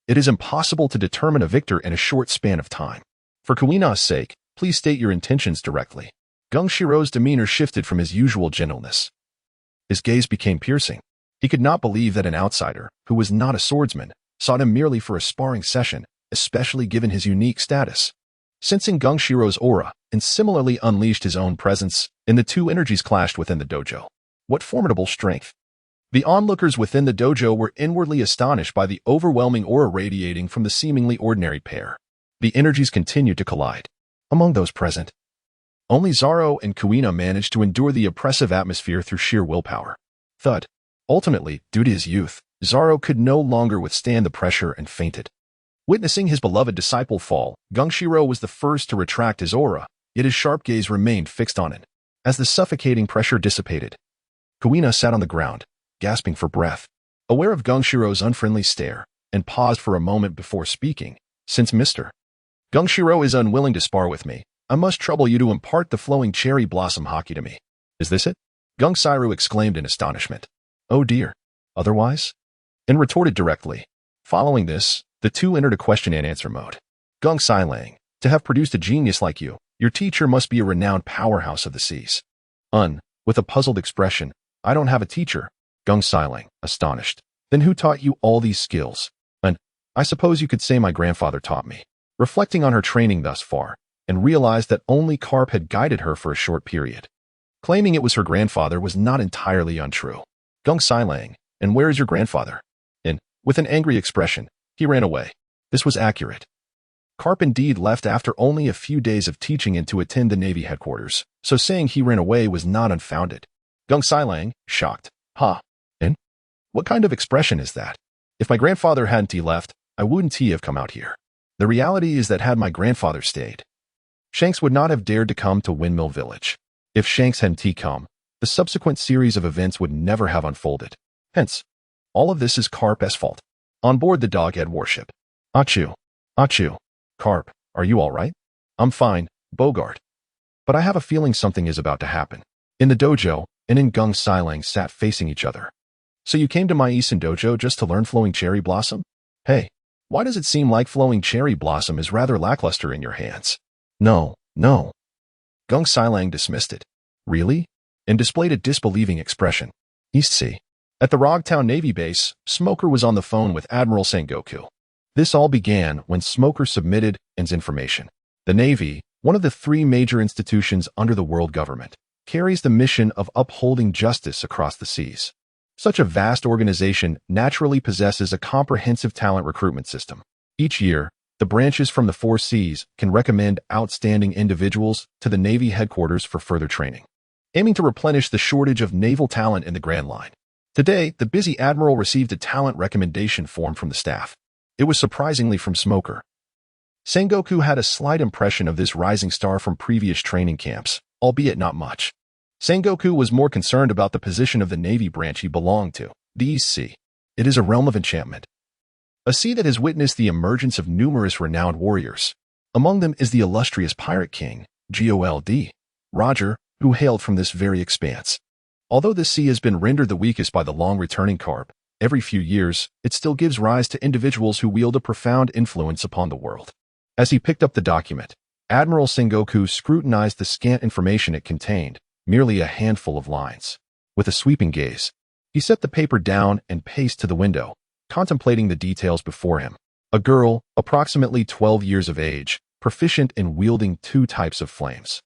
it is impossible to determine a victor in a short span of time. For Kuina's sake, please state your intentions directly." Gungshiro's demeanor shifted from his usual gentleness. His gaze became piercing. He could not believe that an outsider, who was not a swordsman, sought him merely for a sparring session, especially given his unique status. Sensing Gungshiro's aura, and similarly unleashed his own presence, and the two energies clashed within the dojo. What formidable strength! The onlookers within the dojo were inwardly astonished by the overwhelming aura radiating from the seemingly ordinary pair. The energies continued to collide. Among those present, only Zoro and Kuina managed to endure the oppressive atmosphere through sheer willpower. Thud. Ultimately, due to his youth, Zoro could no longer withstand the pressure and fainted. Witnessing his beloved disciple fall, Gungshiro was the first to retract his aura, yet his sharp gaze remained fixed on it. As the suffocating pressure dissipated, Kuina sat on the ground, gasping for breath, aware of Gungshiro's unfriendly stare, and paused for a moment before speaking. "Since Mr. Gungshiro is unwilling to spar with me, I must trouble you to impart the flowing cherry blossom haki to me. Is this it?" Gungshiro exclaimed in astonishment. "Oh dear. Otherwise?" And retorted directly. Following this, the two entered a question and answer mode. Gungshiro, to have produced a genius like you, your teacher must be a renowned powerhouse of the seas. With a puzzled expression, "I don't have a teacher." Gungshiro, astonished. "Then who taught you all these skills?" "I suppose you could say my grandfather taught me." Reflecting on her training thus far, and realized that only Carp had guided her for a short period, Claiming it was her grandfather was not entirely untrue. Gung Sailang, and where is your grandfather? And, with an angry expression, he ran away. This was accurate. Karp indeed left after only a few days of teaching and to attend the Navy headquarters, so saying he ran away was not unfounded. Gung Sailang, shocked. Ha. And? What kind of expression is that? If my grandfather hadn't left, I wouldn't have come out here. The reality is that had my grandfather stayed, Shanks would not have dared to come to Windmill Village. If Shanks hadn't come, the subsequent series of events would never have unfolded. Hence, all of this is Karp's fault. On board the Doghead warship. Achoo. Achoo. Karp, are you all right? I'm fine, Bogart. But I have a feeling something is about to happen. In the dojo, and in Gung Sailang sat facing each other. So you came to my Eason dojo just to learn Flowing Cherry Blossom? Hey, why does it seem like Flowing Cherry Blossom is rather lackluster in your hands? No. Gung Sailang dismissed it. Really? And displayed a disbelieving expression. East Sea. At the Rogtown Navy base, Smoker was on the phone with Admiral Sengoku. This all began when Smoker submitted his information. The Navy, one of the three major institutions under the world government, carries the mission of upholding justice across the seas. Such a vast organization naturally possesses a comprehensive talent recruitment system. Each year, the branches from the four seas can recommend outstanding individuals to the Navy headquarters for further training, aiming to replenish the shortage of naval talent in the Grand Line. Today, the busy Admiral received a talent recommendation form from the staff. It was surprisingly from Smoker. Sengoku had a slight impression of this rising star from previous training camps, albeit not much. Sengoku was more concerned about the position of the Navy branch he belonged to, the East Sea. It is a realm of enchantment. A sea that has witnessed the emergence of numerous renowned warriors. Among them is the illustrious pirate king, Gold, Roger, who hailed from this very expanse. Although this sea has been rendered the weakest by the long-returning Karp, every few years, it still gives rise to individuals who wield a profound influence upon the world. As he picked up the document, Admiral Sengoku scrutinized the scant information it contained, merely a handful of lines. With a sweeping gaze, he set the paper down and paced to the window, contemplating the details before him. A girl, approximately 12 years of age, proficient in wielding two types of flames.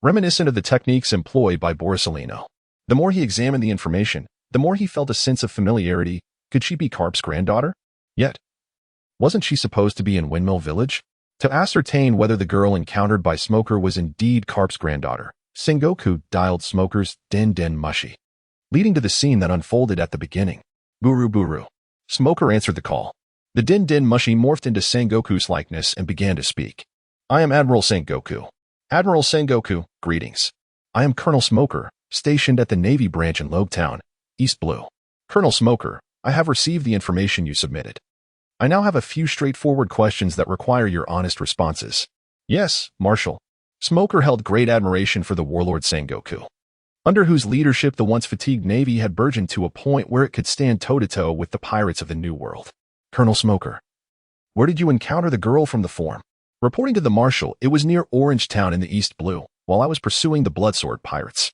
Reminiscent of the techniques employed by Borsellino. The more he examined the information, the more he felt a sense of familiarity. Could she be Karp's granddaughter? Yet, wasn't she supposed to be in Windmill Village? To ascertain whether the girl encountered by Smoker was indeed Karp's granddaughter, Sengoku dialed Smoker's Den Mushi, leading to the scene that unfolded at the beginning. Buru. Smoker answered the call. The Den Mushi morphed into Sengoku's likeness and began to speak. I am Admiral Sengoku. Admiral Sengoku, greetings. I am Colonel Smoker, stationed at the Navy branch in Logtown, East Blue. Colonel Smoker, I have received the information you submitted. I now have a few straightforward questions that require your honest responses. Yes, Marshal. Smoker held great admiration for the warlord Sengoku, under whose leadership the once fatigued Navy had burgeoned to a point where it could stand toe-to-toe with the pirates of the New World. Colonel Smoker, where did you encounter the girl from the form? Reporting to the Marshal, it was near Orangetown in the East Blue, while I was pursuing the Bloodsword pirates.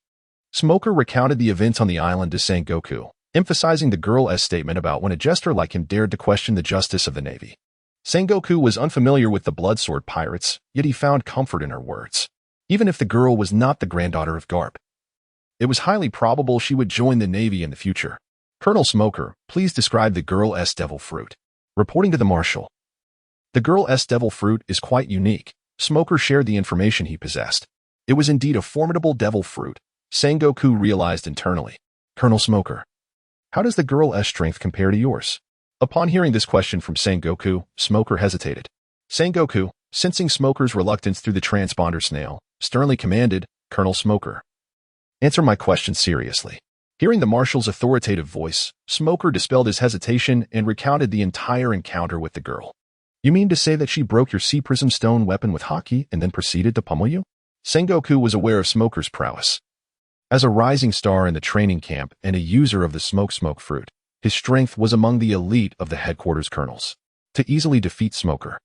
Smoker recounted the events on the island to Sengoku, emphasizing the girl's statement about when a jester like him dared to question the justice of the Navy. Sengoku was unfamiliar with the Bloodsword pirates, yet he found comfort in her words. Even if the girl was not the granddaughter of Garp, it was highly probable she would join the Navy in the future. Colonel Smoker, please describe the girl's devil fruit. Reporting to the Marshal, the girl's devil fruit is quite unique. Smoker shared the information he possessed. It was indeed a formidable devil fruit, Sengoku realized internally. Colonel Smoker, how does the girl's strength compare to yours? Upon hearing this question from Sengoku, Smoker hesitated. Sengoku, sensing Smoker's reluctance through the transponder snail, sternly commanded, Colonel Smoker, answer my question seriously. Hearing the Marshal's authoritative voice, Smoker dispelled his hesitation and recounted the entire encounter with the girl. You mean to say that she broke your sea prism stone weapon with haki and then proceeded to pummel you? Sengoku was aware of Smoker's prowess. As a rising star in the training camp and a user of the smoke fruit, his strength was among the elite of the headquarters colonels. To easily defeat Smoker,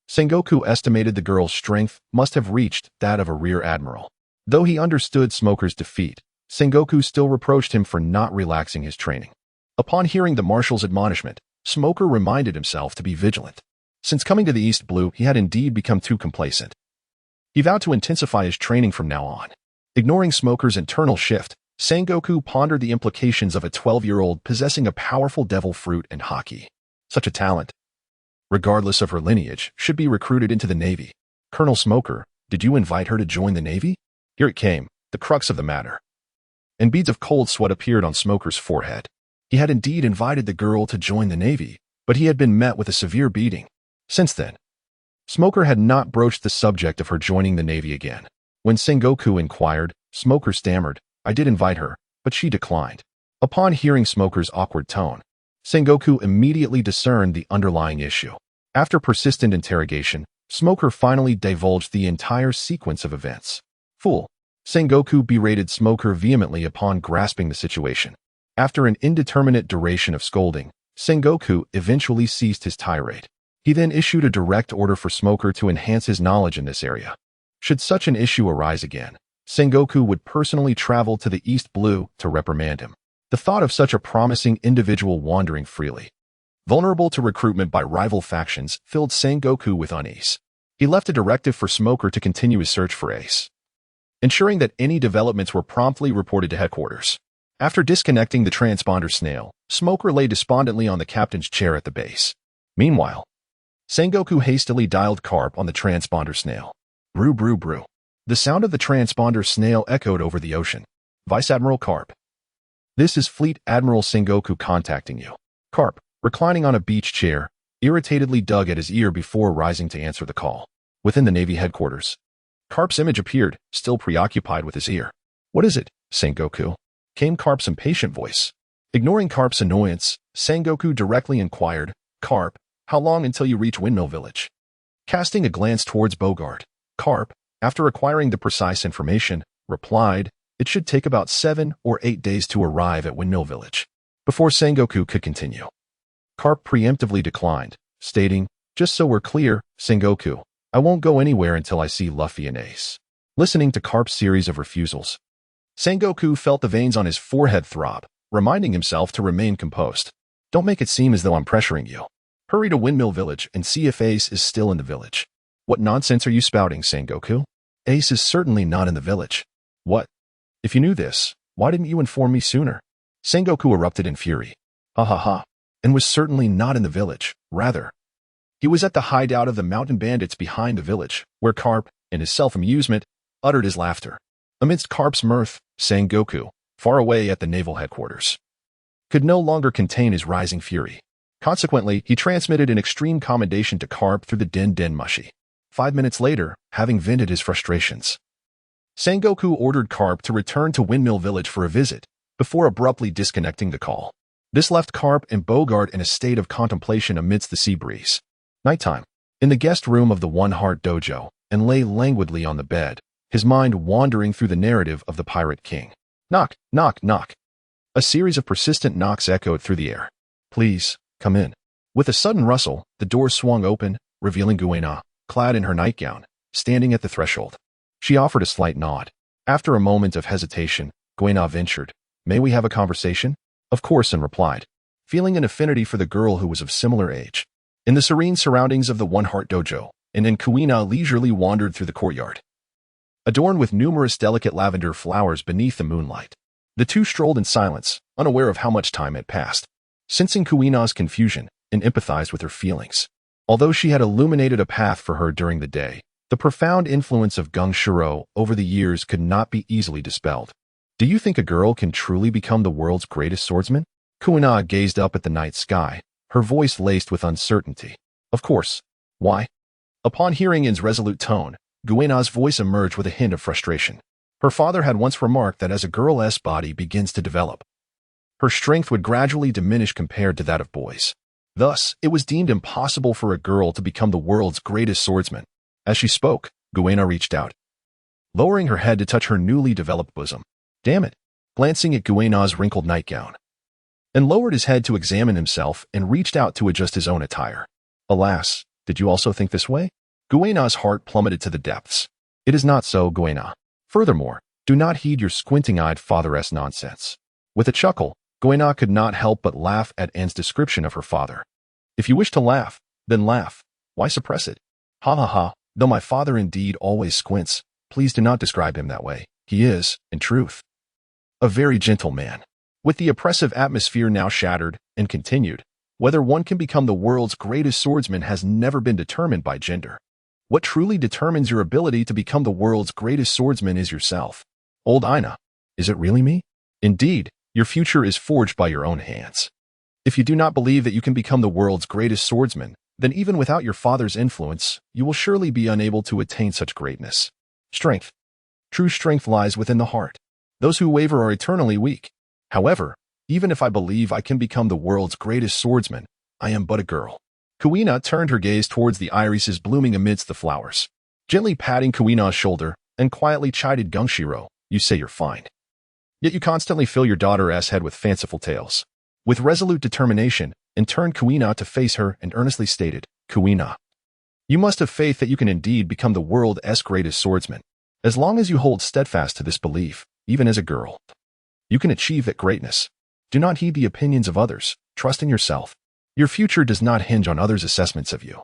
Sengoku estimated the girl's strength must have reached that of a rear admiral. Though he understood Smoker's defeat, Sengoku still reproached him for not relaxing his training. Upon hearing the Marshal's admonishment, Smoker reminded himself to be vigilant. Since coming to the East Blue, he had indeed become too complacent. He vowed to intensify his training from now on. Ignoring Smoker's internal shift, Sengoku pondered the implications of a 12-year-old possessing a powerful devil fruit and haki. Such a talent, regardless of her lineage, should be recruited into the Navy. Colonel Smoker, did you invite her to join the Navy? Here it came, the crux of the matter. And beads of cold sweat appeared on Smoker's forehead. He had indeed invited the girl to join the Navy, but he had been met with a severe beating. Since then, Smoker had not broached the subject of her joining the Navy again. When Sengoku inquired, Smoker stammered, I did invite her, but she declined. Upon hearing Smoker's awkward tone, Sengoku immediately discerned the underlying issue. After persistent interrogation, Smoker finally divulged the entire sequence of events. Fool! Sengoku berated Smoker vehemently upon grasping the situation. After an indeterminate duration of scolding, Sengoku eventually ceased his tirade. He then issued a direct order for Smoker to enhance his knowledge in this area. Should such an issue arise again, Sengoku would personally travel to the East Blue to reprimand him. The thought of such a promising individual wandering freely, vulnerable to recruitment by rival factions, filled Sengoku with unease. He left a directive for Smoker to continue his search for Ace, ensuring that any developments were promptly reported to headquarters. After disconnecting the transponder snail, Smoker lay despondently on the captain's chair at the base. Meanwhile, Sengoku hastily dialed Carp on the transponder snail. Brew, brew, brew. The sound of the transponder snail echoed over the ocean. Vice Admiral Carp. This is Fleet Admiral Sengoku contacting you. Carp, reclining on a beach chair, irritatedly dug at his ear before rising to answer the call. Within the Navy headquarters, Carp's image appeared, still preoccupied with his ear. What is it, Sengoku? Came Carp's impatient voice. Ignoring Carp's annoyance, Sengoku directly inquired, Carp, how long until you reach Windmill Village? Casting a glance towards Bogart, Carp, after acquiring the precise information, replied, it should take about 7 or 8 days to arrive at Windmill Village. Before Sengoku could continue, Carp preemptively declined, stating, just so we're clear, Sengoku, I won't go anywhere until I see Luffy and Ace. Listening to Carp's series of refusals, Sengoku felt the veins on his forehead throb, reminding himself to remain composed. Don't make it seem as though I'm pressuring you. Hurry to Windmill Village and see if Ace is still in the village. What nonsense are you spouting, Sengoku? Ace is certainly not in the village. What? If you knew this, why didn't you inform me sooner? Sengoku erupted in fury. Ha ha ha. And was certainly not in the village. Rather, he was at the hideout of the mountain bandits behind the village, where Carp, in his self-amusement, uttered his laughter. Amidst Carp's mirth, Sengoku, far away at the naval headquarters, could no longer contain his rising fury. Consequently, he transmitted an extreme commendation to Carp through the Den Mushi. 5 minutes later, having vented his frustrations, Sengoku ordered Carp to return to Windmill Village for a visit, before abruptly disconnecting the call. This left Carp and Bogart in a state of contemplation amidst the sea breeze. Nighttime. In the guest room of the One Heart Dojo, and lay languidly on the bed, his mind wandering through the narrative of the Pirate King. Knock, knock, knock. A series of persistent knocks echoed through the air. Please, come in. With a sudden rustle, the door swung open, revealing Guena, clad in her nightgown, standing at the threshold. She offered a slight nod. After a moment of hesitation, Guena ventured, May we have a conversation? Of course, and replied, feeling an affinity for the girl who was of similar age. In the serene surroundings of the One Heart Dojo, and then Kuina leisurely wandered through the courtyard, adorned with numerous delicate lavender flowers beneath the moonlight. The two strolled in silence, unaware of how much time had passed. Sensing Kuina's confusion, and empathized with her feelings. Although she had illuminated a path for her during the day, the profound influence of Gung Shiro over the years could not be easily dispelled. Do you think a girl can truly become the world's greatest swordsman? Kuina gazed up at the night sky, her voice laced with uncertainty. Of course. Why? Upon hearing In's resolute tone, Guena's voice emerged with a hint of frustration. Her father had once remarked that as a girl's body begins to develop, her strength would gradually diminish compared to that of boys. Thus, it was deemed impossible for a girl to become the world's greatest swordsman. As she spoke, Guena reached out, lowering her head to touch her newly developed bosom. Damn it! Glancing at Guena's wrinkled nightgown, and lowered his head to examine himself and reached out to adjust his own attire. Alas, did you also think this way? Guena's heart plummeted to the depths. It is not so, Guena. Furthermore, do not heed your squinting-eyed father-esque nonsense. With a chuckle, Guena could not help but laugh at Anne's description of her father. If you wish to laugh, then laugh. Why suppress it? Ha ha ha, though my father indeed always squints, please do not describe him that way. He is, in truth, a very gentle man. With the oppressive atmosphere now shattered, and continued, whether one can become the world's greatest swordsman has never been determined by gender. What truly determines your ability to become the world's greatest swordsman is yourself. Old Ina, is it really me? Indeed, your future is forged by your own hands. If you do not believe that you can become the world's greatest swordsman, then even without your father's influence, you will surely be unable to attain such greatness. Strength. True strength lies within the heart. Those who waver are eternally weak. However, even if I believe I can become the world's greatest swordsman, I am but a girl. Kuina turned her gaze towards the irises blooming amidst the flowers. Gently patting Kuina's shoulder, and quietly chided Gungshiro, "You say you're fine. Yet you constantly fill your daughter's head with fanciful tales." With resolute determination, and turned Kuina to face her and earnestly stated, "Kuina, you must have faith that you can indeed become the world's greatest swordsman. As long as you hold steadfast to this belief, even as a girl, you can achieve that greatness. Do not heed the opinions of others, trust in yourself. Your future does not hinge on others' assessments of you.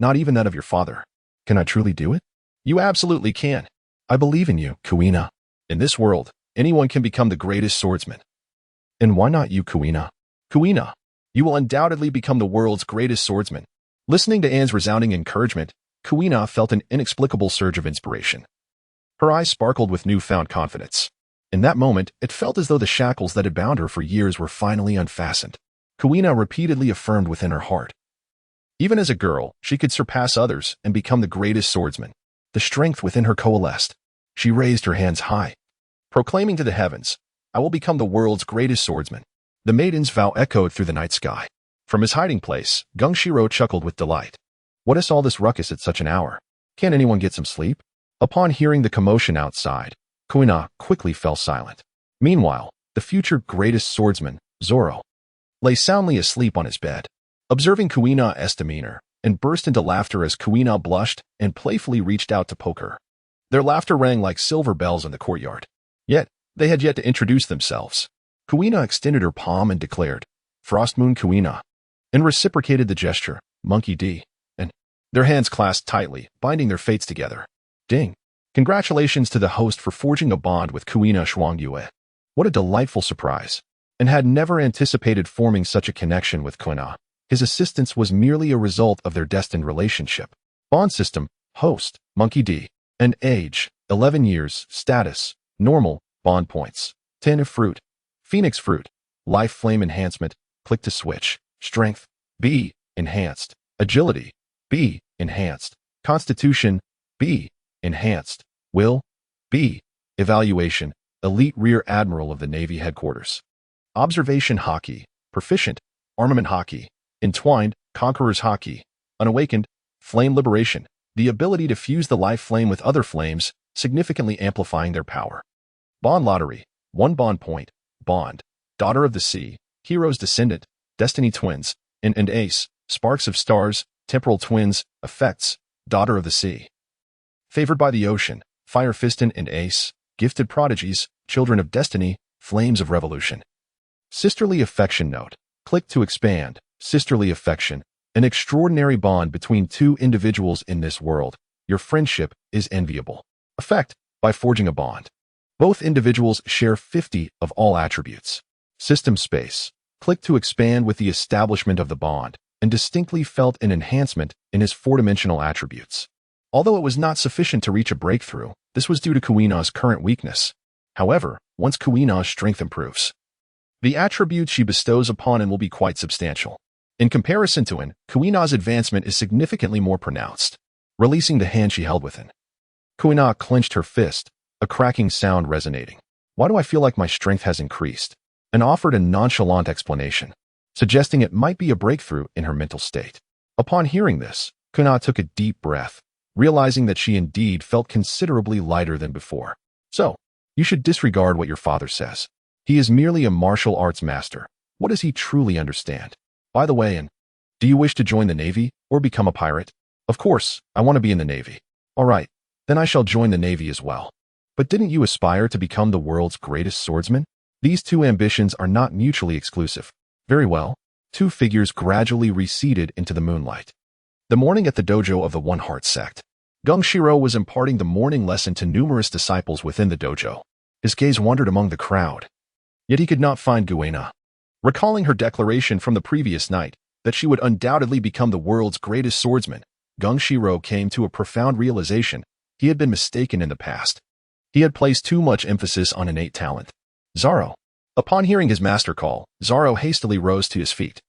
Not even that of your father. Can I truly do it? You absolutely can. I believe in you, Kuina. In this world, anyone can become the greatest swordsman. And why not you, Kuina? Kuina, you will undoubtedly become the world's greatest swordsman." Listening to Anne's resounding encouragement, Kuina felt an inexplicable surge of inspiration. Her eyes sparkled with newfound confidence. In that moment, it felt as though the shackles that had bound her for years were finally unfastened. Kuina repeatedly affirmed within her heart. Even as a girl, she could surpass others and become the greatest swordsman. The strength within her coalesced. She raised her hands high, proclaiming to the heavens, "I will become the world's greatest swordsman." The maiden's vow echoed through the night sky. From his hiding place, Gungshiro chuckled with delight. What is all this ruckus at such an hour? Can't anyone get some sleep? Upon hearing the commotion outside, Kuina quickly fell silent. Meanwhile, the future greatest swordsman, Zoro, lay soundly asleep on his bed. Observing Kuina's demeanor, and burst into laughter as Kuina blushed and playfully reached out to poke her. Their laughter rang like silver bells in the courtyard. Yet, they had yet to introduce themselves. Kuina extended her palm and declared, "Frost Moon Kuina," and reciprocated the gesture, Monkey D, and their hands clasped tightly, binding their fates together. Ding! Congratulations to the host for forging a bond with Kuina Shuangyue. What a delightful surprise! And had never anticipated forming such a connection with Kuina. His assistance was merely a result of their destined relationship. Bond system, host, Monkey D, and age, 11 years, status, normal, bond points, 10 of fruit, Phoenix fruit, life flame enhancement, click to switch, strength, B, enhanced, agility, B, enhanced, constitution, B, enhanced, will, B, evaluation, elite rear admiral of the Navy headquarters. Observation hockey, proficient, armament hockey, entwined, conqueror's hockey, unawakened, flame liberation, the ability to fuse the life flame with other flames, significantly amplifying their power. Bond lottery, 1 bond point, bond, daughter of the sea, hero's descendant, destiny twins, and ace, sparks of stars, temporal twins, effects, daughter of the sea. Favored by the ocean, fire fiston and ace, gifted prodigies, children of destiny, flames of revolution. Sisterly affection note, click to expand, sisterly affection, an extraordinary bond between two individuals in this world. Your friendship is enviable. Effect, by forging a bond. Both individuals share 50 of all attributes. System space, click to expand with the establishment of the bond, and distinctly felt an enhancement in his 4-dimensional attributes. Although it was not sufficient to reach a breakthrough, this was due to Kuina's current weakness. However, once Kuina's strength improves, the attributes she bestows upon him will be quite substantial. In comparison to him, Kuina's advancement is significantly more pronounced. Releasing the hand she held within, Kuina clenched her fist, a cracking sound resonating. "Why do I feel like my strength has increased?" And offered a nonchalant explanation, suggesting it might be a breakthrough in her mental state. Upon hearing this, Kuina took a deep breath, realizing that she indeed felt considerably lighter than before. "So, you should disregard what your father says. He is merely a martial arts master. What does he truly understand? By the way, and do you wish to join the Navy or become a pirate?" "Of course, I want to be in the Navy." "All right, then I shall join the Navy as well." "But didn't you aspire to become the world's greatest swordsman?" "These two ambitions are not mutually exclusive." "Very well." Two figures gradually receded into the moonlight. The morning at the dojo of the One Heart sect. Gung Shiro was imparting the morning lesson to numerous disciples within the dojo. His gaze wandered among the crowd. Yet he could not find Guena. Recalling her declaration from the previous night that she would undoubtedly become the world's greatest swordsman, Gung Shiro came to a profound realization. He had been mistaken in the past. He had placed too much emphasis on innate talent. Zoro. Upon hearing his master call, Zoro hastily rose to his feet.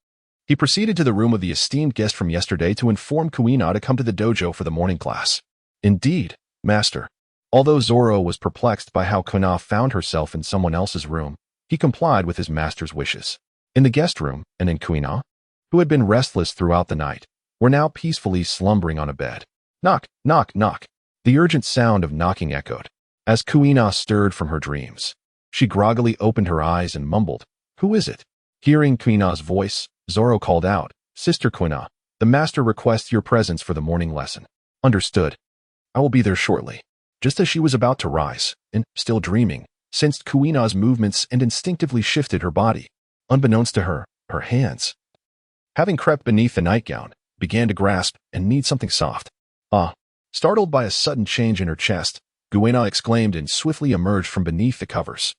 He proceeded to the room of the esteemed guest from yesterday to inform Kuina to come to the dojo for the morning class. Indeed, master. Although Zoro was perplexed by how Kuina found herself in someone else's room, he complied with his master's wishes. In the guest room, and in Kuina, who had been restless throughout the night, were now peacefully slumbering on a bed. Knock, knock, knock. The urgent sound of knocking echoed. As Kuina stirred from her dreams, she groggily opened her eyes and mumbled, "Who is it?" Hearing Kuina's voice, Zoro called out, "Sister Kuina, the master requests your presence for the morning lesson." Understood. I will be there shortly. Just as she was about to rise, and, still dreaming, sensed Kuina's movements and instinctively shifted her body. Unbeknownst to her, her hands, having crept beneath the nightgown, began to grasp and knead something soft. Ah! Startled by a sudden change in her chest, Guena exclaimed and swiftly emerged from beneath the covers.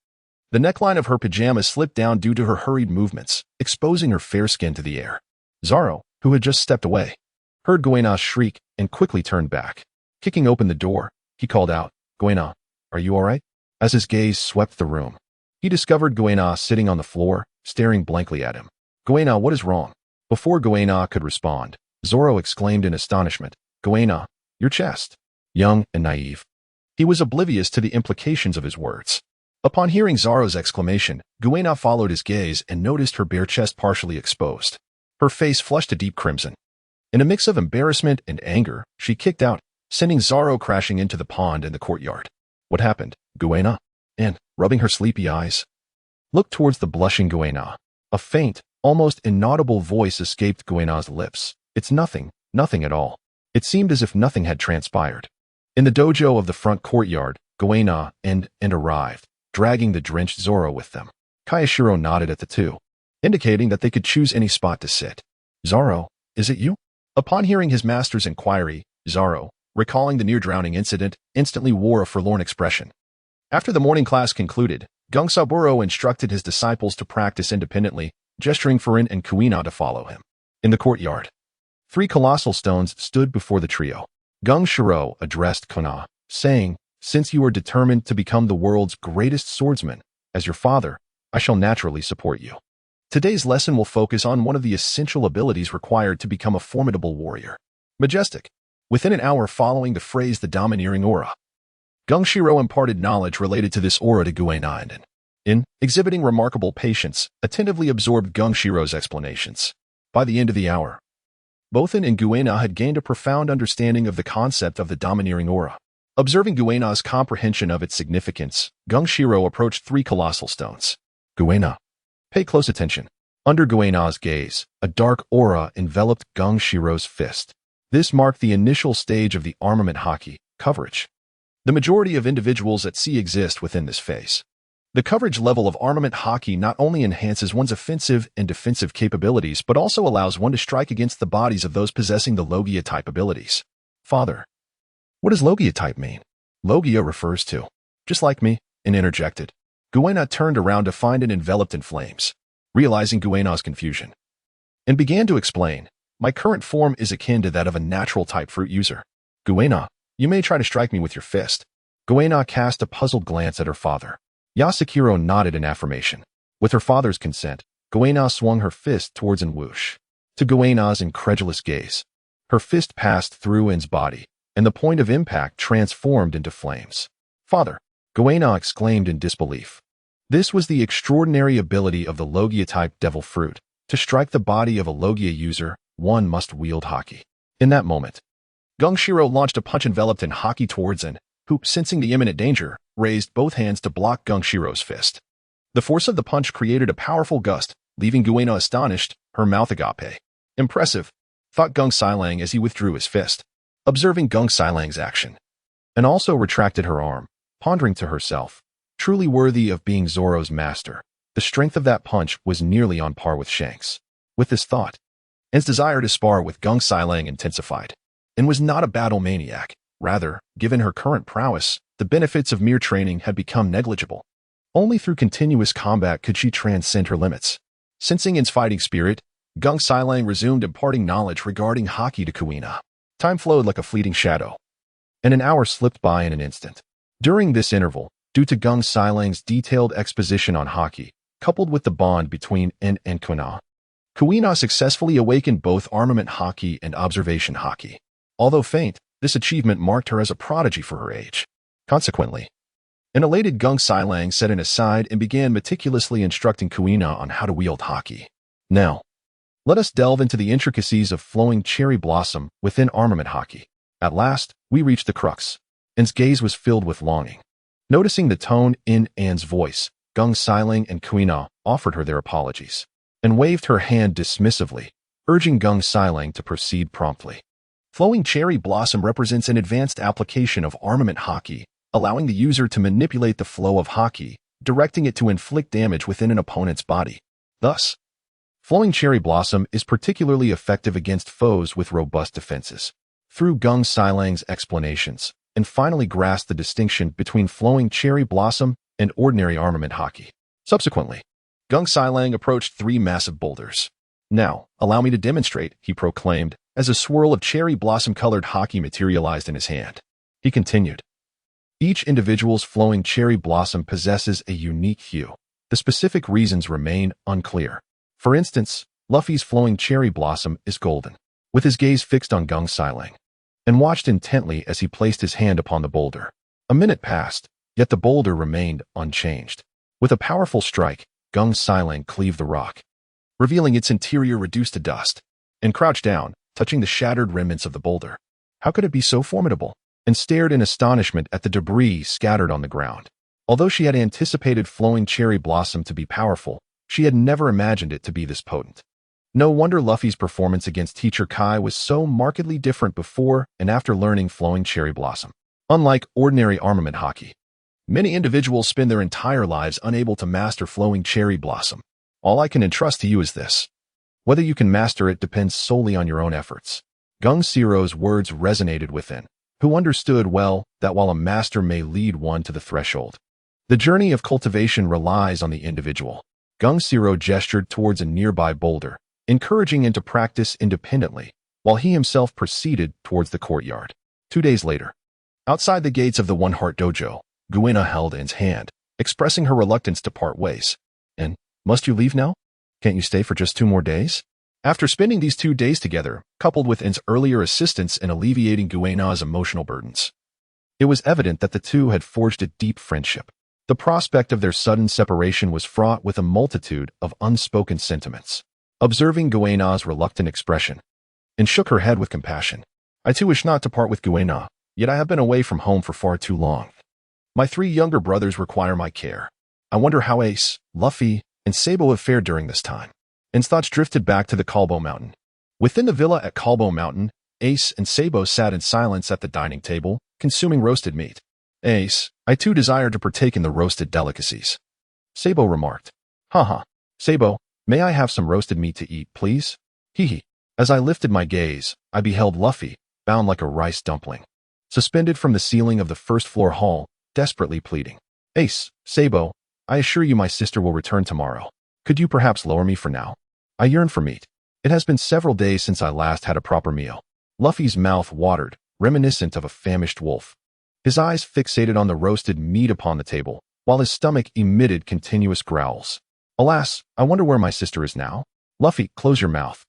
The neckline of her pajamas slipped down due to her hurried movements, exposing her fair skin to the air. Zoro, who had just stepped away, heard Guena shriek and quickly turned back. Kicking open the door, he called out, "Guena, are you all right?" As his gaze swept the room, he discovered Guena sitting on the floor, staring blankly at him. "Guena, what is wrong?" Before Guena could respond, Zoro exclaimed in astonishment, "Guena, your chest." Young and naive, he was oblivious to the implications of his words. Upon hearing Zoro's exclamation, Guena followed his gaze and noticed her bare chest partially exposed. Her face flushed a deep crimson. In a mix of embarrassment and anger, she kicked out, sending Zoro crashing into the pond in the courtyard. "What happened, Guena?" And, rubbing her sleepy eyes, looked towards the blushing Guena. A faint, almost inaudible voice escaped Guena's lips. "It's nothing, nothing at all." It seemed as if nothing had transpired. In the dojo of the front courtyard, Guena and arrived, dragging the drenched Zoro with them. Kayashiro nodded at the two, indicating that they could choose any spot to sit. "Zoro, is it you?" Upon hearing his master's inquiry, Zoro, recalling the near-drowning incident, instantly wore a forlorn expression. After the morning class concluded, Gung Saburo instructed his disciples to practice independently, gesturing for Rin and Kuina to follow him. In the courtyard, 3 colossal stones stood before the trio. Gung Shiro addressed Kuina, saying, "Since you are determined to become the world's greatest swordsman, as your father, I shall naturally support you. Today's lesson will focus on one of the essential abilities required to become a formidable warrior. Majestic." Within an hour following the phrase "the domineering aura," Gung Shiro imparted knowledge related to this aura to Guena and in exhibiting remarkable patience, attentively absorbed Gung Shiro's explanations. By the end of the hour, both In and Guena had gained a profound understanding of the concept of the domineering aura. Observing Guena's comprehension of its significance, Gung Shiro approached 3 colossal stones. "Guena, pay close attention." Under Guena's gaze, a dark aura enveloped Gung Shiro's fist. This marked the initial stage of the armament haki, coverage. The majority of individuals at sea exist within this phase. The coverage level of armament haki not only enhances one's offensive and defensive capabilities but also allows one to strike against the bodies of those possessing the Logia-type abilities. "Father, what does Logia-type mean?" "Logia refers to, just like me," and interjected. Guena turned around to find it enveloped in flames, realizing Guena's confusion, and began to explain, "My current form is akin to that of a natural-type fruit user. Guena, you may try to strike me with your fist." Guena cast a puzzled glance at her father. Yasukiro nodded in affirmation. With her father's consent, Guena swung her fist towards and whoosh. To Guena's incredulous gaze, her fist passed through In's body, and the point of impact transformed into flames. "Father," Guena exclaimed in disbelief. This was the extraordinary ability of the Logia-type devil fruit. To strike the body of a Logia user, one must wield haki. In that moment, Gung Shiro launched a punch enveloped in haki towards In, who, sensing the imminent danger, raised both hands to block Gung Shiro's fist. The force of the punch created a powerful gust, leaving Guena astonished, her mouth agape. "Impressive," thought Gung Silang as he withdrew his fist. Observing Gung Silang's action, and also retracted her arm, pondering to herself, truly worthy of being Zoro's master. The strength of that punch was nearly on par with Shank's. With this thought, In's desire to spar with Gung Silang intensified. In was not a battle maniac. Rather, given her current prowess, the benefits of mere training had become negligible. Only through continuous combat could she transcend her limits. Sensing In's fighting spirit, Gung Sailang resumed imparting knowledge regarding Haki to Kuina. Time flowed like a fleeting shadow, and an hour slipped by in an instant. During this interval, due to Gung Sailang's detailed exposition on Haki, coupled with the bond between In and Kuina successfully awakened both armament Haki and observation Haki. Although faint, this achievement marked her as a prodigy for her age. Consequently, an elated Gung Sailang set an aside and began meticulously instructing Kuina on how to wield Haki. Now, let us delve into the intricacies of flowing cherry blossom within armament Haki. At last, we reached the crux. In's gaze was filled with longing. Noticing the tone in Anne's voice, Gung Sailang and Kuina offered her their apologies and waved her hand dismissively, urging Gung Sailang to proceed promptly. Flowing cherry blossom represents an advanced application of armament Haki, allowing the user to manipulate the flow of Haki, directing it to inflict damage within an opponent's body. Thus, flowing cherry blossom is particularly effective against foes with robust defenses. Through Gung Sailang's explanations, and finally grasped the distinction between flowing cherry blossom and ordinary armament Haki. Subsequently, Gung Sailang approached 3 massive boulders. Now, allow me to demonstrate, he proclaimed, as a swirl of cherry blossom-colored Haki materialized in his hand. He continued, each individual's flowing cherry blossom possesses a unique hue. The specific reasons remain unclear. For instance, Luffy's flowing cherry blossom is golden. With his gaze fixed on Gung Sailang, and watched intently as he placed his hand upon the boulder. A minute passed, yet the boulder remained unchanged. With a powerful strike, Gung Sailang cleaved the rock, revealing its interior reduced to dust, and crouched down, touching the shattered remnants of the boulder. How could it be so formidable? And stared in astonishment at the debris scattered on the ground. Although she had anticipated flowing cherry blossom to be powerful, she had never imagined it to be this potent. No wonder Luffy's performance against Teacher Kai was so markedly different before and after learning flowing cherry blossom. Unlike ordinary armament Haki, many individuals spend their entire lives unable to master flowing cherry blossom. All I can entrust to you is this. Whether you can master it depends solely on your own efforts. Gung Siro's words resonated within, who understood well that while a master may lead one to the threshold, the journey of cultivation relies on the individual. Gung Siro gestured towards a nearby boulder, encouraging him to practice independently, while he himself proceeded towards the courtyard. 2 days later, outside the gates of the One Heart Dojo, Guina held In's hand, expressing her reluctance to part ways. "And, must you leave now? Can't you stay for just 2 more days?" After spending these 2 days together, coupled with In's earlier assistance in alleviating Guina's emotional burdens, it was evident that the two had forged a deep friendship. The prospect of their sudden separation was fraught with a multitude of unspoken sentiments. Observing Guina's reluctant expression, and shook her head with compassion. "I too wish not to part with Guina, yet I have been away from home for far too long. My 3 younger brothers require my care. I wonder how Ace, Luffy, and Sabo have fared during this time." In's thoughts drifted back to the Kalbo Mountain. Within the villa at Kalbo Mountain, Ace and Sabo sat in silence at the dining table, consuming roasted meat. "Ace, I too desire to partake in the roasted delicacies," Sabo remarked. "Haha. Sabo, may I have some roasted meat to eat, please?" Hee. As I lifted my gaze, I beheld Luffy, bound like a rice dumpling, suspended from the ceiling of the first-floor hall, desperately pleading. "Ace, Sabo, I assure you my sister will return tomorrow. Could you perhaps lower me for now? I yearn for meat. It has been several days since I last had a proper meal." Luffy's mouth watered, reminiscent of a famished wolf. His eyes fixated on the roasted meat upon the table, while his stomach emitted continuous growls. "Alas, I wonder where my sister is now." "Luffy, close your mouth.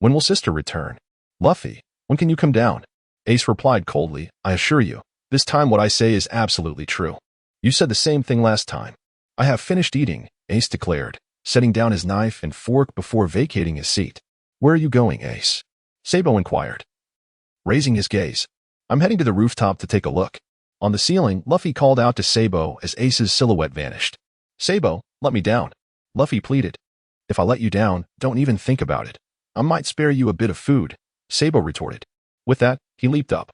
When will sister return?" "Luffy, when can you come down?" Ace replied coldly, "I assure you, this time what I say is absolutely true. You said the same thing last time." "I have finished eating," Ace declared, setting down his knife and fork before vacating his seat. "Where are you going, Ace?" Sabo inquired, raising his gaze. "I'm heading to the rooftop to take a look." On the ceiling, Luffy called out to Sabo as Ace's silhouette vanished. "Sabo, let me down," Luffy pleaded. "If I let you down, don't even think about it. I might spare you a bit of food," Sabo retorted. With that, he leaped up,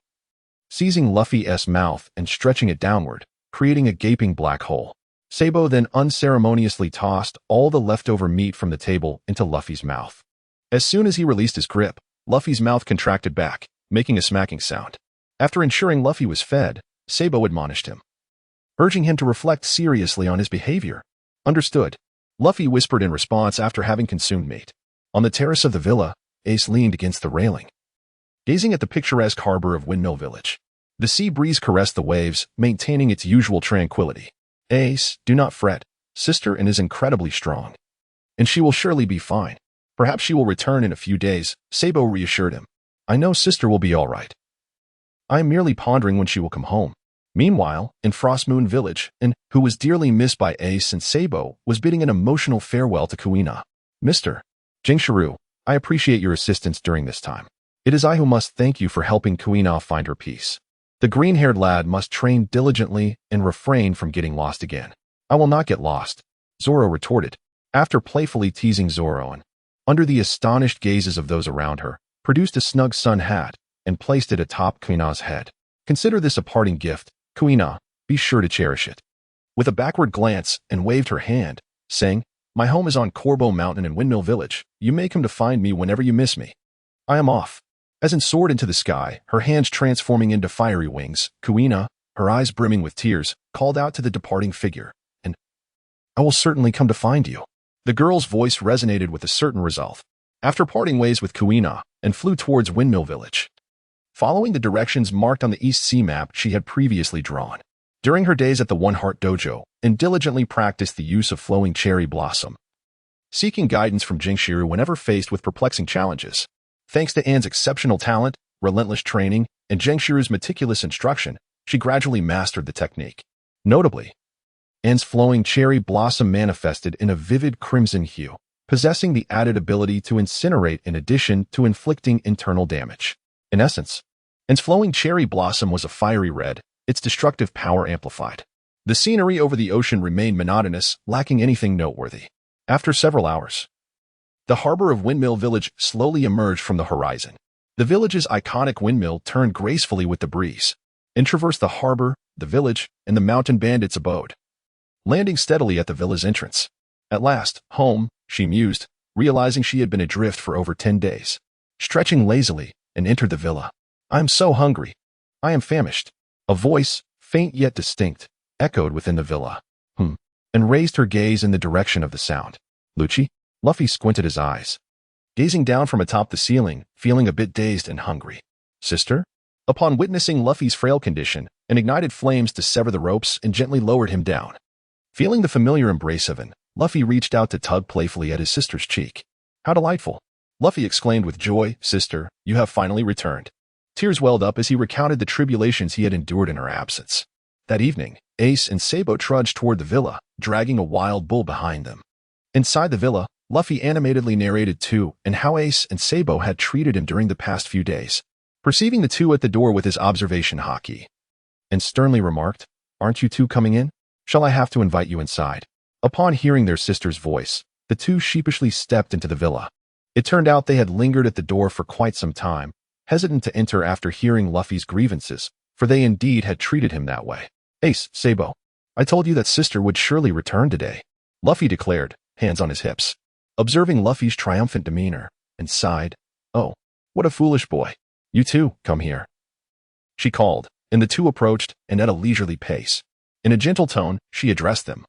seizing Luffy's mouth and stretching it downward, creating a gaping black hole. Sabo then unceremoniously tossed all the leftover meat from the table into Luffy's mouth. As soon as he released his grip, Luffy's mouth contracted back, making a smacking sound. After ensuring Luffy was fed, Sabo admonished him, urging him to reflect seriously on his behavior. Understood, Luffy whispered in response after having consumed meat. On the terrace of the villa, Ace leaned against the railing, gazing at the picturesque harbor of Windmill Village. The sea breeze caressed the waves, maintaining its usual tranquility. Ace, do not fret. Sister is incredibly strong, and she will surely be fine. Perhaps she will return in a few days, Sabo reassured him. I know sister will be all right. I am merely pondering when she will come home. Meanwhile, in Frostmoon Village, who was dearly missed by Ace and Sabo, was bidding an emotional farewell to Kuina. Mr. Jingshiru, I appreciate your assistance during this time. It is I who must thank you for helping Kuina find her peace. The green-haired lad must train diligently and refrain from getting lost again. I will not get lost, Zoro retorted, after playfully teasing Zoro and, under the astonished gazes of those around her, produced a snug sun hat and placed it atop Kuina's head. Consider this a parting gift, Kuina, be sure to cherish it. With a backward glance and waved her hand, saying, my home is on Corbo Mountain in Windmill Village. You may come to find me whenever you miss me. I am off. As in soared into the sky, her hands transforming into fiery wings, Kuina, her eyes brimming with tears, called out to the departing figure, and I will certainly come to find you. The girl's voice resonated with a certain resolve. After parting ways with Kuina, and flew towards Windmill Village, following the directions marked on the East Sea map she had previously drawn. During her days at the One Heart Dojo, and diligently practiced the use of flowing cherry blossom, seeking guidance from Jingshiru whenever faced with perplexing challenges. Thanks to Anne's exceptional talent, relentless training, and Jingshiru's meticulous instruction, she gradually mastered the technique. Notably, Anne's flowing cherry blossom manifested in a vivid crimson hue, possessing the added ability to incinerate in addition to inflicting internal damage. In essence, Anne's flowing cherry blossom was a fiery red, its destructive power amplified. The scenery over the ocean remained monotonous, lacking anything noteworthy. After several hours, the harbor of Windmill Village slowly emerged from the horizon. The village's iconic windmill turned gracefully with the breeze, and traversed the harbor, the village, and the mountain bandits' abode, landing steadily at the villa's entrance. At last, home, she mused, realizing she had been adrift for over 10 days. Stretching lazily, and entered the villa. I am so hungry. I am famished. A voice, faint yet distinct, echoed within the villa. And raised her gaze in the direction of the sound. Lucci? Luffy squinted his eyes, gazing down from atop the ceiling, feeling a bit dazed and hungry. Sister? Upon witnessing Luffy's frail condition, an ignited flames to sever the ropes and gently lowered him down. Feeling the familiar embrace of Anne, Luffy reached out to tug playfully at his sister's cheek. How delightful! Luffy exclaimed with joy, Sister, you have finally returned. Tears welled up as he recounted the tribulations he had endured in her absence. That evening, Ace and Sabo trudged toward the villa, dragging a wild bull behind them. Inside the villa, Luffy animatedly narrated to and how Ace and Sabo had treated him during the past few days. Perceiving the two at the door with his observation haki, and sternly remarked, Aren't you two coming in? Shall I have to invite you inside? Upon hearing their sister's voice, the two sheepishly stepped into the villa. It turned out they had lingered at the door for quite some time, hesitant to enter after hearing Luffy's grievances, for they indeed had treated him that way. Ace, Sabo, I told you that sister would surely return today, Luffy declared, hands on his hips, observing Luffy's triumphant demeanor, and sighed, Oh, what a foolish boy. You too, come here. She called, and the two approached, and at a leisurely pace. In a gentle tone, she addressed them.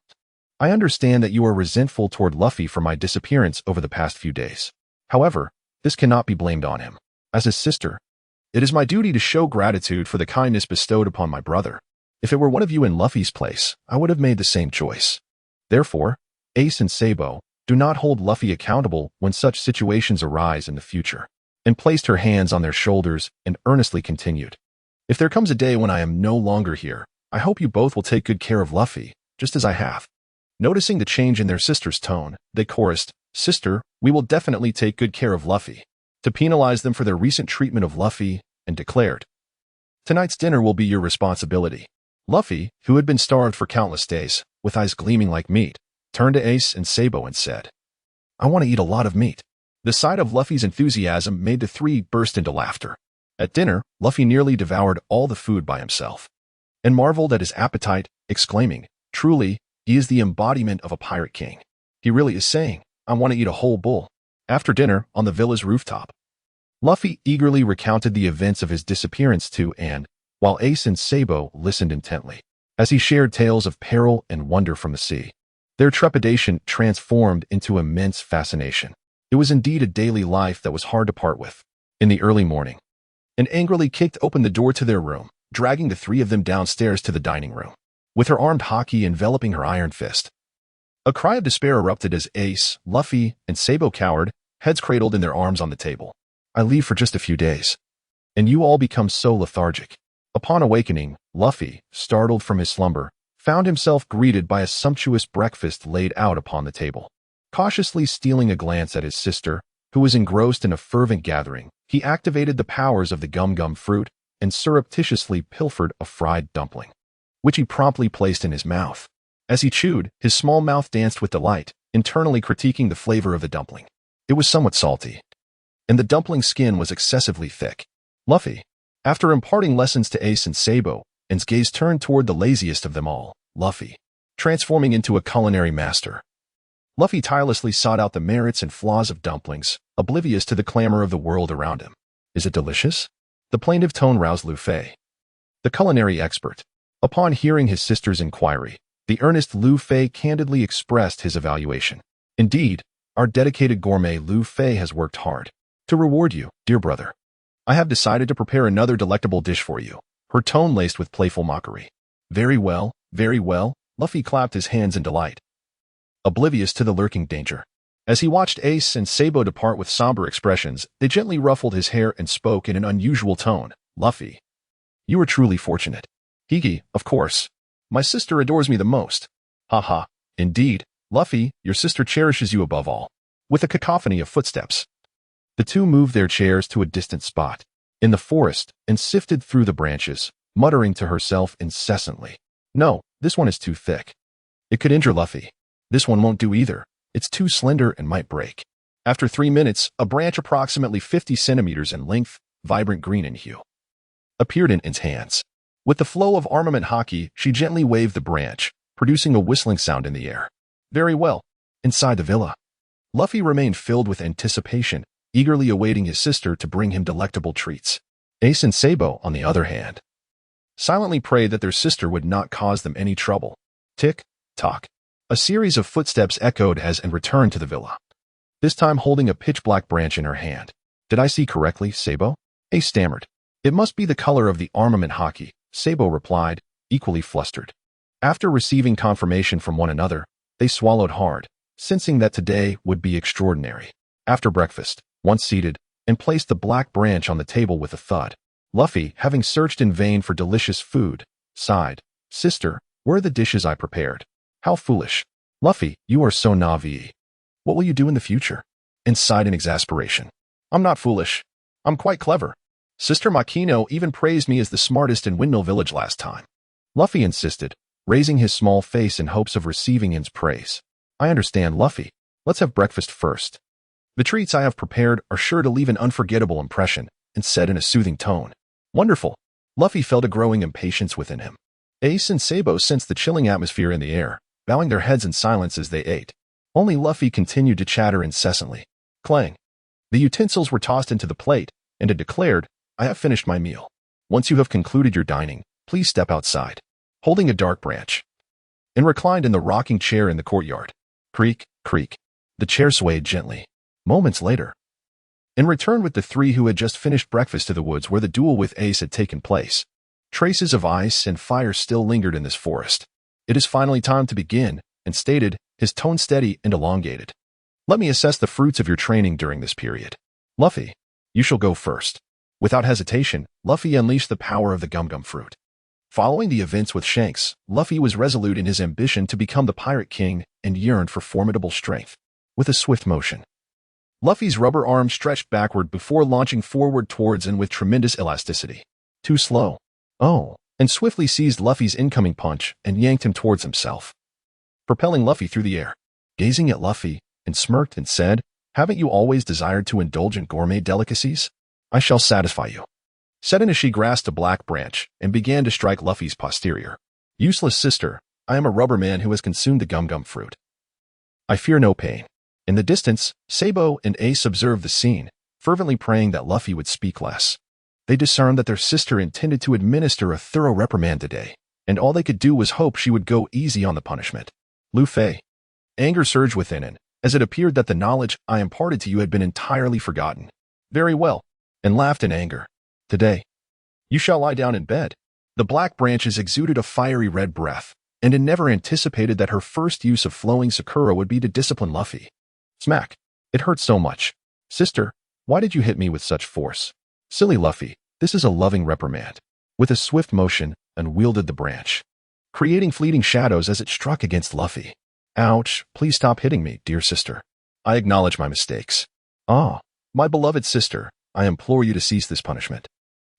I understand that you are resentful toward Luffy for my disappearance over the past few days. However, this cannot be blamed on him. As his sister, it is my duty to show gratitude for the kindness bestowed upon my brother. If it were one of you in Luffy's place, I would have made the same choice. Therefore, Ace and Sabo, do not hold Luffy accountable when such situations arise in the future. And placed her hands on their shoulders and earnestly continued. If there comes a day when I am no longer here, I hope you both will take good care of Luffy, just as I have. Noticing the change in their sister's tone, they chorused, Sister, we will definitely take good care of Luffy, to penalize them for their recent treatment of Luffy, and declared, Tonight's dinner will be your responsibility. Luffy, who had been starved for countless days, with eyes gleaming like meat, turned to Ace and Sabo and said, I want to eat a lot of meat. The sight of Luffy's enthusiasm made the three burst into laughter. At dinner, Luffy nearly devoured all the food by himself, and marveled at his appetite, exclaiming, Truly, he is the embodiment of a pirate king. He really is saying, I want to eat a whole bull. After dinner, on the villa's rooftop, Luffy eagerly recounted the events of his disappearance to Anne, while Ace and Sabo listened intently, as he shared tales of peril and wonder from the sea. Their trepidation transformed into immense fascination. It was indeed a daily life that was hard to part with. In the early morning, and angrily kicked open the door to their room, dragging the three of them downstairs to the dining room, with her armed hockey enveloping her iron fist. A cry of despair erupted as Ace, Luffy, and Sabo cowered, heads cradled in their arms on the table. I leave for just a few days. And you all become so lethargic. Upon awakening, Luffy, startled from his slumber, found himself greeted by a sumptuous breakfast laid out upon the table. Cautiously stealing a glance at his sister, who was engrossed in a fervent gathering, he activated the powers of the gum-gum fruit and surreptitiously pilfered a fried dumpling, which he promptly placed in his mouth. As he chewed, his small mouth danced with delight, internally critiquing the flavor of the dumpling. It was somewhat salty, and the dumpling's skin was excessively thick. Luffy, after imparting lessons to Ace and Sabo, and his gaze turned toward the laziest of them all, Luffy, transforming into a culinary master. Luffy tirelessly sought out the merits and flaws of dumplings, oblivious to the clamor of the world around him. Is it delicious? The plaintive tone roused Luffy, the culinary expert. Upon hearing his sister's inquiry, the earnest Luffy candidly expressed his evaluation. Indeed, our dedicated gourmet Luffy has worked hard. To reward you, dear brother, I have decided to prepare another delectable dish for you, her tone laced with playful mockery. Very well, Luffy clapped his hands in delight, oblivious to the lurking danger. As he watched Ace and Sabo depart with somber expressions, they gently ruffled his hair and spoke in an unusual tone. Luffy, you are truly fortunate. Higi, of course. My sister adores me the most. Ha. Indeed, Luffy, your sister cherishes you above all. With a cacophony of footsteps, the two moved their chairs to a distant spot in the forest and sifted through the branches, muttering to herself incessantly. No, this one is too thick. It could injure Luffy. This one won't do either. It's too slender and might break. After 3 minutes, a branch approximately 50 centimeters in length, vibrant green in hue, appeared in its hands. With the flow of armament hockey, she gently waved the branch, producing a whistling sound in the air. Very well. Inside the villa, Luffy remained filled with anticipation, eagerly awaiting his sister to bring him delectable treats. Ace and Sabo, on the other hand, silently prayed that their sister would not cause them any trouble. Tick, tock. A series of footsteps echoed as and returned to the villa, this time holding a pitch-black branch in her hand. Did I see correctly, Sabo? Ace stammered. It must be the color of the armament hockey, Sabo replied, equally flustered. After receiving confirmation from one another, they swallowed hard, sensing that today would be extraordinary. After breakfast, once seated, and placed the black branch on the table with a thud, Luffy, having searched in vain for delicious food, sighed. Sister, where are the dishes I prepared? How foolish. Luffy, you are so naive. What will you do in the future? And sighed in exasperation. I'm not foolish. I'm quite clever. Sister Makino even praised me as the smartest in Windmill Village last time. Luffy insisted, raising his small face in hopes of receiving his praise. I understand, Luffy. Let's have breakfast first. The treats I have prepared are sure to leave an unforgettable impression, and said in a soothing tone. Wonderful. Luffy felt a growing impatience within him. Ace and Sabo sensed the chilling atmosphere in the air, bowing their heads in silence as they ate. Only Luffy continued to chatter incessantly. Clang. The utensils were tossed into the plate, and it declared, I have finished my meal. Once you have concluded your dining, please step outside. Holding a dark branch, and reclined in the rocking chair in the courtyard. Creak, creak. The chair swayed gently. Moments later, and returned with the three who had just finished breakfast to the woods where the duel with Ace had taken place. Traces of ice and fire still lingered in this forest. It is finally time to begin, and stated, his tone steady and elongated. Let me assess the fruits of your training during this period. Luffy, you shall go first. Without hesitation, Luffy unleashed the power of the gum-gum fruit. Following the events with Shanks, Luffy was resolute in his ambition to become the Pirate King and yearned for formidable strength. With a swift motion, Luffy's rubber arm stretched backward before launching forward towards and with tremendous elasticity. Too slow. Oh, and swiftly seized Luffy's incoming punch and yanked him towards himself, propelling Luffy through the air. Gazing at Luffy, and smirked and said, haven't you always desired to indulge in gourmet delicacies? I shall satisfy you. Said in as she grasped a black branch and began to strike Luffy's posterior. Useless sister, I am a rubber man who has consumed the gum-gum fruit. I fear no pain. In the distance, Sabo and Ace observed the scene, fervently praying that Luffy would speak less. They discerned that their sister intended to administer a thorough reprimand today, and all they could do was hope she would go easy on the punishment. Lu Fei. Anger surged within him, as it appeared that the knowledge I imparted to you had been entirely forgotten. Very well, and laughed in anger. Today, you shall lie down in bed. The black branches exuded a fiery red breath, and it never anticipated that her first use of flowing sakura would be to discipline Luffy. Smack. It hurt so much. Sister, why did you hit me with such force? Silly Luffy, this is a loving reprimand. With a swift motion, unwielded the branch, creating fleeting shadows as it struck against Luffy. Ouch, please stop hitting me, dear sister. I acknowledge my mistakes. Ah, my beloved sister, I implore you to cease this punishment.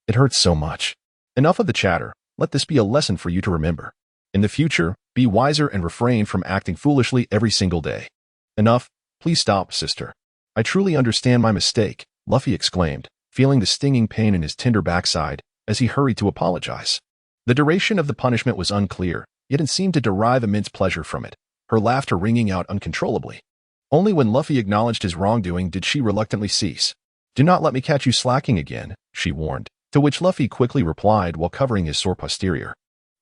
It hurts so much. Enough of the chatter, let this be a lesson for you to remember. In the future, be wiser and refrain from acting foolishly every single day. Enough, please stop, sister. I truly understand my mistake, Luffy exclaimed, feeling the stinging pain in his tender backside as he hurried to apologize. The duration of the punishment was unclear, yet it seemed to derive immense pleasure from it, her laughter ringing out uncontrollably. Only when Luffy acknowledged his wrongdoing did she reluctantly cease. Do not let me catch you slacking again, she warned, to which Luffy quickly replied while covering his sore posterior.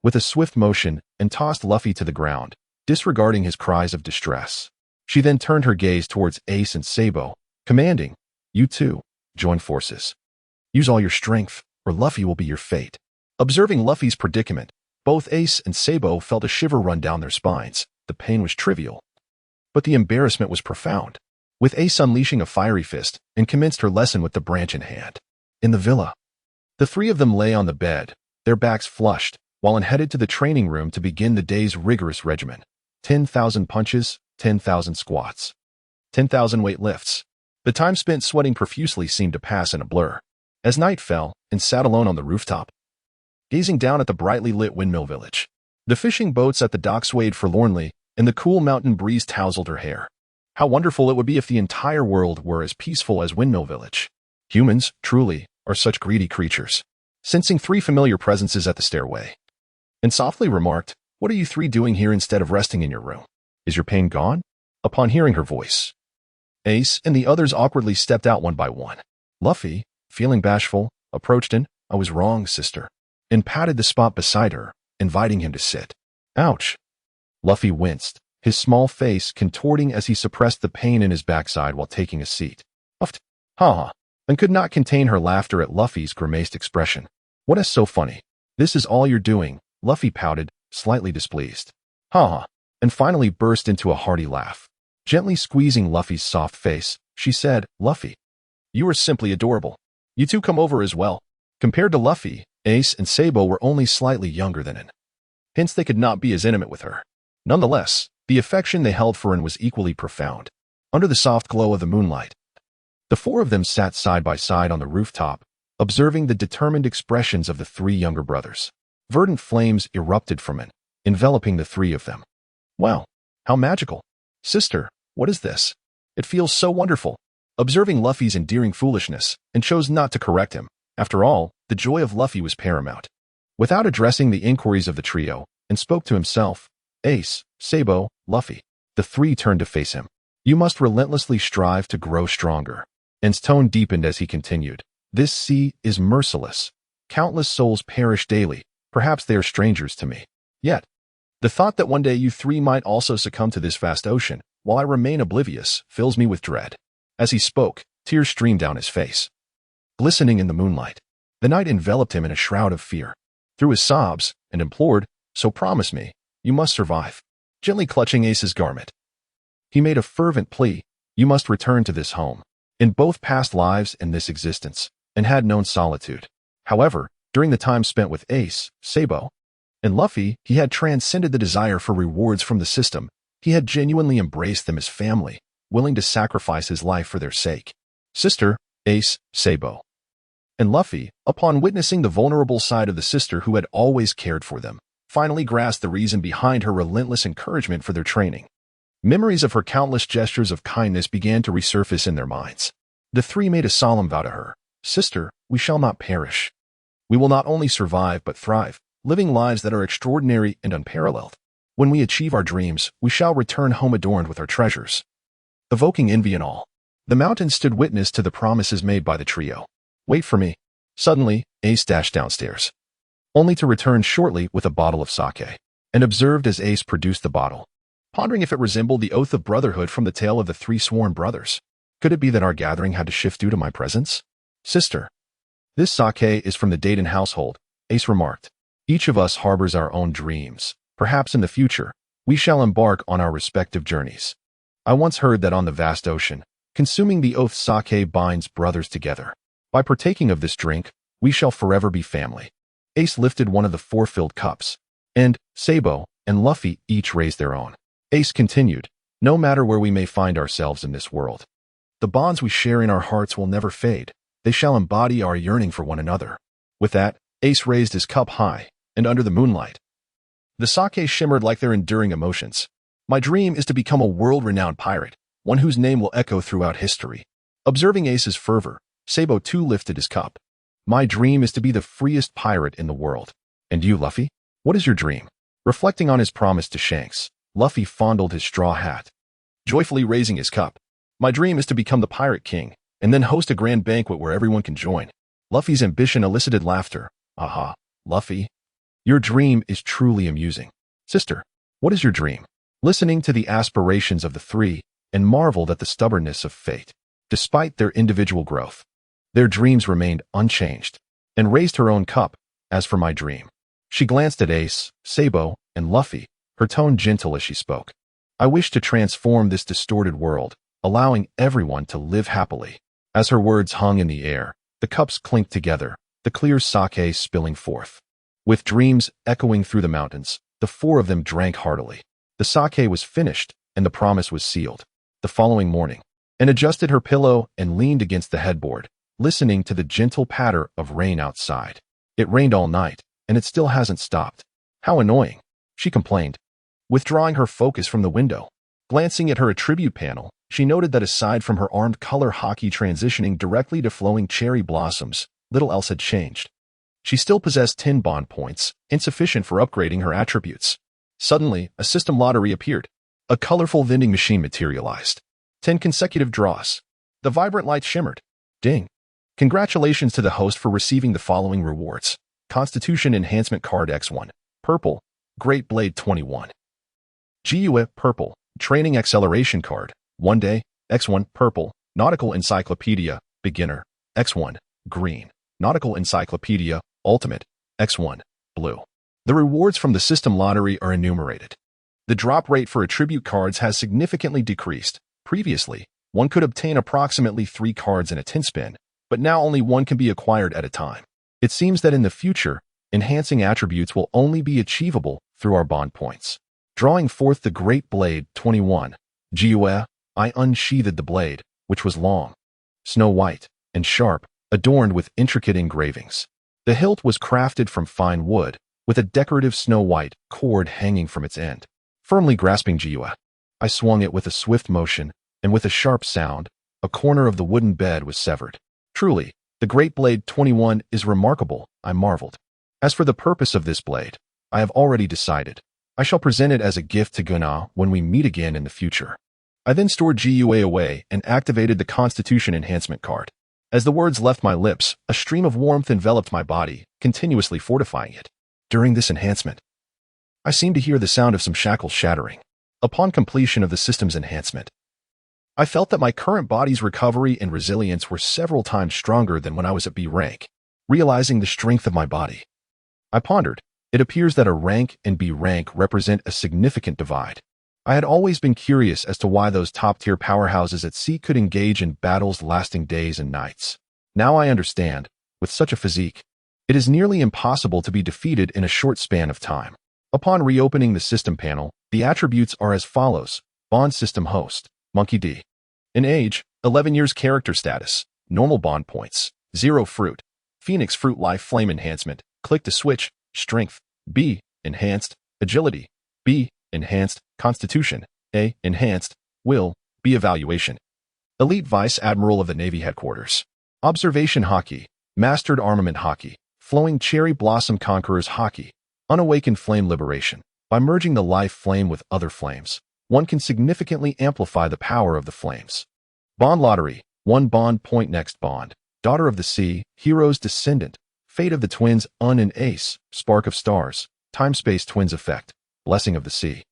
With a swift motion, and tossed Luffy to the ground, disregarding his cries of distress. She then turned her gaze towards Ace and Sabo, commanding, you two, join forces. Use all your strength, or Luffy will be your fate. Observing Luffy's predicament, both Ace and Sabo felt a shiver run down their spines. The pain was trivial, but the embarrassment was profound. With Ace unleashing a fiery fist, and commenced her lesson with the branch in hand. In the villa, the three of them lay on the bed, their backs flushed, while headed to the training room to begin the day's rigorous regimen. 10,000 punches, 10,000 squats, 10,000 weight lifts. The time spent sweating profusely seemed to pass in a blur. As night fell, and sat alone on the rooftop, gazing down at the brightly lit windmill village. The fishing boats at the dock swayed forlornly, and the cool mountain breeze tousled her hair. How wonderful it would be if the entire world were as peaceful as Windmill Village. Humans, truly, are such greedy creatures. Sensing three familiar presences at the stairway, and softly remarked, what are you three doing here instead of resting in your room? Is your pain gone? Upon hearing her voice, Ace and the others awkwardly stepped out one by one. Luffy, feeling bashful, approached and, I was wrong, sister, and patted the spot beside her, inviting him to sit. Ouch. Luffy winced, his small face contorting as he suppressed the pain in his backside while taking a seat. Huffed, ha, and could not contain her laughter at Luffy's grimaced expression. What is so funny? This is all you're doing, Luffy pouted, slightly displeased. Ha, and finally burst into a hearty laugh. Gently squeezing Luffy's soft face, she said, Luffy, you are simply adorable. You two come over as well. Compared to Luffy, Ace and Sabo were only slightly younger than him. Hence they could not be as intimate with her. Nonetheless, the affection they held for him was equally profound. Under the soft glow of the moonlight, the four of them sat side by side on the rooftop, observing the determined expressions of the three younger brothers. Verdant flames erupted from it, enveloping the three of them. Wow, how magical. Sister, what is this? It feels so wonderful. Observing Luffy's endearing foolishness, and chose not to correct him. After all, the joy of Luffy was paramount. Without addressing the inquiries of the trio, and spoke to himself, Ace, Sabo, Luffy. The three turned to face him. You must relentlessly strive to grow stronger. And's tone deepened as he continued. This sea is merciless. Countless souls perish daily. Perhaps they are strangers to me. Yet, the thought that one day you three might also succumb to this vast ocean, while I remain oblivious, fills me with dread. As he spoke, tears streamed down his face. Glistening in the moonlight, the night enveloped him in a shroud of fear. Through his sobs, and implored, so promise me, you must survive. Gently clutching Ace's garment, he made a fervent plea, you must return to this home. In both past lives and this existence, and had known solitude. However, during the time spent with Ace, Sabo, and Luffy, he had transcended the desire for rewards from the system. He had genuinely embraced them as family, willing to sacrifice his life for their sake. Sister, Ace, Sabo, and Luffy, upon witnessing the vulnerable side of the sister who had always cared for them, finally grasped the reason behind her relentless encouragement for their training. Memories of her countless gestures of kindness began to resurface in their minds. The three made a solemn vow to her. Sister, we shall not perish. We will not only survive but thrive, living lives that are extraordinary and unparalleled. When we achieve our dreams, we shall return home adorned with our treasures. Evoking envy in all, the mountains stood witness to the promises made by the trio. Wait for me. Suddenly, Ace dashed downstairs, only to return shortly with a bottle of sake, and observed as Ace produced the bottle, pondering if it resembled the oath of brotherhood from the tale of the three sworn brothers. Could it be that our gathering had to shift due to my presence? Sister, this sake is from the Dayton household, Ace remarked. Each of us harbors our own dreams. Perhaps in the future, we shall embark on our respective journeys. I once heard that on the vast ocean, consuming the oath sake binds brothers together. By partaking of this drink, we shall forever be family. Ace lifted one of the four filled cups, and Sabo and Luffy each raised their own. Ace continued, no matter where we may find ourselves in this world, the bonds we share in our hearts will never fade. They shall embody our yearning for one another. With that, Ace raised his cup high, and under the moonlight, the sake shimmered like their enduring emotions. My dream is to become a world-renowned pirate, one whose name will echo throughout history. Observing Ace's fervor, Sabo too lifted his cup. My dream is to be the freest pirate in the world. And you, Luffy? What is your dream? Reflecting on his promise to Shanks, Luffy fondled his straw hat, joyfully raising his cup. My dream is to become the Pirate King, and then host a grand banquet where everyone can join. Luffy's ambition elicited laughter. Aha, Luffy, your dream is truly amusing. Sister, what is your dream? Listening to the aspirations of the three, and marveled at the stubbornness of fate. Despite their individual growth, their dreams remained unchanged, and raised her own cup. As for my dream, she glanced at Ace, Sabo, and Luffy, her tone gentle as she spoke. I wish to transform this distorted world, allowing everyone to live happily. As her words hung in the air, the cups clinked together, the clear sake spilling forth. With dreams echoing through the mountains, the four of them drank heartily. The sake was finished, and the promise was sealed. The following morning, Anne adjusted her pillow and leaned against the headboard, listening to the gentle patter of rain outside. It rained all night, and it still hasn't stopped. How annoying, she complained, withdrawing her focus from the window. Glancing at her attribute panel, she noted that aside from her armed color hockey transitioning directly to flowing cherry blossoms, little else had changed. She still possessed 10 bond points, insufficient for upgrading her attributes. Suddenly, a system lottery appeared. A colorful vending machine materialized. 10 consecutive draws. The vibrant light shimmered. Ding. Congratulations to the host for receiving the following rewards. Constitution Enhancement Card X1. Purple. Great Blade 21. GUE Purple. Training Acceleration Card. 1 day. X1 Purple. Nautical Encyclopedia. Beginner. X1. Green. Nautical Encyclopedia. Ultimate. X1. Blue. The rewards from the system lottery are enumerated. The drop rate for attribute cards has significantly decreased. Previously, one could obtain approximately 3 cards in a 10 spin, but now only one can be acquired at a time. It seems that in the future, enhancing attributes will only be achievable through our bond points. Drawing forth the Great Blade 21, GUE, I unsheathed the blade, which was long, snow white, and sharp, adorned with intricate engravings. The hilt was crafted from fine wood, with a decorative snow-white cord hanging from its end. Firmly grasping GUE, I swung it with a swift motion, and with a sharp sound, a corner of the wooden bed was severed. Truly, the Great Blade 21 is remarkable, I marveled. As for the purpose of this blade, I have already decided. I shall present it as a gift to Gunnar when we meet again in the future. I then stored GUE away and activated the Constitution Enhancement card. As the words left my lips, a stream of warmth enveloped my body, continuously fortifying it. During this enhancement, I seemed to hear the sound of some shackles shattering. Upon completion of the system's enhancement, I felt that my current body's recovery and resilience were several times stronger than when I was at B rank. Realizing the strength of my body, I pondered. It appears that a rank and B rank represent a significant divide. I had always been curious as to why those top-tier powerhouses at sea could engage in battles lasting days and nights. Now I understand. With such a physique, it is nearly impossible to be defeated in a short span of time. Upon reopening the system panel, the attributes are as follows. Bond System Host, Monkey D. In age, 11 years. Character status, normal bond points, 0 fruit. Phoenix Fruit Life Flame Enhancement, click to switch. Strength, B. Enhanced. Agility, B. Enhanced. Constitution, A. Enhanced. Will, B. Evaluation. Elite Vice Admiral of the Navy Headquarters. Observation Hockey, Mastered Armament Hockey. Flowing Cherry Blossom Conquerors Hockey. Unawakened Flame Liberation. By merging the life flame with other flames, one can significantly amplify the power of the flames. Bond Lottery, 1 bond point. Next bond. daughter of the sea, hero's descendant, fate of the twins Un and Ace, spark of stars, time-space twins effect, blessing of the sea.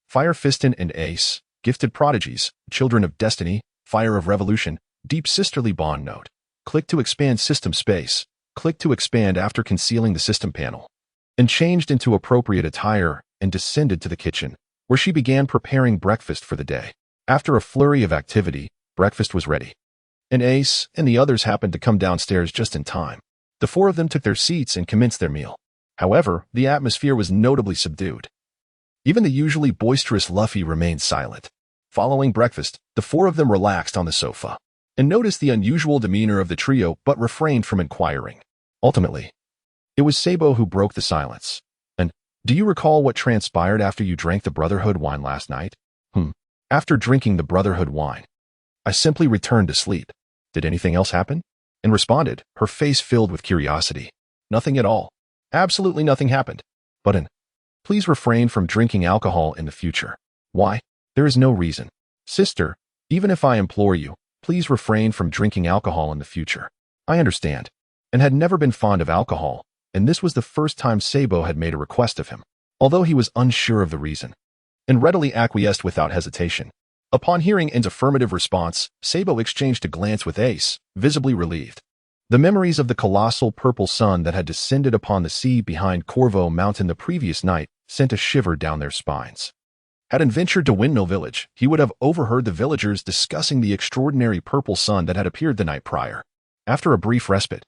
Fire Fiston and Ace, gifted prodigies, children of destiny, fire of revolution, deep sisterly bond note. Click to expand system space. Click to expand after concealing the system panel. And changed into appropriate attire and descended to the kitchen, where she began preparing breakfast for the day. After a flurry of activity, breakfast was ready. And Ace and the others happened to come downstairs just in time. The four of them took their seats and commenced their meal. However, the atmosphere was notably subdued. Even the usually boisterous Luffy remained silent. Following breakfast, the four of them relaxed on the sofa and noticed the unusual demeanor of the trio but refrained from inquiring. Ultimately, it was Sabo who broke the silence. And, do you recall what transpired after you drank the Brotherhood wine last night? After drinking the Brotherhood wine, I simply returned to sleep. Did anything else happen? And responded, her face filled with curiosity. Nothing at all. Absolutely nothing happened. But please refrain from drinking alcohol in the future. Why? There is no reason. Sister, even if I implore you, please refrain from drinking alcohol in the future. I understand, and had never been fond of alcohol, and this was the first time Sabo had made a request of him, although he was unsure of the reason, and readily acquiesced without hesitation. Upon hearing N's affirmative response, Sabo exchanged a glance with Ace, visibly relieved. The memories of the colossal purple sun that had descended upon the sea behind Corvo Mountain the previous night sent a shiver down their spines. Had N ventured to Windmill Village, he would have overheard the villagers discussing the extraordinary purple sun that had appeared the night prior. After a brief respite,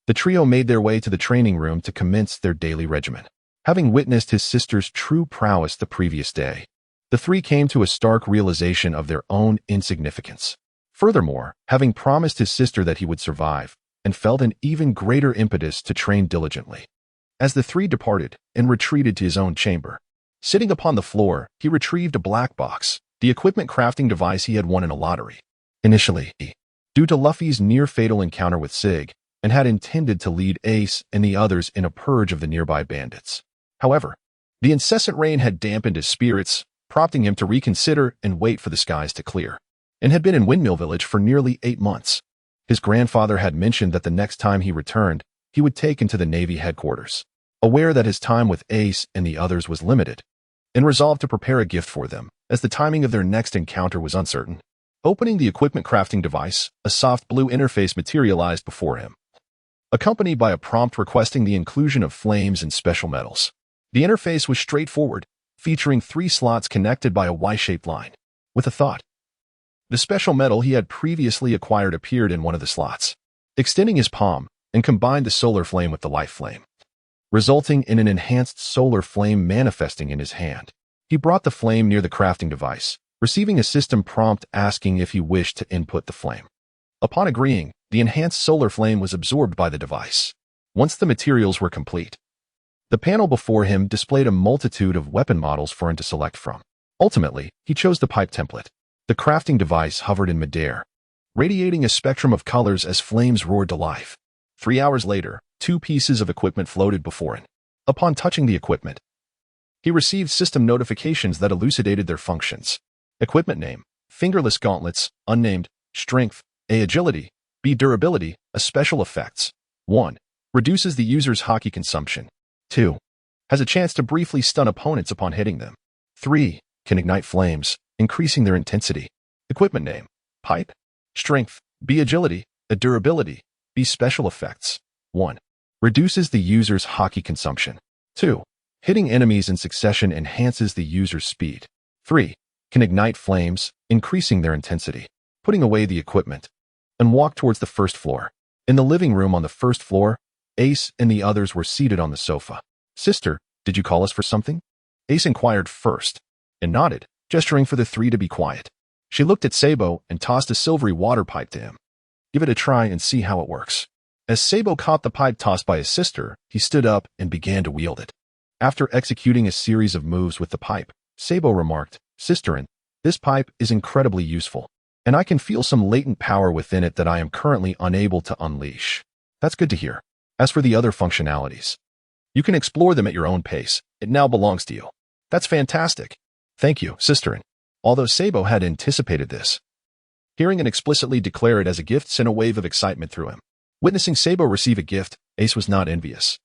the trio made their way to the training room to commence their daily regimen. Having witnessed his sister's true prowess the previous day, the three came to a stark realization of their own insignificance. Furthermore, having promised his sister that he would survive, and felt an even greater impetus to train diligently. As the three departed and retreated to his own chamber, sitting upon the floor, he retrieved a black box, the equipment crafting device he had won in a lottery. Initially, due to Luffy's near-fatal encounter with Sig, and had intended to lead Ace and the others in a purge of the nearby bandits. However, the incessant rain had dampened his spirits, prompting him to reconsider and wait for the skies to clear, and had been in Windmill Village for nearly 8 months. His grandfather had mentioned that the next time he returned, he would take him to the Navy headquarters, aware that his time with Ace and the others was limited, and resolved to prepare a gift for them, as the timing of their next encounter was uncertain. Opening the equipment crafting device, a soft blue interface materialized before him, accompanied by a prompt requesting the inclusion of flames and special metals. The interface was straightforward, featuring 3 slots connected by a Y-shaped line. With a thought, the special metal he had previously acquired appeared in one of the slots, extending his palm, and combined the solar flame with the life flame, resulting in an enhanced solar flame manifesting in his hand. He brought the flame near the crafting device, receiving a system prompt asking if he wished to input the flame. Upon agreeing, the enhanced solar flame was absorbed by the device. Once the materials were complete, the panel before him displayed a multitude of weapon models for him to select from. Ultimately, he chose the pipe template. The crafting device hovered in midair, radiating a spectrum of colors as flames roared to life. 3 hours later, 2 pieces of equipment floated before him. Upon touching the equipment, he received system notifications that elucidated their functions. Equipment name: fingerless gauntlets, unnamed, strength, A agility, B durability, A special effects. 1. Reduces the user's hockey consumption. 2. Has a chance to briefly stun opponents upon hitting them. 3. Can ignite flames, increasing their intensity. Equipment name: pipe, strength, B agility, A durability, B special effects. 1. Reduces the user's hockey consumption. 2. Hitting enemies in succession enhances the user's speed. 3. Can ignite flames, increasing their intensity. Putting away the equipment, and walk towards the first floor. In the living room on the first floor, Ace and the others were seated on the sofa. Sister, did you call us for something? Ace inquired first, and nodded, gesturing for the three to be quiet. She looked at Sabo and tossed a silvery water pipe to him. Give it a try and see how it works. As Sabo caught the pipe tossed by his sister, he stood up and began to wield it. After executing a series of moves with the pipe, Sabo remarked, Sisterin, this pipe is incredibly useful, and I can feel some latent power within it that I am currently unable to unleash. That's good to hear. As for the other functionalities, you can explore them at your own pace. It now belongs to you. That's fantastic. Thank you, Sisterin. Although Sabo had anticipated this, hearing and explicitly declare it as a gift sent a wave of excitement through him. Witnessing Sabo receive a gift, Ace was not envious,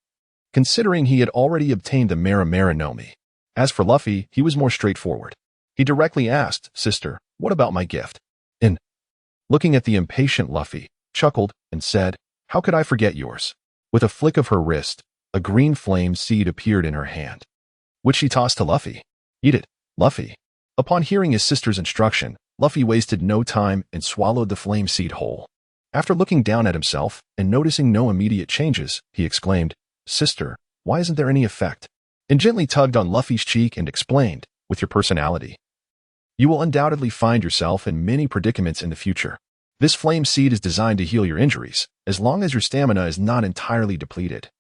considering he had already obtained the Mara Nomi. As for Luffy, he was more straightforward. He directly asked, "Sister, what about my gift?" And, looking at the impatient Luffy, chuckled and said, "How could I forget yours?" With a flick of her wrist, a green flame seed appeared in her hand, which she tossed to Luffy. "Eat it, Luffy." Upon hearing his sister's instruction, Luffy wasted no time and swallowed the flame seed whole. After looking down at himself and noticing no immediate changes, he exclaimed, "Sister, why isn't there any effect?" And gently tugged on Luffy's cheek and explained, "With your personality, you will undoubtedly find yourself in many predicaments in the future. This flame seed is designed to heal your injuries, as long as your stamina is not entirely depleted.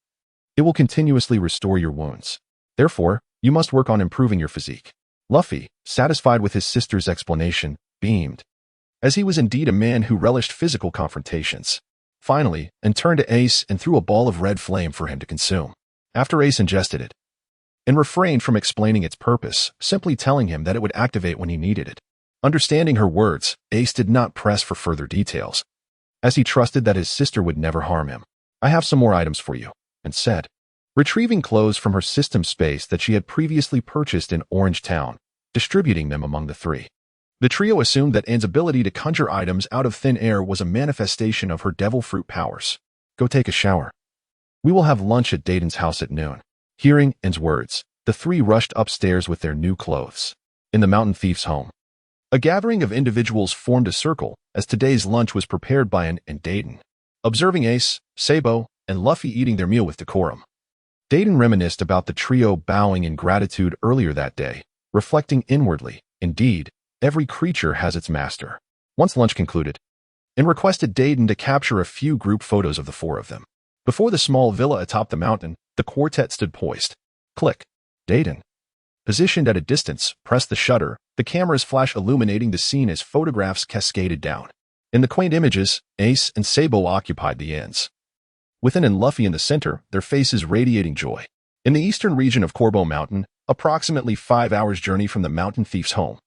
It will continuously restore your wounds. Therefore, you must work on improving your physique." Luffy, satisfied with his sister's explanation, beamed, as he was indeed a man who relished physical confrontations. Finally, and turned to Ace and threw a ball of red flame for him to consume. After Ace ingested it, and refrained from explaining its purpose, simply telling him that it would activate when he needed it. Understanding her words, Ace did not press for further details, as he trusted that his sister would never harm him. "I have some more items for you," and said, retrieving clothes from her system space that she had previously purchased in Orange Town, distributing them among the three. The trio assumed that Anne's ability to conjure items out of thin air was a manifestation of her devil fruit powers. "Go take a shower. We will have lunch at Dayton's house at noon." Hearing Anne's words, the three rushed upstairs with their new clothes. In the mountain thief's home, a gathering of individuals formed a circle as today's lunch was prepared by Anne and Dayton. Observing Ace, Sabo, and Luffy eating their meal with decorum, Dayton reminisced about the trio bowing in gratitude earlier that day, reflecting inwardly, "Indeed, every creature has its master." Once lunch concluded, and requested Dayton to capture a few group photos of the four of them. Before the small villa atop the mountain, the quartet stood poised. Click. Dayton, positioned at a distance, pressed the shutter, the camera's flash illuminating the scene as photographs cascaded down. In the quaint images, Ace and Sabo occupied the ends, with Anne and Luffy in the center, their faces radiating joy. In the eastern region of Corbo Mountain, approximately 5 hours' journey from the mountain thief's home,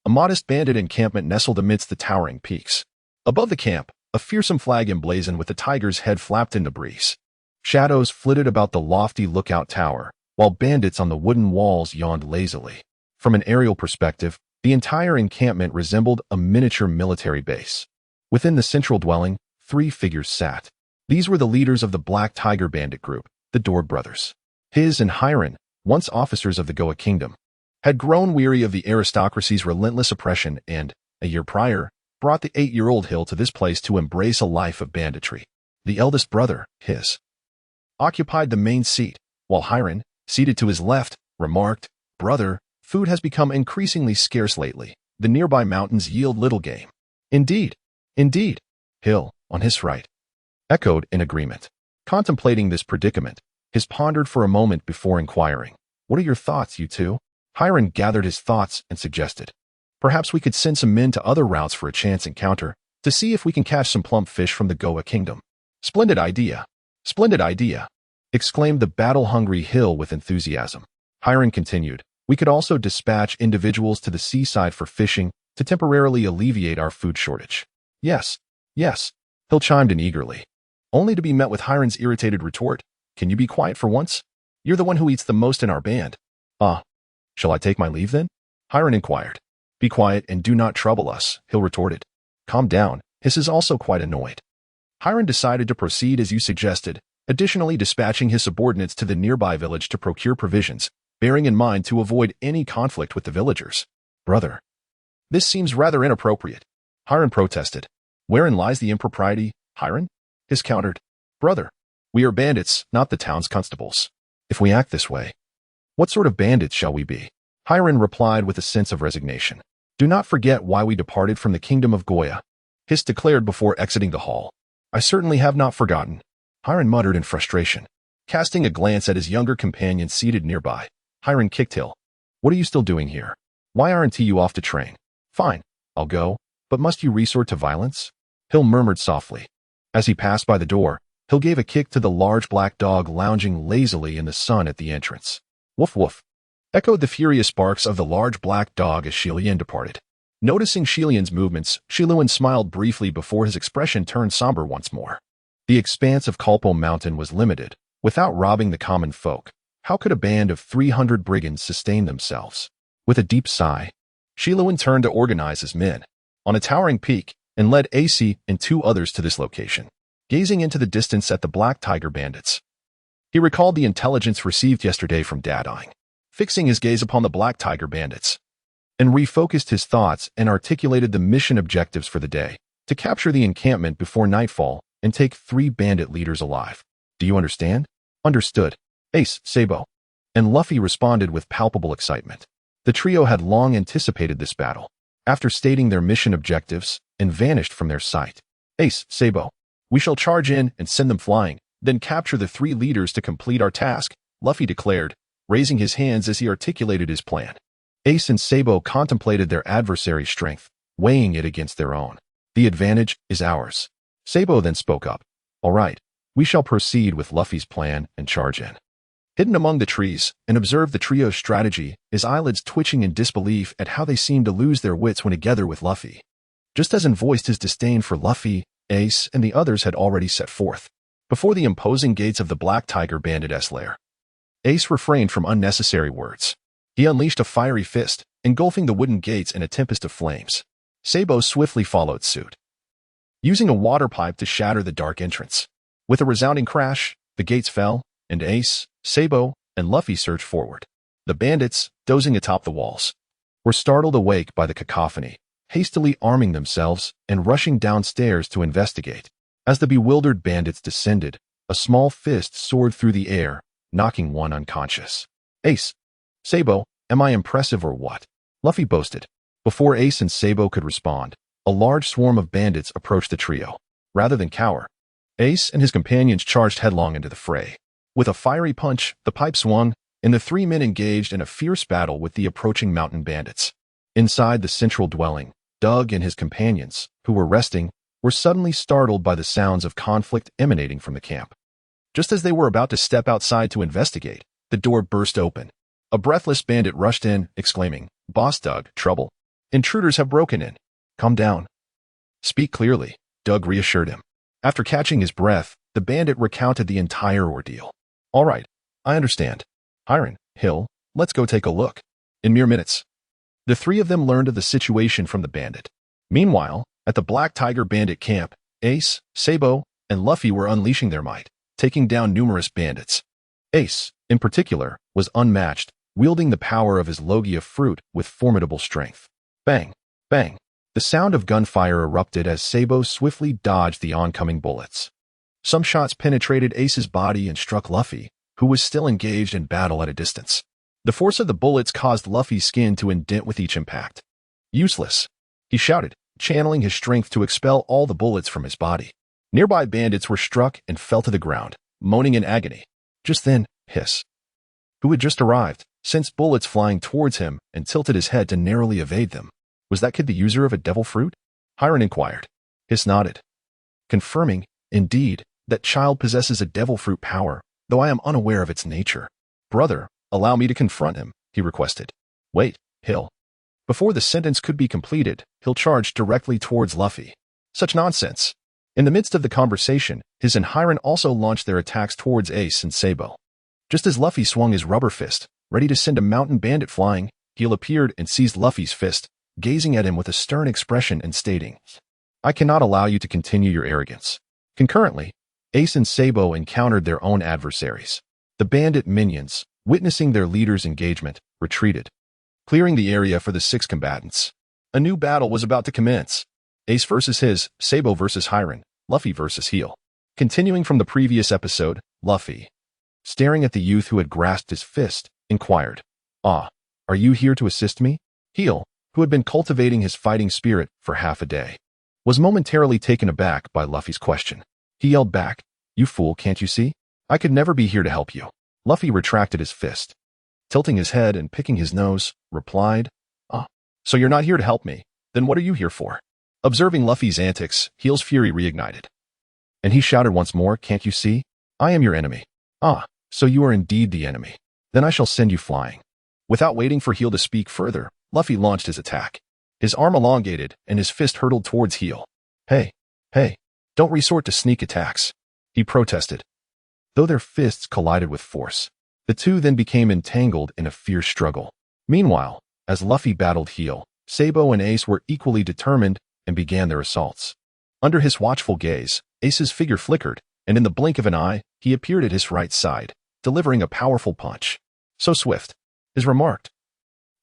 a modest bandit encampment nestled amidst the towering peaks. Above the camp, a fearsome flag emblazoned with a tiger's head flapped in the breeze. Shadows flitted about the lofty lookout tower, while bandits on the wooden walls yawned lazily. From an aerial perspective, the entire encampment resembled a miniature military base. Within the central dwelling, 3 figures sat. These were the leaders of the Black Tiger bandit group, the Dorg brothers. His and Hiron, once officers of the Goa Kingdom, had grown weary of the aristocracy's relentless oppression and, a year prior, brought the 8-year-old Hill to this place to embrace a life of banditry. The eldest brother, his, occupied the main seat, while Hiron, seated to his left, remarked, "Brother, food has become increasingly scarce lately. The nearby mountains yield little game." "Indeed, indeed," Hill, on his right, echoed in agreement. Contemplating this predicament, his pondered for a moment before inquiring, "What are your thoughts, you two?" Hiron gathered his thoughts and suggested, "Perhaps we could send some men to other routes for a chance encounter, to see if we can catch some plump fish from the Goa Kingdom." "Splendid idea! Splendid idea!" exclaimed the battle-hungry Hill with enthusiasm. Hiron continued, "We could also dispatch individuals to the seaside for fishing to temporarily alleviate our food shortage." "Yes, yes," Hill chimed in eagerly, only to be met with Hiron's irritated retort, "Can you be quiet for once? You're the one who eats the most in our band." "Ah, shall I take my leave then?" Hiron inquired. "Be quiet and do not trouble us," Hill retorted. "Calm down, Hiss is also quite annoyed." Hiron decided to proceed as you suggested, additionally dispatching his subordinates to the nearby village to procure provisions, bearing in mind to avoid any conflict with the villagers. "Brother, this seems rather inappropriate," Hiron protested. "Wherein lies the impropriety, Hiron?" Hiss countered. "Brother, we are bandits, not the town's constables. If we act this way, what sort of bandits shall we be?" Hiron replied with a sense of resignation. "Do not forget why we departed from the kingdom of Goya," Hiss declared before exiting the hall. "I certainly have not forgotten," Hiron muttered in frustration. Casting a glance at his younger companion seated nearby, Hiron kicked Hill. "What are you still doing here? Why aren't you off to train?" "Fine, I'll go, but must you resort to violence?" Hill murmured softly. As he passed by the door, Hill gave a kick to the large black dog lounging lazily in the sun at the entrance. "Woof woof," echoed the furious barks of the large black dog as Shilian departed. Noticing Shilian's movements, Shiluan smiled briefly before his expression turned somber once more. The expanse of Culpo Mountain was limited. Without robbing the common folk, how could a band of 300 brigands sustain themselves? With a deep sigh, Shiluan turned to organize his men on a towering peak and led AC and 2 others to this location. Gazing into the distance at the Black Tiger bandits, he recalled the intelligence received yesterday from Dadine, fixing his gaze upon the Black Tiger bandits, and refocused his thoughts and articulated the mission objectives for the day: to capture the encampment before nightfall and take 3 bandit leaders alive. Do you understand? Understood. Ace, Sabo, and Luffy responded with palpable excitement. The trio had long anticipated this battle. After stating their mission objectives and vanished from their sight, Ace, Sabo, we shall charge in and send them flying, then capture the 3 leaders to complete our task, Luffy declared, raising his hands as he articulated his plan. Ace and Sabo contemplated their adversary's strength, weighing it against their own. The advantage is ours. Sabo then spoke up. All right, we shall proceed with Luffy's plan and charge in. Hidden among the trees, and observed the trio's strategy, his eyelids twitching in disbelief at how they seemed to lose their wits when together with Luffy. Just as he voiced his disdain for Luffy, Ace, and the others had already set forth before the imposing gates of the Black Tiger bandit's lair. Ace refrained from unnecessary words. He unleashed a fiery fist, engulfing the wooden gates in a tempest of flames. Sabo swiftly followed suit, using a water pipe to shatter the dark entrance. With a resounding crash, the gates fell, and Ace, Sabo, and Luffy surged forward. The bandits, dozing atop the walls, were startled awake by the cacophony, hastily arming themselves and rushing downstairs to investigate. As the bewildered bandits descended, a small fist soared through the air, knocking one unconscious. Ace, Sabo, am I impressive or what? Luffy boasted. Before Ace and Sabo could respond, a large swarm of bandits approached the trio. Rather than cower, Ace and his companions charged headlong into the fray. With a fiery punch, the pipe swung, and the 3 men engaged in a fierce battle with the approaching mountain bandits. Inside the central dwelling, Doug and his companions, who were resting, were suddenly startled by the sounds of conflict emanating from the camp. Just as they were about to step outside to investigate, the door burst open. A breathless bandit rushed in, exclaiming, "Boss Doug, trouble. Intruders have broken in. Calm down. Speak clearly," Doug reassured him. After catching his breath, the bandit recounted the entire ordeal. All right, I understand. Hiron, Hill, let's go take a look. In mere minutes, the 3 of them learned of the situation from the bandit. Meanwhile, at the Black Tiger bandit camp, Ace, Sabo, and Luffy were unleashing their might, taking down numerous bandits. Ace, in particular, was unmatched, wielding the power of his Logia fruit with formidable strength. Bang, bang. The sound of gunfire erupted as Sabo swiftly dodged the oncoming bullets. Some shots penetrated Ace's body and struck Luffy, who was still engaged in battle at a distance. The force of the bullets caused Luffy's skin to indent with each impact. Useless, he shouted, channeling his strength to expel all the bullets from his body. Nearby bandits were struck and fell to the ground, moaning in agony. Just then, Hiss, who had just arrived, sensed bullets flying towards him and tilted his head to narrowly evade them. Was that kid the user of a devil fruit? Hiron inquired. Hiss nodded, confirming, indeed, that child possesses a devil fruit power, though I am unaware of its nature. Brother, allow me to confront him, he requested. Wait, Hill. Before the sentence could be completed, Hill charged directly towards Luffy. Such nonsense. In the midst of the conversation, Hiss and Hiron also launched their attacks towards Ace and Sabo. Just as Luffy swung his rubber fist, ready to send a mountain bandit flying, Hill appeared and seized Luffy's fist, gazing at him with a stern expression and stating, I cannot allow you to continue your arrogance. Concurrently, Ace and Sabo encountered their own adversaries. The bandit minions, witnessing their leader's engagement, retreated, clearing the area for the 6 combatants. A new battle was about to commence. Ace versus Hiss, Sabo versus Hiron, Luffy versus Heel. Continuing from the previous episode, Luffy, staring at the youth who had grasped his fist, inquired, Ah, are you here to assist me? Heel, who had been cultivating his fighting spirit for half a day, was momentarily taken aback by Luffy's question. He yelled back, You fool, can't you see? I could never be here to help you. Luffy retracted his fist, tilting his head and picking his nose, replied, Ah, so you're not here to help me. Then what are you here for? Observing Luffy's antics, Heel's fury reignited, and he shouted once more, Can't you see? I am your enemy. Ah, so you are indeed the enemy. Then I shall send you flying. Without waiting for Heel to speak further, Luffy launched his attack. His arm elongated and his fist hurtled towards Heel. Hey, don't resort to sneak attacks. he protested. Though their fists collided with force, the two then became entangled in a fierce struggle. Meanwhile, as Luffy battled heel, Sabo and Ace were equally determined and began their assaults. Under his watchful gaze, Ace's figure flickered, and in the blink of an eye, he appeared at his right side, delivering a powerful punch. So swift, Ace remarked,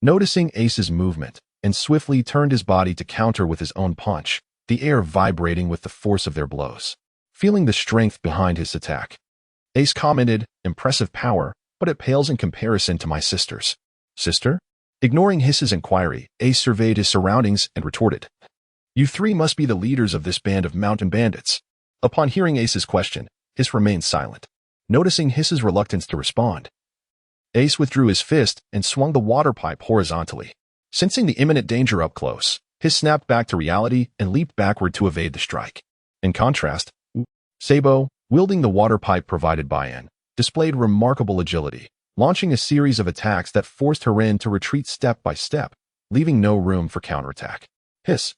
noticing Ace's movement, and swiftly turned his body to counter with his own punch, the air vibrating with the force of their blows. Feeling the strength behind his attack, Ace commented, impressive power, but it pales in comparison to my sister's. Sister? Ignoring Hiss's inquiry, Ace surveyed his surroundings and retorted, you three must be the leaders of this band of mountain bandits. Upon hearing Ace's question, Hiss remained silent. Noticing Hiss's reluctance to respond, Ace withdrew his fist and swung the water pipe horizontally. Sensing the imminent danger up close, Hiss snapped back to reality and leaped backward to evade the strike. In contrast, Sabo, wielding the water pipe provided by N, displayed remarkable agility, launching a series of attacks that forced Hirin to retreat step by step, leaving no room for counterattack. Hiss,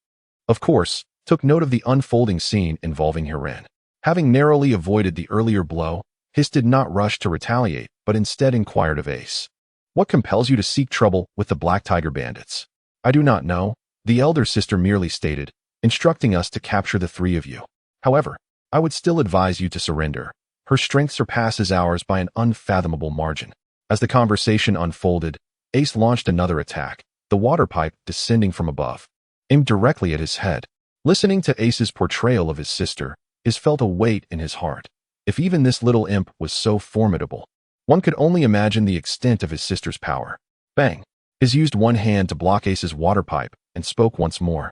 of course, took note of the unfolding scene involving Hirin. Having narrowly avoided the earlier blow, Hiss did not rush to retaliate, but instead inquired of Ace. What compels you to seek trouble with the Black Tiger bandits? I do not know, the elder sister merely stated, instructing us to capture the three of you. However, I would still advise you to surrender. Her strength surpasses ours by an unfathomable margin. As the conversation unfolded, Ace launched another attack, the water pipe descending from above, aimed directly at his head. Listening to Ace's portrayal of his sister, Ace felt a weight in his heart. If even this little imp was so formidable, one could only imagine the extent of his sister's power. Bang! Ace used one hand to block Ace's water pipe and spoke once more.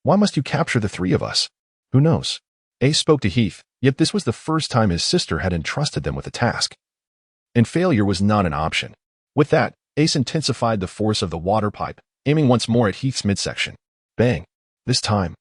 Why must you capture the three of us? Who knows? Ace spoke to Heath, yet this was the first time his sister had entrusted them with a task. And failure was not an option. With that, Ace intensified the force of the water pipe, aiming once more at Heath's midsection. Bang! This time,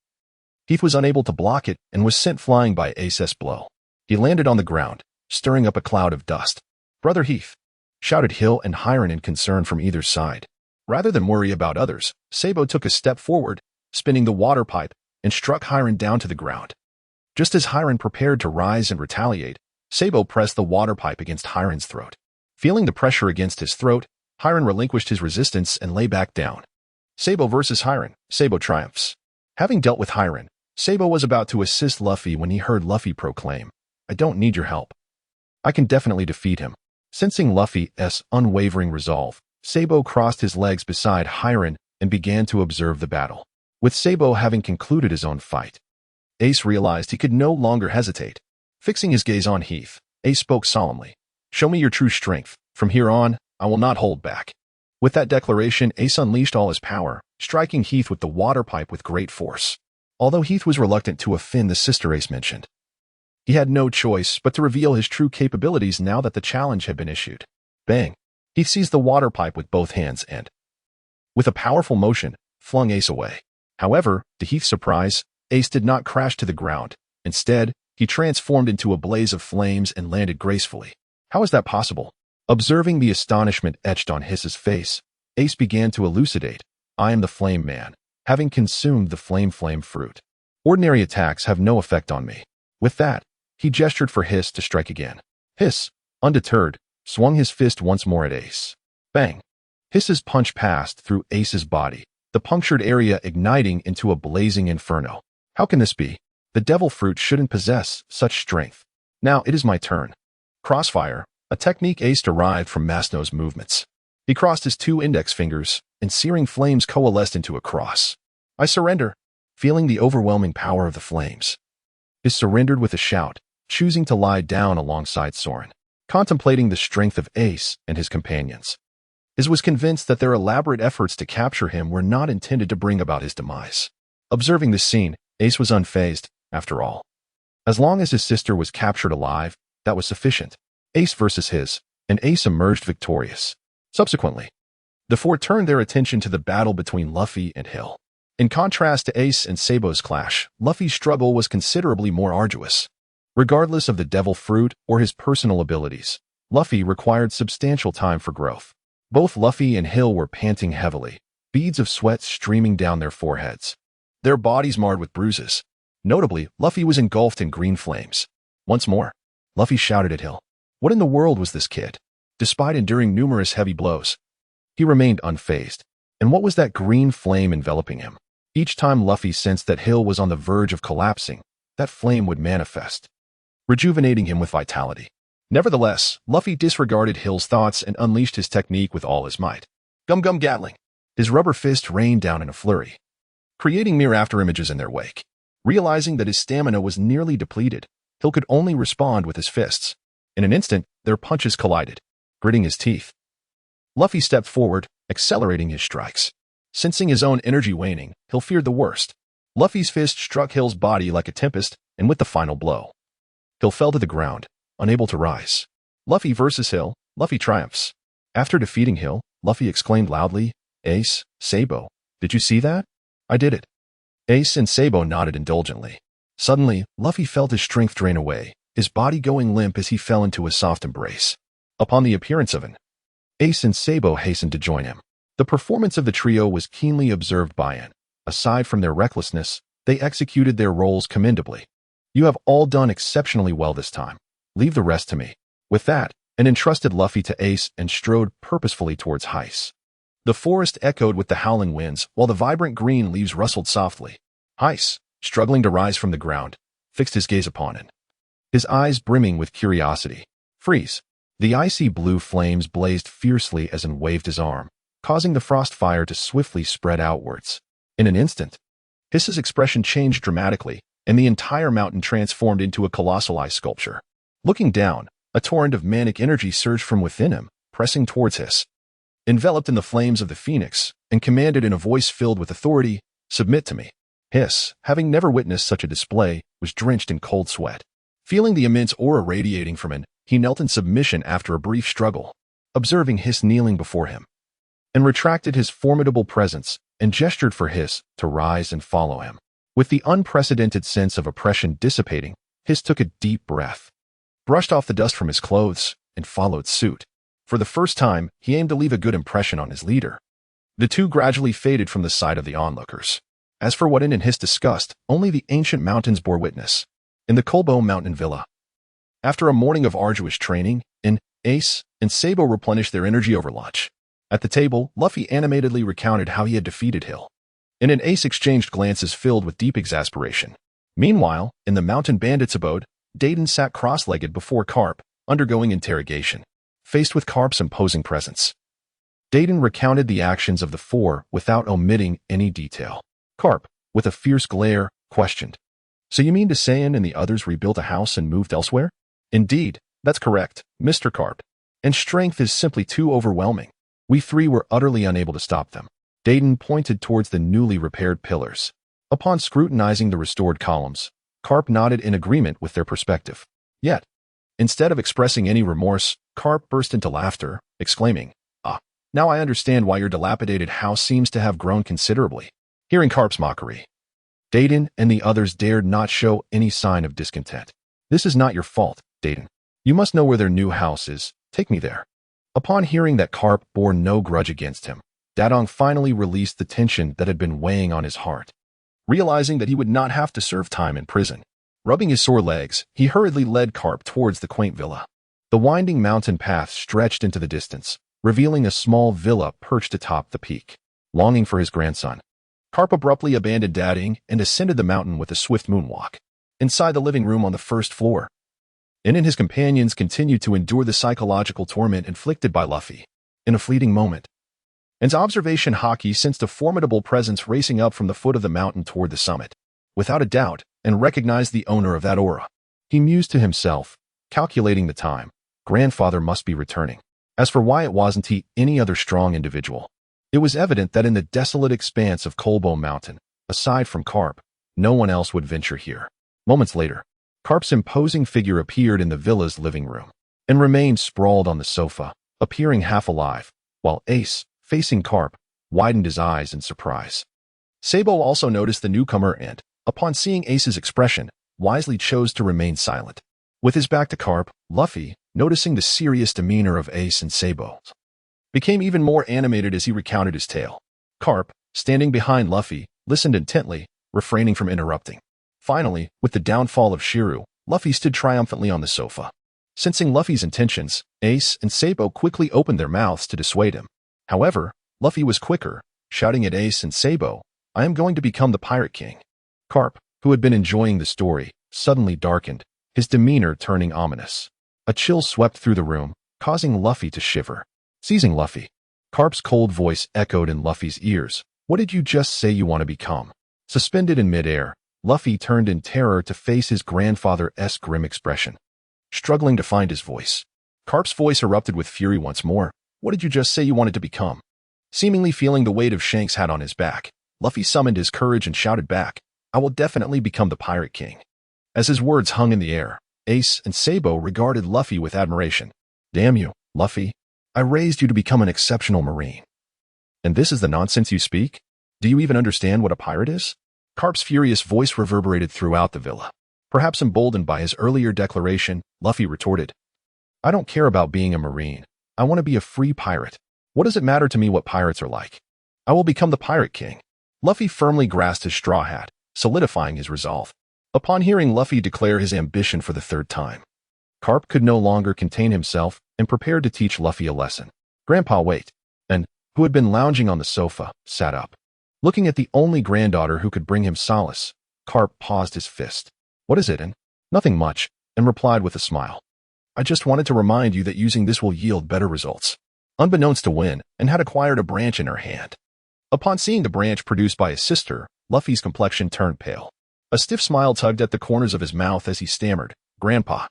Heath was unable to block it and was sent flying by Ace's blow. He landed on the ground, stirring up a cloud of dust. Brother Heath, shouted Hill and Hiron in concern from either side. Rather than worry about others, Sabo took a step forward, spinning the water pipe, and struck Hiron down to the ground. Just as Hiron prepared to rise and retaliate, Sabo pressed the water pipe against Hiron's throat. Feeling the pressure against his throat, Hiron relinquished his resistance and lay back down. Sabo versus Hiron, Sabo triumphs. Having dealt with Hiron, Sabo was about to assist Luffy when he heard Luffy proclaim, I don't need your help. I can definitely defeat him. Sensing Luffy's unwavering resolve, Sabo crossed his legs beside Hiron and began to observe the battle. With Sabo having concluded his own fight, Ace realized he could no longer hesitate. Fixing his gaze on Heath, Ace spoke solemnly. Show me your true strength. From here on, I will not hold back. With that declaration, Ace unleashed all his power, striking Heath with the water pipe with great force. Although Heath was reluctant to offend the sister Ace mentioned, he had no choice but to reveal his true capabilities now that the challenge had been issued. Bang! Heath seized the water pipe with both hands and, with a powerful motion, flung Ace away. However, to Heath's surprise, Ace did not crash to the ground. Instead, he transformed into a blaze of flames and landed gracefully. How is that possible? Observing the astonishment etched on Hiss's face, Ace began to elucidate. I am the Flame Man, having consumed the flame fruit. Ordinary attacks have no effect on me. With that, he gestured for Hiss to strike again. Hiss, undeterred, swung his fist once more at Ace. Bang! Hiss's punch passed through Ace's body, the punctured area igniting into a blazing inferno. How can this be? The devil fruit shouldn't possess such strength. Now it is my turn. Crossfire, a technique Ace derived from Masno's movements. He crossed his two index fingers, and searing flames coalesced into a cross. I surrender, feeling the overwhelming power of the flames. Ace surrendered with a shout, choosing to lie down alongside Soren, contemplating the strength of Ace and his companions. Ace was convinced that their elaborate efforts to capture him were not intended to bring about his demise. Observing this scene, Ace was unfazed, after all. As long as his sister was captured alive, that was sufficient. Ace versus his, and Ace emerged victorious. Subsequently, the four turned their attention to the battle between Luffy and Hill. In contrast to Ace and Sabo's clash, Luffy's struggle was considerably more arduous. Regardless of the devil fruit or his personal abilities, Luffy required substantial time for growth. Both Luffy and Hill were panting heavily, beads of sweat streaming down their foreheads, their bodies marred with bruises. Notably, Luffy was engulfed in green flames. Once more, Luffy shouted at Hill. What in the world was this kid? Despite enduring numerous heavy blows, he remained unfazed. And what was that green flame enveloping him? Each time Luffy sensed that Hill was on the verge of collapsing, that flame would manifest, rejuvenating him with vitality. Nevertheless, Luffy disregarded Hill's thoughts and unleashed his technique with all his might. Gum Gum Gatling. His rubber fist rained down in a flurry, creating mere afterimages in their wake. Realizing that his stamina was nearly depleted, Hill could only respond with his fists. In an instant, their punches collided, gritting his teeth. Luffy stepped forward, accelerating his strikes. Sensing his own energy waning, Hill feared the worst. Luffy's fist struck Hill's body like a tempest, and with the final blow, Hill fell to the ground, unable to rise. Luffy versus Hill, Luffy triumphs. After defeating Hill, Luffy exclaimed loudly, Ace, Sabo, did you see that? I did it. Ace and Sabo nodded indulgently. Suddenly, Luffy felt his strength drain away, his body going limp as he fell into a soft embrace. Upon the appearance of an Ace and Sabo hastened to join him. The performance of the trio was keenly observed by An. Aside from their recklessness, they executed their roles commendably. You have all done exceptionally well this time. Leave the rest to me. With that, An entrusted Luffy to Ace and strode purposefully towards Heist. The forest echoed with the howling winds, while the vibrant green leaves rustled softly. Heist, struggling to rise from the ground, fixed his gaze upon An, his eyes brimming with curiosity. Freeze. The icy blue flames blazed fiercely as An waved his arm, causing the frost fire to swiftly spread outwards. In an instant, Hiss's expression changed dramatically, and the entire mountain transformed into a colossal ice sculpture. Looking down, a torrent of manic energy surged from within him, pressing towards Hiss. Enveloped in the flames of the phoenix, and commanded in a voice filled with authority, submit to me. Hiss, having never witnessed such a display, was drenched in cold sweat. Feeling the immense aura radiating from him, he knelt in submission after a brief struggle, observing Hiss kneeling before him, and retracted his formidable presence and gestured for Hiss to rise and follow him. With the unprecedented sense of oppression dissipating, Hiss took a deep breath, brushed off the dust from his clothes, and followed suit. For the first time, he aimed to leave a good impression on his leader. The two gradually faded from the sight of the onlookers. As for what An and Hiss discussed, only the ancient mountains bore witness. In the Kolbo Mountain Villa, after a morning of arduous training, An, Ace, and Sabo replenished their energy over lunch. At the table, Luffy animatedly recounted how he had defeated Hill. An and Ace exchanged glances filled with deep exasperation. Meanwhile, in the mountain bandits' abode, Dayton sat cross-legged before Carp, undergoing interrogation. Faced with Carp's imposing presence, Dayton recounted the actions of the four without omitting any detail. Carp, with a fierce glare, questioned, So you mean to say An and the others rebuilt a house and moved elsewhere? Indeed, that's correct, Mr. Carp. And strength is simply too overwhelming. We three were utterly unable to stop them. Dayton pointed towards the newly repaired pillars. Upon scrutinizing the restored columns, Carp nodded in agreement with their perspective. Yet, instead of expressing any remorse, Carp burst into laughter, exclaiming, now I understand why your dilapidated house seems to have grown considerably. Hearing Carp's mockery, Dayton and the others dared not show any sign of discontent. This is not your fault, Dayton. You must know where their new house is. Take me there. Upon hearing that Carp bore no grudge against him, Dadong finally released the tension that had been weighing on his heart. Realizing that he would not have to serve time in prison, rubbing his sore legs, he hurriedly led Carp towards the quaint villa. The winding mountain path stretched into the distance, revealing a small villa perched atop the peak. Longing for his grandson, Carp abruptly abandoned dadding and ascended the mountain with a swift moonwalk. Inside the living room on the first floor, An and his companions continued to endure the psychological torment inflicted by Luffy. In a fleeting moment, An's observation Haki sensed a formidable presence racing up from the foot of the mountain toward the summit. Without a doubt, An recognized the owner of that aura. He mused to himself, calculating the time. Grandfather must be returning. As for why it wasn't he any other strong individual, it was evident that in the desolate expanse of Kolbo Mountain, aside from Carp, no one else would venture here. Moments later, Carp's imposing figure appeared in the villa's living room and remained sprawled on the sofa, appearing half alive, while Ace, facing Carp, widened his eyes in surprise. Sabo also noticed the newcomer and, upon seeing Ace's expression, wisely chose to remain silent. With his back to Carp, Luffy, noticing the serious demeanor of Ace and Sabo, became even more animated as he recounted his tale. Carp, standing behind Luffy, listened intently, refraining from interrupting. Finally, with the downfall of Shiru, Luffy stood triumphantly on the sofa. Sensing Luffy's intentions, Ace and Sabo quickly opened their mouths to dissuade him. However, Luffy was quicker, shouting at Ace and Sabo, "I am going to become the Pirate King." Carp, who had been enjoying the story, suddenly darkened, his demeanor turning ominous. A chill swept through the room, causing Luffy to shiver. Seizing Luffy, Carp's cold voice echoed in Luffy's ears. "What did you just say you want to become?" Suspended in midair, Luffy turned in terror to face his grandfather's grim expression. Struggling to find his voice, Carp's voice erupted with fury once more. "What did you just say you wanted to become?" Seemingly feeling the weight of Shanks' hat on his back, Luffy summoned his courage and shouted back, "I will definitely become the Pirate King." As his words hung in the air, Ace and Sabo regarded Luffy with admiration. "Damn you, Luffy. I raised you to become an exceptional Marine. And this is the nonsense you speak? Do you even understand what a pirate is?" Carp's furious voice reverberated throughout the villa. Perhaps emboldened by his earlier declaration, Luffy retorted, "I don't care about being a Marine. I want to be a free pirate. What does it matter to me what pirates are like? I will become the Pirate King." Luffy firmly grasped his straw hat, solidifying his resolve. Upon hearing Luffy declare his ambition for the third time, Carp could no longer contain himself and prepared to teach Luffy a lesson. Grandpa wait, and, who had been lounging on the sofa, sat up. Looking at the only granddaughter who could bring him solace, Carp paused his fist. "What is it, and?" "Nothing much," and replied with a smile. "I just wanted to remind you that using this will yield better results." Unbeknownst to Win, and had acquired a branch in her hand. Upon seeing the branch produced by his sister, Luffy's complexion turned pale. A stiff smile tugged at the corners of his mouth as he stammered, "Grandpa,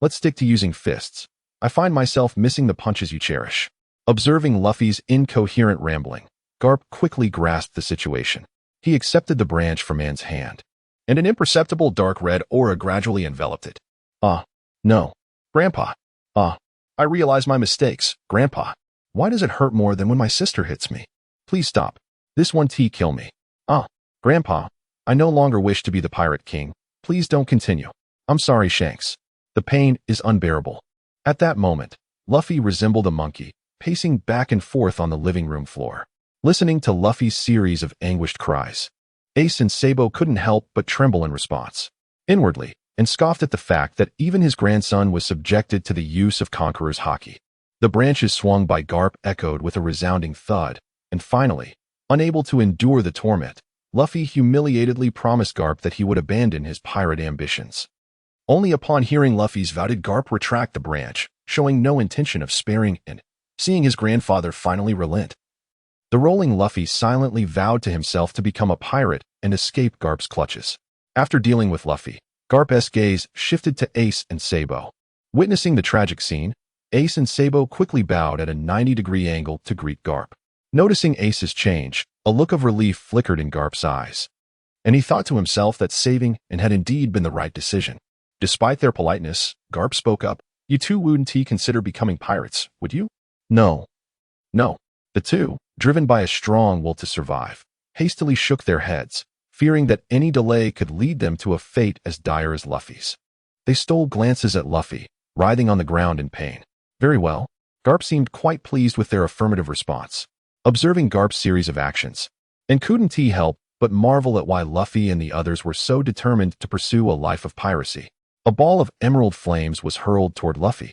let's stick to using fists. I find myself missing the punches you cherish." Observing Luffy's incoherent rambling, Garp quickly grasped the situation. He accepted the branch from Anne's hand, and an imperceptible dark red aura gradually enveloped it. No. Grandpa. I realize my mistakes, Grandpa. Why does it hurt more than when my sister hits me? Please stop. This one kill me. Grandpa, I no longer wish to be the Pirate King. Please don't continue. I'm sorry, Shanks. The pain is unbearable." At that moment, Luffy resembled a monkey, pacing back and forth on the living room floor, listening to Luffy's series of anguished cries. Ace and Sabo couldn't help but tremble in response, inwardly, and scoffed at the fact that even his grandson was subjected to the use of Conqueror's Haki. The branches swung by Garp echoed with a resounding thud, and finally, unable to endure the torment, Luffy humiliatedly promised Garp that he would abandon his pirate ambitions. Only upon hearing Luffy's vow did Garp retract the branch, showing no intention of sparing and, seeing his grandfather finally relent. The rolling Luffy silently vowed to himself to become a pirate and escape Garp's clutches. After dealing with Luffy, Garp's gaze shifted to Ace and Sabo. Witnessing the tragic scene, Ace and Sabo quickly bowed at a 90-degree angle to greet Garp. Noticing Ace's change, a look of relief flickered in Garp's eyes, and he thought to himself that saving and had indeed been the right decision. Despite their politeness, Garp spoke up. "You two wouldn't consider becoming pirates, would you?" No. The two, driven by a strong will to survive, hastily shook their heads, fearing that any delay could lead them to a fate as dire as Luffy's. They stole glances at Luffy, writhing on the ground in pain. Very well. Garp seemed quite pleased with their affirmative response. Observing Garp's series of actions, and couldn't help but marvel at why Luffy and the others were so determined to pursue a life of piracy. A ball of emerald flames was hurled toward Luffy,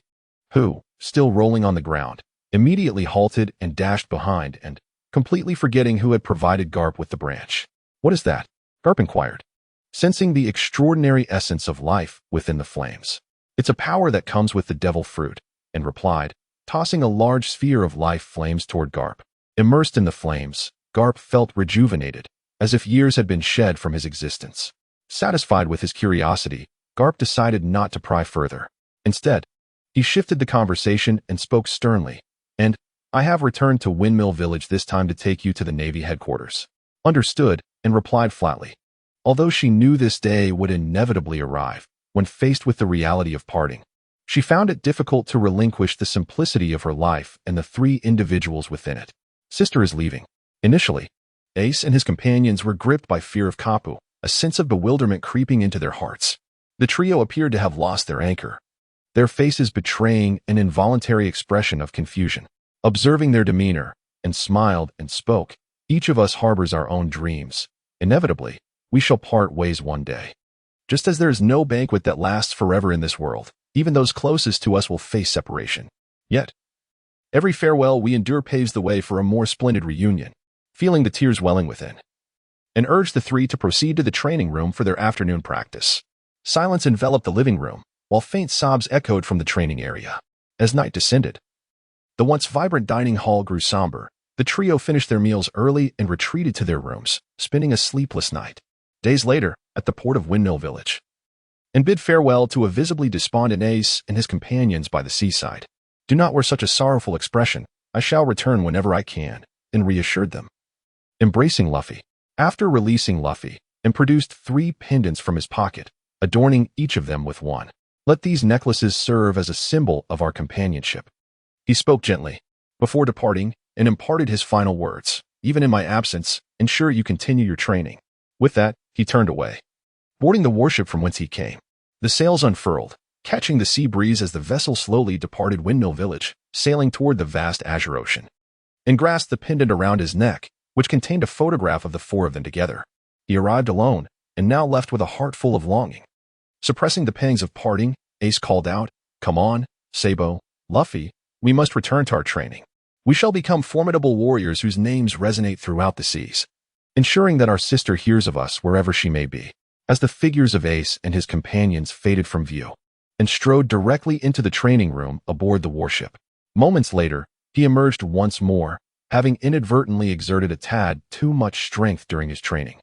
who, still rolling on the ground, immediately halted and dashed behind and, completely forgetting who had provided Garp with the branch. "What is that?" Garp inquired, sensing the extraordinary essence of life within the flames. "It's a power that comes with the devil fruit," and replied, tossing a large sphere of life flames toward Garp. Immersed in the flames, Garp felt rejuvenated, as if years had been shed from his existence. Satisfied with his curiosity, Garp decided not to pry further. Instead, he shifted the conversation and spoke sternly, "And, I have returned to Windmill Village this time to take you to the Navy headquarters." Understood, and replied flatly. Although she knew this day would inevitably arrive, when faced with the reality of parting, she found it difficult to relinquish the simplicity of her life and the three individuals within it. Sister is leaving. Initially, Ace and his companions were gripped by fear of Kapu, a sense of bewilderment creeping into their hearts. The trio appeared to have lost their anchor, their faces betraying an involuntary expression of confusion. Observing their demeanor, and smiled and spoke, "Each of us harbors our own dreams. Inevitably, we shall part ways one day. Just as there is no banquet that lasts forever in this world, even those closest to us will face separation. Yet, every farewell we endure paves the way for a more splendid reunion, feeling the tears welling within, and urged the three to proceed to the training room for their afternoon practice. Silence enveloped the living room, while faint sobs echoed from the training area. As night descended, the once vibrant dining hall grew somber. The trio finished their meals early and retreated to their rooms, spending a sleepless night. Days later, at the port of Windmill Village, and bid farewell to a visibly despondent Ace and his companions by the seaside. "Do not wear such a sorrowful expression. I shall return whenever I can," and reassured them. Embracing Luffy, after releasing Luffy, and produced 3 pendants from his pocket, adorning each of them with one. "Let these necklaces serve as a symbol of our companionship." He spoke gently before departing and imparted his final words. "Even in my absence, ensure you continue your training." With that, he turned away, boarding the warship from whence he came. The sails unfurled, catching the sea breeze as the vessel slowly departed Windmill Village, sailing toward the vast azure ocean, and grasped the pendant around his neck, which contained a photograph of the 4 of them together. He arrived alone, and now left with a heart full of longing. Suppressing the pangs of parting, Ace called out, "Come on, Sabo, Luffy, we must return to our training. We shall become formidable warriors whose names resonate throughout the seas, ensuring that our sister hears of us wherever she may be." As the figures of Ace and his companions faded from view and strode directly into the training room aboard the warship, moments later, he emerged once more, having inadvertently exerted a tad too much strength during his training,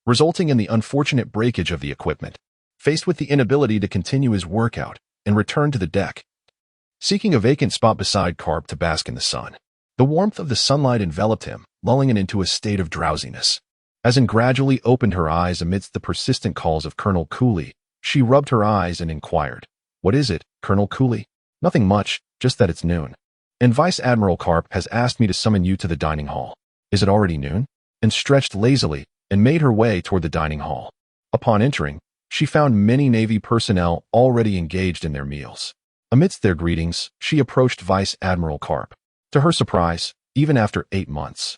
resulting in the unfortunate breakage of the equipment. Faced with the inability to continue his workout and return to the deck, seeking a vacant spot beside Carp to bask in the sun, the warmth of the sunlight enveloped him, lulling him into a state of drowsiness. As Anne gradually opened her eyes amidst the persistent calls of Colonel Cooley, she rubbed her eyes and inquired, "What is it, Colonel Cooley?" "Nothing much, just that it's noon, and Vice Admiral Carp has asked me to summon you to the dining hall." "Is it already noon?" And stretched lazily and made her way toward the dining hall. Upon entering, she found many Navy personnel already engaged in their meals. Amidst their greetings, she approached Vice Admiral Carp. To her surprise, even after 8 months,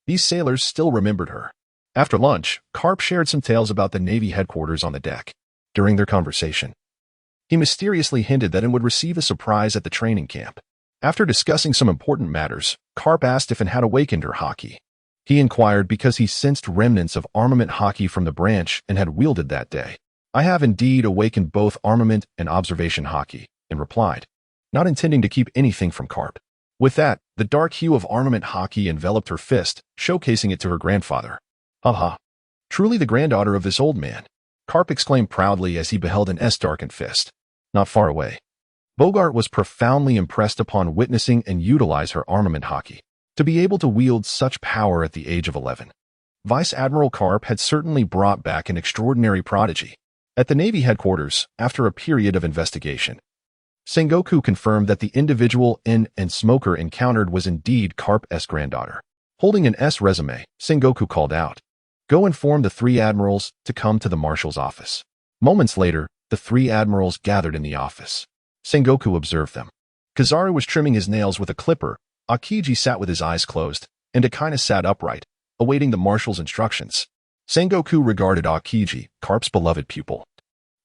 these sailors still remembered her. After lunch, Carp shared some tales about the Navy headquarters on the deck. During their conversation, he mysteriously hinted that Anne would receive a surprise at the training camp. After discussing some important matters, Carp asked if Anne had awakened her haki. He inquired because he sensed remnants of armament haki from the branch and had wielded that day. "I have indeed awakened both armament and observation haki," Anne replied, not intending to keep anything from Carp. With that, the dark hue of armament haki enveloped her fist, showcasing it to her grandfather. "Ha! Truly the granddaughter of this old man," Carp exclaimed proudly as he beheld an darkened fist. Not far away, Bogart was profoundly impressed upon witnessing and utilize her armament haki. To be able to wield such power at the age of 11. Vice Admiral Carp had certainly brought back an extraordinary prodigy. At the Navy headquarters, after a period of investigation, Sengoku confirmed that the individual and Smoker encountered was indeed Carp's granddaughter. Holding an resume, Sengoku called out, "Go inform the 3 admirals to come to the marshal's office." Moments later, the 3 admirals gathered in the office. Sengoku observed them. Kizaru was trimming his nails with a clipper, Akiji sat with his eyes closed, and Akina sat upright, awaiting the marshal's instructions. Sengoku regarded Akiji, Carp's beloved pupil,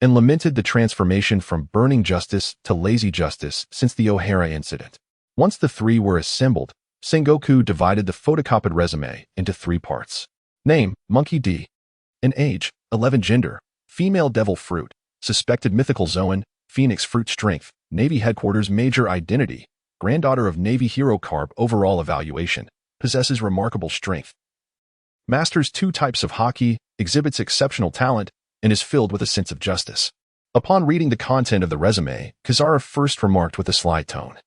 and lamented the transformation from burning justice to lazy justice since the O'Hara incident. Once the 3 were assembled, Sengoku divided the photocopied resume into 3 parts. Name, Monkey D. And age, 11. Gender, female. Devil fruit, suspected mythical Zoan, Phoenix fruit. Strength, Navy headquarters. Major identity, granddaughter of Navy hero Carp. Overall evaluation, possesses remarkable strength. Masters 2 types of haki, exhibits exceptional talent, and is filled with a sense of justice. Upon reading the content of the resume, Kizaru first remarked with a sly tone,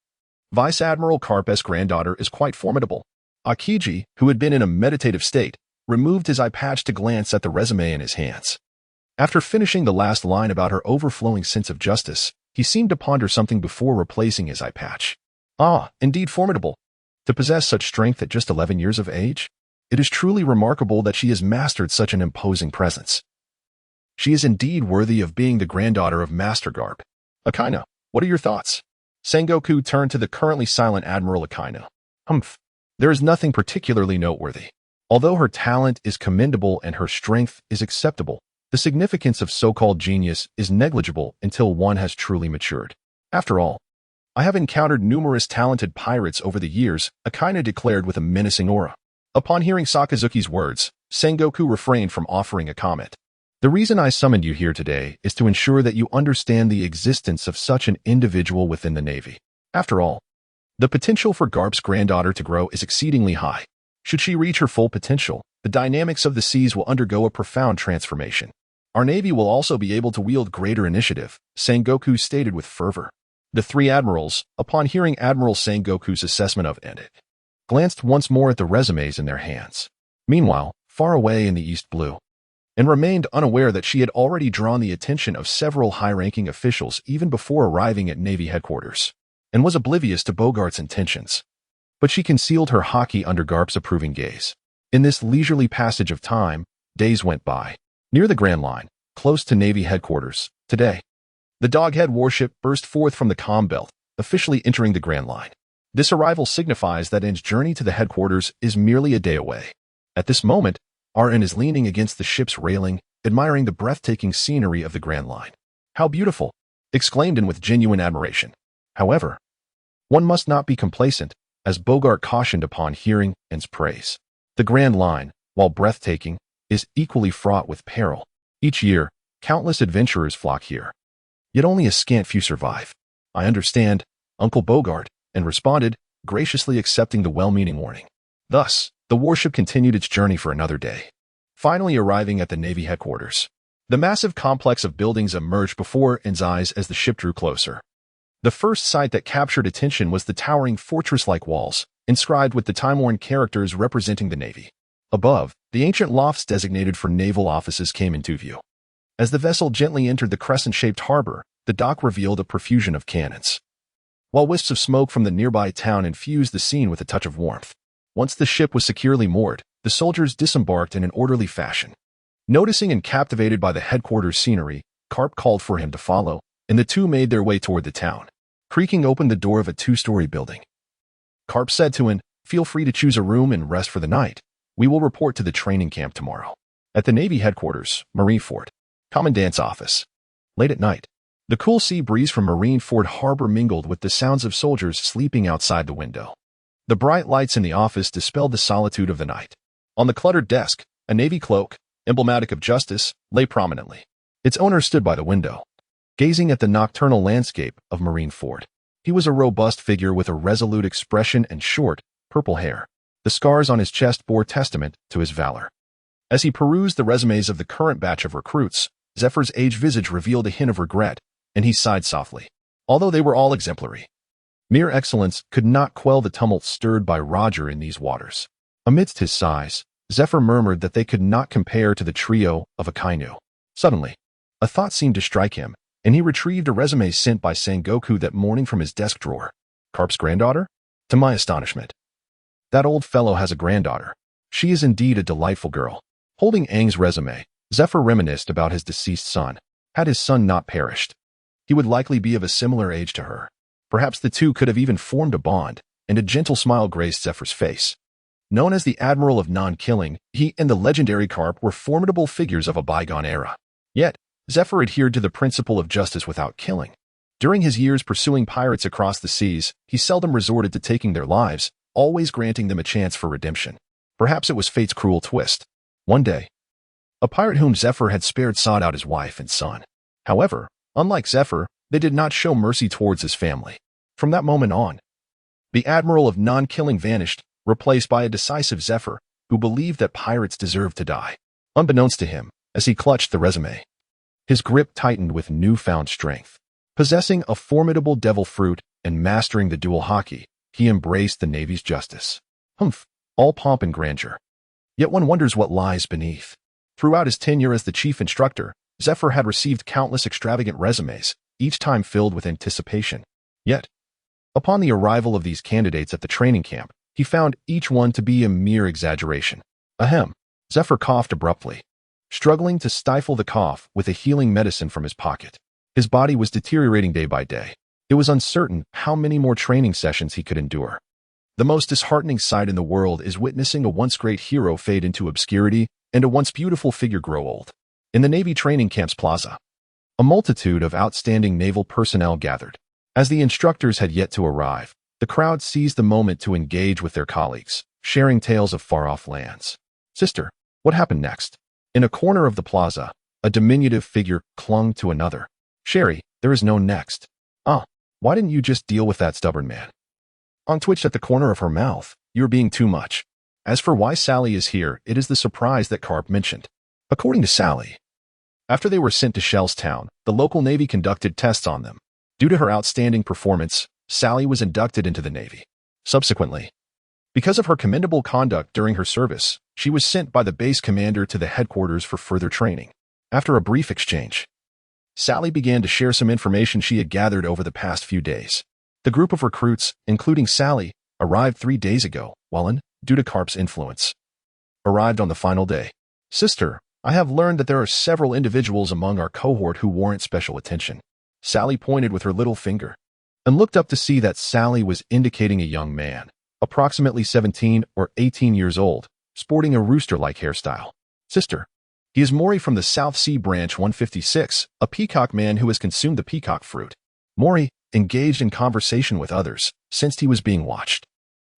"Vice Admiral Carp's granddaughter is quite formidable." Akiji, who had been in a meditative state, removed his eye patch to glance at the resume in his hands. After finishing the last line about her overflowing sense of justice, he seemed to ponder something before replacing his eye patch. "Ah, indeed formidable. To possess such strength at just 11 years of age? It is truly remarkable that she has mastered such an imposing presence. She is indeed worthy of being the granddaughter of Master Garp." "Akina, what are your thoughts?" Sengoku turned to the currently silent Admiral Akina. "Humph. There is nothing particularly noteworthy. Although her talent is commendable and her strength is acceptable, The significance of so-called genius is negligible until one has truly matured. After all, I have encountered numerous talented pirates over the years, Akaina declared with a menacing aura. Upon hearing Sakazuki's words, Sengoku refrained from offering a comment. The reason I summoned you here today is to ensure that you understand the existence of such an individual within the Navy. After all, the potential for Garp's granddaughter to grow is exceedingly high. Should she reach her full potential, the dynamics of the seas will undergo a profound transformation. Our Navy will also be able to wield greater initiative, Sengoku stated with fervor. The three admirals, upon hearing Admiral Sengoku's assessment of it, glanced once more at the resumes in their hands. Meanwhile, far away in the East Blue, and remained unaware that she had already drawn the attention of several high-ranking officials even before arriving at Navy headquarters, and was oblivious to Bogart's intentions. But she concealed her hockey under Garp's approving gaze. In this leisurely passage of time, days went by. Near the Grand Line, close to Navy headquarters, today, the Doghead warship burst forth from the comm belt, officially entering the Grand Line. This arrival signifies that its journey to the headquarters is merely a day away. At this moment, RN is leaning against the ship's railing, admiring the breathtaking scenery of the Grand Line. "How beautiful!" exclaimed in with genuine admiration. However, one must not be complacent, as Bogart cautioned upon hearing N's praise. The Grand Line, while breathtaking, is equally fraught with peril. Each year, countless adventurers flock here. Yet only a scant few survive. "I understand, Uncle Bogart," and responded, graciously accepting the well-meaning warning. Thus, the warship continued its journey for another day, finally arriving at the Navy headquarters. The massive complex of buildings emerged before N's eyes as the ship drew closer. The first sight that captured attention was the towering fortress-like walls, inscribed with the time-worn characters representing the Navy. Above, the ancient lofts designated for naval offices came into view. As the vessel gently entered the crescent-shaped harbor, the dock revealed a profusion of cannons, while wisps of smoke from the nearby town infused the scene with a touch of warmth. Once the ship was securely moored, the soldiers disembarked in an orderly fashion. Noticing and captivated by the headquarters scenery, Karp called for him to follow, and the two made their way toward the town. Creaking open the door of a two-story building, Karp said to N, "Feel free to choose a room and rest for the night. We will report to the training camp tomorrow." At the Navy headquarters, Marineford, Commandant's office. Late at night, the cool sea breeze from Marineford Harbor mingled with the sounds of soldiers sleeping outside the window. The bright lights in the office dispelled the solitude of the night. On the cluttered desk, a navy cloak, emblematic of justice, lay prominently. Its owner stood by the window, gazing at the nocturnal landscape of Marineford. He was a robust figure with a resolute expression and short, purple hair. The scars on his chest bore testament to his valor. As he perused the resumes of the current batch of recruits, Zephyr's aged visage revealed a hint of regret, and he sighed softly. Although they were all exemplary, mere excellence could not quell the tumult stirred by Roger in these waters. Amidst his sighs, Zephyr murmured that they could not compare to the trio of Akainu. Suddenly, a thought seemed to strike him, and he retrieved a resume sent by Sengoku that morning from his desk drawer. "Karp's granddaughter?" To my astonishment, "That old fellow has a granddaughter. She is indeed a delightful girl." Holding Aang's resume, Zephyr reminisced about his deceased son. Had his son not perished, he would likely be of a similar age to her. Perhaps the two could have even formed a bond, and a gentle smile graced Zephyr's face. Known as the Admiral of Non-Killing, he and the legendary Karp were formidable figures of a bygone era. Yet, Zephyr adhered to the principle of justice without killing. During his years pursuing pirates across the seas, he seldom resorted to taking their lives, always granting them a chance for redemption. Perhaps it was fate's cruel twist. One day, a pirate whom Zephyr had spared sought out his wife and son. However, unlike Zephyr, they did not show mercy towards his family. From that moment on, the Admiral of Non-Killing vanished, replaced by a decisive Zephyr, who believed that pirates deserved to die. Unbeknownst to him, as he clutched the resume, his grip tightened with newfound strength. Possessing a formidable devil fruit and mastering the dual hockey, he embraced the Navy's justice. All pomp and grandeur. Yet one wonders what lies beneath. Throughout his tenure as the chief instructor, Zephyr had received countless extravagant resumes, each time filled with anticipation. Yet, upon the arrival of these candidates at the training camp, he found each one to be a mere exaggeration. Ahem. Zephyr coughed abruptly, struggling to stifle the cough with a healing medicine from his pocket. His body was deteriorating day by day. It was uncertain how many more training sessions he could endure. The most disheartening sight in the world is witnessing a once great hero fade into obscurity and a once beautiful figure grow old. In the Navy training camp's plaza, a multitude of outstanding naval personnel gathered. As the instructors had yet to arrive, the crowd seized the moment to engage with their colleagues, sharing tales of far-off lands. Sister, what happened next? In a corner of the plaza, a diminutive figure clung to another. Sherry, there is no next. Why didn't you just deal with that stubborn man? On twitched at the corner of her mouth, you're being too much. As for why Sally is here, it is the surprise that Carp mentioned. According to Sally, after they were sent to Shellstown, the local Navy conducted tests on them. Due to her outstanding performance, Sally was inducted into the Navy. Subsequently, because of her commendable conduct during her service, she was sent by the base commander to the headquarters for further training. After a brief exchange, Sally began to share some information she had gathered over the past few days. The group of recruits, including Sally, arrived 3 days ago, while due to Carp's influence, arrived on the final day. Sister, I have learned that there are several individuals among our cohort who warrant special attention. Sally pointed with her little finger and looked up to see that Sally was indicating a young man, approximately 17 or 18 years old, sporting a rooster-like hairstyle. Sister, he is Maury from the South Sea Branch 156, a peacock man who has consumed the peacock fruit. Maury engaged in conversation with others, sensed he was being watched.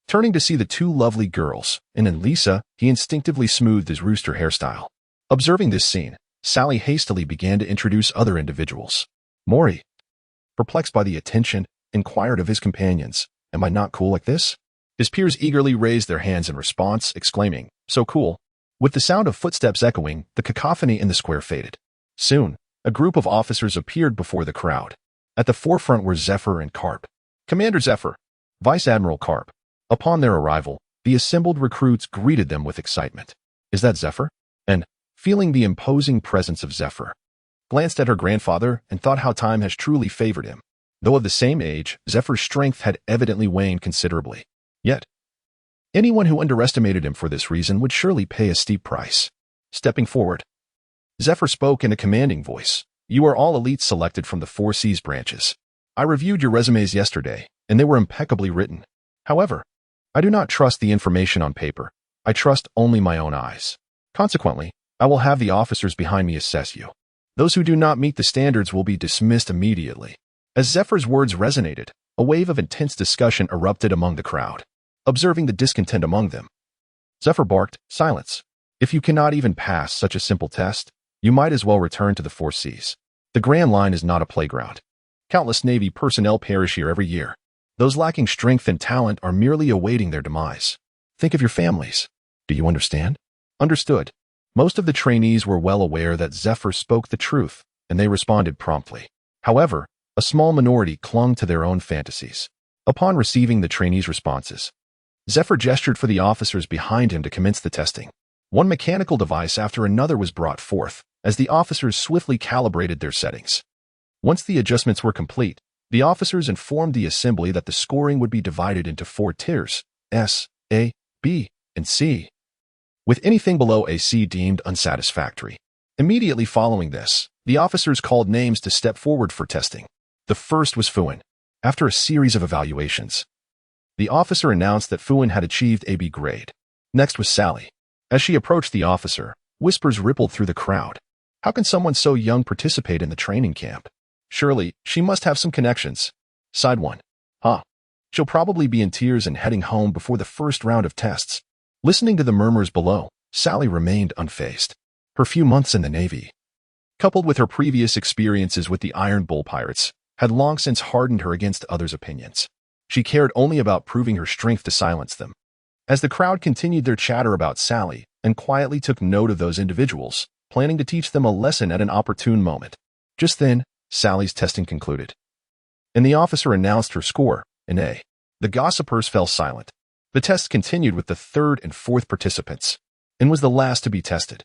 Turning to see the two lovely girls, and in Lisa, he instinctively smoothed his rooster hairstyle. Observing this scene, Sally hastily began to introduce other individuals. Maury, perplexed by the attention, inquired of his companions, "Am I not cool like this?" His peers eagerly raised their hands in response, exclaiming, "So cool." With the sound of footsteps echoing, the cacophony in the square faded. Soon, a group of officers appeared before the crowd. At the forefront were Zephyr and Carp. Commander Zephyr, Vice Admiral Carp. Upon their arrival, the assembled recruits greeted them with excitement. "Is that Zephyr?" And, feeling the imposing presence of Zephyr, glanced at her grandfather and thought how time has truly favored him. Though of the same age, Zephyr's strength had evidently waned considerably. Yet, anyone who underestimated him for this reason would surely pay a steep price. Stepping forward, Zephyr spoke in a commanding voice. "You are all elites selected from the 4 Seas branches. I reviewed your resumes yesterday, and they were impeccably written. However, I do not trust the information on paper. I trust only my own eyes. Consequently, I will have the officers behind me assess you. Those who do not meet the standards will be dismissed immediately." As Zephyr's words resonated, a wave of intense discussion erupted among the crowd. Observing the discontent among them, Zephyr barked, "Silence. If you cannot even pass such a simple test, you might as well return to the 4 Seas. The Grand Line is not a playground. Countless Navy personnel perish here every year. Those lacking strength and talent are merely awaiting their demise. Think of your families. Do you understand?" Understood. Most of the trainees were well aware that Zephyr spoke the truth, and they responded promptly. However, a small minority clung to their own fantasies. Upon receiving the trainees' responses, Zephyr gestured for the officers behind him to commence the testing. One mechanical device after another was brought forth, as the officers swiftly calibrated their settings. Once the adjustments were complete, the officers informed the assembly that the scoring would be divided into 4 tiers, S, A, B, and C, with anything below a C deemed unsatisfactory. Immediately following this, the officers called names to step forward for testing. The first was Fuin. After a series of evaluations, the officer announced that Fuin had achieved a B grade. Next was Sally. As she approached the officer, whispers rippled through the crowd. How can someone so young participate in the training camp? Surely, she must have some connections. Side 1. She'll probably be in tears and heading home before the first round of tests. Listening to the murmurs below, Sally remained unfazed. Her few months in the Navy, coupled with her previous experiences with the Iron Bull pirates, had long since hardened her against others' opinions. She cared only about proving her strength to silence them. As the crowd continued their chatter about Sally and quietly took note of those individuals, planning to teach them a lesson at an opportune moment. Just then, Sally's testing concluded, and the officer announced her score, an A. The gossipers fell silent. The test continued with the 3rd and 4th participants, and was the last to be tested.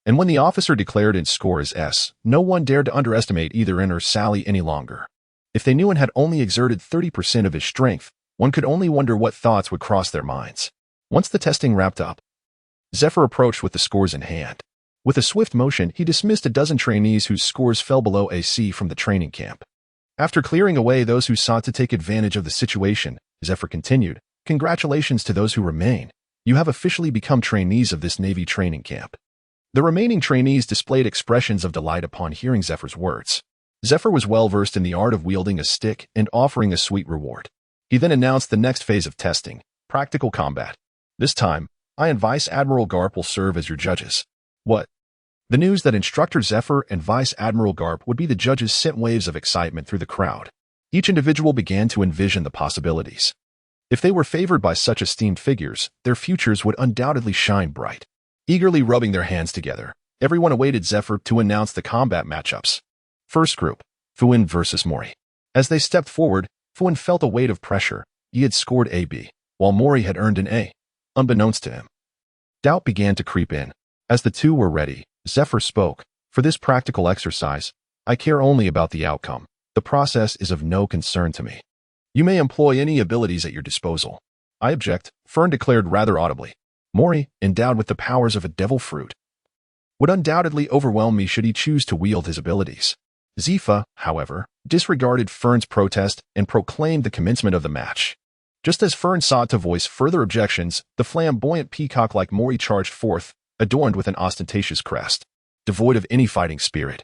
And when the officer declared its score as S, no one dared to underestimate either N or Sally any longer. If they knew N had only exerted 30% of his strength, one could only wonder what thoughts would cross their minds. Once the testing wrapped up, Zephyr approached with the scores in hand. With a swift motion, he dismissed a dozen trainees whose scores fell below a C from the training camp. After clearing away those who sought to take advantage of the situation, Zephyr continued, "Congratulations to those who remain. You have officially become trainees of this Navy training camp. The remaining trainees displayed expressions of delight upon hearing Zephyr's words. Zephyr was well-versed in the art of wielding a stick and offering a sweet reward. He then announced the next phase of testing, practical combat. This time, I and Vice Admiral Garp will serve as your judges. What? The news that Instructor Zephyr and Vice Admiral Garp would be the judges sent waves of excitement through the crowd. Each individual began to envision the possibilities. If they were favored by such esteemed figures, their futures would undoubtedly shine bright. Eagerly rubbing their hands together, everyone awaited Zephyr to announce the combat matchups. First group, Fuin versus Mori. As they stepped forward, Fuin felt a weight of pressure. He had scored AB, while Mori had earned an A, unbeknownst to him. Doubt began to creep in. As the two were ready, Zephyr spoke. For this practical exercise, I care only about the outcome. The process is of no concern to me. You may employ any abilities at your disposal. I object, Fern declared rather audibly. Mori, endowed with the powers of a devil fruit, would undoubtedly overwhelm me should he choose to wield his abilities. Zifa, however, disregarded Fern's protest and proclaimed the commencement of the match. Just as Fern sought to voice further objections, the flamboyant peacock-like Mori charged forth, adorned with an ostentatious crest, devoid of any fighting spirit.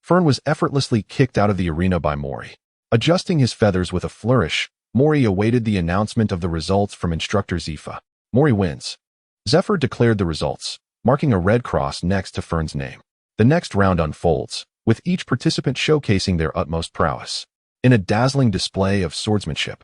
Fern was effortlessly kicked out of the arena by Mori. Adjusting his feathers with a flourish, Mori awaited the announcement of the results from Instructor Zifa. Mori wins. Zephyr declared the results, marking a red cross next to Fern's name. The next round unfolds, with each participant showcasing their utmost prowess. In a dazzling display of swordsmanship,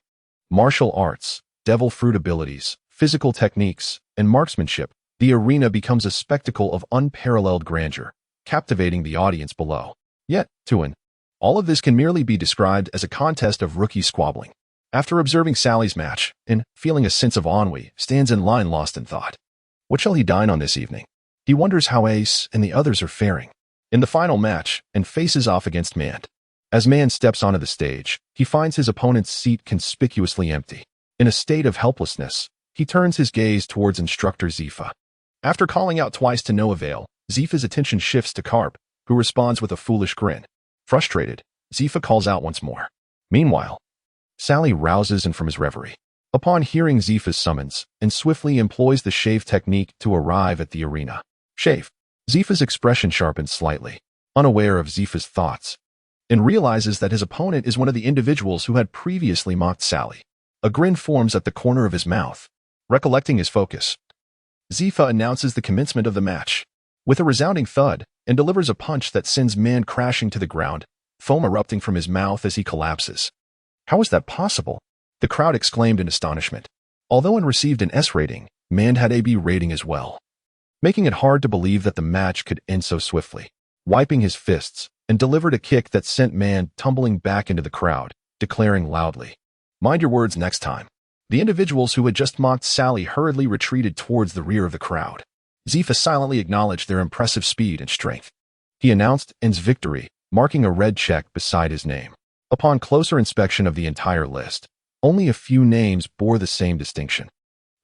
martial arts, devil fruit abilities, physical techniques, and marksmanship, the arena becomes a spectacle of unparalleled grandeur, captivating the audience below. Yet, Tuin, all of this can merely be described as a contest of rookie squabbling. After observing Sally's match, and feeling a sense of ennui, stands in line lost in thought. What shall he dine on this evening? He wonders how Ace and the others are faring. In the final match, and faces off against Mand. As Mand steps onto the stage, he finds his opponent's seat conspicuously empty. In a state of helplessness, he turns his gaze towards Instructor Zifa. After calling out twice to no avail, Zifa's attention shifts to Karp, who responds with a foolish grin. Frustrated, Zifa calls out once more. Meanwhile, Sally rouses him from his reverie. Upon hearing Zifa's summons, and swiftly employs the shave technique to arrive at the arena. Shave. Zifa's expression sharpens slightly, unaware of Zifa's thoughts, and realizes that his opponent is one of the individuals who had previously mocked Sally. A grin forms at the corner of his mouth. Recollecting his focus, Zifa announces the commencement of the match, with a resounding thud, and delivers a punch that sends Mand crashing to the ground, foam erupting from his mouth as he collapses. How is that possible? The crowd exclaimed in astonishment. Although it received an S rating, Mand had a B rating as well, making it hard to believe that the match could end so swiftly. Wiping his fists, and delivered a kick that sent Mand tumbling back into the crowd, declaring loudly, "Mind your words next time." The individuals who had just mocked Sally hurriedly retreated towards the rear of the crowd. Zifa silently acknowledged their impressive speed and strength. He announced N's victory, marking a red check beside his name. Upon closer inspection of the entire list, only a few names bore the same distinction.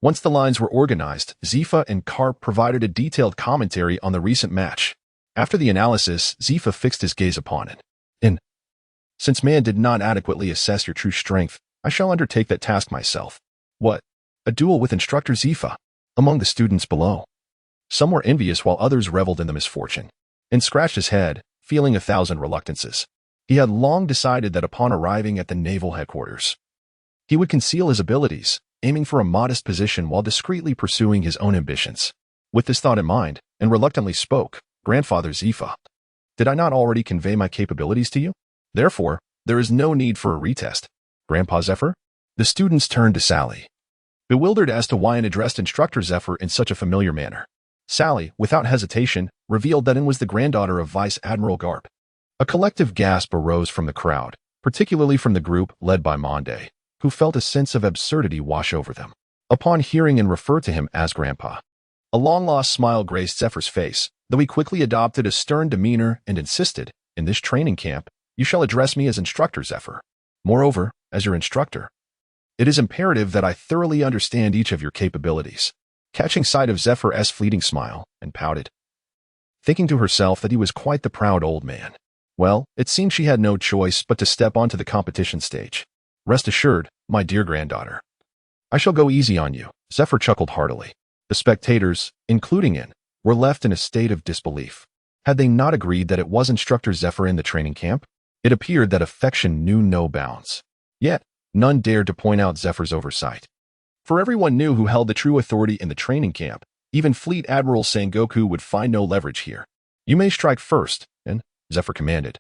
Once the lines were organized, Zifa and Karp provided a detailed commentary on the recent match. After the analysis, Zifa fixed his gaze upon it. Since man did not adequately assess your true strength, I shall undertake that task myself. What? A duel with Instructor Zifa? Among the students below. Some were envious while others reveled in the misfortune. And scratched his head, feeling 1,000 reluctances. He had long decided that upon arriving at the naval headquarters, he would conceal his abilities, aiming for a modest position while discreetly pursuing his own ambitions. With this thought in mind, and reluctantly spoke, Grandfather Zifa, did I not already convey my capabilities to you? Therefore, there is no need for a retest. Grandpa Zephyr? The students turned to Sally, bewildered as to why an addressed Instructor Zephyr in such a familiar manner. Sally, without hesitation, revealed that it was the granddaughter of Vice Admiral Garp. A collective gasp arose from the crowd, particularly from the group led by Monday, who felt a sense of absurdity wash over them. Upon hearing and refer to him as Grandpa, a long-lost smile graced Zephyr's face, though he quickly adopted a stern demeanor and insisted, in this training camp, you shall address me as Instructor Zephyr. Moreover, as your instructor, it is imperative that I thoroughly understand each of your capabilities. Catching sight of Zephyr's fleeting smile, and pouted, thinking to herself that he was quite the proud old man. Well, it seemed she had no choice but to step onto the competition stage. Rest assured, my dear granddaughter, I shall go easy on you. Zephyr chuckled heartily. The spectators, including In, were left in a state of disbelief. Had they not agreed that it was Instructor Zephyr in the training camp? It appeared that affection knew no bounds. Yet, none dared to point out Zephyr's oversight. For everyone knew who held the true authority in the training camp. Even Fleet Admiral Sengoku would find no leverage here. "You may strike first," and Zephyr commanded,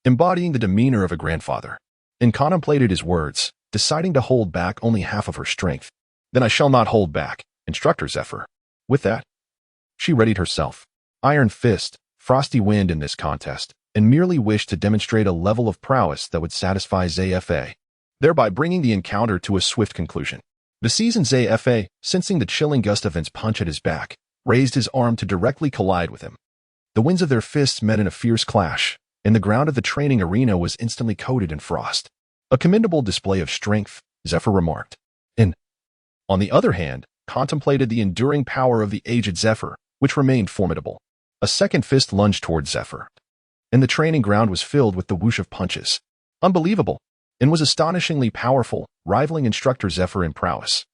embodying the demeanor of a grandfather, and contemplated his words, deciding to hold back only half of her strength. "Then I shall not hold back, Instructor Zephyr." With that, she readied herself. Iron fist, frosty wind in this contest, and merely wished to demonstrate a level of prowess that would satisfy ZFA, thereby bringing the encounter to a swift conclusion. The seasoned ZFA, sensing the chilling gust of Vince's punch at his back, raised his arm to directly collide with him. The winds of their fists met in a fierce clash, and the ground of the training arena was instantly coated in frost. A commendable display of strength, Zephyr remarked. And, on the other hand, contemplated the enduring power of the aged Zephyr, which remained formidable. A second fist lunged toward Zephyr, and the training ground was filled with the whoosh of punches. Unbelievable, and was astonishingly powerful, rivaling Instructor Zephyr in prowess.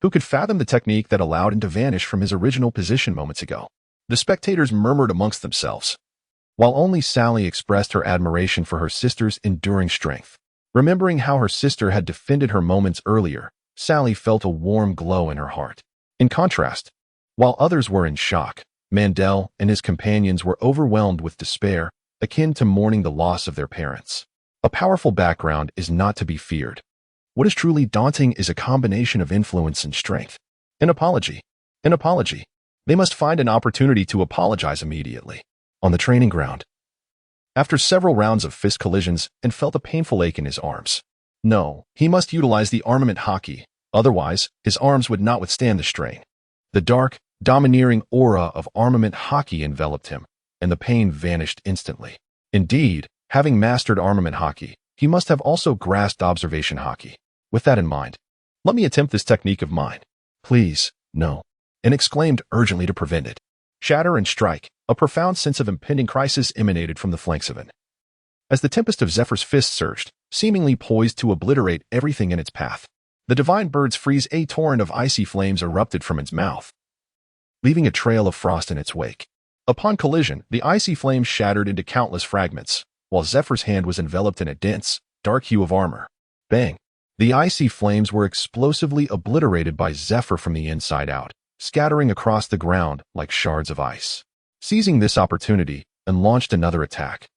Who could fathom the technique that allowed him to vanish from his original position moments ago? The spectators murmured amongst themselves, while only Sally expressed her admiration for her sister's enduring strength. Remembering how her sister had defended her moments earlier, Sally felt a warm glow in her heart. In contrast, while others were in shock, Mandel and his companions were overwhelmed with despair, akin to mourning the loss of their parents. A powerful background is not to be feared. What is truly daunting is a combination of influence and strength. An apology. An apology. They must find an opportunity to apologize immediately. On the training ground. After several rounds of fist collisions and felt a painful ache in his arms. No, he must utilize the armament hockey, otherwise his arms would not withstand the strain. The dark, domineering aura of armament hockey enveloped him, and the pain vanished instantly. Indeed, having mastered armament hockey, he must have also grasped observation hockey. With that in mind, "Let me attempt this technique of mine." "Please, no," and exclaimed urgently to prevent it. Shatter and strike, a profound sense of impending crisis emanated from the flanks of it. As the tempest of Zephyr's fist surged, seemingly poised to obliterate everything in its path, the divine bird's freeze, a torrent of icy flames erupted from its mouth, leaving a trail of frost in its wake. Upon collision, the icy flames shattered into countless fragments, while Zephyr's hand was enveloped in a dense, dark hue of armor. Bang! The icy flames were explosively obliterated by Zephyr from the inside out, scattering across the ground like shards of ice. Seizing this opportunity, and launched another attack.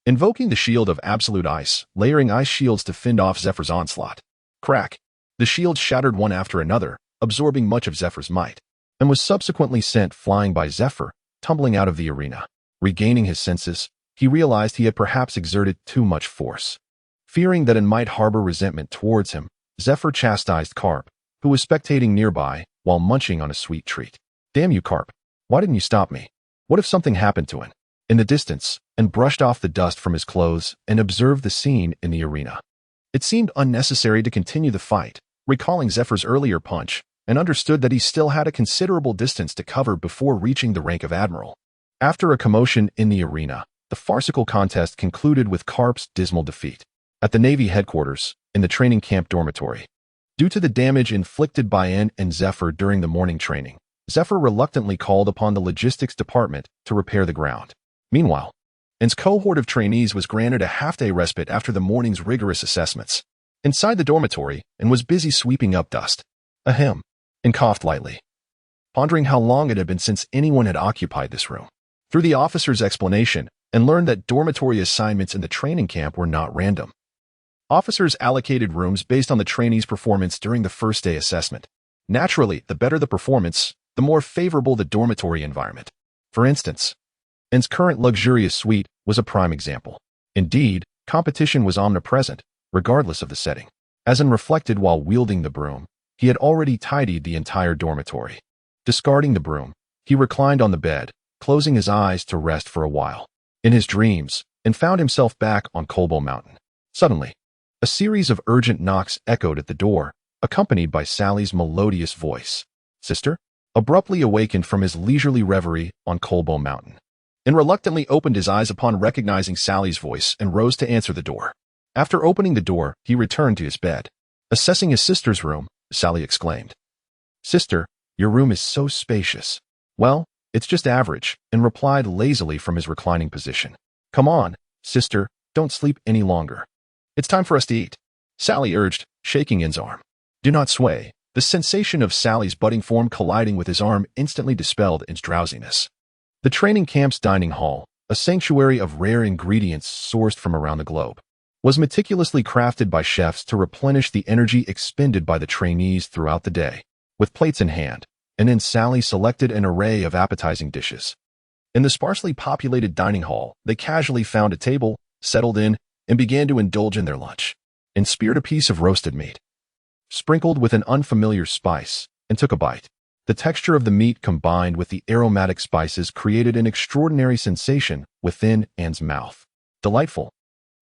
Invoking the shield of absolute ice, layering ice shields to fend off Zephyr's onslaught. Crack! The shields shattered one after another, absorbing much of Zephyr's might, and was subsequently sent flying by Zephyr, tumbling out of the arena. Regaining his senses, he realized he had perhaps exerted too much force. Fearing that it might harbor resentment towards him, Zephyr chastised Carp, who was spectating nearby while munching on a sweet treat. "Damn you, Carp. Why didn't you stop me? What if something happened to him?" In the distance, and brushed off the dust from his clothes and observed the scene in the arena. It seemed unnecessary to continue the fight, recalling Zephyr's earlier punch, and understood that he still had a considerable distance to cover before reaching the rank of admiral. After a commotion in the arena, the farcical contest concluded with Carp's dismal defeat. At the Navy headquarters, in the training camp dormitory. Due to the damage inflicted by N and Zephyr during the morning training, Zephyr reluctantly called upon the logistics department to repair the ground. Meanwhile, N's cohort of trainees was granted a half-day respite after the morning's rigorous assessments. Inside the dormitory, N was busy sweeping up dust. Ahem, and coughed lightly, pondering how long it had been since anyone had occupied this room. Through the officer's explanation, and learned that dormitory assignments in the training camp were not random. Officers allocated rooms based on the trainee's performance during the first day assessment. Naturally, the better the performance, the more favorable the dormitory environment. For instance, N's current luxurious suite was a prime example. Indeed, competition was omnipresent, regardless of the setting. As N reflected while wielding the broom, he had already tidied the entire dormitory. Discarding the broom, he reclined on the bed, closing his eyes to rest for a while. In his dreams, and found himself back on Kobo Mountain. Suddenly, a series of urgent knocks echoed at the door, accompanied by Sally's melodious voice. "Sister?" Abruptly awakened from his leisurely reverie on Kobo Mountain, and reluctantly opened his eyes upon recognizing Sally's voice and rose to answer the door. After opening the door, he returned to his bed. Assessing his sister's room, Sally exclaimed, "Sister, your room is so spacious." "Well, "It's just average," and replied lazily from his reclining position. "Come on, sister, don't sleep any longer. It's time for us to eat," Sally urged, shaking An's arm. "Do not sway." The sensation of Sally's budding form colliding with his arm instantly dispelled An's drowsiness. The training camp's dining hall, a sanctuary of rare ingredients sourced from around the globe, was meticulously crafted by chefs to replenish the energy expended by the trainees throughout the day. With plates in hand, and then Sally selected an array of appetizing dishes. In the sparsely populated dining hall, they casually found a table, settled in, and began to indulge in their lunch, and speared a piece of roasted meat, sprinkled with an unfamiliar spice, and took a bite. The texture of the meat combined with the aromatic spices created an extraordinary sensation within An's mouth. Delightful.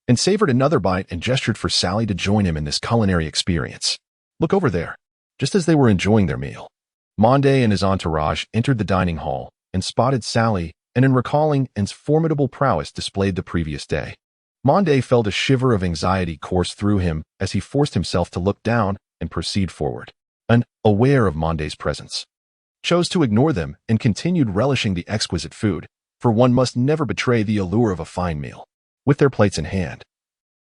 And savored another bite and gestured for Sally to join him in this culinary experience. "Look over there." Just as they were enjoying their meal, Monday and his entourage entered the dining hall and spotted Sally, and in recalling An's formidable prowess displayed the previous day, Monday felt a shiver of anxiety course through him as he forced himself to look down and proceed forward. Unaware of Monday's presence, chose to ignore them and continued relishing the exquisite food, for one must never betray the allure of a fine meal. With their plates in hand,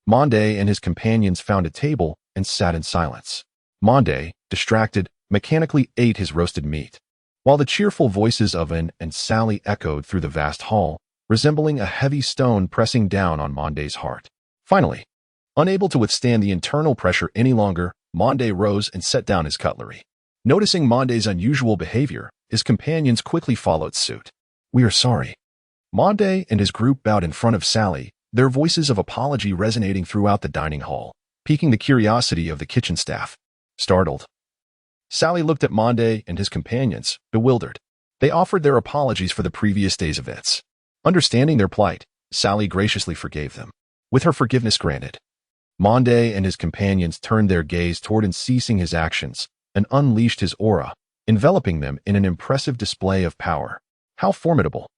Monday and his companions found a table and sat in silence. Monday, distracted, mechanically ate his roasted meat, while the cheerful voices of An and Sally echoed through the vast hall, resembling a heavy stone pressing down on Monday's heart. Finally, unable to withstand the internal pressure any longer, Monday rose and set down his cutlery. Noticing Monday's unusual behavior, his companions quickly followed suit. "We are sorry." Monday and his group bowed in front of Sally, their voices of apology resonating throughout the dining hall, piquing the curiosity of the kitchen staff. Startled, Sally looked at Monday and his companions, bewildered. They offered their apologies for the previous day's events. Understanding their plight, Sally graciously forgave them. With her forgiveness granted, Monday and his companions turned their gaze toward and ceasing his actions, and unleashed his aura, enveloping them in an impressive display of power. How formidable!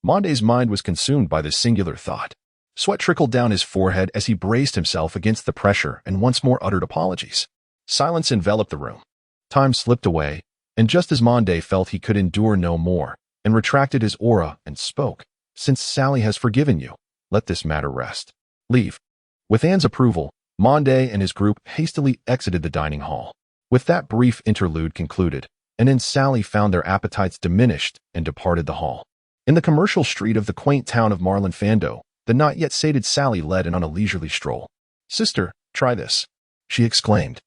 Monday's mind was consumed by this singular thought. Sweat trickled down his forehead as he braced himself against the pressure and once more uttered apologies. Silence enveloped the room. Time slipped away, and just as Monday felt he could endure no more, and retracted his aura and spoke, "Since Sally has forgiven you, let this matter rest. Leave." With An's approval, Monday and his group hastily exited the dining hall. With that brief interlude concluded, and then Sally found their appetites diminished and departed the hall. In the commercial street of the quaint town of Marlinfando, the not yet sated Sally led in on a leisurely stroll. "Sister, try this," she exclaimed,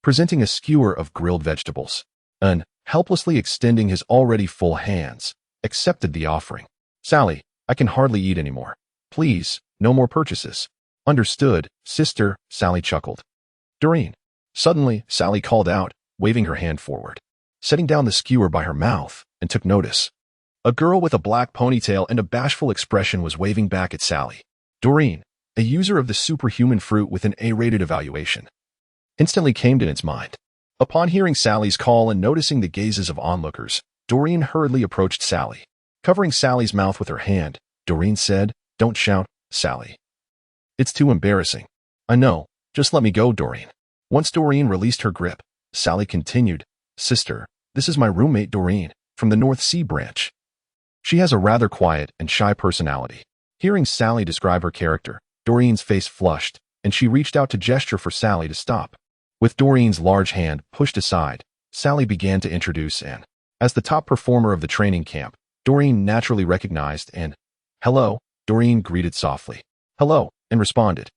presenting a skewer of grilled vegetables, and, helplessly extending his already full hands, accepted the offering. "Sally, I can hardly eat anymore. Please, no more purchases." "Understood, sister," Sally chuckled. "Doreen." Suddenly, Sally called out, waving her hand forward, setting down the skewer by her mouth, and took notice. A girl with a black ponytail and a bashful expression was waving back at Sally. Doreen, a user of the superhuman fruit with an A-rated evaluation, instantly came to its mind. Upon hearing Sally's call and noticing the gazes of onlookers, Doreen hurriedly approached Sally. Covering Sally's mouth with her hand, Doreen said, "Don't shout, Sally. It's too embarrassing." "I know, just let me go, Doreen." Once Doreen released her grip, Sally continued, "Sister, this is my roommate Doreen, from the North Sea branch. She has a rather quiet and shy personality." Hearing Sally describe her character, Doreen's face flushed, and she reached out to gesture for Sally to stop. With Doreen's large hand pushed aside, Sally began to introduce Anne. As the top performer of the training camp, Doreen naturally recognized Anne. "Hello," Doreen greeted softly. "Hello," Anne responded.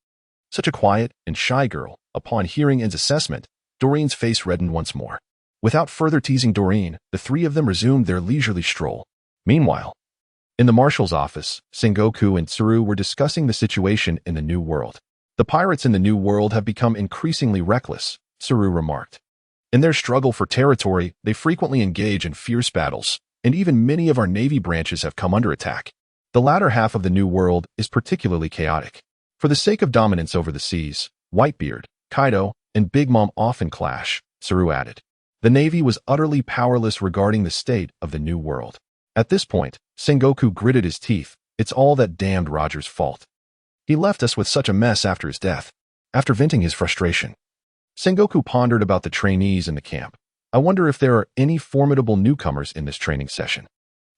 Such a quiet and shy girl. Upon hearing Anne's assessment, Doreen's face reddened once more. Without further teasing Doreen, the three of them resumed their leisurely stroll. Meanwhile, in the marshal's office, Sengoku and Tsuru were discussing the situation in the New World. "The pirates in the New World have become increasingly reckless," Tsuru remarked. "In their struggle for territory, they frequently engage in fierce battles, and even many of our navy branches have come under attack. The latter half of the New World is particularly chaotic. For the sake of dominance over the seas, Whitebeard, Kaido, and Big Mom often clash," Tsuru added. The navy was utterly powerless regarding the state of the New World. At this point, Sengoku gritted his teeth. "It's all that damned Roger's fault. He left us with such a mess after his death." After venting his frustration, Sengoku pondered about the trainees in the camp. "I wonder if there are any formidable newcomers in this training session."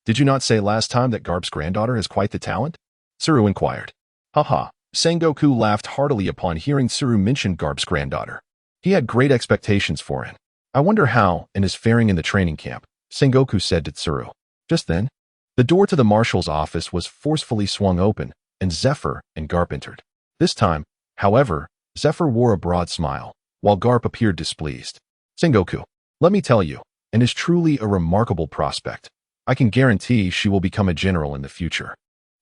Did you not say last time that Garp's granddaughter has quite the talent? Tsuru inquired. Haha. Sengoku laughed heartily upon hearing Tsuru mention Garp's granddaughter. He had great expectations for him. I wonder how and is faring in the training camp, Sengoku said to Tsuru. Just then, the door to the marshal's office was forcefully swung open, and Zephyr and Garp entered. This time, however, Zephyr wore a broad smile, while Garp appeared displeased. Sengoku, let me tell you, and is truly a remarkable prospect. I can guarantee she will become a general in the future.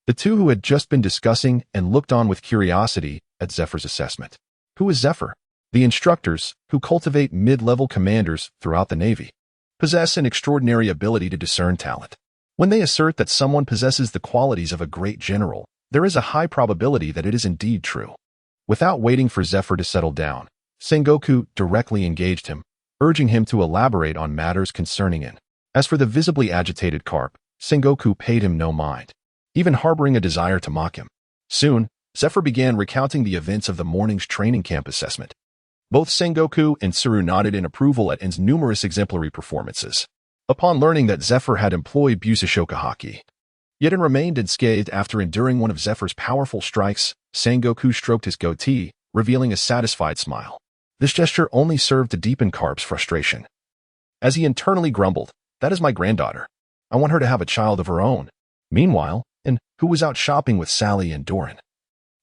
The two who had just been discussing and looked on with curiosity at Zephyr's assessment. Who is Zephyr? The instructors, who cultivate mid-level commanders throughout the Navy, possess an extraordinary ability to discern talent. When they assert that someone possesses the qualities of a great general, there is a high probability that it is indeed true. Without waiting for Zephyr to settle down, Sengoku directly engaged him, urging him to elaborate on matters concerning it. As for the visibly agitated Garp, Sengoku paid him no mind, even harboring a desire to mock him. Soon, Zephyr began recounting the events of the morning's training camp assessment. Both Sengoku and Tsuru nodded in approval at En's numerous exemplary performances. Upon learning that Zephyr had employed Busashoka haki, yet En remained unscathed after enduring one of Zephyr's powerful strikes, Sengoku stroked his goatee, revealing a satisfied smile. This gesture only served to deepen Garp's frustration. As he internally grumbled, "That is my granddaughter. I want her to have a child of her own." Meanwhile, En, who was out shopping with Sally and Doran,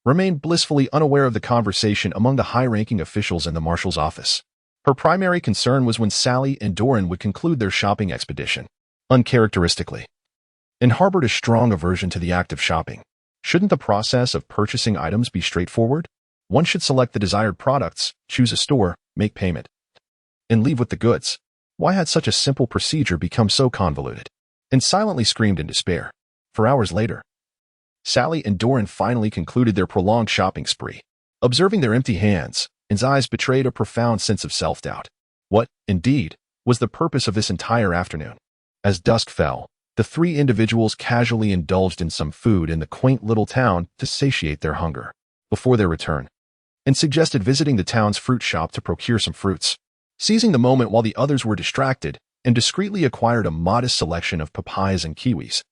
remained blissfully unaware of the conversation among the high-ranking officials in the marshal's office. Her primary concern was when Sally and Doran would conclude their shopping expedition. Uncharacteristically, En harbored a strong aversion to the act of shopping. Shouldn't the process of purchasing items be straightforward? One should select the desired products, choose a store, make payment, and leave with the goods. Why had such a simple procedure become so convoluted? En silently screamed in despair. For hours later, Sally and Doran finally concluded their prolonged shopping spree. Observing their empty hands, En's eyes betrayed a profound sense of self-doubt. What, indeed, was the purpose of this entire afternoon? As dusk fell, the three individuals casually indulged in some food in the quaint little town to satiate their hunger. Before their return, En suggested visiting the town's fruit shop to procure some fruits. Seizing the moment while the others were distracted, En discreetly acquired a modest selection of papayas and kiwis,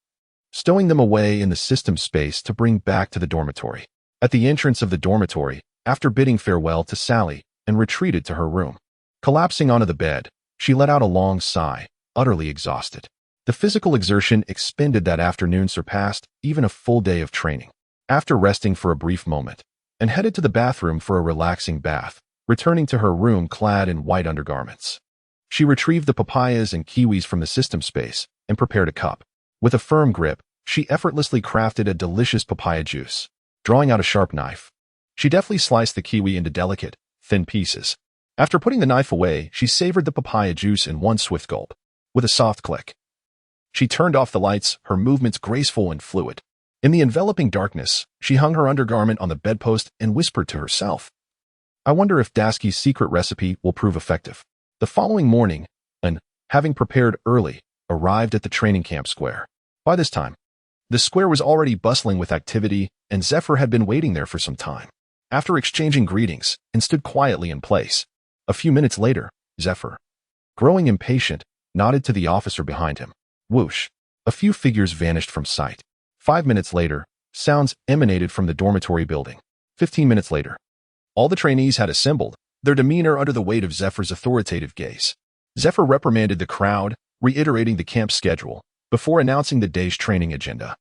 stowing them away in the system space to bring back to the dormitory. At the entrance of the dormitory, after bidding farewell to Sally, En retreated to her room. Collapsing onto the bed, she let out a long sigh, utterly exhausted. The physical exertion expended that afternoon surpassed even a full day of training. After resting for a brief moment, En headed to the bathroom for a relaxing bath, returning to her room clad in white undergarments. She retrieved the papayas and kiwis from the system space and prepared a cup. With a firm grip, she effortlessly crafted a delicious papaya juice. Drawing out a sharp knife, she deftly sliced the kiwi into delicate, thin pieces. After putting the knife away, she savored the papaya juice in one swift gulp. With a soft click, she turned off the lights, her movements graceful and fluid. In the enveloping darkness, she hung her undergarment on the bedpost and whispered to herself, "I wonder if Daski's secret recipe will prove effective." The following morning, En, having prepared early, arrived at the training camp square. By this time, the square was already bustling with activity, and Zephyr had been waiting there for some time. After exchanging greetings, En stood quietly in place. A few minutes later, Zephyr, growing impatient, nodded to the officer behind him. Whoosh! A few figures vanished from sight. 5 minutes later, sounds emanated from the dormitory building. 15 minutes later, all the trainees had assembled, their demeanor under the weight of Zephyr's authoritative gaze. Zephyr reprimanded the crowd, reiterating the camp schedule, before announcing the day's training agenda.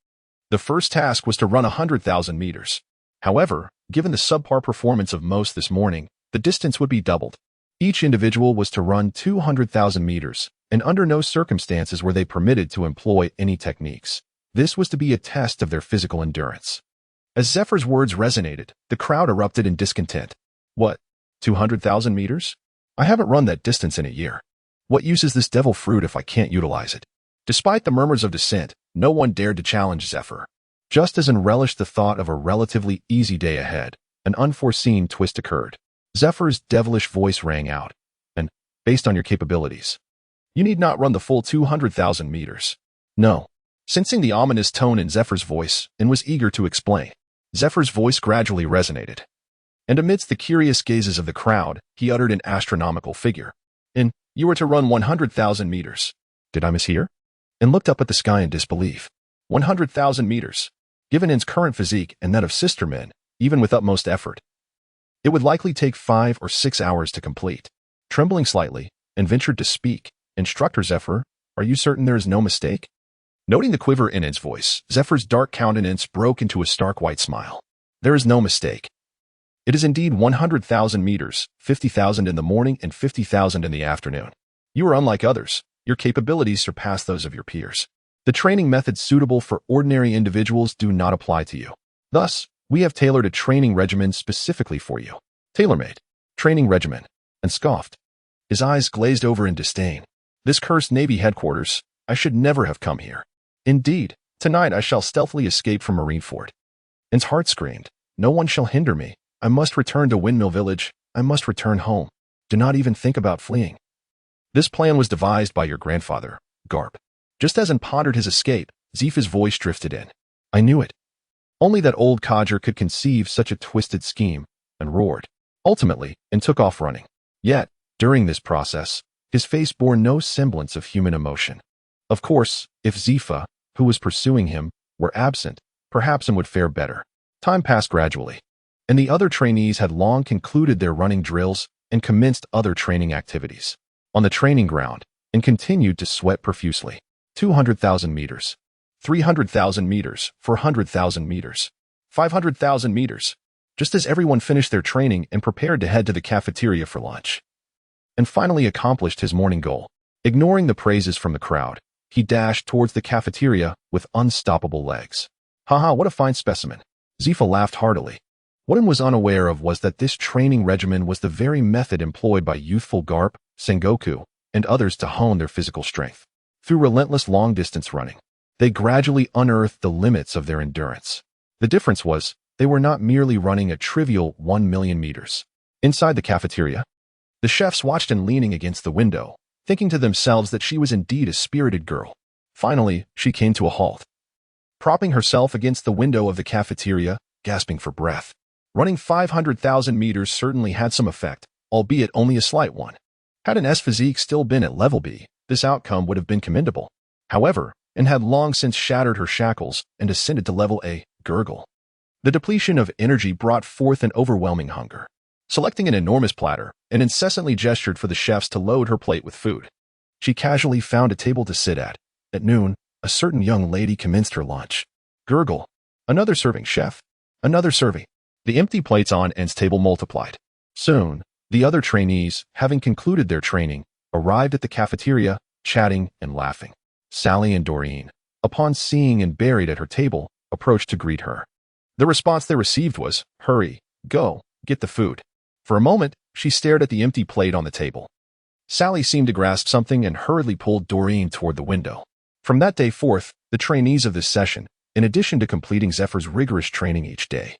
The first task was to run 100,000 meters. However, given the subpar performance of most this morning, the distance would be doubled. Each individual was to run 200,000 meters, and under no circumstances were they permitted to employ any techniques. This was to be a test of their physical endurance. As Zephyr's words resonated, the crowd erupted in discontent. What? 200,000 meters? I haven't run that distance in a year. What use is this devil fruit if I can't utilize it? Despite the murmurs of dissent, no one dared to challenge Zephyr. Just as En relished the thought of a relatively easy day ahead, an unforeseen twist occurred. Zephyr's devilish voice rang out, "And, based on your capabilities, you need not run the full 200,000 meters. No." Sensing the ominous tone in Zephyr's voice, En was eager to explain. Zephyr's voice gradually resonated, and amidst the curious gazes of the crowd, he uttered an astronomical figure. "En, you are to run 100,000 meters. Did I mishear?" and looked up at the sky in disbelief. 100,000 meters. Given In's current physique and that of sister men, even with utmost effort, it would likely take 5 or 6 hours to complete. Trembling slightly, and ventured to speak. Instructor Zephyr, are you certain there is no mistake? Noting the quiver in In's voice, Zephyr's dark countenance broke into a stark white smile. There is no mistake. It is indeed 100,000 meters, 50,000 in the morning and 50,000 in the afternoon. You are unlike others. Your capabilities surpass those of your peers. The training methods suitable for ordinary individuals do not apply to you. Thus, we have tailored a training regimen specifically for you. Tailor-made. Training regimen. And scoffed. His eyes glazed over in disdain. This cursed Navy headquarters. I should never have come here. Indeed, tonight I shall stealthily escape from Marineford. In's heart screamed. No one shall hinder me. I must return to Windmill Village. I must return home. Do not even think about fleeing. This plan was devised by your grandfather, Garp. Just as In pondered his escape, Zepha's voice drifted in. I knew it. Only that old codger could conceive such a twisted scheme, and roared. Ultimately, and took off running. Yet, during this process, his face bore no semblance of human emotion. Of course, if Zepha, who was pursuing him, were absent, perhaps In would fare better. Time passed gradually, and the other trainees had long concluded their running drills and commenced other training activities. On the training ground, In continued to sweat profusely. 200,000 meters. 300,000 meters, 400,000 meters, 500,000 meters, just as everyone finished their training and prepared to head to the cafeteria for lunch. And finally accomplished his morning goal. Ignoring the praises from the crowd, he dashed towards the cafeteria with unstoppable legs. Haha, what a fine specimen. Zepha laughed heartily. What In was unaware of was that this training regimen was the very method employed by youthful Garp, Sengoku, and others to hone their physical strength. Through relentless long-distance running, they gradually unearthed the limits of their endurance. The difference was, they were not merely running a trivial 1 million meters. Inside the cafeteria, the chefs watched In leaning against the window, thinking to themselves that she was indeed a spirited girl. Finally, she came to a halt. Propping herself against the window of the cafeteria, gasping for breath. Running 500,000 meters certainly had some effect, albeit only a slight one. Had In's physique still been at level B, this outcome would have been commendable. However, In had long since shattered her shackles and ascended to level A, gurgle. The depletion of energy brought forth an overwhelming hunger. Selecting an enormous platter, In incessantly gestured for the chefs to load her plate with food. She casually found a table to sit at. At noon, a certain young lady commenced her lunch. Gurgle. Another serving, chef. Another serving. The empty plates on In's table multiplied. Soon, the other trainees, having concluded their training, arrived at the cafeteria, chatting and laughing. Sally and Doreen, upon seeing In buried at her table, approached to greet her. The response they received was, hurry, go, get the food. For a moment, she stared at the empty plate on the table. Sally seemed to grasp something and hurriedly pulled Doreen toward the window. From that day forth, the trainees of this session, in addition to completing Zephyr's rigorous training each day,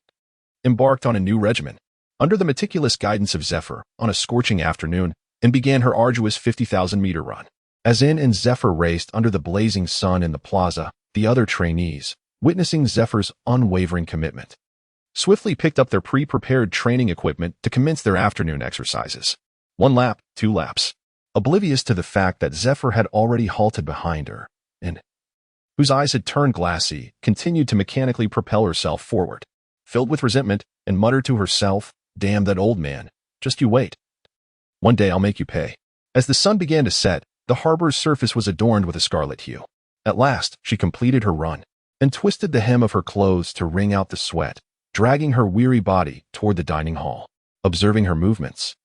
embarked on a new regimen. Under the meticulous guidance of Zephyr, on a scorching afternoon, In began her arduous 50,000-meter run. As In and Zephyr raced under the blazing sun in the plaza, the other trainees, witnessing Zephyr's unwavering commitment, swiftly picked up their pre-prepared training equipment to commence their afternoon exercises. 1 lap, 2 laps. Oblivious to the fact that Zephyr had already halted behind her, and, whose eyes had turned glassy, continued to mechanically propel herself forward. Filled with resentment, and muttered to herself, damn that old man, just you wait. One day I'll make you pay. As the sun began to set, the harbor's surface was adorned with a scarlet hue. At last, she completed her run, and twisted the hem of her clothes to wring out the sweat, dragging her weary body toward the dining hall. Observing her movements,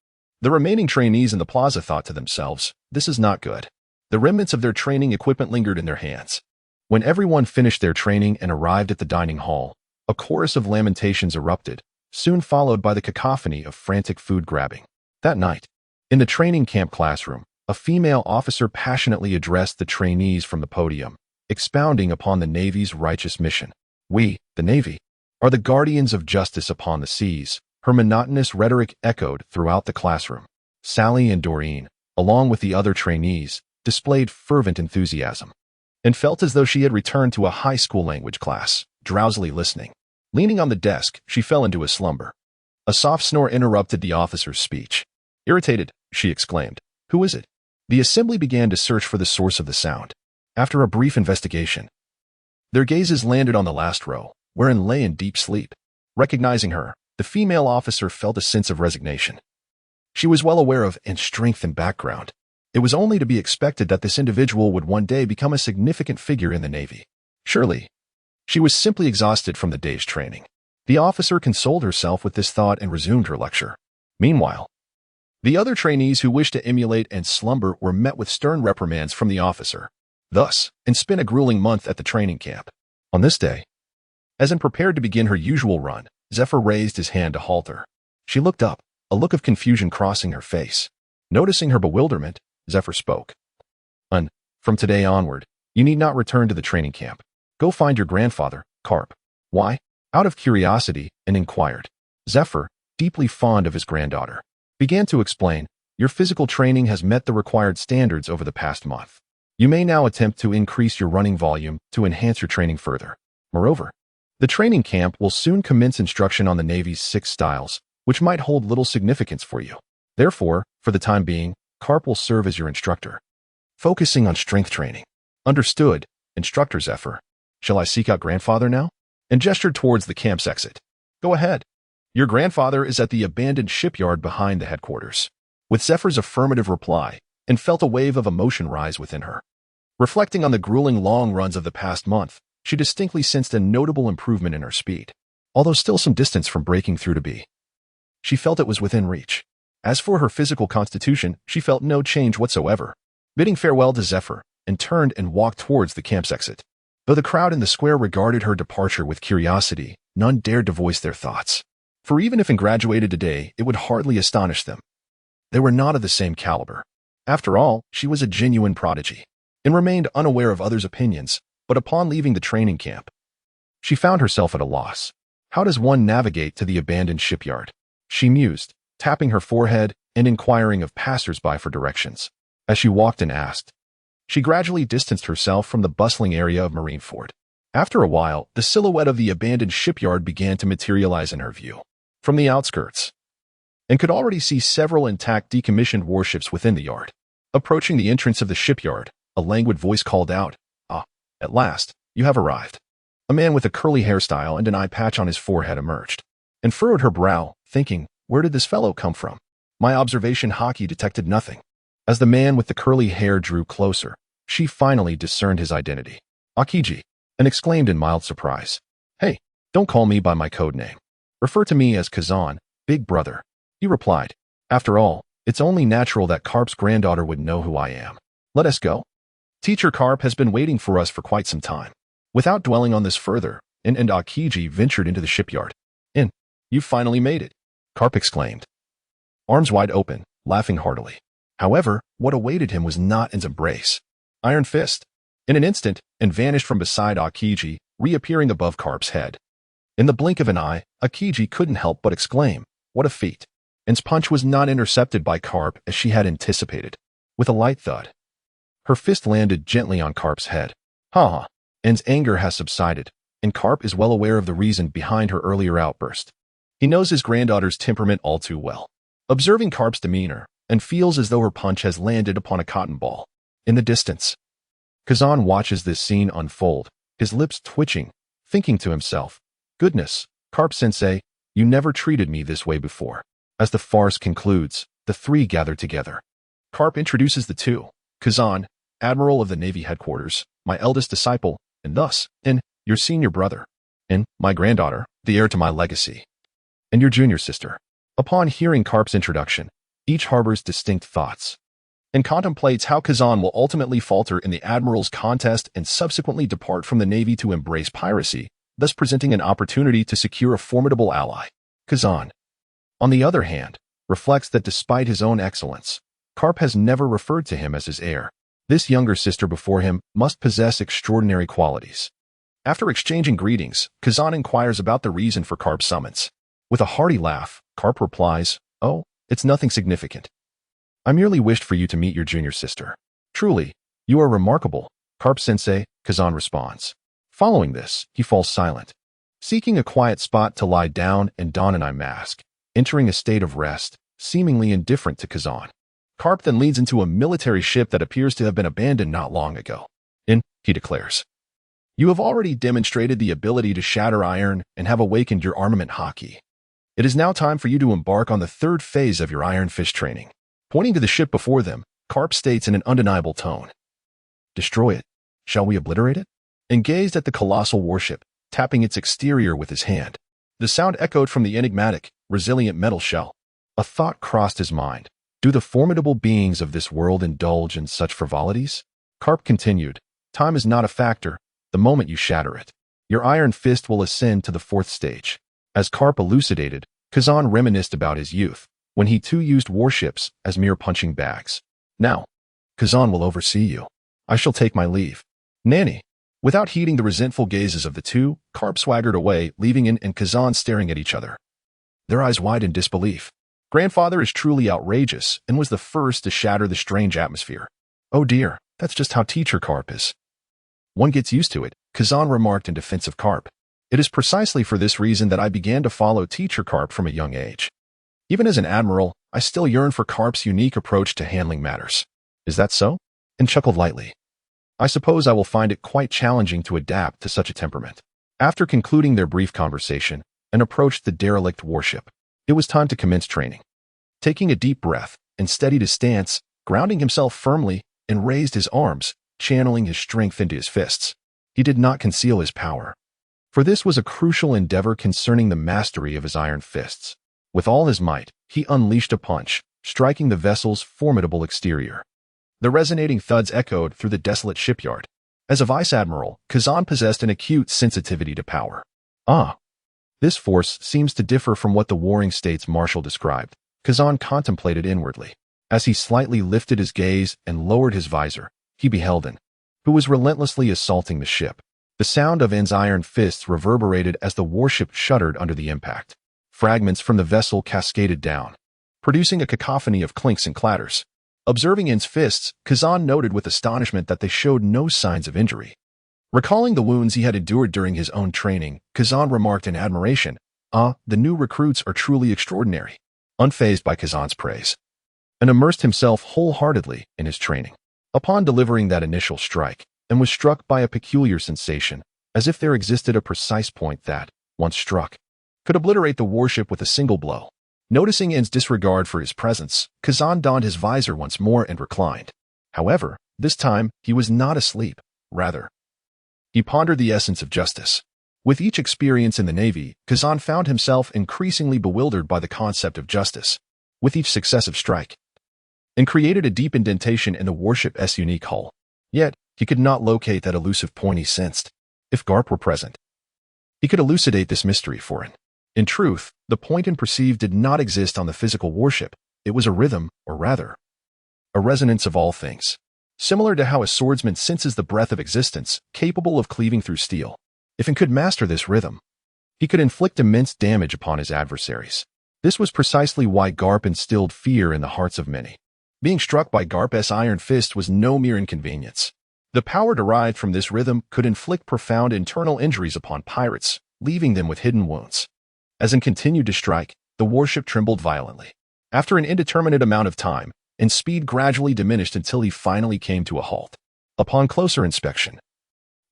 the remaining trainees in the plaza thought to themselves, this is not good. The remnants of their training equipment lingered in their hands. When everyone finished their training and arrived at the dining hall, a chorus of lamentations erupted, soon followed by the cacophony of frantic food grabbing. That night, in the training camp classroom, a female officer passionately addressed the trainees from the podium, expounding upon the Navy's righteous mission. We, the Navy, are the guardians of justice upon the seas. Her monotonous rhetoric echoed throughout the classroom. Sally and Doreen, along with the other trainees, displayed fervent enthusiasm, and felt as though she had returned to a high school language class, drowsily listening. Leaning on the desk, she fell into a slumber. A soft snore interrupted the officer's speech. Irritated, she exclaimed, "Who is it?" The assembly began to search for the source of the sound. After a brief investigation, their gazes landed on the last row, wherein lay in deep sleep. Recognizing her, the female officer felt a sense of resignation. She was well aware of Anne's strength and background. It was only to be expected that this individual would one day become a significant figure in the Navy. Surely, she was simply exhausted from the day's training. The officer consoled herself with this thought and resumed her lecture. Meanwhile, the other trainees who wished to emulate and slumber were met with stern reprimands from the officer. Thus, and spent a grueling month at the training camp. On this day, as Anne prepared to begin her usual run, Zephyr raised his hand to halt her. She looked up, a look of confusion crossing her face. Noticing her bewilderment, Zephyr spoke. Anne, from today onward, you need not return to the training camp. Go find your grandfather, Carp. Why? Out of curiosity, Anne inquired. Zephyr, deeply fond of his granddaughter, began to explain, your physical training has met the required standards over the past month. You may now attempt to increase your running volume to enhance your training further. Moreover, the training camp will soon commence instruction on the Navy's 6 styles, which might hold little significance for you. Therefore, for the time being, Carp will serve as your instructor, focusing on strength training. Understood, Instructor Zephyr. Shall I seek out grandfather now? And gestured towards the camp's exit. Go ahead. Your grandfather is at the abandoned shipyard behind the headquarters. With Zephyr's affirmative reply, and felt a wave of emotion rise within her. Reflecting on the grueling long runs of the past month, she distinctly sensed a notable improvement in her speed, although still some distance from breaking through to B. She felt it was within reach. As for her physical constitution, she felt no change whatsoever. Bidding farewell to Zephyr, and turned and walked towards the camp's exit. Though the crowd in the square regarded her departure with curiosity, none dared to voice their thoughts. For even if Anne graduated today, it would hardly astonish them. They were not of the same caliber. After all, she was a genuine prodigy, and remained unaware of others' opinions, but upon leaving the training camp, she found herself at a loss. How does one navigate to the abandoned shipyard? She mused, tapping her forehead and inquiring of passers-by for directions. As she walked and asked, she gradually distanced herself from the bustling area of Marineford. After a while, the silhouette of the abandoned shipyard began to materialize in her view. From the outskirts, and could already see several intact decommissioned warships within the yard. Approaching the entrance of the shipyard, a languid voice called out, "Ah, at last, you have arrived." A man with a curly hairstyle and an eye patch on his forehead emerged, and furrowed her brow, thinking, where did this fellow come from? My observation hockey detected nothing. As the man with the curly hair drew closer, she finally discerned his identity. Akiji, and exclaimed in mild surprise, "Hey, don't call me by my code name. Refer to me as Kazan, Big Brother." He replied, "After all, it's only natural that Carp's granddaughter would know who I am. Let us go. Teacher Carp has been waiting for us for quite some time." Without dwelling on this further, and Akiji ventured into the shipyard. "In, you finally made it," Carp exclaimed, arms wide open, laughing heartily. However, what awaited him was not In's embrace. Iron Fist. In an instant, and vanished from beside Akiji, reappearing above Carp's head. In the blink of an eye, Akiji couldn't help but exclaim, what a feat. In's punch was not intercepted by Carp as she had anticipated. With a light thud, her fist landed gently on Carp's head. Ha! In's anger has subsided, and Carp is well aware of the reason behind her earlier outburst. He knows his granddaughter's temperament all too well. Observing Carp's demeanor, and feels as though her punch has landed upon a cotton ball. In the distance, Kazan watches this scene unfold, his lips twitching, thinking to himself, "Goodness, Carp-sensei, you never treated me this way before." As the farce concludes, the three gather together. Carp introduces the two, Kazan, Admiral of the Navy Headquarters, my eldest disciple, and thus, In, your senior brother, In, my granddaughter, the heir to my legacy, and your junior sister. Upon hearing Carp's introduction, each harbors distinct thoughts, and contemplates how Kazan will ultimately falter in the Admiral's contest and subsequently depart from the Navy to embrace piracy, thus presenting an opportunity to secure a formidable ally. Kazan, on the other hand, reflects that despite his own excellence, Carp has never referred to him as his heir. This younger sister before him must possess extraordinary qualities. After exchanging greetings, Kazan inquires about the reason for Carp's summons. With a hearty laugh, Carp replies, "Oh, it's nothing significant. I merely wished for you to meet your junior sister." "Truly, you are remarkable, Carp-sensei," Kazan responds. Following this, he falls silent, seeking a quiet spot to lie down and don an eye mask, entering a state of rest, seemingly indifferent to Kazan. Carp then leads into a military ship that appears to have been abandoned not long ago. In, he declares. You have already demonstrated the ability to shatter iron and have awakened your armament hockey. It is now time for you to embark on the third phase of your iron fist training. Pointing to the ship before them, Karp states in an undeniable tone, Destroy it. Shall we obliterate it? And gazed at the colossal warship, tapping its exterior with his hand. The sound echoed from the enigmatic, resilient metal shell. A thought crossed his mind. Do the formidable beings of this world indulge in such frivolities? Karp continued, Time is not a factor. The moment you shatter it, your iron fist will ascend to the fourth stage. As Karp elucidated, Kazan reminisced about his youth, when he too used warships as mere punching bags. Now, Kazan will oversee you. I shall take my leave. Nanny. Without heeding the resentful gazes of the two, Karp swaggered away, leaving In and Kazan staring at each other, their eyes wide in disbelief. Grandfather is truly outrageous and was the first to shatter the strange atmosphere. Oh dear, that's just how teacher Karp is. One gets used to it, Kazan remarked in defense of Karp. It is precisely for this reason that I began to follow teacher Karp from a young age. Even as an admiral, I still yearn for Karp's unique approach to handling matters. Is that so? And chuckled lightly. I suppose I will find it quite challenging to adapt to such a temperament. After concluding their brief conversation, and approached the derelict warship, it was time to commence training. Taking a deep breath, and steadied his stance, grounding himself firmly, and raised his arms, channeling his strength into his fists. He did not conceal his power, for this was a crucial endeavor concerning the mastery of his iron fists. With all his might, he unleashed a punch, striking the vessel's formidable exterior. The resonating thuds echoed through the desolate shipyard. As a vice admiral, Kazan possessed an acute sensitivity to power. This force seems to differ from what the Warring States Marshal described, Kazan contemplated inwardly. As he slightly lifted his gaze and lowered his visor, he beheld In, who was relentlessly assaulting the ship. The sound of In's iron fists reverberated as the warship shuddered under the impact. Fragments from the vessel cascaded down, producing a cacophony of clinks and clatters. Observing In's fists, Kazan noted with astonishment that they showed no signs of injury. Recalling the wounds he had endured during his own training, Kazan remarked in admiration, the new recruits are truly extraordinary. Unfazed by Kazan's praise, and immersed himself wholeheartedly in his training. Upon delivering that initial strike, and was struck by a peculiar sensation, as if there existed a precise point that, once struck, could obliterate the warship with a single blow. Noticing In's disregard for his presence, Kazan donned his visor once more and reclined. However, this time he was not asleep. Rather, he pondered the essence of justice. With each experience in the Navy, Kazan found himself increasingly bewildered by the concept of justice. With each successive strike, and created a deep indentation in the warship's unique hull. Yet, he could not locate that elusive point he sensed. If Garp were present, he could elucidate this mystery for him. In truth, the point In perceived did not exist on the physical warship. It was a rhythm, or rather, a resonance of all things. Similar to how a swordsman senses the breath of existence, capable of cleaving through steel. If In could master this rhythm, he could inflict immense damage upon his adversaries. This was precisely why Garp instilled fear in the hearts of many. Being struck by Garp's iron fist was no mere inconvenience. The power derived from this rhythm could inflict profound internal injuries upon pirates, leaving them with hidden wounds. As In continued to strike, the warship trembled violently. After an indeterminate amount of time, In's speed gradually diminished until he finally came to a halt. Upon closer inspection,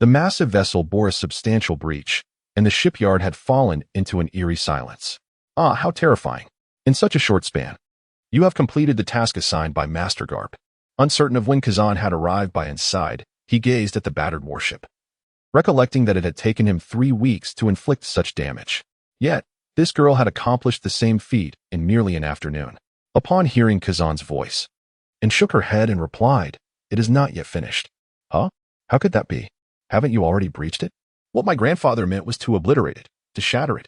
the massive vessel bore a substantial breach, and the shipyard had fallen into an eerie silence. How terrifying. In such a short span. You have completed the task assigned by Master Garp. Uncertain of when Kazan had arrived by In's side, he gazed at the battered warship, recollecting that it had taken him 3 weeks to inflict such damage. Yet, this girl had accomplished the same feat in merely an afternoon. Upon hearing Kazan's voice, In shook her head and replied, It is not yet finished. How could that be? Haven't you already breached it? What my grandfather meant was to obliterate it, to shatter it.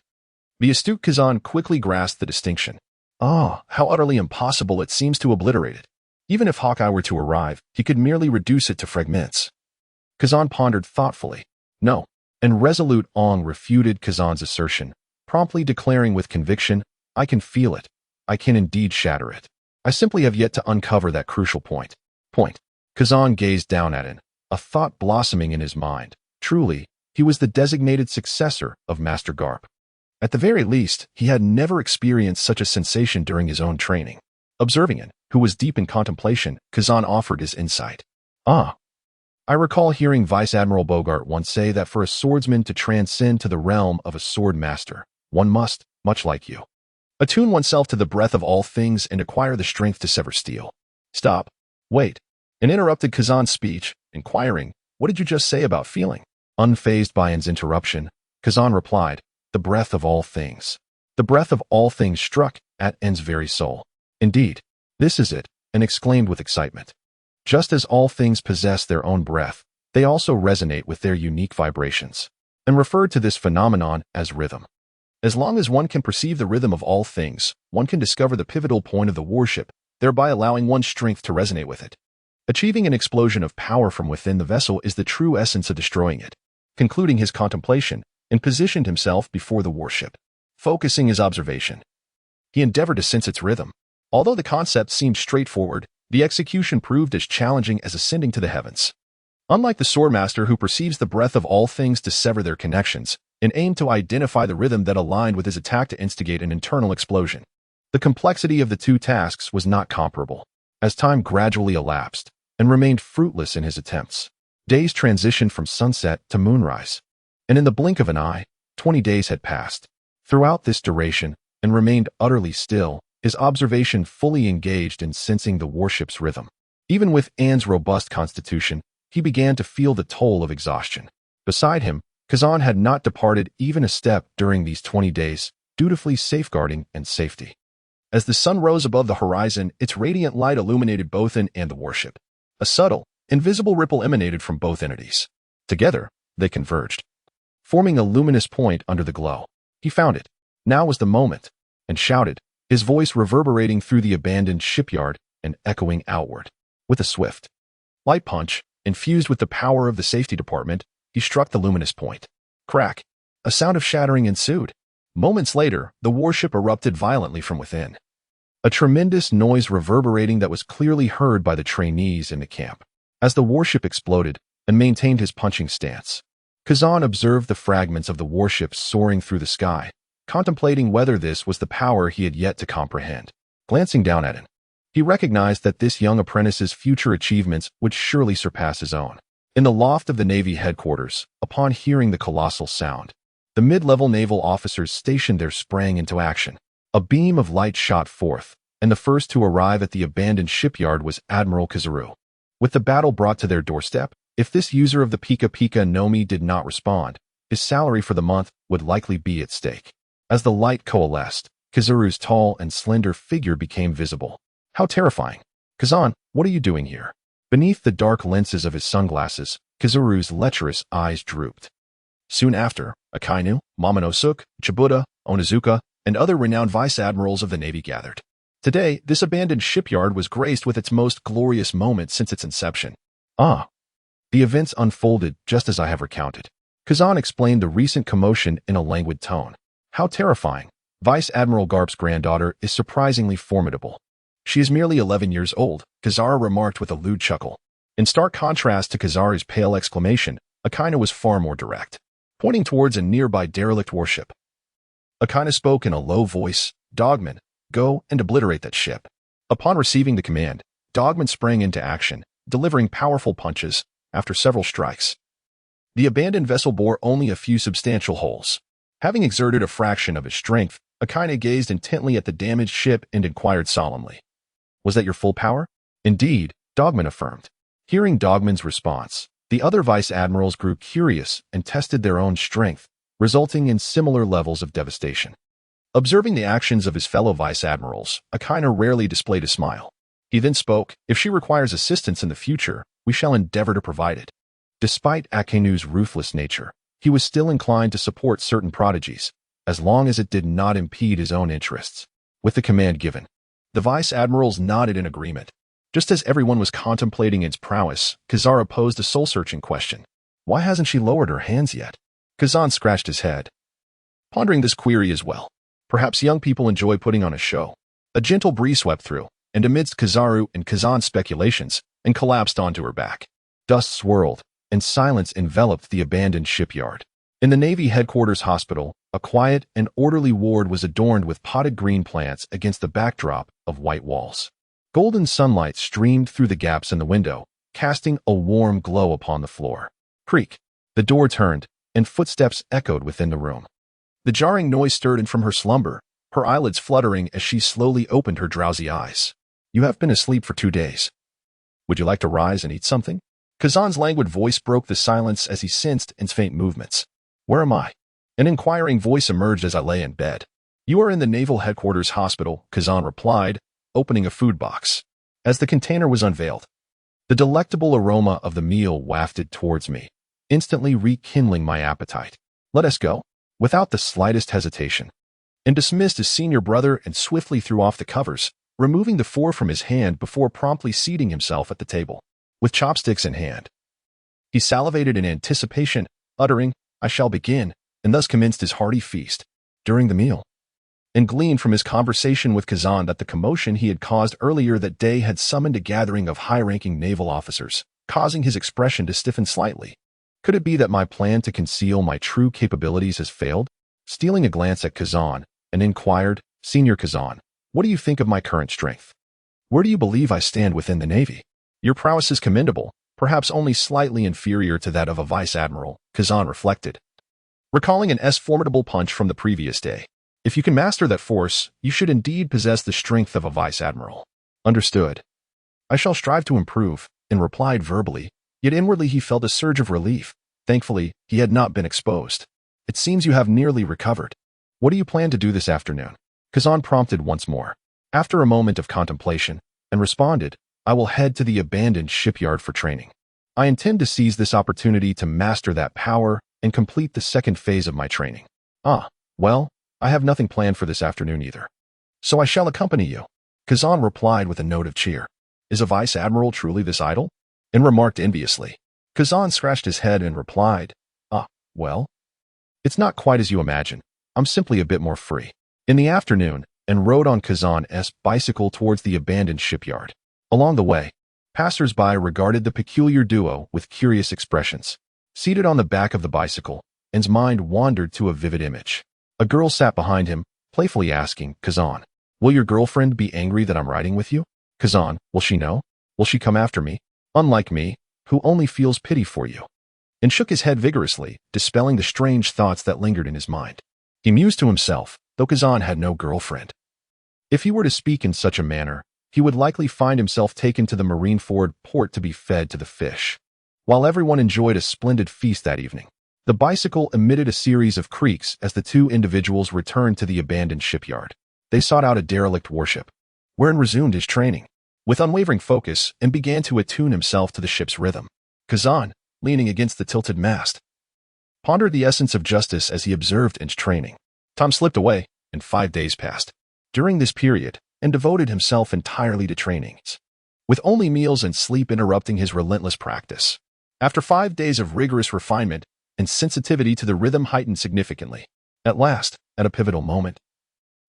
The astute Kazan quickly grasped the distinction. How utterly impossible it seems to obliterate it. Even if Hawkeye were to arrive, he could merely reduce it to fragments. Kazan pondered thoughtfully. No, and resolute Ong refuted Kazan's assertion, promptly declaring with conviction, I can feel it. I can indeed shatter it. I simply have yet to uncover that crucial point. Kazan gazed down at him, a thought blossoming in his mind. Truly, he was the designated successor of Master Garp. At the very least, he had never experienced such a sensation during his own training. Observing it, who was deep in contemplation, Kazan offered his insight. I recall hearing Vice Admiral Bogart once say that for a swordsman to transcend to the realm of a sword master, one must, much like you, attune oneself to the breath of all things and acquire the strength to sever steel. Stop. Wait. And interrupted Kazan's speech, inquiring, what did you just say about feeling? Unfazed by An's interruption, Kazan replied, the breath of all things. The breath of all things struck at An's very soul. Indeed, this is it, and exclaimed with excitement. Just as all things possess their own breath, they also resonate with their unique vibrations, and referred to this phenomenon as rhythm. As long as one can perceive the rhythm of all things, one can discover the pivotal point of the warship, thereby allowing one's strength to resonate with it. Achieving an explosion of power from within the vessel is the true essence of destroying it. Concluding his contemplation, and positioned himself before the warship, focusing his observation. He endeavored to sense its rhythm. Although the concept seemed straightforward, the execution proved as challenging as ascending to the heavens. Unlike the swordmaster who perceives the breath of all things to sever their connections, and aimed to identify the rhythm that aligned with his attack to instigate an internal explosion, the complexity of the two tasks was not comparable. As time gradually elapsed, and remained fruitless in his attempts, days transitioned from sunset to moonrise, and in the blink of an eye, 20 days had passed. Throughout this duration, and remained utterly still, his observation fully engaged in sensing the warship's rhythm. Even with An's robust constitution, he began to feel the toll of exhaustion. Beside him, Kazan had not departed even a step during these 20 days, dutifully safeguarding and safety. As the sun rose above the horizon, its radiant light illuminated both An and the warship. A subtle, invisible ripple emanated from both entities. Together, they converged, forming a luminous point under the glow. He found it. Now was the moment, and shouted, his voice reverberating through the abandoned shipyard and echoing outward. With a swift, light punch, infused with the power of the safety department, he struck the luminous point. Crack! A sound of shattering ensued. Moments later, the warship erupted violently from within. A tremendous noise reverberating that was clearly heard by the trainees in the camp. As the warship exploded and maintained his punching stance, Kazan observed the fragments of the warship soaring through the sky, contemplating whether this was the power he had yet to comprehend. Glancing down at it, he recognized that this young apprentice's future achievements would surely surpass his own. In the loft of the Navy headquarters, upon hearing the colossal sound, the mid-level naval officers stationed there sprang into action. A beam of light shot forth, and the first to arrive at the abandoned shipyard was Admiral Kizaru. With the battle brought to their doorstep, if this user of the Pika Pika Nomi did not respond, his salary for the month would likely be at stake. As the light coalesced, Kizaru's tall and slender figure became visible. How terrifying! Kazan, what are you doing here? Beneath the dark lenses of his sunglasses, Kizaru's lecherous eyes drooped. Soon after, Akainu, Momonosuke, Chibuta, Onizuka, and other renowned vice admirals of the Navy gathered. Today, this abandoned shipyard was graced with its most glorious moment since its inception. The events unfolded just as I have recounted. Kazan explained the recent commotion in a languid tone. How terrifying! Vice Admiral Garp's granddaughter is surprisingly formidable. She is merely 11 years old, Kazara remarked with a lewd chuckle. In stark contrast to Kazara's pale exclamation, Akainu was far more direct, pointing towards a nearby derelict warship. Akainu spoke in a low voice, Dogman, go and obliterate that ship. Upon receiving the command, Dogman sprang into action, delivering powerful punches. After several strikes, the abandoned vessel bore only a few substantial holes. Having exerted a fraction of his strength, Akainu gazed intently at the damaged ship and inquired solemnly, was that your full power? Indeed, Dogman affirmed. Hearing Dogman's response, the other vice admirals grew curious and tested their own strength, resulting in similar levels of devastation. Observing the actions of his fellow vice admirals, Akainu rarely displayed a smile. He then spoke, if she requires assistance in the future, we shall endeavor to provide it. Despite Akainu's ruthless nature, he was still inclined to support certain prodigies, as long as it did not impede his own interests. With the command given, the vice admirals nodded in agreement. Just as everyone was contemplating its prowess, Kazara posed a soul-searching question. Why hasn't she lowered her hands yet? Kazan scratched his head, pondering this query as well. Perhaps young people enjoy putting on a show. A gentle breeze swept through, and amidst Kizaru and Kazan's speculations, and collapsed onto her back. Dust swirled, and silence enveloped the abandoned shipyard. In the Navy headquarters hospital, a quiet and orderly ward was adorned with potted green plants against the backdrop of white walls. Golden sunlight streamed through the gaps in the window, casting a warm glow upon the floor. Creak. The door turned, and footsteps echoed within the room. The jarring noise stirred in from her slumber, her eyelids fluttering as she slowly opened her drowsy eyes. You have been asleep for 2 days. Would you like to rise and eat something? Kazan's languid voice broke the silence as he sensed its faint movements. Where am I? An inquiring voice emerged as I lay in bed. You are in the Naval Headquarters Hospital, Kazan replied, opening a food box. As the container was unveiled, the delectable aroma of the meal wafted towards me, instantly rekindling my appetite. Let us go, without the slightest hesitation, and dismissed his senior brother and swiftly threw off the covers, removing the fork from his hand before promptly seating himself at the table. With chopsticks in hand, he salivated in anticipation, uttering, I shall begin, and thus commenced his hearty feast. During the meal, and gleaned from his conversation with Kazan that the commotion he had caused earlier that day had summoned a gathering of high-ranking naval officers, causing his expression to stiffen slightly. Could it be that my plan to conceal my true capabilities has failed? Stealing a glance at Kazan, and inquired, Senior Kazan, what do you think of my current strength? Where do you believe I stand within the Navy? Your prowess is commendable, perhaps only slightly inferior to that of a vice admiral, Kazan reflected, recalling an formidable punch from the previous day. If you can master that force, you should indeed possess the strength of a vice admiral. Understood. I shall strive to improve, and replied verbally, yet inwardly he felt a surge of relief. Thankfully, he had not been exposed. It seems you have nearly recovered. What do you plan to do this afternoon? Kazan prompted once more, after a moment of contemplation, and responded, I will head to the abandoned shipyard for training. I intend to seize this opportunity to master that power and complete the second phase of my training. Well, I have nothing planned for this afternoon either. So I shall accompany you. Kazan replied with a note of cheer. Is a vice admiral truly this idle? And remarked enviously. Kazan scratched his head and replied, well, it's not quite as you imagine. I'm simply a bit more free. In the afternoon, and rode on Kazan's bicycle towards the abandoned shipyard. Along the way, passers-by regarded the peculiar duo with curious expressions. Seated on the back of the bicycle, N's mind wandered to a vivid image. A girl sat behind him, playfully asking, Kazan, will your girlfriend be angry that I'm riding with you? Kazan, will she know? Will she come after me? Unlike me, who only feels pity for you. And shook his head vigorously, dispelling the strange thoughts that lingered in his mind. He mused to himself, though Kazan had no girlfriend. If he were to speak in such a manner, he would likely find himself taken to the Marineford port to be fed to the fish. While everyone enjoyed a splendid feast that evening, the bicycle emitted a series of creaks as the two individuals returned to the abandoned shipyard. They sought out a derelict warship, wherein resumed his training, with unwavering focus, and began to attune himself to the ship's rhythm. Kazan, leaning against the tilted mast, pondered the essence of justice as he observed N's training. Time slipped away, and 5 days passed. During this period, and devoted himself entirely to trainings, with only meals and sleep interrupting his relentless practice. After 5 days of rigorous refinement, and sensitivity to the rhythm heightened significantly. At last, at a pivotal moment,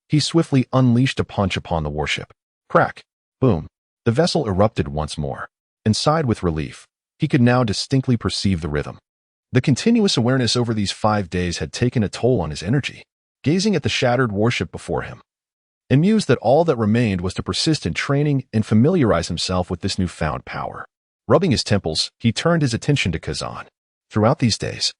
he swiftly unleashed a punch upon the warship. Crack! Boom! The vessel erupted once more, and sighed with relief. He could now distinctly perceive the rhythm. The continuous awareness over these 5 days had taken a toll on his energy. Gazing at the shattered warship before him, and mused that all that remained was to persist in training and familiarize himself with this newfound power. Rubbing his temples, he turned his attention to Kazan. Throughout these days,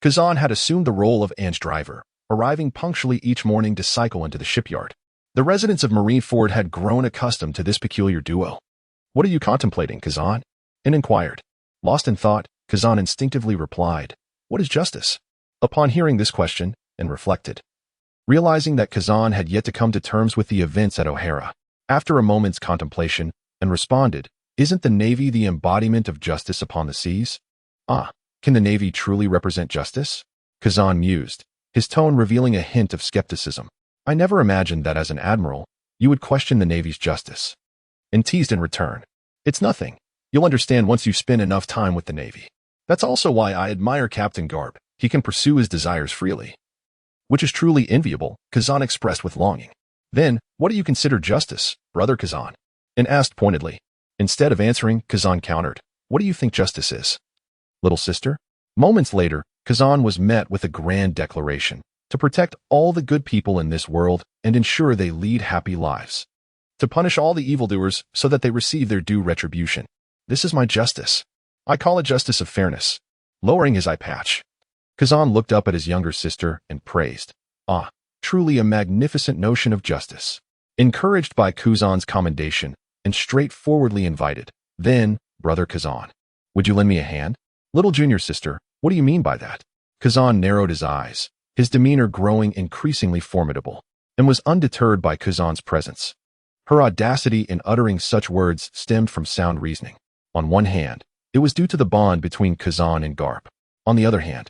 Kazan had assumed the role of N's driver, arriving punctually each morning to cycle into the shipyard. The residents of Marineford had grown accustomed to this peculiar duo. What are you contemplating, Kazan? N inquired. Lost in thought, Kazan instinctively replied, What is justice? Upon hearing this question, N reflected, realizing that Kazan had yet to come to terms with the events at O'Hara. After a moment's contemplation, N responded, Isn't the Navy the embodiment of justice upon the seas? Can the Navy truly represent justice? Kazan mused, his tone revealing a hint of skepticism. I never imagined that as an admiral, you would question the Navy's justice. And teased in return. It's nothing. You'll understand once you spend enough time with the Navy. That's also why I admire Captain Garb. He can pursue his desires freely. Which is truly enviable, Kazan expressed with longing. Then, what do you consider justice, brother Kazan? And asked pointedly. Instead of answering, Kazan countered, What do you think justice is? Little sister? Moments later, Kazan was met with a grand declaration to protect all the good people in this world and ensure they lead happy lives. To punish all the evildoers so that they receive their due retribution. This is my justice. I call it justice of fairness. Lowering his eye patch, Kazan looked up at his younger sister and praised. Ah, truly a magnificent notion of justice. Encouraged by Kazan's commendation and straightforwardly invited, then, Brother Kazan, would you lend me a hand? Little junior sister, what do you mean by that? Kazan narrowed his eyes, his demeanor growing increasingly formidable, and was undeterred by Kazan's presence. Her audacity in uttering such words stemmed from sound reasoning. On one hand, it was due to the bond between Kazan and Garp. On the other hand,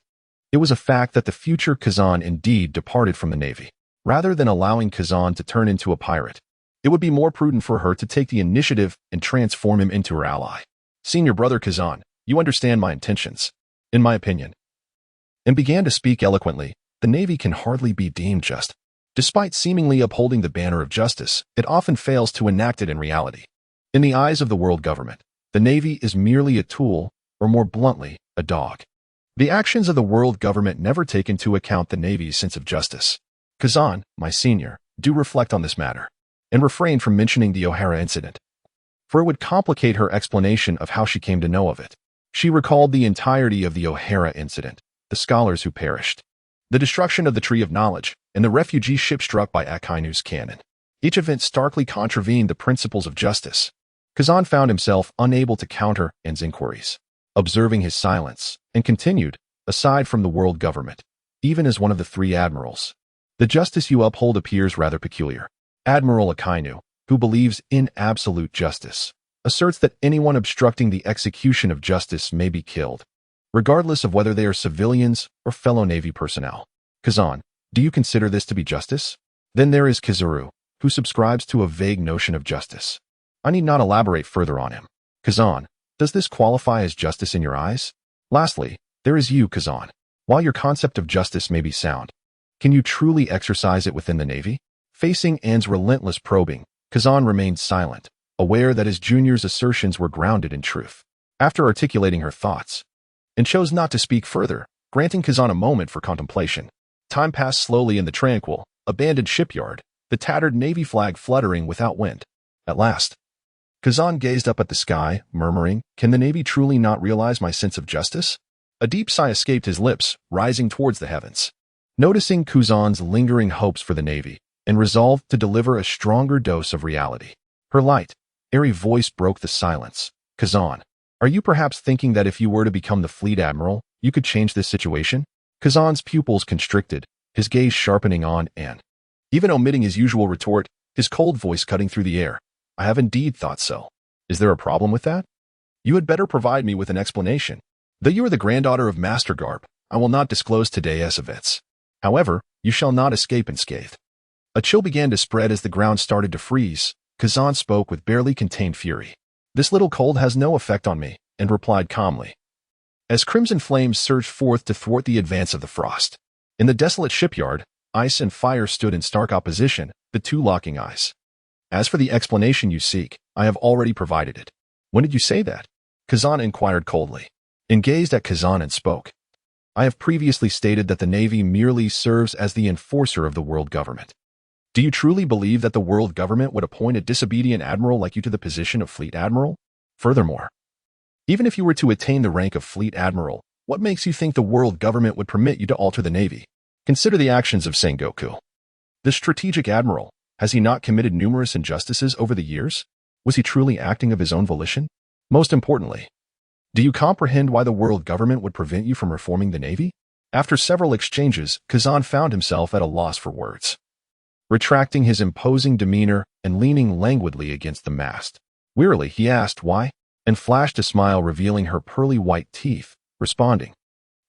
it was a fact that the future Kazan indeed departed from the Navy. Rather than allowing Kazan to turn into a pirate, it would be more prudent for her to take the initiative and transform him into her ally. Senior Brother Kazan, you understand my intentions, in my opinion. And began to speak eloquently, the Navy can hardly be deemed just. Despite seemingly upholding the banner of justice, it often fails to enact it in reality. In the eyes of the world government, the Navy is merely a tool, or more bluntly, a dog. The actions of the world government never take into account the Navy's sense of justice. Kazan, my senior, do reflect on this matter, and refrain from mentioning the O'Hara incident, for it would complicate her explanation of how she came to know of it. She recalled the entirety of the O'Hara incident, the scholars who perished, the destruction of the Tree of Knowledge, and the refugee ship struck by Akainu's cannon. Each event starkly contravened the principles of justice. Kazan found himself unable to counter N's inquiries, observing his silence, and continued, aside from the world government, even as one of the three admirals, the justice you uphold appears rather peculiar. Admiral Akainu, who believes in absolute justice, asserts that anyone obstructing the execution of justice may be killed, regardless of whether they are civilians or fellow Navy personnel. Kazan, do you consider this to be justice? Then there is Kizaru, who subscribes to a vague notion of justice. I need not elaborate further on him. Kazan, does this qualify as justice in your eyes? Lastly, there is you, Kazan. While your concept of justice may be sound, can you truly exercise it within the Navy? Facing Anne's relentless probing, Kazan remained silent, aware that his junior's assertions were grounded in truth. After articulating her thoughts, and chose not to speak further, granting Kazan a moment for contemplation. Time passed slowly in the tranquil, abandoned shipyard, the tattered Navy flag fluttering without wind. At last, Kazan gazed up at the sky, murmuring, "Can the Navy truly not realize my sense of justice?" A deep sigh escaped his lips, rising towards the heavens. Noticing Kazan's lingering hopes for the Navy, and resolved to deliver a stronger dose of reality, her light, airy voice broke the silence. Kazan, are you perhaps thinking that if you were to become the fleet admiral, you could change this situation? Kazan's pupils constricted, his gaze sharpening on Anne. Even omitting his usual retort, his cold voice cutting through the air. I have indeed thought so. Is there a problem with that? You had better provide me with an explanation. Though you are the granddaughter of Master Garp, I will not disclose today's events. However, you shall not escape unscathed. A chill began to spread as the ground started to freeze. Kazan spoke with barely contained fury. This little cold has no effect on me, and replied calmly, as crimson flames surged forth to thwart the advance of the frost. In the desolate shipyard, ice and fire stood in stark opposition, the two locking eyes. As for the explanation you seek, I have already provided it. When did you say that? Kazan inquired coldly, and gazed at Kazan and spoke. I have previously stated that the Navy merely serves as the enforcer of the world government. Do you truly believe that the world government would appoint a disobedient admiral like you to the position of fleet admiral? Furthermore, even if you were to attain the rank of fleet admiral, what makes you think the world government would permit you to alter the Navy? Consider the actions of Sengoku. The strategic admiral, has he not committed numerous injustices over the years? Was he truly acting of his own volition? Most importantly, do you comprehend why the world government would prevent you from reforming the Navy? After several exchanges, Kazan found himself at a loss for words. Retracting his imposing demeanor and leaning languidly against the mast. Wearily, he asked why, and flashed a smile revealing her pearly white teeth, responding,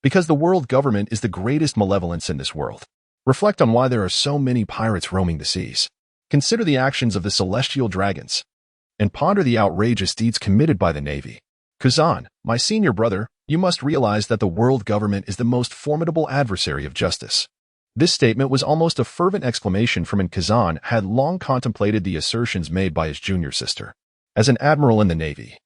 because the world government is the greatest malevolence in this world. Reflect on why there are so many pirates roaming the seas. Consider the actions of the celestial dragons, and ponder the outrageous deeds committed by the Navy. Kazan, my senior brother, you must realize that the world government is the most formidable adversary of justice. This statement was almost a fervent exclamation from an Kazan had long contemplated the assertions made by his junior sister. As an admiral in the Navy,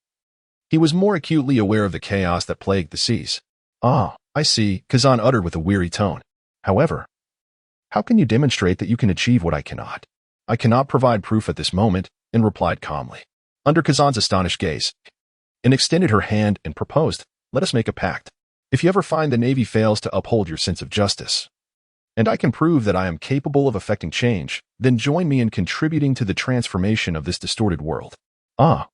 he was more acutely aware of the chaos that plagued the seas. Ah, I see, Kazan uttered with a weary tone. However, how can you demonstrate that you can achieve what I cannot? I cannot provide proof at this moment, and replied calmly. Under Kazan's astonished gaze, and extended her hand and proposed, "Let us make a pact. If you ever find the Navy fails to uphold your sense of justice, and I can prove that I am capable of effecting change, then join me in contributing to the transformation of this distorted world." Ah,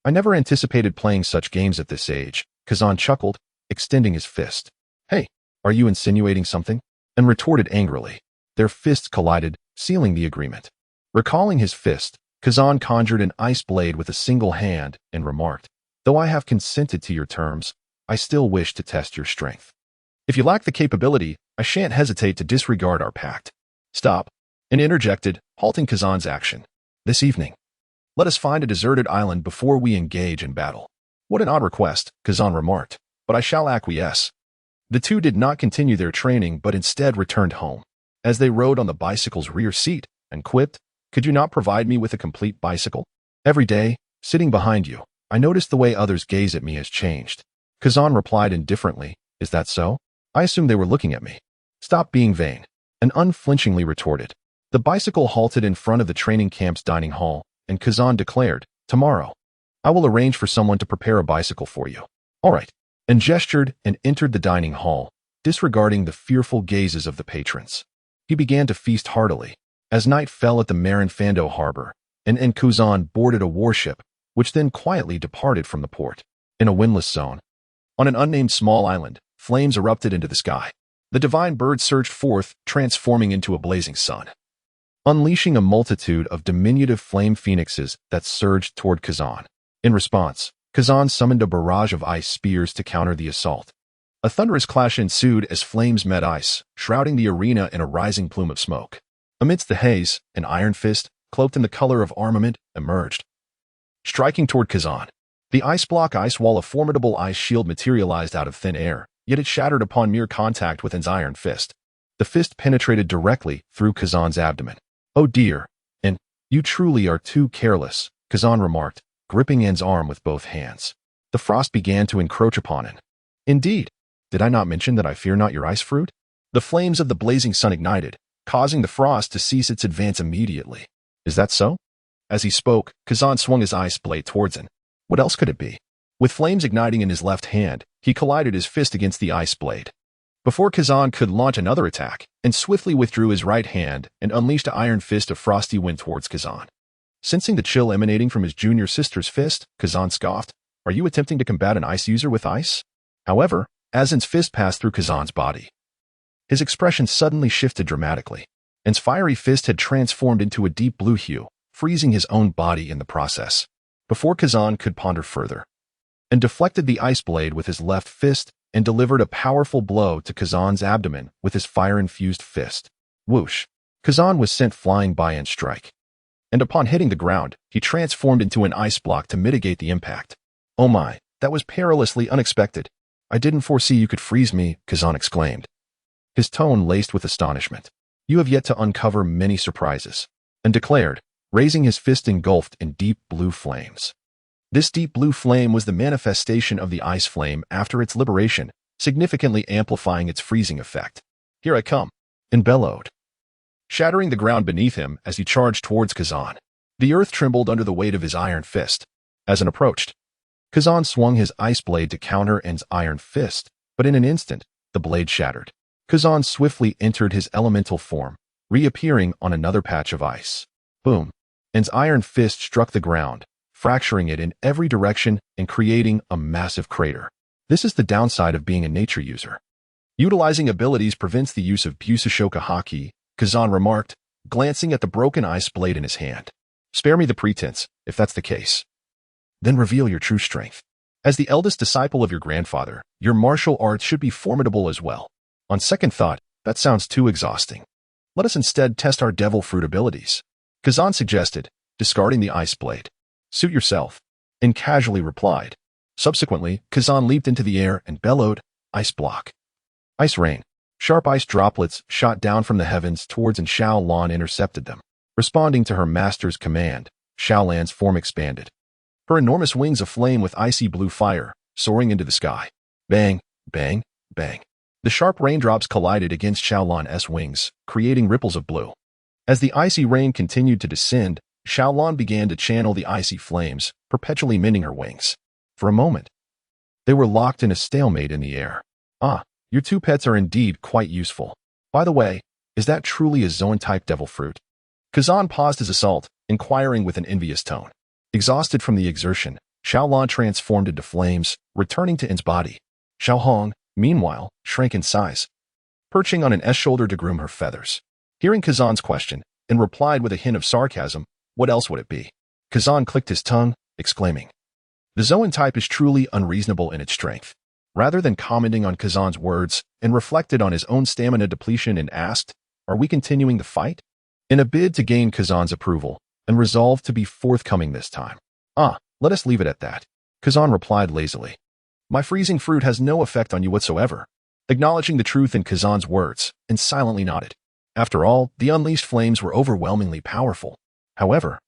I never anticipated playing such games at this age, Kazan chuckled, extending his fist. "Hey, are you insinuating something?" And retorted angrily. Their fists collided, sealing the agreement. Recalling his fist, Kazan conjured an ice blade with a single hand and remarked, "Though I have consented to your terms, I still wish to test your strength. If you lack the capability, I shan't hesitate to disregard our pact." "Stop," and interjected, halting Kazan's action. "This evening, let us find a deserted island before we engage in battle." "What an odd request," Kazan remarked, "but I shall acquiesce." The two did not continue their training but instead returned home. As they rode on the bicycle's rear seat and quipped, "Could you not provide me with a complete bicycle? Every day, sitting behind you, I notice the way others gaze at me has changed." Kazan replied indifferently, "Is that so? I assumed they were looking at me." "Stop being vain," and unflinchingly retorted. The bicycle halted in front of the training camp's dining hall, and Kazan declared, "Tomorrow, I will arrange for someone to prepare a bicycle for you." "All right," and gestured and entered the dining hall, disregarding the fearful gazes of the patrons. He began to feast heartily. As night fell at the Marin Fando harbor, and Kazan boarded a warship, which then quietly departed from the port. In a windless zone, on an unnamed small island, flames erupted into the sky. The divine bird surged forth, transforming into a blazing sun, unleashing a multitude of diminutive flame phoenixes that surged toward Kazan. In response, Kazan summoned a barrage of ice spears to counter the assault. A thunderous clash ensued as flames met ice, shrouding the arena in a rising plume of smoke. Amidst the haze, an iron fist, cloaked in the color of armament, emerged, striking toward Kazan. The ice block ice wall, a formidable ice shield, materialized out of thin air, yet it shattered upon mere contact with N's iron fist. The fist penetrated directly through Kazan's abdomen. "Oh dear, and you truly are too careless," Kazan remarked, gripping N's arm with both hands. The frost began to encroach upon N. "Indeed, did I not mention that I fear not your ice fruit?" The flames of the blazing sun ignited, causing the frost to cease its advance immediately. "Is that so?" As he spoke, Kazan swung his ice blade towards N. What else could it be? With flames igniting in his left hand, he collided his fist against the ice blade. Before Kazan could launch another attack, and swiftly withdrew his right hand and unleashed an iron fist of frosty wind towards Kazan. Sensing the chill emanating from his junior sister's fist, Kazan scoffed, "Are you attempting to combat an ice user with ice?" However, as N's fist passed through Kazan's body, his expression suddenly shifted dramatically. N's fiery fist had transformed into a deep blue hue, freezing his own body in the process. Before Kazan could ponder further, N deflected the ice blade with his left fist and delivered a powerful blow to Kazan's abdomen with his fire-infused fist. Whoosh! Kazan was sent flying by N's strike, and upon hitting the ground, he transformed into an ice block to mitigate the impact. "Oh my, that was perilously unexpected. I didn't foresee you could freeze me," Kazan exclaimed, his tone laced with astonishment. "You have yet to uncover many surprises," and declared, raising his fist engulfed in deep blue flames. This deep blue flame was the manifestation of the ice flame after its liberation, significantly amplifying its freezing effect. "Here I come," and bellowed, shattering the ground beneath him as he charged towards Kazan. The earth trembled under the weight of his iron fist. As N approached, Kazan swung his ice blade to counter N's iron fist, but in an instant, the blade shattered. Kazan swiftly entered his elemental form, reappearing on another patch of ice. Boom! N's iron fist struck the ground, fracturing it in every direction and creating a massive crater. This is the downside of being a nature user. Utilizing abilities prevents the use of Busashoka Haki, Kazan remarked, glancing at the broken ice blade in his hand. "Spare me the pretense, if that's the case. Then reveal your true strength. As the eldest disciple of your grandfather, your martial arts should be formidable as well. On second thought, that sounds too exhausting. Let us instead test our devil fruit abilities," Kazan suggested, discarding the ice blade. "Suit yourself," and casually replied. Subsequently, Kazan leaped into the air and bellowed, "Ice block." Ice rain. Sharp ice droplets shot down from the heavens towards and Xiao Lan intercepted them. Responding to her master's command, Xiao Lan's form expanded, her enormous wings aflame with icy blue fire, soaring into the sky. Bang, bang, bang. The sharp raindrops collided against Xiao Lan's wings, creating ripples of blue. As the icy rain continued to descend, Xiao Lan began to channel the icy flames, perpetually mending her wings. For a moment, they were locked in a stalemate in the air. Ah, your two pets are indeed quite useful. By the way, is that truly a Zoan-type devil fruit? Kazan paused his assault, inquiring with an envious tone. Exhausted from the exertion, Xiaolan transformed into flames, returning to In's body. Xiaohong, meanwhile, shrank in size, perching on an S-shoulder to groom her feathers. Hearing Kazan's question, In replied with a hint of sarcasm, what else would it be? Kazan clicked his tongue, exclaiming, The Zoan type is truly unreasonable in its strength. Rather than commenting on Kazan's words, In reflected on his own stamina depletion and asked, Are we continuing the fight? In a bid to gain Kazan's approval, and resolved to be forthcoming this time. Let us leave it at that. Kazan replied lazily. My freezing fruit has no effect on you whatsoever. Acknowledging the truth in Kazan's words, and silently nodded. After all, the unleashed flames were overwhelmingly powerful. However,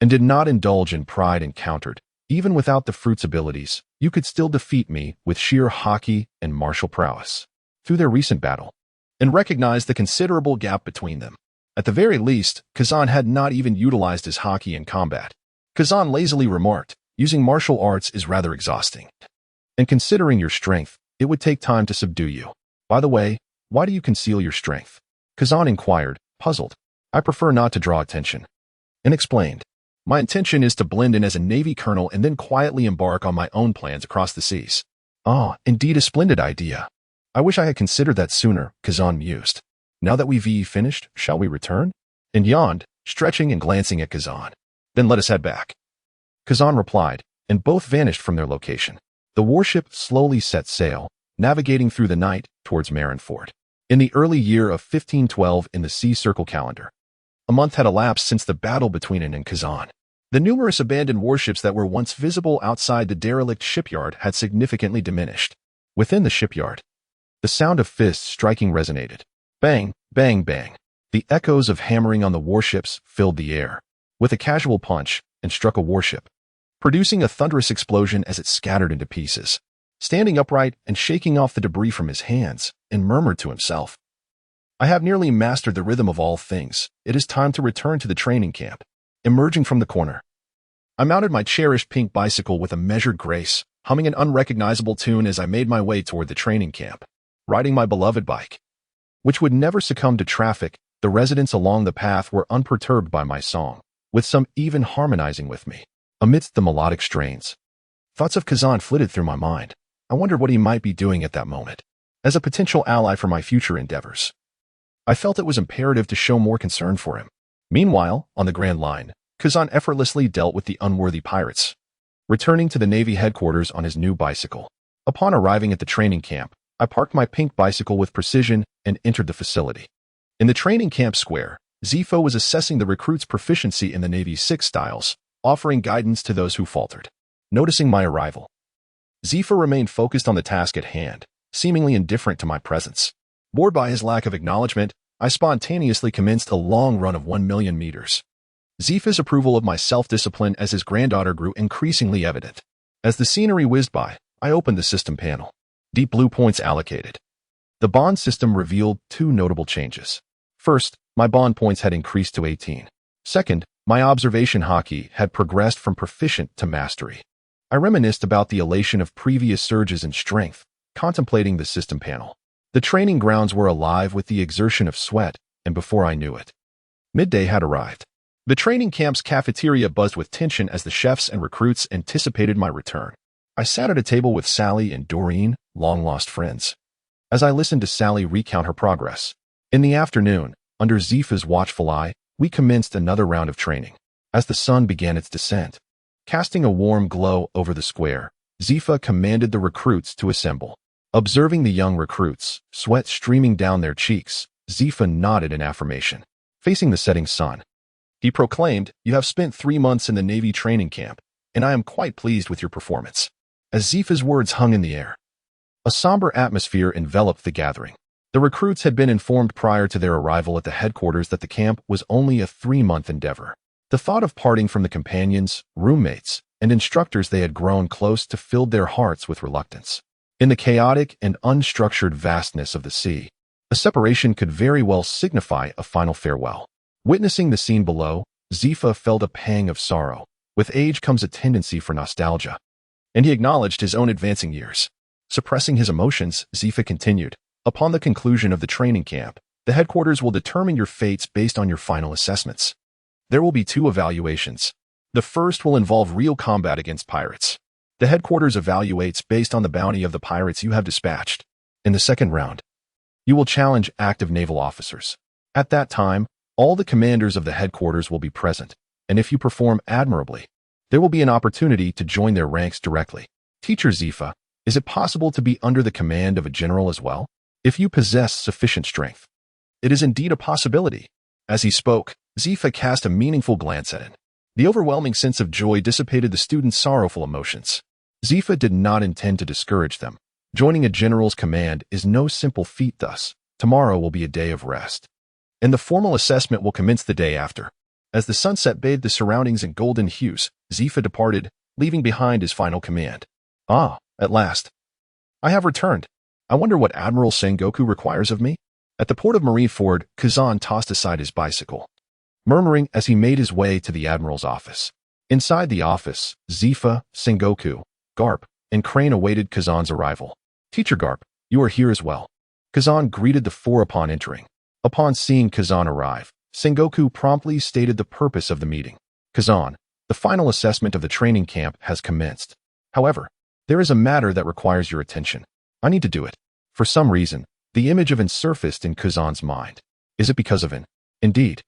and did not indulge in pride and countered, even without the fruit's abilities, you could still defeat me with sheer hockey and martial prowess. Through their recent battle, and recognized the considerable gap between them. At the very least, Kazan had not even utilized his hockey in combat. Kazan lazily remarked, using martial arts is rather exhausting. And considering your strength, it would take time to subdue you. By the way, why do you conceal your strength? Kazan inquired, puzzled. I prefer not to draw attention. And explained, my intention is to blend in as a Navy colonel and then quietly embark on my own plans across the seas. Indeed a splendid idea. I wish I had considered that sooner, Kazan mused. Now that we've finished, shall we return? And yawned, stretching and glancing at Kazan. Then let us head back. Kazan replied, and both vanished from their location. The warship slowly set sail, navigating through the night towards Marineford. In the early year of 1512 in the sea circle calendar, a month had elapsed since the battle between In and Kazan. The numerous abandoned warships that were once visible outside the derelict shipyard had significantly diminished. Within the shipyard, the sound of fists striking resonated. Bang, bang, bang. The echoes of hammering on the warships filled the air. With a casual punch, and struck a warship, producing a thunderous explosion as it scattered into pieces. Standing upright and shaking off the debris from his hands, and murmured to himself, I have nearly mastered the rhythm of all things. It is time to return to the training camp. Emerging from the corner, I mounted my cherished pink bicycle with a measured grace, humming an unrecognizable tune as I made my way toward the training camp. Riding my beloved bike, which would never succumb to traffic, the residents along the path were unperturbed by my song, with some even harmonizing with me. Amidst the melodic strains, thoughts of Kazan flitted through my mind. I wondered what he might be doing at that moment. As a potential ally for my future endeavors, I felt it was imperative to show more concern for him. Meanwhile, on the Grand Line, Kazan effortlessly dealt with the unworthy pirates, returning to the Navy headquarters on his new bicycle. Upon arriving at the training camp, I parked my pink bicycle with precision and entered the facility. In the training camp square, Zifa was assessing the recruits' proficiency in the Navy's 6 styles, offering guidance to those who faltered. Noticing my arrival, Zifa remained focused on the task at hand, seemingly indifferent to my presence. Bored by his lack of acknowledgement, I spontaneously commenced a long run of 1,000,000 meters. Zifa's approval of my self-discipline as his granddaughter grew increasingly evident. As the scenery whizzed by, I opened the system panel. Deep blue points allocated. The bond system revealed 2 notable changes. First, my bond points had increased to 18. Second, my observation hockey had progressed from proficient to mastery. I reminisced about the elation of previous surges in strength, contemplating the system panel. The training grounds were alive with the exertion of sweat, and before I knew it, midday had arrived. The training camp's cafeteria buzzed with tension as the chefs and recruits anticipated my return. I sat at a table with Sally and Doreen, long-lost friends. As I listened to Sally recount her progress, in the afternoon, under Zifa's watchful eye, we commenced another round of training. As the sun began its descent, casting a warm glow over the square, Zifa commanded the recruits to assemble. Observing the young recruits, sweat streaming down their cheeks, Zifa nodded in affirmation. Facing the setting sun, he proclaimed, You have spent 3 months in the Navy training camp, and I am quite pleased with your performance. As Zifa's words hung in the air, a somber atmosphere enveloped the gathering. The recruits had been informed prior to their arrival at the headquarters that the camp was only a 3-month endeavor. The thought of parting from the companions, roommates, and instructors they had grown close to filled their hearts with reluctance. In the chaotic and unstructured vastness of the sea, a separation could very well signify a final farewell. Witnessing the scene below, Zifa felt a pang of sorrow. With age comes a tendency for nostalgia. and he acknowledged his own advancing years. Suppressing his emotions, Zifa continued, "Upon the conclusion of the training camp, the headquarters will determine your fates based on your final assessments. There will be 2 evaluations. The first will involve real combat against pirates. The headquarters evaluates based on the bounty of the pirates you have dispatched. In the second round, you will challenge active naval officers. At that time, all the commanders of the headquarters will be present, and if you perform admirably, there will be an opportunity to join their ranks directly. Teacher Zifa, is it possible to be under the command of a general as well? If you possess sufficient strength, it is indeed a possibility." As he spoke, Zifa cast a meaningful glance at it. The overwhelming sense of joy dissipated the students' sorrowful emotions. Zifa did not intend to discourage them. Joining a general's command is no simple feat thus. Tomorrow will be a day of rest, and the formal assessment will commence the day after. As the sunset bathed the surroundings in golden hues, Zifa departed, leaving behind his final command. "Ah, at last. I have returned. I wonder what Admiral Sengoku requires of me?" At the port of Marineford, Kazan tossed aside his bicycle, murmuring as he made his way to the Admiral's office. Inside the office, Zifa, Sengoku, Garp, and Crane awaited Kazan's arrival. "Teacher Garp, you are here as well." Kazan greeted the 4 upon entering. Upon seeing Kazan arrive, Sengoku promptly stated the purpose of the meeting. "Kazan, the final assessment of the training camp has commenced. However, there is a matter that requires your attention. I need to do it." For some reason, the image of An surfaced in Kazan's mind. "Is it because of An?" "Indeed."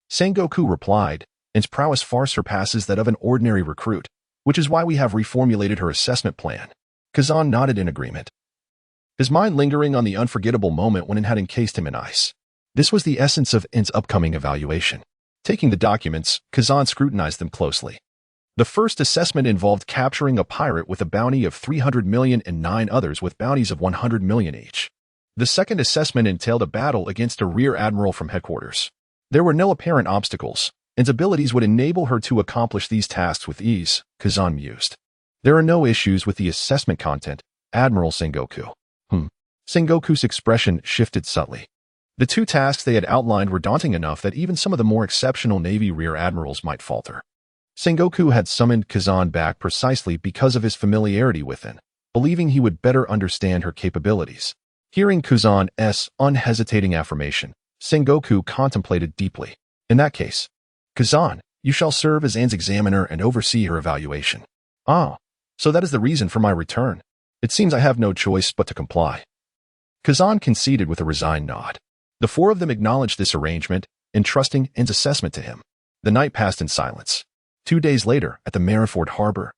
Sengoku replied, "An's prowess far surpasses that of an ordinary recruit, which is why we have reformulated her assessment plan." Kazan nodded in agreement, his mind lingering on the unforgettable moment when An had encased him in ice. This was the essence of An's upcoming evaluation. Taking the documents, Kazan scrutinized them closely. The first assessment involved capturing a pirate with a bounty of 300 million and 9 others with bounties of 100 million each. The second assessment entailed a battle against a rear admiral from headquarters. There were no apparent obstacles, and abilities would enable her to accomplish these tasks with ease, Kazan mused. There are no issues with the assessment content, Admiral Sengoku. Sengoku's expression shifted subtly. The 2 tasks they had outlined were daunting enough that even some of the more exceptional Navy rear admirals might falter. Sengoku had summoned Kazan back precisely because of his familiarity with An, believing he would better understand her capabilities. Hearing Kazan's unhesitating affirmation, Sengoku contemplated deeply. "In that case, Kazan, you shall serve as An's examiner and oversee her evaluation." "Ah, so that is the reason for my return. It seems I have no choice but to comply." Kazan conceded with a resigned nod. The 4 of them acknowledged this arrangement, entrusting An's assessment to him. The night passed in silence. 2 days later, at the Marineford harbor,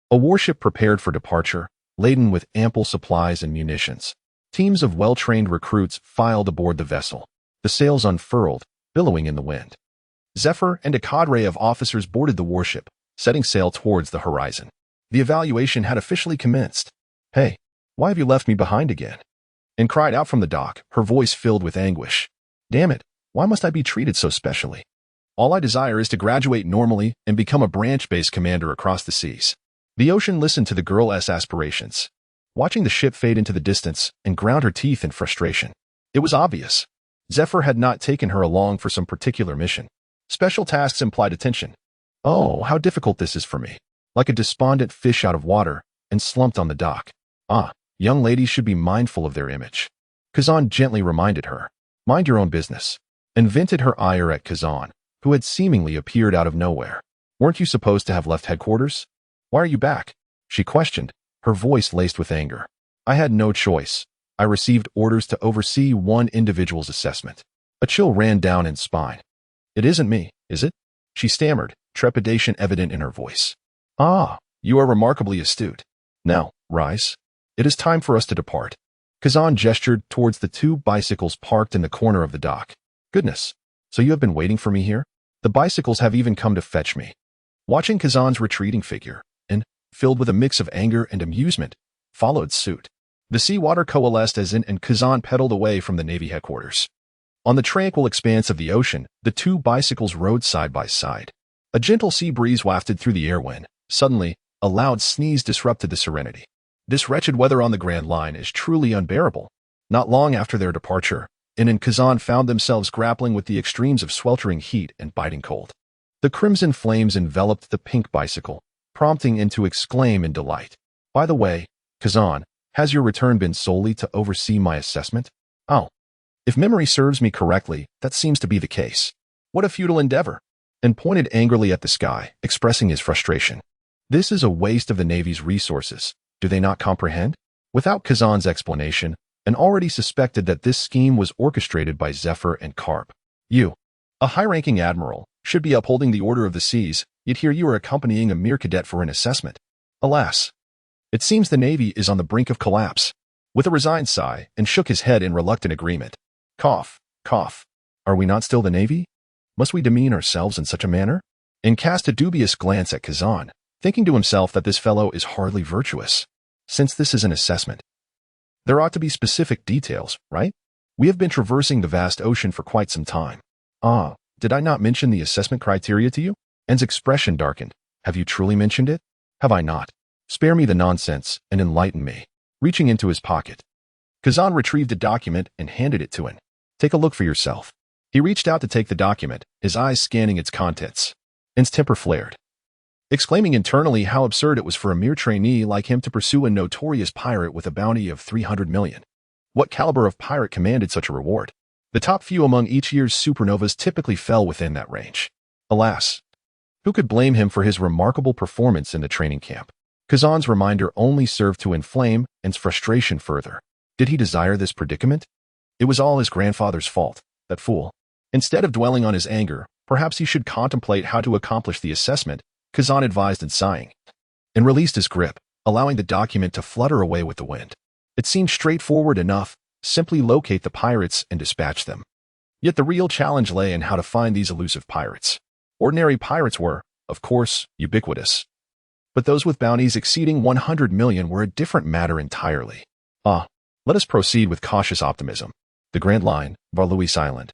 a warship prepared for departure, laden with ample supplies and munitions. Teams of well-trained recruits filed aboard the vessel, the sails unfurled, billowing in the wind. Zephyr and a cadre of officers boarded the warship, setting sail towards the horizon. The evaluation had officially commenced. "Hey, why have you left me behind again?" Anne cried out from the dock, her voice filled with anguish. "Damn it, why must I be treated so specially? All I desire is to graduate normally and become a branch-based commander across the seas." The ocean listened to the girl's aspirations, watching the ship fade into the distance, and ground her teeth in frustration. It was obvious. Zephyr had not taken her along for some particular mission. Special tasks implied attention. "Oh, how difficult this is for me." Like a despondent fish out of water, and slumped on the dock. "Ah, young ladies should be mindful of their image." Kazan gently reminded her. "Mind your own business," and vented her ire at Kazan, who had seemingly appeared out of nowhere. "Weren't you supposed to have left headquarters? Why are you back?" she questioned, her voice laced with anger. "I had no choice. I received orders to oversee one individual's assessment." A chill ran down Anne's spine. "It isn't me, is it?" she stammered, trepidation evident in her voice. "Ah, you are remarkably astute. Now, rise. It is time for us to depart." Kazan gestured towards the 2 bicycles parked in the corner of the dock. "Goodness, so you have been waiting for me here? The bicycles have even come to fetch me." Watching Kazan's retreating figure, Anne, filled with a mix of anger and amusement, followed suit. The seawater coalesced as Anne and Kazan pedaled away from the Navy headquarters. On the tranquil expanse of the ocean, the 2 bicycles rode side by side. A gentle sea breeze wafted through the air when, suddenly, a loud sneeze disrupted the serenity. This wretched weather on the Grand Line is truly unbearable. Not long after their departure, Anne and Kazan found themselves grappling with the extremes of sweltering heat and biting cold. The crimson flames enveloped the pink bicycle, prompting Anne to exclaim in delight. By the way, Kazan, has your return been solely to oversee my assessment? Oh, if memory serves me correctly, that seems to be the case. What a futile endeavor. And pointed angrily at the sky, expressing his frustration. This is a waste of the Navy's resources. Do they not comprehend? Without Kazan's explanation, and already suspected that this scheme was orchestrated by Zephyr and Karp. You, a high-ranking admiral, should be upholding the order of the seas, yet here you are accompanying a mere cadet for an assessment. Alas, it seems the Navy is on the brink of collapse. With a resigned sigh, and shook his head in reluctant agreement. Cough, cough. Are we not still the Navy? Must we demean ourselves in such a manner? And cast a dubious glance at Kazan, thinking to himself that this fellow is hardly virtuous. Since this is an assessment, there ought to be specific details, right? We have been traversing the vast ocean for quite some time. Ah, did I not mention the assessment criteria to you? En's expression darkened. Have you truly mentioned it? Have I not? Spare me the nonsense and enlighten me. Reaching into his pocket, Kazan retrieved a document and handed it to En. Take a look for yourself. He reached out to take the document, his eyes scanning its contents. En's temper flared, exclaiming internally how absurd it was for a mere trainee like him to pursue a notorious pirate with a bounty of 300 million. What caliber of pirate commanded such a reward? The top few among each year's supernovas typically fell within that range. Alas, who could blame him for his remarkable performance in the training camp? Kazan's reminder only served to inflame En's frustration further. Did he desire this predicament? It was all his grandfather's fault, that fool. Instead of dwelling on his anger, perhaps he should contemplate how to accomplish the assessment, Kazan advised in sighing, and released his grip, allowing the document to flutter away with the wind. It seemed straightforward enough, simply locate the pirates and dispatch them. Yet the real challenge lay in how to find these elusive pirates. Ordinary pirates were, of course, ubiquitous. But those with bounties exceeding 100 million were a different matter entirely. Let us proceed with cautious optimism. The Grand Line, Varluis Island.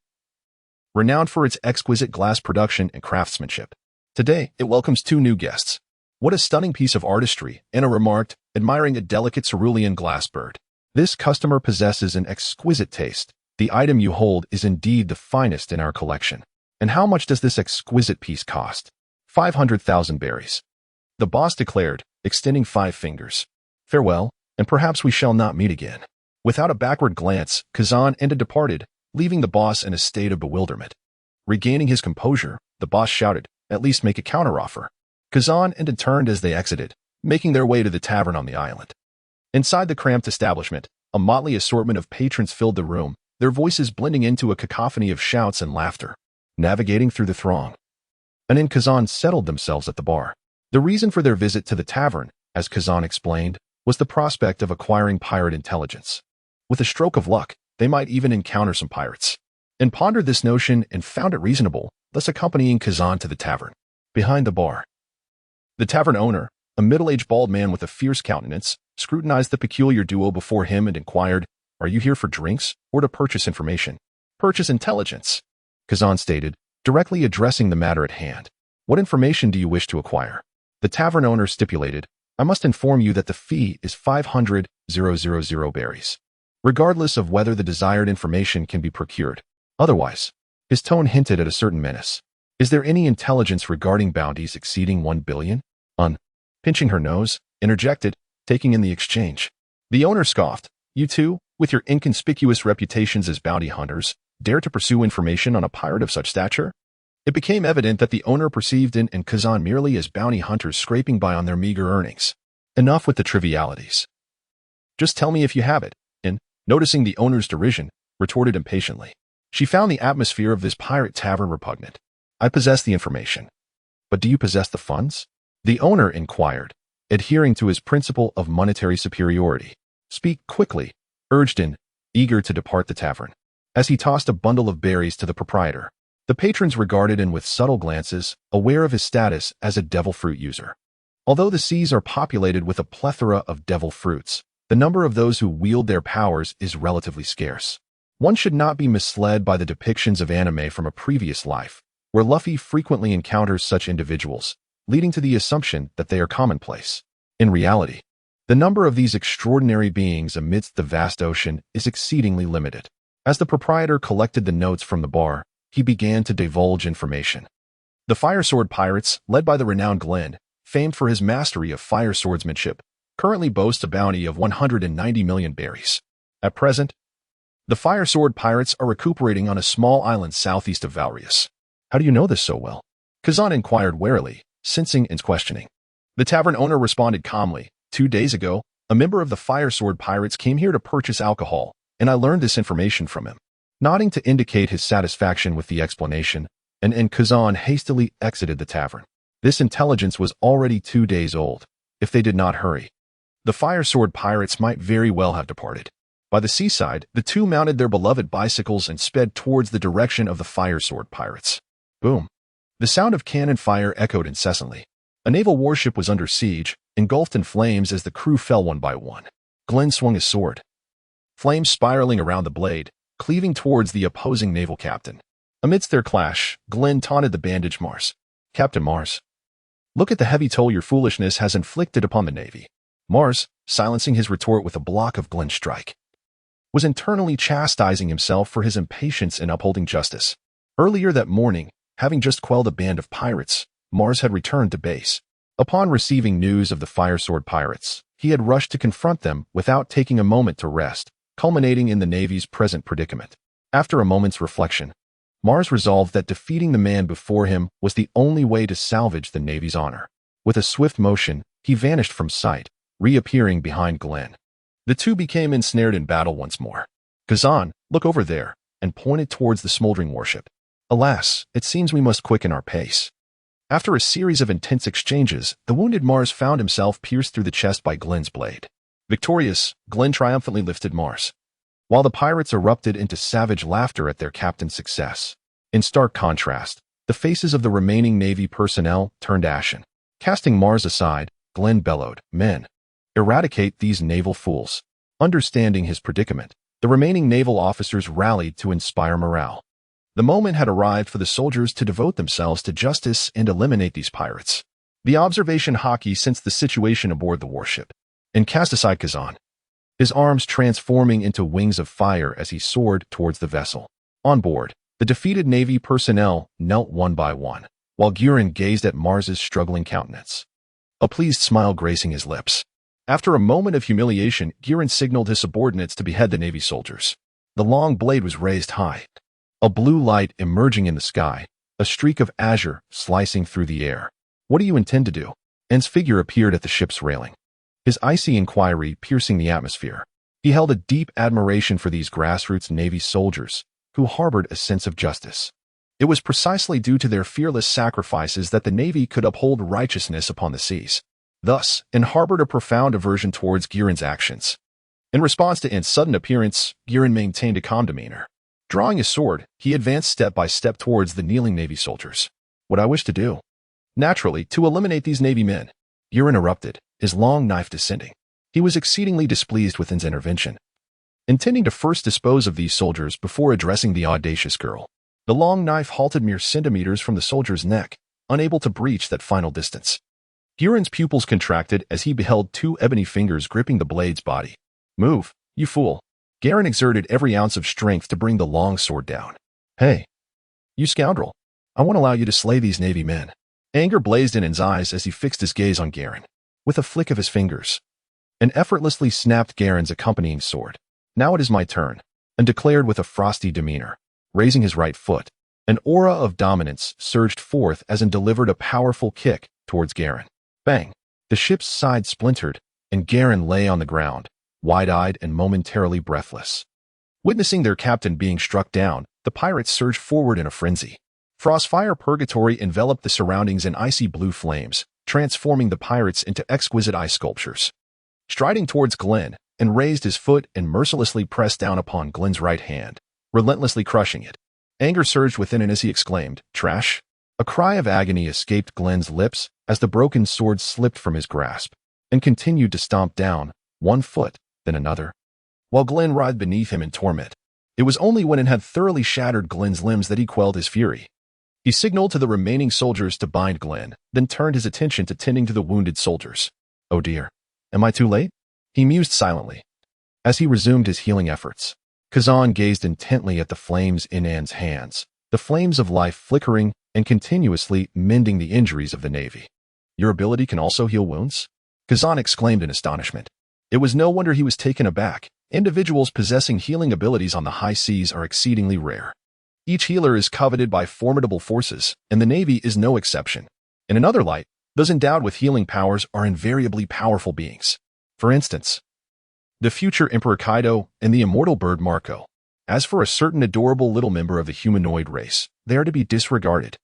Renowned for its exquisite glass production and craftsmanship. Today, it welcomes two new guests. What a stunning piece of artistry, Anna remarked, admiring a delicate cerulean glass bird. This customer possesses an exquisite taste. The item you hold is indeed the finest in our collection. And how much does this exquisite piece cost? 500,000 berries. The boss declared, extending 5 fingers. Farewell, and perhaps we shall not meet again. Without a backward glance, Kazan departed, leaving the boss in a state of bewilderment. Regaining his composure, the boss shouted, "At least make a counteroffer." Kazan turned as they exited, making their way to the tavern on the island. Inside the cramped establishment, a motley assortment of patrons filled the room, their voices blending into a cacophony of shouts and laughter. Navigating through the throng, En and Kazan settled themselves at the bar. The reason for their visit to the tavern, as Kazan explained, was the prospect of acquiring pirate intelligence. With a stroke of luck, they might even encounter some pirates. En pondered this notion and found it reasonable, thus accompanying Kazan to the tavern. Behind the bar, the tavern owner, a middle-aged bald man with a fierce countenance, scrutinized the peculiar duo before him and inquired, "Are you here for drinks or to purchase information?" "Purchase intelligence," Kazan stated, directly addressing the matter at hand. "What information do you wish to acquire?" The tavern owner stipulated, "I must inform you that the fee is 500,000 berries, regardless of whether the desired information can be procured. Otherwise," his tone hinted at a certain menace. "Is there any intelligence regarding bounties exceeding 1 billion? Pinching her nose, interjected, taking in the exchange. The owner scoffed. "You two, with your inconspicuous reputations as bounty hunters, dare to pursue information on a pirate of such stature?" It became evident that the owner perceived En and Kazan merely as bounty hunters scraping by on their meager earnings. Enough with the trivialities. "Just tell me if you have it," En, noticing the owner's derision, retorted impatiently. She found the atmosphere of this pirate tavern repugnant. "I possess the information. But do you possess the funds?" The owner inquired, adhering to his principle of monetary superiority. "Speak quickly," urged En, eager to depart the tavern. As he tossed a bundle of berries to the proprietor, the patrons regarded him with subtle glances, aware of his status as a devil fruit user. Although the seas are populated with a plethora of devil fruits, the number of those who wield their powers is relatively scarce. One should not be misled by the depictions of anime from a previous life, where Luffy frequently encounters such individuals, leading to the assumption that they are commonplace. In reality, the number of these extraordinary beings amidst the vast ocean is exceedingly limited. As the proprietor collected the notes from the bar, he began to divulge information. The fire sword pirates, led by the renowned Glenn, famed for his mastery of fire swordsmanship, currently boasts a bounty of 190 million berries. At present, the Fire Sword pirates are recuperating on a small island southeast of Valrius. How do you know this so well? Kazan inquired warily, sensing its questioning. The tavern owner responded calmly. 2 days ago, a member of the Fire Sword pirates came here to purchase alcohol, and I learned this information from him. Nodding to indicate his satisfaction with the explanation, and Kazan hastily exited the tavern. This intelligence was already 2 days old. If they did not hurry, the Fire Sword pirates might very well have departed. By the seaside, the two mounted their beloved bicycles and sped towards the direction of the Fire Sword pirates. Boom! The sound of cannon fire echoed incessantly. A naval warship was under siege, engulfed in flames as the crew fell one by one. Glenn swung his sword, flames spiraling around the blade, cleaving towards the opposing naval captain. Amidst their clash, Glenn taunted the bandaged Mars. Captain Mars, look at the heavy toll your foolishness has inflicted upon the Navy. Mars, silencing his retort with a block of Glenn's strike, was internally chastising himself for his impatience in upholding justice. Earlier that morning, having just quelled a band of pirates, Mars had returned to base. Upon receiving news of the Fire Sword pirates, he had rushed to confront them without taking a moment to rest, culminating in the Navy's present predicament. After a moment's reflection, Mars resolved that defeating the man before him was the only way to salvage the Navy's honor. With a swift motion, he vanished from sight, reappearing behind Glenn. The two became ensnared in battle once more. Kazan, look over there, and pointed towards the smoldering warship. Alas, it seems we must quicken our pace. After a series of intense exchanges, the wounded Mars found himself pierced through the chest by Glenn's blade. Victorious, Glenn triumphantly lifted Mars, while the pirates erupted into savage laughter at their captain's success. In stark contrast, the faces of the remaining Navy personnel turned ashen. Casting Mars aside, Glenn bellowed, "Men, eradicate these naval fools." Understanding his predicament, the remaining naval officers rallied to inspire morale. The moment had arrived for the soldiers to devote themselves to justice and eliminate these pirates. The observation hockey sensed the situation aboard the warship and cast aside Kazan, his arms transforming into wings of fire as he soared towards the vessel. On board, the defeated Navy personnel knelt one by one, while Guerin gazed at Mars's struggling countenance, a pleased smile gracing his lips. After a moment of humiliation, Guerin signaled his subordinates to behead the Navy soldiers. The long blade was raised high, a blue light emerging in the sky, a streak of azure slicing through the air. "What do you intend to do?" En's figure appeared at the ship's railing, his icy inquiry piercing the atmosphere. He held a deep admiration for these grassroots Navy soldiers who harbored a sense of justice. It was precisely due to their fearless sacrifices that the Navy could uphold righteousness upon the seas. Thus, En harbored a profound aversion towards Guerin's actions. In response to En's sudden appearance, Guerin maintained a calm demeanor. Drawing his sword, he advanced step by step towards the kneeling Navy soldiers. "What I wish to do? Naturally, to eliminate these Navy men." Guerin erupted, his long knife descending. He was exceedingly displeased with En's intervention, intending to first dispose of these soldiers before addressing the audacious girl. The long knife halted mere centimeters from the soldier's neck, unable to breach that final distance. Guerin's pupils contracted as he beheld two ebony fingers gripping the blade's body. "Move, you fool." Guerin exerted every ounce of strength to bring the long sword down. "Hey, you scoundrel. I won't allow you to slay these Navy men." Anger blazed in En's eyes as he fixed his gaze on Guerin. With a flick of his fingers, En effortlessly snapped Guerin's accompanying sword. "Now it is my turn," En declared with a frosty demeanor. Raising his right foot, an aura of dominance surged forth as En delivered a powerful kick towards Guerin. Bang! The ship's side splintered, and Guerin lay on the ground, wide-eyed and momentarily breathless. Witnessing their captain being struck down, the pirates surged forward in a frenzy. Frostfire purgatory enveloped the surroundings in icy blue flames, transforming the pirates into exquisite ice sculptures. Striding towards Glenn, En raised his foot and mercilessly pressed down upon Glenn's right hand, relentlessly crushing it. Anger surged within him as he exclaimed, "Trash!" A cry of agony escaped Glenn's lips as the broken sword slipped from his grasp, and continued to stomp down, one foot, then another, while Glenn writhed beneath him in torment. It was only when it had thoroughly shattered Glenn's limbs that he quelled his fury. He signaled to the remaining soldiers to bind Glenn, then turned his attention to tending to the wounded soldiers. "Oh dear, am I too late?" he mused silently. As he resumed his healing efforts, Kazan gazed intently at the flames in En's hands, the flames of life flickering and continuously mending the injuries of the Navy. "Your ability can also heal wounds?" Kazan exclaimed in astonishment. It was no wonder he was taken aback. Individuals possessing healing abilities on the high seas are exceedingly rare. Each healer is coveted by formidable forces, and the Navy is no exception. In another light, those endowed with healing powers are invariably powerful beings. For instance, the future Emperor Kaido and the immortal bird Marco. As for a certain adorable little member of the humanoid race, they are to be disregarded.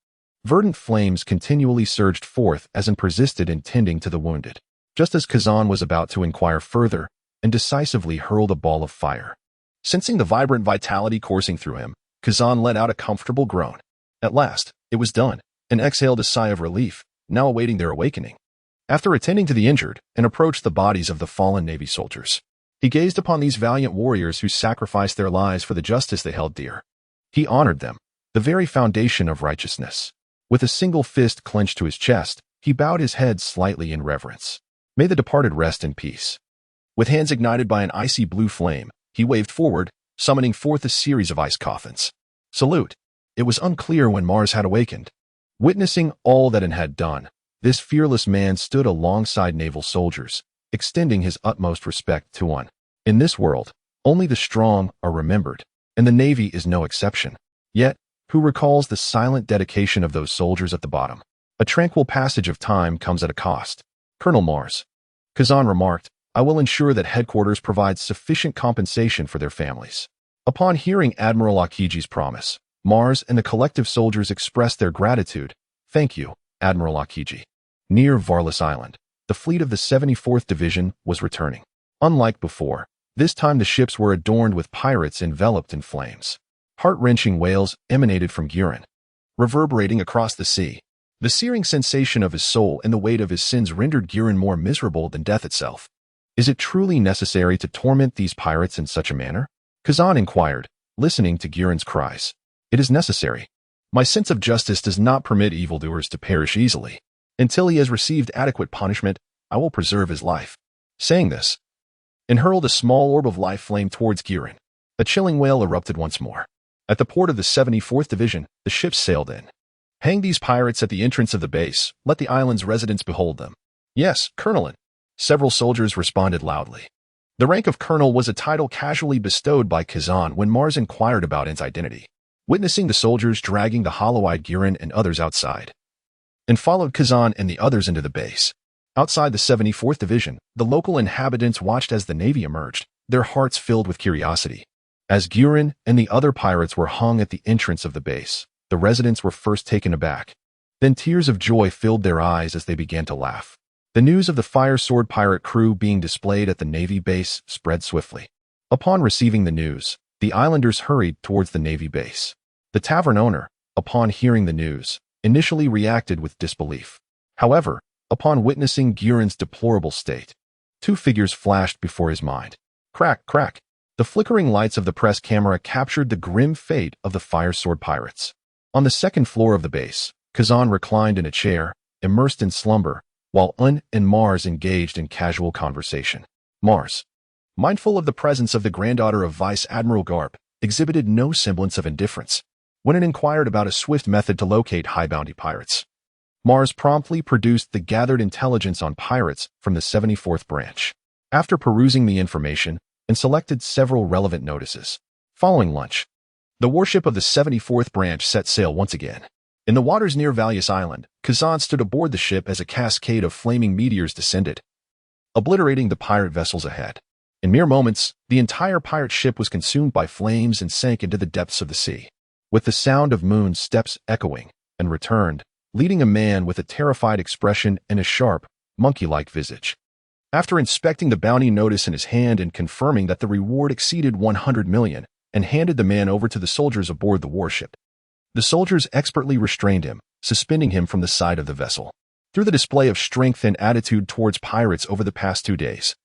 Verdant flames continually surged forth as and persisted in tending to the wounded. Just as Kazan was about to inquire further and decisively hurled a ball of fire. Sensing the vibrant vitality coursing through him, Kazan let out a comfortable groan. At last, it was done, and exhaled a sigh of relief, now awaiting their awakening. After attending to the injured and approached the bodies of the fallen Navy soldiers, he gazed upon these valiant warriors who sacrificed their lives for the justice they held dear. He honored them, the very foundation of righteousness. With a single fist clenched to his chest, he bowed his head slightly in reverence. May the departed rest in peace. With hands ignited by an icy blue flame, he waved forward, summoning forth a series of ice coffins. Salute. It was unclear when Mars had awakened. Witnessing all that it had done, this fearless man stood alongside naval soldiers, extending his utmost respect to one. In this world, only the strong are remembered, and the Navy is no exception. Yet, who recalls the silent dedication of those soldiers at the bottom? A tranquil passage of time comes at a cost. Colonel Mars, Kazan remarked, I will ensure that headquarters provides sufficient compensation for their families. Upon hearing Admiral Akiji's promise, Mars and the collective soldiers expressed their gratitude. Thank you, Admiral Akiji. Near Varlas Island, the fleet of the 74th Division was returning. Unlike before, this time the ships were adorned with pirates enveloped in flames. Heart-wrenching wails emanated from Guren, reverberating across the sea. The searing sensation of his soul and the weight of his sins rendered Guren more miserable than death itself. Is it truly necessary to torment these pirates in such a manner? Kazan inquired, listening to Guren's cries. It is necessary. My sense of justice does not permit evildoers to perish easily. Until he has received adequate punishment, I will preserve his life. Saying this, and hurled a small orb of life flame towards Guren. A chilling wail erupted once more. At the port of the 74th Division, the ships sailed in. Hang these pirates at the entrance of the base. Let the island's residents behold them. Yes, Colonel. Several soldiers responded loudly. The rank of colonel was a title casually bestowed by Kazan when Mars inquired about its identity. Witnessing the soldiers dragging the hollow-eyed Guren and others outside, and followed Kazan and the others into the base. Outside the 74th Division, the local inhabitants watched as the Navy emerged, their hearts filled with curiosity. As Guren and the other pirates were hung at the entrance of the base, the residents were first taken aback. Then tears of joy filled their eyes as they began to laugh. The news of the Fire Sword pirate crew being displayed at the Navy base spread swiftly. Upon receiving the news, the islanders hurried towards the Navy base. The tavern owner, upon hearing the news, initially reacted with disbelief. However, upon witnessing Guren's deplorable state, two figures flashed before his mind. Crack, crack. The flickering lights of the press camera captured the grim fate of the Fire Sword pirates. On the second floor of the base, Kazan reclined in a chair, immersed in slumber, while Un and Mars engaged in casual conversation. Mars, mindful of the presence of the granddaughter of Vice Admiral Garp, exhibited no semblance of indifference. When it inquired about a swift method to locate high-bounty pirates, Mars promptly produced the gathered intelligence on pirates from the 74th branch. After perusing the information, and selected several relevant notices. Following lunch, the warship of the 74th branch set sail once again. In the waters near Valius Island, Kazan stood aboard the ship as a cascade of flaming meteors descended, obliterating the pirate vessels ahead. In mere moments, the entire pirate ship was consumed by flames and sank into the depths of the sea, with the sound of Moon's steps echoing, and returned, leading a man with a terrified expression and a sharp, monkey-like visage. After inspecting the bounty notice in his hand and confirming that the reward exceeded 100 million, and handed the man over to the soldiers aboard the warship, the soldiers expertly restrained him, suspending him from the side of the vessel. Through the display of strength and attitude towards pirates over the past 2 days,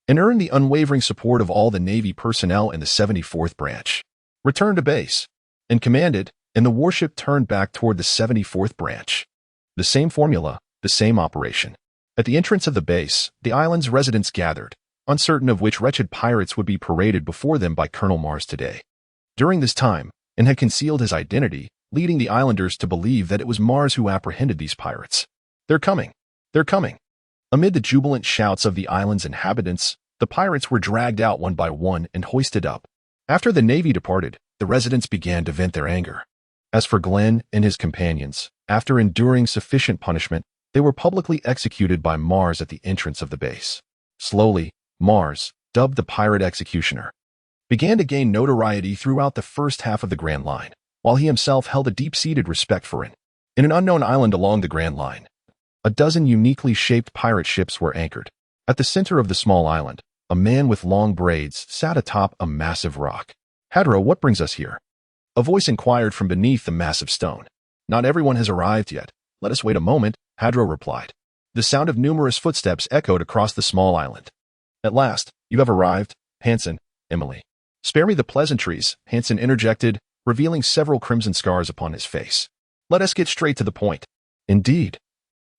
and earned the unwavering support of all the Navy personnel in the 74th branch, returned to base, and commanded, and the warship turned back toward the 74th branch. The same formula, the same operation. At the entrance of the base, the island's residents gathered, uncertain of which wretched pirates would be paraded before them by Colonel Mars today. During this time, and had concealed his identity, leading the islanders to believe that it was Mars who apprehended these pirates. They're coming. They're coming. Amid the jubilant shouts of the island's inhabitants, the pirates were dragged out one by one and hoisted up. After the navy departed, the residents began to vent their anger. As for Glenn and his companions, after enduring sufficient punishment, they were publicly executed by Mars at the entrance of the base. Slowly, Mars, dubbed the Pirate Executioner, began to gain notoriety throughout the first half of the Grand Line, while he himself held a deep-seated respect for it. In an unknown island along the Grand Line, a dozen uniquely shaped pirate ships were anchored. At the center of the small island, a man with long braids sat atop a massive rock. "Hadro, what brings us here?" A voice inquired from beneath the massive stone. "Not everyone has arrived yet. Let us wait a moment," Hadro replied. The sound of numerous footsteps echoed across the small island. "At last, you have arrived, Hansen, Emily." "Spare me the pleasantries," Hansen interjected, revealing several crimson scars upon his face. "Let us get straight to the point." "Indeed.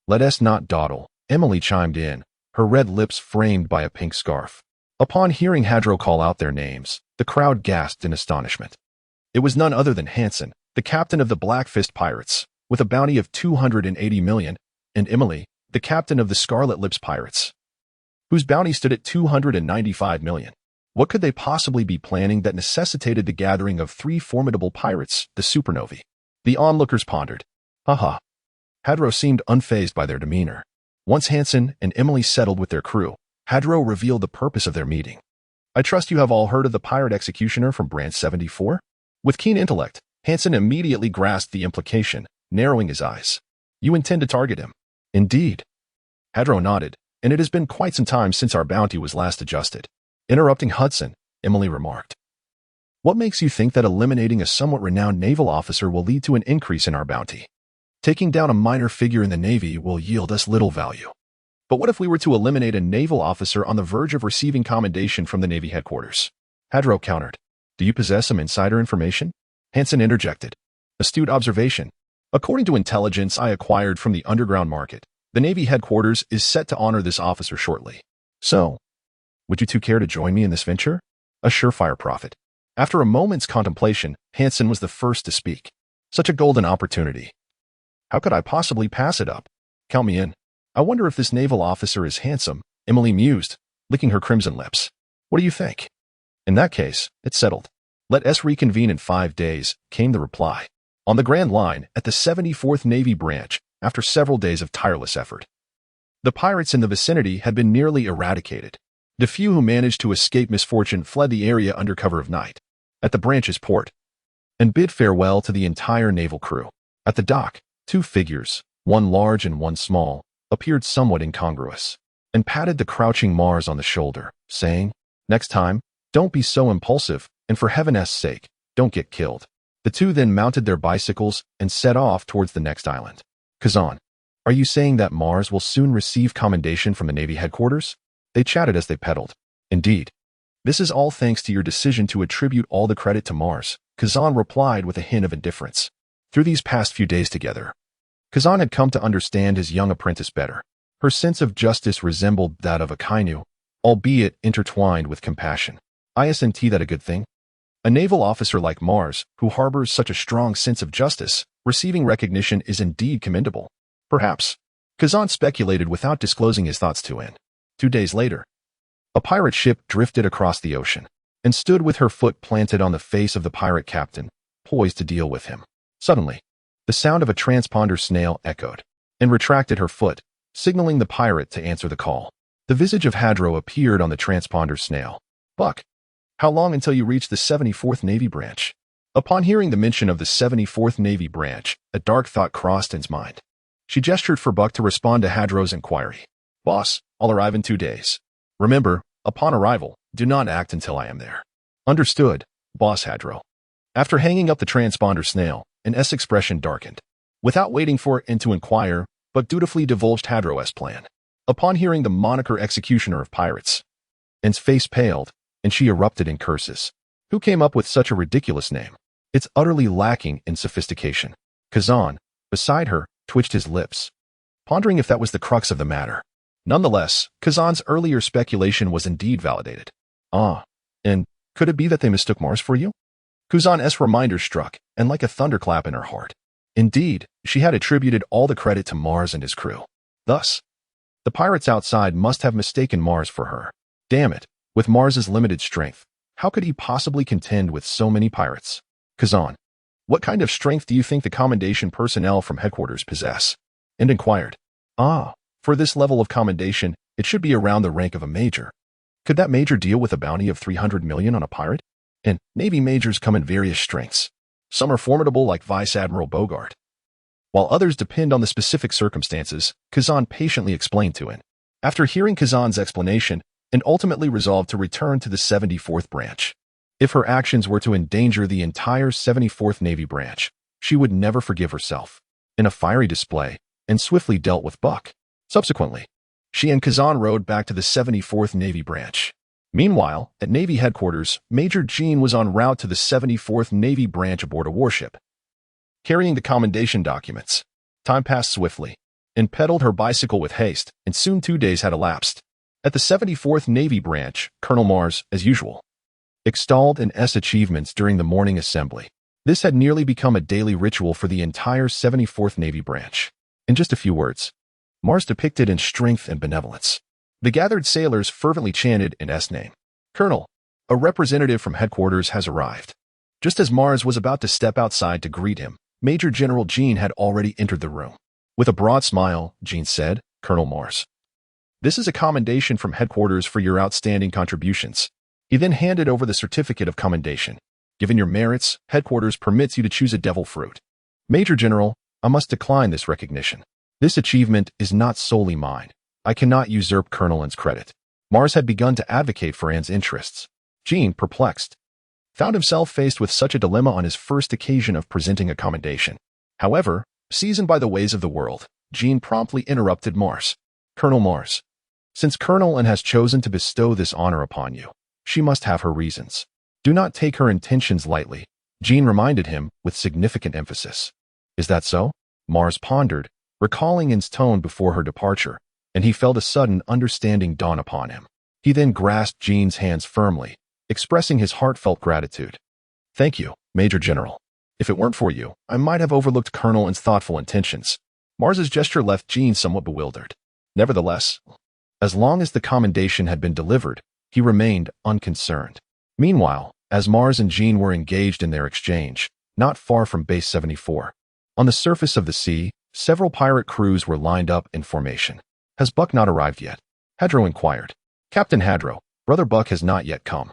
Let us not dawdle," Emily chimed in, her red lips framed by a pink scarf. Upon hearing Hadro call out their names, the crowd gasped in astonishment. It was none other than Hansen, the captain of the Black Fist Pirates, with a bounty of 280 million, and Emily, the captain of the Scarlet Lips Pirates, whose bounty stood at 295 million. What could they possibly be planning that necessitated the gathering of three formidable pirates, the supernovae? The onlookers pondered. Haha. Hadro seemed unfazed by their demeanor. Once Hansen and Emily settled with their crew, Hadro revealed the purpose of their meeting. "I trust you have all heard of the Pirate Executioner from Branch 74? With keen intellect, Hansen immediately grasped the implication, narrowing his eyes. "You intend to target him?" "Indeed." Hadro nodded, "And it has been quite some time since our bounty was last adjusted." Interrupting Hudson, Emily remarked, "What makes you think that eliminating a somewhat renowned naval officer will lead to an increase in our bounty? Taking down a minor figure in the Navy will yield us little value. But what if we were to eliminate a naval officer on the verge of receiving commendation from the Navy headquarters?" Hadro countered. "Do you possess some insider information?" Hansen interjected. "Astute observation. According to intelligence I acquired from the underground market, the Navy headquarters is set to honor this officer shortly. So, would you two care to join me in this venture? A surefire profit." After a moment's contemplation, Hansen was the first to speak. "Such a golden opportunity. How could I possibly pass it up? Count me in. I wonder if this naval officer is handsome," Emily mused, licking her crimson lips. "What do you think?" "In that case, it's settled. Let us reconvene in 5 days," came the reply. On the Grand Line, at the 74th Navy Branch, after several days of tireless effort, the pirates in the vicinity had been nearly eradicated. The few who managed to escape misfortune fled the area under cover of night, at the branch's port, and bid farewell to the entire naval crew. At the dock, 2 figures, one large and one small, appeared somewhat incongruous, and patted the crouching Mars on the shoulder, saying, "Next time, don't be so impulsive, and for heaven's sake, don't get killed." The two then mounted their bicycles and set off towards the next island. "Kazan, are you saying that Mars will soon receive commendation from the Navy headquarters?" They chatted as they pedaled. "Indeed. This is all thanks to your decision to attribute all the credit to Mars," Kazan replied with a hint of indifference. Through these past few days together, Kazan had come to understand his young apprentice better. Her sense of justice resembled that of a kainu, albeit intertwined with compassion. "Isn't that a good thing? A naval officer like Mars, who harbors such a strong sense of justice, receiving recognition is indeed commendable." "Perhaps," Kazan speculated without disclosing his thoughts to Anne. 2 days later, a pirate ship drifted across the ocean and stood with her foot planted on the face of the pirate captain, poised to deal with him. Suddenly, the sound of a transponder snail echoed, and retracted her foot, signaling the pirate to answer the call. The visage of Hadro appeared on the transponder snail. "Buck, how long until you reach the 74th Navy Branch?" Upon hearing the mention of the 74th Navy Branch, a dark thought crossed Anne's mind. She gestured for Buck to respond to Hadro's inquiry. "Boss, I'll arrive in 2 days. Remember, upon arrival, do not act until I am there." "Understood, Boss Hadro." After hanging up the transponder snail, Anne's expression darkened. Without waiting for Anne to inquire, Buck dutifully divulged Hadro's plan. Upon hearing the moniker Executioner of Pirates, Anne's face paled, and she erupted in curses. Who came up with such a ridiculous name? It's utterly lacking in sophistication. Kazan, beside her, twitched his lips, pondering if that was the crux of the matter. Nonetheless, Kazan's earlier speculation was indeed validated. "Ah, and could it be that they mistook Mars for you?" Kazan's reminder struck, and like a thunderclap in her heart. Indeed, she had attributed all the credit to Mars and his crew. Thus, The pirates outside must have mistaken Mars for her. Damn it, with Mars's limited strength, how could he possibly contend with so many pirates? Kazan, what kind of strength do you think the commendation personnel from headquarters possess? And inquired. For this level of commendation, it should be around the rank of a major. Could that major deal with a bounty of 300 million on a pirate? And Navy majors come in various strengths. Some are formidable like Vice Admiral Bogart, while others depend on the specific circumstances, Kazan patiently explained to him. After hearing Kazan's explanation, and ultimately resolved to return to the 74th branch. If her actions were to endanger the entire 74th Navy branch, she would never forgive herself. In a fiery display, and swiftly dealt with Buck. Subsequently, she and Kazan rode back to the 74th Navy branch. Meanwhile, at Navy headquarters, Major Jean was en route to the 74th Navy branch aboard a warship, carrying the commendation documents. Time passed swiftly, and pedaled her bicycle with haste, and soon 2 days had elapsed. At the 74th Navy branch, Colonel Mars, as usual, extolled S achievements during the morning assembly. This had nearly become a daily ritual for the entire 74th Navy branch. In just a few words, Mars depicted in strength and benevolence. The gathered sailors fervently chanted in S name. Colonel, a representative from headquarters has arrived. Just as Mars was about to step outside to greet him, Major General Jean had already entered the room. With a broad smile, Jean said, Colonel Mars, this is a commendation from headquarters for your outstanding contributions. He then handed over the certificate of commendation. Given your merits, headquarters permits you to choose a devil fruit. Major General, I must decline this recognition. This achievement is not solely mine. I cannot usurp Colonel N's credit. Mars had begun to advocate for Anne's interests. Jean, perplexed, found himself faced with such a dilemma on his first occasion of presenting a commendation. However, seasoned by the ways of the world, Jean promptly interrupted Mars. Colonel Mars, since Colonel N has chosen to bestow this honor upon you, she must have her reasons. Do not take her intentions lightly, Jean reminded him with significant emphasis. Is that so? Mars pondered, recalling N's tone before her departure, and he felt a sudden understanding dawn upon him. He then grasped Jean's hands firmly, expressing his heartfelt gratitude. Thank you, Major General. If it weren't for you, I might have overlooked Colonel N's thoughtful intentions. Mars's gesture left Jean somewhat bewildered. Nevertheless, as long as the commendation had been delivered, he remained unconcerned. Meanwhile, as Mars and Jean were engaged in their exchange, not far from Base 74, on the surface of the sea, several pirate crews were lined up in formation. Has Buck not arrived yet? Hadro inquired. Captain Hadro, Brother Buck has not yet come.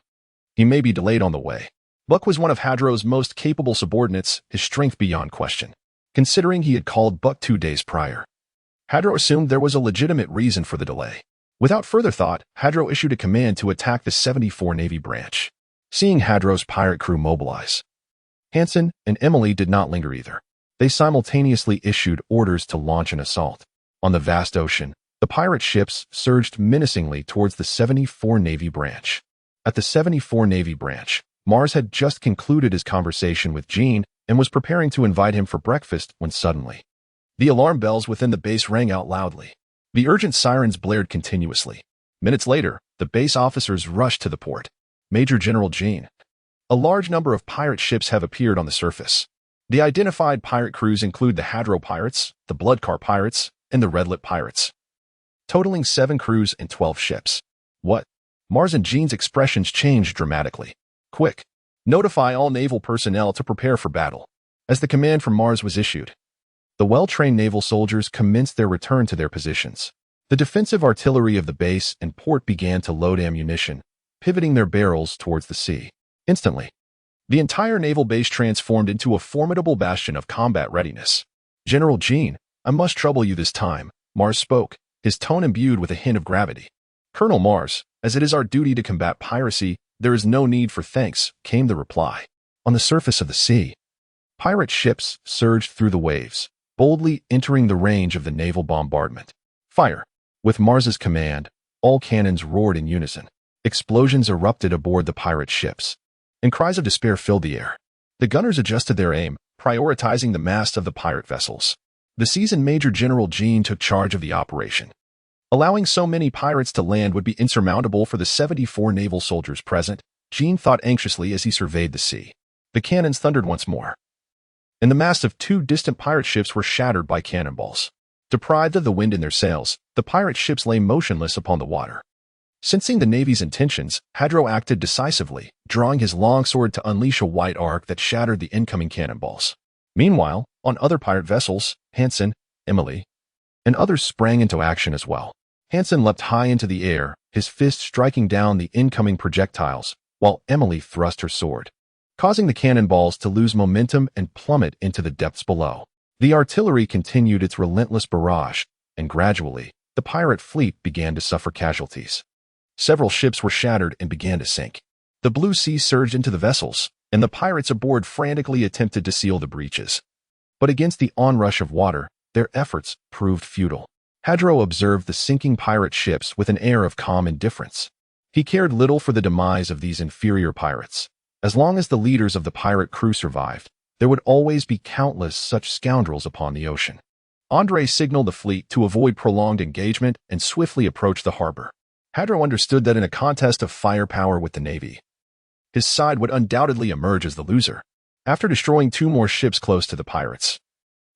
He may be delayed on the way. Buck was one of Hadro's most capable subordinates, his strength beyond question, considering he had called Buck 2 days prior. Hadro assumed there was a legitimate reason for the delay. Without further thought, Hadro issued a command to attack the 74 Navy branch. Seeing Hadro's pirate crew mobilize, Hansen and Emily did not linger either. They simultaneously issued orders to launch an assault. On the vast ocean, the pirate ships surged menacingly towards the 74 Navy branch. At the 74 Navy branch, Mars had just concluded his conversation with Jean and was preparing to invite him for breakfast when suddenly, the alarm bells within the base rang out loudly. The urgent sirens blared continuously. Minutes later, the base officers rushed to the port. Major General Jean, a large number of pirate ships have appeared on the surface. The identified pirate crews include the Hadro Pirates, the Bloodcar Pirates, and the Redlip Pirates, totaling 7 crews and 12 ships. What? Mars and Jean's expressions changed dramatically. Quick! Notify all naval personnel to prepare for battle. As the command from Mars was issued, the well-trained naval soldiers commenced their return to their positions. The defensive artillery of the base and port began to load ammunition, pivoting their barrels towards the sea. Instantly, the entire naval base transformed into a formidable bastion of combat readiness. General Jean, I must trouble you this time, Mars spoke, his tone imbued with a hint of gravity. Colonel Mars, as it is our duty to combat piracy, there is no need for thanks, came the reply. On the surface of the sea, pirate ships surged through the waves, boldly entering the range of the naval bombardment. Fire! With Mars's command, all cannons roared in unison. Explosions erupted aboard the pirate ships, and cries of despair filled the air. The gunners adjusted their aim, prioritizing the masts of the pirate vessels. The seasoned Major General Jean took charge of the operation. Allowing so many pirates to land would be insurmountable for the 74 naval soldiers present, Jean thought anxiously as he surveyed the sea. The cannons thundered once more, and the masts of 2 distant pirate ships were shattered by cannonballs. Deprived of the wind in their sails, the pirate ships lay motionless upon the water. Sensing the Navy's intentions, Hadro acted decisively, drawing his longsword to unleash a white arc that shattered the incoming cannonballs. Meanwhile, on other pirate vessels, Hansen, Emily, and others sprang into action as well. Hansen leapt high into the air, his fist striking down the incoming projectiles, while Emily thrust her sword, causing the cannonballs to lose momentum and plummet into the depths below. The artillery continued its relentless barrage, and gradually, the pirate fleet began to suffer casualties. Several ships were shattered and began to sink. The blue sea surged into the vessels, and the pirates aboard frantically attempted to seal the breaches. But against the onrush of water, their efforts proved futile. Hadro observed the sinking pirate ships with an air of calm indifference. He cared little for the demise of these inferior pirates. As long as the leaders of the pirate crew survived, there would always be countless such scoundrels upon the ocean. Andre signaled the fleet to avoid prolonged engagement and swiftly approach the harbor. Hadro understood that in a contest of firepower with the Navy, his side would undoubtedly emerge as the loser. After destroying 2 more ships close to the pirates,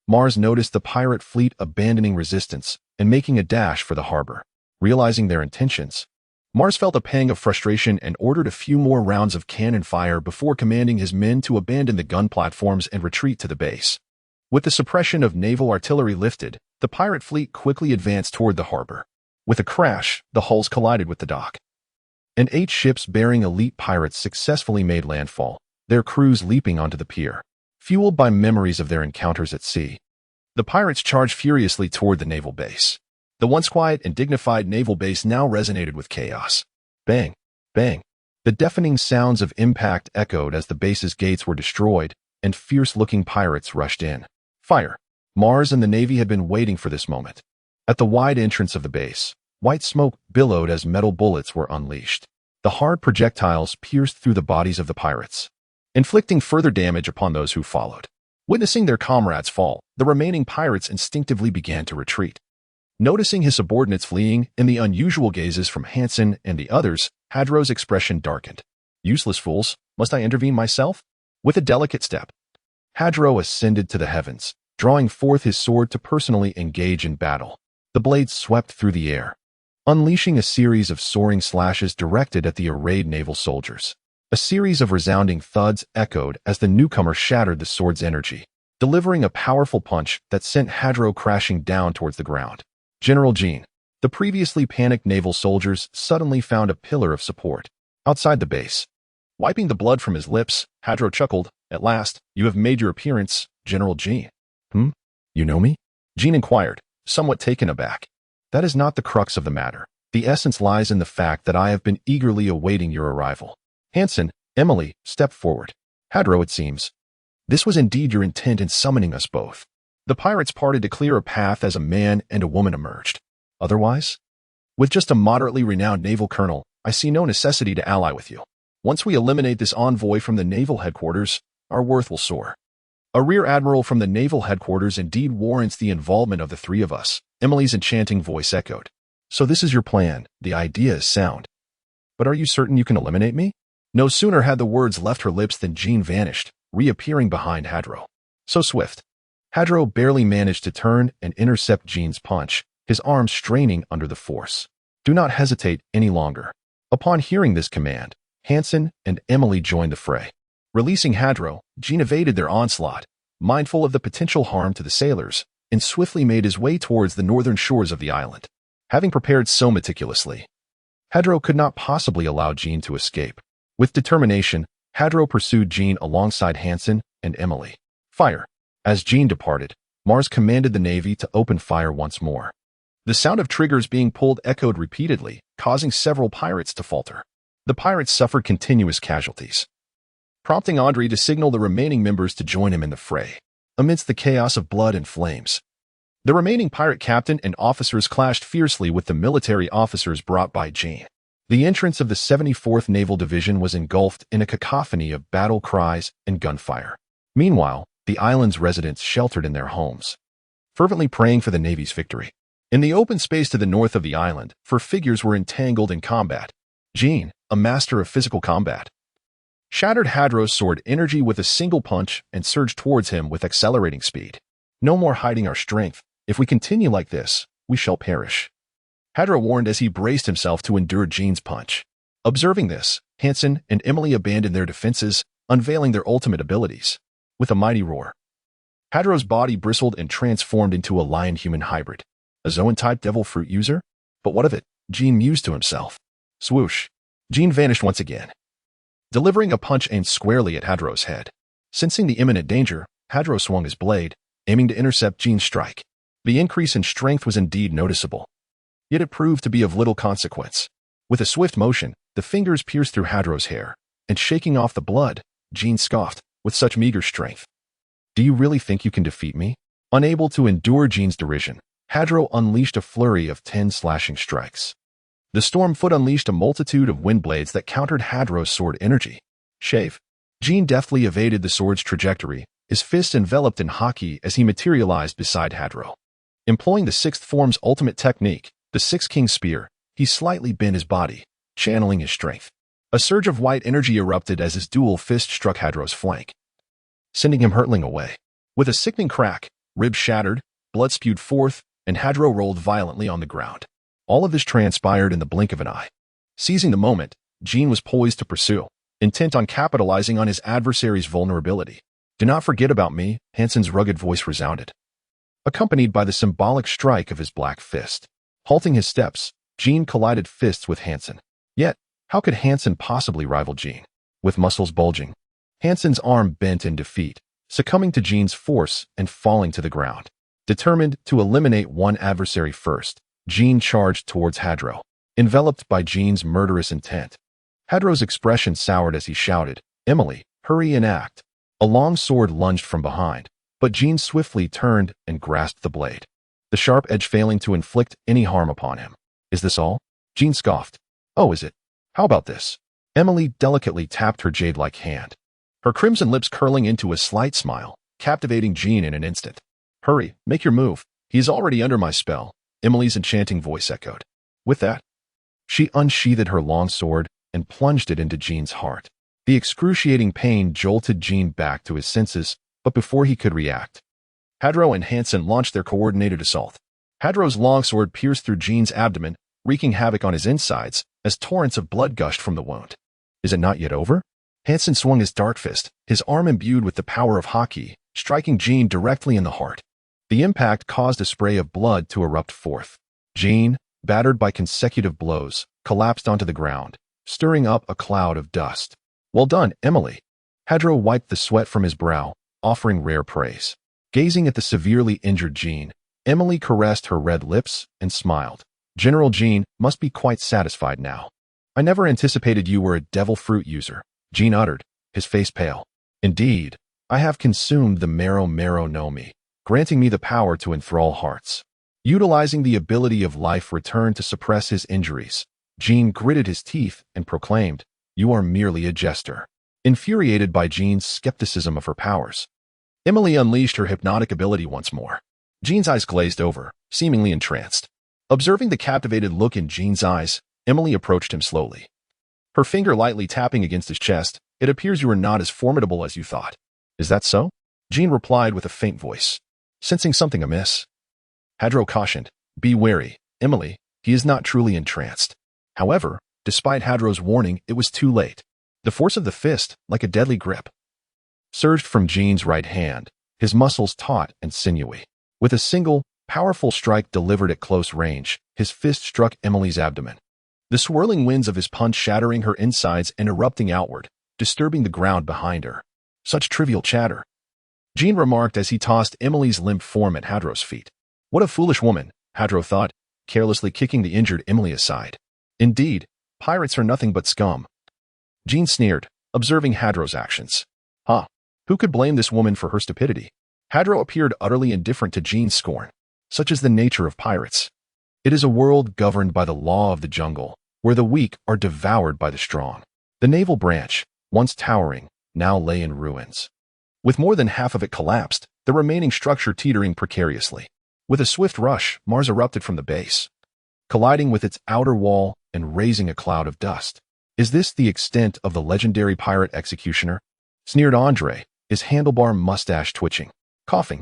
Mars noticed the pirate fleet abandoning resistance and making a dash for the harbor. Realizing their intentions, Mars felt a pang of frustration and ordered a few more rounds of cannon fire before commanding his men to abandon the gun platforms and retreat to the base. With the suppression of naval artillery lifted, the pirate fleet quickly advanced toward the harbor. With a crash, the hulls collided with the dock, and 8 ships bearing elite pirates successfully made landfall, their crews leaping onto the pier. Fueled by memories of their encounters at sea, the pirates charged furiously toward the naval base. The once quiet and dignified naval base now resonated with chaos. Bang! Bang! The deafening sounds of impact echoed as the base's gates were destroyed, and fierce-looking pirates rushed in. Fire! Mars and the Navy had been waiting for this moment. At the wide entrance of the base, white smoke billowed as metal bullets were unleashed. The hard projectiles pierced through the bodies of the pirates, inflicting further damage upon those who followed. Witnessing their comrades fall, the remaining pirates instinctively began to retreat. Noticing his subordinates fleeing and the unusual gazes from Hansen and the others, Hadro's expression darkened. Useless fools, must I intervene myself? With a delicate step, Hadro ascended to the heavens, drawing forth his sword to personally engage in battle. The blade swept through the air, unleashing a series of soaring slashes directed at the arrayed naval soldiers. A series of resounding thuds echoed as the newcomer shattered the sword's energy, delivering a powerful punch that sent Hadro crashing down towards the ground. General Jean, the previously panicked naval soldiers suddenly found a pillar of support outside the base. Wiping the blood from his lips, Hadro chuckled. At last, you have made your appearance, General Jean. You know me? Jean inquired, somewhat taken aback. That is not the crux of the matter. The essence lies in the fact that I have been eagerly awaiting your arrival. Hansen, Emily, stepped forward. Hadro, it seems, this was indeed your intent in summoning us both. The pirates parted to clear a path as a man and a woman emerged. Otherwise, with just a moderately renowned naval colonel, I see no necessity to ally with you. Once we eliminate this envoy from the naval headquarters, our worth will soar. A rear admiral from the naval headquarters indeed warrants the involvement of the 3 of us, Emily's enchanting voice echoed. So this is your plan. The idea is sound. But are you certain you can eliminate me? No sooner had the words left her lips than Jean vanished, reappearing behind Hadro. So swift. Hadro barely managed to turn and intercept Jean's punch, his arms straining under the force. Do not hesitate any longer. Upon hearing this command, Hansen and Emily joined the fray. Releasing Hadro, Jean evaded their onslaught, mindful of the potential harm to the sailors, and swiftly made his way towards the northern shores of the island. Having prepared so meticulously, Hadro could not possibly allow Jean to escape. With determination, Hadro pursued Jean alongside Hansen and Emily. Fire! As Jean departed, Mars commanded the Navy to open fire once more. The sound of triggers being pulled echoed repeatedly, causing several pirates to falter. The pirates suffered continuous casualties, prompting Andre to signal the remaining members to join him in the fray. Amidst the chaos of blood and flames, the remaining pirate captain and officers clashed fiercely with the military officers brought by Jean. The entrance of the 74th Naval Division was engulfed in a cacophony of battle cries and gunfire. Meanwhile, the island's residents sheltered in their homes, fervently praying for the Navy's victory. In the open space to the north of the island, 4 figures were entangled in combat. Jean, a master of physical combat, shattered Hadro's sword energy with a single punch and surged towards him with accelerating speed. No more hiding our strength, If we continue like this, we shall perish. Hadro warned as he braced himself to endure Jean's punch. Observing this, Hansen and Emily abandoned their defenses, unveiling their ultimate abilities. With a mighty roar, Hadro's body bristled and transformed into a lion-human hybrid. A Zoan-type devil fruit user? But what of it? Jean mused to himself. Swoosh. Jean vanished once again, delivering a punch aimed squarely at Hadro's head. Sensing the imminent danger, Hadro swung his blade, aiming to intercept Jean's strike. The increase in strength was indeed noticeable, yet it proved to be of little consequence. With a swift motion, the fingers pierced through Hadro's hair, and shaking off the blood, Jean scoffed, with such meager strength. Do you really think you can defeat me? Unable to endure Jean's derision, Hadro unleashed a flurry of 10 slashing strikes. The storm foot unleashed a multitude of wind blades that countered Hadro's sword energy. Shave. Jean deftly evaded the sword's trajectory, his fist enveloped in haki as he materialized beside Hadro. Employing the sixth form's ultimate technique, the Six King Spear, he slightly bent his body, channeling his strength. A surge of white energy erupted as his dual fist struck Hadro's flank, sending him hurtling away. With a sickening crack, ribs shattered, blood spewed forth, and Hadro rolled violently on the ground. All of this transpired in the blink of an eye. Seizing the moment, Jean was poised to pursue, intent on capitalizing on his adversary's vulnerability. Do not forget about me, Hansen's rugged voice resounded, accompanied by the symbolic strike of his black fist. Halting his steps, Jean collided fists with Hansen. Yet, how could Hansen possibly rival Jean? With muscles bulging, Hansen's arm bent in defeat, succumbing to Jean's force and falling to the ground. Determined to eliminate one adversary first, Jean charged towards Hadro, enveloped by Jean's murderous intent. Hadro's expression soured as he shouted, "Emily, hurry and act." A long sword lunged from behind, but Jean swiftly turned and grasped the blade, the sharp edge failing to inflict any harm upon him. Is this all? Jean scoffed. Oh, is it? How about this? Emily delicately tapped her jade-like hand, her crimson lips curling into a slight smile, captivating Jean in an instant. Hurry, make your move. He is already under my spell, Emily's enchanting voice echoed. With that, she unsheathed her long sword and plunged it into Jean's heart. The excruciating pain jolted Jean back to his senses, but before he could react, Hadro and Hansen launched their coordinated assault. Hadro's longsword pierced through Jean's abdomen, wreaking havoc on his insides as torrents of blood gushed from the wound. Is it not yet over? Hansen swung his dark fist, his arm imbued with the power of haki, striking Jean directly in the heart. The impact caused a spray of blood to erupt forth. Jean, battered by consecutive blows, collapsed onto the ground, stirring up a cloud of dust. Well done, Emily. Hadro wiped the sweat from his brow, offering rare praise. Gazing at the severely injured Jean, Emily caressed her red lips and smiled. General Jean must be quite satisfied now. I never anticipated you were a devil fruit user, Jean uttered, his face pale. Indeed, I have consumed the marrow no me, granting me the power to enthrall hearts. Utilizing the ability of life return to suppress his injuries, Jean gritted his teeth and proclaimed, You are merely a jester. Infuriated by Jean's skepticism of her powers, Emily unleashed her hypnotic ability once more. Jean's eyes glazed over, seemingly entranced. Observing the captivated look in Jean's eyes, Emily approached him slowly, her finger lightly tapping against his chest. It appears you are not as formidable as you thought. Is that so? Jean replied with a faint voice, sensing something amiss. Hadro cautioned, Be wary, Emily, he is not truly entranced. However, despite Hadro's warning, it was too late. The force of the fist, like a deadly grip, surged from Jean's right hand, his muscles taut and sinewy. With a single, powerful strike delivered at close range, his fist struck Emily's abdomen, the swirling winds of his punch shattering her insides and erupting outward, disturbing the ground behind her. Such trivial chatter, Jean remarked as he tossed Emily's limp form at Hadro's feet. What a foolish woman, Hadro thought, carelessly kicking the injured Emily aside. Indeed, pirates are nothing but scum. Jean sneered, observing Hadro's actions. Who could blame this woman for her stupidity? Hadro appeared utterly indifferent to Jean's scorn. Such is the nature of pirates. It is a world governed by the law of the jungle, where the weak are devoured by the strong. The naval branch, once towering, now lay in ruins. With more than half of it collapsed, the remaining structure teetering precariously. With a swift rush, Mars erupted from the base, colliding with its outer wall and raising a cloud of dust. Is this the extent of the legendary pirate executioner? Sneered Andre, his handlebar mustache twitching. Coughing,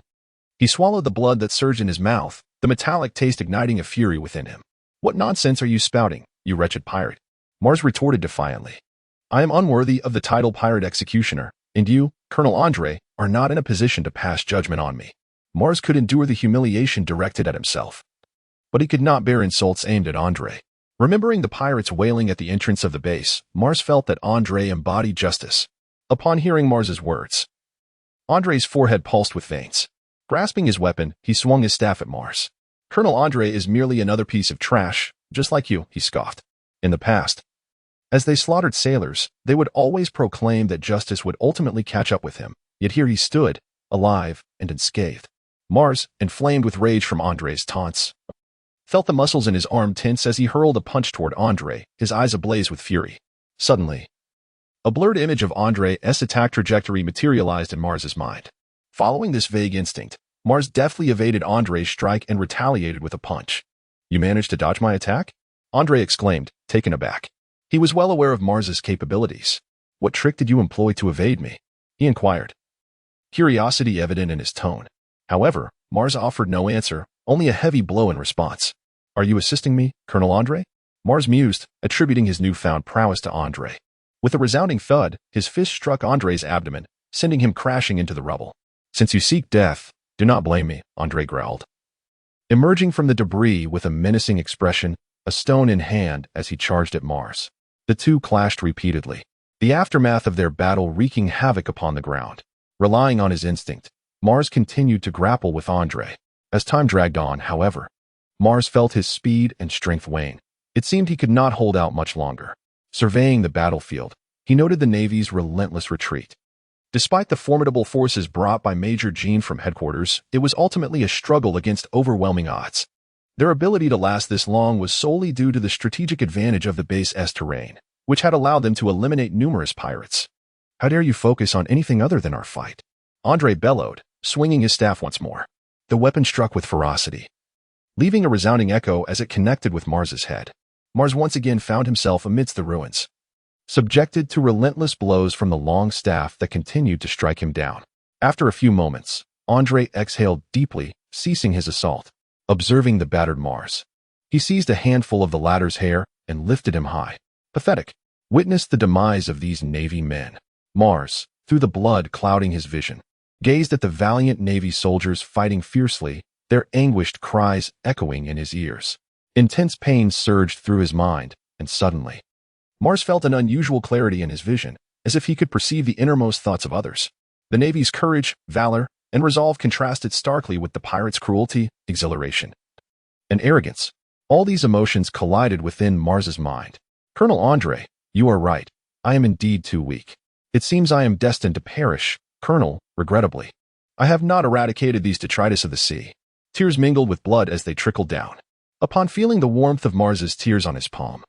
He swallowed the blood that surged in his mouth, the metallic taste igniting a fury within him. "What nonsense are you spouting, you wretched pirate?" Mars retorted defiantly. "I am unworthy of the title pirate executioner, and you, Colonel Andre, are not in a position to pass judgment on me." Mars could endure the humiliation directed at himself, but he could not bear insults aimed at Andre. Remembering the pirates wailing at the entrance of the base, Mars felt that Andre embodied justice. Upon hearing Mars's words, Andre's forehead pulsed with veins. Grasping his weapon, he swung his staff at Mars. "Colonel Andre is merely another piece of trash, just like you," he scoffed. In the past, as they slaughtered sailors, they would always proclaim that justice would ultimately catch up with him. Yet here he stood, alive and unscathed. Mars, inflamed with rage from Andre's taunts, felt the muscles in his arm tense as he hurled a punch toward Andre, his eyes ablaze with fury. Suddenly, a blurred image of Andre's attack trajectory materialized in Mars's mind. Following this vague instinct, Mars deftly evaded Andre's strike and retaliated with a punch. "You managed to dodge my attack?" Andre exclaimed, taken aback. He was well aware of Mars's capabilities. "What trick did you employ to evade me?" he inquired, curiosity evident in his tone. However, Mars offered no answer, only a heavy blow in response. "Are you assisting me, Colonel Andre?" Mars mused, attributing his newfound prowess to Andre. With a resounding thud, his fist struck Andre's abdomen, sending him crashing into the rubble. "Since you seek death, do not blame me," Andre growled, emerging from the debris with a menacing expression, a stone in hand as he charged at Mars. The two clashed repeatedly, the aftermath of their battle wreaking havoc upon the ground. Relying on his instinct, Mars continued to grapple with Andre. As time dragged on, however, Mars felt his speed and strength wane. It seemed he could not hold out much longer. Surveying the battlefield, he noted the Navy's relentless retreat. Despite the formidable forces brought by Major Jean from headquarters, it was ultimately a struggle against overwhelming odds. Their ability to last this long was solely due to the strategic advantage of the base's terrain, which had allowed them to eliminate numerous pirates. "How dare you focus on anything other than our fight?" Andre bellowed, swinging his staff once more. The weapon struck with ferocity, leaving a resounding echo as it connected with Mars's head. Mars once again found himself amidst the ruins, subjected to relentless blows from the long staff that continued to strike him down. After a few moments, Andre exhaled deeply, ceasing his assault. Observing the battered Mars, he seized a handful of the latter's hair and lifted him high. Pathetic. Witness the demise of these Navy men. Mars, through the blood clouding his vision, gazed at the valiant Navy soldiers fighting fiercely, their anguished cries echoing in his ears. Intense pain surged through his mind, and suddenly, Mars felt an unusual clarity in his vision, as if he could perceive the innermost thoughts of others. The Navy's courage, valor, and resolve contrasted starkly with the pirates' cruelty, exhilaration, and arrogance. All these emotions collided within Mars's mind. "Colonel Andre, you are right. I am indeed too weak. It seems I am destined to perish, Colonel, regrettably. I have not eradicated these detritus of the sea." Tears mingled with blood as they trickled down. Upon feeling the warmth of Mars's tears on his palm,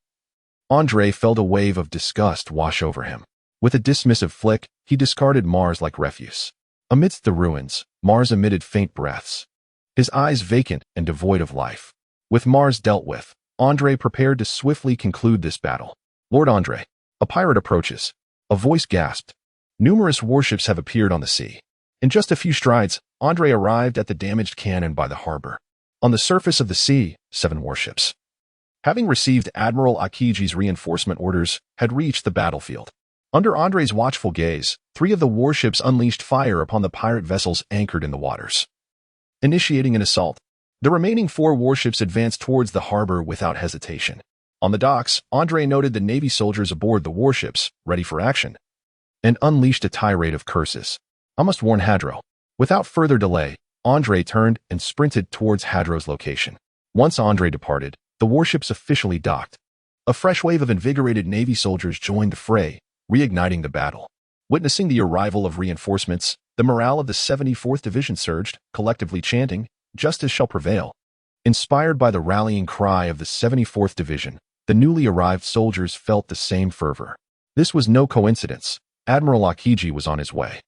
Andre felt a wave of disgust wash over him. With a dismissive flick, he discarded Mars like refuse. Amidst the ruins, Mars emitted faint breaths, his eyes vacant and devoid of life. With Mars dealt with, Andre prepared to swiftly conclude this battle. "Lord Andre, a pirate approaches." A voice gasped. Numerous warships have appeared on the sea. In just a few strides, Andre arrived at the damaged cannon by the harbor. On the surface of the sea, 7 warships, having received Admiral Akiji's reinforcement orders, had reached the battlefield. Under Andre's watchful gaze, 3 of the warships unleashed fire upon the pirate vessels anchored in the waters, initiating an assault. The remaining 4 warships advanced towards the harbor without hesitation. On the docks, Andre noted the Navy soldiers aboard the warships, ready for action, and unleashed a tirade of curses. "I must warn Hadro." Without further delay, Andre turned and sprinted towards Hadro's location. Once Andre departed, the warships officially docked. A fresh wave of invigorated Navy soldiers joined the fray, reigniting the battle. Witnessing the arrival of reinforcements, the morale of the 74th Division surged, collectively chanting, "Justice shall prevail." Inspired by the rallying cry of the 74th Division, the newly arrived soldiers felt the same fervor. This was no coincidence. Admiral Akiji was on his way.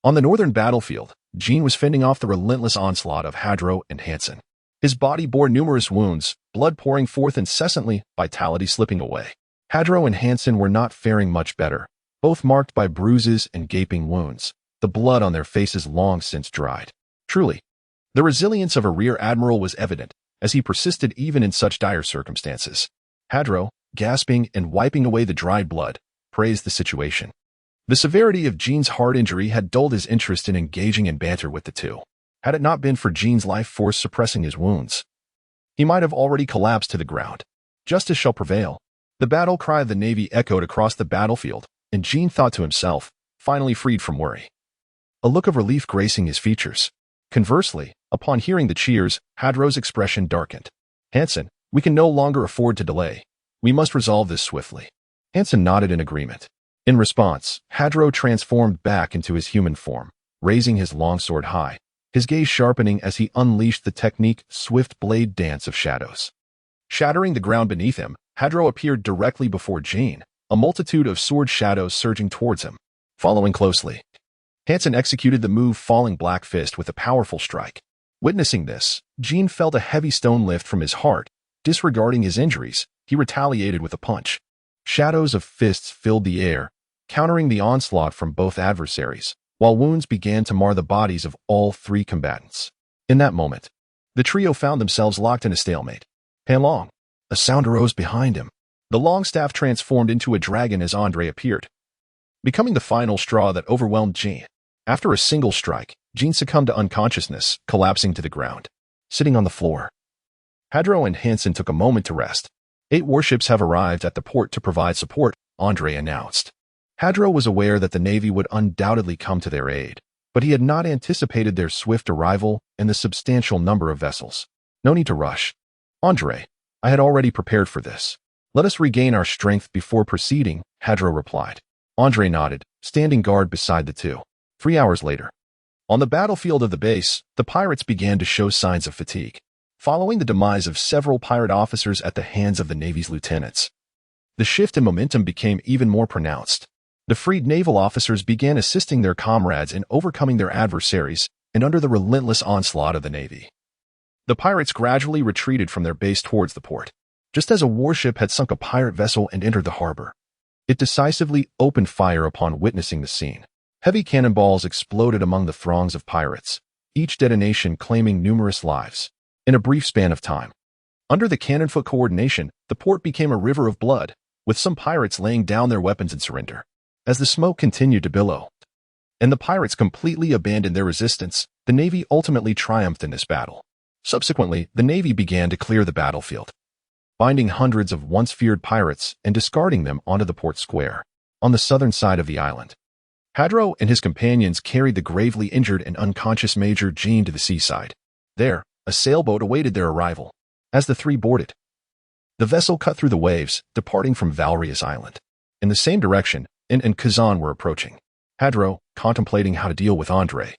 On the northern battlefield, Jean was fending off the relentless onslaught of Hadro and Hansen. His body bore numerous wounds, blood pouring forth incessantly, vitality slipping away. Hadro and Hansen were not faring much better, both marked by bruises and gaping wounds, the blood on their faces long since dried. Truly, The resilience of a rear admiral was evident, as he persisted even in such dire circumstances. Hadro, gasping and wiping away the dried blood, praised the situation. The severity of Jean's heart injury had dulled his interest in engaging in banter with the two. Had it not been for Jean's life force suppressing his wounds, he might have already collapsed to the ground. Justice shall prevail. The battle cry of the Navy echoed across the battlefield, and Jean thought to himself, finally freed from worry. A look of relief gracing his features. Conversely, upon hearing the cheers, Hadro's expression darkened. Hansen, we can no longer afford to delay. We must resolve this swiftly. Hansen nodded in agreement. In response, Hadro transformed back into his human form, raising his longsword high, his gaze sharpening as he unleashed the technique swift blade dance of shadows. Shattering the ground beneath him, Hadro appeared directly before Jean, a multitude of sword shadows surging towards him. Following closely, Hansen executed the move falling Black Fist with a powerful strike. Witnessing this, Jean felt a heavy stone lift from his heart. Disregarding his injuries, he retaliated with a punch. Shadows of fists filled the air, countering the onslaught from both adversaries, while wounds began to mar the bodies of all three combatants. In that moment, the trio found themselves locked in a stalemate. Panlong. A sound arose behind him. The long staff transformed into a dragon as Andre appeared, becoming the final straw that overwhelmed Jean. After a single strike, Jean succumbed to unconsciousness, collapsing to the ground. Sitting on the floor, Hadro and Hansen took a moment to rest. 8 warships have arrived at the port to provide support, Andre announced. Hadro was aware that the Navy would undoubtedly come to their aid, but he had not anticipated their swift arrival and the substantial number of vessels. No need to rush. Andre, I had already prepared for this. Let us regain our strength before proceeding, Hadro replied. Andre nodded, standing guard beside the two. 3 hours later, on the battlefield of the base, the pirates began to show signs of fatigue, following the demise of several pirate officers at the hands of the Navy's lieutenants. The shift in momentum became even more pronounced. The freed naval officers began assisting their comrades in overcoming their adversaries and under the relentless onslaught of the Navy. The pirates gradually retreated from their base towards the port. Just as a warship had sunk a pirate vessel and entered the harbor, it decisively opened fire upon witnessing the scene. Heavy cannonballs exploded among the throngs of pirates, each detonation claiming numerous lives. In a brief span of time, under the cannon-foot coordination, the port became a river of blood, with some pirates laying down their weapons in surrender. As the smoke continued to billow, and the pirates completely abandoned their resistance, the Navy ultimately triumphed in this battle. Subsequently, the Navy began to clear the battlefield, binding hundreds of once-feared pirates and discarding them onto the port square. On the southern side of the island, Hadro and his companions carried the gravely injured and unconscious Major Jean to the seaside. There, a sailboat awaited their arrival. As the three boarded, the vessel cut through the waves, departing from Valerius Island. In the same direction, In and Kazan were approaching. Hadro, contemplating how to deal with Andre,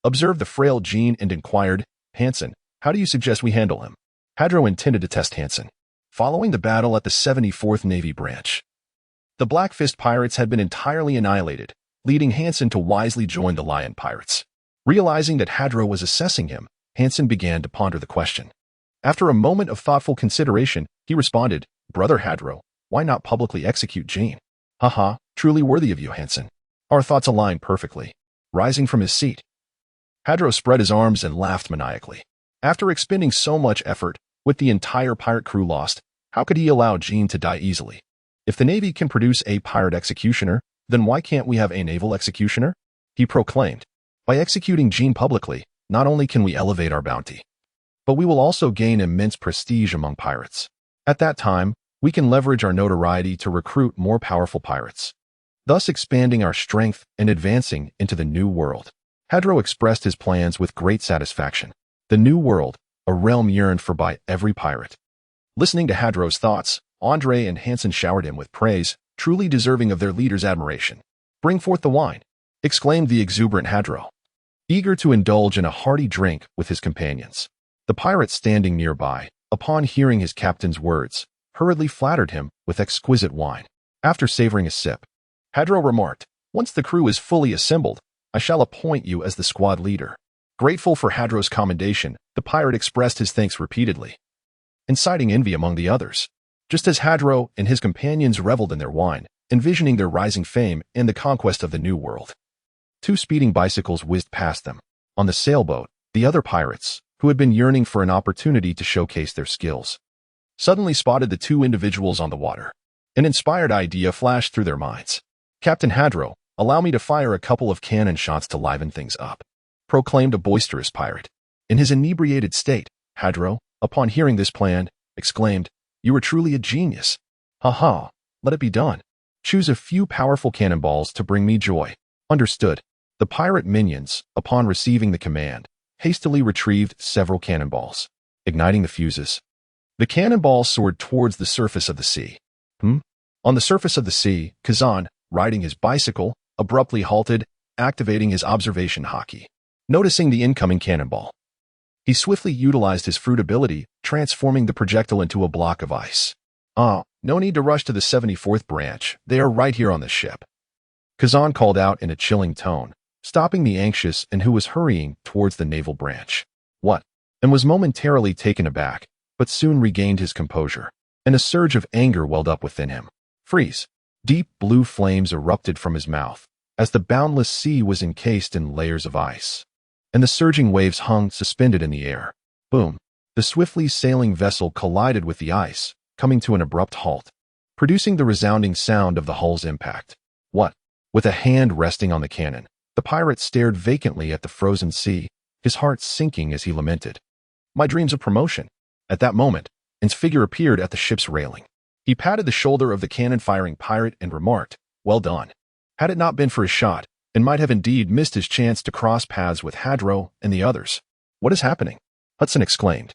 observed the frail Jean and inquired, Hansen, how do you suggest we handle him? Hadro intended to test Hansen. Following the battle at the 74th Navy branch, the Black Fist pirates had been entirely annihilated, leading Hansen to wisely join the Lion pirates. Realizing that Hadro was assessing him, Hansen began to ponder the question. After a moment of thoughtful consideration, he responded, Brother Hadro, why not publicly execute Jean? Haha, truly worthy of you, Hansen. Our thoughts align perfectly. Rising from his seat, Hadro spread his arms and laughed maniacally. After expending so much effort, with the entire pirate crew lost, how could he allow Jean to die easily? If the Navy can produce a pirate executioner, then why can't we have a naval executioner? He proclaimed. By executing Jean publicly, not only can we elevate our bounty, but we will also gain immense prestige among pirates. At that time, we can leverage our notoriety to recruit more powerful pirates, thus expanding our strength and advancing into the New World. Hadro expressed his plans with great satisfaction. The New World, a realm yearned for by every pirate. Listening to Hadro's thoughts, Andre and Hansen showered him with praise, truly deserving of their leader's admiration. Bring forth the wine, exclaimed the exuberant Hadro, eager to indulge in a hearty drink with his companions. The pirates standing nearby, upon hearing his captain's words, hurriedly flattered him with exquisite wine. After savoring a sip, Hadro remarked, Once the crew is fully assembled, I shall appoint you as the squad leader. Grateful for Hadro's commendation, the pirate expressed his thanks repeatedly, inciting envy among the others. Just as Hadro and his companions reveled in their wine, envisioning their rising fame and the conquest of the New World, 2 speeding bicycles whizzed past them. On the sailboat, The other pirates, who had been yearning for an opportunity to showcase their skills, suddenly spotted the two individuals on the water. An inspired idea flashed through their minds. "Captain Hadro, allow me to fire a couple of cannon shots to liven things up," proclaimed a boisterous pirate. In his inebriated state, Hadro, upon hearing this plan, exclaimed, "You are truly a genius. Ha ha, let it be done. Choose a few powerful cannonballs to bring me joy." Understood. The pirate minions, upon receiving the command, hastily retrieved several cannonballs. Igniting the fuses, the cannonballs soared towards the surface of the sea. On the surface of the sea, Kazan, riding his bicycle, abruptly halted, activating his observation hockey. Noticing the incoming cannonball, he swiftly utilized his fruit ability, transforming the projectile into a block of ice. No need to rush to the 74th branch. They are right here on the ship," Kazan called out in a chilling tone, stopping the anxious and who was hurrying towards the naval branch. "What?" and was momentarily taken aback, but soon regained his composure, and a surge of anger welled up within him. "Freeze!" Deep blue flames erupted from his mouth, as the boundless sea was encased in layers of ice, and the surging waves hung suspended in the air. Boom! The swiftly sailing vessel collided with the ice, coming to an abrupt halt, producing the resounding sound of the hull's impact. "What?" With a hand resting on the cannon, the pirate stared vacantly at the frozen sea, his heart sinking as he lamented, "My dreams of promotion." At that moment, An's figure appeared at the ship's railing. He patted the shoulder of the cannon-firing pirate and remarked, "Well done." Had it not been for his shot, An might have indeed missed his chance to cross paths with Hadro and the others. "What is happening?" Hudson exclaimed,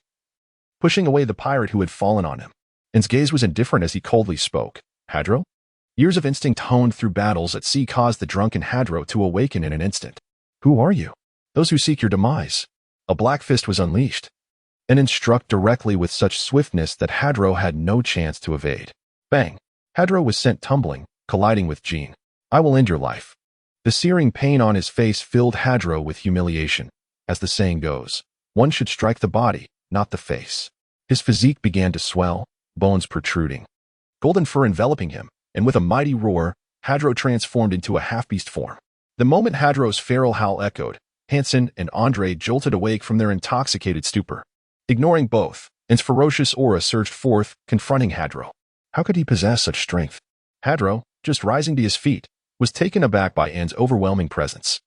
pushing away the pirate who had fallen on him. An's gaze was indifferent as he coldly spoke. "Hadro?" Years of instinct honed through battles at sea caused the drunken Hadro to awaken in an instant. "Who are you?" "Those who seek your demise." A black fist was unleashed, and An struck directly with such swiftness that Hadro had no chance to evade. Bang! Hadro was sent tumbling, colliding with Jean. "I will end your life." The searing pain on his face filled Hadro with humiliation. As the saying goes, one should strike the body, not the face. His physique began to swell, bones protruding, golden fur enveloping him, and with a mighty roar, Hadro transformed into a half-beast form. The moment Hadro's feral howl echoed, Hansen and Andre jolted awake from their intoxicated stupor. Ignoring both, An's ferocious aura surged forth, confronting Hadro. How could he possess such strength? Hadro, just rising to his feet, was taken aback by An's overwhelming presence.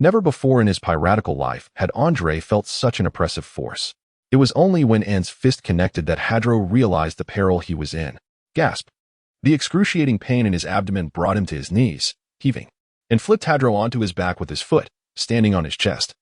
Never before in his piratical life had Andre felt such an oppressive force. It was only when An's fist connected that Hadro realized the peril he was in. Gasp! The excruciating pain in his abdomen brought him to his knees, heaving, and flipped Hadro onto his back with his foot, standing on his chest,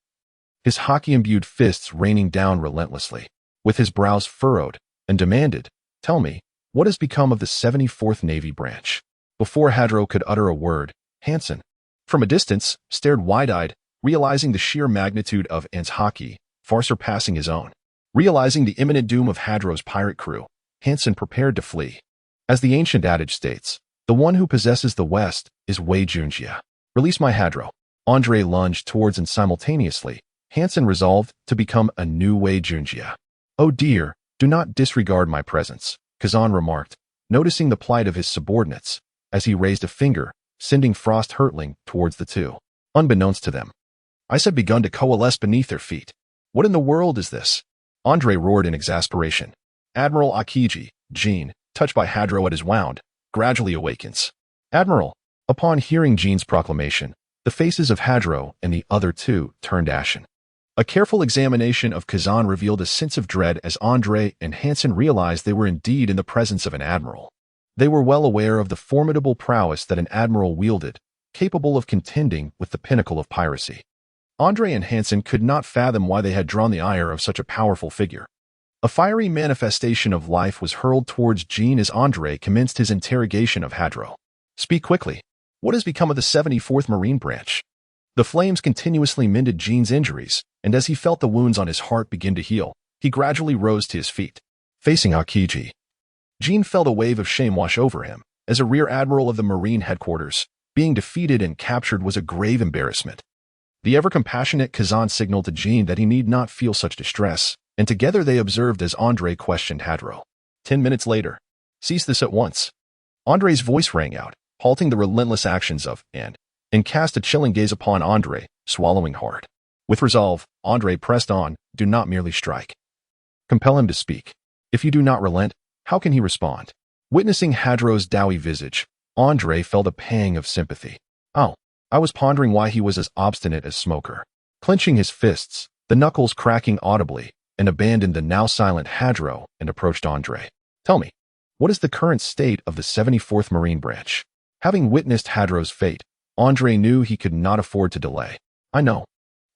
his hockey-imbued fists raining down relentlessly, with his brows furrowed, and demanded, "Tell me, what has become of the 74th Navy branch?" Before Hadro could utter a word, Hansen, from a distance, stared wide-eyed, realizing the sheer magnitude of An's hockey, far surpassing his own. Realizing the imminent doom of Hadro's pirate crew, Hansen prepared to flee. As the ancient adage states, the one who possesses the West is Wei Junjia. "Release my Hadro." Andre lunged towards and simultaneously, Hansen resolved to become a new Wei Junjia. "Oh dear, do not disregard my presence," Kazan remarked, noticing the plight of his subordinates, as he raised a finger, sending frost hurtling towards the two. Unbeknownst to them, ice had begun to coalesce beneath their feet. "What in the world is this?" Andre roared in exasperation. Admiral Akiji, Jean, touched by Hadro at his wound, gradually awakens. "Admiral!" Upon hearing Jean's proclamation, the faces of Hadro and the other two turned ashen. A careful examination of Kazan revealed a sense of dread as Andre and Hansen realized they were indeed in the presence of an admiral. They were well aware of the formidable prowess that an admiral wielded, capable of contending with the pinnacle of piracy. Andre and Hansen could not fathom why they had drawn the ire of such a powerful figure. A fiery manifestation of life was hurled towards Jean as Andre commenced his interrogation of Hadro. "Speak quickly. What has become of the 74th Marine Branch?" The flames continuously mended Jean's injuries, and as he felt the wounds on his heart begin to heal, he gradually rose to his feet. Facing Akiji, Jean felt a wave of shame wash over him. As a rear admiral of the Marine headquarters, being defeated and captured was a grave embarrassment. The ever-compassionate Kazan signaled to Jean that he need not feel such distress, and together they observed as Andre questioned Hadro. 10 minutes later, "Cease this at once." Andre's voice rang out, halting the relentless actions of and cast a chilling gaze upon Andre, swallowing hard. With resolve, Andre pressed on. Do not merely strike. Compel him to speak. If you do not relent, how can he respond? Witnessing Hadro's doughy visage, Andre felt a pang of sympathy. Oh, I was pondering why he was as obstinate as Smoker. Clenching his fists, the knuckles cracking audibly, and abandoned the now silent Hadro and approached Andre. Tell me, what is the current state of the 74th Marine Branch? Having witnessed Hadro's fate, Andre knew he could not afford to delay. I know.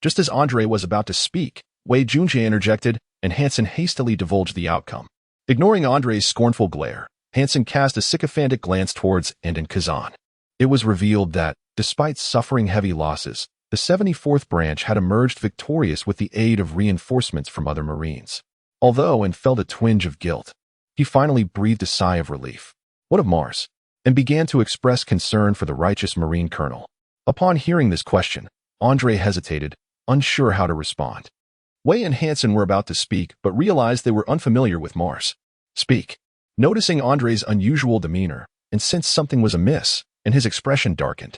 Just as Andre was about to speak, Wei Junjie interjected, and Hansen hastily divulged the outcome. Ignoring Andre's scornful glare, Hansen cast a sycophantic glance towards and Kazan. It was revealed that, despite suffering heavy losses, the 74th Branch had emerged victorious with the aid of reinforcements from other Marines. Although and felt a twinge of guilt, he finally breathed a sigh of relief. What of Mars? And began to express concern for the righteous Marine colonel. Upon hearing this question, Andre hesitated, unsure how to respond. Wei and Hansen were about to speak, but realized they were unfamiliar with Mars. Speak. Noticing Andre's unusual demeanor, and sensed something was amiss, and his expression darkened.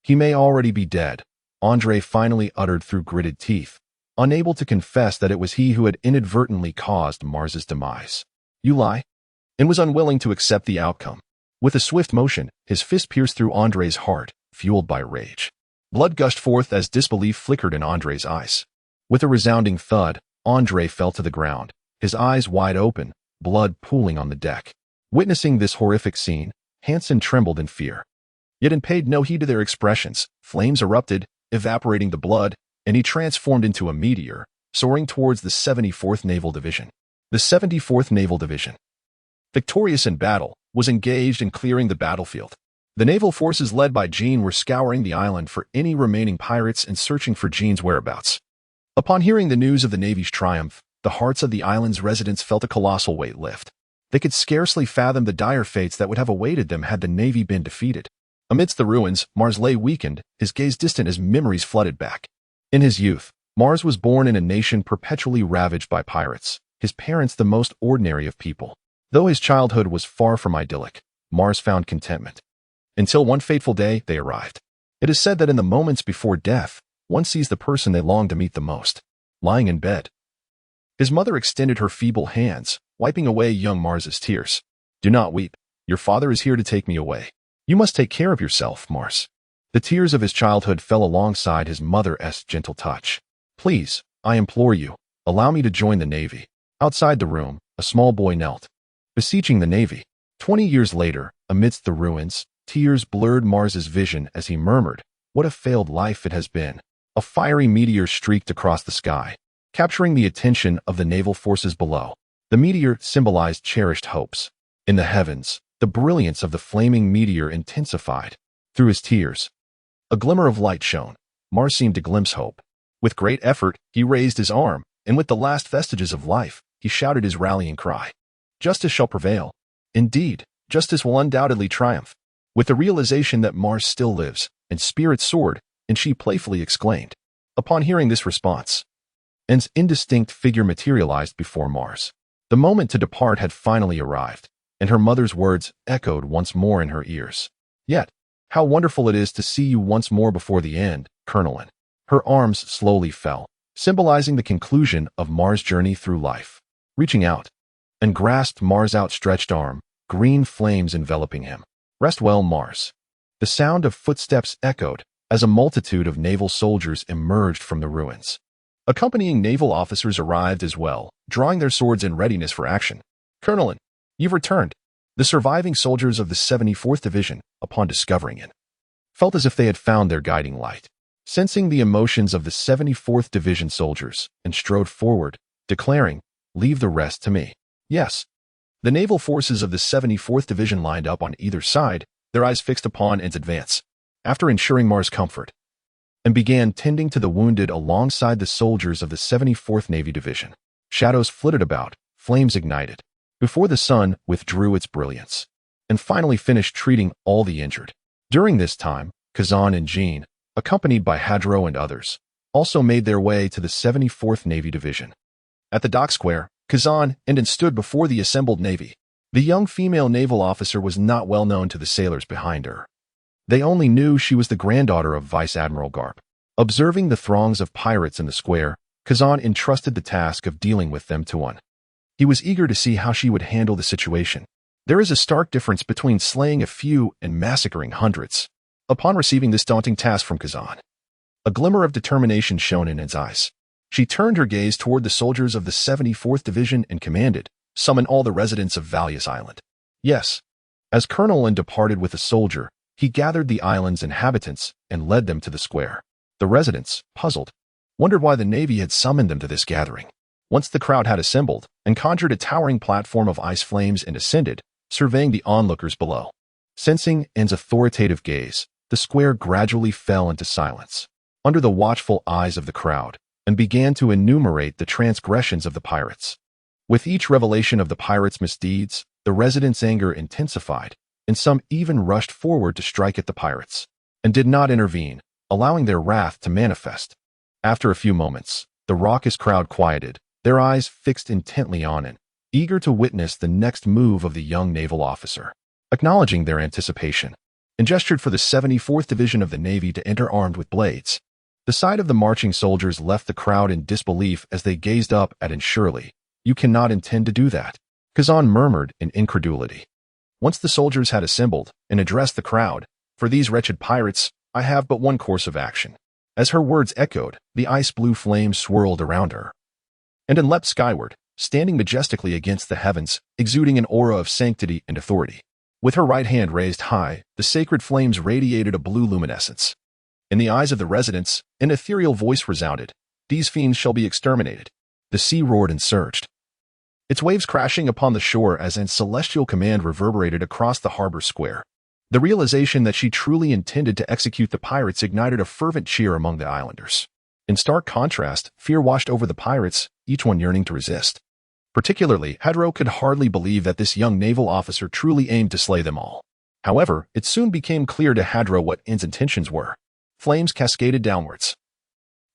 He may already be dead, Andre finally uttered through gritted teeth, unable to confess that it was he who had inadvertently caused Mars's demise. You lie? And was unwilling to accept the outcome. With a swift motion, his fist pierced through Andre's heart, fueled by rage. Blood gushed forth as disbelief flickered in Andre's eyes. With a resounding thud, Andre fell to the ground, his eyes wide open, blood pooling on the deck. Witnessing this horrific scene, Hansen trembled in fear. Yet and paid no heed to their expressions. Flames erupted, evaporating the blood, and he transformed into a meteor, soaring towards the 74th Naval Division. The 74th Naval Division, victorious in battle, was engaged in clearing the battlefield. The naval forces led by Jean were scouring the island for any remaining pirates and searching for Jean's whereabouts. Upon hearing the news of the Navy's triumph, the hearts of the island's residents felt a colossal weight lift. They could scarcely fathom the dire fates that would have awaited them had the Navy been defeated. Amidst the ruins, Mars lay weakened, his gaze distant as memories flooded back. In his youth, Mars was born in a nation perpetually ravaged by pirates, his parents the most ordinary of people. Though his childhood was far from idyllic, Mars found contentment. Until one fateful day, they arrived. It is said that in the moments before death, one sees the person they long to meet the most, lying in bed. His mother extended her feeble hands, wiping away young Mars's tears. Do not weep. Your father is here to take me away. You must take care of yourself, Mars. The tears of his childhood fell alongside his mother's gentle touch. Please, I implore you, allow me to join the Navy. Outside the room, a small boy knelt, beseeching the Navy. 20 years later, amidst the ruins, tears blurred Mars's vision as he murmured, what a failed life it has been. A fiery meteor streaked across the sky, capturing the attention of the naval forces below. The meteor symbolized cherished hopes. In the heavens, the brilliance of the flaming meteor intensified. Through his tears, a glimmer of light shone. Mars seemed to glimpse hope. With great effort, he raised his arm, and with the last vestiges of life, he shouted his rallying cry. Justice shall prevail. Indeed, justice will undoubtedly triumph. With the realization that Mars still lives, and spirit soared, and she playfully exclaimed. Upon hearing this response, an indistinct figure materialized before Mars. The moment to depart had finally arrived, and her mother's words echoed once more in her ears. Yet, how wonderful it is to see you once more before the end, Colonelin. Her arms slowly fell, symbolizing the conclusion of Mars' journey through life. Reaching out, and grasped Mars' outstretched arm, green flames enveloping him. Rest well, Mars. The sound of footsteps echoed as a multitude of naval soldiers emerged from the ruins. Accompanying naval officers arrived as well, drawing their swords in readiness for action. Colonelin, you've returned. The surviving soldiers of the 74th Division, upon discovering it, felt as if they had found their guiding light. Sensing the emotions of the 74th Division soldiers, and strode forward, declaring, leave the rest to me. Yes. The naval forces of the 74th Division lined up on either side, their eyes fixed upon its advance, after ensuring Mars' comfort, and began tending to the wounded alongside the soldiers of the 74th Navy Division. Shadows flitted about, flames ignited, before the sun withdrew its brilliance, and finally finished treating all the injured. During this time, Kazan and Jean, accompanied by Hadro and others, also made their way to the 74th Navy Division. At the dock square, Kazan stood before the assembled Navy. The young female naval officer was not well known to the sailors behind her. They only knew she was the granddaughter of Vice Admiral Garp. Observing the throngs of pirates in the square, Kazan entrusted the task of dealing with them to one. He was eager to see how she would handle the situation. There is a stark difference between slaying a few and massacring hundreds. Upon receiving this daunting task from Kazan, a glimmer of determination shone in his eyes. She turned her gaze toward the soldiers of the 74th Division and commanded, "Summon all the residents of Valius Island." Yes. As Colonel and departed with the soldier, he gathered the island's inhabitants and led them to the square. The residents, puzzled, wondered why the Navy had summoned them to this gathering. Once the crowd had assembled and conjured a towering platform of ice flames and ascended, surveying the onlookers below. Sensing N's authoritative gaze, the square gradually fell into silence, under the watchful eyes of the crowd, and began to enumerate the transgressions of the pirates. With each revelation of the pirates' misdeeds, the residents' anger intensified, and some even rushed forward to strike at the pirates, and did not intervene, allowing their wrath to manifest. After a few moments, the raucous crowd quieted, their eyes fixed intently on N, eager to witness the next move of the young naval officer. Acknowledging their anticipation, and gestured for the 74th Division of the Navy to enter armed with blades. The sight of the marching soldiers left the crowd in disbelief as they gazed up at N. "Surely, you cannot intend to do that," Kazan murmured in incredulity. Once the soldiers had assembled and addressed the crowd, "For these wretched pirates, I have but one course of action." As her words echoed, the ice-blue flames swirled around her, and N leapt skyward, standing majestically against the heavens, exuding an aura of sanctity and authority. With her right hand raised high, the sacred flames radiated a blue luminescence. In the eyes of the residents, an ethereal voice resounded, "These fiends shall be exterminated." The sea roared and surged, its waves crashing upon the shore as N's celestial command reverberated across the harbor square. The realization that she truly intended to execute the pirates ignited a fervent cheer among the islanders. In stark contrast, fear washed over the pirates, each one yearning to resist. Particularly, Hadro could hardly believe that this young naval officer truly aimed to slay them all. However, it soon became clear to Hadro what N's intentions were. Flames cascaded downwards,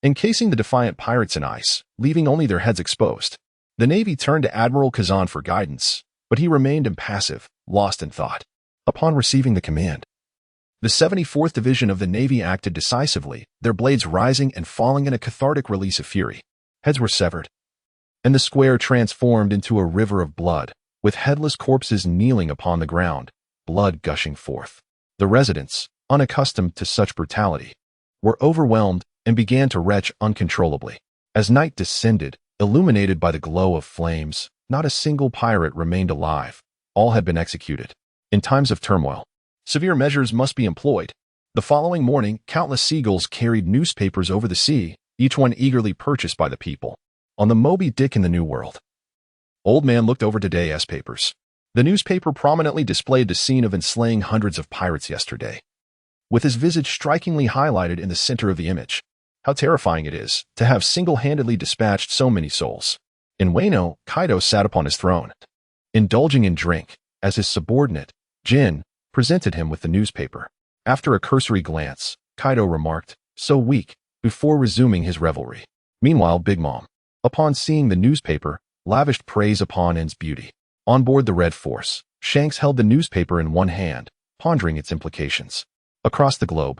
encasing the defiant pirates in ice, leaving only their heads exposed. The Navy turned to Admiral Kazan for guidance, but he remained impassive, lost in thought. Upon receiving the command, the 74th Division of the Navy acted decisively, their blades rising and falling in a cathartic release of fury. Heads were severed, and the square transformed into a river of blood, with headless corpses kneeling upon the ground, blood gushing forth. The residents, unaccustomed to such brutality, were overwhelmed and began to retch uncontrollably. As night descended, illuminated by the glow of flames, not a single pirate remained alive. All had been executed. In times of turmoil, severe measures must be employed. The following morning, countless seagulls carried newspapers over the sea, each one eagerly purchased by the people. On the Moby Dick in the New World, Old Man looked over today's papers. The newspaper prominently displayed the scene of enslaying hundreds of pirates yesterday, with his visage strikingly highlighted in the center of the image. How terrifying it is to have single-handedly dispatched so many souls. In Wano, Kaido sat upon his throne, indulging in drink, as his subordinate, Jin, presented him with the newspaper. After a cursory glance, Kaido remarked, "So weak," before resuming his revelry. Meanwhile, Big Mom, upon seeing the newspaper, lavished praise upon N's beauty. On board the Red Force, Shanks held the newspaper in one hand, pondering its implications. Across the globe,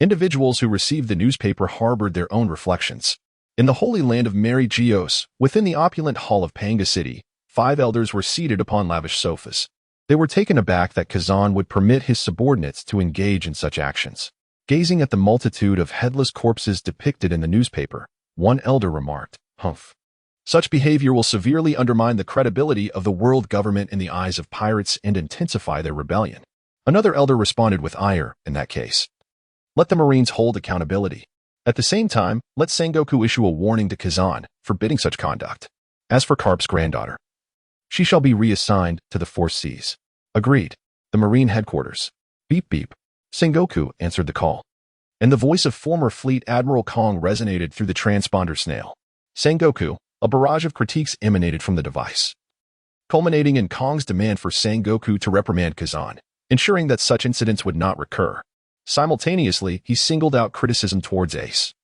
individuals who received the newspaper harbored their own reflections. In the holy land of Mary Geos, within the opulent hall of Panga City, 5 elders were seated upon lavish sofas. They were taken aback that Kazan would permit his subordinates to engage in such actions. Gazing at the multitude of headless corpses depicted in the newspaper, one elder remarked, "Humph. Such behavior will severely undermine the credibility of the world government in the eyes of pirates and intensify their rebellion." Another elder responded with ire, "In that case, let the Marines hold accountability. At the same time, let Sengoku issue a warning to Kazan, forbidding such conduct. As for Karp's granddaughter, she shall be reassigned to the 4 Seas." Agreed. The Marine headquarters. Beep beep. Sengoku answered the call, and the voice of former Fleet Admiral Kong resonated through the transponder snail. Sengoku. A barrage of critiques emanated from the device, culminating in Kong's demand for Sengoku to reprimand Kazan, ensuring that such incidents would not recur. Simultaneously, he singled out criticism towards Ace,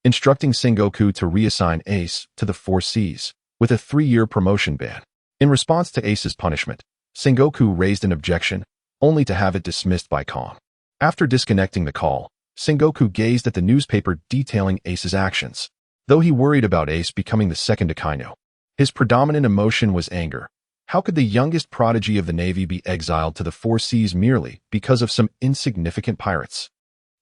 instructing Sengoku to reassign Ace to the 4 Seas, with a 3-year promotion ban. In response to Ace's punishment, Sengoku raised an objection, only to have it dismissed by Kong. After disconnecting the call, Sengoku gazed at the newspaper detailing Ace's actions. Though he worried about Ace becoming the second Akainu, his predominant emotion was anger. How could the youngest prodigy of the Navy be exiled to the four seas merely because of some insignificant pirates?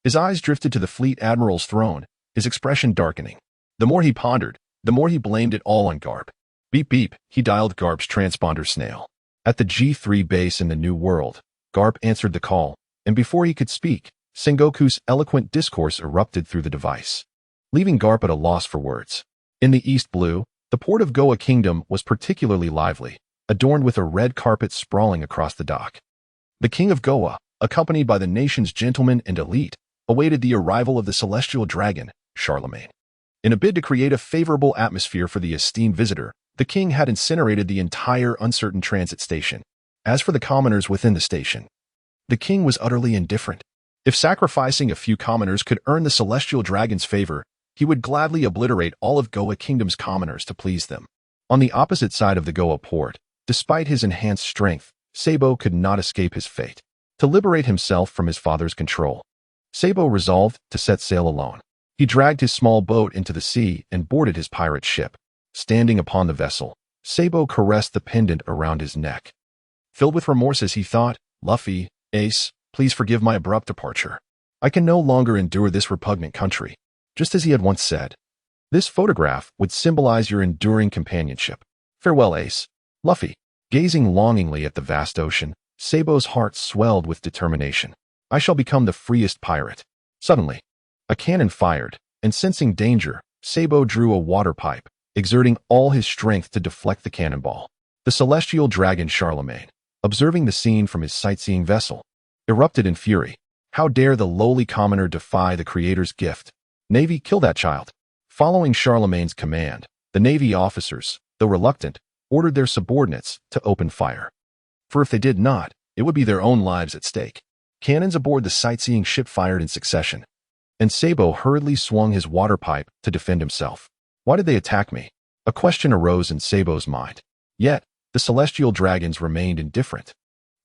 His eyes drifted to the fleet admiral's throne, his expression darkening. The more he pondered, the more he blamed it all on Garp. Beep beep, he dialed Garp's transponder snail. At the G3 base in the New World, Garp answered the call, and before he could speak, Sengoku's eloquent discourse erupted through the device, leaving Garp at a loss for words. In the East Blue, the port of Goa Kingdom was particularly lively, adorned with a red carpet sprawling across the dock. The King of Goa, accompanied by the nation's gentlemen and elite, awaited the arrival of the celestial dragon, Charlemagne. In a bid to create a favorable atmosphere for the esteemed visitor, the king had incinerated the entire uncertain transit station. As for the commoners within the station, the king was utterly indifferent. If sacrificing a few commoners could earn the celestial dragon's favor, he would gladly obliterate all of Goa Kingdom's commoners to please them. On the opposite side of the Goa port, despite his enhanced strength, Sabo could not escape his fate. To liberate himself from his father's control, Sabo resolved to set sail alone. He dragged his small boat into the sea and boarded his pirate ship. Standing upon the vessel, Sabo caressed the pendant around his neck. Filled with remorse, he thought, Luffy, Ace, please forgive my abrupt departure. I can no longer endure this repugnant country. Just as he had once said, this photograph would symbolize your enduring companionship. Farewell, Ace. Luffy. Gazing longingly at the vast ocean, Sabo's heart swelled with determination. I shall become the freest pirate. Suddenly, a cannon fired, and sensing danger, Sabo drew a water pipe, exerting all his strength to deflect the cannonball. The celestial dragon Charlemagne, observing the scene from his sightseeing vessel, erupted in fury. How dare the lowly commoner defy the Creator's gift? Navy, kill that child. Following Charlemagne's command, the Navy officers, though reluctant, ordered their subordinates to open fire. For if they did not, it would be their own lives at stake. Cannons aboard the sightseeing ship fired in succession, and Sabo hurriedly swung his water pipe to defend himself. Why did they attack me? A question arose in Sabo's mind. Yet, the celestial dragons remained indifferent,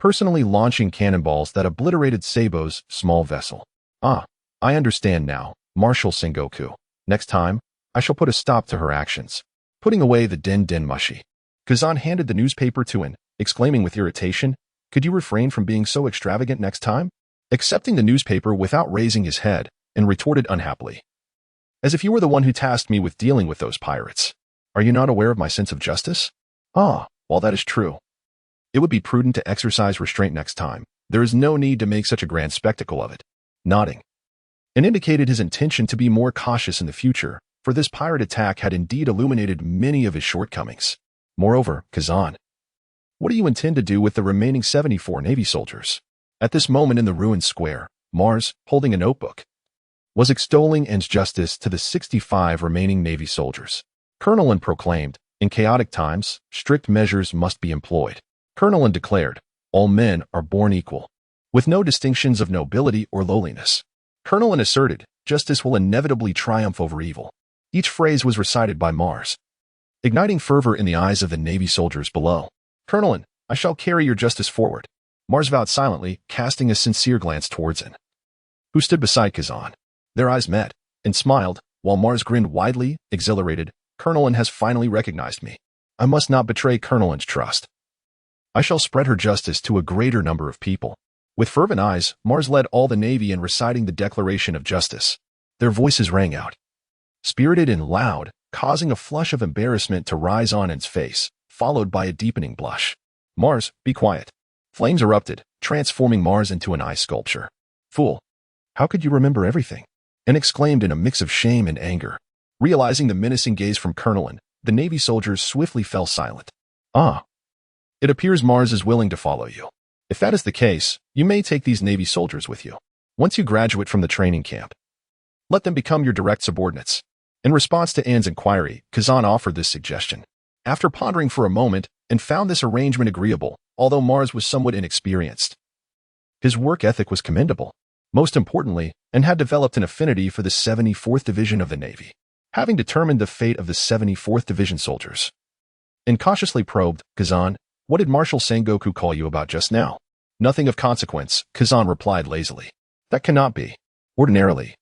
personally launching cannonballs that obliterated Sabo's small vessel. Ah, I understand now, Marshal Sengoku. Next time, I shall put a stop to her actions. Putting away the den mushi, Kazan handed the newspaper to him, exclaiming with irritation, could you refrain from being so extravagant next time? Accepting the newspaper without raising his head, and retorted unhappily, as if you were the one who tasked me with dealing with those pirates. Are you not aware of my sense of justice? Ah, while that is true, it would be prudent to exercise restraint next time. There is no need to make such a grand spectacle of it. Nodding, and indicated his intention to be more cautious in the future, for this pirate attack had indeed illuminated many of his shortcomings. Moreover, Kazan, what do you intend to do with the remaining 74 Navy soldiers? At this moment in the ruined square, Mars, holding a notebook, was extolling ends justice to the 65 remaining Navy soldiers. Colonel proclaimed, in chaotic times, strict measures must be employed. Colonel declared, all men are born equal, with no distinctions of nobility or lowliness. Colonel asserted, justice will inevitably triumph over evil. Each phrase was recited by Mars, igniting fervor in the eyes of the Navy soldiers below. Colonel, I shall carry your justice forward. Mars vowed silently, casting a sincere glance towards him, who stood beside Kazan. Their eyes met, and smiled, while Mars grinned widely, exhilarated. Colonel has finally recognized me. I must not betray Colonel's trust. I shall spread her justice to a greater number of people. With fervent eyes, Mars led all the Navy in reciting the Declaration of Justice. Their voices rang out, spirited and loud, causing a flush of embarrassment to rise on its face, followed by a deepening blush. Mars, be quiet. Flames erupted, transforming Mars into an ice sculpture. Fool, how could you remember everything? And exclaimed in a mix of shame and anger. Realizing the menacing gaze from Colonel, the Navy soldiers swiftly fell silent. Ah, it appears Mars is willing to follow you. If that is the case, you may take these Navy soldiers with you. Once you graduate from the training camp, let them become your direct subordinates. In response to Anne's inquiry, Kazan offered this suggestion. After pondering for a moment, and found this arrangement agreeable, although Mars was somewhat inexperienced. His work ethic was commendable. Most importantly, and had developed an affinity for the 74th Division of the Navy, having determined the fate of the 74th Division soldiers. And cautiously probed, Kazan, what did Marshal Sengoku call you about just now? Nothing of consequence, Kazan replied lazily. That cannot be. Ordinarily,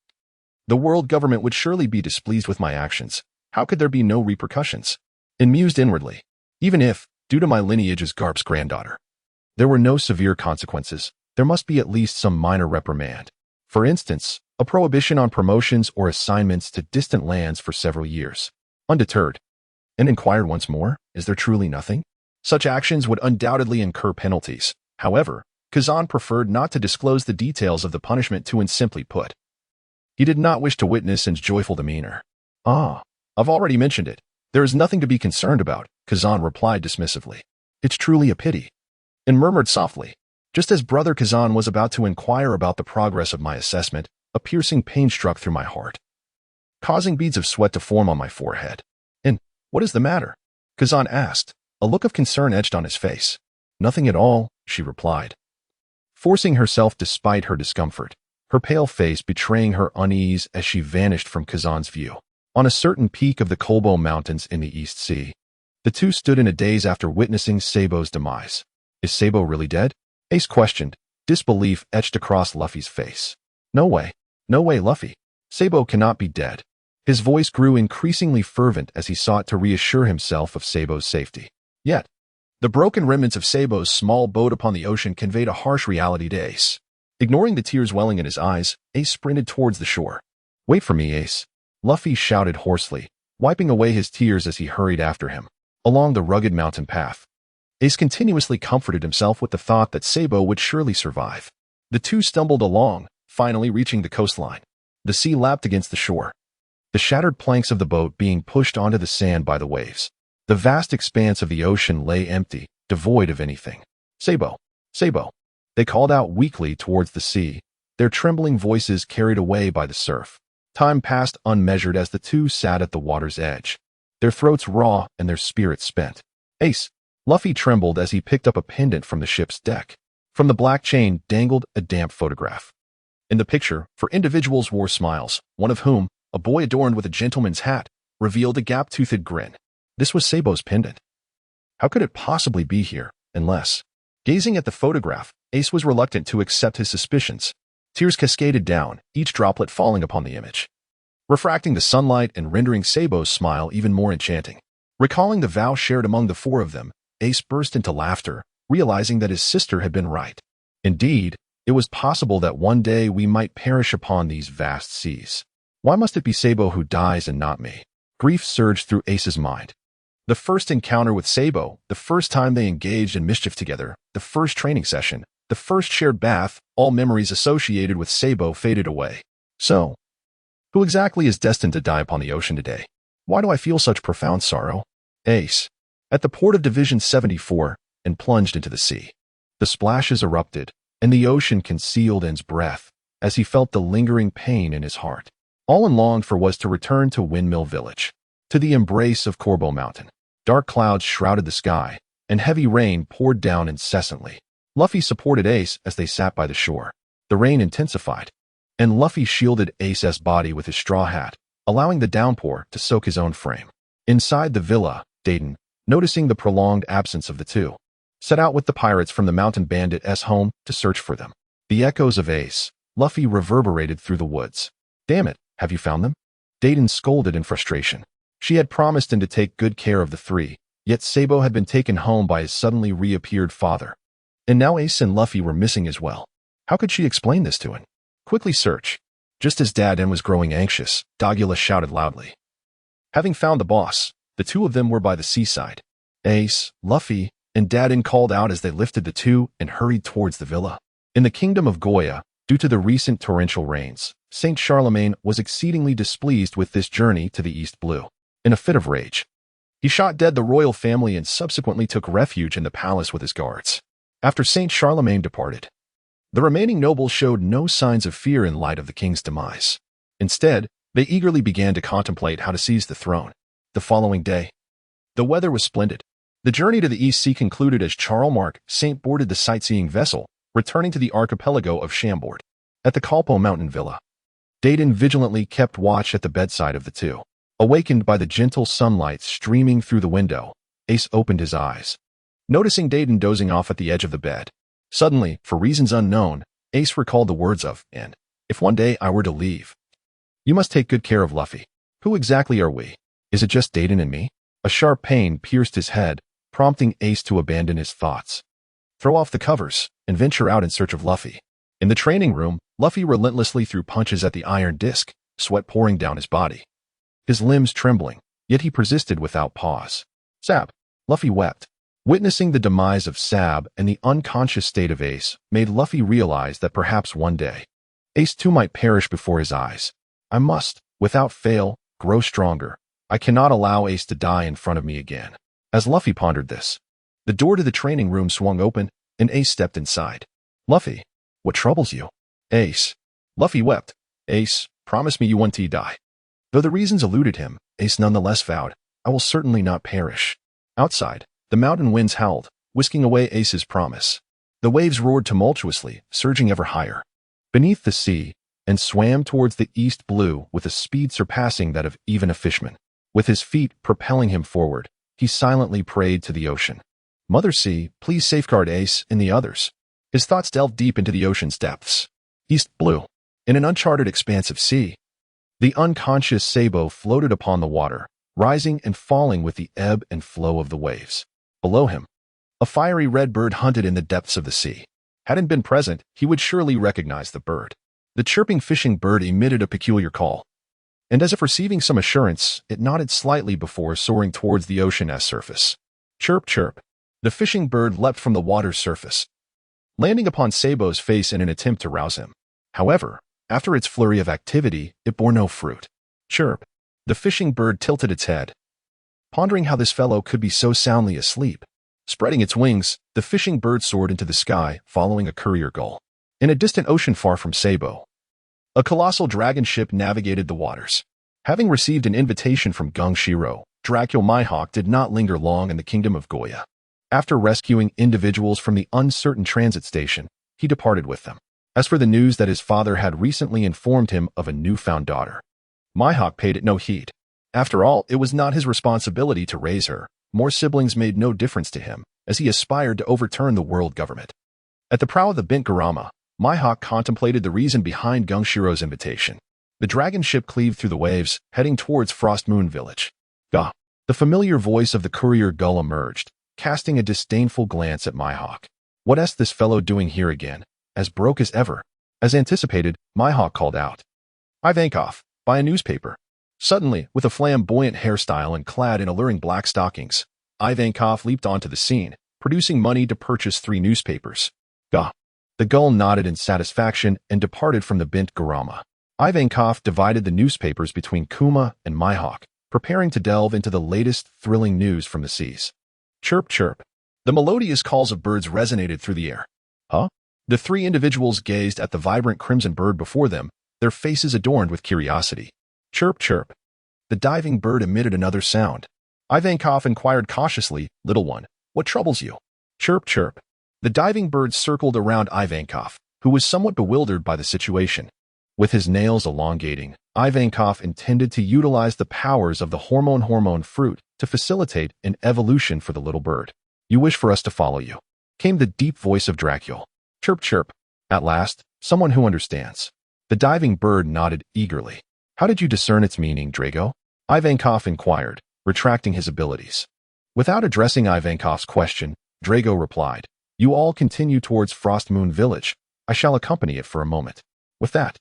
the world government would surely be displeased with my actions. How could there be no repercussions? And mused inwardly, even if, due to my lineage as Garp's granddaughter, there were no severe consequences, there must be at least some minor reprimand. For instance, a prohibition on promotions or assignments to distant lands for several years. Undeterred, and inquired once more, is there truly nothing? Such actions would undoubtedly incur penalties. However, Kazan preferred not to disclose the details of the punishment to, and simply put, he did not wish to witness An's joyful demeanor. Ah, I've already mentioned it. There is nothing to be concerned about, Kazan replied dismissively. It's truly a pity. And murmured softly, just as Brother Kazan was about to inquire about the progress of my assessment, a piercing pain struck through my heart, causing beads of sweat to form on my forehead. And what is the matter? Kazan asked, a look of concern etched on his face. Nothing at all, she replied, forcing herself despite her discomfort, her pale face betraying her unease as she vanished from Kazan's view. On a certain peak of the Kolbo Mountains in the East Sea, the two stood in a daze after witnessing Sabo's demise. Is Sabo really dead? Ace questioned, disbelief etched across Luffy's face. No way, Luffy. Sabo cannot be dead. His voice grew increasingly fervent as he sought to reassure himself of Sabo's safety. Yet, the broken remnants of Sabo's small boat upon the ocean conveyed a harsh reality to Ace. Ignoring the tears welling in his eyes, Ace sprinted towards the shore. Wait for me, Ace, Luffy shouted hoarsely, wiping away his tears as he hurried after him, along the rugged mountain path. Ace continuously comforted himself with the thought that Sabo would surely survive. The two stumbled along, finally reaching the coastline. The sea lapped against the shore, the shattered planks of the boat being pushed onto the sand by the waves. The vast expanse of the ocean lay empty, devoid of anything. Sabo, Sabo. They called out weakly towards the sea, their trembling voices carried away by the surf. Time passed unmeasured as the two sat at the water's edge, their throats raw and their spirits spent. Ace, Luffy trembled as he picked up a pendant from the ship's deck. From the black chain dangled a damp photograph. In the picture, four individuals wore smiles, one of whom, a boy adorned with a gentleman's hat, revealed a gap-toothed grin. This was Sabo's pendant. How could it possibly be here, unless... Gazing at the photograph, Ace was reluctant to accept his suspicions. Tears cascaded down, each droplet falling upon the image, refracting the sunlight and rendering Sabo's smile even more enchanting. Recalling the vow shared among the four of them, Ace burst into laughter, realizing that his sister had been right. Indeed, it was possible that one day we might perish upon these vast seas. Why must it be Sabo who dies and not me? Grief surged through Ace's mind. The first encounter with Sabo, the first time they engaged in mischief together, the first training session, the first shared bath, all memories associated with Sabo faded away. So, who exactly is destined to die upon the ocean today? Why do I feel such profound sorrow? Ace, at the port of Division 74, and plunged into the sea. The splashes erupted, and the ocean concealed An's breath, as he felt the lingering pain in his heart. All An longed for was to return to Windmill Village, to the embrace of Korbo Mountain. Dark clouds shrouded the sky, and heavy rain poured down incessantly. Luffy supported Ace as they sat by the shore. The rain intensified, and Luffy shielded Ace's body with his straw hat, allowing the downpour to soak his own frame. Inside the villa, Dayton, noticing the prolonged absence of the two, set out with the pirates from the mountain bandit's home to search for them. The echoes of Ace, Luffy reverberated through the woods. Damn it, have you found them? Dayton scolded in frustration. She had promised him to take good care of the three, yet Sabo had been taken home by his suddenly reappeared father. And now Ace and Luffy were missing as well. How could she explain this to him? Quickly search. Just as Dad was growing anxious, Dogula shouted loudly. Having found the boss, the two of them were by the seaside. Ace, Luffy, and Dad called out as they lifted the two and hurried towards the villa. In the kingdom of Goya, due to the recent torrential rains, Saint Charlemagne was exceedingly displeased with this journey to the East Blue. In a fit of rage, he shot dead the royal family and subsequently took refuge in the palace with his guards. After Saint Charlemagne departed, the remaining nobles showed no signs of fear in light of the king's demise. Instead, they eagerly began to contemplate how to seize the throne. The following day, the weather was splendid. The journey to the East Sea concluded as Charles Saint boarded the sightseeing vessel, returning to the archipelago of Chambord. At the Kolpo Mountain Villa, Dayton vigilantly kept watch at the bedside of the two. Awakened by the gentle sunlight streaming through the window, Ace opened his eyes, noticing Dayton dozing off at the edge of the bed. Suddenly, for reasons unknown, Ace recalled the words of An. If one day I were to leave, you must take good care of Luffy. Who exactly are we? Is it just Dayton and me? A sharp pain pierced his head, prompting Ace to abandon his thoughts. Throw off the covers and venture out in search of Luffy. In the training room, Luffy relentlessly threw punches at the iron disc, sweat pouring down his body. His limbs trembling, yet he persisted without pause. Sab! Luffy wept. Witnessing the demise of Sab and the unconscious state of Ace made Luffy realize that perhaps one day, Ace too might perish before his eyes. I must, without fail, grow stronger. I cannot allow Ace to die in front of me again. As Luffy pondered this, the door to the training room swung open, and Ace stepped inside. Luffy, what troubles you? Ace. Luffy wept. Ace, promise me you won't die. Though the reasons eluded him, Ace nonetheless vowed, I will certainly not perish. Outside, the mountain winds howled, whisking away Ace's promise. The waves roared tumultuously, surging ever higher beneath the sea, and swam towards the east blue with a speed surpassing that of even a fishman. With his feet propelling him forward, he silently prayed to the ocean. Mother Sea, please safeguard Ace and the others. His thoughts delved deep into the ocean's depths. East blue. In an uncharted expanse of sea, the unconscious Sabo floated upon the water, rising and falling with the ebb and flow of the waves. Below him, a fiery red bird hunted in the depths of the sea. Hadn't been present, he would surely recognize the bird. The chirping fishing bird emitted a peculiar call, and as if receiving some assurance, it nodded slightly before soaring towards the ocean's surface. Chirp, chirp. The fishing bird leapt from the water's surface, landing upon Sabo's face in an attempt to rouse him. However, after its flurry of activity, it bore no fruit. Chirp. The fishing bird tilted its head, pondering how this fellow could be so soundly asleep. Spreading its wings, the fishing bird soared into the sky, following a courier gull. In a distant ocean far from Sabo, a colossal dragon ship navigated the waters. Having received an invitation from Gungshiro, Dracula Mihawk did not linger long in the kingdom of Goya. After rescuing individuals from the uncertain transit station, he departed with them. As for the news that his father had recently informed him of a newfound daughter, Mihawk paid it no heed. After all, it was not his responsibility to raise her. More siblings made no difference to him, as he aspired to overturn the world government. At the prow of the Bint Garama, Mihawk contemplated the reason behind Gunshiro's invitation. The dragon ship cleaved through the waves, heading towards Frost Moon Village. The familiar voice of the courier gull emerged, casting a disdainful glance at Mihawk. What's this fellow doing here again? As broke as ever. As anticipated, Mihawk called out, Ivankov, buy a newspaper. Suddenly, with a flamboyant hairstyle and clad in alluring black stockings, Ivankov leaped onto the scene, producing money to purchase 3 newspapers. The gull nodded in satisfaction and departed from the Bint Garama. Ivankov divided the newspapers between Kuma and Mihawk, preparing to delve into the latest thrilling news from the seas. Chirp, chirp. The melodious calls of birds resonated through the air. The 3 individuals gazed at the vibrant crimson bird before them, their faces adorned with curiosity. Chirp, chirp. The diving bird emitted another sound. Ivankov inquired cautiously, Little one, what troubles you? Chirp, chirp. The diving bird circled around Ivankov, who was somewhat bewildered by the situation. With his nails elongating, Ivankov intended to utilize the powers of the hormone fruit to facilitate an evolution for the little bird. You wish for us to follow you, came the deep voice of Dracula. Chirp, chirp. At last, someone who understands. The diving bird nodded eagerly. How did you discern its meaning, Drago? Ivankov inquired, retracting his abilities. Without addressing Ivankov's question, Drago replied, You all continue towards Frost Moon Village. I shall accompany it for a moment. With that,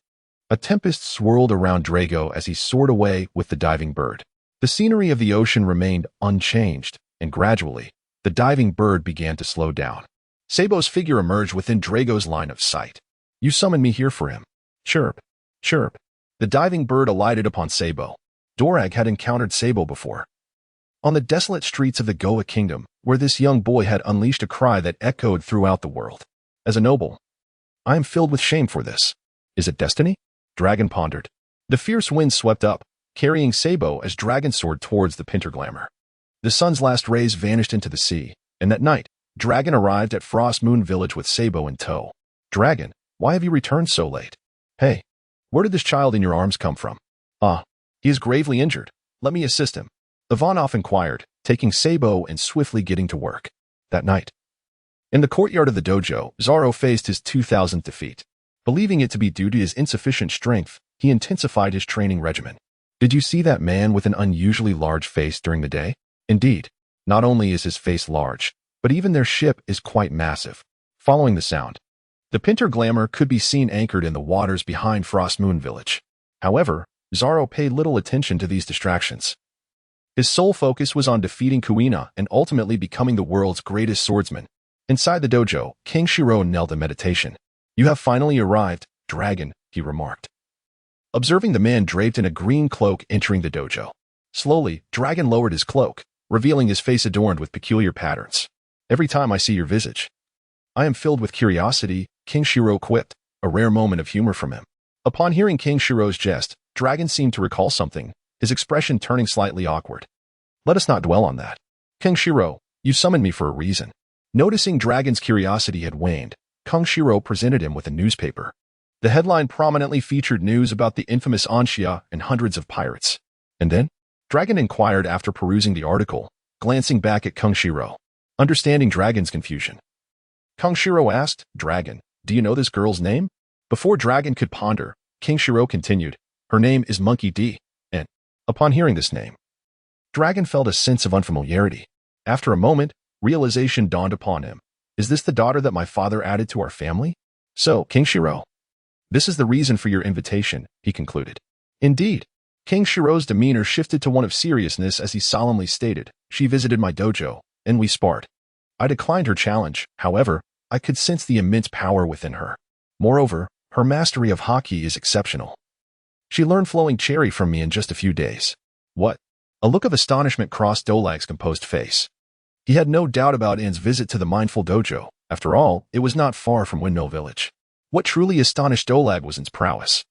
a tempest swirled around Drago as he soared away with the diving bird. The scenery of the ocean remained unchanged, and gradually, the diving bird began to slow down. Sabo's figure emerged within Drago's line of sight. You summoned me here for him. Chirp, chirp. The diving bird alighted upon Sabo. Dorag had encountered Sabo before, on the desolate streets of the Goa kingdom, where this young boy had unleashed a cry that echoed throughout the world. As a noble, I am filled with shame for this. Is it destiny? Dragon pondered. The fierce wind swept up, carrying Sabo as Dragon soared towards the Pinterglamour. The sun's last rays vanished into the sea, and that night, Dragon arrived at Frost Moon Village with Sabo in tow. Dragon, why have you returned so late? Hey, where did this child in your arms come from? He is gravely injured. Let me assist him. Ivanov inquired, taking Sabo and swiftly getting to work. That night, in the courtyard of the dojo, Zoro faced his 2000th defeat. Believing it to be due to his insufficient strength, he intensified his training regimen. Did you see that man with an unusually large face during the day? Indeed, not only is his face large, but even their ship is quite massive. Following the sound, the Pinter Glamour could be seen anchored in the waters behind Frost Moon Village. However, Zaro paid little attention to these distractions. His sole focus was on defeating Kuina and ultimately becoming the world's greatest swordsman. Inside the dojo, King Shiro knelt in meditation. "You have finally arrived, dragon," he remarked, observing the man draped in a green cloak entering the dojo. Slowly, Dragon lowered his cloak, revealing his face adorned with peculiar patterns. "Every time I see your visage, I am filled with curiosity," King Shiro quipped, a rare moment of humor from him. Upon hearing King Shiro's jest, Dragon seemed to recall something, his expression turning slightly awkward. "Let us not dwell on that. King Shiro, you summoned me for a reason." Noticing Dragon's curiosity had waned, King Shiro presented him with a newspaper. The headline prominently featured news about the infamous Anxia and hundreds of pirates. "And then?" Dragon inquired after perusing the article, glancing back at King Shiro. Understanding Dragon's confusion, King Shiro asked, "Dragon, do you know this girl's name?" Before Dragon could ponder, King Shiro continued, "Her name is Monkey D." And, upon hearing this name, Dragon felt a sense of unfamiliarity. After a moment, realization dawned upon him. "Is this the daughter that my father added to our family?" "So, King Shiro, this is the reason for your invitation," he concluded. Indeed, King Shiro's demeanor shifted to one of seriousness as he solemnly stated, "She visited my dojo, and we sparred. I declined her challenge, however, I could sense the immense power within her. Moreover, her mastery of hockey is exceptional. She learned flowing cherry from me in just a few days." "What?" A look of astonishment crossed Dolag's composed face. He had no doubt about An's visit to the Mindful Dojo. After all, it was not far from Windmill Village. What truly astonished Dolag was An's prowess.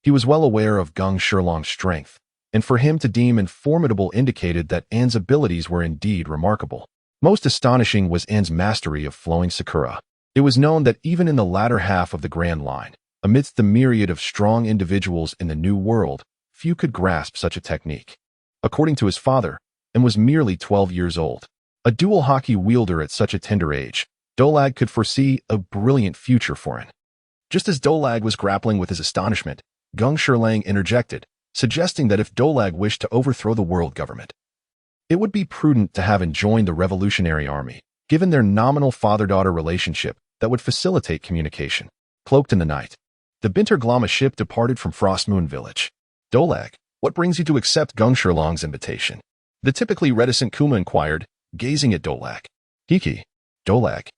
He was well aware of Gung Shirlong's strength, and for him to deem An formidable indicated that An's abilities were indeed remarkable. Most astonishing was An's mastery of flowing Sakura. It was known that even in the latter half of the Grand Line, amidst the myriad of strong individuals in the New World, few could grasp such a technique. According to his father, An was merely 12 years old. A dual hockey wielder at such a tender age, Dolag could foresee a brilliant future for An. Just as Dolag was grappling with his astonishment, Gung Shirlang interjected, suggesting that if Dolag wished to overthrow the world government, it would be prudent to have An join the Revolutionary Army, given their nominal father-daughter relationship that would facilitate communication. Cloaked in the night, the Binterglama ship departed from Frost Moon Village. "Dolag, what brings you to accept Gung Shirlong's invitation?" the typically reticent Kuma inquired, gazing at Dolag. "Hiki, Dolag,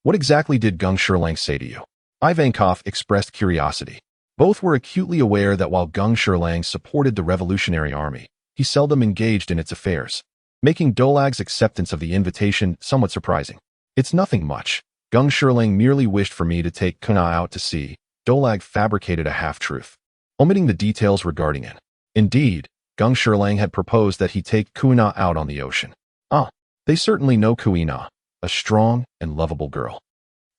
what exactly did Gung Shirlang say to you?" Ivankov expressed curiosity. Both were acutely aware that while Gung Shirlang supported the Revolutionary Army, he seldom engaged in its affairs, making Dolag's acceptance of the invitation somewhat surprising. "It's nothing much. Gung Shirlang merely wished for me to take Kuna out to sea." Dolag fabricated a half-truth, omitting the details regarding it. Indeed, Gung Shirlang had proposed that he take Kuna out on the ocean. "Ah, they certainly know Kuina, a strong and lovable girl.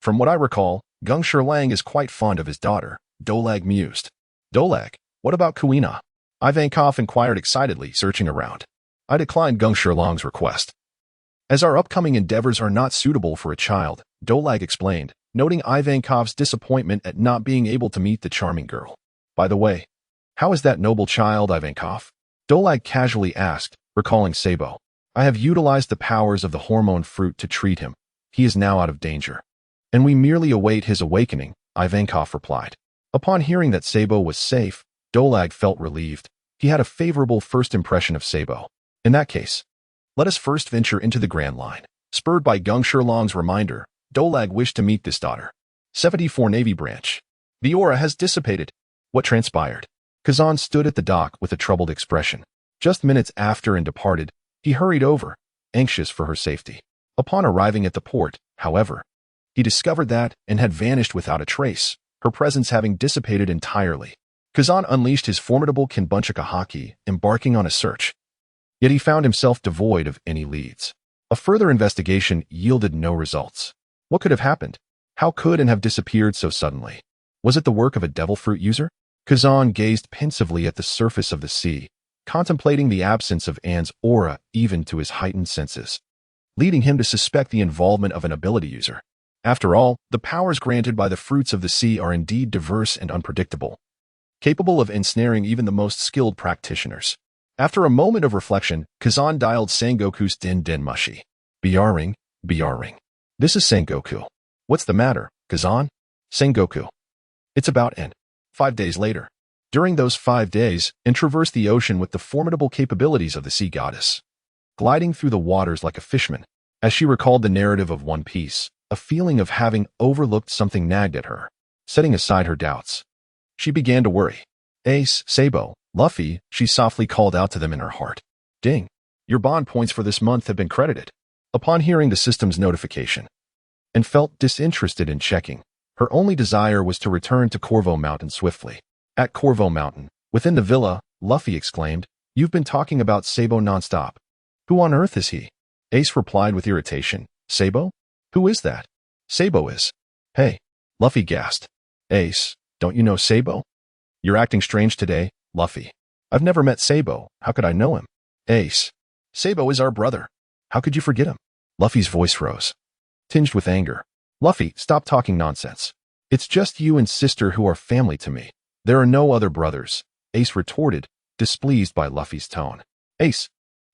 From what I recall, Gung Shirlang is quite fond of his daughter," Dolag mused. "Dolag, what about Kuina?" Ivankov inquired excitedly, searching around. "I declined Gung Shirlong's request, as our upcoming endeavors are not suitable for a child," Dolag explained, noting Ivankov's disappointment at not being able to meet the charming girl. "By the way, how is that noble child, Ivankov?" Dolag casually asked, recalling Sabo. "I have utilized the powers of the hormone fruit to treat him. He is now out of danger, and we merely await his awakening," Ivankov replied. Upon hearing that Sabo was safe, Dolag felt relieved. He had a favorable first impression of Sabo. "In that case, let us first venture into the Grand Line." Spurred by Gung Shirlong's reminder, Dolag wished to meet this daughter. 74 Navy Branch. "The aura has dissipated." What transpired? Kazan stood at the dock with a troubled expression. Just minutes after and departed, he hurried over, anxious for her safety. Upon arriving at the port, however, he discovered that An had vanished without a trace, her presence having dissipated entirely. Kazan unleashed his formidable Kinbunchika haki, embarking on a search. Yet he found himself devoid of any leads. A further investigation yielded no results. What could have happened? How could An have disappeared so suddenly? Was it the work of a devil fruit user? Kazan gazed pensively at the surface of the sea, contemplating the absence of An's aura even to his heightened senses, leading him to suspect the involvement of an ability user. After all, the powers granted by the fruits of the sea are indeed diverse and unpredictable, capable of ensnaring even the most skilled practitioners. After a moment of reflection, Kazan dialed Sengoku's din mushi. BR ring, BR ring. This is Sengoku. What's the matter, Kazan? Sengoku. It's about N. 5 days later. During those 5 days, N traversed the ocean with the formidable capabilities of the sea goddess, gliding through the waters like a fisherman. As she recalled the narrative of One Piece, a feeling of having overlooked something nagged at her. Setting aside her doubts, she began to worry. Ace, Sabo, Luffy, she softly called out to them in her heart. Ding. Your bond points for this month have been credited. Upon hearing the system's notification, and felt disinterested in checking, her only desire was to return to Corvo Mountain swiftly. At Corvo Mountain, within the villa, Luffy exclaimed, You've been talking about Sabo nonstop. Who on earth is he? Ace replied with irritation. Sabo? Who is that? Sabo is. Hey. Luffy gasped. Ace, don't you know Sabo? You're acting strange today, Luffy. I've never met Sabo. How could I know him? Ace. Sabo is our brother. How could you forget him? Luffy's voice rose, tinged with anger. Luffy, stop talking nonsense. It's just you and sister who are family to me. There are no other brothers, Ace retorted, displeased by Luffy's tone. Ace,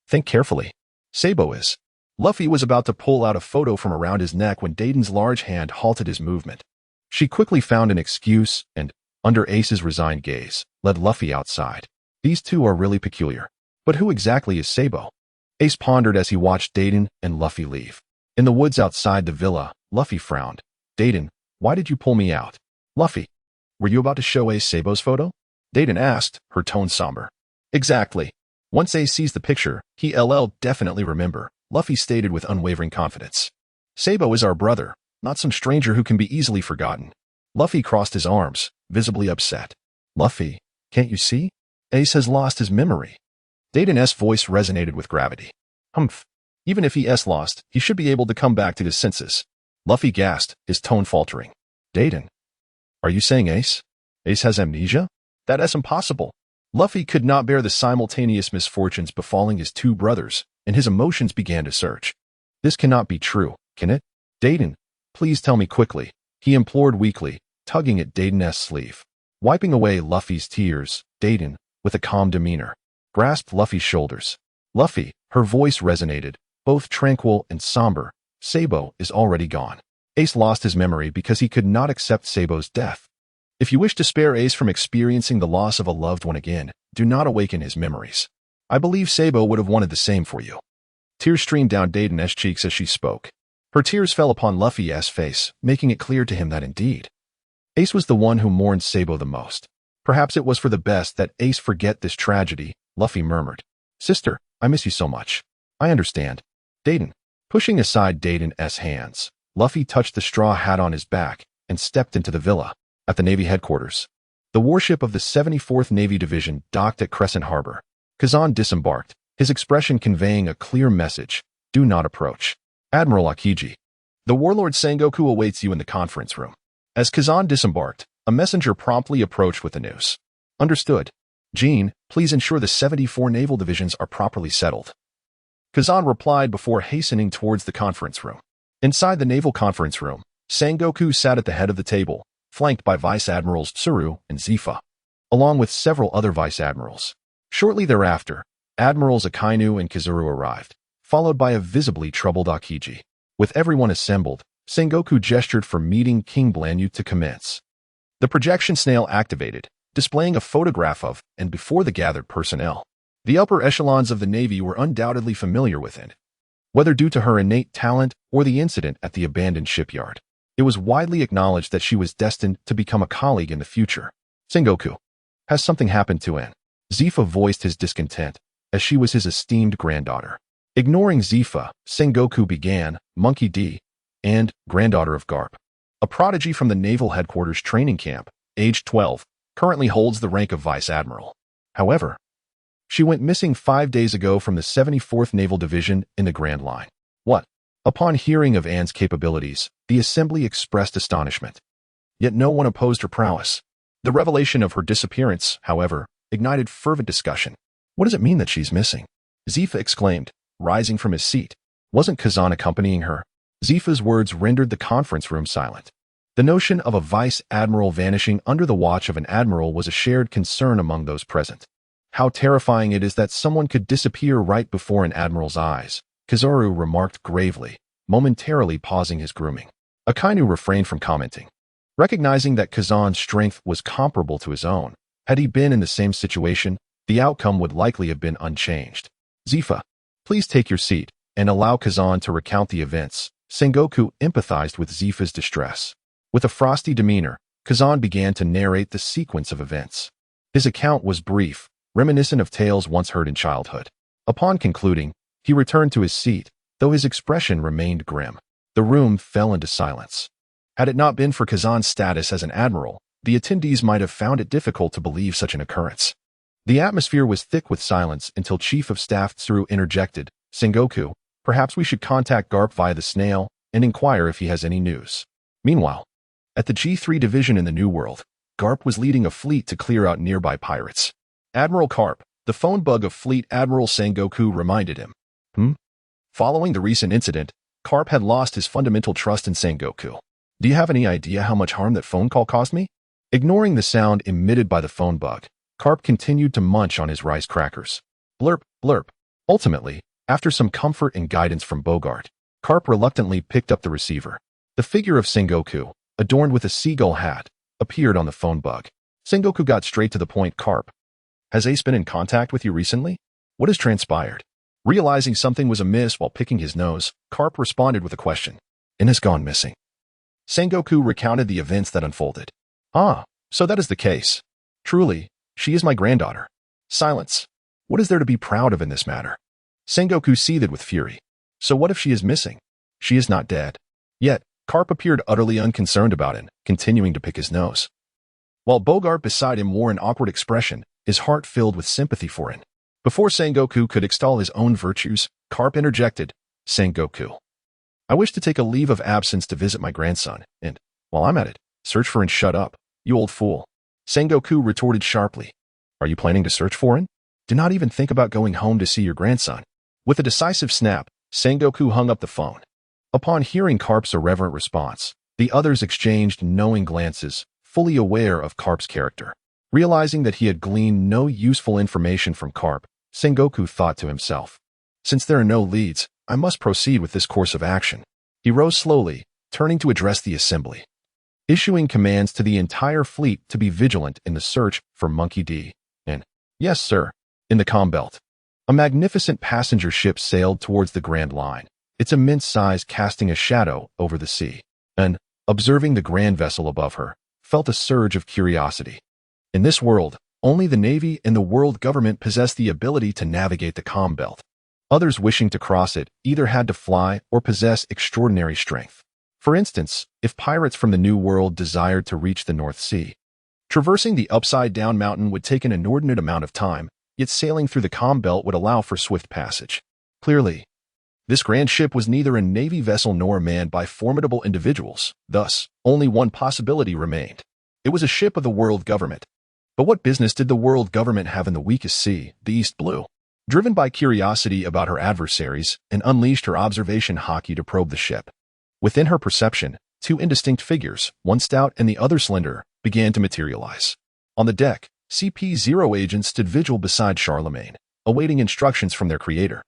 think carefully. Sabo is. Luffy was about to pull out a photo from around his neck when Dayton's large hand halted his movement. She quickly found an excuse and, under Ace's resigned gaze, led Luffy outside. These two are really peculiar. But who exactly is Sabo? Ace pondered as he watched Dayton and Luffy leave. In the woods outside the villa, Luffy frowned. Dayton, why did you pull me out? Luffy, were you about to show Ace Sabo's photo? Dayton asked, her tone somber. Exactly. Once Ace sees the picture, he'll definitely remember, Luffy stated with unwavering confidence. Sabo is our brother, not some stranger who can be easily forgotten. Luffy crossed his arms, visibly upset. Luffy, can't you see? Ace has lost his memory. Dayton's voice resonated with gravity. Humph. Even if he's lost, he should be able to come back to his senses. Luffy gasped, his tone faltering. Dayton, are you saying Ace? Ace has amnesia? That's impossible. Luffy could not bear the simultaneous misfortunes befalling his two brothers, and his emotions began to surge. This cannot be true, can it? Dayton, please tell me quickly, he implored weakly, tugging at Dayton's sleeve. Wiping away Luffy's tears, Dayton, with a calm demeanor, grasped Luffy's shoulders. Luffy, her voice resonated, both tranquil and somber. Sabo is already gone. Ace lost his memory because he could not accept Sabo's death. If you wish to spare Ace from experiencing the loss of a loved one again, do not awaken his memories. I believe Sabo would have wanted the same for you. Tears streamed down Dayton's cheeks as she spoke. Her tears fell upon Luffy's face, making it clear to him that indeed, Ace was the one who mourned Sabo the most. Perhaps it was for the best that Ace forget this tragedy, Luffy murmured. Sister, I miss you so much. I understand. Dayton. Pushing aside Dayton's hands, Luffy touched the straw hat on his back and stepped into the villa. At the Navy headquarters, the warship of the 74th Navy Division docked at Crescent Harbor. Kazan disembarked, his expression conveying a clear message. Do not approach. Admiral Akiji. The warlord Sengoku awaits you in the conference room. As Kazan disembarked, a messenger promptly approached with the news. Understood. Jean, please ensure the 74 naval divisions are properly settled. Kazan replied before hastening towards the conference room. Inside the naval conference room, Sengoku sat at the head of the table, flanked by Vice Admirals Tsuru and Zifa, along with several other Vice Admirals. Shortly thereafter, Admirals Akainu and Kizuru arrived, followed by a visibly troubled Akiji. With everyone assembled, Sengoku gestured for meeting King Blanyu to commence. The projection snail activated, displaying a photograph of and before the gathered personnel. The upper echelons of the Navy were undoubtedly familiar with it, whether due to her innate talent or the incident at the abandoned shipyard. It was widely acknowledged that she was destined to become a colleague in the future. Sengoku, has something happened to Anne? Zifa voiced his discontent, as she was his esteemed granddaughter. Ignoring Zifa, Sengoku began, Monkey D, and granddaughter of Garp. A prodigy from the Naval Headquarters training camp, aged 12, currently holds the rank of Vice Admiral. However, she went missing 5 days ago from the 74th Naval Division in the Grand Line. What? Upon hearing of Anne's capabilities, the assembly expressed astonishment. Yet no one opposed her prowess. The revelation of her disappearance, however, ignited fervent discussion. What does it mean that she's missing? Zifa exclaimed, rising from his seat. Wasn't Kazan accompanying her? Zifa's words rendered the conference room silent. The notion of a vice admiral vanishing under the watch of an admiral was a shared concern among those present. How terrifying it is that someone could disappear right before an admiral's eyes, Kizaru remarked gravely, momentarily pausing his grooming. Akainu refrained from commenting. Recognizing that Kazan's strength was comparable to his own, had he been in the same situation, the outcome would likely have been unchanged. Zifa, please take your seat and allow Kazan to recount the events. Sengoku empathized with Zifa's distress. With a frosty demeanor, Kazan began to narrate the sequence of events. His account was brief, reminiscent of tales once heard in childhood. Upon concluding, he returned to his seat, though his expression remained grim. The room fell into silence. Had it not been for Kazan's status as an admiral, the attendees might have found it difficult to believe such an occurrence. The atmosphere was thick with silence until Chief of Staff Tsuru interjected, Sengoku, perhaps we should contact Garp via the snail and inquire if he has any news. Meanwhile, at the G3 division in the New World, Garp was leading a fleet to clear out nearby pirates. Admiral Garp, the phone bug of Fleet Admiral Sengoku reminded him. Following the recent incident, Garp had lost his fundamental trust in Sengoku. Do you have any idea how much harm that phone call caused me? Ignoring the sound emitted by the phone bug, Garp continued to munch on his rice crackers. Blurp, blurp. Ultimately, after some comfort and guidance from Bogart, Garp reluctantly picked up the receiver. The figure of Sengoku, adorned with a seagull hat, appeared on the phone bug. Sengoku got straight to the point. Garp, has Ace been in contact with you recently? What has transpired? Realizing something was amiss while picking his nose, Garp responded with a question. In has gone missing. Sengoku recounted the events that unfolded. Ah, so that is the case. Truly, she is my granddaughter. Silence. What is there to be proud of in this matter? Sengoku seethed with fury. So what if she is missing? She is not dead. Yet, Garp appeared utterly unconcerned about it, continuing to pick his nose. While Bogart beside him wore an awkward expression, his heart filled with sympathy for him. Before Sengoku could extol his own virtues, Garp interjected, Sengoku, I wish to take a leave of absence to visit my grandson, and, while I'm at it, search for and shut up, you old fool. Sengoku retorted sharply. Are you planning to search for him? Do not even think about going home to see your grandson. With a decisive snap, Sengoku hung up the phone. Upon hearing Garp's irreverent response, the others exchanged knowing glances, fully aware of Garp's character. Realizing that he had gleaned no useful information from Garp, Sengoku thought to himself, since there are no leads, I must proceed with this course of action. He rose slowly, turning to address the assembly, issuing commands to the entire fleet to be vigilant in the search for Monkey D. And, yes sir, in the calm belt. A magnificent passenger ship sailed towards the Grand Line, its immense size casting a shadow over the sea. And, observing the grand vessel above her, felt a surge of curiosity. In this world, only the Navy and the world government possess the ability to navigate the calm belt. Others wishing to cross it either had to fly or possess extraordinary strength. For instance, if pirates from the New World desired to reach the North Sea, traversing the upside-down mountain would take an inordinate amount of time, yet sailing through the calm belt would allow for swift passage. Clearly, this grand ship was neither a Navy vessel nor manned by formidable individuals, thus, only one possibility remained. It was a ship of the world government. But what business did the world government have in the weakest sea, the East Blue? Driven by curiosity about her adversaries, and unleashed her observation hockey to probe the ship. Within her perception, two indistinct figures, one stout and the other slender, began to materialize. On the deck, CP0 agents stood vigil beside Charlemagne, awaiting instructions from their creator.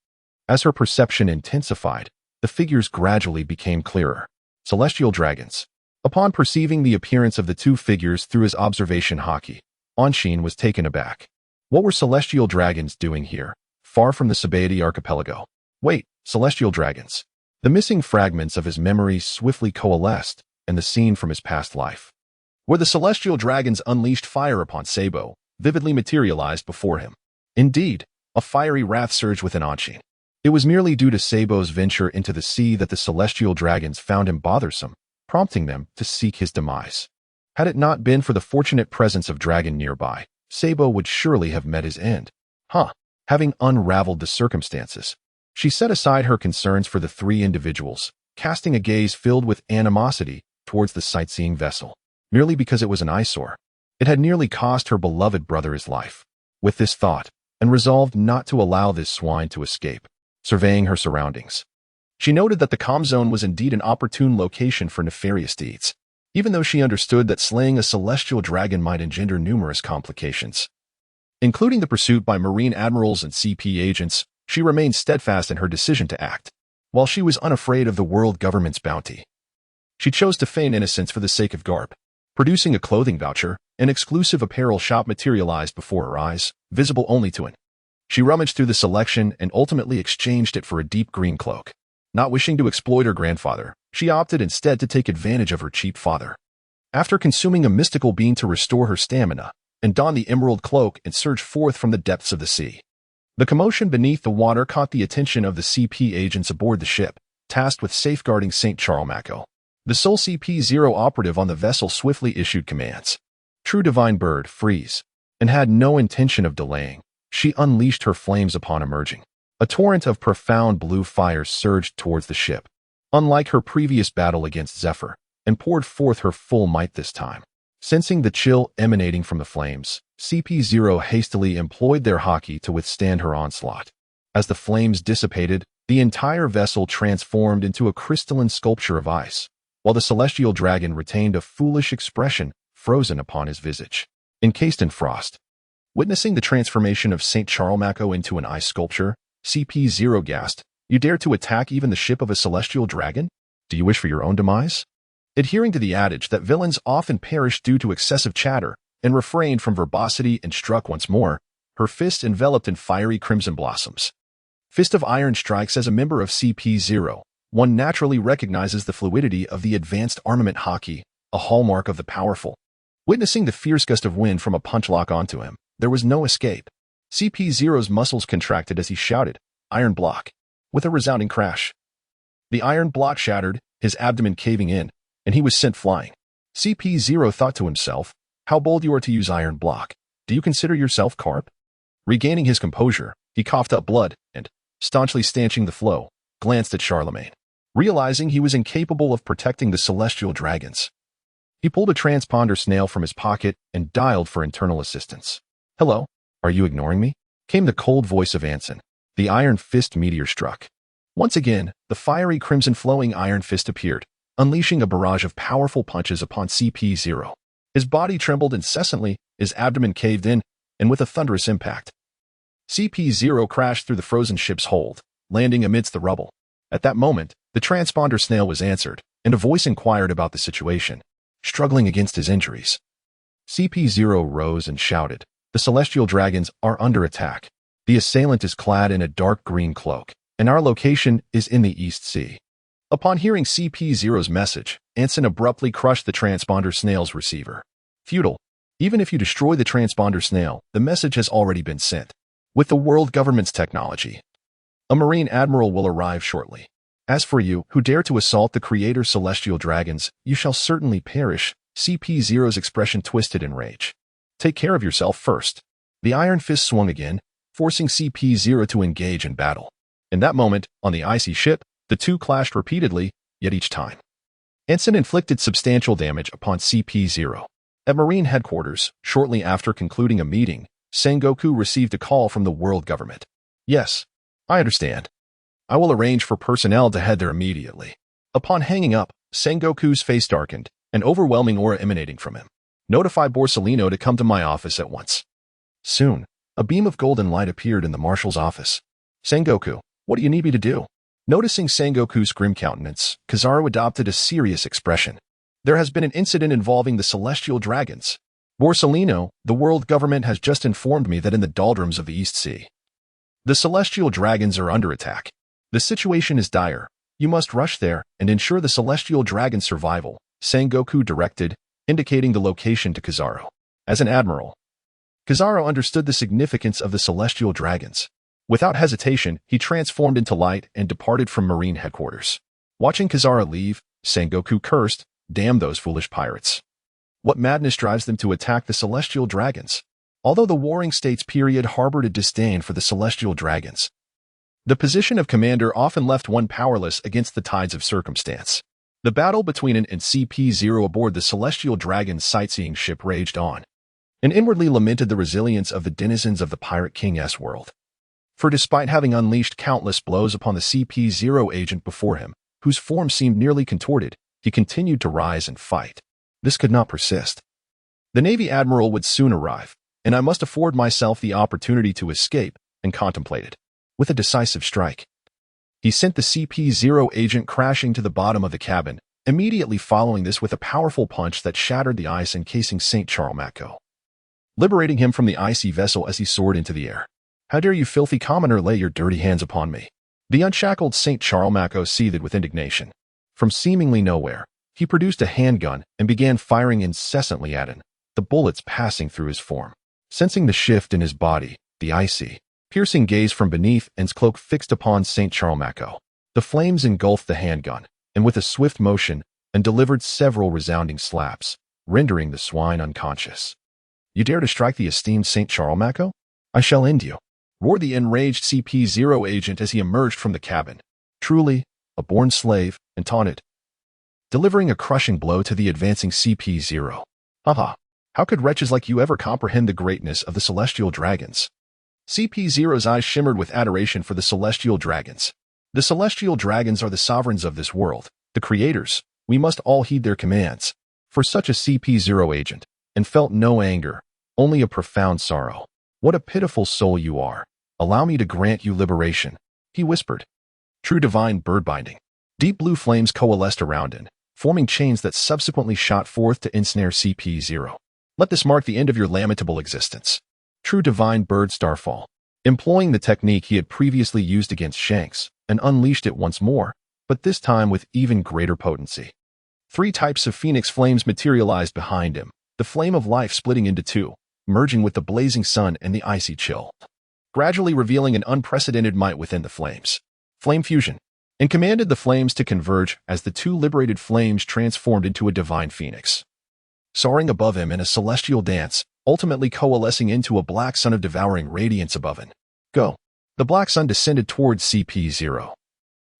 As her perception intensified, the figures gradually became clearer. Celestial dragons. Upon perceiving the appearance of the two figures through his observation hockey, Anshin was taken aback. What were celestial dragons doing here, far from the Sabaody archipelago? Wait, celestial dragons. The missing fragments of his memory swiftly coalesced, and the scene from his past life, where the celestial dragons unleashed fire upon Sabo, vividly materialized before him. Indeed, a fiery wrath surged within Anshin. It was merely due to Sabo's venture into the sea that the celestial dragons found him bothersome, prompting them to seek his demise. Had it not been for the fortunate presence of dragon nearby, Sabo would surely have met his end. Having unraveled the circumstances, she set aside her concerns for the three individuals, casting a gaze filled with animosity towards the sightseeing vessel, merely because it was an eyesore. It had nearly cost her beloved brother his life. With this thought, and resolved not to allow this swine to escape, surveying her surroundings, She noted that the calm zone was indeed an opportune location for nefarious deeds, even though she understood that slaying a celestial dragon might engender numerous complications. Including the pursuit by Marine admirals and CP agents, she remained steadfast in her decision to act, while she was unafraid of the world government's bounty. She chose to feign innocence for the sake of garb. Producing a clothing voucher, an exclusive apparel shop materialized before her eyes, visible only to it. She rummaged through the selection and ultimately exchanged it for a deep green cloak. Not wishing to exploit her grandfather, she opted instead to take advantage of her cheap father. After consuming a mystical bean to restore her stamina, and don the emerald cloak and surge forth from the depths of the sea. The commotion beneath the water caught the attention of the CP agents aboard the ship, tasked with safeguarding St. Charlemagne. The sole CP0 operative on the vessel swiftly issued commands. True divine bird, freeze, and had no intention of delaying. She unleashed her flames upon emerging. A torrent of profound blue fire surged towards the ship, unlike her previous battle against Zephyr, and poured forth her full might this time. Sensing the chill emanating from the flames, CP0 hastily employed their hockey to withstand her onslaught. As the flames dissipated, the entire vessel transformed into a crystalline sculpture of ice, while the celestial dragon retained a foolish expression frozen upon his visage, encased in frost. Witnessing the transformation of St. Charlemagne into an ice sculpture, CP0 gasped, "You dare to attack even the ship of a celestial dragon? Do you wish for your own demise?" Adhering to the adage that villains often perish due to excessive chatter, and refrained from verbosity and struck once more, her fist enveloped in fiery crimson blossoms. Fist of Iron strikes. As a member of CP0, one naturally recognizes the fluidity of the advanced armament hockey, a hallmark of the powerful. Witnessing the fierce gust of wind from a punch lock onto him, there was no escape. CP0's muscles contracted as he shouted, "Iron block," with a resounding crash. The iron block shattered, his abdomen caving in, and he was sent flying. CP0 thought to himself, "How bold you are to use iron block. Do you consider yourself carp?" Regaining his composure, he coughed up blood and, staunchly stanching the flow, glanced at Charlemagne. Realizing he was incapable of protecting the celestial dragons, he pulled a transponder snail from his pocket and dialed for internal assistance. "Hello, are you ignoring me?" came the cold voice of Anson. The iron fist meteor struck. Once again, the fiery crimson flowing iron fist appeared, unleashing a barrage of powerful punches upon CP0. His body trembled incessantly, his abdomen caved in, and with a thunderous impact, CP0 crashed through the frozen ship's hold, landing amidst the rubble. At that moment, the transponder snail was answered, and a voice inquired about the situation, struggling against his injuries. CP0 rose and shouted, "The celestial dragons are under attack. The assailant is clad in a dark green cloak, and our location is in the East Sea." Upon hearing CP0's message, Anson abruptly crushed the transponder snail's receiver. Futile. Even if you destroy the transponder snail, the message has already been sent. With the world government's technology, a Marine admiral will arrive shortly. As for you, who dare to assault the Creator's celestial dragons, you shall certainly perish. CP0's expression twisted in rage. Take care of yourself first. The iron fist swung again, forcing CP0 to engage in battle. In that moment, on the icy ship, the two clashed repeatedly, yet each time Anson inflicted substantial damage upon CP0. At Marine headquarters, shortly after concluding a meeting, Sengoku received a call from the world government. "Yes, I understand. I will arrange for personnel to head there immediately." Upon hanging up, Sengoku's face darkened, an overwhelming aura emanating from him. "Notify Borsellino to come to my office at once." Soon, a beam of golden light appeared in the marshal's office. "Sengoku, what do you need me to do?" Noticing Sengoku's grim countenance, Kizaru adopted a serious expression. "There has been an incident involving the celestial dragons. Borsellino, the world government has just informed me that in the doldrums of the East Sea, the celestial dragons are under attack. The situation is dire. You must rush there and ensure the celestial dragon's survival," Sengoku directed, indicating the location to Kizaru. As an admiral, Kizaru understood the significance of the celestial dragons. Without hesitation, he transformed into light and departed from Marine headquarters. Watching Kizaru leave, Sengoku cursed, "Damn those foolish pirates. What madness drives them to attack the celestial dragons?" Although the Warring States period harbored a disdain for the celestial dragons, the position of commander often left one powerless against the tides of circumstance. The battle between An and CP0 aboard the celestial dragon's sightseeing ship raged on, and inwardly lamented the resilience of the denizens of the Pirate King's world. For despite having unleashed countless blows upon the CP0 agent before him, whose form seemed nearly contorted, he continued to rise and fight. This could not persist. The Navy Admiral would soon arrive, and I must afford myself the opportunity to escape and contemplate it. With a decisive strike, he sent the CP0 agent crashing to the bottom of the cabin, immediately following this with a powerful punch that shattered the ice encasing St. Charles, liberating him from the icy vessel as he soared into the air. "How dare you, filthy commoner, lay your dirty hands upon me?" The unshackled St. Charles seethed with indignation. From seemingly nowhere, he produced a handgun and began firing incessantly at him, the bullets passing through his form. Sensing the shift in his body, the icy, piercing gaze from beneath his cloak fixed upon St. Charles, the flames engulfed the handgun, and with a swift motion, and delivered several resounding slaps, rendering the swine unconscious. "You dare to strike the esteemed St. Charles? I shall end you," roared the enraged CP0 agent as he emerged from the cabin. Truly, a born slave, and taunted, delivering a crushing blow to the advancing CP0. "Haha, how could wretches like you ever comprehend the greatness of the celestial dragons?" CP0's eyes shimmered with adoration for the celestial dragons. The celestial dragons are the sovereigns of this world, the creators. We must all heed their commands. For such a CP0 agent, and felt no anger, only a profound sorrow. "What a pitiful soul you are. Allow me to grant you liberation," he whispered. True divine bird binding. Deep blue flames coalesced around him, forming chains that subsequently shot forth to ensnare CP0. "Let this mark the end of your lamentable existence." True divine bird starfall. Employing the technique he had previously used against Shanks, and unleashed it once more, but this time with even greater potency. 3 types of phoenix flames materialized behind him, the flame of life splitting into 2, merging with the blazing sun and the icy chill, gradually revealing an unprecedented might within the flames. Flame fusion, and commanded the flames to converge as the 2 liberated flames transformed into a divine phoenix, soaring above him in a celestial dance, ultimately coalescing into a black sun of devouring radiance above him. Go. The black sun descended towards CP0,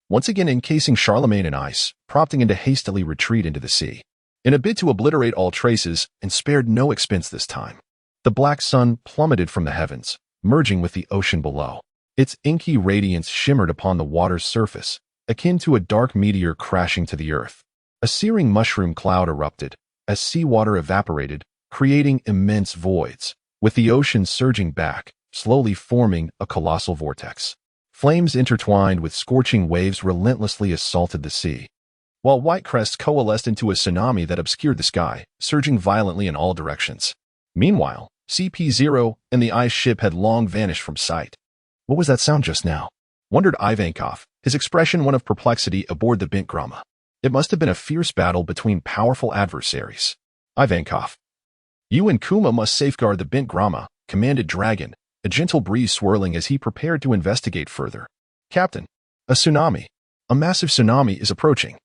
once again encasing Charlemagne in ice, prompting him to hastily retreat into the sea, in a bid to obliterate all traces, and spared no expense this time. The black sun plummeted from the heavens, merging with the ocean below. Its inky radiance shimmered upon the water's surface, akin to a dark meteor crashing to the earth. A searing mushroom cloud erupted, as seawater evaporated, creating immense voids, with the ocean surging back, slowly forming a colossal vortex. Flames intertwined with scorching waves relentlessly assaulted the sea, while white crests coalesced into a tsunami that obscured the sky, surging violently in all directions. Meanwhile, CP0 and the ice ship had long vanished from sight. "What was that sound just now?" wondered Ivankov, his expression one of perplexity aboard the Bint Grama. It must have been a fierce battle between powerful adversaries. "Ivankov, you and Kuma must safeguard the Bint Grama," commanded Dragon, a gentle breeze swirling as he prepared to investigate further. "Captain, a tsunami. A massive tsunami is approaching,"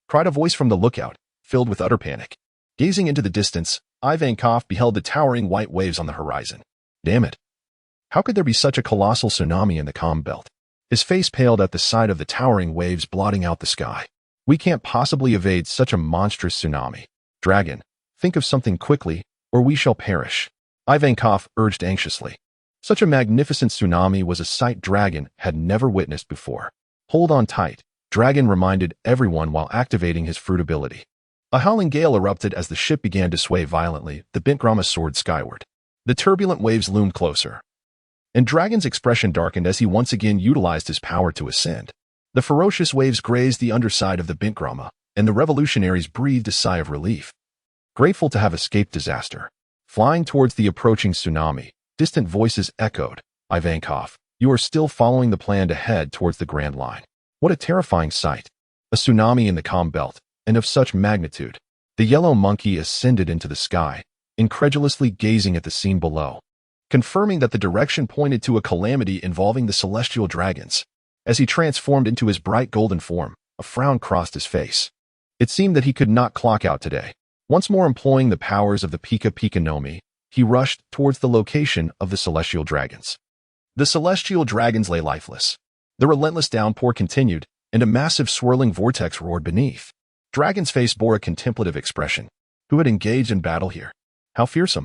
cried a voice from the lookout, filled with utter panic. Gazing into the distance, Ivankov beheld the towering white waves on the horizon. Damn it. How could there be such a colossal tsunami in the calm belt? His face paled at the sight of the towering waves blotting out the sky. "We can't possibly evade such a monstrous tsunami. Dragon, think of something quickly, or we shall perish," Ivankov urged anxiously. Such a magnificent tsunami was a sight Dragon had never witnessed before. "Hold on tight," Dragon reminded everyone while activating his fruit ability. A howling gale erupted as the ship began to sway violently. The Bint Grama soared skyward. The turbulent waves loomed closer, and Dragon's expression darkened as he once again utilized his power to ascend. The ferocious waves grazed the underside of the Bint Grama, and the revolutionaries breathed a sigh of relief, grateful to have escaped disaster. Flying towards the approaching tsunami, distant voices echoed, "Ivankov, you are still following the plan to head towards the Grand Line." What a terrifying sight. A tsunami in the calm belt, and of such magnitude. The yellow monkey ascended into the sky, incredulously gazing at the scene below, confirming that the direction pointed to a calamity involving the celestial dragons. As he transformed into his bright golden form, a frown crossed his face. It seemed that he could not clock out today. Once more employing the powers of the Pika Pika no Mi, he rushed towards the location of the celestial dragons. The celestial dragons lay lifeless. The relentless downpour continued, and a massive swirling vortex roared beneath. Dragon's face bore a contemplative expression. Who had engaged in battle here? How fearsome.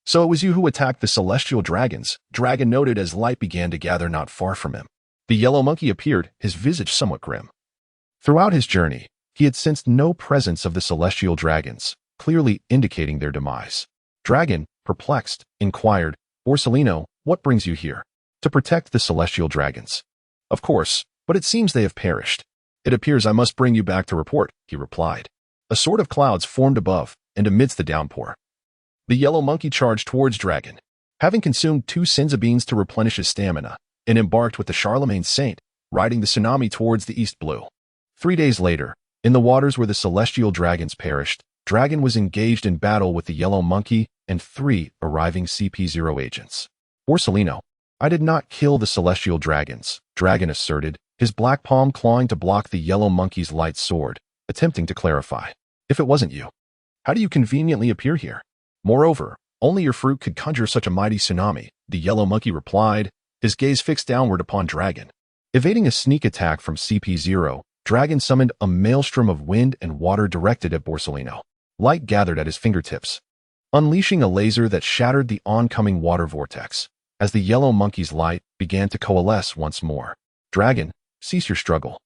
So it was you who attacked the celestial dragons, Dragon noted as light began to gather not far from him. The yellow monkey appeared, his visage somewhat grim. Throughout his journey, he had sensed no presence of the celestial dragons, clearly indicating their demise. Dragon, perplexed, inquired, Borsellino, what brings you here? To protect the celestial dragons. Of course, but it seems they have perished. It appears I must bring you back to report, he replied. A sort of clouds formed above, and amidst the downpour. The yellow monkey charged towards Dragon. Having consumed 2 senza beans to replenish his stamina, and embarked with the Charlemagne Saint, riding the tsunami towards the east blue. 3 days later, in the waters where the celestial dragons perished, Dragon was engaged in battle with the yellow monkey and 3 arriving CP0 agents. Borsellino, I did not kill the celestial dragons, Dragon asserted, his black palm clawing to block the yellow monkey's light sword, attempting to clarify. If it wasn't you, how do you conveniently appear here? Moreover, only your fruit could conjure such a mighty tsunami, the yellow monkey replied, his gaze fixed downward upon Dragon. Evading a sneak attack from CP0, Dragon summoned a maelstrom of wind and water directed at Borsellino. Light gathered at his fingertips, unleashing a laser that shattered the oncoming water vortex, as the yellow monkey's light began to coalesce once more. Dragon, cease your struggle.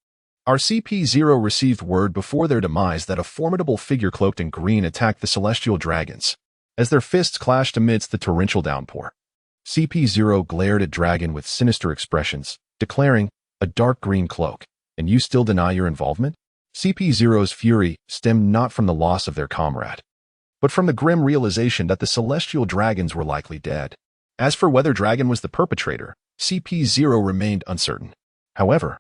Our CP0 received word before their demise that a formidable figure cloaked in green attacked the celestial dragons, as their fists clashed amidst the torrential downpour. CP0 glared at Dragon with sinister expressions, declaring, a dark green cloak, and you still deny your involvement? CP0's fury stemmed not from the loss of their comrade, but from the grim realization that the celestial dragons were likely dead. As for whether Dragon was the perpetrator, CP0 remained uncertain. However,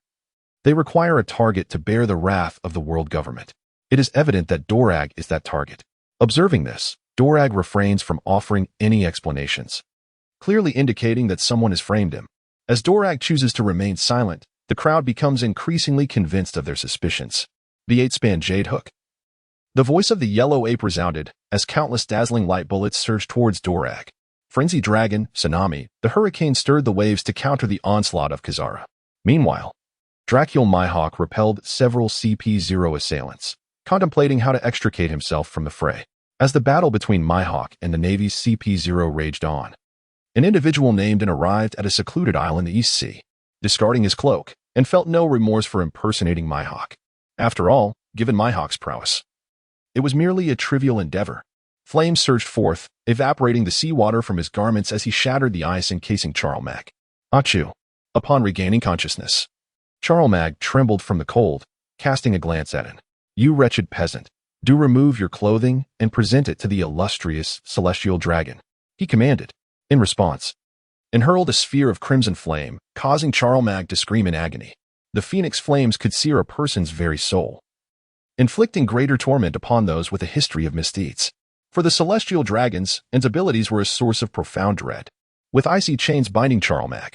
they require a target to bear the wrath of the world government. It is evident that Dorag is that target. Observing this, Dorag refrains from offering any explanations, clearly indicating that someone has framed him. As Dorag chooses to remain silent, the crowd becomes increasingly convinced of their suspicions. The 8-span jade hook. The voice of the yellow ape resounded as countless dazzling light bullets surged towards Dorag. Frenzied Dragon, tsunami, the hurricane stirred the waves to counter the onslaught of Kazara. Meanwhile, Dracul Mihawk repelled several CP0 assailants, contemplating how to extricate himself from the fray. As the battle between Mihawk and the Navy's CP0 raged on, an individual named and arrived at a secluded isle in the East Sea, discarding his cloak, and felt no remorse for impersonating Mihawk. After all, given Mihawk's prowess, it was merely a trivial endeavor. Flames surged forth, evaporating the seawater from his garments as he shattered the ice encasing Charlemagne. Achoo! Upon regaining consciousness, Charlemagne trembled from the cold, casting a glance at him. You wretched peasant, do remove your clothing and present it to the illustrious celestial dragon, he commanded. In response, and hurled a sphere of crimson flame, causing Charlemagne to scream in agony. The phoenix flames could sear a person's very soul, inflicting greater torment upon those with a history of misdeeds. For the celestial dragons, its abilities were a source of profound dread. With icy chains binding Charlemagne,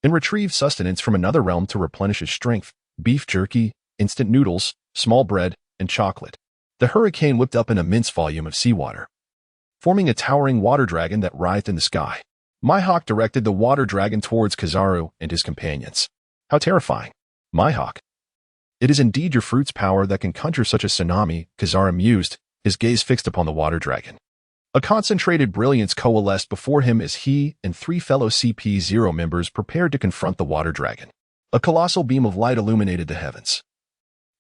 and retrieved sustenance from another realm to replenish his strength, beef jerky, instant noodles, small bread, and chocolate. The hurricane whipped up an immense volume of seawater, forming a towering water dragon that writhed in the sky. Mihawk directed the water dragon towards Kizaru and his companions. How terrifying. Mihawk. It is indeed your fruit's power that can conjure such a tsunami, Kizaru mused, his gaze fixed upon the water dragon. A concentrated brilliance coalesced before him as he and 3 fellow CP0 members prepared to confront the water dragon. A colossal beam of light illuminated the heavens,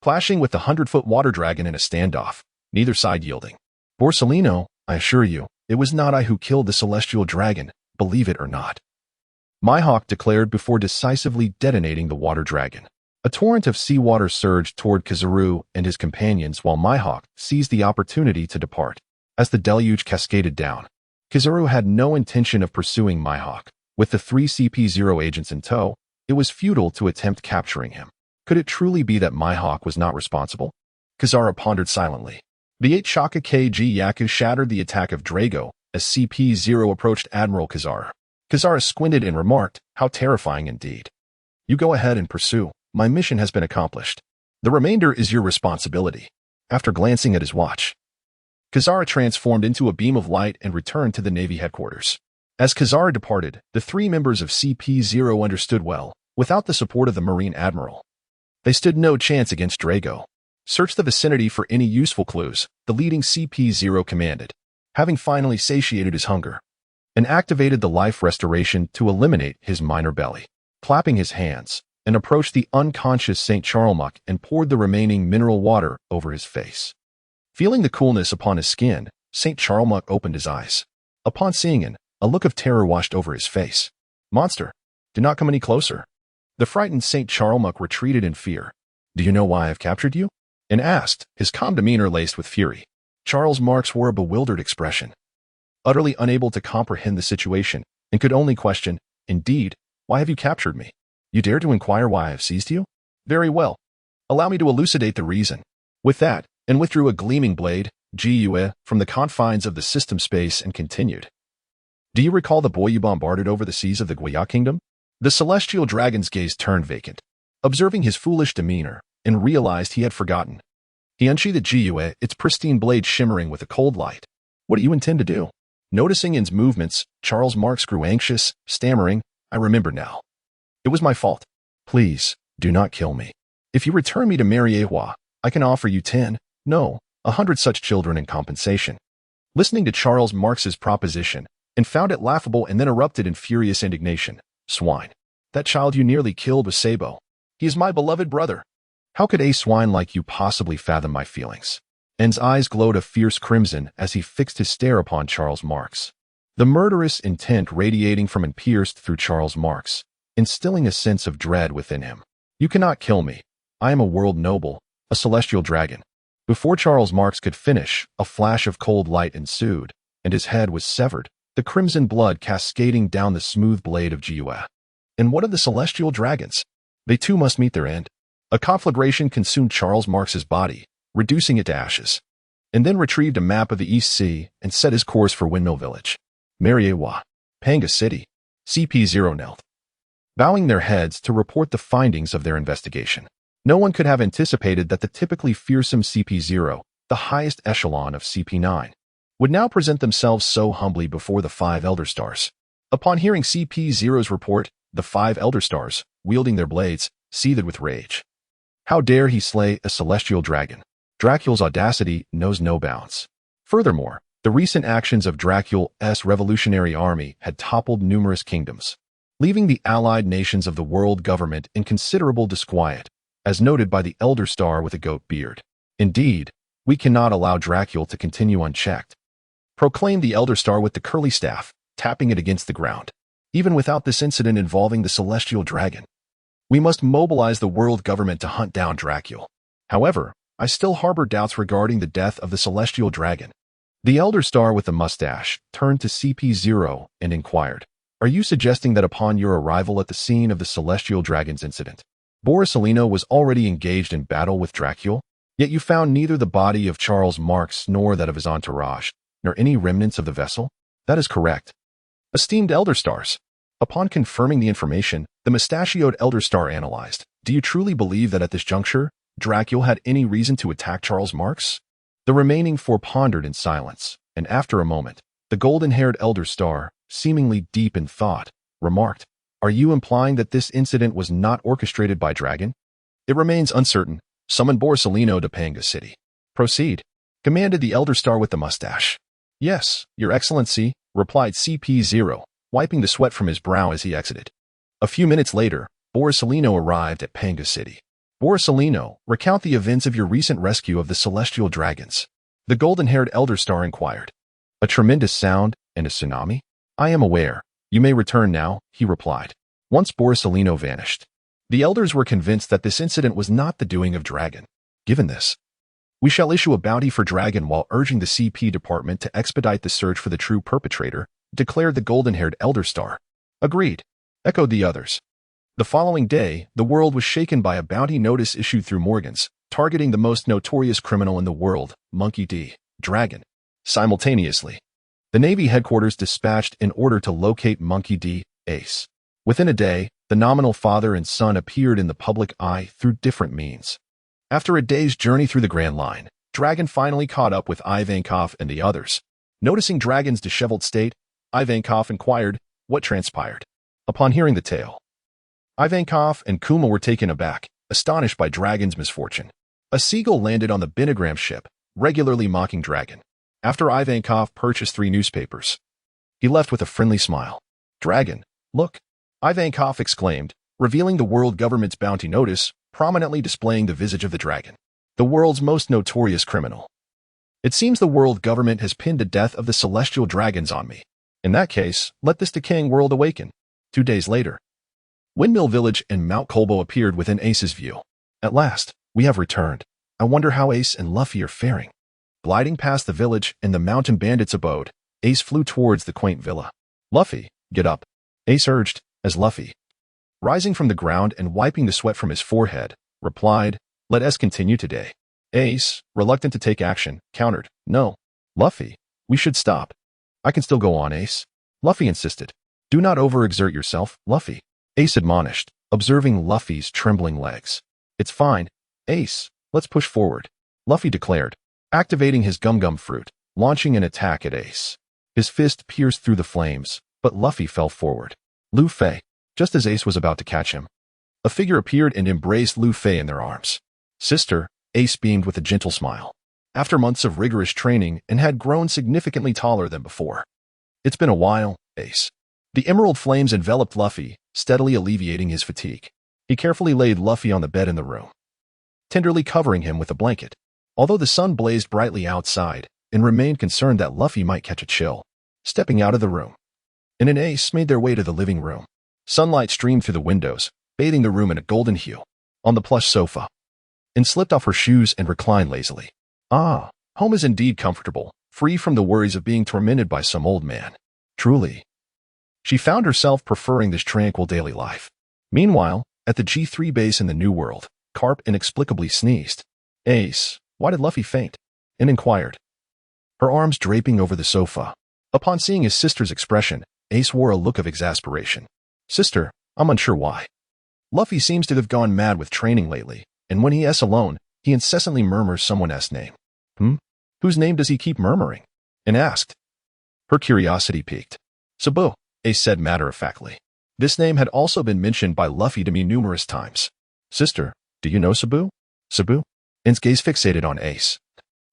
clashing with the 100-foot water dragon in a standoff, neither side yielding. Borsellino, I assure you, it was not I who killed the celestial dragon, believe it or not, Mihawk declared before decisively detonating the water dragon. A torrent of seawater surged toward Kizaru and his companions while Mihawk seized the opportunity to depart. As the deluge cascaded down, Kizaru had no intention of pursuing Mihawk. With the 3 CP0 agents in tow, it was futile to attempt capturing him. Could it truly be that Mihawk was not responsible? Kizaru pondered silently. The 8 Shaka KG Yaku shattered the attack of Drago as CP0 approached Admiral Kizaru. Kizaru squinted and remarked, how terrifying indeed. You go ahead and pursue. My mission has been accomplished. The remainder is your responsibility. After glancing at his watch, Kizaru transformed into a beam of light and returned to the Navy headquarters. As Kizaru departed, the 3 members of CP0 understood well, without the support of the Marine Admiral, they stood no chance against Drago. Search the vicinity for any useful clues, the leading CP0 commanded. Having finally satiated his hunger, and activated the life restoration to eliminate his minor belly. Clapping his hands, and approached the unconscious St. Charlemagne and poured the remaining mineral water over his face. Feeling the coolness upon his skin, St. Charlemagne opened his eyes. Upon seeing it, a look of terror washed over his face. "Monster, do not come any closer." The frightened St. Charlemagne retreated in fear. "Do you know why I have captured you?" and asked, his calm demeanor laced with fury. Charles Marx wore a bewildered expression, utterly unable to comprehend the situation, and could only question, "Indeed, why have you captured me? You dare to inquire why I have seized you? Very well. Allow me to elucidate the reason." With that, and withdrew a gleaming blade, from the confines of the system space and continued. "Do you recall the boy you bombarded over the seas of the Guaya kingdom?" The celestial dragon's gaze turned vacant, observing his foolish demeanor, and realized he had forgotten. He unsheathed its pristine blade shimmering with a cold light. "What do you intend to do?" Noticing In's movements, Charles Marx grew anxious, stammering, "I remember now. It was my fault. Please, do not kill me. If you return me to Mariewa, I can offer you 10, no, 100 such children in compensation." Listening to Charles Marx's proposition, and found it laughable and then erupted in furious indignation. "Swine. That child you nearly killed was Sabo. He is my beloved brother. How could a swine like you possibly fathom my feelings?" N's eyes glowed a fierce crimson as he fixed his stare upon Charles Marx. The murderous intent radiating from and pierced through Charles Marx, instilling a sense of dread within him. "You cannot kill me. I am a world noble, a celestial dragon." Before Charles Marx could finish, a flash of cold light ensued, and his head was severed, the crimson blood cascading down the smooth blade of Jiua. And what of the celestial dragons? They too must meet their end. A conflagration consumed Charles Marx's body, reducing it to ashes, and then retrieved a map of the East Sea and set his course for Windmill Village. Mariewa, Panga City, CP0 knelt, bowing their heads to report the findings of their investigation. No one could have anticipated that the typically fearsome CP0, the highest echelon of CP9, would now present themselves so humbly before the 5 Elder Stars. Upon hearing CP0's report, the 5 Elder Stars, wielding their blades, seethed with rage. How dare he slay a celestial dragon? Dracula's audacity knows no bounds. Furthermore, the recent actions of Dracula's revolutionary army had toppled numerous kingdoms, leaving the allied nations of the world government in considerable disquiet, as noted by the Elder Star with a goat beard. "Indeed, we cannot allow Dracula to continue unchecked," proclaimed the Elder Star with the curly staff, tapping it against the ground. "Even without this incident involving the celestial dragon, we must mobilize the world government to hunt down Dracula. However, I still harbor doubts regarding the death of the celestial dragon." The Elder Star with the mustache turned to CP0 and inquired, "Are you suggesting that upon your arrival at the scene of the celestial dragon's incident, Borisellino was already engaged in battle with Dracula, yet you found neither the body of Charles Marx nor that of his entourage, nor any remnants of the vessel?" "That is correct. Esteemed Elder Stars." Upon confirming the information, the mustachioed Elder Star analyzed, "Do you truly believe that at this juncture, Dracula had any reason to attack Charles Marx?" The remaining 4 pondered in silence, and after a moment, the golden-haired Elder Star, seemingly deep in thought, remarked, "Are you implying that this incident was not orchestrated by Dragon?" "It remains uncertain. Summon Borisellino to Panga City." "Proceed," commanded the Elder Star with the mustache. "Yes, Your Excellency," replied CP0, wiping the sweat from his brow as he exited. A few minutes later, Borisellino arrived at Panga City. "Borisellino, recount the events of your recent rescue of the celestial dragons," the golden-haired Elder Star inquired. "A tremendous sound and a tsunami?" "I am aware. You may return now," he replied. Once Borisellino vanished, the elders were convinced that this incident was not the doing of Dragon. "Given this, we shall issue a bounty for Dragon while urging the CP department to expedite the search for the true perpetrator," declared the golden-haired Elder Star. "Agreed," echoed the others. The following day, the world was shaken by a bounty notice issued through Morgans, targeting the most notorious criminal in the world, Monkey D. Dragon. Simultaneously, the Navy headquarters dispatched in order to locate Monkey D. Ace. Within a day, the nominal father and son appeared in the public eye through different means. After a day's journey through the Grand Line, Dragon finally caught up with Ivankov and the others. Noticing Dragon's disheveled state, Ivankov inquired what transpired. Upon hearing the tale, Ivankov and Kuma were taken aback, astonished by Dragon's misfortune. A seagull landed on the Binagram ship, regularly mocking Dragon. After Ivankov purchased 3 newspapers, He left with a friendly smile. Dragon, look, Ivankov exclaimed, revealing the world government's bounty notice, prominently displaying the visage of the dragon, the world's most notorious criminal. It seems the world government has pinned the death of the celestial dragons on me. In that case, let this decaying world awaken. 2 days later, Windmill Village and Mount Kolbo appeared within Ace's view. At last, we have returned. I wonder how Ace and Luffy are faring. Gliding past the village and the mountain bandits' abode, Ace flew towards the quaint villa. Luffy, get up, Ace urged, as Luffy, rising from the ground and wiping the sweat from his forehead, replied, let us continue today. Ace, reluctant to take action, countered, no, Luffy, we should stop. I can still go on, Ace. Luffy insisted. Do not overexert yourself, Luffy. Ace admonished, observing Luffy's trembling legs. It's fine, Ace, let's push forward, Luffy declared, activating his gum-gum fruit, launching an attack at Ace. His fist pierced through the flames, but Luffy fell forward. Luffy, just as Ace was about to catch him, a figure appeared and embraced Luffy in their arms. Sister, Ace beamed with a gentle smile. After months of rigorous training and had grown significantly taller than before. It's been a while, Ace. The emerald flames enveloped Luffy, steadily alleviating his fatigue. He carefully laid Luffy on the bed in the room, tenderly covering him with a blanket. Although the sun blazed brightly outside, and remained concerned that Luffy might catch a chill, stepping out of the room. And Ace made their way to the living room. Sunlight streamed through the windows, bathing the room in a golden hue. On the plush sofa, and slipped off her shoes and reclined lazily. Ah, home is indeed comfortable, free from the worries of being tormented by some old man. Truly. She found herself preferring this tranquil daily life. Meanwhile, at the G3 base in the New World, Carp inexplicably sneezed. Ace, why did Luffy faint? And inquired, her arms draping over the sofa. Upon seeing his sister's expression, Ace wore a look of exasperation. Sister, I'm unsure why. Luffy seems to have gone mad with training lately, and when he is alone, he incessantly murmurs someone else's name. Whose name does he keep murmuring? And asked. Her curiosity piqued. Sabu, Ace said matter-of-factly. This name had also been mentioned by Luffy to me numerous times. Sister, do you know Sabu? Sabu? Ace gaze fixated on Ace,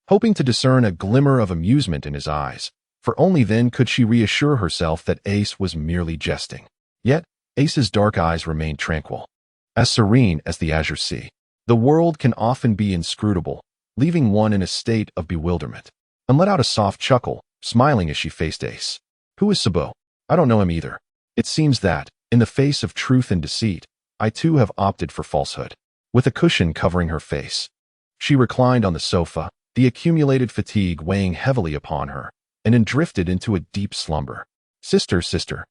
hoping to discern a glimmer of amusement in his eyes, for only then could she reassure herself that Ace was merely jesting. Yet, Ace's dark eyes remained tranquil, as serene as the azure sea. The world can often be inscrutable, leaving one in a state of bewilderment. And let out a soft chuckle, smiling as she faced Ace. Who is Sabu? I don't know him either. It seems that, in the face of truth and deceit, I too have opted for falsehood. With a cushion covering her face, she reclined on the sofa, the accumulated fatigue weighing heavily upon her, and then drifted into a deep slumber. Sister, sister.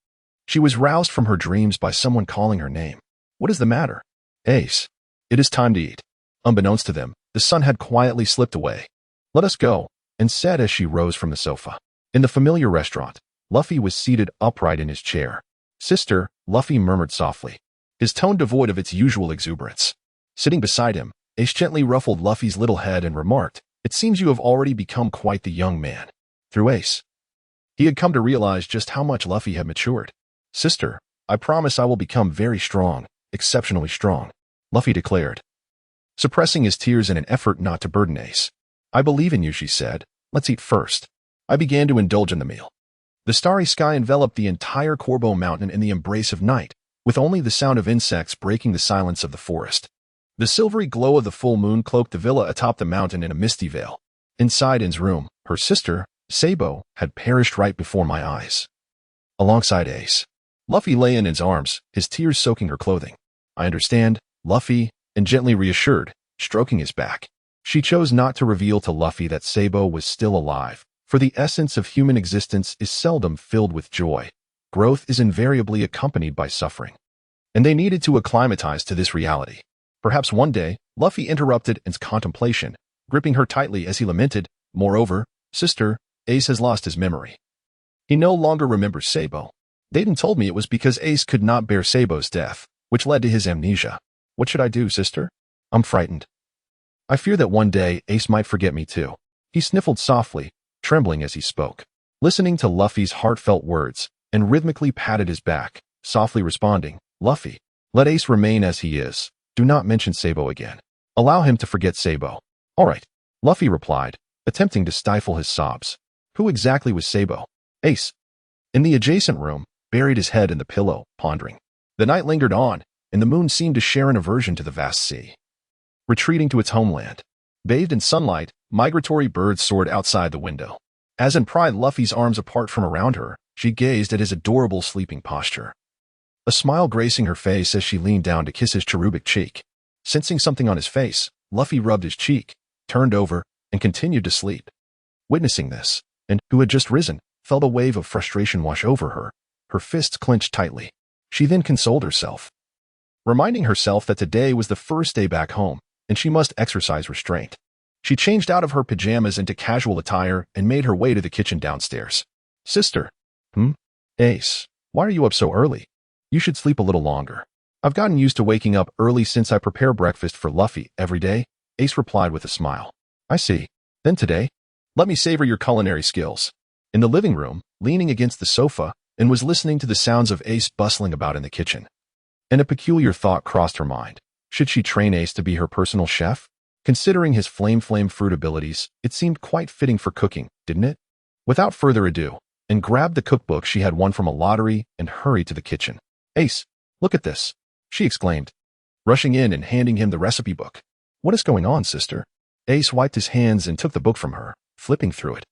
She was roused from her dreams by someone calling her name. What is the matter? Ace. It is time to eat. Unbeknownst to them, the sun had quietly slipped away. Let us go, and said as she rose from the sofa. In the familiar restaurant, Luffy was seated upright in his chair. Sister, Luffy murmured softly, his tone devoid of its usual exuberance. Sitting beside him, Ace gently ruffled Luffy's little head and remarked, it seems you have already become quite the young man. Through Ace, he had come to realize just how much Luffy had matured. Sister, I promise I will become very strong, exceptionally strong, Luffy declared, suppressing his tears in an effort not to burden Ace. I believe in you, she said. Let's eat first. I began to indulge in the meal. The starry sky enveloped the entire Korbo Mountain in the embrace of night, with only the sound of insects breaking the silence of the forest. The silvery glow of the full moon cloaked the villa atop the mountain in a misty veil. Inside In's room, her sister, Sabo, had perished right before my eyes. Alongside Ace, Luffy lay in In's arms, his tears soaking her clothing. I understand, Luffy, and gently reassured, stroking his back. She chose not to reveal to Luffy that Sabo was still alive, for the essence of human existence is seldom filled with joy. Growth is invariably accompanied by suffering. And they needed to acclimatize to this reality. Perhaps one day, Luffy interrupted In's contemplation, gripping her tightly as he lamented, moreover, sister, Ace has lost his memory. He no longer remembers Sabo. Dayton told me it was because Ace could not bear Sabo's death, which led to his amnesia. What should I do, sister? I'm frightened. I fear that one day Ace might forget me too. He sniffled softly, trembling as he spoke, listening to Luffy's heartfelt words, and rhythmically patted his back, softly responding, Luffy, let Ace remain as he is. Do not mention Sabo again. Allow him to forget Sabo. All right, Luffy replied, attempting to stifle his sobs. Who exactly was Sabo? Ace. In the adjacent room, buried his head in the pillow, pondering. The night lingered on, and the moon seemed to share an aversion to the vast sea. Retreating to its homeland. Bathed in sunlight, migratory birds soared outside the window. As in pried Luffy's arms apart from around her, she gazed at his adorable sleeping posture. A smile gracing her face as she leaned down to kiss his cherubic cheek. Sensing something on his face, Luffy rubbed his cheek, turned over, and continued to sleep. Witnessing this, and who had just risen, felt a wave of frustration wash over her, her fists clenched tightly. She then consoled herself, reminding herself that today was the first day back home, and she must exercise restraint. She changed out of her pajamas into casual attire and made her way to the kitchen downstairs. Sister. Ace, why are you up so early? You should sleep a little longer. I've gotten used to waking up early since I prepare breakfast for Luffy every day, Ace replied with a smile. I see. Then today, let me savor your culinary skills. In the living room, leaning against the sofa, and was listening to the sounds of Ace bustling about in the kitchen. And a peculiar thought crossed her mind. Should she train Ace to be her personal chef? Considering his flame fruit abilities, it seemed quite fitting for cooking, didn't it? Without further ado, and grabbed the cookbook she had won from a lottery and hurried to the kitchen. Ace, look at this, she exclaimed, rushing in and handing him the recipe book. What is going on, sister? Ace wiped his hands and took the book from her, flipping through it.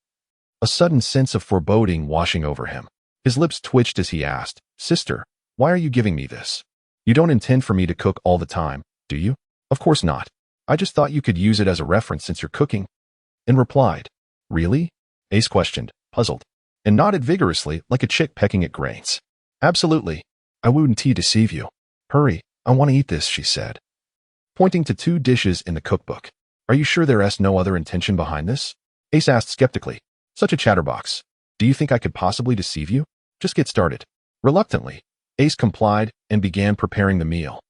A sudden sense of foreboding washing over him. His lips twitched as he asked, Sister, why are you giving me this? You don't intend for me to cook all the time, do you? Of course not. I just thought you could use it as a reference since you're cooking. And replied, Really? Ace questioned, puzzled, and nodded vigorously like a chick pecking at grains. Absolutely. I wouldn't deceive you. Hurry, I want to eat this, she said, pointing to 2 dishes in the cookbook. Are you sure there's no other intention behind this? Ace asked skeptically. Such a chatterbox. Do you think I could possibly deceive you? Just get started. Reluctantly, Ace complied and began preparing the meal,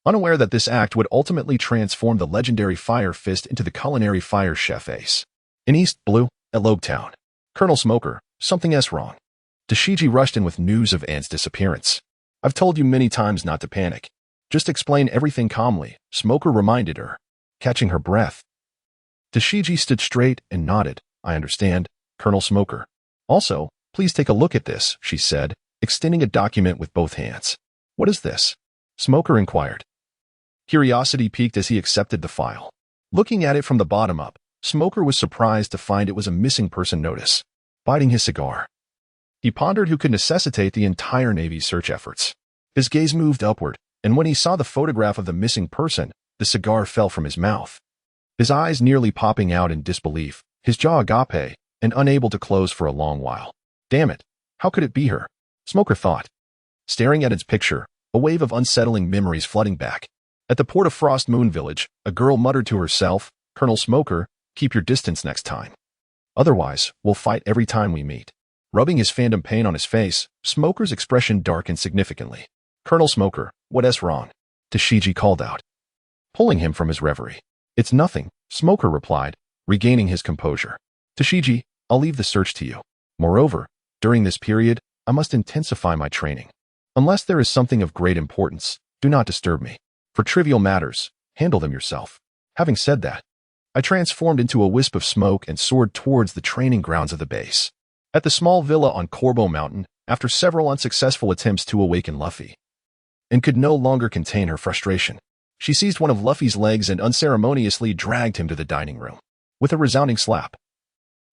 unaware that this act would ultimately transform the legendary Fire Fist into the culinary fire chef Ace. In East Blue, at Lobetown, Colonel Smoker, something's wrong. Tashigi rushed in with news of Anne's disappearance. I've told you many times not to panic. Just explain everything calmly, Smoker reminded her, catching her breath. Tashigi stood straight and nodded. I understand, Colonel Smoker. Also, please take a look at this, she said, extending a document with both hands. What is this? Smoker inquired. Curiosity piqued as he accepted the file. Looking at it from the bottom up, Smoker was surprised to find it was a missing person notice. Biting his cigar, he pondered who could necessitate the entire Navy's search efforts. His gaze moved upward, and when he saw the photograph of the missing person, the cigar fell from his mouth. His eyes nearly popping out in disbelief, his jaw agape, and unable to close for a long while. Damn it, how could it be her? Smoker thought. Staring at its picture, a wave of unsettling memories flooding back. At the Port of Frost Moon Village, a girl muttered to herself, Colonel Smoker, keep your distance next time. Otherwise, we'll fight every time we meet. Rubbing his phantom pain on his face, Smoker's expression darkened significantly. Colonel Smoker, what's wrong? Tashigi called out, pulling him from his reverie. It's nothing, Smoker replied, regaining his composure. Tashigi, I'll leave the search to you. Moreover, during this period, I must intensify my training. Unless there is something of great importance, do not disturb me. For trivial matters, handle them yourself. Having said that, I transformed into a wisp of smoke and soared towards the training grounds of the base. At the small villa on Corbo Mountain, after several unsuccessful attempts to awaken Luffy, and could no longer contain her frustration, she seized one of Luffy's legs and unceremoniously dragged him to the dining room. With a resounding slap,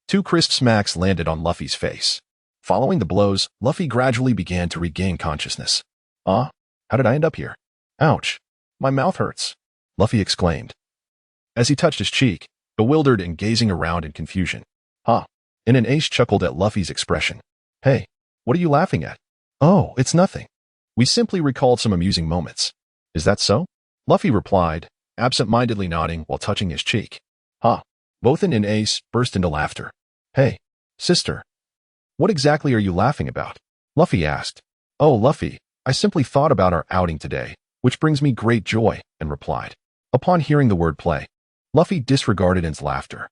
2 crisp smacks landed on Luffy's face. Following the blows, Luffy gradually began to regain consciousness. How did I end up here? Ouch, my mouth hurts, Luffy exclaimed, as he touched his cheek, bewildered and gazing around in confusion. And an Ace chuckled at Luffy's expression. Hey, what are you laughing at? Oh, it's nothing. We simply recalled some amusing moments. Is that so? Luffy replied, absent-mindedly nodding while touching his cheek. Both and Ace burst into laughter. Hey, sister, what exactly are you laughing about? Luffy asked. Oh, Luffy, I simply thought about our outing today, which brings me great joy, and replied. Upon hearing the word play, Luffy disregarded Anne's laughter.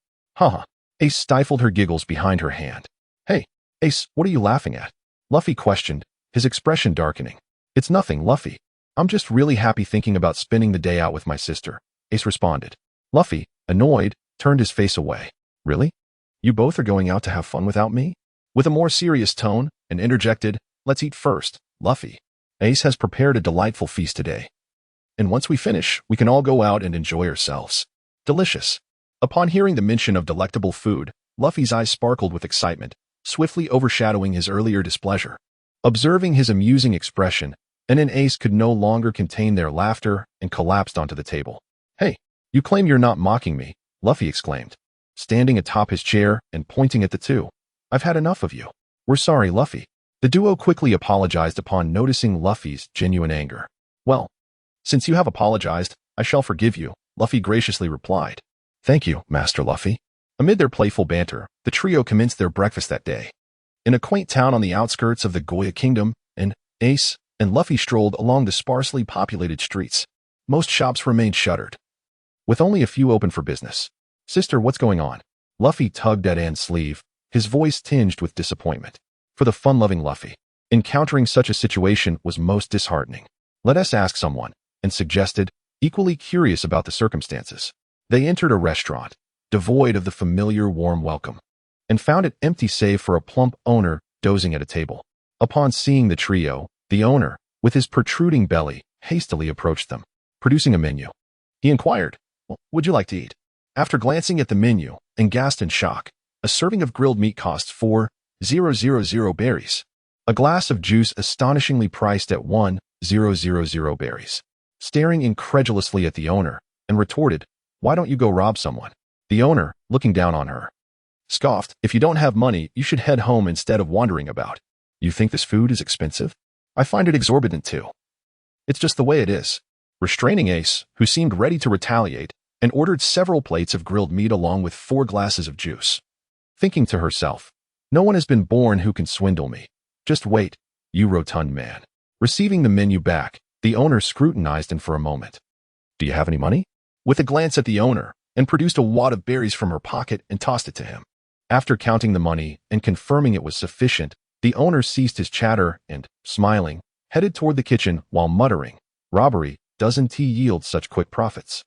Ace stifled her giggles behind her hand. Hey, Ace, what are you laughing at? Luffy questioned, his expression darkening. It's nothing, Luffy. I'm just really happy thinking about spending the day out with my sister, Ace responded. Luffy, annoyed, turned his face away. Really? You both are going out to have fun without me? With a more serious tone, and interjected, "Let's eat first, Luffy. Ace has prepared a delightful feast today. And once we finish, we can all go out and enjoy ourselves." Delicious. Upon hearing the mention of delectable food, Luffy's eyes sparkled with excitement, swiftly overshadowing his earlier displeasure. Observing his amusing expression, N and Ace could no longer contain their laughter and collapsed onto the table. "Hey, you claim you're not mocking me," Luffy exclaimed, standing atop his chair and pointing at the two. "I've had enough of you." "We're sorry, Luffy." The duo quickly apologized upon noticing Luffy's genuine anger. "Well, since you have apologized, I shall forgive you," Luffy graciously replied. "Thank you, Master Luffy." Amid their playful banter, the trio commenced their breakfast that day. In a quaint town on the outskirts of the Goya Kingdom, Ace and Luffy strolled along the sparsely populated streets. Most shops remained shuttered, with only a few open for business. "Sister, what's going on?" Luffy tugged at Anne's sleeve, his voice tinged with disappointment. For the fun-loving Luffy, encountering such a situation was most disheartening. "Let us ask someone," and suggested, equally curious about the circumstances. They entered a restaurant, devoid of the familiar warm welcome, and found it empty save for a plump owner dozing at a table. Upon seeing the trio, the owner, with his protruding belly, hastily approached them, producing a menu. He inquired, "What would you like to eat?" After glancing at the menu, and gasped in shock, a serving of grilled meat costs 4,000 berries. A glass of juice astonishingly priced at 1,000 berries. Staring incredulously at the owner, and retorted, "Why don't you go rob someone?" The owner, looking down on her, scoffed, "If you don't have money, you should head home instead of wandering about. You think this food is expensive? I find it exorbitant too. It's just the way it is." Restraining Ace, who seemed ready to retaliate, and ordered several plates of grilled meat along with 4 glasses of juice. Thinking to herself, "No one has been born who can swindle me. Just wait, you rotund man." Receiving the menu back, the owner scrutinized him for a moment. "Do you have any money?" With a glance at the owner, and produced a wad of berries from her pocket and tossed it to him. After counting the money and confirming it was sufficient, the owner ceased his chatter and, smiling, headed toward the kitchen while muttering, "Robbery doesn't yield such quick profits."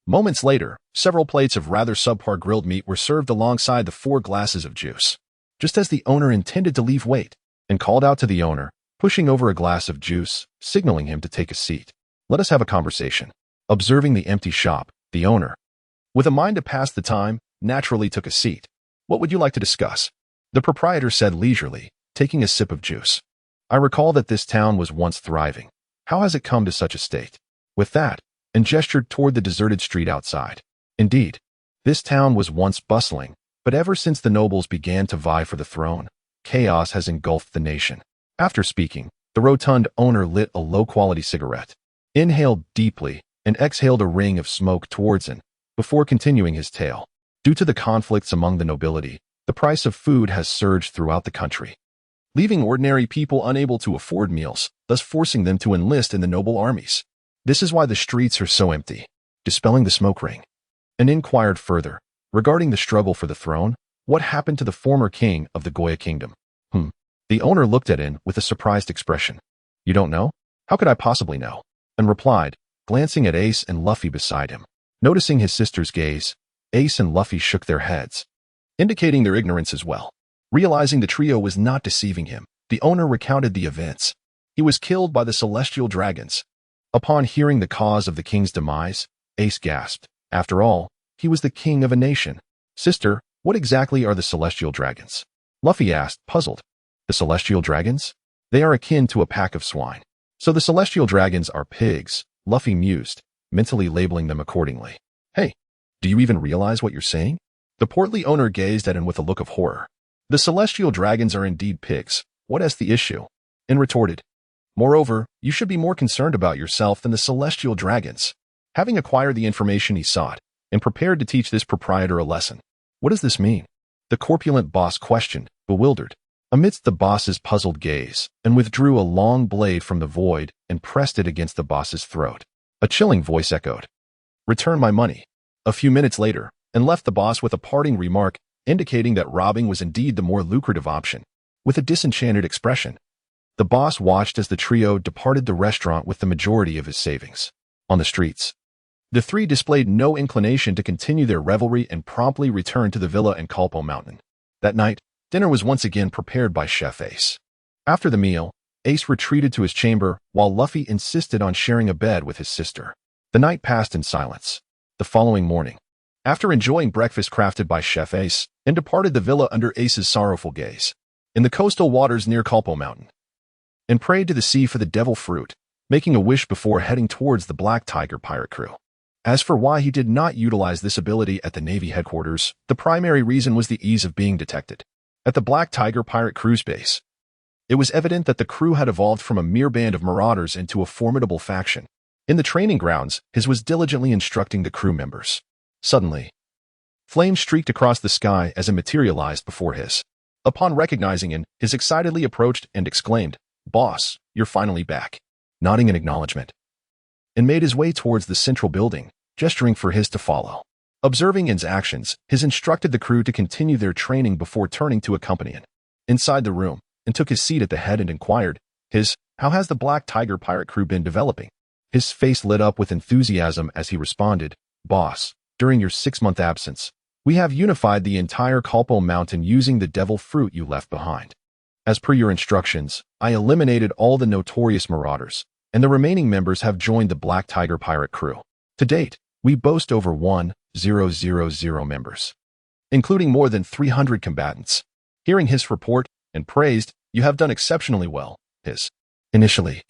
Moments later, several plates of rather subpar grilled meat were served alongside the 4 glasses of juice. Just as the owner intended to leave wait, and called out to the owner, pushing over a glass of juice, signaling him to take a seat. "Let us have a conversation." Observing the empty shop, the owner, with a mind to pass the time, naturally took a seat. "What would you like to discuss?" The proprietor said leisurely, taking a sip of juice. "I recall that this town was once thriving. How has it come to such a state?" With that, and gestured toward the deserted street outside. "Indeed, this town was once bustling, but ever since the nobles began to vie for the throne, chaos has engulfed the nation." After speaking, the rotund owner lit a low-quality cigarette, inhaled deeply, and exhaled a ring of smoke towards it, before continuing his tale. "Due to the conflicts among the nobility, the price of food has surged throughout the country, leaving ordinary people unable to afford meals, thus forcing them to enlist in the noble armies. This is why the streets are so empty." Dispelling the smoke ring, and inquired further, regarding the struggle for the throne, what happened to the former king of the Goya Kingdom? The owner looked at him with a surprised expression. "You don't know? How could I possibly know?" And replied, glancing at Ace and Luffy beside him. Noticing his sister's gaze, Ace and Luffy shook their heads, indicating their ignorance as well. Realizing the trio was not deceiving him, the owner recounted the events. He was killed by the celestial dragons. Upon hearing the cause of the king's demise, Ace gasped. After all, he was the king of a nation. "Sister, what exactly are the celestial dragons?" Luffy asked, puzzled. "The celestial dragons? They are akin to a pack of swine." "So the celestial dragons are pigs," Luffy mused, mentally labeling them accordingly. "Hey, do you even realize what you're saying?" The portly owner gazed at him with a look of horror. "The celestial dragons are indeed pigs. What is the issue?" And retorted, "Moreover, you should be more concerned about yourself than the celestial dragons." Having acquired the information he sought, and prepared to teach this proprietor a lesson. "What does this mean?" the corpulent boss questioned, bewildered. Amidst the boss's puzzled gaze, and withdrew a long blade from the void and pressed it against the boss's throat. A chilling voice echoed, "Return my money." A few minutes later, and left the boss with a parting remark indicating that robbing was indeed the more lucrative option. With a disenchanted expression, the boss watched as the trio departed the restaurant with the majority of his savings. On the streets, the three displayed no inclination to continue their revelry and promptly returned to the villa in Culpo Mountain. That night, dinner was once again prepared by Chef Ace. After the meal, Ace retreated to his chamber while Luffy insisted on sharing a bed with his sister. The night passed in silence. The following morning, after enjoying breakfast crafted by Chef Ace, and departed the villa under Ace's sorrowful gaze, in the coastal waters near Culpo Mountain, and prayed to the sea for the devil fruit, making a wish before heading towards the Black Tiger pirate crew. As for why he did not utilize this ability at the Navy headquarters, the primary reason was the ease of being detected. At the Black Tiger pirate crew's base, it was evident that the crew had evolved from a mere band of marauders into a formidable faction. In the training grounds, his was diligently instructing the crew members. Suddenly, flames streaked across the sky as it materialized before his. Upon recognizing it, his excitedly approached and exclaimed, "Boss, you're finally back," nodding in acknowledgement, and made his way towards the central building, gesturing for his to follow. Observing In's actions, his instructed the crew to continue their training before turning to accompany him inside the room, and took his seat at the head and inquired, "How has the Black Tiger pirate crew been developing?" His face lit up with enthusiasm as he responded, "Boss, during your 6-month absence, we have unified the entire Culpo Mountain using the devil fruit you left behind. As per your instructions, I eliminated all the notorious marauders, and the remaining members have joined the Black Tiger pirate crew. To date, we boast over 1,000 members, including more than 300 combatants." Hearing his report and praised, "You have done exceptionally well," initially,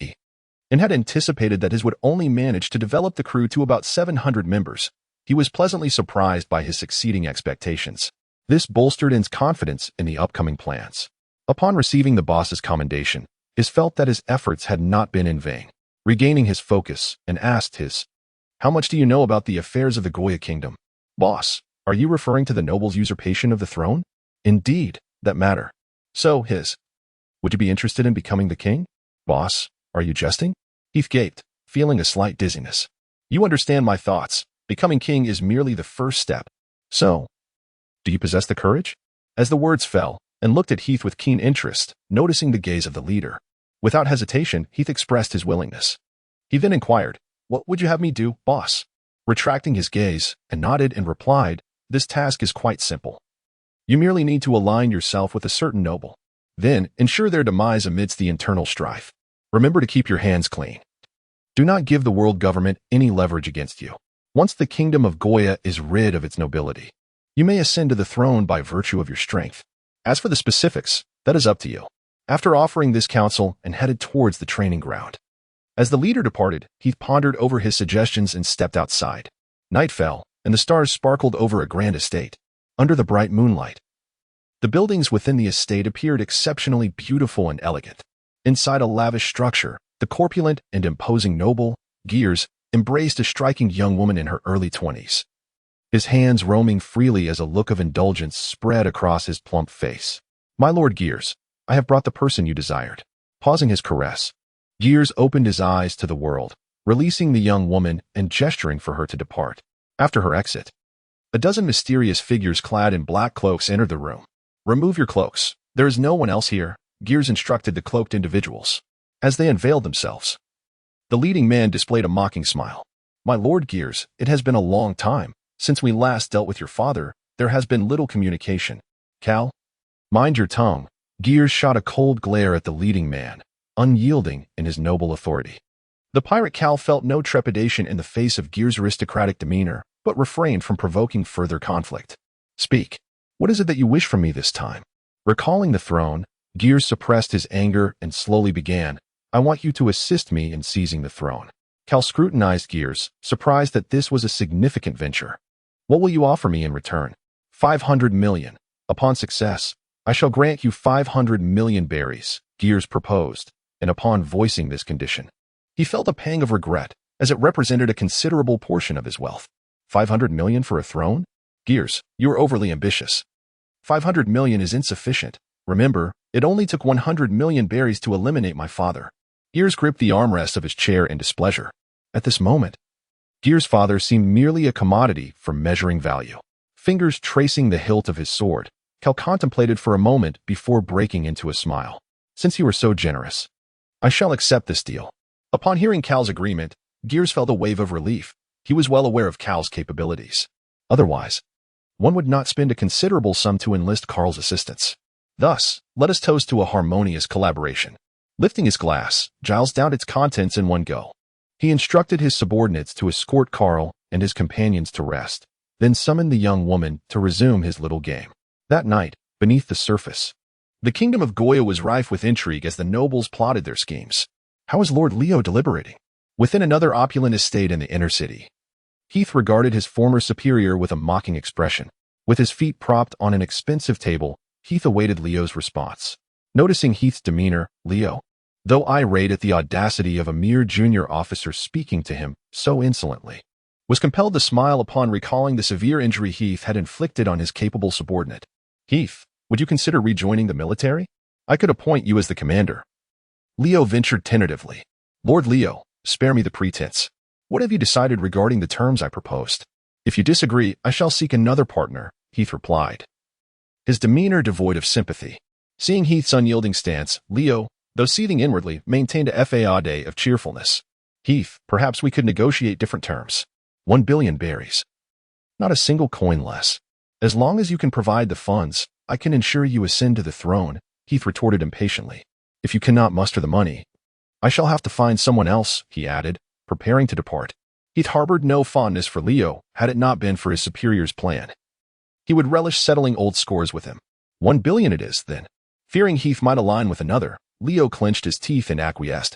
and had anticipated that his would only manage to develop the crew to about 700 members. He was pleasantly surprised by his succeeding expectations. This bolstered In's confidence in the upcoming plans. Upon receiving the boss's commendation, Is felt that his efforts had not been in vain. Regaining his focus, and asked "How much do you know about the affairs of the Goya kingdom?" "Boss, are you referring to the noble's usurpation of the throne?" "Indeed, that matter." "So, would you be interested in becoming the king?" "Boss, are you jesting?" Heath gaped, feeling a slight dizziness. "You understand my thoughts. Becoming king is merely the first step. So, do you possess the courage?" As the words fell, and looked at Heath with keen interest, noticing the gaze of the leader. Without hesitation, Heath expressed his willingness. He then inquired, "What would you have me do, boss?" Retracting his gaze, and nodded and replied, "This task is quite simple. You merely need to align yourself with a certain noble. Then, ensure their demise amidst the internal strife. Remember to keep your hands clean. Do not give the world government any leverage against you. Once the kingdom of Goya is rid of its nobility, you may ascend to the throne by virtue of your strength. As for the specifics, that is up to you." After offering this counsel and headed towards the training ground. As the leader departed, Heath pondered over his suggestions and stepped outside. Night fell, and the stars sparkled over a grand estate. Under the bright moonlight, the buildings within the estate appeared exceptionally beautiful and elegant. Inside a lavish structure, the corpulent and imposing noble, Gears, embraced a striking young woman in her early 20s. His hands roaming freely as a look of indulgence spread across his plump face. "My Lord Gears, I have brought the person you desired." Pausing his caress, Gears opened his eyes to the world, releasing the young woman and gesturing for her to depart. After her exit, a dozen mysterious figures clad in black cloaks entered the room. "Remove your cloaks. There is no one else here," Gears instructed the cloaked individuals. As they unveiled themselves, the leading man displayed a mocking smile. "My Lord Gears, it has been a long time. Since we last dealt with your father, there has been little communication. Cal, mind your tongue." Gears shot a cold glare at the leading man, unyielding in his noble authority. The pirate Cal felt no trepidation in the face of Gears' aristocratic demeanor, but refrained from provoking further conflict. "Speak. What is it that you wish from me this time?" Recalling the throne, Gears suppressed his anger and slowly began, "I want you to assist me in seizing the throne." Cal scrutinized Gears, surprised that this was a significant venture. "What will you offer me in return?" 500 million. Upon success, I shall grant you 500 million berries, Gears proposed, and upon voicing this condition, he felt a pang of regret, as it represented a considerable portion of his wealth. 500 million for a throne? Gears, you are overly ambitious. 500 million is insufficient. Remember, it only took 100 million berries to eliminate my father. Gears gripped the armrest of his chair in displeasure. At this moment, Gears' father seemed merely a commodity for measuring value. Fingers tracing the hilt of his sword, Cal contemplated for a moment before breaking into a smile. "Since you are so generous, I shall accept this deal." Upon hearing Cal's agreement, Gears felt a wave of relief. He was well aware of Cal's capabilities. Otherwise, one would not spend a considerable sum to enlist Carl's assistance. Thus, let us toast to a harmonious collaboration. Lifting his glass, Giles downed its contents in one go. He instructed his subordinates to escort Carl and his companions to rest, then summoned the young woman to resume his little game. That night, beneath the surface, the kingdom of Goya was rife with intrigue as the nobles plotted their schemes. How was Lord Leo deliberating? Within another opulent estate in the inner city, Heath regarded his former superior with a mocking expression. With his feet propped on an expensive table, Heath awaited Leo's response. Noticing Heath's demeanor, Leo, though irate at the audacity of a mere junior officer speaking to him so insolently, was compelled to smile upon recalling the severe injury Heath had inflicted on his capable subordinate. Heath, would you consider rejoining the military? I could appoint you as the commander. Leo ventured tentatively. Lord Leo, spare me the pretense. What have you decided regarding the terms I proposed? If you disagree, I shall seek another partner, Heath replied, his demeanor devoid of sympathy. Seeing Heath's unyielding stance, Leo, though seething inwardly, maintained a facade of cheerfulness. Heath, perhaps we could negotiate different terms. 1 billion berries. Not a single coin less. As long as you can provide the funds, I can ensure you ascend to the throne, Heath retorted impatiently. If you cannot muster the money, I shall have to find someone else, he added, preparing to depart. Heath harbored no fondness for Leo had it not been for his superior's plan. He would relish settling old scores with him. 1 billion it is, then. Fearing Heath might align with another, Leo clenched his teeth and acquiesced,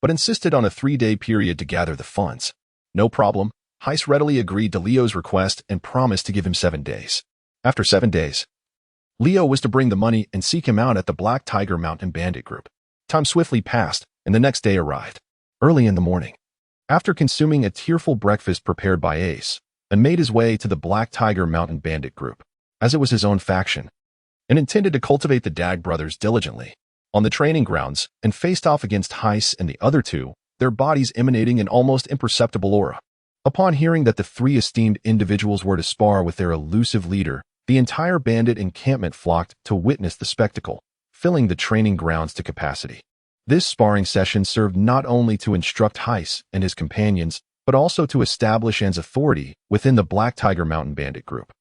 but insisted on a 3-day period to gather the funds. No problem. Heiss readily agreed to Leo's request and promised to give him 7 days. After 7 days, Leo was to bring the money and seek him out at the Black Tiger Mountain Bandit Group. Time swiftly passed, and the next day arrived. Early in the morning, after consuming a tearful breakfast prepared by Ace, and made his way to the Black Tiger Mountain Bandit Group, as it was his own faction, and intended to cultivate the Dag brothers diligently on the training grounds and faced off against Heiss and the other two, their bodies emanating an almost imperceptible aura. Upon hearing that the 3 esteemed individuals were to spar with their elusive leader, the entire bandit encampment flocked to witness the spectacle, filling the training grounds to capacity. This sparring session served not only to instruct Heiss and his companions, but also to establish Anne's authority within the Black Tiger Mountain Bandit Group.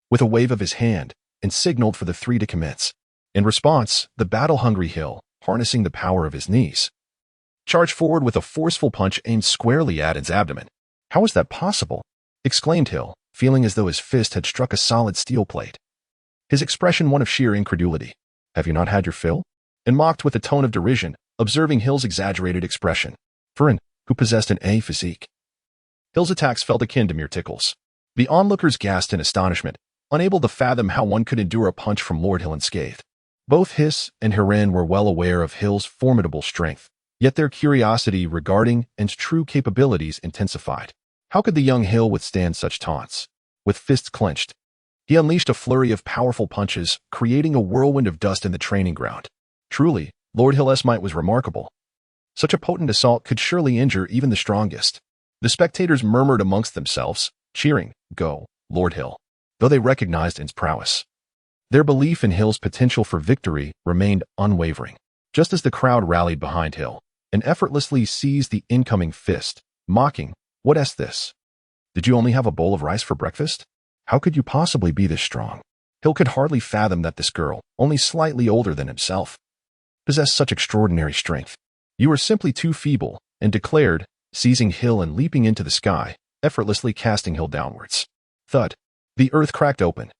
With a wave of his hand, and signaled for the 3 to commence. In response, the battle-hungry Hill, harnessing the power of his knees, charged forward with a forceful punch aimed squarely at Anne's abdomen. How was that possible? Exclaimed Hill, feeling as though his fist had struck a solid steel plate. His expression one of sheer incredulity. Have you not had your fill? And mocked with a tone of derision, observing Hill's exaggerated expression. For an who possessed an A physique. Hill's attacks felt akin to mere tickles. The onlookers gasped in astonishment, unable to fathom how one could endure a punch from Lord Hill unscathed. Both Hiss and Heren were well aware of Hill's formidable strength, yet their curiosity regarding Anne's true capabilities intensified. How could the young Hill withstand such taunts? With fists clenched, he unleashed a flurry of powerful punches, creating a whirlwind of dust in the training ground. Truly, Lord Hill's might was remarkable. Such a potent assault could surely injure even the strongest. The spectators murmured amongst themselves, cheering, "Go, Lord Hill," though they recognized Anne's prowess. Their belief in Hill's potential for victory remained unwavering. Just as the crowd rallied behind Hill, and effortlessly seized the incoming fist, mocking, "What is this? Did you only have a bowl of rice for breakfast? How could you possibly be this strong?" Hill could hardly fathom that this girl, only slightly older than himself, possessed such extraordinary strength. "You are simply too feeble," and declared, seizing Hill and leaping into the sky, effortlessly casting Hill downwards. Thud. The earth cracked open,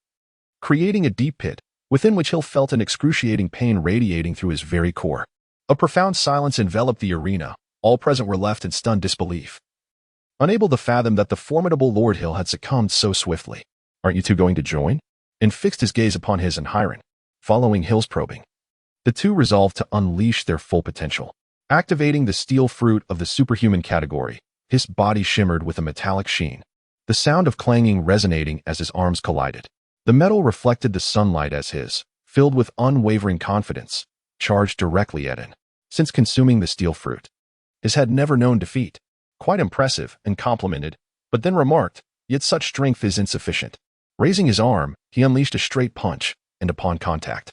creating a deep pit, within which Hill felt an excruciating pain radiating through his very core. A profound silence enveloped the arena. All present were left in stunned disbelief, unable to fathom that the formidable Lord Hill had succumbed so swiftly. "Aren't you two going to join?" And fixed his gaze upon Hiss and Hiren, following Hill's probing. The two resolved to unleash their full potential. Activating the steel fruit of the superhuman category, his body shimmered with a metallic sheen, the sound of clanging resonating as his arms collided. The metal reflected the sunlight as his, filled with unwavering confidence, charged directly at Anne. Since consuming the steel fruit, his had never known defeat. Quite impressive, and complimented, but then remarked, "Yet such strength is insufficient." Raising his arm, he unleashed a straight punch, and upon contact,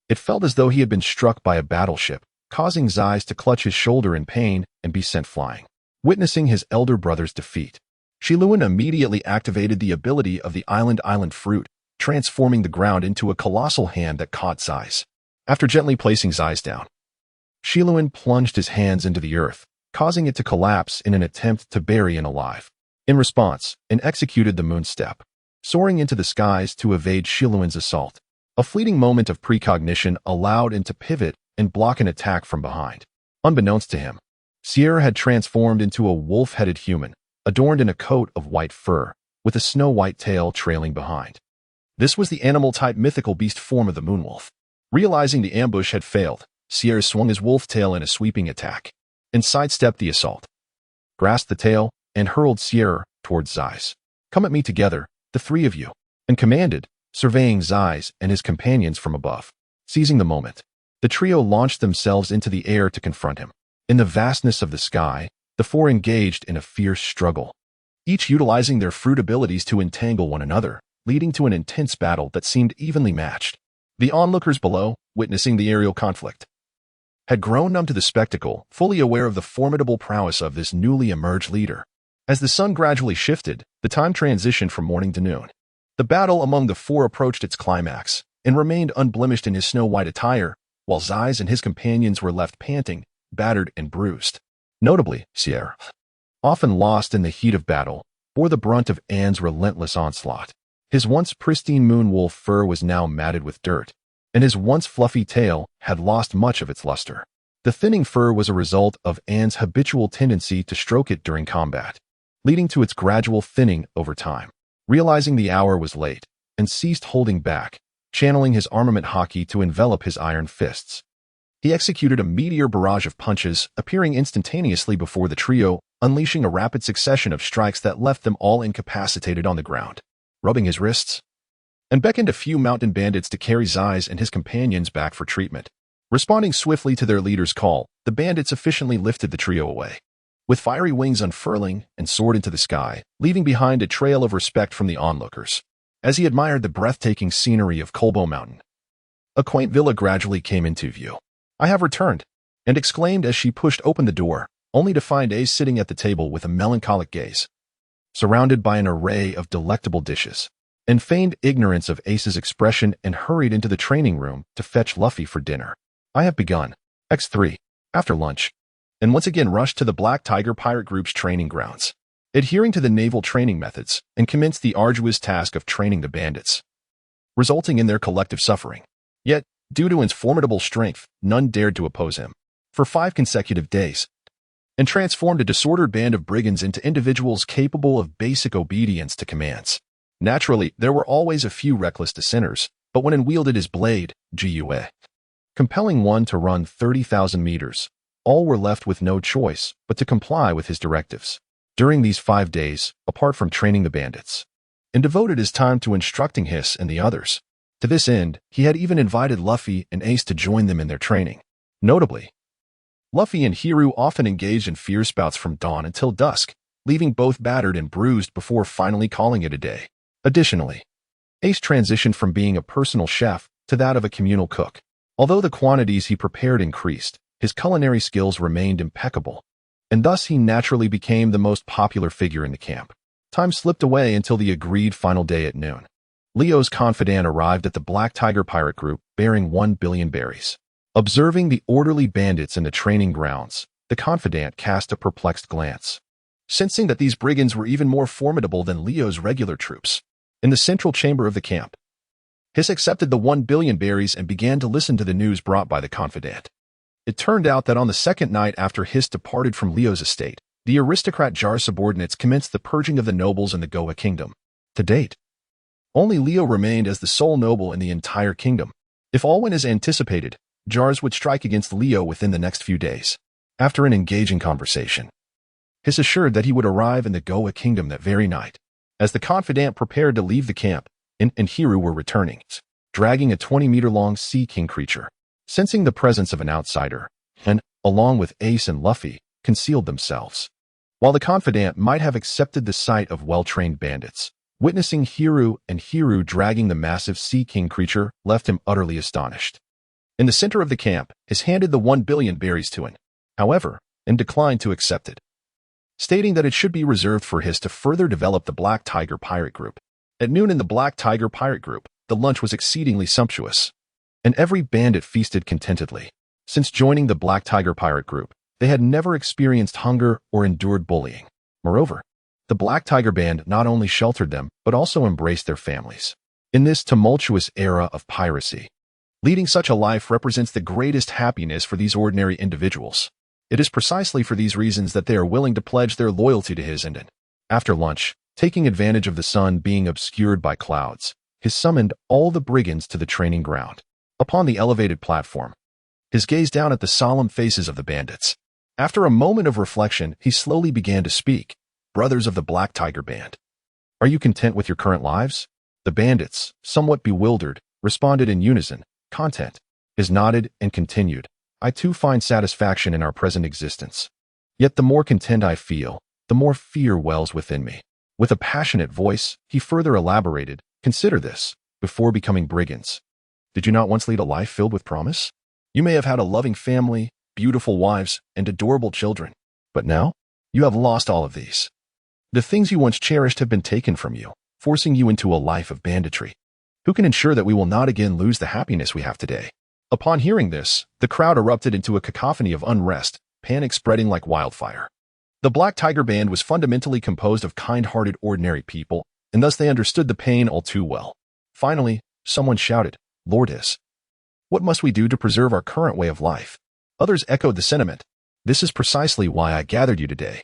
it felt as though he had been struck by a battleship, causing Zeiss to clutch his shoulder in pain and be sent flying. Witnessing his elder brother's defeat, Shiluan immediately activated the ability of the Island fruit, transforming the ground into a colossal hand that caught Zeiss. After gently placing Zeiss down, Shiluan plunged his hands into the earth, causing it to collapse in an attempt to bury him alive. In response, and executed the moon step, soaring into the skies to evade Shiluan's assault. A fleeting moment of precognition allowed him to pivot and block an attack from behind. Unbeknownst to him, Sierra had transformed into a wolf-headed human, adorned in a coat of white fur, with a snow-white tail trailing behind. This was the animal-type mythical beast form of the moonwolf. Realizing the ambush had failed, Sierra swung his wolf tail in a sweeping attack, and sidestepped the assault, grasped the tail, and hurled Sierra towards Zeiss. "Come at me together, the three of you," and commanded, surveying Zeiss and his companions from above. Seizing the moment, the trio launched themselves into the air to confront him. In the vastness of the sky, the four engaged in a fierce struggle, each utilizing their fruit abilities to entangle one another, leading to an intense battle that seemed evenly matched. The onlookers below, witnessing the aerial conflict, had grown numb to the spectacle, fully aware of the formidable prowess of this newly emerged leader. As the sun gradually shifted, the time transitioned from morning to noon. The battle among the four approached its climax, and remained unblemished in his snow-white attire, while Zeiss and his companions were left panting, battered and bruised. Notably, Sierra, often lost in the heat of battle, bore the brunt of Anne's relentless onslaught. His once pristine moonwolf fur was now matted with dirt, and his once fluffy tail had lost much of its luster. The thinning fur was a result of Anne's habitual tendency to stroke it during combat, leading to its gradual thinning over time. Realizing the hour was late, and ceased holding back, channeling his armament hockey to envelop his iron fists. He executed a meteor barrage of punches, appearing instantaneously before the trio, unleashing a rapid succession of strikes that left them all incapacitated on the ground. Rubbing his wrists, and beckoned a few mountain bandits to carry Zeiss and his companions back for treatment. Responding swiftly to their leader's call, the bandits efficiently lifted the trio away, with fiery wings unfurling and soared into the sky, leaving behind a trail of respect from the onlookers. As he admired the breathtaking scenery of Colbo Mountain, a quaint villa gradually came into view. "I have returned," and exclaimed as she pushed open the door, only to find Ace sitting at the table with a melancholic gaze, surrounded by an array of delectable dishes, and feigned ignorance of Ace's expression and hurried into the training room to fetch Luffy for dinner. "I have begun, X3, after lunch, and once again rushed to the Black Tiger Pirate Group's training grounds, adhering to the naval training methods, and commenced the arduous task of training the bandits, resulting in their collective suffering. Yet, due to his formidable strength, none dared to oppose him. For 5 consecutive days, and transformed a disordered band of brigands into individuals capable of basic obedience to commands. Naturally, there were always a few reckless dissenters, but when he wielded his blade, GUA, compelling one to run 30,000 meters, all were left with no choice but to comply with his directives. During these 5 days, apart from training the bandits, and devoted his time to instructing Hiss and the others. To this end, he had even invited Luffy and Ace to join them in their training. Notably, Luffy and Hiru often engaged in fierce bouts from dawn until dusk, leaving both battered and bruised before finally calling it a day. Additionally, Ace transitioned from being a personal chef to that of a communal cook. Although the quantities he prepared increased, his culinary skills remained impeccable, and thus he naturally became the most popular figure in the camp. Time slipped away until the agreed final day at noon. Leo's confidant arrived at the Black Tiger Pirate Group bearing 1 billion berries. Observing the orderly bandits in the training grounds, the confidant cast a perplexed glance, sensing that these brigands were even more formidable than Leo's regular troops. In the central chamber of the camp, Hiss accepted the 1 billion berries and began to listen to the news brought by the confidant. It turned out that on the second night after Hiss departed from Leo's estate, the aristocrat Jar subordinates commenced the purging of the nobles in the Goa kingdom. To date, only Leo remained as the sole noble in the entire kingdom. If all went as anticipated, Jars would strike against Leo within the next few days. After an engaging conversation, Hiss assured that he would arrive in the Goa kingdom that very night. As the confidant prepared to leave the camp, and Hiru were returning, dragging a 20-meter-long sea king creature. Sensing the presence of an outsider, and, along with Ace and Luffy, concealed themselves. While the confidant might have accepted the sight of well-trained bandits, witnessing Hiru dragging the massive sea king creature left him utterly astonished. In the center of the camp, Hiss handed the 1 billion berries to him, however, and declined to accept it, stating that it should be reserved for Hiss to further develop the Black Tiger Pirate Group. At noon in the Black Tiger pirate group, the lunch was exceedingly sumptuous, and every bandit feasted contentedly. Since joining the Black Tiger pirate group, they had never experienced hunger or endured bullying. Moreover, the Black Tiger band not only sheltered them, but also embraced their families. In this tumultuous era of piracy, leading such a life represents the greatest happiness for these ordinary individuals. It is precisely for these reasons that they are willing to pledge their loyalty to his and after lunch, taking advantage of the sun being obscured by clouds, he summoned all the brigands to the training ground. Upon the elevated platform, his gaze down at the solemn faces of the bandits. After a moment of reflection, he slowly began to speak. Brothers of the Black Tiger band, are you content with your current lives? The bandits, somewhat bewildered, responded in unison. Content. Is nodded and continued. I too find satisfaction in our present existence. Yet the more content I feel, the more fear wells within me. With a passionate voice, he further elaborated, consider this, before becoming brigands. Did you not once lead a life filled with promise? You may have had a loving family, beautiful wives, and adorable children. But now, you have lost all of these. The things you once cherished have been taken from you, forcing you into a life of banditry. Who can ensure that we will not again lose the happiness we have today? Upon hearing this, the crowd erupted into a cacophony of unrest, panic spreading like wildfire. The Black Tiger band was fundamentally composed of kind-hearted ordinary people, and thus they understood the pain all too well. Finally, someone shouted, Lordess, what must we do to preserve our current way of life? Others echoed the sentiment. This is precisely why I gathered you today.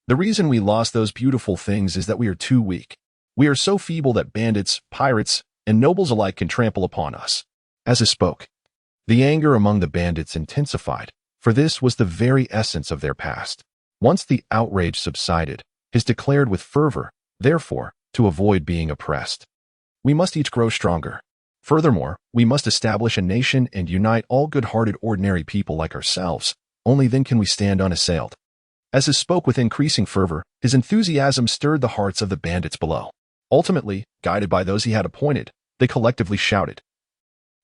The reason we lost those beautiful things is that we are too weak. We are so feeble that bandits, pirates, and nobles alike can trample upon us. As he spoke, the anger among the bandits intensified, for this was the very essence of their past. Once the outrage subsided, his declared with fervor, therefore, to avoid being oppressed, we must each grow stronger. Furthermore, we must establish a nation and unite all good-hearted ordinary people like ourselves. Only then can we stand unassailed. As he spoke with increasing fervor, his enthusiasm stirred the hearts of the bandits below. Ultimately, guided by those he had appointed, they collectively shouted,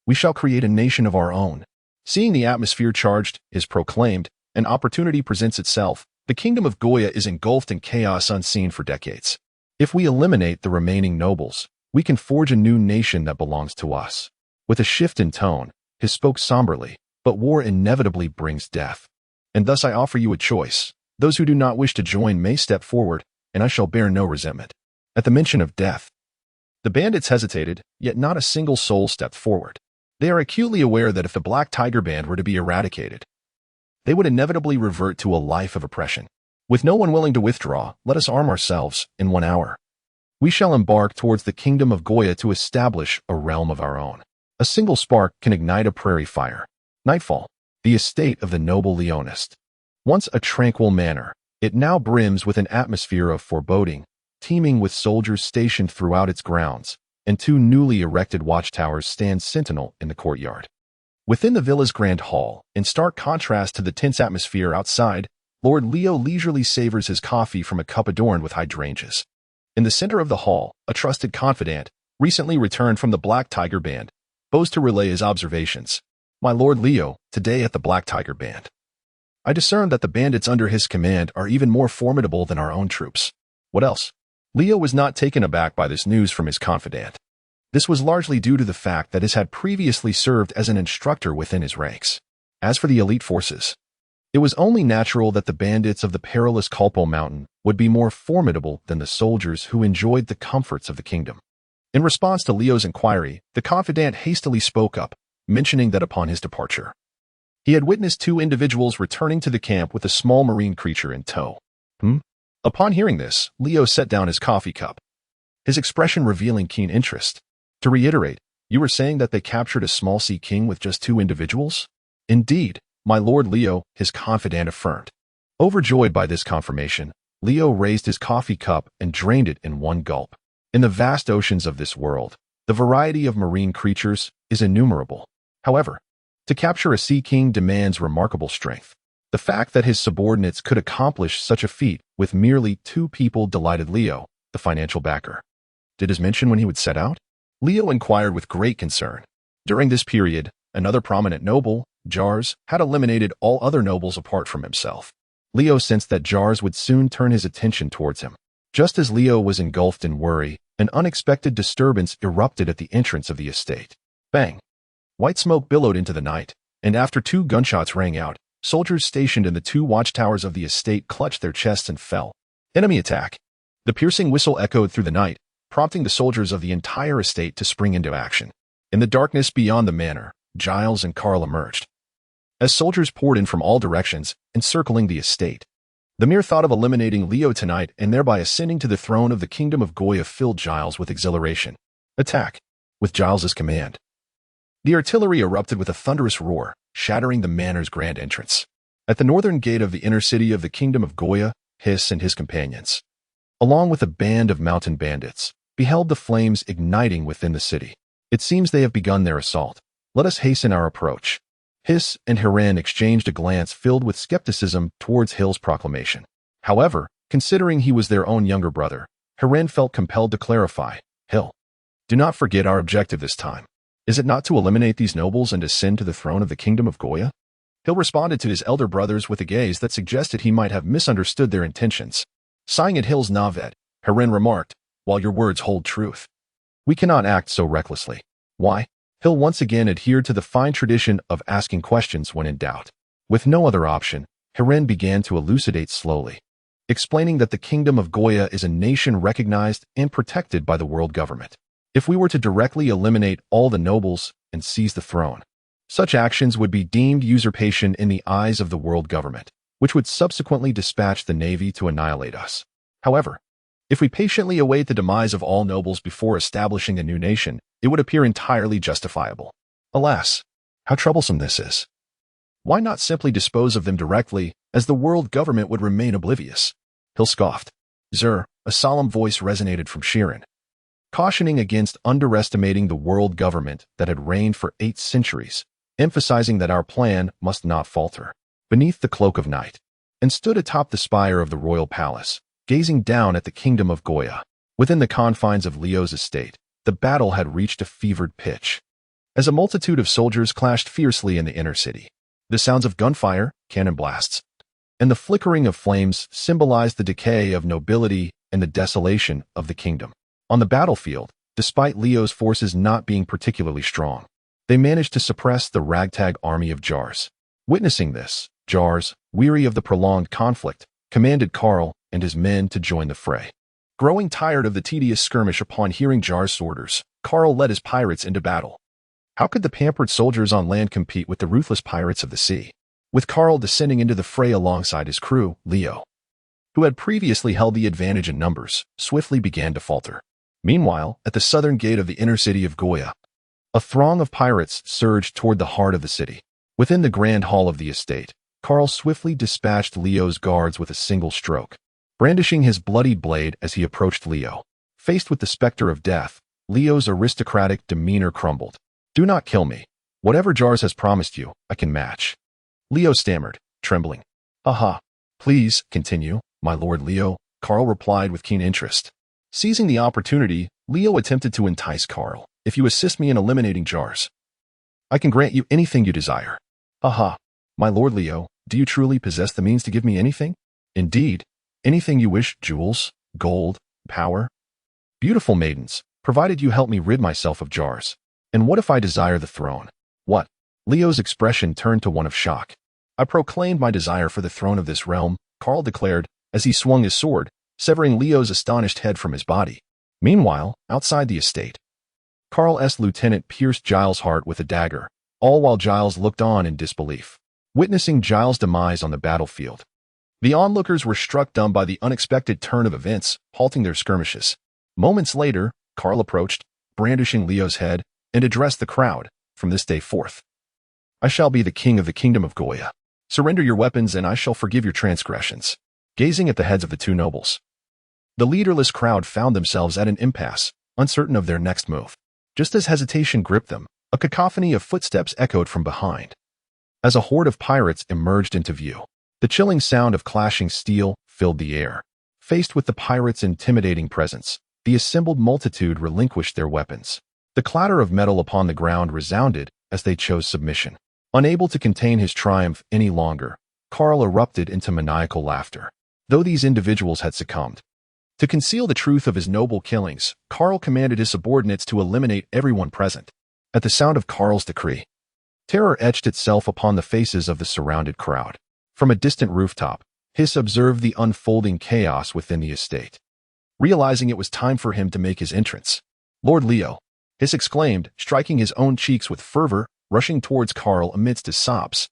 We shall create a nation of our own. Seeing the atmosphere charged, is proclaimed, an opportunity presents itself. The kingdom of Goya is engulfed in chaos unseen for decades. If we eliminate the remaining nobles, we can forge a new nation that belongs to us. With a shift in tone, he spoke somberly, but war inevitably brings death. And thus I offer you a choice. Those who do not wish to join may step forward, and I shall bear no resentment. At the mention of death, the bandits hesitated, yet not a single soul stepped forward. They are acutely aware that if the Black Tiger band were to be eradicated, they would inevitably revert to a life of oppression. With no one willing to withdraw, let us arm ourselves in 1 hour. We shall embark towards the kingdom of Goya to establish a realm of our own. A single spark can ignite a prairie fire. Nightfall, the estate of the noble Leonist. Once a tranquil manor, it now brims with an atmosphere of foreboding, teeming with soldiers stationed throughout its grounds, and 2 newly erected watchtowers stand sentinel in the courtyard. Within the villa's grand hall, in stark contrast to the tense atmosphere outside, Lord Leo leisurely savors his coffee from a cup adorned with hydrangeas. In the center of the hall, a trusted confidant, recently returned from the Black Tiger band, bows to relay his observations. My Lord Leo, today at the Black Tiger band, I discern that the bandits under his command are even more formidable than our own troops. What else? Leo was not taken aback by this news from his confidant. This was largely due to the fact that he had previously served as an instructor within his ranks. As for the elite forces, it was only natural that the bandits of the perilous Culpo Mountain would be more formidable than the soldiers who enjoyed the comforts of the kingdom. In response to Leo's inquiry, the confidant hastily spoke up, mentioning that upon his departure, he had witnessed 2 individuals returning to the camp with a small marine creature in tow. Upon hearing this, Leo set down his coffee cup, his expression revealing keen interest. To reiterate, you were saying that they captured a small sea king with just 2 individuals? Indeed, my Lord Leo, his confidant affirmed. Overjoyed by this confirmation, Leo raised his coffee cup and drained it in one gulp. In the vast oceans of this world, the variety of marine creatures is innumerable. However, to capture a sea king demands remarkable strength. The fact that his subordinates could accomplish such a feat with merely 2 people delighted Leo, the financial backer. Did he mention when he would set out? Leo inquired with great concern. During this period, another prominent noble, Jars, had eliminated all other nobles apart from himself. Leo sensed that Jars would soon turn his attention towards him. Just as Leo was engulfed in worry, an unexpected disturbance erupted at the entrance of the estate. Bang! White smoke billowed into the night, and after 2 gunshots rang out, soldiers stationed in the 2 watchtowers of the estate clutched their chests and fell. Enemy attack! The piercing whistle echoed through the night, prompting the soldiers of the entire estate to spring into action. In the darkness beyond the manor, Giles and Carl emerged. As soldiers poured in from all directions, encircling the estate, the mere thought of eliminating Leo tonight and thereby ascending to the throne of the Kingdom of Goya filled Giles with exhilaration. Attack! With Giles's command. The artillery erupted with a thunderous roar, shattering the manor's grand entrance. At the northern gate of the inner city of the Kingdom of Goya, Hiss and his companions, along with a band of mountain bandits, beheld the flames igniting within the city. It seems they have begun their assault. Let us hasten our approach. Hiss and Hiran exchanged a glance filled with skepticism towards Hill's proclamation. However, considering he was their own younger brother, Hiran felt compelled to clarify. Hill, do not forget our objective this time. Is it not to eliminate these nobles and ascend to the throne of the Kingdom of Goya? Hill responded to his elder brothers with a gaze that suggested he might have misunderstood their intentions. Sighing at Hill's navet, Hiran remarked, while your words hold truth, we cannot act so recklessly. Why? Hill once again adhered to the fine tradition of asking questions when in doubt. With no other option, Hiran began to elucidate slowly, explaining that the Kingdom of Goya is a nation recognized and protected by the world government. If we were to directly eliminate all the nobles and seize the throne, such actions would be deemed usurpation in the eyes of the world government, which would subsequently dispatch the navy to annihilate us. However, if we patiently await the demise of all nobles before establishing a new nation, it would appear entirely justifiable. Alas, how troublesome this is. Why not simply dispose of them directly, as the world government would remain oblivious? Hill scoffed. Zur, a solemn voice resonated from Shirin, cautioning against underestimating the world government that had reigned for 8 centuries, emphasizing that our plan must not falter. Beneath the cloak of night, and stood atop the spire of the royal palace, gazing down at the Kingdom of Goya. Within the confines of Leo's estate, the battle had reached a fevered pitch, as a multitude of soldiers clashed fiercely in the inner city. The sounds of gunfire, cannon blasts, and the flickering of flames symbolized the decay of nobility and the desolation of the kingdom. On the battlefield, despite Leo's forces not being particularly strong, they managed to suppress the ragtag army of Jars. Witnessing this, Jars, weary of the prolonged conflict, commanded Carl and his men to join the fray. Growing tired of the tedious skirmish upon hearing Jar's orders, Carl led his pirates into battle. How could the pampered soldiers on land compete with the ruthless pirates of the sea? With Carl descending into the fray alongside his crew, Leo, who had previously held the advantage in numbers, swiftly began to falter. Meanwhile, at the southern gate of the inner city of Goya, a throng of pirates surged toward the heart of the city. Within the grand hall of the estate, Carl swiftly dispatched Leo's guards with a single stroke, brandishing his bloodied blade as he approached Leo. Faced with the specter of death, Leo's aristocratic demeanor crumbled. Do not kill me. Whatever Jars has promised you, I can match. Leo stammered, trembling. Aha. Please, continue, my lord Leo, Carl replied with keen interest. Seizing the opportunity, Leo attempted to entice Carl. If you assist me in eliminating Jars, I can grant you anything you desire. Aha. My lord Leo, do you truly possess the means to give me anything? Indeed. Anything you wish, jewels, gold, power. Beautiful maidens, provided you help me rid myself of Jars. And what if I desire the throne? What? Leo's expression turned to one of shock. I proclaimed my desire for the throne of this realm, Carl declared, as he swung his sword, severing Leo's astonished head from his body. Meanwhile, outside the estate, Carl's lieutenant pierced Giles' heart with a dagger, all while Giles looked on in disbelief, witnessing Giles' demise on the battlefield. The onlookers were struck dumb by the unexpected turn of events, halting their skirmishes. Moments later, Carl approached, brandishing Leo's head, and addressed the crowd. From this day forth, I shall be the king of the Kingdom of Goya. Surrender your weapons and I shall forgive your transgressions. Gazing at the heads of the 2 nobles, the leaderless crowd found themselves at an impasse, uncertain of their next move. Just as hesitation gripped them, a cacophony of footsteps echoed from behind. As a horde of pirates emerged into view, the chilling sound of clashing steel filled the air. Faced with the pirates' intimidating presence, the assembled multitude relinquished their weapons. The clatter of metal upon the ground resounded as they chose submission. Unable to contain his triumph any longer, Carl erupted into maniacal laughter. Though these individuals had succumbed To conceal the truth of his noble killings, Karl commanded his subordinates to eliminate everyone present. At the sound of Karl's decree, terror etched itself upon the faces of the surrounded crowd. From a distant rooftop, Hiss observed the unfolding chaos within the estate. Realizing it was time for him to make his entrance, "Lord Leo," Hiss exclaimed, striking his own cheeks with fervor, rushing towards Karl amidst his sobs.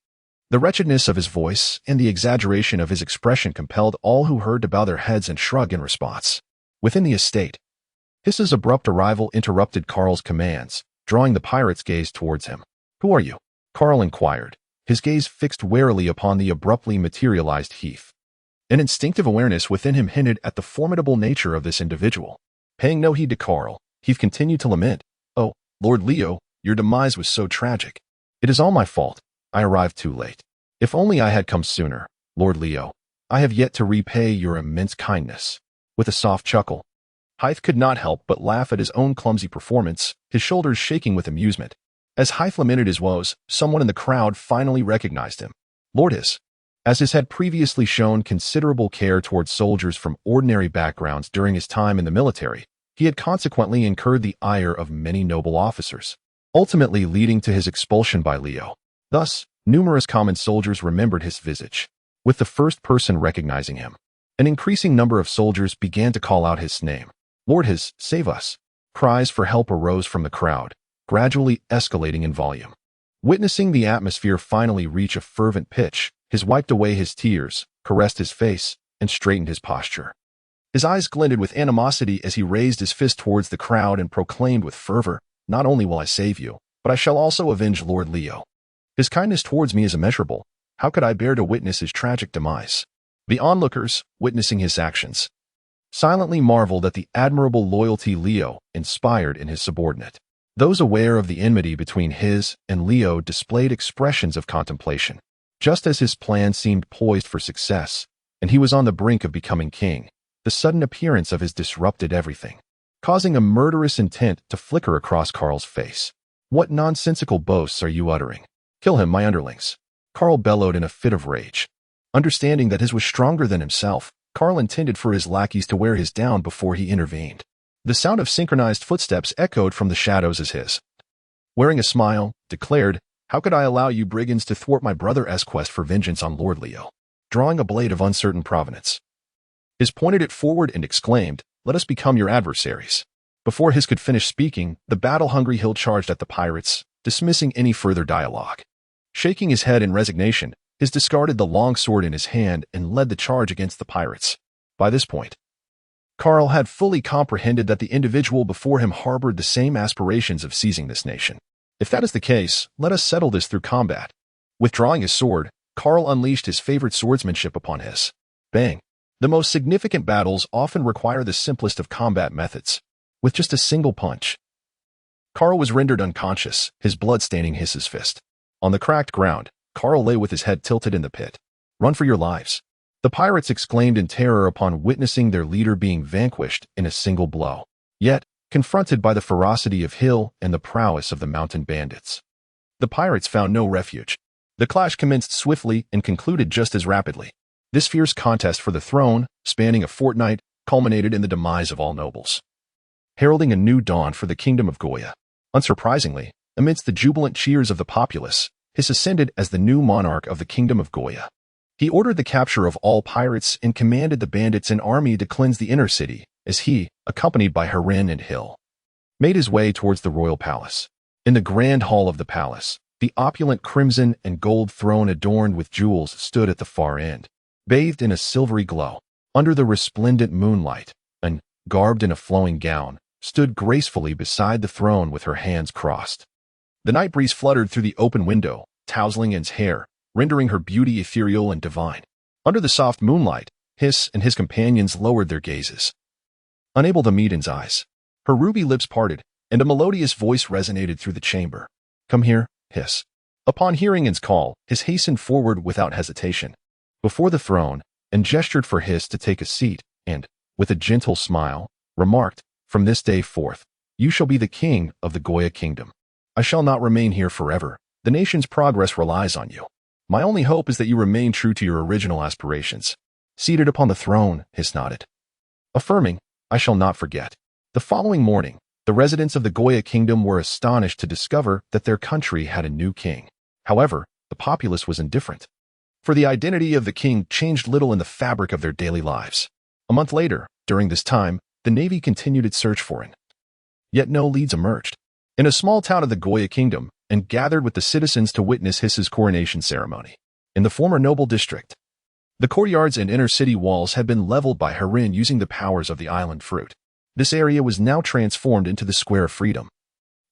The wretchedness of his voice and the exaggeration of his expression compelled all who heard to bow their heads and shrug in response. Within the estate, Hiss's abrupt arrival interrupted Karl's commands, drawing the pirate's gaze towards him. "Who are you?" Karl inquired, his gaze fixed warily upon the abruptly materialized Heath. An instinctive awareness within him hinted at the formidable nature of this individual. Paying no heed to Karl, Heath continued to lament, "Oh, Lord Leo, your demise was so tragic. It is all my fault. I arrived too late. If only I had come sooner, Lord Leo. I have yet to repay your immense kindness." With a soft chuckle, Hythe could not help but laugh at his own clumsy performance, his shoulders shaking with amusement. As Hythe lamented his woes, someone in the crowd finally recognized him. Lord Hiss. As Hiss had previously shown considerable care towards soldiers from ordinary backgrounds during his time in the military, he had consequently incurred the ire of many noble officers, ultimately leading to his expulsion by Leo. Thus, numerous common soldiers remembered his visage, with the first person recognizing him. An increasing number of soldiers began to call out his name. "Lord Hiss, save us!" Cries for help arose from the crowd, gradually escalating in volume. Witnessing the atmosphere finally reach a fervent pitch, Hiss wiped away his tears, caressed his face, and straightened his posture. His eyes glinted with animosity as he raised his fist towards the crowd and proclaimed with fervor, "Not only will I save you, but I shall also avenge Lord Leo. His kindness towards me is immeasurable. How could I bear to witness his tragic demise?" The onlookers, witnessing his actions, silently marveled at the admirable loyalty Leo inspired in his subordinate. Those aware of the enmity between Hiss and Leo displayed expressions of contemplation. Just as his plan seemed poised for success, and he was on the brink of becoming king, the sudden appearance of his disrupted everything, causing a murderous intent to flicker across Karl's face. "What nonsensical boasts are you uttering? Kill him, my underlings!" Karl bellowed in a fit of rage. Understanding that Hiss was stronger than himself, Karl intended for his lackeys to wear Hiss down before he intervened. The sound of synchronized footsteps echoed from the shadows as Hiss, wearing a smile, declared, "How could I allow you brigands to thwart my brother's quest for vengeance on Lord Leo?" Drawing a blade of uncertain provenance, Hiss pointed it forward and exclaimed, "Let us become your adversaries." Before Hiss could finish speaking, the battle-hungry Hill charged at the pirates, dismissing any further dialogue. Shaking his head in resignation, Hiss discarded the long sword in his hand and led the charge against the pirates. By this point, Karl had fully comprehended that the individual before him harbored the same aspirations of seizing this nation. "If that is the case, let us settle this through combat." Withdrawing his sword, Karl unleashed his favorite swordsmanship upon Hiss. Bang! The most significant battles often require the simplest of combat methods. With just a single punch, Karl was rendered unconscious, his blood staining Hiss's fist. On the cracked ground, Karl lay with his head tilted in the pit. "Run for your lives!" The pirates exclaimed in terror upon witnessing their leader being vanquished in a single blow. Yet, confronted by the ferocity of Hill and the prowess of the mountain bandits, the pirates found no refuge. The clash commenced swiftly and concluded just as rapidly. This fierce contest for the throne, spanning a fortnight, culminated in the demise of all nobles, heralding a new dawn for the kingdom of Goya. Unsurprisingly, amidst the jubilant cheers of the populace, Hiss ascended as the new monarch of the kingdom of Goya. He ordered the capture of all pirates and commanded the bandits and army to cleanse the inner city, as he, accompanied by Herin and Hill, made his way towards the royal palace. In the grand hall of the palace, the opulent crimson and gold throne adorned with jewels stood at the far end, bathed in a silvery glow. Under the resplendent moonlight, and, garbed in a flowing gown, stood gracefully beside the throne with her hands crossed. The night breeze fluttered through the open window, tousling Anne's hair, rendering her beauty ethereal and divine. Under the soft moonlight, Hiss and his companions lowered their gazes, unable to meet Anne's eyes. Her ruby lips parted, and a melodious voice resonated through the chamber. "Come here, Hiss." Upon hearing Anne's call, Hiss hastened forward without hesitation, before the throne, and gestured for Hiss to take a seat, and, with a gentle smile, remarked, "From this day forth, you shall be the king of the Goya kingdom. I shall not remain here forever. The nation's progress relies on you. My only hope is that you remain true to your original aspirations." Seated upon the throne, Hiss nodded. affirming, "I shall not forget." The following morning, the residents of the Goya kingdom were astonished to discover that their country had a new king. However, the populace was indifferent, for the identity of the king changed little in the fabric of their daily lives. A month later, during this time, the navy continued its search for him. Yet no leads emerged. In a small town of the Goya kingdom, and gathered with the citizens to witness his coronation ceremony. In the former noble district, the courtyards and inner city walls had been leveled by Herin using the powers of the island fruit. This area was now transformed into the Square of Freedom,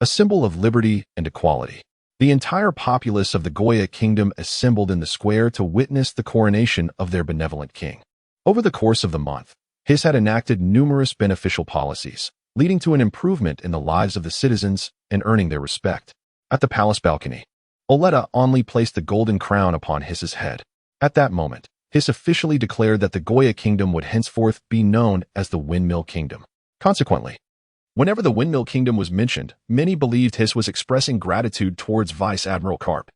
a symbol of liberty and equality. The entire populace of the Goya kingdom assembled in the square to witness the coronation of their benevolent king. Over the course of the month, His had enacted numerous beneficial policies, leading to an improvement in the lives of the citizens and earning their respect. At the palace balcony, Oleta only placed the golden crown upon His's head. At that moment, His officially declared that the Goya kingdom would henceforth be known as the Windmill Kingdom. Consequently, whenever the Windmill Kingdom was mentioned, many believed His was expressing gratitude towards Vice Admiral Karp.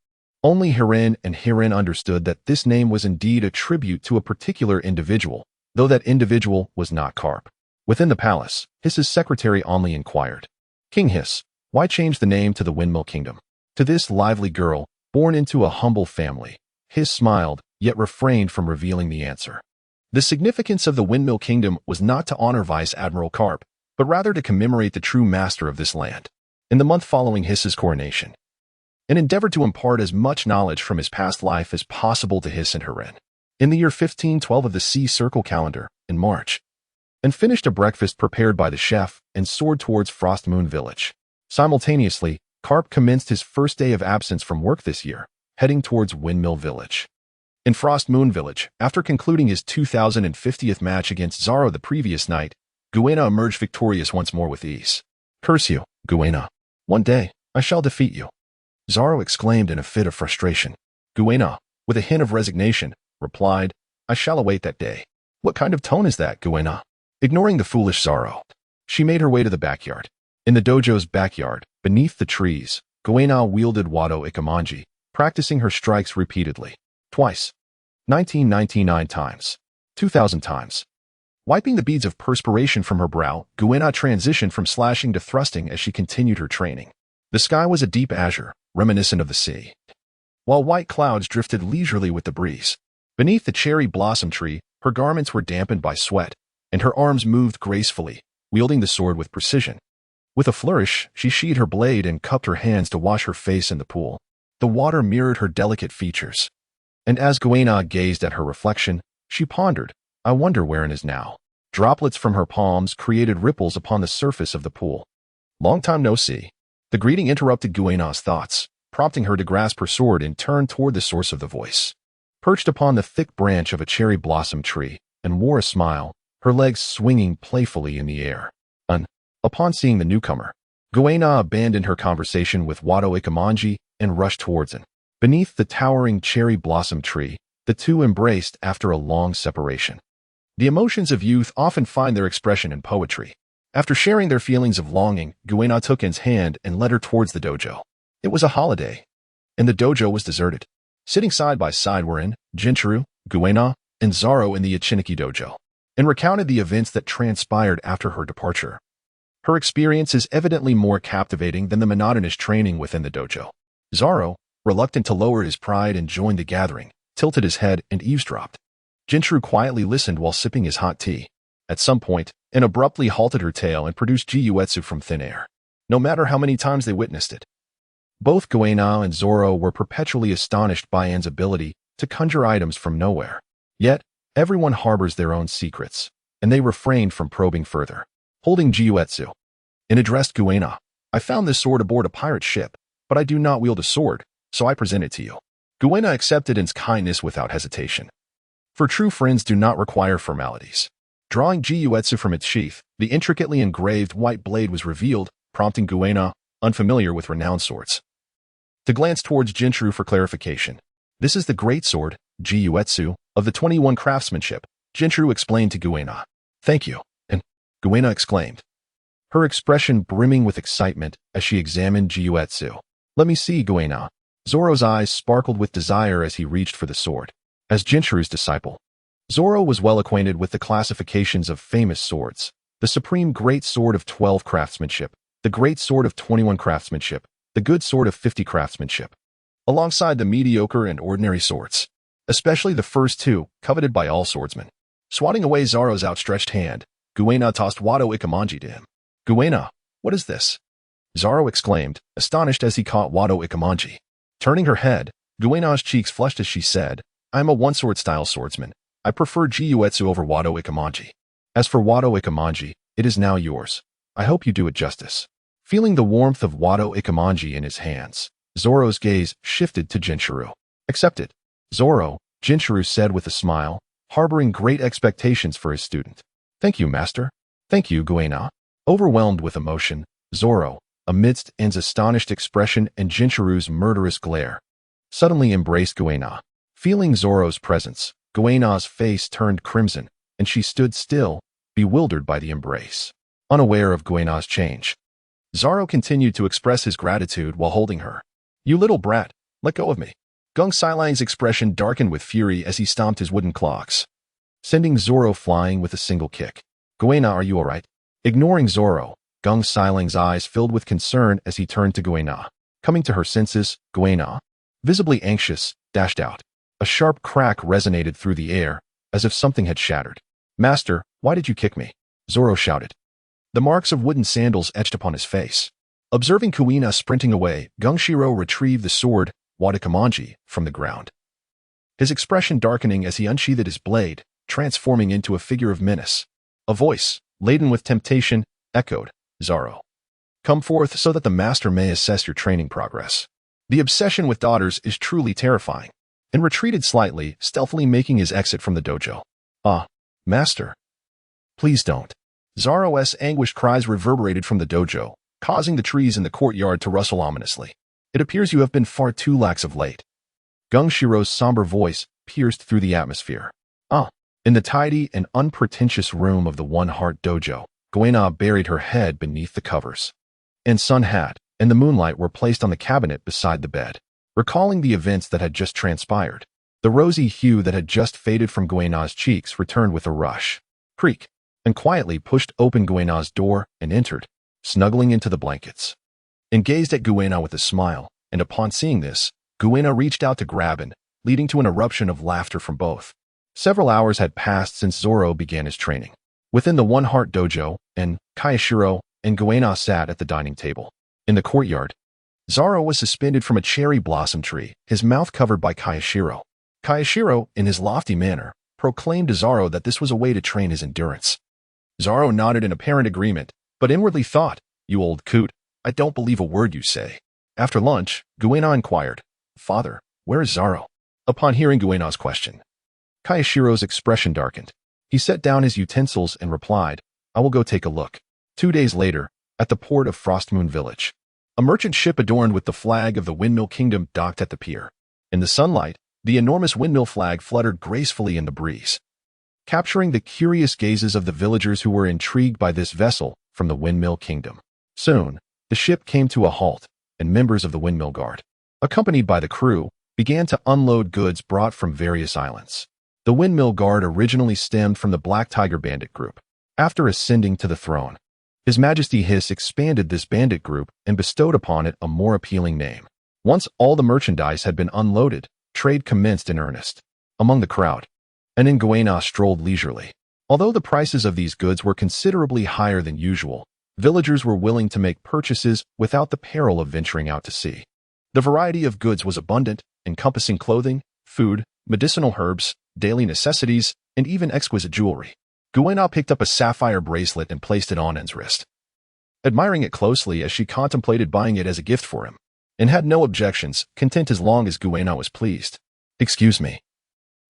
Only Herin and Hirin understood that this name was indeed a tribute to a particular individual, though that individual was not Karp. Within the palace, His's secretary only inquired, "King His, why change the name to the Windmill Kingdom?" To this lively girl, born into a humble family, His smiled, yet refrained from revealing the answer. The significance of the Windmill Kingdom was not to honor Vice Admiral Karp, but rather to commemorate the true master of this land. In the month following His's coronation, an endeavor to impart as much knowledge from his past life as possible to His and Herin. In the year 1512 of the Sea Circle calendar, in March, and finished a breakfast prepared by the chef and soared towards Frost Moon Village. Simultaneously, Karp commenced his first day of absence from work this year, heading towards Windmill Village. In Frost Moon Village, after concluding his 2050th match against Zaro the previous night, Guena emerged victorious once more with ease. "Curse you, Guena. One day, I shall defeat you," Zaro exclaimed in a fit of frustration. Guena, with a hint of resignation, replied, "I shall await that day." "What kind of tone is that, Guena?" Ignoring the foolish Zaro, she made her way to the backyard. In the dojo's backyard, beneath the trees, Guena wielded Wado Ikamanji, practicing her strikes repeatedly. Twice. 1999 times. 2000 times. Wiping the beads of perspiration from her brow, Guena transitioned from slashing to thrusting as she continued her training. The sky was a deep azure, reminiscent of the sea, while white clouds drifted leisurely with the breeze. Beneath the cherry blossom tree, her garments were dampened by sweat, and her arms moved gracefully, wielding the sword with precision. With a flourish, she sheathed her blade and cupped her hands to wash her face in the pool. The water mirrored her delicate features, and as Guena gazed at her reflection, she pondered, "I wonder wherein is now." Droplets from her palms created ripples upon the surface of the pool. "Long time no see." The greeting interrupted Guena's thoughts, prompting her to grasp her sword and turn toward the source of the voice. Perched upon the thick branch of a cherry blossom tree, and wore a smile, her legs swinging playfully in the air. Upon seeing the newcomer, Guena abandoned her conversation with Wado Ikamanji and rushed towards him. Beneath the towering cherry blossom tree, the two embraced after a long separation. The emotions of youth often find their expression in poetry. After sharing their feelings of longing, Guena took In's hand and led her towards the dojo. It was a holiday, and the dojo was deserted. Sitting side by side were In, Jinchuru, Guena, and Zaro in the Ichiniki dojo, and recounted the events that transpired after her departure. Her experience is evidently more captivating than the monotonous training within the dojo. Zaro, reluctant to lower his pride and join the gathering, tilted his head and eavesdropped. Jinchuru quietly listened while sipping his hot tea. At some point, In abruptly halted her tale and produced Jiyuetsu from thin air. No matter how many times they witnessed it, both Guena and Zoro were perpetually astonished by In's ability to conjure items from nowhere. Yet, everyone harbors their own secrets, and they refrained from probing further. Holding Jiyuetsu, In addressed Guena, "I found this sword aboard a pirate ship, but I do not wield a sword, so I present it to you." Guena accepted In's kindness without hesitation. For true friends do not require formalities. Drawing Jiyuetsu from its sheath, the intricately engraved white blade was revealed, prompting Guena, unfamiliar with renowned swords, to glance towards Jinchuru for clarification. "This is the great sword, Jiyuetsu, of the 21 craftsmanship," Jinchuru explained to Guena. "Thank you," and Guena exclaimed, her expression brimming with excitement as she examined Jiyuetsu. "Let me see, Guena." Zoro's eyes sparkled with desire as he reached for the sword. As Jinchuru's disciple, Zoro was well acquainted with the classifications of famous swords: the supreme great sword of 12 craftsmanship, the great sword of 21 craftsmanship, the good sword of 50 craftsmanship, alongside the mediocre and ordinary swords, especially the first two, coveted by all swordsmen. Swatting away Zoro's outstretched hand, Guena tossed Wado Ikamanji to him. "Guena, what is this?" Zoro exclaimed, astonished as he caught Wado Ikamanji. Turning her head, Guena's cheeks flushed as she said, "I am a one-sword style swordsman. I prefer Jiuetsu over Wado Ikamanji. As for Wado Ikamanji, it is now yours. I hope you do it justice." Feeling the warmth of Wado Ikamanji in his hands, Zoro's gaze shifted to Jinchurou. "Accepted, Zoro," Jinchurou said with a smile, harboring great expectations for his student. "Thank you, master." "Thank you, Guena." Overwhelmed with emotion, Zoro, amidst En's astonished expression and Jinchuru's murderous glare, suddenly embraced Guena. Feeling Zoro's presence, Guena's face turned crimson, and she stood still, bewildered by the embrace, unaware of Guena's change. Zoro continued to express his gratitude while holding her. "You little brat, let go of me." Gung Silang's expression darkened with fury as he stomped his wooden clogs, sending Zoro flying with a single kick. "Guena, are you all right?" Ignoring Zoro, Gung Silang's eyes filled with concern as he turned to Guena. Coming to her senses, Guena, visibly anxious, dashed out. A sharp crack resonated through the air, as if something had shattered. "Master, why did you kick me?" Zoro shouted. The marks of wooden sandals etched upon his face. Observing Guena sprinting away, Gungshiro retrieved the sword, Wadakamanji, from the ground, his expression darkening as he unsheathed his blade, transforming into a figure of menace. A voice, laden with temptation, echoed, "Zoro, come forth so that the master may assess your training progress." The obsession with daughters is truly terrifying, and retreated slightly, stealthily making his exit from the dojo. "Ah, master. Please don't." Zoro's anguished cries reverberated from the dojo, causing the trees in the courtyard to rustle ominously. "It appears you have been far too lax of late." Gunshiro's somber voice pierced through the atmosphere. "Ah." In the tidy and unpretentious room of the One Heart Dojo, Guena buried her head beneath the covers, and sun hat and the moonlight were placed on the cabinet beside the bed. Recalling the events that had just transpired, the rosy hue that had just faded from Guena's cheeks returned with a rush. Creak, and quietly pushed open Guena's door and entered, snuggling into the blankets, and gazed at Guena with a smile, and upon seeing this, Guena reached out to grab him, leading to an eruption of laughter from both. Several hours had passed since Zoro began his training. Within the One Heart Dojo, and Kayashiro and Guena sat at the dining table. In the courtyard, Zoro was suspended from a cherry blossom tree, his mouth covered by Kayashiro. Kayashiro, in his lofty manner, proclaimed to Zoro that this was a way to train his endurance. Zoro nodded in apparent agreement, but inwardly thought, "You old coot, I don't believe a word you say." After lunch, Guena inquired, "Father, where is Zoro?" Upon hearing Guena's question, Kayashiro's expression darkened. He set down his utensils and replied, "I will go take a look." 2 days later, at the port of Frostmoon Village, a merchant ship adorned with the flag of the Windmill Kingdom docked at the pier. In the sunlight, the enormous windmill flag fluttered gracefully in the breeze, capturing the curious gazes of the villagers who were intrigued by this vessel from the Windmill Kingdom. Soon, the ship came to a halt, and members of the Windmill Guard, accompanied by the crew, began to unload goods brought from various islands. The Windmill Guard originally stemmed from the Black Tiger Bandit Group. After ascending to the throne, His Majesty Hiss expanded this bandit group and bestowed upon it a more appealing name. Once all the merchandise had been unloaded, trade commenced in earnest. Among the crowd, and Nguena strolled leisurely. Although the prices of these goods were considerably higher than usual, villagers were willing to make purchases without the peril of venturing out to sea. The variety of goods was abundant, encompassing clothing, food, medicinal herbs, daily necessities, and even exquisite jewelry. Nguena picked up a sapphire bracelet and placed it on En's wrist, admiring it closely as she contemplated buying it as a gift for him, and had no objections, content as long as Nguena was pleased. "Excuse me,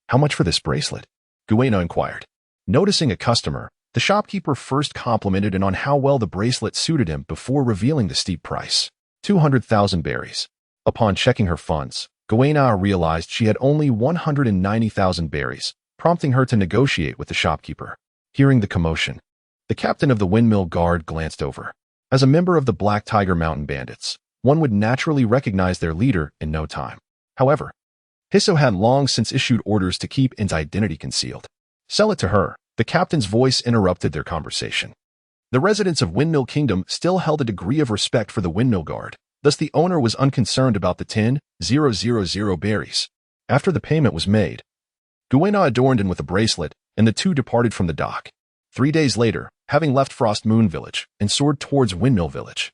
how much for this bracelet?" Nguena inquired. Noticing a customer, the shopkeeper first complimented him on how well the bracelet suited him before revealing the steep price. 200,000 berries. Upon checking her funds, Nguena realized she had only 190,000 berries, prompting her to negotiate with the shopkeeper. Hearing the commotion, the captain of the Windmill Guard glanced over. As a member of the Black Tiger Mountain Bandits, one would naturally recognize their leader in no time. However, Hisso had long since issued orders to keep En's identity concealed. Sell it to her. The captain's voice interrupted their conversation. The residents of Windmill Kingdom still held a degree of respect for the windmill guard, thus the owner was unconcerned about the 10,000 berries. After the payment was made, Gwenna adorned him with a bracelet, and the two departed from the dock. 3 days later, having left Frost Moon Village and soared towards Windmill Village,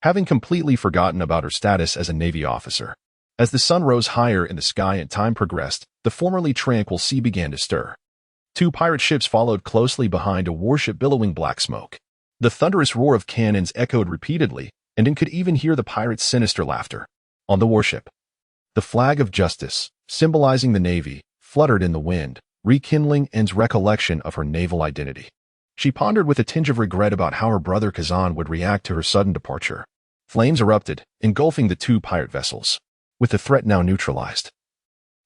having completely forgotten about her status as a Navy officer. As the sun rose higher in the sky and time progressed, the formerly tranquil sea began to stir. 2 pirate ships followed closely behind a warship billowing black smoke. The thunderous roar of cannons echoed repeatedly, and one could even hear the pirates' sinister laughter. On the warship, the flag of justice, symbolizing the Navy, fluttered in the wind, rekindling Anne's recollection of her naval identity. She pondered with a tinge of regret about how her brother Kazan would react to her sudden departure. Flames erupted, engulfing the 2 pirate vessels. With the threat now neutralized,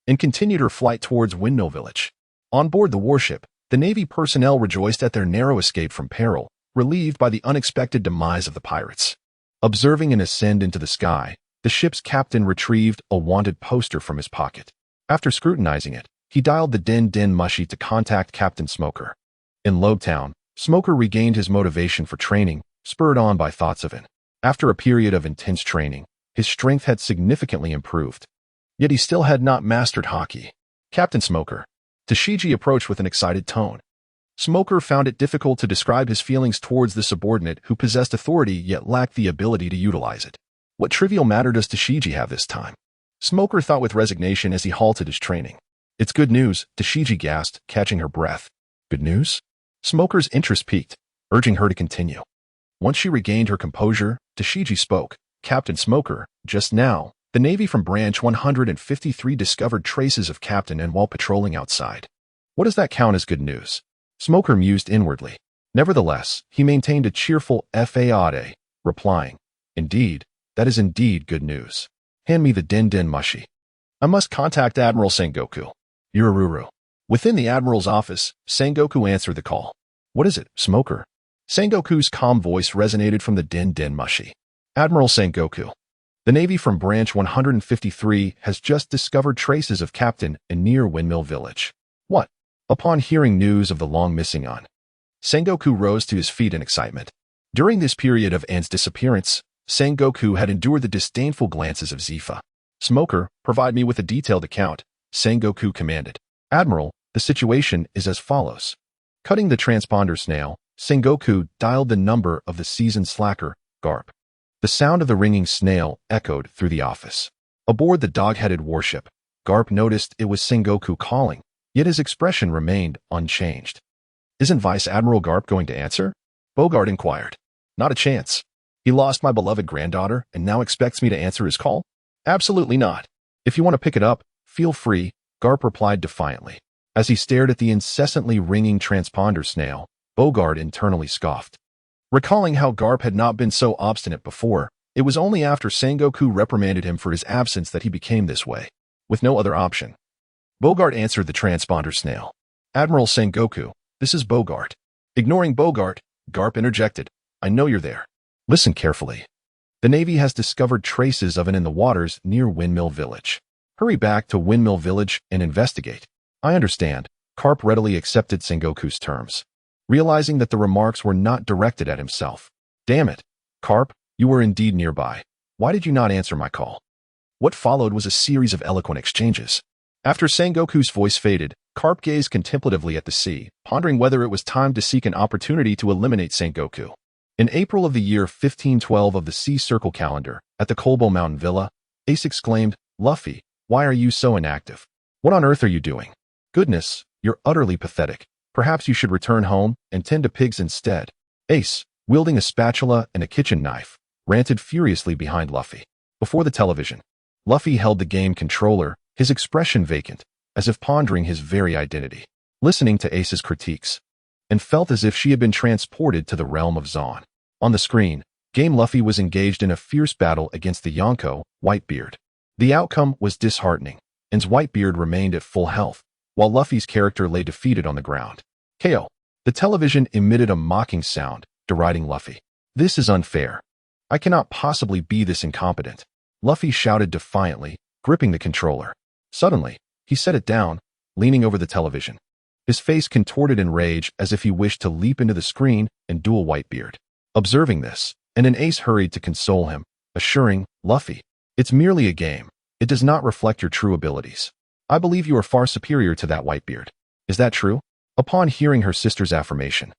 and continued her flight towards Windmill Village. On board the warship, the Navy personnel rejoiced at their narrow escape from peril, relieved by the unexpected demise of the pirates. Observing an ascend into the sky, the ship's captain retrieved a wanted poster from his pocket. After scrutinizing it, he dialed the Din Mushy to contact Captain Smoker. In Lobetown, Smoker regained his motivation for training, spurred on by thoughts of it. After a period of intense training, his strength had significantly improved. Yet he still had not mastered hockey. Captain Smoker. Tashigi approached with an excited tone. Smoker found it difficult to describe his feelings towards the subordinate who possessed authority yet lacked the ability to utilize it. What trivial matter does Tashigi have this time? Smoker thought with resignation as he halted his training. It's good news, Tashigi gasped, catching her breath. Good news? Smoker's interest piqued, urging her to continue. Once she regained her composure, Tashigi spoke. Captain Smoker, just now, the Navy from Branch 153 discovered traces of Captain N while patrolling outside. What does that count as good news? Smoker mused inwardly. Nevertheless, he maintained a cheerful faade, replying, Indeed, that is indeed good news. Hand me the Din Mushy. I must contact Admiral Sengoku. Yurururu. Within the Admiral's office, Sengoku answered the call. What is it, Smoker? Sengoku's calm voice resonated from the Din Mushy. Admiral Sengoku. The Navy from Branch 153 has just discovered traces of Captain N near Windmill Village. What? Upon hearing news of the long-missing An, Sengoku rose to his feet in excitement. During this period of An's disappearance, Sengoku had endured the disdainful glances of Zifa. Smoker, provide me with a detailed account, Sengoku commanded. Admiral, the situation is as follows. Cutting the transponder snail, Sengoku dialed the number of the seasoned slacker, Garp. The sound of the ringing snail echoed through the office. Aboard the dog-headed warship, Garp noticed it was Sengoku calling, yet his expression remained unchanged. Isn't Vice Admiral Garp going to answer? Bogart inquired. Not a chance. He lost my beloved granddaughter and now expects me to answer his call? Absolutely not. If you want to pick it up, feel free, Garp replied defiantly. As he stared at the incessantly ringing transponder snail, Bogart internally scoffed. Recalling how Garp had not been so obstinate before, it was only after Sengoku reprimanded him for his absence that he became this way. With no other option, Bogart answered the transponder snail. Admiral Sengoku, this is Bogart. Ignoring Bogart, Garp interjected. I know you're there. Listen carefully. The Navy has discovered traces of it in the waters near Windmill Village. Hurry back to Windmill Village and investigate. I understand. Garp readily accepted Sengoku's terms, realizing that the remarks were not directed at himself. Damn it. Garp, you were indeed nearby. Why did you not answer my call? What followed was a series of eloquent exchanges. After Sengoku's voice faded, Garp gazed contemplatively at the sea, pondering whether it was time to seek an opportunity to eliminate Sengoku. In April of the year 1512 of the Sea Circle calendar, at the Kolbo Mountain Villa, Ace exclaimed, Luffy, why are you so inactive? What on earth are you doing? Goodness, you're utterly pathetic. Perhaps you should return home and tend to pigs instead. Ace, wielding a spatula and a kitchen knife, ranted furiously behind Luffy. Before the television, Luffy held the game controller, his expression vacant, as if pondering his very identity, listening to Ace's critiques, and felt as if she had been transported to the realm of Zon. On the screen, Game Luffy was engaged in a fierce battle against the Yonko, Whitebeard. The outcome was disheartening, and Whitebeard remained at full health, while Luffy's character lay defeated on the ground. KO. The television emitted a mocking sound, deriding Luffy. This is unfair. I cannot possibly be this incompetent. Luffy shouted defiantly, gripping the controller. Suddenly, he set it down, leaning over the television. his face contorted in rage as if he wished to leap into the screen and duel Whitebeard. Observing this, an ace hurried to console him, assuring, "Luffy, it's merely a game. It does not reflect your true abilities. I believe you are far superior to that, Whitebeard. Is that true?" Upon hearing her sister's affirmation,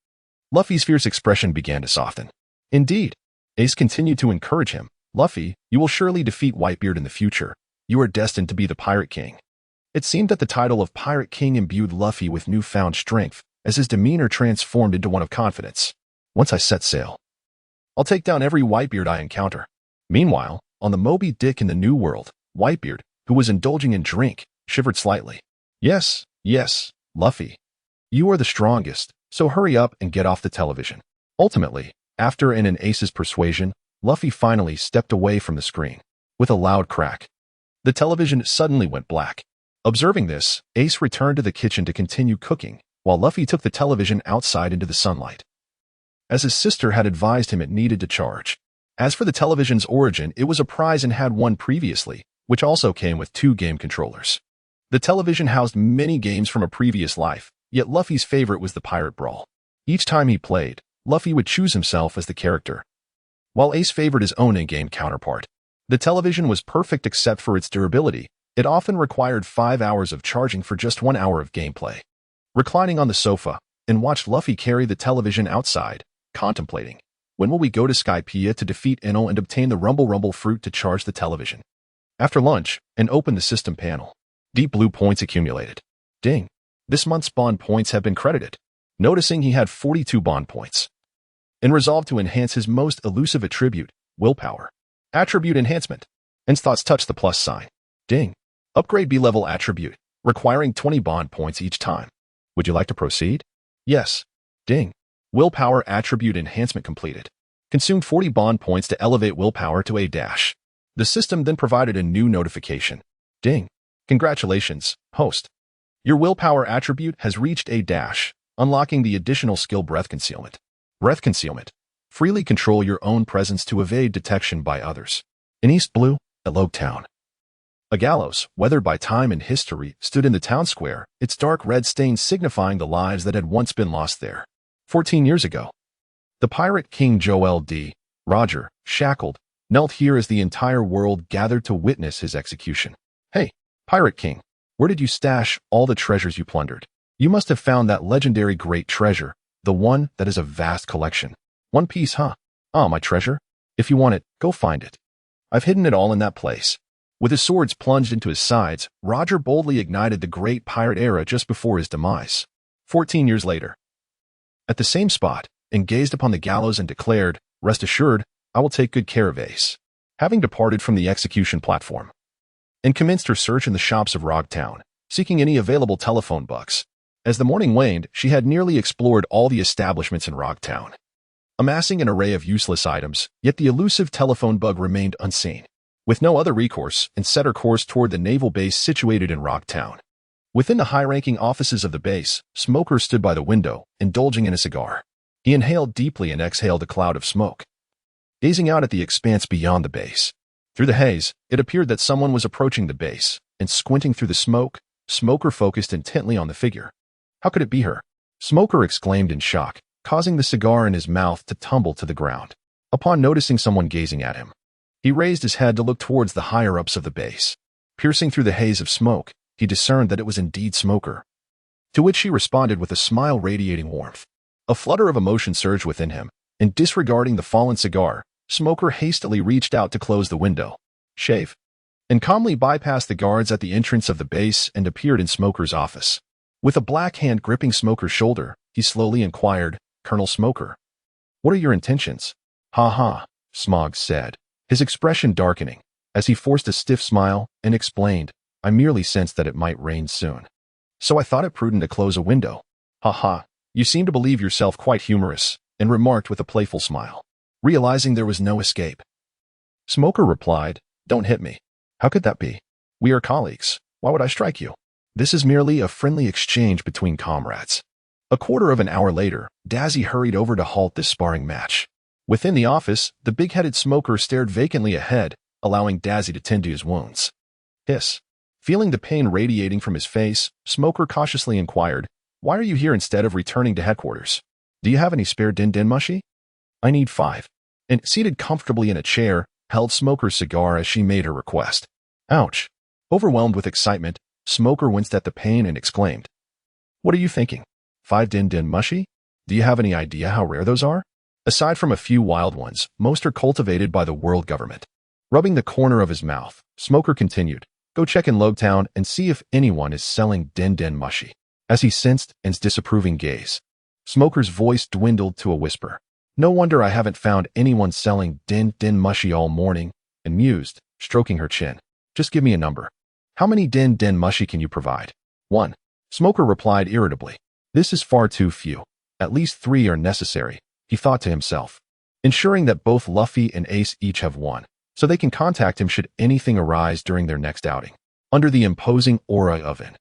Luffy's fierce expression began to soften. Indeed, Ace continued to encourage him. "Luffy, you will surely defeat Whitebeard in the future. You are destined to be the Pirate King." It seemed that the title of Pirate King imbued Luffy with newfound strength, as his demeanor transformed into one of confidence. "Once I set sail, I'll take down every Whitebeard I encounter." Meanwhile, on the Moby Dick in the New World, Whitebeard, who was indulging in drink, shivered slightly. Yes, Luffy. You are the strongest, so hurry up and get off the television." Ultimately, after an Ace's persuasion, Luffy finally stepped away from the screen. With a loud crack, the television suddenly went black. Observing this, Ace returned to the kitchen to continue cooking, while Luffy took the television outside into the sunlight. As his sister had advised him, it needed to charge. As for the television's origin, it was a prize and had won previously, which also came with 2 game controllers. The television housed many games from a previous life, yet Luffy's favorite was the Pirate Brawl. Each time he played, Luffy would choose himself as the character, while Ace favored his own in-game counterpart. The television was perfect except for its durability. It often required 5 hours of charging for just 1 hour of gameplay. Reclining on the sofa, and watched Luffy carry the television outside, contemplating, when will we go to Skypiea to defeat Enel and obtain the Rumble fruit to charge the television? After lunch, and opened the system panel. Deep blue points accumulated. Ding. This month's bond points have been credited. Noticing he had 42 bond points, and resolved to enhance his most elusive attribute, willpower. Attribute enhancement. En's thoughts touched the plus sign. Ding. Upgrade B-level attribute, requiring 20 bond points each time. Would you like to proceed? Yes. Ding. Willpower attribute enhancement completed. Consumed 40 bond points to elevate willpower to A-. The system then provided a new notification. Ding. Congratulations, host. Your willpower attribute has reached A-, unlocking the additional skill Breath Concealment. Breath Concealment. Freely control your own presence to evade detection by others. In East Blue, at Logue Town, a gallows, weathered by time and history, stood in the town square, its dark red stain signifying the lives that had once been lost there. 14 years ago, the Pirate King Joel D. Roger, shackled, knelt here as the entire world gathered to witness his execution. Hey, Pirate King, where did you stash all the treasures you plundered? You must have found that legendary great treasure, the one that is a vast collection. One piece, huh? Ah, my treasure? If you want it, go find it. I've hidden it all in that place. With his swords plunged into his sides, Roger boldly ignited the great pirate era just before his demise. 14 years later, at the same spot, and gazed upon the gallows and declared, "Rest assured, I will take good care of Ace." Having departed from the execution platform, and commenced her search in the shops of Rogue Town, seeking any available telephone bucks. As the morning waned, she had nearly explored all the establishments in Rogue Town, amassing an array of useless items, yet the elusive telephone bug remained unseen. With no other recourse, and set her course toward the naval base situated in Rogue Town. Within the high-ranking offices of the base, Smoker stood by the window, indulging in a cigar. He inhaled deeply and exhaled a cloud of smoke, gazing out at the expanse beyond the base. Through the haze, it appeared that someone was approaching the base, and squinting through the smoke, Smoker focused intently on the figure. How could it be her? Smoker exclaimed in shock, causing the cigar in his mouth to tumble to the ground. Upon noticing someone gazing at him, he raised his head to look towards the higher-ups of the base. Piercing through the haze of smoke, he discerned that it was indeed Smoker, to which she responded with a smile radiating warmth. A flutter of emotion surged within him, and disregarding the fallen cigar, Smoker hastily reached out to close the window, shave, and calmly bypassed the guards at the entrance of the base and appeared in Smoker's office. With a black hand gripping Smoker's shoulder, he slowly inquired, "Colonel Smoker, what are your intentions?" "Ha ha," Smog said, his expression darkening, as he forced a stiff smile and explained, "I merely sensed that it might rain soon, so I thought it prudent to close a window." "Ha ha, you seem to believe yourself quite humorous," and remarked with a playful smile, realizing there was no escape. Smoker replied, "Don't hit me. How could that be? We are colleagues. Why would I strike you? This is merely a friendly exchange between comrades." A quarter of an hour later, Dazzy hurried over to halt this sparring match. Within the office, the big-headed Smoker stared vacantly ahead, allowing Dazzy to tend to his wounds. Hiss. Feeling the pain radiating from his face, Smoker cautiously inquired, Why are you here instead of returning to headquarters? Do you have any spare din mushi? I need 5. And seated comfortably in a chair, held Smoker's cigar as she made her request. Ouch. Overwhelmed with excitement, Smoker winced at the pain and exclaimed, What are you thinking? 5 din mushi? Do you have any idea how rare those are? Aside from a few wild ones, most are cultivated by the world government. Rubbing the corner of his mouth, Smoker continued, Go check in Logtown and see if anyone is selling din mushi. As he sensed Anne's disapproving gaze, Smoker's voice dwindled to a whisper. No wonder I haven't found anyone selling din mushi all morning, and mused, stroking her chin. Just give me a number. How many din mushi can you provide? 1. Smoker replied irritably. This is far too few. At least 3 are necessary, he thought to himself. Ensuring that both Luffy and Ace each have 1, so they can contact him should anything arise during their next outing. Under the imposing aura of it,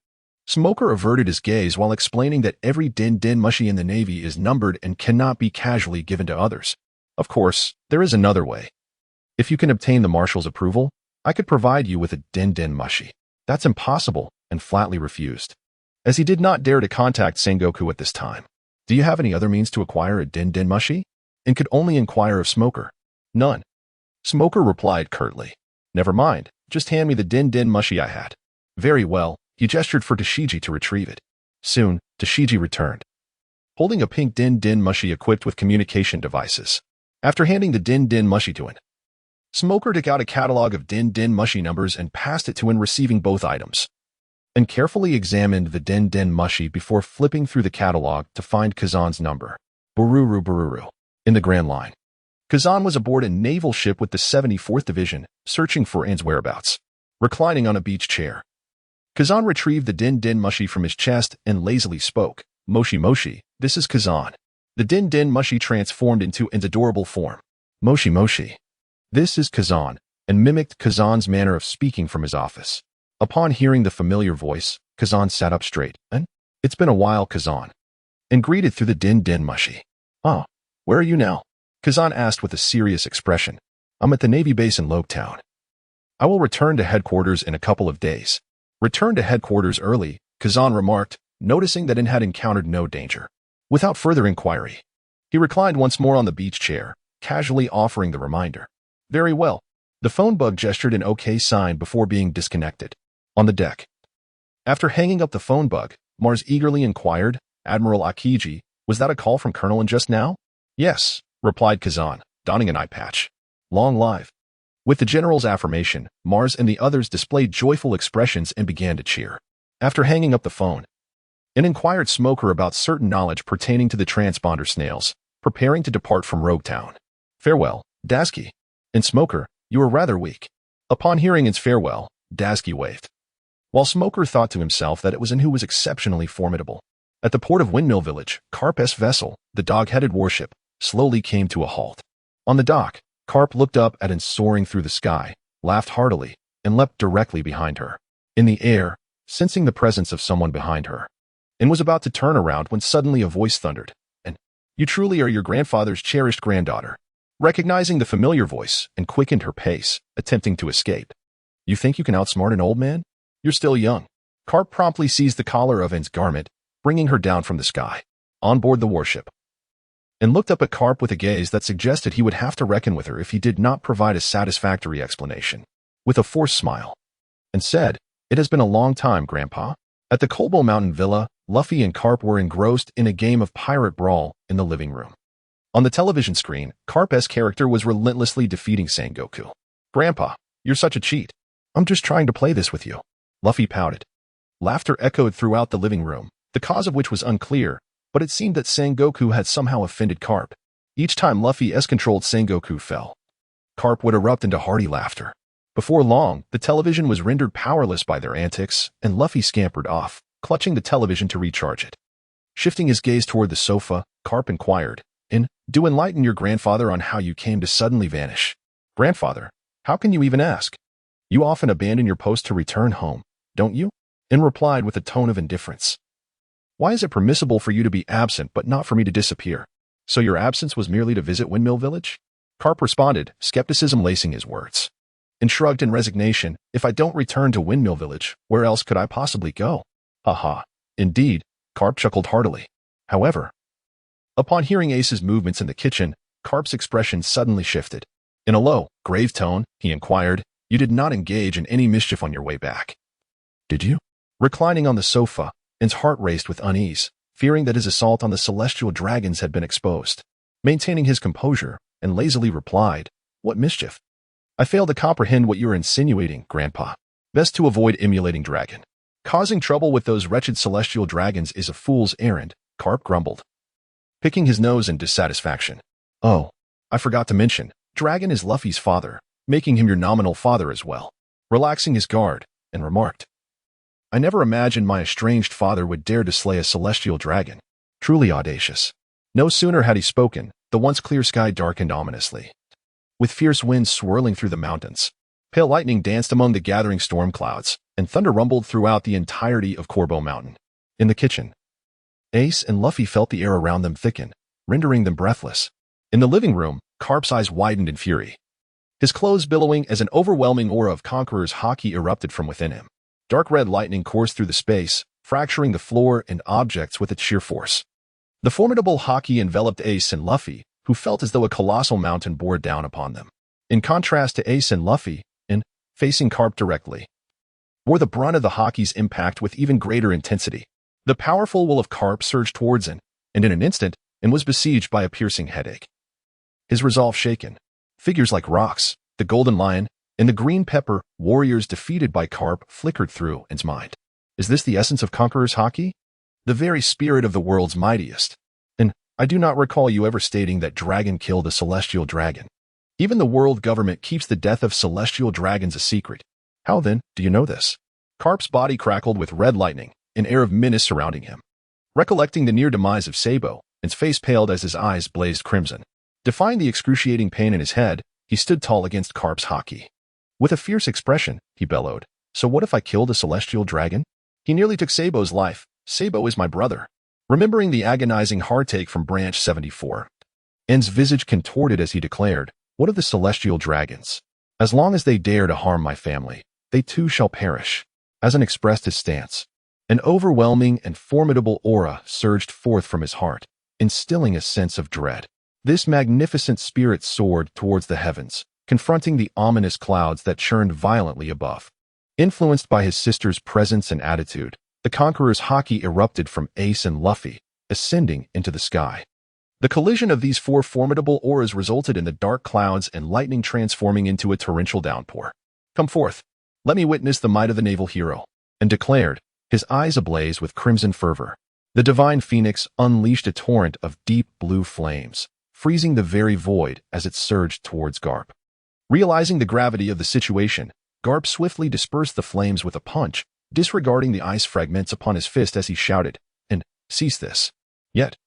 Smoker averted his gaze while explaining that every din mushi in the Navy is numbered and cannot be casually given to others. Of course, there is another way. If you can obtain the Marshal's approval, I could provide you with a din mushi. That's impossible, and flatly refused, as he did not dare to contact Sengoku at this time. Do you have any other means to acquire a din mushi? And could only inquire of Smoker. None. Smoker replied curtly. Never mind, just hand me the din mushi I had. Very well. He gestured for Tashigi to retrieve it. Soon, Tashigi returned, holding a pink din mushi equipped with communication devices. After handing the din mushi to him, Smoker took out a catalog of din mushi numbers and passed it to him, receiving both items, and carefully examined the din mushi before flipping through the catalog to find Kazan's number. Bururu. In the Grand Line. Kazan was aboard a naval ship with the 74th Division, searching for Anne's whereabouts. Reclining on a beach chair, Kazan retrieved the din mushi from his chest and lazily spoke. Moshi, this is Kazan. The din mushi transformed into Anne's adorable form. Moshi, this is Kazan, and mimicked Kazan's manner of speaking from his office. Upon hearing the familiar voice, Kazan sat up straight. And it's been a while, Kazan. And greeted through the din mushi. Oh, where are you now? Kazan asked with a serious expression. I'm at the Navy base in Logtown. I will return to headquarters in a couple of days. Return to headquarters early, Kazan remarked, noticing that Anne had encountered no danger. Without further inquiry, he reclined once more on the beach chair, casually offering the reminder. Very well. The phone bug gestured an OK sign before being disconnected. On the deck. After hanging up the phone bug, Mars eagerly inquired, Admiral Akiji, was that a call from Colonel N just now? Yes, replied Kazan, donning an eye patch. Long live. With the general's affirmation, Mars and the others displayed joyful expressions and began to cheer. After hanging up the phone, Anne inquired Smoker about certain knowledge pertaining to the transponder snails, preparing to depart from Roguetown. Farewell, Dasky. And Smoker, you are rather weak. Upon hearing Anne's farewell, Dasky waved, while Smoker thought to himself that it was Anne who was exceptionally formidable. At the port of Windmill Village, Carp's vessel, the dog-headed warship, slowly came to a halt. On the dock, Carp looked up at Anne soaring through the sky, laughed heartily, and leapt directly behind her. In the air, sensing the presence of someone behind her, Anne was about to turn around when suddenly a voice thundered, "Anne, you truly are your grandfather's cherished granddaughter." Recognizing the familiar voice, Anne quickened her pace, attempting to escape. You think you can outsmart an old man? You're still young. Carp promptly seized the collar of Anne's garment, bringing her down from the sky, on board the warship, and looked up at Carp with a gaze that suggested he would have to reckon with her if he did not provide a satisfactory explanation. With a forced smile, and said, "It has been a long time, Grandpa." At the Colbo Mountain Villa, Luffy and Carp were engrossed in a game of pirate brawl in the living room. On the television screen, Carp's character was relentlessly defeating Sengoku. "Grandpa, you're such a cheat. I'm just trying to play this with you." Luffy pouted. Laughter echoed throughout the living room, the cause of which was unclear, but it seemed that Sengoku had somehow offended Carp. Each time Luffy S-controlled Sengoku fell, Carp would erupt into hearty laughter. Before long, the television was rendered powerless by their antics, and Luffy scampered off, clutching the television to recharge it. Shifting his gaze toward the sofa, Carp inquired, "Do enlighten your grandfather on how you came to suddenly vanish." "Grandfather, how can you even ask? You often abandon your post to return home, don't you?" Anne replied with a tone of indifference. "Why is it permissible for you to be absent but not for me to disappear? So your absence was merely to visit Windmill Village?" Carp responded, skepticism lacing his words, and shrugged in resignation. "If I don't return to Windmill Village, where else could I possibly go?" "Haha. Indeed. Carp chuckled heartily. However, upon hearing Ace's movements in the kitchen, Carp's expression suddenly shifted. In a low, grave tone, he inquired, "You did not engage in any mischief on your way back, did you?" Reclining on the sofa, N's heart raced with unease, fearing that his assault on the celestial dragons had been exposed. Maintaining his composure, N lazily replied, "What mischief? I fail to comprehend what you are insinuating, Grandpa. Best to avoid emulating dragon. Causing trouble with those wretched celestial dragons is a fool's errand," Carp grumbled, picking his nose in dissatisfaction. "Oh, I forgot to mention, Dragon is Luffy's father, making him your nominal father as well." Relaxing his guard, and remarked, "I never imagined my estranged father would dare to slay a celestial dragon. Truly audacious." No sooner had he spoken, the once clear sky darkened ominously, with fierce winds swirling through the mountains. Pale lightning danced among the gathering storm clouds, and thunder rumbled throughout the entirety of Corbo Mountain. In the kitchen, Ace and Luffy felt the air around them thicken, rendering them breathless. In the living room, Carp's eyes widened in fury, his clothes billowing as an overwhelming aura of Conqueror's haki erupted from within him. Dark red lightning coursed through the space, fracturing the floor and objects with its sheer force. The formidable haki enveloped Ace and Luffy, who felt as though a colossal mountain bore down upon them. In contrast to Ace and Luffy, N, facing Carp directly, bore the brunt of the haki's impact with even greater intensity. The powerful will of Carp surged towards N, and in an instant, N was besieged by a piercing headache. His resolve shaken. Figures like rocks, the golden lion, and the green pepper warriors defeated by Carp flickered through N's mind. Is this the essence of Conqueror's haki? The very spirit of the world's mightiest? And I do not recall you ever stating that dragon killed a celestial dragon. Even the world government keeps the death of celestial dragons a secret. How then do you know this? Carp's body crackled with red lightning, an air of menace surrounding him. Recollecting the near demise of Sabo, N's face paled as his eyes blazed crimson. Defying the excruciating pain in his head, he stood tall against Carp's haki. With a fierce expression, he bellowed, "So what if I killed a celestial dragon? He nearly took Sabo's life. Sabo is my brother." Remembering the agonizing heartache from Branch 74, N's visage contorted as he declared, "What of the celestial dragons? As long as they dare to harm my family, they too shall perish." As N expressed his stance, an overwhelming and formidable aura surged forth from his heart, instilling a sense of dread. This magnificent spirit soared towards the heavens, confronting the ominous clouds that churned violently above. Influenced by his sister's presence and attitude, the Conqueror's haki erupted from Ace and Luffy, ascending into the sky. The collision of these four formidable auras resulted in the dark clouds and lightning transforming into a torrential downpour. "Come forth, let me witness the might of the naval hero," and declared, his eyes ablaze with crimson fervor. The divine phoenix unleashed a torrent of deep blue flames, freezing the very void as it surged towards Garp. Realizing the gravity of the situation, Garp swiftly dispersed the flames with a punch, disregarding the ice fragments upon his fist as he shouted, "And cease this." Yet,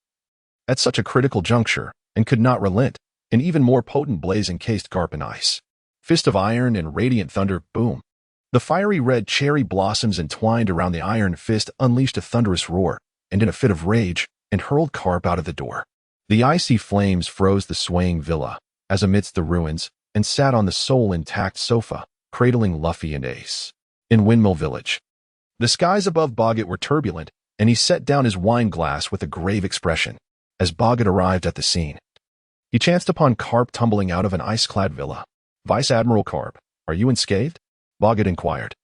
at such a critical juncture, and could not relent, an even more potent blaze encased Garp in ice. Fist of iron and radiant thunder, boom. The fiery red cherry blossoms entwined around the iron fist unleashed a thunderous roar, and in a fit of rage, and hurled Carp out of the door. The icy flames froze the swaying villa, as amidst the ruins, and sat on the sole intact sofa, cradling Luffy and Ace. In Windmill Village, the skies above Boggett were turbulent, and he set down his wine glass with a grave expression. As Boggett arrived at the scene, he chanced upon Carp tumbling out of an ice-clad villa. "Vice Admiral Carp, are you unscathed?" Boggett inquired,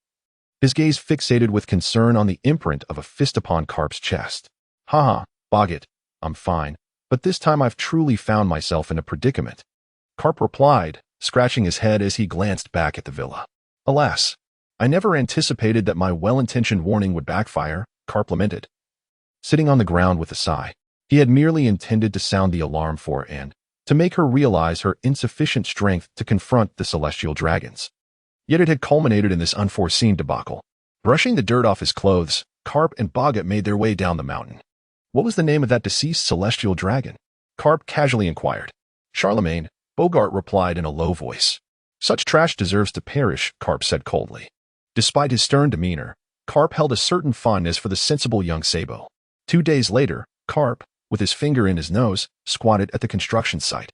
his gaze fixated with concern on the imprint of a fist upon Carp's chest. "Ha, Boggett, I'm fine. But this time I've truly found myself in a predicament," Carp replied, scratching his head as he glanced back at the villa. "Alas, I never anticipated that my well-intentioned warning would backfire," Carp lamented, sitting on the ground with a sigh. He had merely intended to sound the alarm for Anne, to make her realize her insufficient strength to confront the celestial dragons. Yet it had culminated in this unforeseen debacle. Brushing the dirt off his clothes, Carp and Boggett made their way down the mountain. "What was the name of that deceased celestial dragon?" Carp casually inquired. "Charlemagne," Bogart replied in a low voice. "Such trash deserves to perish," Carp said coldly. Despite his stern demeanor, Carp held a certain fondness for the sensible young Sabo. 2 days later, Carp, with his finger in his nose, squatted at the construction site,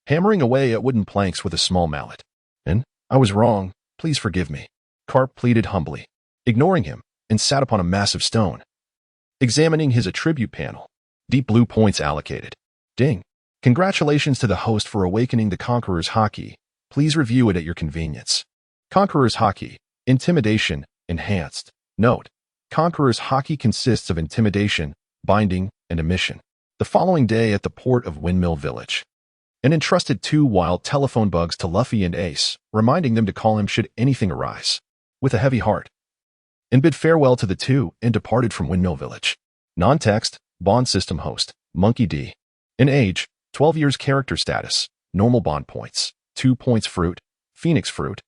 hammering away at wooden planks with a small mallet. "And I was wrong. Please forgive me," Carp pleaded humbly, ignoring him, and sat upon a massive stone. examining his attribute panel. Deep blue points allocated. Ding. Congratulations to the host for awakening the Conqueror's Haki. Please review it at your convenience. Conqueror's Haki. Intimidation. Enhanced. Note. Conqueror's Haki consists of intimidation, binding, and emission. The following day at the port of Windmill Village, and entrusted 2 wild telephone bugs to Luffy and Ace, reminding them to call him should anything arise. With a heavy heart, and bid farewell to the 2 and departed from Windmill Village. Non-text, bond system host, Monkey D. In age, 12 years. Character status, normal bond points, 2 points. Fruit, Phoenix Fruit.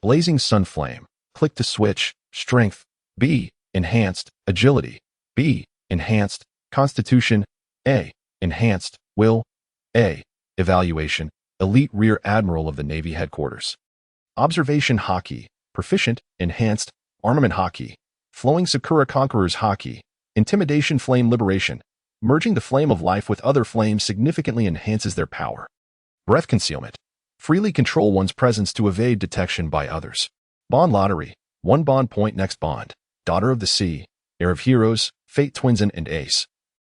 Blazing Sun Flame, click to switch. Strength, B. Enhanced, Agility, B. Enhanced, Constitution, A. Enhanced, Will, A. Evaluation, Elite Rear Admiral of the Navy Headquarters. Observation Haki, Proficient, Enhanced, Armament Haki, Flowing Sakura Conqueror's Haki, Intimidation Flame Liberation. Merging the flame of life with other flames significantly enhances their power. Breath Concealment, freely control one's presence to evade detection by others. Bond Lottery, 1 bond point. Next bond, Daughter of the Sea, Heir of Heroes, Fate Twinsen and Ace.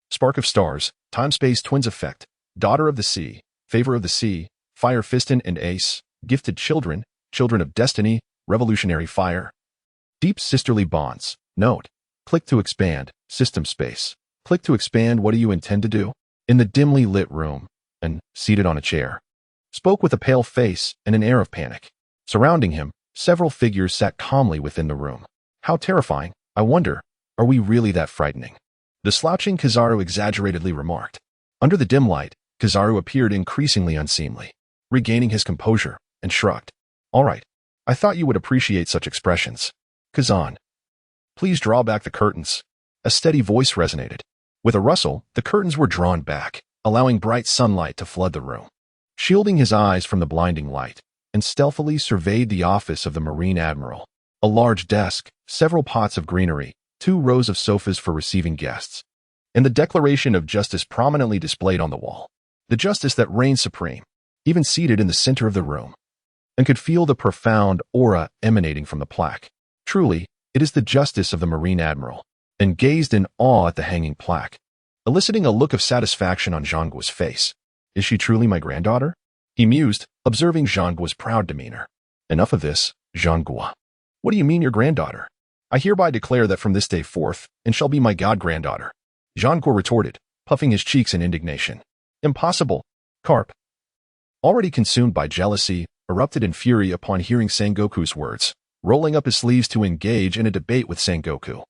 Spark of Stars, Time-Space Twins Effect, Daughter of the Sea, Favor of the Sea, Fire Fiston and Ace, Gifted Children, Children of Destiny, Revolutionary Fire. Deep Sisterly Bonds. Note. Click to expand, System Space. Click to expand. What do you intend to do? In the dimly lit room, and, seated on a chair, spoke with a pale face and an air of panic. Surrounding him, several figures sat calmly within the room. How terrifying. I wonder, are we really that frightening? The slouching Kizaru exaggeratedly remarked. Under the dim light, Kizaru appeared increasingly unseemly, regaining his composure, and shrugged. All right. I thought you would appreciate such expressions. Kazan. Please draw back the curtains. A steady voice resonated. With a rustle, the curtains were drawn back, allowing bright sunlight to flood the room. Shielding his eyes from the blinding light, and stealthily surveyed the office of the Marine Admiral. A large desk, several pots of greenery, 2 rows of sofas for receiving guests, and the Declaration of Justice prominently displayed on the wall. The justice that reigned supreme, even seated in the center of the room, and could feel the profound aura emanating from the plaque. Truly, it is the justice of the Marine Admiral, and gazed in awe at the hanging plaque, eliciting a look of satisfaction on Zhangguo's face. Is she truly my granddaughter? He mused, observing Zhangguo's proud demeanor. Enough of this, Zhangguo. What do you mean your granddaughter? I hereby declare that from this day forth, and shall be my god-granddaughter. Zhangguo retorted, puffing his cheeks in indignation. Impossible. Carp, already consumed by jealousy, erupted in fury upon hearing Sengoku's words, rolling up his sleeves to engage in a debate with Sengoku.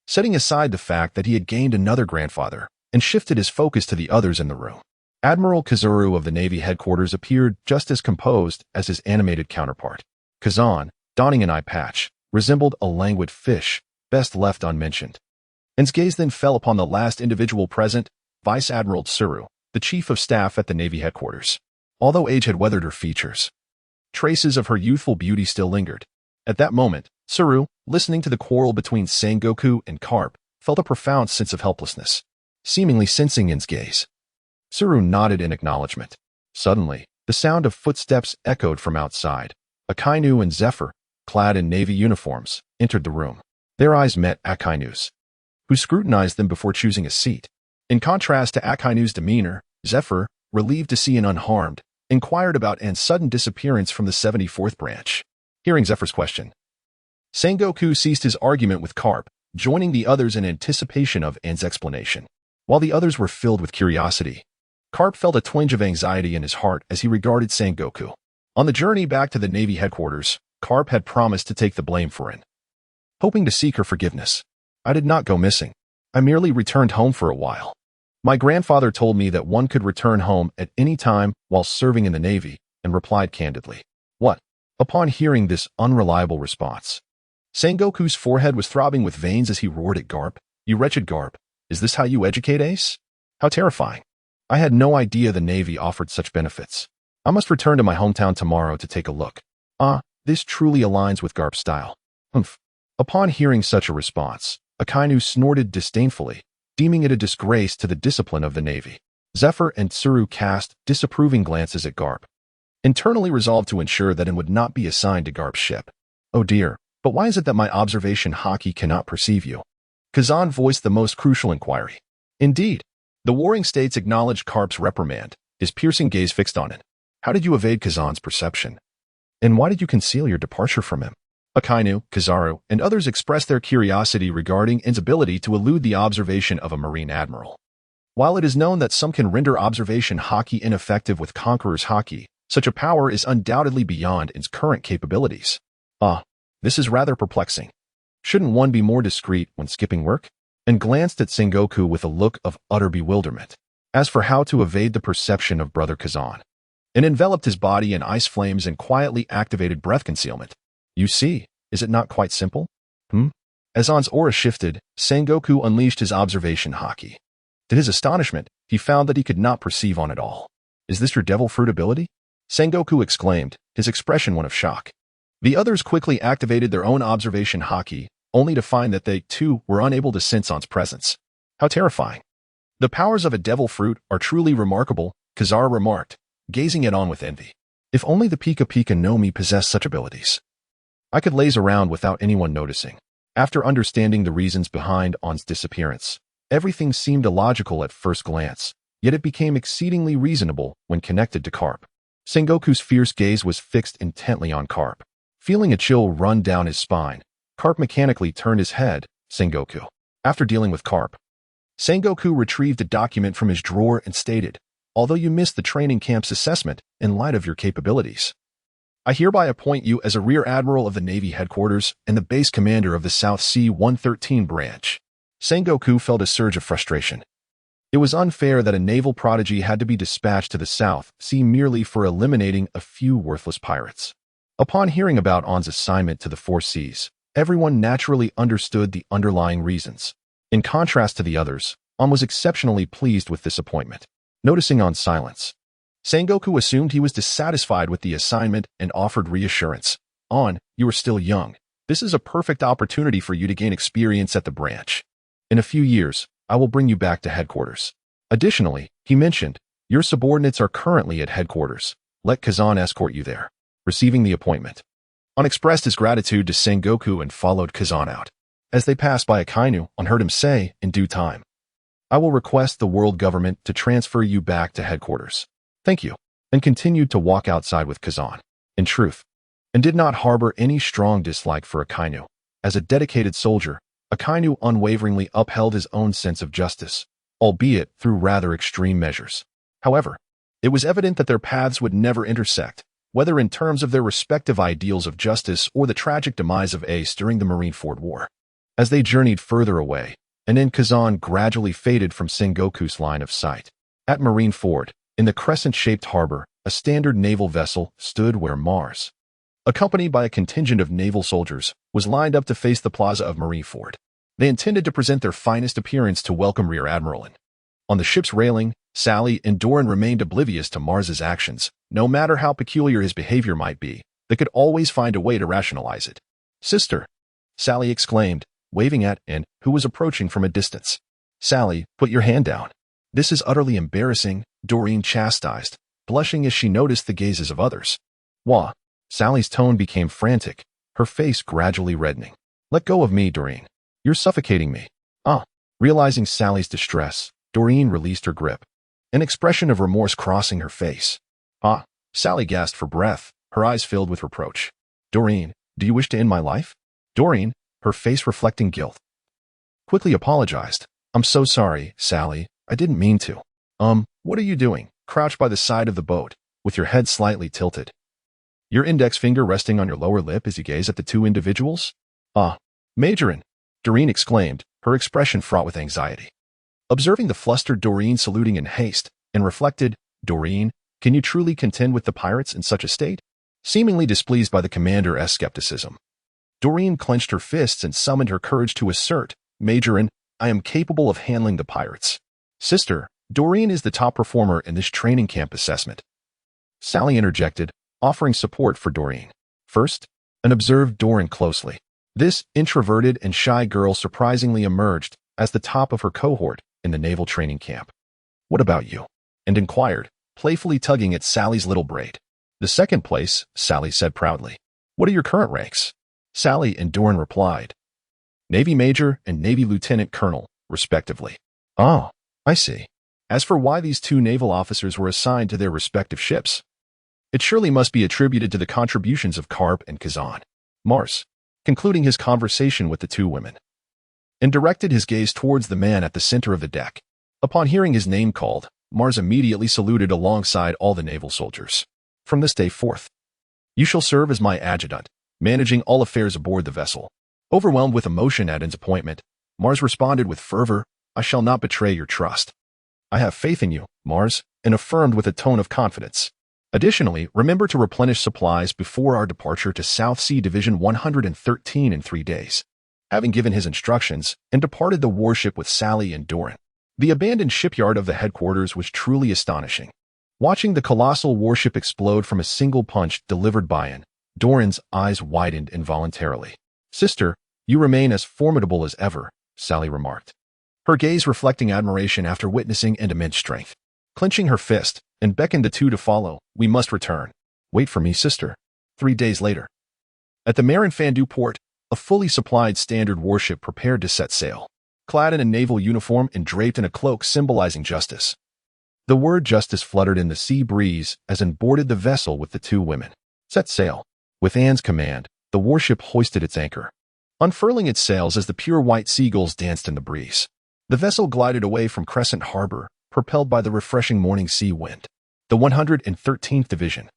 Setting aside the fact that he had gained another grandfather, and shifted his focus to the others in the room. Admiral Kizaru of the Navy Headquarters appeared just as composed as his animated counterpart. Kazan, donning an eye patch, resembled a languid fish, best left unmentioned. And his gaze then fell upon the last individual present, Vice Admiral Tsuru, the Chief of Staff at the Navy Headquarters. Although age had weathered her features, traces of her youthful beauty still lingered. At that moment, Tsuru, listening to the quarrel between Sengoku and Carp, felt a profound sense of helplessness, seemingly sensing In's gaze. Tsuru nodded in acknowledgement. Suddenly, the sound of footsteps echoed from outside. Akainu and Zephyr, clad in Navy uniforms, entered the room. Their eyes met Akainu's, who scrutinized them before choosing a seat. In contrast to Akainu's demeanor, Zephyr, relieved to see An unharmed, inquired about An's sudden disappearance from the 74th branch. Hearing Zephyr's question, Sengoku ceased his argument with Carp, joining the others in anticipation of An's explanation. While the others were filled with curiosity, Carp felt a twinge of anxiety in his heart as he regarded Sengoku. On the journey back to the Navy headquarters, Carp had promised to take the blame for An, hoping to seek her forgiveness. I did not go missing. I merely returned home for a while. My grandfather told me that one could return home at any time while serving in the Navy, and replied candidly. What? Upon hearing this unreliable response, Sengoku's forehead was throbbing with veins as he roared at Garp. You wretched Garp, is this how you educate Ace? How terrifying. I had no idea the Navy offered such benefits. I must return to my hometown tomorrow to take a look. This truly aligns with Garp's style. Humph. Upon hearing such a response, Akainu snorted disdainfully, deeming it a disgrace to the discipline of the Navy. Zephyr and Tsuru cast disapproving glances at Garp, internally resolved to ensure that An would not be assigned to Garp's ship. Oh dear, but why is it that my observation Haki cannot perceive you? Kazan voiced the most crucial inquiry. Indeed, the warring states acknowledged Karp's reprimand, his piercing gaze fixed on it. How did you evade Kazan's perception? And why did you conceal your departure from him? Akainu, Kizaru, and others expressed their curiosity regarding N's ability to elude the observation of a marine admiral. While it is known that some can render observation haki ineffective with Conqueror's haki, such a power is undoubtedly beyond N's current capabilities. This is rather perplexing. Shouldn't one be more discreet when skipping work? And glanced at Sengoku with a look of utter bewilderment. As for how to evade the perception of Brother Kazan, N enveloped his body in ice flames and quietly activated breath concealment. You see, is it not quite simple? As On's aura shifted, Sengoku unleashed his observation haki. To his astonishment, he found that he could not perceive On at all. Is this your devil fruit ability? Sengoku exclaimed, his expression one of shock. The others quickly activated their own observation haki, only to find that they, too, were unable to sense On's presence. How terrifying. The powers of a devil fruit are truly remarkable, Kizaru remarked, gazing at On with envy. If only the Pika Pika no Mi possessed such abilities. I could laze around without anyone noticing. After understanding the reasons behind On's disappearance, everything seemed illogical at first glance, yet it became exceedingly reasonable when connected to Karp. Sengoku's fierce gaze was fixed intently on Karp. Feeling a chill run down his spine, Karp mechanically turned his head. Sengoku. After dealing with Karp, Sengoku retrieved a document from his drawer and stated, although you missed the training camp's assessment in light of your capabilities, I hereby appoint you as a Rear Admiral of the Navy Headquarters and the Base Commander of the South Sea 113 Branch. Sengoku felt a surge of frustration. It was unfair that a naval prodigy had to be dispatched to the South Sea merely for eliminating a few worthless pirates. Upon hearing about On's assignment to the Four Seas, everyone naturally understood the underlying reasons. In contrast to the others, On was exceptionally pleased with this appointment. Noticing On's silence, Sengoku assumed he was dissatisfied with the assignment and offered reassurance. On, you are still young. This is a perfect opportunity for you to gain experience at the branch. In a few years, I will bring you back to headquarters. Additionally, he mentioned, your subordinates are currently at headquarters. Let Kazan escort you there. Receiving the appointment, On expressed his gratitude to Sengoku and followed Kazan out. As they passed by Akainu, On heard him say, in due time, I will request the world government to transfer you back to headquarters. Thank you, and continued to walk outside with Kazan. In truth, and did not harbor any strong dislike for Akainu. As a dedicated soldier, Akainu unwaveringly upheld his own sense of justice, albeit through rather extreme measures. However, it was evident that their paths would never intersect, whether in terms of their respective ideals of justice or the tragic demise of Ace during the Marineford War. As they journeyed further away, and then Kazan gradually faded from Sengoku's line of sight. At Marineford, in the crescent-shaped harbor, a standard naval vessel stood where Mars, accompanied by a contingent of naval soldiers, was lined up to face the plaza of Marineford. They intended to present their finest appearance to welcome Rear Admiral N. On the ship's railing, Sally and Doran remained oblivious to Mars's actions. No matter how peculiar his behavior might be, they could always find a way to rationalize it. Sister, Sally exclaimed, waving at N, who was approaching from a distance. Sally, put your hand down. This is utterly embarrassing, Doreen chastised, blushing as she noticed the gazes of others. Wah! Sally's tone became frantic, her face gradually reddening. Let go of me, Doreen. You're suffocating me. Realizing Sally's distress, Doreen released her grip, an expression of remorse crossing her face. Sally gasped for breath, her eyes filled with reproach. Doreen, do you wish to end my life? Doreen, her face reflecting guilt, quickly apologized. I'm so sorry, Sally. I didn't mean to. What are you doing, crouched by the side of the boat, with your head slightly tilted? Your index finger resting on your lower lip as you gaze at the two individuals? Majorin, Doreen exclaimed, her expression fraught with anxiety. Observing the flustered Doreen saluting in haste, and reflected, Doreen, can you truly contend with the pirates in such a state? Seemingly displeased by the commander's skepticism, Doreen clenched her fists and summoned her courage to assert, Majorin, I am capable of handling the pirates. Sister, Doreen is the top performer in this training camp assessment. Sally interjected, offering support for Doreen. First, and observed Doreen closely. This introverted and shy girl surprisingly emerged as the top of her cohort in the naval training camp. What about you? And inquired, playfully tugging at Sally's little braid. The second place, Sally said proudly. What are your current ranks? Sally and Doreen replied. Navy Major and Navy Lieutenant Colonel, respectively. Oh, I see. As for why these two naval officers were assigned to their respective ships, it surely must be attributed to the contributions of Karp and Kazan. Mars, concluding his conversation with the two women, and directed his gaze towards the man at the center of the deck. Upon hearing his name called, Mars immediately saluted alongside all the naval soldiers. From this day forth, you shall serve as my adjutant, managing all affairs aboard the vessel. Overwhelmed with emotion at his appointment, Mars responded with fervor, I shall not betray your trust. I have faith in you, Mars, and affirmed with a tone of confidence. Additionally, remember to replenish supplies before our departure to South Sea Division 113 in 3 days. Having given his instructions, and departed the warship with Sally and Doran. The abandoned shipyard of the headquarters was truly astonishing. Watching the colossal warship explode from a single punch delivered by an, Doran's eyes widened involuntarily. Sister, you remain as formidable as ever, Sally remarked, her gaze reflecting admiration after witnessing an immense strength. Clenching her fist, and beckoned the two to follow, we must return. Wait for me, sister. 3 days later. At the Marin Fandu port, a fully supplied standard warship prepared to set sail, clad in a naval uniform and draped in a cloak symbolizing justice. The word justice fluttered in the sea breeze as Anne boarded the vessel with the two women. Set sail. With Anne's command, the warship hoisted its anchor, unfurling its sails as the pure white seagulls danced in the breeze. The vessel glided away from Crescent Harbor, propelled by the refreshing morning sea wind. The 113th Division,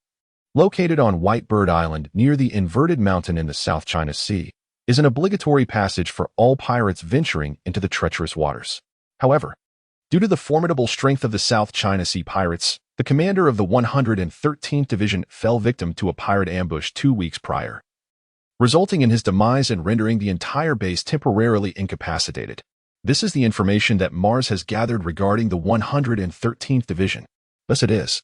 located on White Bird Island near the inverted mountain in the South China Sea, is an obligatory passage for all pirates venturing into the treacherous waters. However, due to the formidable strength of the South China Sea pirates, the commander of the 113th Division fell victim to a pirate ambush 2 weeks prior, resulting in his demise and rendering the entire base temporarily incapacitated. This is the information that Mars has gathered regarding the 113th Division. Thus it is,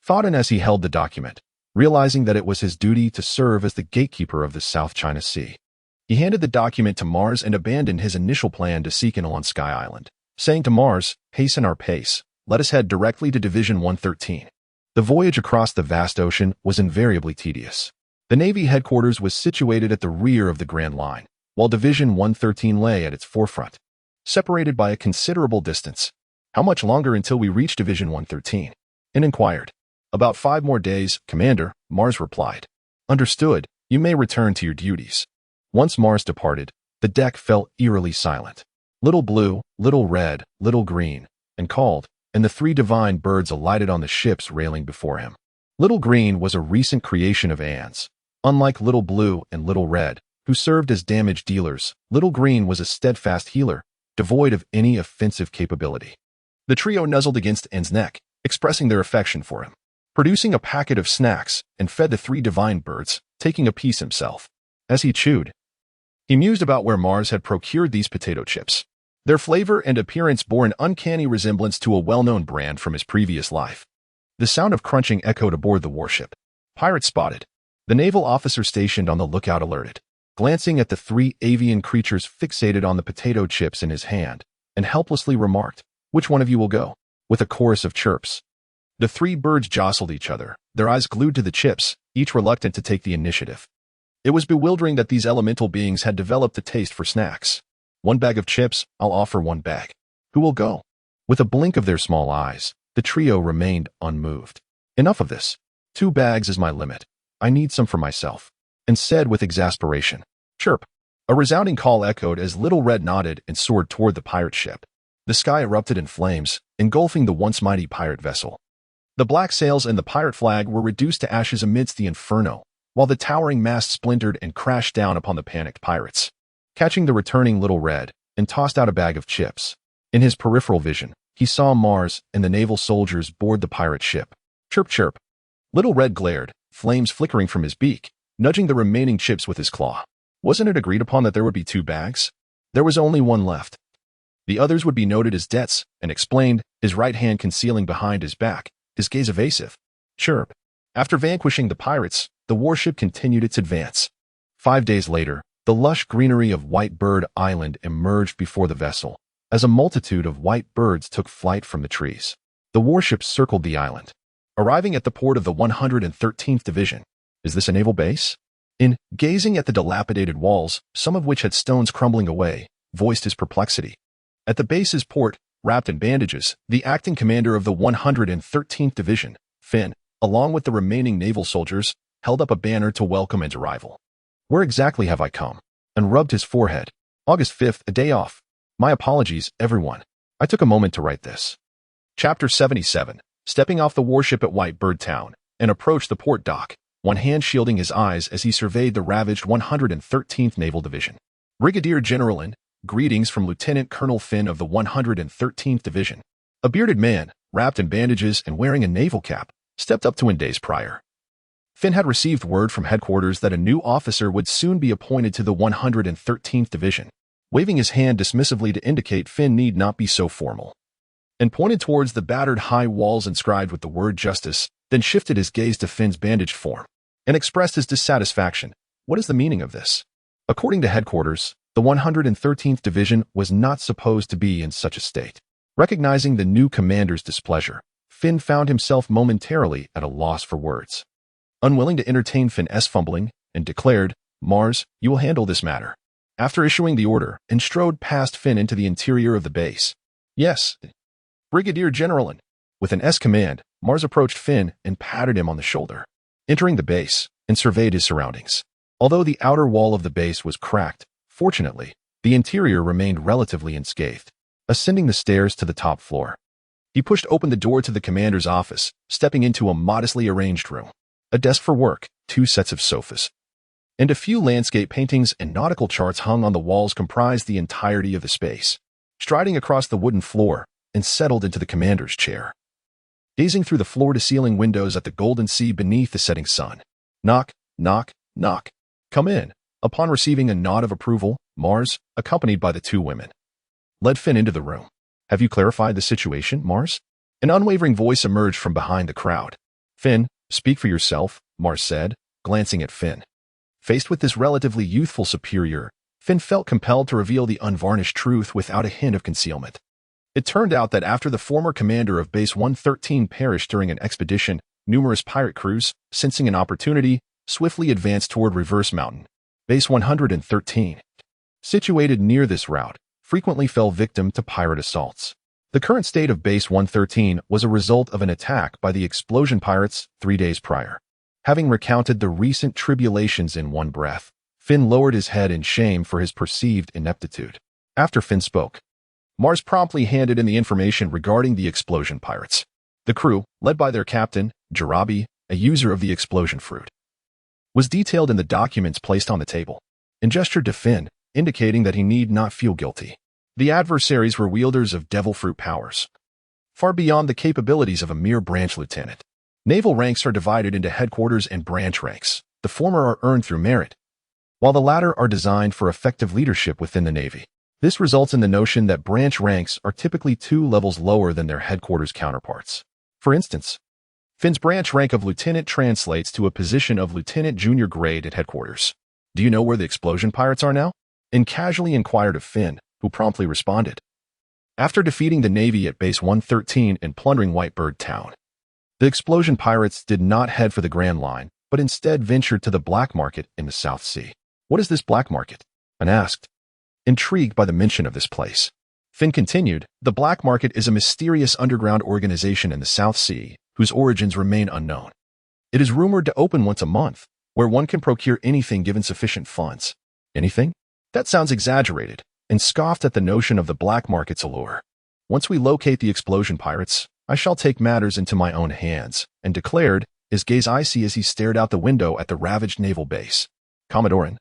thought Anne as he held the document, realizing that it was his duty to serve as the gatekeeper of the South China Sea. He handed the document to Mars and abandoned his initial plan to seek intel on Sky Island, saying to Mars, hasten our pace, let us head directly to Division 113. The voyage across the vast ocean was invariably tedious. The Navy headquarters was situated at the rear of the Grand Line, while Division 113 lay at its forefront, separated by a considerable distance. How much longer until we reach Division 113? Anne inquired. About 5 more days, Commander, Mars replied. Understood, you may return to your duties. Once Mars departed, the deck fell eerily silent. Little blue, little red, little green, and called, and the 3 divine birds alighted on the ship's railing before him. Little green was a recent creation of Anne's. Unlike little blue and little red, who served as damage dealers, little green was a steadfast healer, devoid of any offensive capability. The trio nuzzled against Anne's neck, expressing their affection for him, producing a packet of snacks, and fed the 3 divine birds, taking a piece himself. As he chewed, he mused about where Mars had procured these potato chips. Their flavor and appearance bore an uncanny resemblance to a well-known brand from his previous life. The sound of crunching echoed aboard the warship. Pirates spotted. The naval officer stationed on the lookout alerted, glancing at the 3 avian creatures fixated on the potato chips in his hand, and helplessly remarked, which one of you will go? With a chorus of chirps. The 3 birds jostled each other, their eyes glued to the chips, each reluctant to take the initiative. It was bewildering that these elemental beings had developed a taste for snacks. 1 bag of chips, I'll offer 1 bag. Who will go? With a blink of their small eyes, the trio remained unmoved. Enough of this. 2 bags is my limit. I need some for myself. And said with exasperation, chirp. A resounding call echoed as Little Red nodded and soared toward the pirate ship. The sky erupted in flames, engulfing the once mighty pirate vessel. The black sails and the pirate flag were reduced to ashes amidst the inferno, while the towering mast splintered and crashed down upon the panicked pirates. Catching the returning Little Red, and tossed out a bag of chips. In his peripheral vision, he saw Mars and the naval soldiers board the pirate ship. Chirp, chirp. Little Red glared, flames flickering from his beak, nudging the remaining chips with his claw. Wasn't it agreed upon that there would be 2 bags? There was only 1 left. The others would be noted as debts, and explained, his right hand concealing behind his back, his gaze evasive. Chirp. After vanquishing the pirates, the warship continued its advance. 5 days later, the lush greenery of White Bird Island emerged before the vessel, as a multitude of white birds took flight from the trees. The warship circled the island, arriving at the port of the 113th Division. Is this a naval base? In gazing at the dilapidated walls, some of which had stones crumbling away, voiced his perplexity. At the base's port, wrapped in bandages, the acting commander of the 113th Division, Finn, along with the remaining naval soldiers, held up a banner to welcome his arrival. "Where exactly have I come?" And rubbed his forehead. "August 5th, a day off. My apologies, everyone. I took a moment to write this." Chapter 77. Stepping off the warship at White Bird Town and approached the port dock, one hand shielding his eyes as he surveyed the ravaged 113th Naval Division. "Brigadier General and greetings from Lieutenant Colonel Finn of the 113th Division." A bearded man, wrapped in bandages and wearing a naval cap, stepped up to him days prior. Finn had received word from headquarters that a new officer would soon be appointed to the 113th Division, waving his hand dismissively to indicate Finn need not be so formal, and pointed towards the battered high walls inscribed with the word justice, then shifted his gaze to Finn's bandaged form, and expressed his dissatisfaction. "What is the meaning of this?" According to headquarters, the 113th Division was not supposed to be in such a state. Recognizing the new commander's displeasure, Finn found himself momentarily at a loss for words. Unwilling to entertain Finn's fumbling, and declared, "Mars, you will handle this matter." After issuing the order, and strode past Finn into the interior of the base. "Yes, Brigadier General." And with an S command, Mars approached Finn and patted him on the shoulder. Entering the base, and surveyed his surroundings. Although the outer wall of the base was cracked, fortunately, the interior remained relatively unscathed. Ascending the stairs to the top floor, he pushed open the door to the commander's office, stepping into a modestly arranged room. A desk for work, 2 sets of sofas, and a few landscape paintings and nautical charts hung on the walls comprised the entirety of the space. Striding across the wooden floor, and settled into the commander's chair, gazing through the floor-to-ceiling windows at the golden sea beneath the setting sun. Knock, knock, knock. "Come in." Upon receiving a nod of approval, Mars, accompanied by the 2 women, led Finn into the room. "Have you clarified the situation, Mars?" An unwavering voice emerged from behind the crowd. "Finn, speak for yourself," Mars said, glancing at Finn. Faced with this relatively youthful superior, Finn felt compelled to reveal the unvarnished truth without a hint of concealment. It turned out that after the former commander of Base 113 perished during an expedition, numerous pirate crews, sensing an opportunity, swiftly advanced toward Reverse Mountain. Base 113, situated near this route, frequently fell victim to pirate assaults. The current state of Base 113 was a result of an attack by the Explosion Pirates 3 days prior. Having recounted the recent tribulations in one breath, Finn lowered his head in shame for his perceived ineptitude. After Finn spoke, Mars promptly handed in the information regarding the Explosion Pirates. The crew, led by their captain, Jarabi, a user of the explosion fruit, was detailed in the documents placed on the table, and gestured to Finn, indicating that he need not feel guilty. The adversaries were wielders of devil fruit powers, far beyond the capabilities of a mere branch lieutenant. Naval ranks are divided into headquarters and branch ranks. The former are earned through merit, while the latter are designed for effective leadership within the Navy. This results in the notion that branch ranks are typically 2 levels lower than their headquarters counterparts. For instance, Finn's branch rank of lieutenant translates to a position of lieutenant junior grade at headquarters. "Do you know where the Explosion Pirates are now?" And casually inquired of Finn, who promptly responded. After defeating the Navy at Base 113 and plundering White Bird Town, the Explosion Pirates did not head for the Grand Line, but instead ventured to the black market in the South Sea. "What is this black market?" and asked, intrigued by the mention of this place. Finn continued, "The black market is a mysterious underground organization in the South Sea, whose origins remain unknown. It is rumored to open once a month, where one can procure anything given sufficient funds." "Anything? That sounds exaggerated," and scoffed at the notion of the black market's allure. "Once we locate the Explosion Pirates, I shall take matters into my own hands," and declared, his gaze icy as he stared out the window at the ravaged naval base. "Commodore,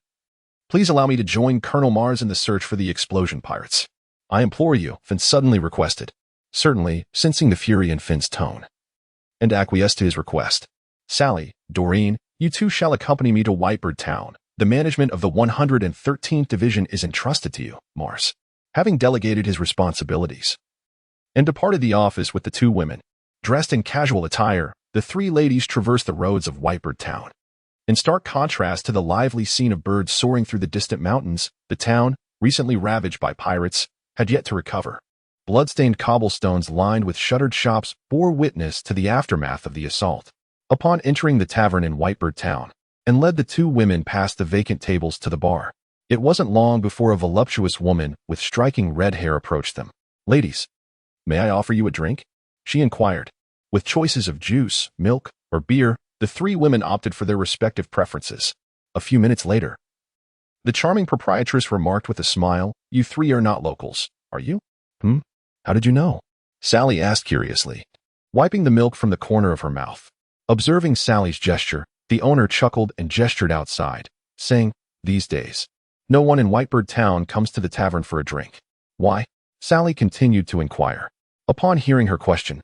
please allow me to join Colonel Mars in the search for the Explosion Pirates. I implore you," Finn suddenly requested, certainly sensing the fury in Finn's tone, and acquiesced to his request. "Sally, Doreen, you 2 shall accompany me to Whitebird Town. The management of the 113th Division is entrusted to you, Mars." Having delegated his responsibilities, and departed the office with the 2 women, dressed in casual attire, the 3 ladies traversed the roads of Whitebird Town. In stark contrast to the lively scene of birds soaring through the distant mountains, the town, recently ravaged by pirates, had yet to recover. Blood-stained cobblestones lined with shuttered shops bore witness to the aftermath of the assault. Upon entering the tavern in Whitebird Town, and led the two women past the vacant tables to the bar. It wasn't long before a voluptuous woman with striking red hair approached them. "Ladies, may I offer you a drink?" she inquired. With choices of juice, milk, or beer, the three women opted for their respective preferences. A few minutes later, the charming proprietress remarked with a smile, "You three are not locals, are you?" How did you know?" Sally asked curiously, wiping the milk from the corner of her mouth. Observing Sally's gesture, the owner chuckled and gestured outside, saying, "These days, no one in Whitebird Town comes to the tavern for a drink." "Why?" Sally continued to inquire. Upon hearing her question,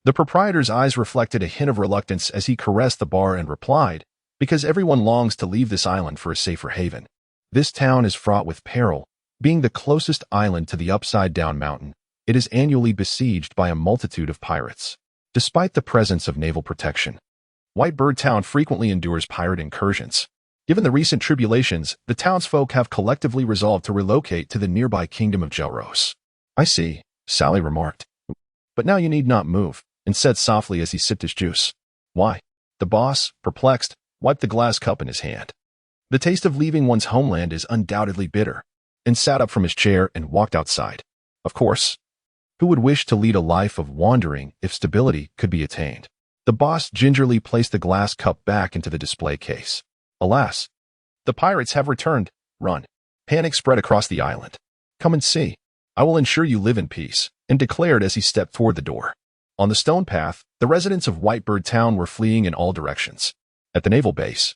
the proprietor's eyes reflected a hint of reluctance as he caressed the bar and replied, "Because everyone longs to leave this island for a safer haven. This town is fraught with peril. Being the closest island to the upside-down mountain, it is annually besieged by a multitude of pirates. Despite the presence of naval protection, Whitebird Town frequently endures pirate incursions. Given the recent tribulations, the townsfolk have collectively resolved to relocate to the nearby kingdom of Gelros." "I see," Sally remarked. "But now you need not move," and said softly as he sipped his juice. "Why?" The boss, perplexed, wiped the glass cup in his hand. The taste of leaving one's homeland is undoubtedly bitter, and sat up from his chair and walked outside. Of course, who would wish to lead a life of wandering if stability could be attained? The boss gingerly placed the glass cup back into the display case. "Alas, the pirates have returned. Run." Panic spread across the island. "Come and see. I will ensure you live in peace," and declared as he stepped toward the door. On the stone path, the residents of Whitebird Town were fleeing in all directions. At the naval base,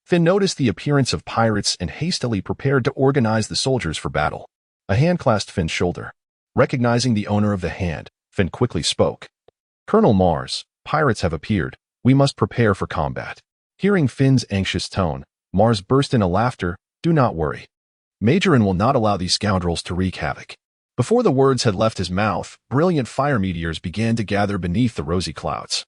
Finn noticed the appearance of pirates and hastily prepared to organize the soldiers for battle. A hand clasped Finn's shoulder. Recognizing the owner of the hand, Finn quickly spoke. "Colonel Mars, pirates have appeared. We must prepare for combat." Hearing Finn's anxious tone, Mars burst into laughter. "Do not worry. Majorin will not allow these scoundrels to wreak havoc." Before the words had left his mouth, brilliant fire meteors began to gather beneath the rosy clouds,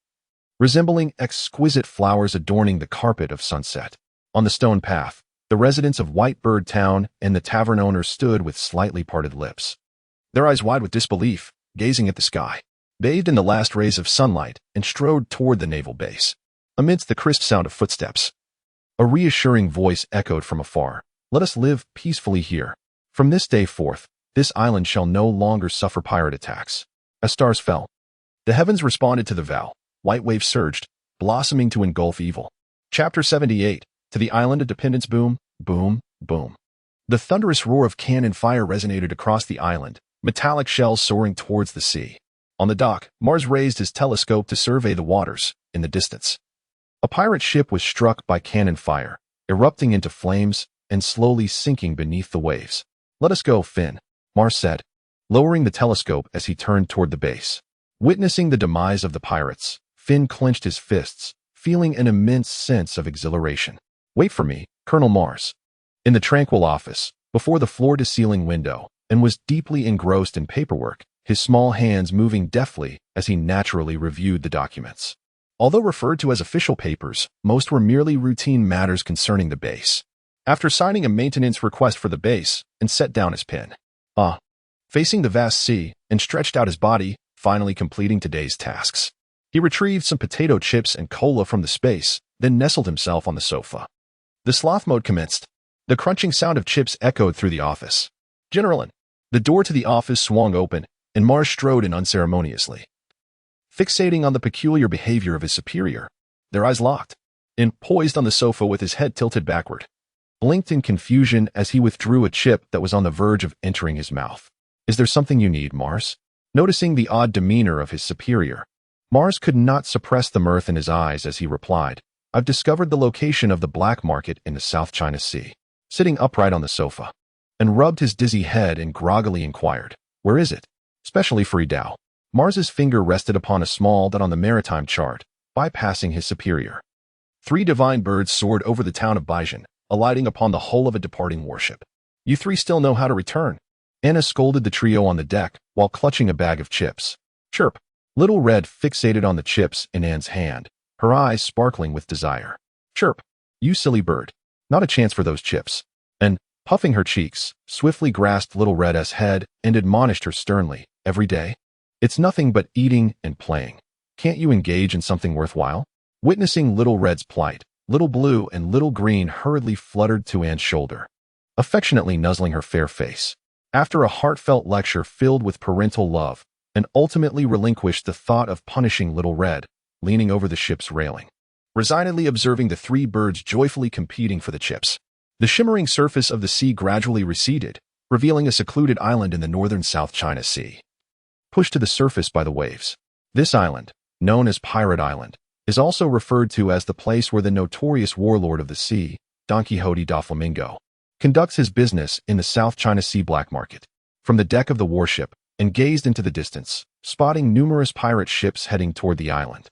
resembling exquisite flowers adorning the carpet of sunset. On the stone path, the residents of Whitebird Town and the tavern owners stood with slightly parted lips, their eyes wide with disbelief, gazing at the sky, bathed in the last rays of sunlight, and strode toward the naval base. Amidst the crisp sound of footsteps, a reassuring voice echoed from afar. "Let us live peacefully here. From this day forth, this island shall no longer suffer pirate attacks." As stars fell, the heavens responded to the vow. White waves surged, blossoming to engulf evil. Chapter 78. To the Island of Dependence. Boom, boom, boom. The thunderous roar of cannon fire resonated across the island, metallic shells soaring towards the sea. On the dock, Mars raised his telescope to survey the waters. In the distance, a pirate ship was struck by cannon fire, erupting into flames and slowly sinking beneath the waves. "Let us go, Finn," Mars said, lowering the telescope as he turned toward the base. Witnessing the demise of the pirates, Finn clenched his fists, feeling an immense sense of exhilaration. "Wait for me, Colonel Mars." In the tranquil office, before the floor-to-ceiling window, and was deeply engrossed in paperwork, his small hands moving deftly as he naturally reviewed the documents. Although referred to as official papers, most were merely routine matters concerning the base. After signing a maintenance request for the base, and set down his pen, facing the vast sea, and stretched out his body, finally completing today's tasks. He retrieved some potato chips and cola from the space, then nestled himself on the sofa. The sloth mode commenced. The crunching sound of chips echoed through the office. "Generalin." The door to the office swung open, and Mars strode in unceremoniously. Fixating on the peculiar behavior of his superior, their eyes locked, and poised on the sofa with his head tilted backward, blinked in confusion as he withdrew a chip that was on the verge of entering his mouth. "Is there something you need, Mars?" Noticing the odd demeanor of his superior, Mars could not suppress the mirth in his eyes as he replied, "I've discovered the location of the black market in the South China Sea." Sitting upright on the sofa, and rubbed his dizzy head and groggily inquired, "Where is it?" "Specially for Idao." Mars's finger rested upon a small dot on the maritime chart, bypassing his superior. 3 divine birds soared over the town of Baijian, alighting upon the hull of a departing warship. "You 3 still know how to return." Anna scolded the trio on the deck while clutching a bag of chips. "Chirp." Little Red fixated on the chips in Anne's hand, her eyes sparkling with desire. "Chirp, you silly bird. Not a chance for those chips." And, puffing her cheeks, swiftly grasped Little Red's head and admonished her sternly, "Every day? It's nothing but eating and playing. Can't you engage in something worthwhile?" Witnessing Little Red's plight, Little Blue and Little Green hurriedly fluttered to Anne's shoulder, affectionately nuzzling her fair face. After a heartfelt lecture filled with parental love, and ultimately relinquished the thought of punishing Little Red, leaning over the ship's railing, resignedly observing the three birds joyfully competing for the chips. The shimmering surface of the sea gradually receded, revealing a secluded island in the northern South China Sea, pushed to the surface by the waves. This island, known as Pirate Island, is also referred to as the place where the notorious warlord of the sea, Don Quixote da Flamingo, conducts his business in the South China Sea black market. From the deck of the warship, and gazed into the distance, spotting numerous pirate ships heading toward the island.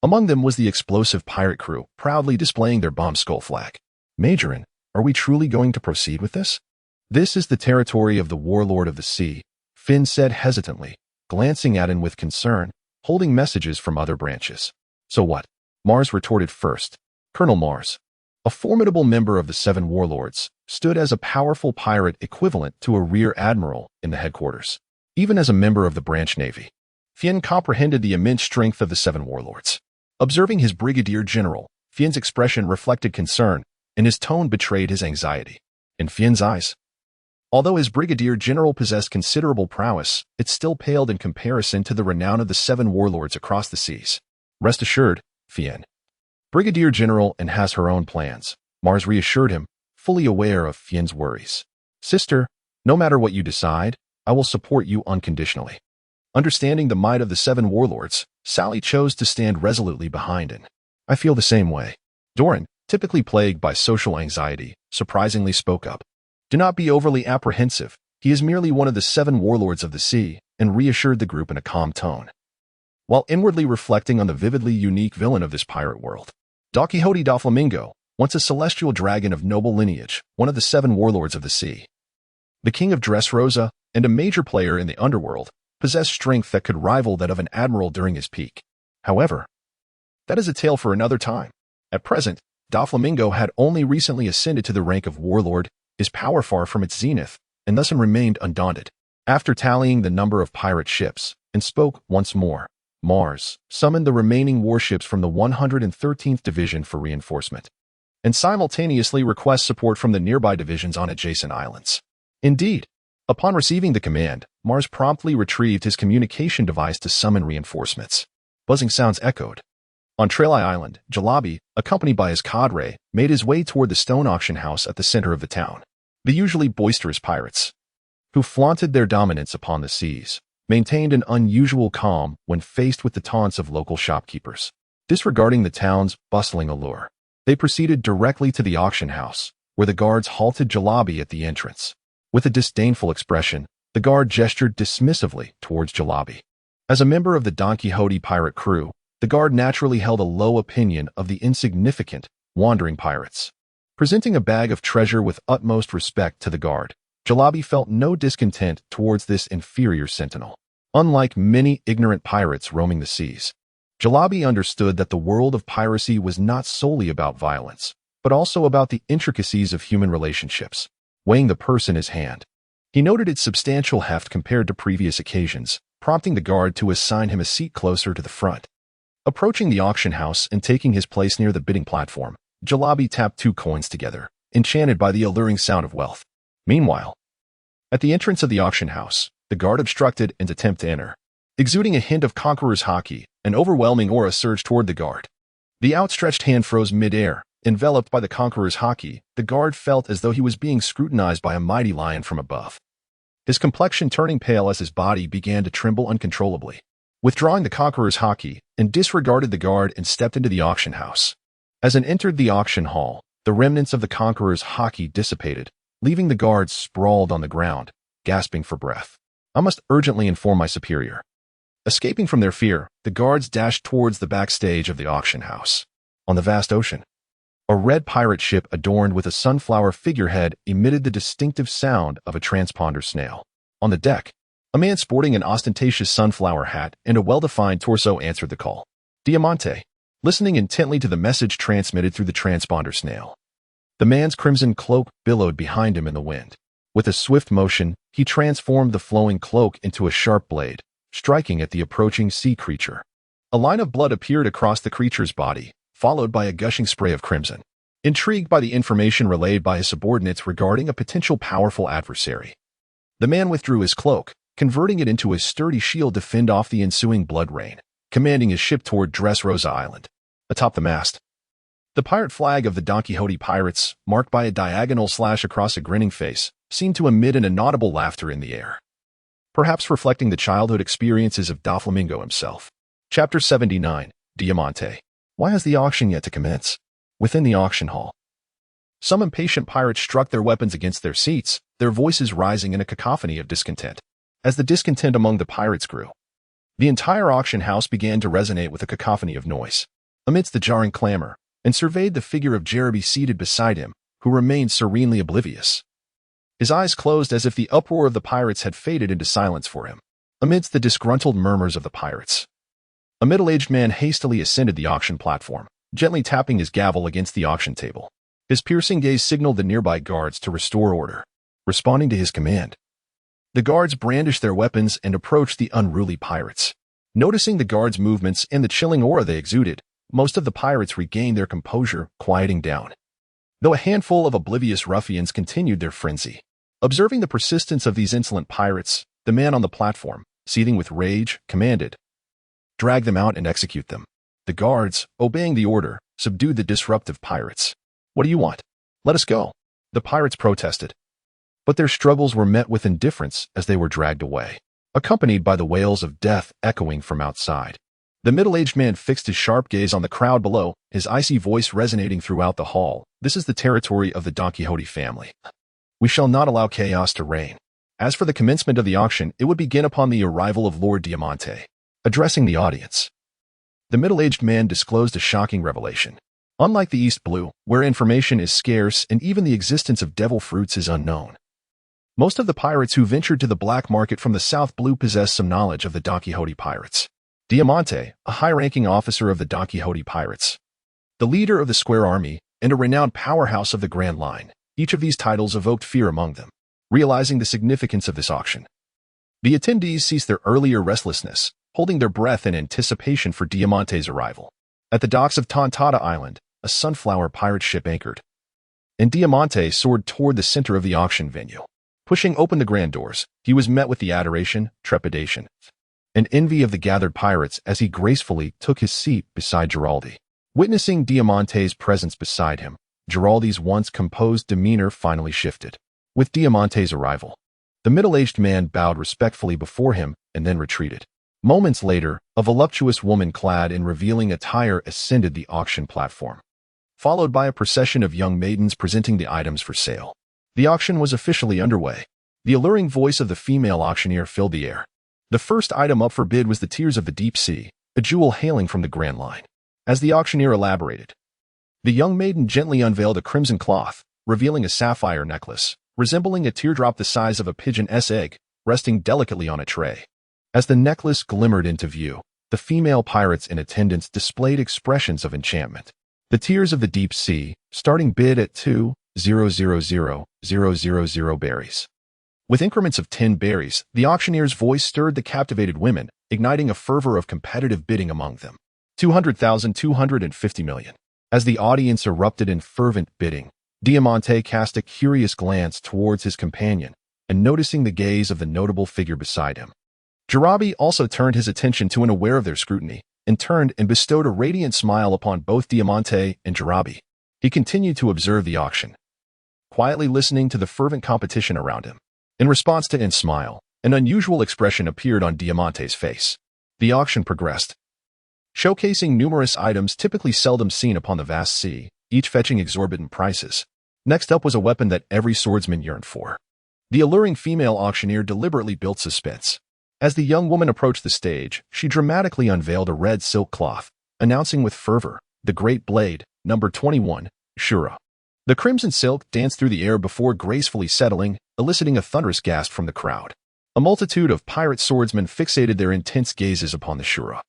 Among them was the explosive pirate crew, proudly displaying their bomb skull flag. "Majorin, are we truly going to proceed with this?" "This is the territory of the warlord of the sea," Finn said hesitantly, glancing at him with concern, holding messages from other branches. "So what?" Mars retorted first. Colonel Mars, a formidable member of the Seven Warlords, stood as a powerful pirate equivalent to a rear admiral in the headquarters. Even as a member of the branch navy, Finn comprehended the immense strength of the Seven Warlords. Observing his brigadier general, Finn's expression reflected concern, and his tone betrayed his anxiety. In Finn's eyes, although his brigadier general possessed considerable prowess, it still paled in comparison to the renown of the Seven Warlords across the seas. "Rest assured, Finn. Brigadier General and has her own plans," Mars reassured him, fully aware of Finn's worries. "Sister, no matter what you decide, I will support you unconditionally." Understanding the might of the Seven Warlords, Sally chose to stand resolutely behind him. "I feel the same way." Doran, typically plagued by social anxiety, surprisingly spoke up. "Do not be overly apprehensive. He is merely one of the Seven Warlords of the sea," and reassured the group in a calm tone, while inwardly reflecting on the vividly unique villain of this pirate world. Don Quixote da Flamingo, once a celestial dragon of noble lineage, one of the Seven Warlords of the sea, the king of Dressrosa, and a major player in the underworld, possessed strength that could rival that of an admiral during his peak. However, that is a tale for another time. At present, Da Flamingo had only recently ascended to the rank of warlord, his power far from its zenith, and thus remained undaunted. After tallying the number of pirate ships, and spoke once more, Mars summoned the remaining warships from the 113th Division for reinforcement, and simultaneously request support from the nearby divisions on adjacent islands. Indeed, upon receiving the command, Mars promptly retrieved his communication device to summon reinforcements. Buzzing sounds echoed. On Trelai Island, Jalabi, accompanied by his cadre, made his way toward the stone auction house at the center of the town. The usually boisterous pirates, who flaunted their dominance upon the seas, maintained an unusual calm when faced with the taunts of local shopkeepers. Disregarding the town's bustling allure, they proceeded directly to the auction house, where the guards halted Jalabi at the entrance. With a disdainful expression, the guard gestured dismissively towards Jalabi. As a member of the Don Quixote pirate crew, the guard naturally held a low opinion of the insignificant, wandering pirates. Presenting a bag of treasure with utmost respect to the guard, Jalabi felt no discontent towards this inferior sentinel. Unlike many ignorant pirates roaming the seas, Jalabi understood that the world of piracy was not solely about violence, but also about the intricacies of human relationships. Weighing the purse in his hand, he noted its substantial heft compared to previous occasions, prompting the guard to assign him a seat closer to the front. Approaching the auction house and taking his place near the bidding platform, Jalabi tapped 2 coins together, enchanted by the alluring sound of wealth. Meanwhile, at the entrance of the auction house, the guard obstructed an attempt to enter. Exuding a hint of conqueror's haki, an overwhelming aura surged toward the guard. The outstretched hand froze mid-air. Enveloped by the conqueror's haki, the guard felt as though he was being scrutinized by a mighty lion from above, his complexion turning pale as his body began to tremble uncontrollably. Withdrawing the conqueror's haki, and disregarded the guard and stepped into the auction house. As it entered the auction hall, the remnants of the conqueror's haki dissipated, leaving the guards sprawled on the ground, gasping for breath. "I must urgently inform my superior." Escaping from their fear, the guards dashed towards the backstage of the auction house. On the vast ocean, a red pirate ship adorned with a sunflower figurehead emitted the distinctive sound of a transponder snail. On the deck, a man sporting an ostentatious sunflower hat and a well-defined torso answered the call. Diamante, listening intently to the message transmitted through the transponder snail. The man's crimson cloak billowed behind him in the wind. With a swift motion, he transformed the flowing cloak into a sharp blade, striking at the approaching sea creature. A line of blood appeared across the creature's body, followed by a gushing spray of crimson. Intrigued by the information relayed by his subordinates regarding a potential powerful adversary, the man withdrew his cloak, converting it into a sturdy shield to fend off the ensuing blood rain, commanding his ship toward Dressrosa Island. Atop the mast, the pirate flag of the Don Quixote pirates, marked by a diagonal slash across a grinning face, seemed to emit an inaudible laughter in the air, perhaps reflecting the childhood experiences of Doflamingo himself. Chapter 79, Diamante. Why has the auction yet to commence? Within the auction hall, some impatient pirates struck their weapons against their seats, their voices rising in a cacophony of discontent. As the discontent among the pirates grew, the entire auction house began to resonate with a cacophony of noise. Amidst the jarring clamor, and surveyed the figure of Jeremy seated beside him, who remained serenely oblivious. His eyes closed as if the uproar of the pirates had faded into silence for him. Amidst the disgruntled murmurs of the pirates, a middle-aged man hastily ascended the auction platform, gently tapping his gavel against the auction table. His piercing gaze signaled the nearby guards to restore order. Responding to his command, the guards brandished their weapons and approached the unruly pirates. Noticing the guards' movements and the chilling aura they exuded, most of the pirates regained their composure, quieting down, though a handful of oblivious ruffians continued their frenzy. Observing the persistence of these insolent pirates, the man on the platform, seething with rage, commanded, "Drag them out and execute them." The guards, obeying the order, subdued the disruptive pirates. "What do you want? Let us go," the pirates protested. But their struggles were met with indifference as they were dragged away, accompanied by the wails of death echoing from outside. The middle-aged man fixed his sharp gaze on the crowd below, his icy voice resonating throughout the hall. "This is the territory of the Don Quixote family. We shall not allow chaos to reign. As for the commencement of the auction, it would begin upon the arrival of Lord Diamante." Addressing the audience, the middle-aged man disclosed a shocking revelation. Unlike the East Blue, where information is scarce and even the existence of devil fruits is unknown, most of the pirates who ventured to the black market from the South Blue possessed some knowledge of the Don Quixote pirates. Diamante, a high-ranking officer of the Don Quixote pirates, the leader of the Square Army, and a renowned powerhouse of the Grand Line, each of these titles evoked fear among them. Realizing the significance of this auction, the attendees ceased their earlier restlessness, holding their breath in anticipation for Diamante's arrival. At the docks of Tontada Island, a sunflower pirate ship anchored, and Diamante soared toward the center of the auction venue. Pushing open the grand doors, he was met with the adoration, trepidation, and envy of the gathered pirates as he gracefully took his seat beside Giraldi. Witnessing Diamante's presence beside him, Giraldi's once composed demeanor finally shifted. With Diamante's arrival, the middle-aged man bowed respectfully before him and then retreated. Moments later, a voluptuous woman clad in revealing attire ascended the auction platform, followed by a procession of young maidens presenting the items for sale. The auction was officially underway. The alluring voice of the female auctioneer filled the air. The first item up for bid was the Tears of the Deep Sea, a jewel hailing from the Grand Line. As the auctioneer elaborated, the young maiden gently unveiled a crimson cloth, revealing a sapphire necklace, resembling a teardrop the size of a pigeon's egg, resting delicately on a tray. As the necklace glimmered into view, the female pirates in attendance displayed expressions of enchantment. The Tears of the Deep Sea, starting bid at 2,000,000 berries. With increments of 10 berries, the auctioneer's voice stirred the captivated women, igniting a fervor of competitive bidding among them. 200,000, 250 million. As the audience erupted in fervent bidding, Diamante cast a curious glance towards his companion, and noticing the gaze of the notable figure beside him, Jarabi also turned his attention to and aware of their scrutiny, and turned and bestowed a radiant smile upon both Diamante and Jarabi. He continued to observe the auction, quietly listening to the fervent competition around him. In response to his smile, an unusual expression appeared on Diamante's face. The auction progressed, showcasing numerous items typically seldom seen upon the vast sea, each fetching exorbitant prices. Next up was a weapon that every swordsman yearned for. The alluring female auctioneer deliberately built suspense. As the young woman approached the stage, she dramatically unveiled a red silk cloth, announcing with fervor, "The Great Blade, number 21, Shura." The crimson silk danced through the air before gracefully settling, eliciting a thunderous gasp from the crowd. A multitude of pirate swordsmen fixated their intense gazes upon the Shura,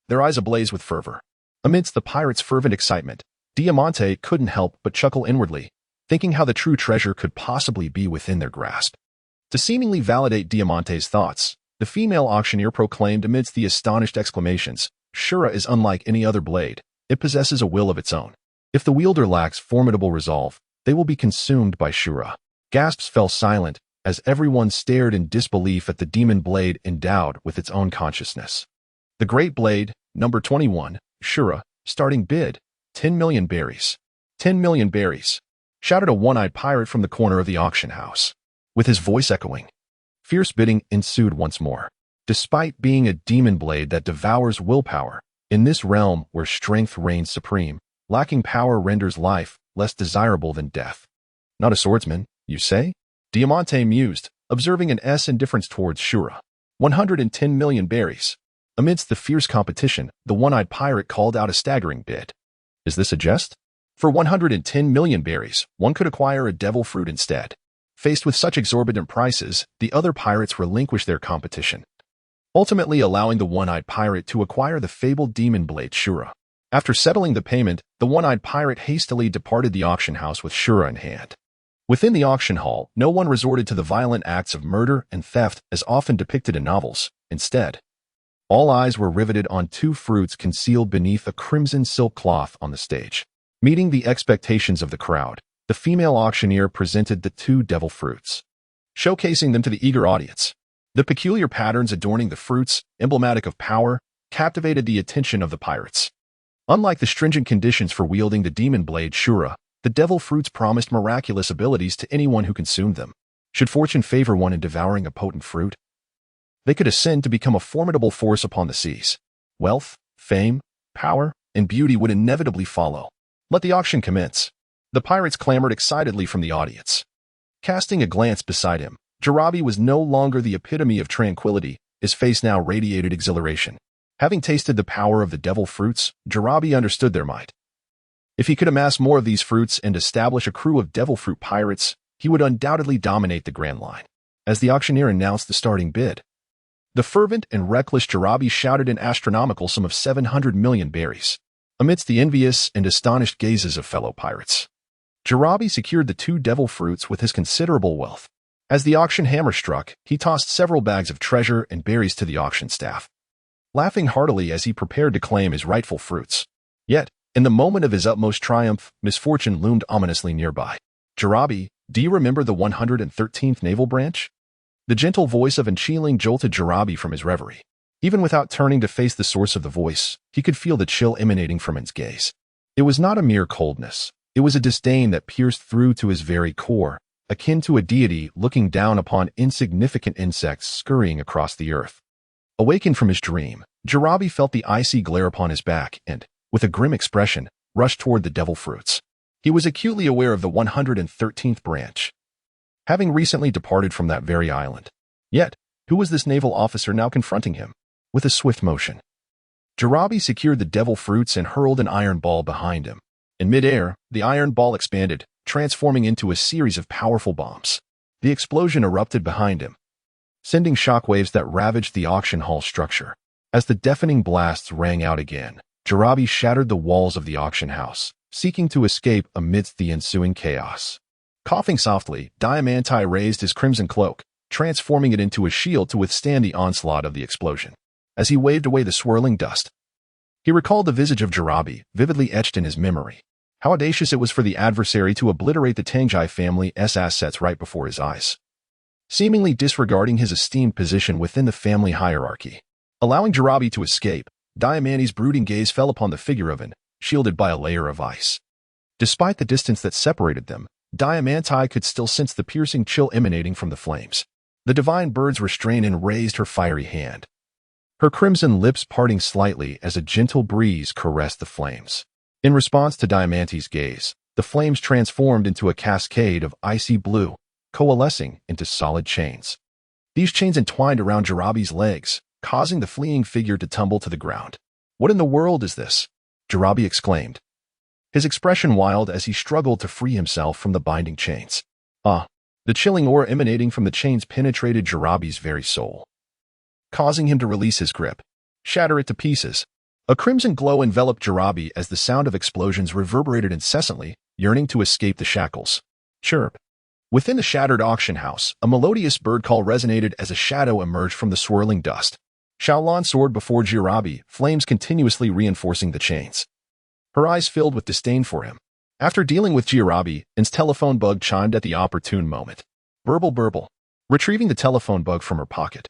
their eyes ablaze with fervor. Amidst the pirates' fervent excitement, Diamante couldn't help but chuckle inwardly, thinking how the true treasure could possibly be within their grasp. To seemingly validate Diamante's thoughts, the female auctioneer proclaimed amidst the astonished exclamations, "Shura is unlike any other blade. It possesses a will of its own. If the wielder lacks formidable resolve, they will be consumed by Shura. Gasps fell silent as everyone stared in disbelief at the demon blade endowed with its own consciousness. The Great Blade, number 21, Shura, starting bid, 10 million berries. 10 million berries, shouted a one-eyed pirate from the corner of the auction house, with his voice echoing. Fierce bidding ensued once more. Despite being a demon blade that devours willpower, in this realm where strength reigns supreme, lacking power renders life less desirable than death. Not a swordsman, you say? Diamante mused, observing an indifference towards Shura. 110 million berries. Amidst the fierce competition, the one-eyed pirate called out a staggering bid. Is this a jest? For 110 million berries, one could acquire a devil fruit instead. Faced with such exorbitant prices, the other pirates relinquished their competition, ultimately allowing the one-eyed pirate to acquire the fabled demon blade Shura. After settling the payment, the one-eyed pirate hastily departed the auction house with Shura in hand. Within the auction hall, no one resorted to the violent acts of murder and theft as often depicted in novels. Instead, all eyes were riveted on two fruits concealed beneath a crimson silk cloth on the stage. Meeting the expectations of the crowd, the female auctioneer presented the two devil fruits, showcasing them to the eager audience. The peculiar patterns adorning the fruits, emblematic of power, captivated the attention of the pirates. Unlike the stringent conditions for wielding the demon blade Shura, the devil fruits promised miraculous abilities to anyone who consumed them. Should fortune favor one in devouring a potent fruit, they could ascend to become a formidable force upon the seas. Wealth, fame, power, and beauty would inevitably follow. Let the auction commence. The pirates clamored excitedly from the audience. Casting a glance beside him, Jarabi was no longer the epitome of tranquility. His face now radiated exhilaration. Having tasted the power of the devil fruits, Jarabi understood their might. If he could amass more of these fruits and establish a crew of devil fruit pirates, he would undoubtedly dominate the Grand Line. As the auctioneer announced the starting bid, the fervent and reckless Jarabi shouted an astronomical sum of 700 million berries. Amidst the envious and astonished gazes of fellow pirates, Jarabi secured the two devil fruits with his considerable wealth. As the auction hammer struck, he tossed several bags of treasure and berries to the auction staff, laughing heartily as he prepared to claim his rightful fruits. Yet, in the moment of his utmost triumph, misfortune loomed ominously nearby. Jarabi, do you remember the 113th naval branch? The gentle voice of Enchiling jolted Jarabi from his reverie. Even without turning to face the source of the voice, he could feel the chill emanating from its gaze. It was not a mere coldness. It was a disdain that pierced through to his very core, akin to a deity looking down upon insignificant insects scurrying across the earth. Awakened from his dream, Jarabi felt the icy glare upon his back and, with a grim expression, rushed toward the devil fruits. He was acutely aware of the 113th branch, having recently departed from that very island. Yet, who was this naval officer now confronting him? With a swift motion, Jarabi secured the devil fruits and hurled an iron ball behind him. In midair, the iron ball expanded, transforming into a series of powerful bombs. The explosion erupted behind him, sending shockwaves that ravaged the auction hall structure. As the deafening blasts rang out again, Jarabi shattered the walls of the auction house, seeking to escape amidst the ensuing chaos. Coughing softly, Diamante raised his crimson cloak, transforming it into a shield to withstand the onslaught of the explosion. As he waved away the swirling dust, he recalled the visage of Jarabi, vividly etched in his memory. How audacious it was for the adversary to obliterate the Tangjai family's assets right before his eyes, seemingly disregarding his esteemed position within the family hierarchy. Allowing Jarabi to escape, Diamante's brooding gaze fell upon the figure of an, shielded by a layer of ice. Despite the distance that separated them, Diamante could still sense the piercing chill emanating from the flames. The divine birds restrained and raised her fiery hand, her crimson lips parting slightly as a gentle breeze caressed the flames. In response to Diamante's gaze, the flames transformed into a cascade of icy blue, coalescing into solid chains. These chains entwined around Jarabi's legs, causing the fleeing figure to tumble to the ground. What in the world is this? Jarabi exclaimed, his expression wild as he struggled to free himself from the binding chains. The chilling aura emanating from the chains penetrated Jarabi's very soul, causing him to release his grip, shatter it to pieces. A crimson glow enveloped Jarabi as the sound of explosions reverberated incessantly, yearning to escape the shackles. Chirp. Within the shattered auction house, a melodious bird call resonated as a shadow emerged from the swirling dust. Shaolan soared before Jarabi, flames continuously reinforcing the chains. her eyes filled with disdain for him. After dealing with Giarabi, Anne's telephone bug chimed at the opportune moment. Burble burble. Retrieving the telephone bug from her pocket,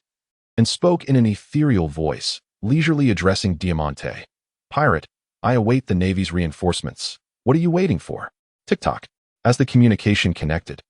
and spoke in an ethereal voice, leisurely addressing Diamante. Pirate, I await the Navy's reinforcements. What are you waiting for? Tick-tock. As the communication connected,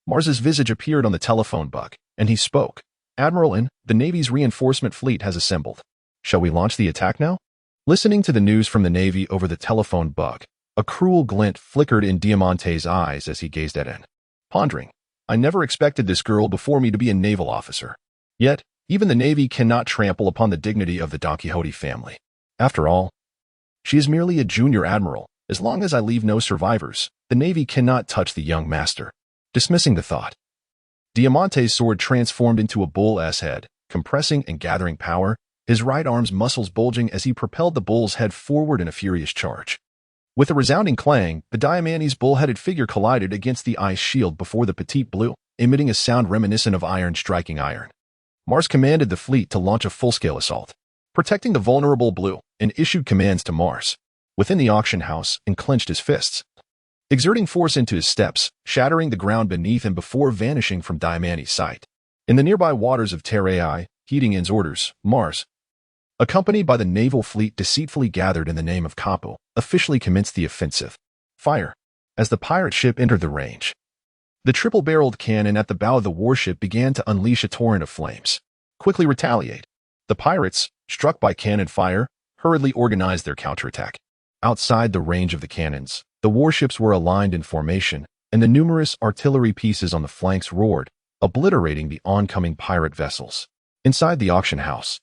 Mars's visage appeared on the telephone bug, and he spoke. Admiral Anne, the Navy's reinforcement fleet has assembled. Shall we launch the attack now? Listening to the news from the Navy over the telephone bug, a cruel glint flickered in Diamante's eyes as he gazed at Anne. Pondering, I never expected this girl before me to be a naval officer. Yet, even the Navy cannot trample upon the dignity of the Don Quixote family. After all, she is merely a junior admiral. As long as I leave no survivors, the Navy cannot touch the young master. Dismissing the thought, Diamante's sword transformed into a bull's head, compressing and gathering power, his right arm's muscles bulging as he propelled the bull's head forward in a furious charge. With a resounding clang, the Diamante's bull-headed figure collided against the ice shield before the petite blue, emitting a sound reminiscent of iron striking iron. Mars commanded the fleet to launch a full-scale assault, protecting the vulnerable blue, and issued commands to Mars, within the auction house, and clenched his fists, exerting force into his steps, shattering the ground beneath him before vanishing from Diamante's sight. In the nearby waters of Terrae, heeding Anne's orders, Mars, accompanied by the naval fleet deceitfully gathered in the name of Capo, officially commenced the offensive. Fire. As the pirate ship entered the range, the triple-barreled cannon at the bow of the warship began to unleash a torrent of flames. Quickly retaliate. The pirates, struck by cannon fire, hurriedly organized their counterattack. Outside the range of the cannons, the warships were aligned in formation, and the numerous artillery pieces on the flanks roared, obliterating the oncoming pirate vessels. Inside the auction house,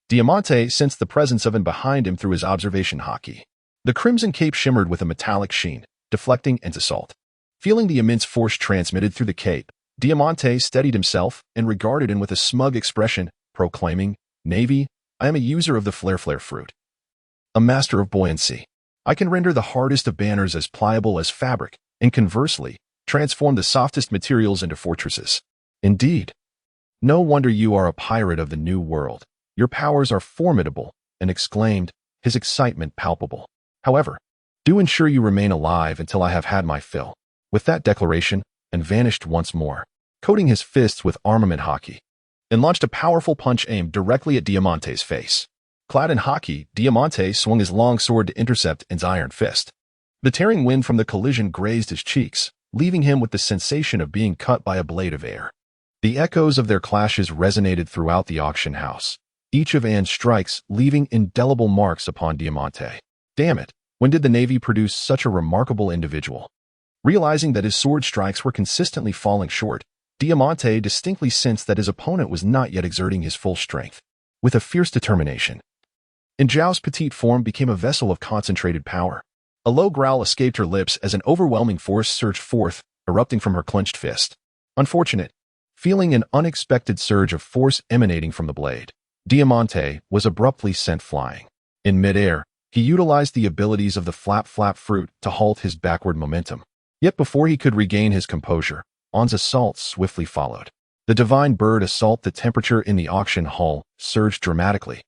Diamante sensed the presence of Anne behind him through his observation hockey. The crimson cape shimmered with a metallic sheen, deflecting Anne's assault. Feeling the immense force transmitted through the cape, Diamante steadied himself and regarded Anne with a smug expression, proclaiming, Navy, I am a user of the flare fruit, a master of buoyancy. I can render the hardest of banners as pliable as fabric, and conversely, transform the softest materials into fortresses. Indeed. No wonder you are a pirate of the New World. Your powers are formidable, and exclaimed, his excitement palpable. However, do ensure you remain alive until I have had my fill. With that declaration, and vanished once more, coating his fists with armament hockey, and launched a powerful punch aimed directly at Diamante's face. Clad in hockey, Diamante swung his long sword to intercept Anne's iron fist. The tearing wind from the collision grazed his cheeks, leaving him with the sensation of being cut by a blade of air. The echoes of their clashes resonated throughout the auction house, each of Anne's strikes leaving indelible marks upon Diamante. Damn it, when did the Navy produce such a remarkable individual? Realizing that his sword strikes were consistently falling short, Diamante distinctly sensed that his opponent was not yet exerting his full strength. With a fierce determination, Zhao's petite form became a vessel of concentrated power. A low growl escaped her lips as an overwhelming force surged forth, erupting from her clenched fist. Unfortunate. Feeling an unexpected surge of force emanating from the blade, Diamante was abruptly sent flying. In midair, he utilized the abilities of the flap fruit to halt his backward momentum. Yet before he could regain his composure, Anne's assault swiftly followed. The divine bird assault. The temperature in the auction hall surged dramatically,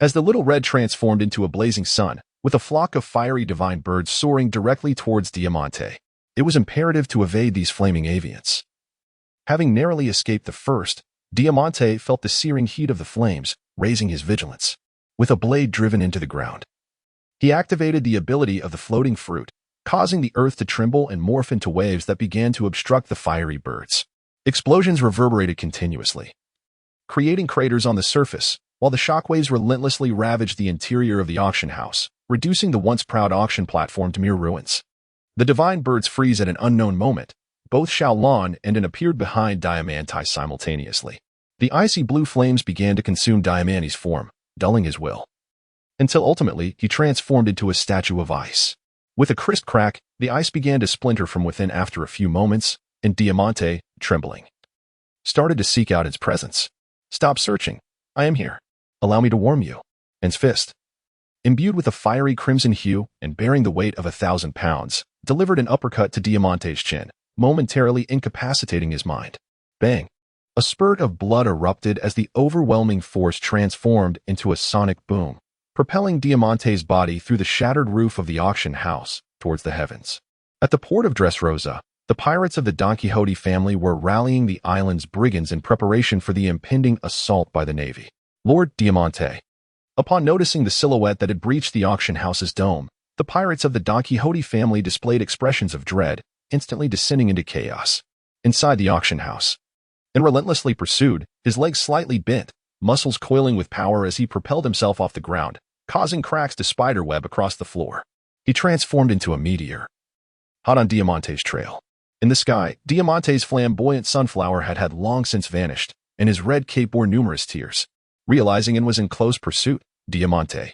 as the little red transformed into a blazing sun, with a flock of fiery divine birds soaring directly towards Diamante. It was imperative to evade these flaming avians. Having narrowly escaped the first, Diamante felt the searing heat of the flames, raising his vigilance. With a blade driven into the ground, he activated the ability of the floating fruit, causing the earth to tremble and morph into waves that began to obstruct the fiery birds. Explosions reverberated continuously, creating craters on the surface, while the shockwaves relentlessly ravaged the interior of the auction house, reducing the once proud auction platform to mere ruins. The divine birds freeze at an unknown moment. Both Xiaolan and Anne appeared behind Diamante simultaneously. The icy blue flames began to consume Diamante's form, dulling his will, until ultimately he transformed into a statue of ice. With a crisp crack, the ice began to splinter from within after a few moments, and Diamante, trembling, started to seek out its presence. Stop searching. I am here. Allow me to warm you. Anne's fist, imbued with a fiery crimson hue and bearing the weight of 1,000 pounds, delivered an uppercut to Diamante's chin, momentarily incapacitating his mind. Bang! A spurt of blood erupted as the overwhelming force transformed into a sonic boom, propelling Diamante's body through the shattered roof of the auction house towards the heavens. At the port of Dressrosa, the pirates of the Don Quixote family were rallying the island's brigands in preparation for the impending assault by the navy. Lord Diamante. Upon noticing the silhouette that had breached the auction house's dome, the pirates of the Don Quixote family displayed expressions of dread, instantly descending into chaos. Inside the auction house, and relentlessly pursued, his legs slightly bent, muscles coiling with power as he propelled himself off the ground, causing cracks to spiderweb across the floor. He transformed into a meteor. Hot on Diamante's trail. In the sky, Diamante's flamboyant sunflower had long since vanished, and his red cape bore numerous tears. Realizing and was in close pursuit, Diamante,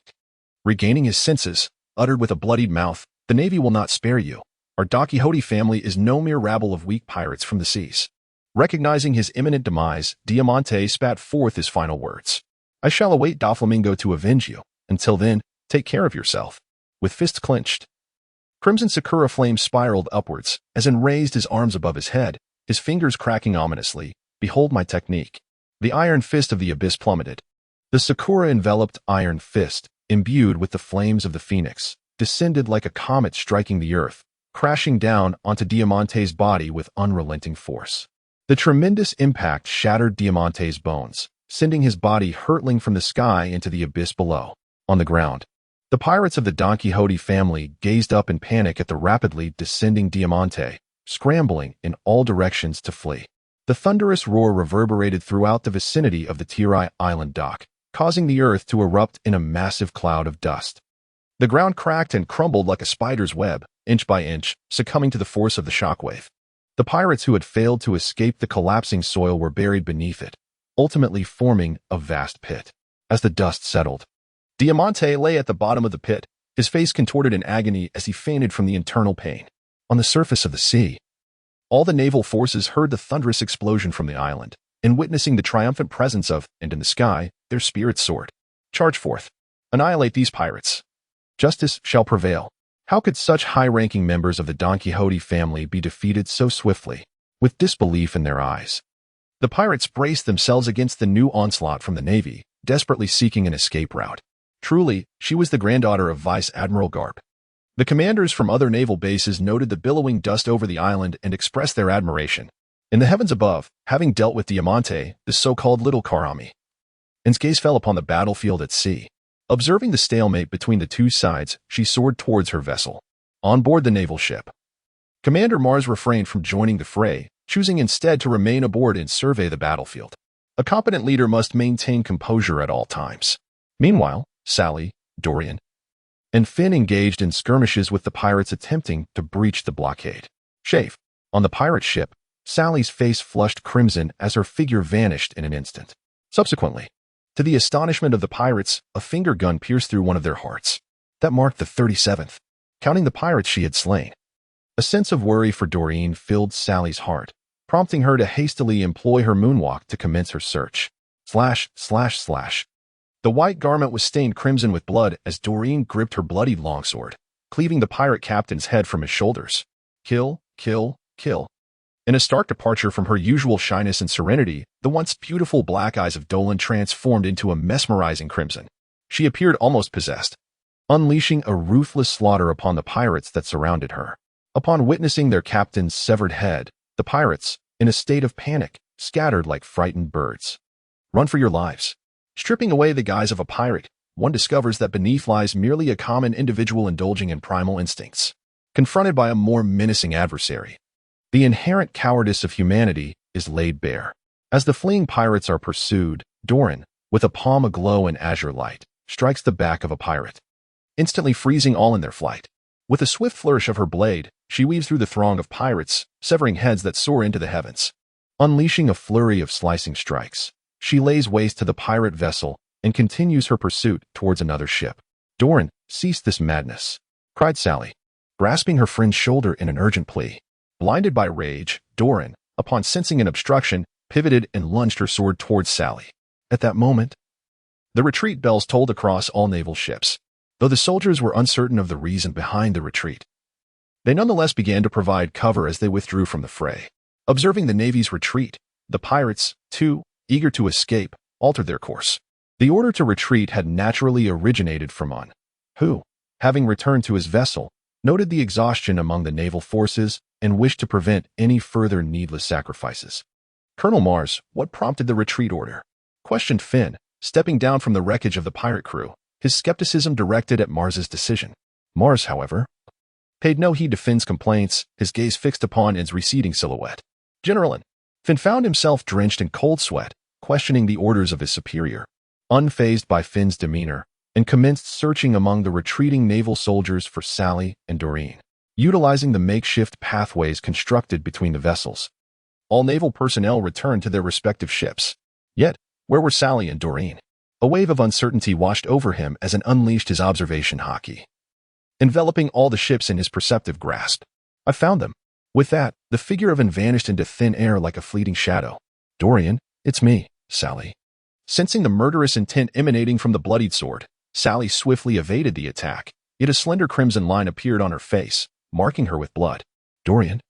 regaining his senses, uttered with a bloodied mouth, "The navy will not spare you. Our Don Quixote family is no mere rabble of weak pirates from the seas." Recognizing his imminent demise, Diamante spat forth his final words. "I shall await Doflamingo to avenge you. Until then, take care of yourself." With fists clenched, crimson sakura flames spiraled upwards, as he raised his arms above his head, his fingers cracking ominously. "Behold my technique." The iron fist of the abyss plummeted. The sakura-enveloped iron fist, imbued with the flames of the phoenix, descended like a comet striking the earth, crashing down onto Diamante's body with unrelenting force. The tremendous impact shattered Diamante's bones, sending his body hurtling from the sky into the abyss below. On the ground, the pirates of the Don Quixote family gazed up in panic at the rapidly descending Diamante, scrambling in all directions to flee. The thunderous roar reverberated throughout the vicinity of the Tirai Island dock, causing the earth to erupt in a massive cloud of dust. The ground cracked and crumbled like a spider's web, inch by inch, succumbing to the force of the shockwave. The pirates who had failed to escape the collapsing soil were buried beneath it, ultimately forming a vast pit. As the dust settled, Diamante lay at the bottom of the pit, his face contorted in agony as he fainted from the internal pain. On the surface of the sea, all the naval forces heard the thunderous explosion from the island, and witnessing the triumphant presence of, and in the sky, their spirits soared. "Charge forth. Annihilate these pirates. Justice shall prevail." How could such high-ranking members of the Don Quixote family be defeated so swiftly, with disbelief in their eyes? The pirates braced themselves against the new onslaught from the navy, desperately seeking an escape route. Truly, she was the granddaughter of Vice Admiral Garp. The commanders from other naval bases noted the billowing dust over the island and expressed their admiration. In the heavens above, having dealt with Diamante, the so-called Little Karami, and gaze fell upon the battlefield at sea. Observing the stalemate between the two sides, she soared towards her vessel. On board the naval ship, Commander Mars refrained from joining the fray, choosing instead to remain aboard and survey the battlefield. A competent leader must maintain composure at all times. Meanwhile, Sally, Dorian, and Finn engaged in skirmishes with the pirates attempting to breach the blockade. Chafe. On the pirate ship, Sally's face flushed crimson as her figure vanished in an instant. Subsequently, to the astonishment of the pirates, a finger gun pierced through one of their hearts. That marked the 37th, counting the pirates she had slain. A sense of worry for Doreen filled Sally's heart, prompting her to hastily employ her moonwalk to commence her search. Slash, slash, slash. The white garment was stained crimson with blood as Doreen gripped her bloodied longsword, cleaving the pirate captain's head from his shoulders. Kill, kill, kill. In a stark departure from her usual shyness and serenity, the once beautiful black eyes of Dolan transformed into a mesmerizing crimson. She appeared almost possessed, unleashing a ruthless slaughter upon the pirates that surrounded her. Upon witnessing their captain's severed head, the pirates, in a state of panic, scattered like frightened birds. Run for your lives. Stripping away the guise of a pirate, one discovers that beneath lies merely a common individual indulging in primal instincts. Confronted by a more menacing adversary, the inherent cowardice of humanity is laid bare. As the fleeing pirates are pursued, Doran, with a palm aglow in azure light, strikes the back of a pirate, instantly freezing all in their flight. With a swift flourish of her blade, she weaves through the throng of pirates, severing heads that soar into the heavens. Unleashing a flurry of slicing strikes, she lays waste to the pirate vessel and continues her pursuit towards another ship. "Doran, cease this madness," cried Sally, grasping her friend's shoulder in an urgent plea. Blinded by rage, Doran, upon sensing an obstruction, pivoted and lunged her sword towards Sally. At that moment, the retreat bells tolled across all naval ships. Though the soldiers were uncertain of the reason behind the retreat, they nonetheless began to provide cover as they withdrew from the fray. Observing the Navy's retreat, the pirates, too, eager to escape, altered their course. The order to retreat had naturally originated from Un, who, having returned to his vessel, noted the exhaustion among the naval forces and wished to prevent any further needless sacrifices. "Colonel Mars, what prompted the retreat order?" questioned Finn, stepping down from the wreckage of the pirate crew, his skepticism directed at Mars's decision. Mars, however, paid no heed to Finn's complaints, his gaze fixed upon In's receding silhouette. "General." Finn found himself drenched in cold sweat, questioning the orders of his superior, unfazed by Finn's demeanor, and commenced searching among the retreating naval soldiers for Sally and Doreen, utilizing the makeshift pathways constructed between the vessels. All naval personnel returned to their respective ships. Yet, where were Sally and Doreen? A wave of uncertainty washed over him as it unleashed his observation hockey, enveloping all the ships in his perceptive grasp. "I found them." With that, the figure of An vanished into thin air like a fleeting shadow. "Dorian, it's me, Sally." Sensing the murderous intent emanating from the bloodied sword, Sally swiftly evaded the attack, yet a slender crimson line appeared on her face, marking her with blood. "Dorian,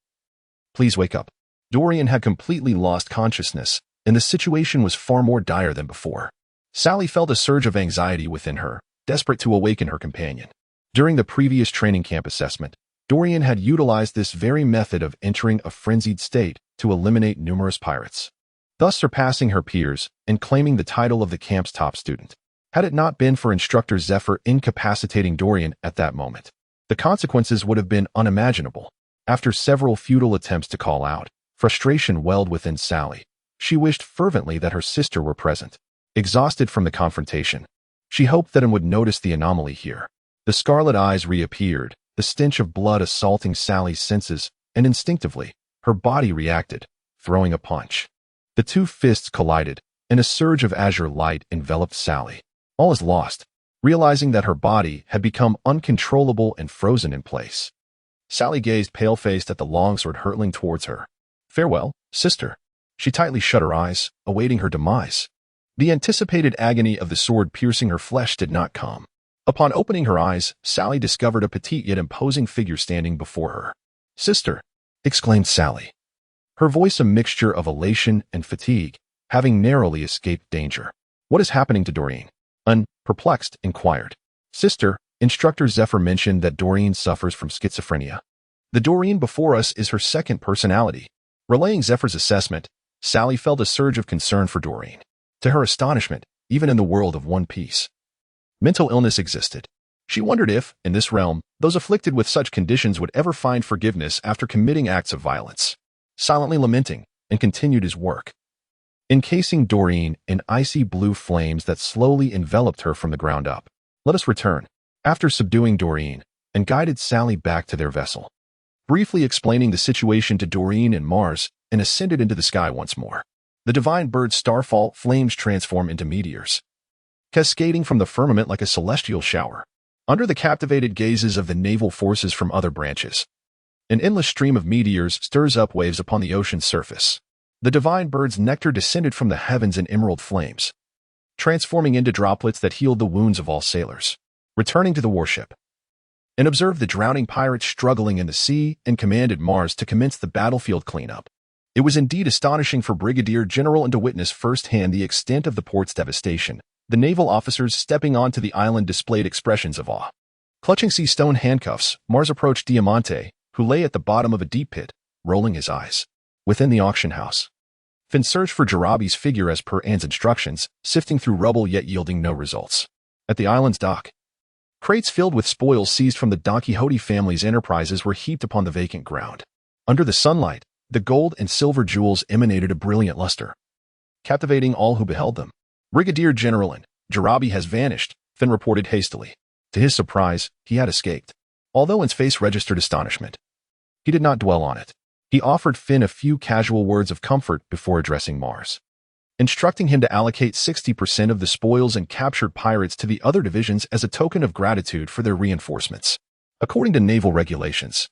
please wake up." Dorian had completely lost consciousness, and the situation was far more dire than before. Sally felt a surge of anxiety within her, desperate to awaken her companion. During the previous training camp assessment, Dorian had utilized this very method of entering a frenzied state to eliminate numerous pirates, thus surpassing her peers and claiming the title of the camp's top student. Had it not been for Instructor Zephyr incapacitating Dorian at that moment, the consequences would have been unimaginable. After several futile attempts to call out, frustration welled within Sally. She wished fervently that her sister were present. Exhausted from the confrontation, she hoped that An would notice the anomaly here. The scarlet eyes reappeared, the stench of blood assaulting Sally's senses, and instinctively, her body reacted, throwing a punch. The two fists collided, and a surge of azure light enveloped Sally. All is lost, realizing that her body had become uncontrollable and frozen in place. Sally gazed pale-faced at the longsword hurtling towards her. "Farewell, sister." She tightly shut her eyes, awaiting her demise. The anticipated agony of the sword piercing her flesh did not come. Upon opening her eyes, Sally discovered a petite yet imposing figure standing before her. "Sister," exclaimed Sally, her voice a mixture of elation and fatigue, having narrowly escaped danger. "What is happening to Doreen?" An, perplexed, inquired. "Sister, Instructor Zephyr mentioned that Doreen suffers from schizophrenia. The Doreen before us is her second personality." Relaying Zephyr's assessment, Sally felt a surge of concern for Doreen. To her astonishment, even in the world of One Piece, mental illness existed. She wondered if, in this realm, those afflicted with such conditions would ever find forgiveness after committing acts of violence. Silently lamenting, and continued his work, encasing Doreen in icy blue flames that slowly enveloped her from the ground up. "Let us return." After subduing Doreen, and guided Sally back to their vessel, briefly explaining the situation to Doreen and Mars, and ascended into the sky once more. The divine bird's starfall flames transform into meteors, cascading from the firmament like a celestial shower. Under the captivated gazes of the naval forces from other branches, an endless stream of meteors stirs up waves upon the ocean's surface. The divine bird's nectar descended from the heavens in emerald flames, transforming into droplets that healed the wounds of all sailors. Returning to the warship, and observed the drowning pirates struggling in the sea, and commanded Mars to commence the battlefield cleanup. It was indeed astonishing for Brigadier General and to witness firsthand the extent of the port's devastation. The naval officers stepping onto the island displayed expressions of awe. Clutching sea stone handcuffs, Mars approached Diamante, who lay at the bottom of a deep pit, rolling his eyes. Within the auction house, Finn searched for Jarabi's figure as per Anne's instructions, sifting through rubble yet yielding no results. At the island's dock, crates filled with spoils seized from the Don Quixote family's enterprises were heaped upon the vacant ground. Under the sunlight, the gold and silver jewels emanated a brilliant luster, captivating all who beheld them. "Brigadier General Jarabi has vanished," Finn reported hastily. To his surprise, he had escaped. Although Anne's face registered astonishment, he did not dwell on it. He offered Finn a few casual words of comfort before addressing Mars, instructing him to allocate 60% of the spoils and captured pirates to the other divisions as a token of gratitude for their reinforcements. According to naval regulations,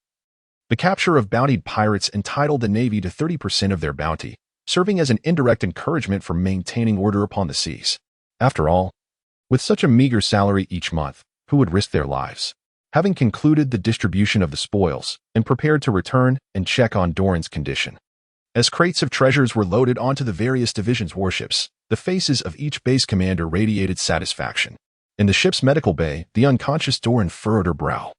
the capture of bountied pirates entitled the Navy to 30% of their bounty, serving as an indirect encouragement for maintaining order upon the seas. After all, with such a meager salary each month, who would risk their lives? Having concluded the distribution of the spoils, and prepared to return and check on Doran's condition, As crates of treasures were loaded onto the various divisions' warships, the faces of each base commander radiated satisfaction. In the ship's medical bay, the unconscious Doran furrowed her brow,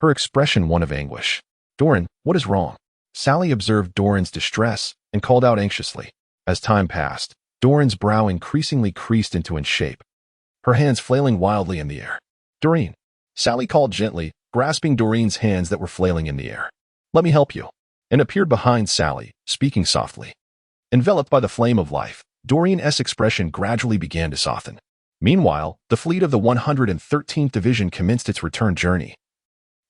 her expression one of anguish. "Doran, what is wrong?" Sally observed Doran's distress and called out anxiously. As time passed, Doran's brow increasingly creased into in shape, her hands flailing wildly in the air. "Doreen," Sally called gently, grasping Doreen's hands that were flailing in the air. "Let me help you," and appeared behind Sally, speaking softly. Enveloped by the flame of life, Doreen's expression gradually began to soften. Meanwhile, the fleet of the 113th Division commenced its return journey,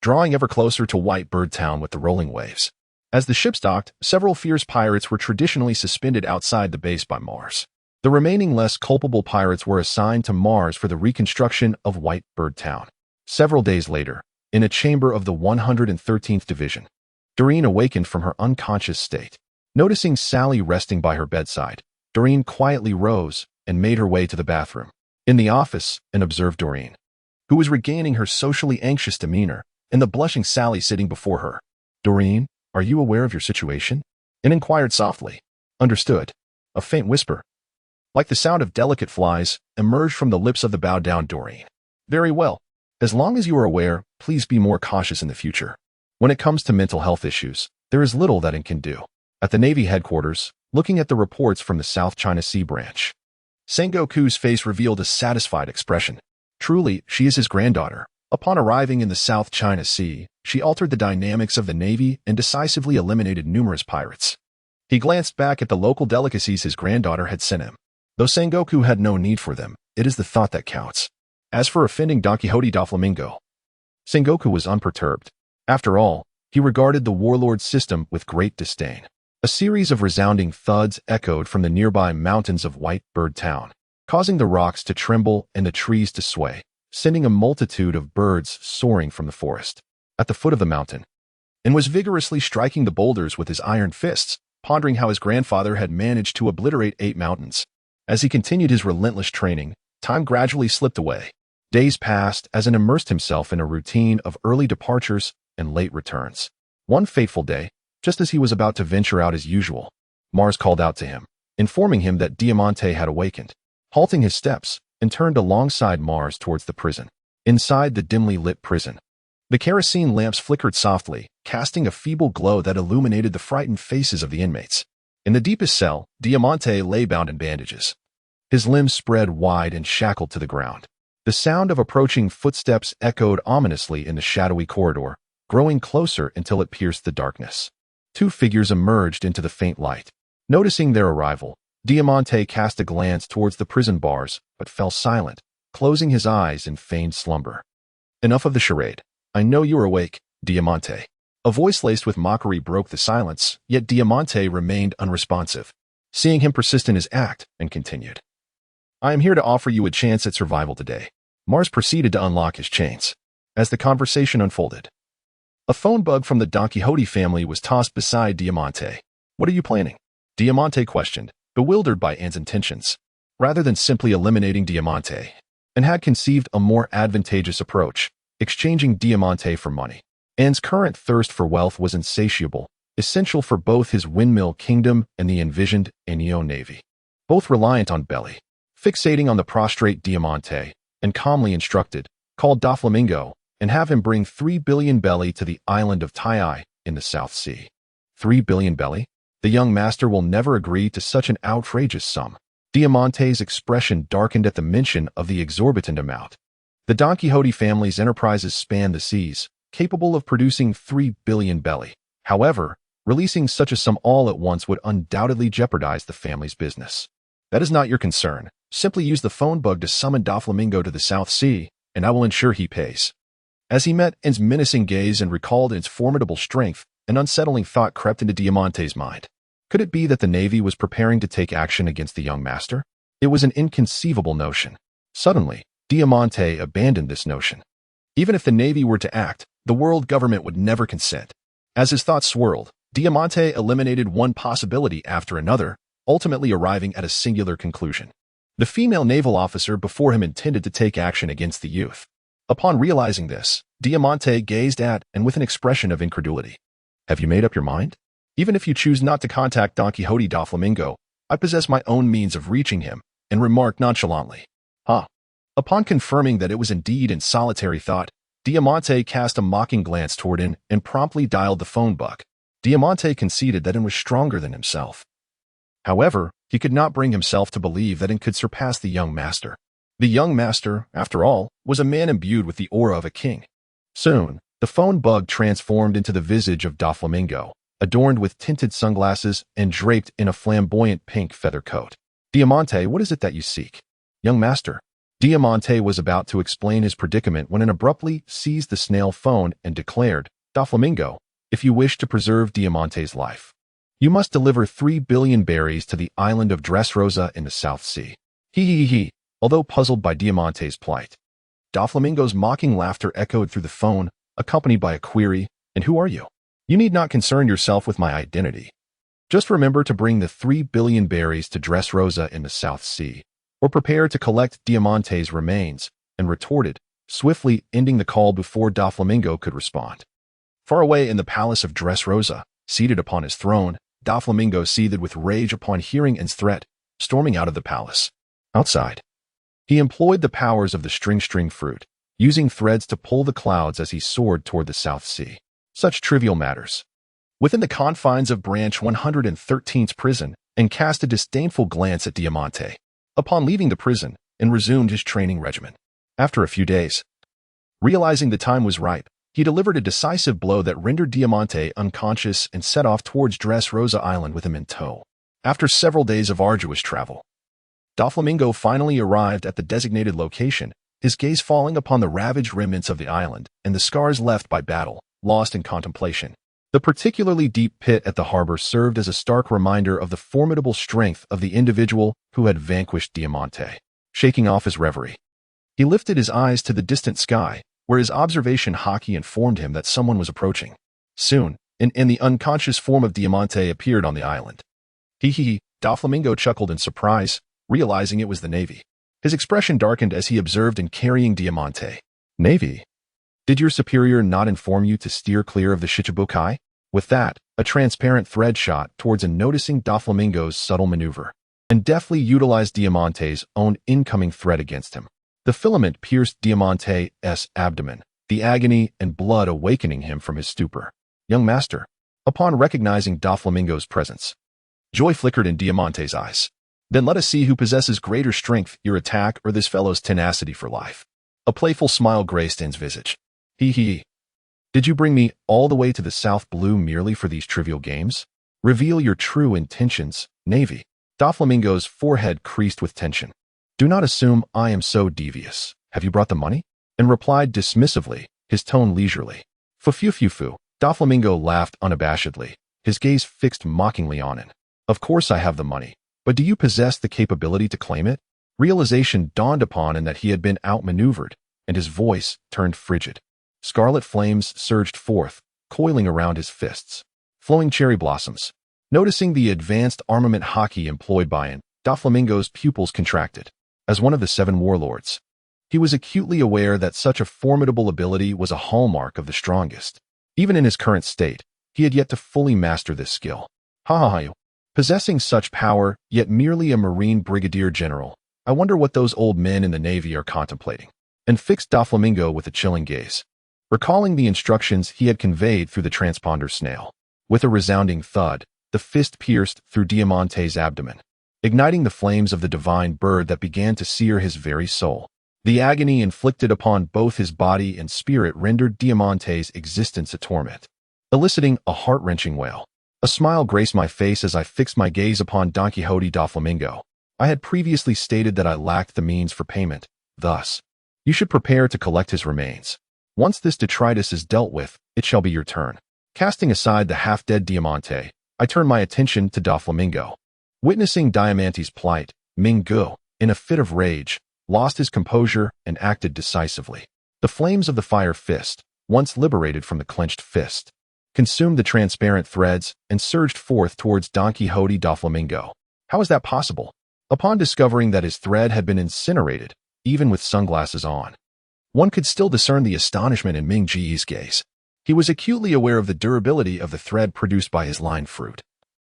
drawing ever closer to White Bird Town with the rolling waves. As the ships docked, several fierce pirates were traditionally suspended outside the base by Mars. The remaining less culpable pirates were assigned to Mars for the reconstruction of White Bird Town. Several days later, in a chamber of the 113th Division, Doreen awakened from her unconscious state. Noticing Sally resting by her bedside, Doreen quietly rose and made her way to the bathroom. In the office, and observed Doreen, who was regaining her socially anxious demeanor, and the blushing Sally sitting before her. "Doreen, are you aware of your situation?" and inquired softly. "Understood." A faint whisper, like the sound of delicate flies, emerged from the lips of the bowed-down Doreen. "Very well. As long as you are aware, please be more cautious in the future. When it comes to mental health issues, there is little that it can do." At the Navy headquarters, looking at the reports from the South China Sea branch, Sengoku's face revealed a satisfied expression. Truly, she is his granddaughter. Upon arriving in the South China Sea, she altered the dynamics of the Navy and decisively eliminated numerous pirates. He glanced back at the local delicacies his granddaughter had sent him. Though Sengoku had no need for them, it is the thought that counts. As for offending Don Quixote da Flamingo, Sengoku was unperturbed. After all, he regarded the warlord system with great disdain. A series of resounding thuds echoed from the nearby mountains of White Bird Town, causing the rocks to tremble and the trees to sway, sending a multitude of birds soaring from the forest. At the foot of the mountain, and was vigorously striking the boulders with his iron fists, pondering how his grandfather had managed to obliterate 8 mountains. As he continued his relentless training, time gradually slipped away. Days passed as he immersed himself in a routine of early departures and late returns. One fateful day, just as he was about to venture out as usual, Mars called out to him, informing him that Diamante had awakened. Halting his steps, and turned alongside Mars towards the prison. Inside the dimly lit prison, the kerosene lamps flickered softly, casting a feeble glow that illuminated the frightened faces of the inmates. In the deepest cell, Diamante lay bound in bandages, his limbs spread wide and shackled to the ground. The sound of approaching footsteps echoed ominously in the shadowy corridor, growing closer until it pierced the darkness. 2 figures emerged into the faint light. Noticing their arrival, Diamante cast a glance towards the prison bars, but fell silent, closing his eyes in feigned slumber. "Enough of the charade. I know you are awake, Diamante." A voice laced with mockery broke the silence, yet Diamante remained unresponsive. Seeing him persist in his act, and continued, "I am here to offer you a chance at survival today." Mars proceeded to unlock his chains. As the conversation unfolded, a phone bug from the Don Quixote family was tossed beside Diamante. "What are you planning?" Diamante questioned, bewildered by Anne's intentions. Rather than simply eliminating Diamante, Anne had conceived a more advantageous approach, exchanging Diamante for money. Anne's current thirst for wealth was insatiable, essential for both his windmill kingdom and the envisioned Enio navy. Both reliant on belly. Fixating on the prostrate Diamante, and calmly instructed, called Da Flamingo, and have him bring 3 billion belly to the island of Tai in the South Sea. 3 billion belly? The young master will never agree to such an outrageous sum. Diamante's expression darkened at the mention of the exorbitant amount. The Don Quixote family's enterprises span the seas, capable of producing 3 billion belly. However, releasing such a sum all at once would undoubtedly jeopardize the family's business. That is not your concern. Simply use the phone bug to summon Da Flamingo to the South Sea, and I will ensure he pays. As he met Anne's menacing gaze and recalled its formidable strength, an unsettling thought crept into Diamante's mind. Could it be that the Navy was preparing to take action against the young master? It was an inconceivable notion. Suddenly, Diamante abandoned this notion. Even if the Navy were to act, the world government would never consent. As his thoughts swirled, Diamante eliminated one possibility after another, ultimately arriving at a singular conclusion. The female naval officer before him intended to take action against the youth. Upon realizing this, Diamante gazed at and with an expression of incredulity. "Have you made up your mind?" Even if you choose not to contact Don Quixote da Flamingo, I possess my own means of reaching him, and remarked nonchalantly, Huh. Upon confirming that it was indeed in solitary thought, Diamante cast a mocking glance toward him and promptly dialed the phone buck. Diamante conceded that it was stronger than himself. However, he could not bring himself to believe that it could surpass the young master. The young master, after all, was a man imbued with the aura of a king. Soon, the phone bug transformed into the visage of Doflamingo, adorned with tinted sunglasses and draped in a flamboyant pink feather coat. Diamante, what is it that you seek? Young master. Diamante was about to explain his predicament when it abruptly seized the snail phone and declared, Doflamingo, if you wish to preserve Diamante's life, you must deliver 3 billion berries to the island of Dressrosa in the South Sea. He. Although puzzled by Diamante's plight, Doflamingo's mocking laughter echoed through the phone, accompanied by a query, and who are you? You need not concern yourself with my identity. Just remember to bring the 3 billion berries to Dressrosa in the South Sea, or prepare to collect Diamante's remains, and retorted, swiftly ending the call before Doflamingo could respond. Far away in the palace of Dressrosa, seated upon his throne, Doflamingo seethed with rage upon hearing N's threat, storming out of the palace. Outside, he employed the powers of the string fruit, using threads to pull the clouds as he soared toward the South Sea. Such trivial matters. Within the confines of Branch 113's prison, and cast a disdainful glance at Diamante. Upon leaving the prison, and resumed his training regimen. After a few days, realizing the time was ripe, he delivered a decisive blow that rendered Diamante unconscious and set off towards Dressrosa Island with him in tow. After several days of arduous travel, Doflamingo finally arrived at the designated location, his gaze falling upon the ravaged remnants of the island and the scars left by battle, lost in contemplation. The particularly deep pit at the harbor served as a stark reminder of the formidable strength of the individual who had vanquished Diamante. Shaking off his reverie, he lifted his eyes to the distant sky, where his observation hockey informed him that someone was approaching. Soon, the unconscious form of Diamante appeared on the island. Doflamingo chuckled in surprise, realizing it was the Navy. His expression darkened as he observed in carrying Diamante. Navy? Did your superior not inform you to steer clear of the Shichibukai? With that, a transparent thread shot towards a noticing Doflamingo's subtle maneuver, and deftly utilized Diamante's own incoming thread against him. The filament pierced Diamante's abdomen, the agony and blood awakening him from his stupor. Young master. Upon recognizing Doflamingo's presence, joy flickered in Diamante's eyes. Then let us see who possesses greater strength, your attack or this fellow's tenacity for life. A playful smile graced N's visage. Did you bring me all the way to the South Blue merely for these trivial games? Reveal your true intentions, Navy. Doflamingo's forehead creased with tension. Do not assume I am so devious. Have you brought the money? And replied dismissively, his tone leisurely. Fu. Doflamingo laughed unabashedly, his gaze fixed mockingly on it. Of course I have the money. But do you possess the capability to claim it? Realization dawned upon him that he had been outmaneuvered, and his voice turned frigid. Scarlet flames surged forth, coiling around his fists. Flowing cherry blossoms. Noticing the advanced armament hockey employed by him, Doflamingo's pupils contracted. As one of the 7 warlords, he was acutely aware that such a formidable ability was a hallmark of the strongest. Even in his current state, he had yet to fully master this skill. Possessing such power, yet merely a Marine brigadier general, I wonder what those old men in the Navy are contemplating. And fixed Doflamingo with a chilling gaze, recalling the instructions he had conveyed through the transponder snail. With a resounding thud, the fist pierced through Diamante's abdomen, igniting the flames of the divine bird that began to sear his very soul. The agony inflicted upon both his body and spirit rendered Diamante's existence a torment, eliciting a heart-wrenching wail. A smile graced my face as I fixed my gaze upon Don Quixote da Flamingo. I had previously stated that I lacked the means for payment. Thus, you should prepare to collect his remains. Once this detritus is dealt with, it shall be your turn. Casting aside the half-dead Diamante, I turned my attention to Doflamingo. Witnessing Diamante's plight, Mingo, in a fit of rage, lost his composure and acted decisively. The flames of the fire fist, once liberated from the clenched fist, consumed the transparent threads and surged forth towards Don Quixote da Flamingo. How is that possible? Upon discovering that his thread had been incinerated, even with sunglasses on, one could still discern the astonishment in Ming Ji's gaze. He was acutely aware of the durability of the thread produced by his line fruit.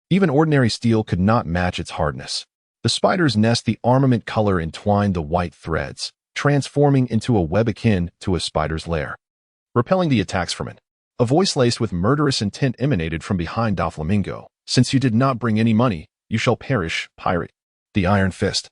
Even ordinary steel could not match its hardness. The spider's nest, the armament color entwined the white threads, transforming into a web akin to a spider's lair. Repelling the attacks from it, a voice laced with murderous intent emanated from behind Doflamingo. Since you did not bring any money, you shall perish, pirate. The iron fist,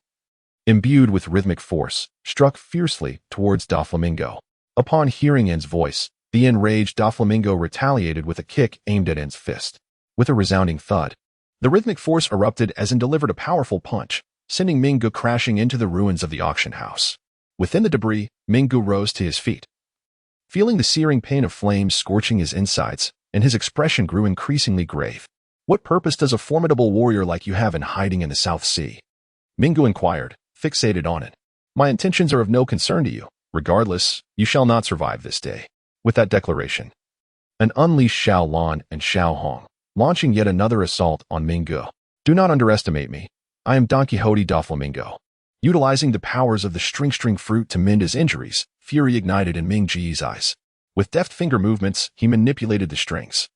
imbued with rhythmic force, struck fiercely towards Doflamingo. Upon hearing N's voice, the enraged Doflamingo retaliated with a kick aimed at N's fist. With a resounding thud, the rhythmic force erupted as N delivered a powerful punch, sending Mingu crashing into the ruins of the auction house. Within the debris, Mingu rose to his feet. Feeling the searing pain of flames scorching his insides, and his expression grew increasingly grave. What purpose does a formidable warrior like you have in hiding in the South Sea? Mingu inquired, fixated on it. My intentions are of no concern to you. Regardless, you shall not survive this day. With that declaration, N unleashed Xiao Lan and Xiao Hong, launching yet another assault on Mingu. Do not underestimate me. I am Don Quixote Doflamingo. Utilizing the powers of the string fruit to mend his injuries, fury ignited in Ming Ji's eyes. With deft finger movements, he manipulated the strings,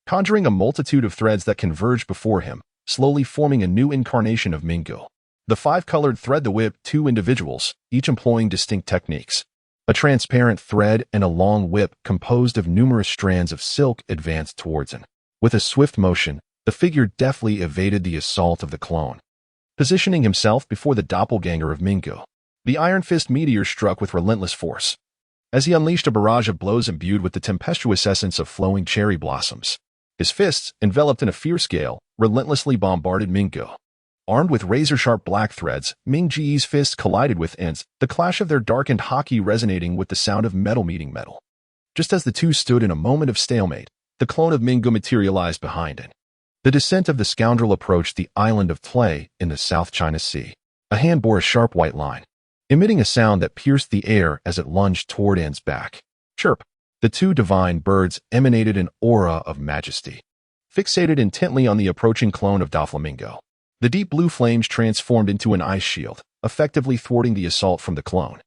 conjuring a multitude of threads that converged before him, slowly forming a new incarnation of Mingu. The five-colored thread, the whip, two individuals, each employing distinct techniques. A transparent thread and a long whip composed of numerous strands of silk advanced towards him. With a swift motion, the figure deftly evaded the assault of the clone, positioning himself before the doppelganger of Mingu. The Iron Fist meteor struck with relentless force, as he unleashed a barrage of blows imbued with the tempestuous essence of flowing cherry blossoms. His fists, enveloped in a fierce gale, relentlessly bombarded Mingu. Armed with razor-sharp black threads, Ming Ji's fists collided with N's, the clash of their darkened haki resonating with the sound of metal meeting metal. Just as the two stood in a moment of stalemate, the clone of Mingu materialized behind it. The descent of the scoundrel approached the island of Tlay in the South China Sea. A hand bore a sharp white line, emitting a sound that pierced the air as it lunged toward N's back. Chirp! The two divine birds emanated an aura of majesty. Fixated intently on the approaching clone of Doflamingo, the deep blue flames transformed into an ice shield, effectively thwarting the assault from the clone.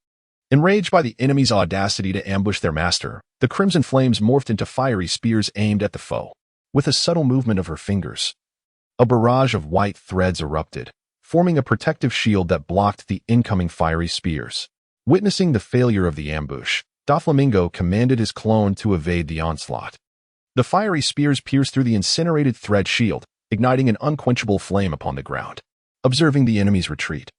Enraged by the enemy's audacity to ambush their master, the crimson flames morphed into fiery spears aimed at the foe. With a subtle movement of her fingers, a barrage of white threads erupted, forming a protective shield that blocked the incoming fiery spears. Witnessing the failure of the ambush, Doflamingo commanded his clone to evade the onslaught. The fiery spears pierced through the incinerated thread shield, igniting an unquenchable flame upon the ground. Observing the enemy's retreat,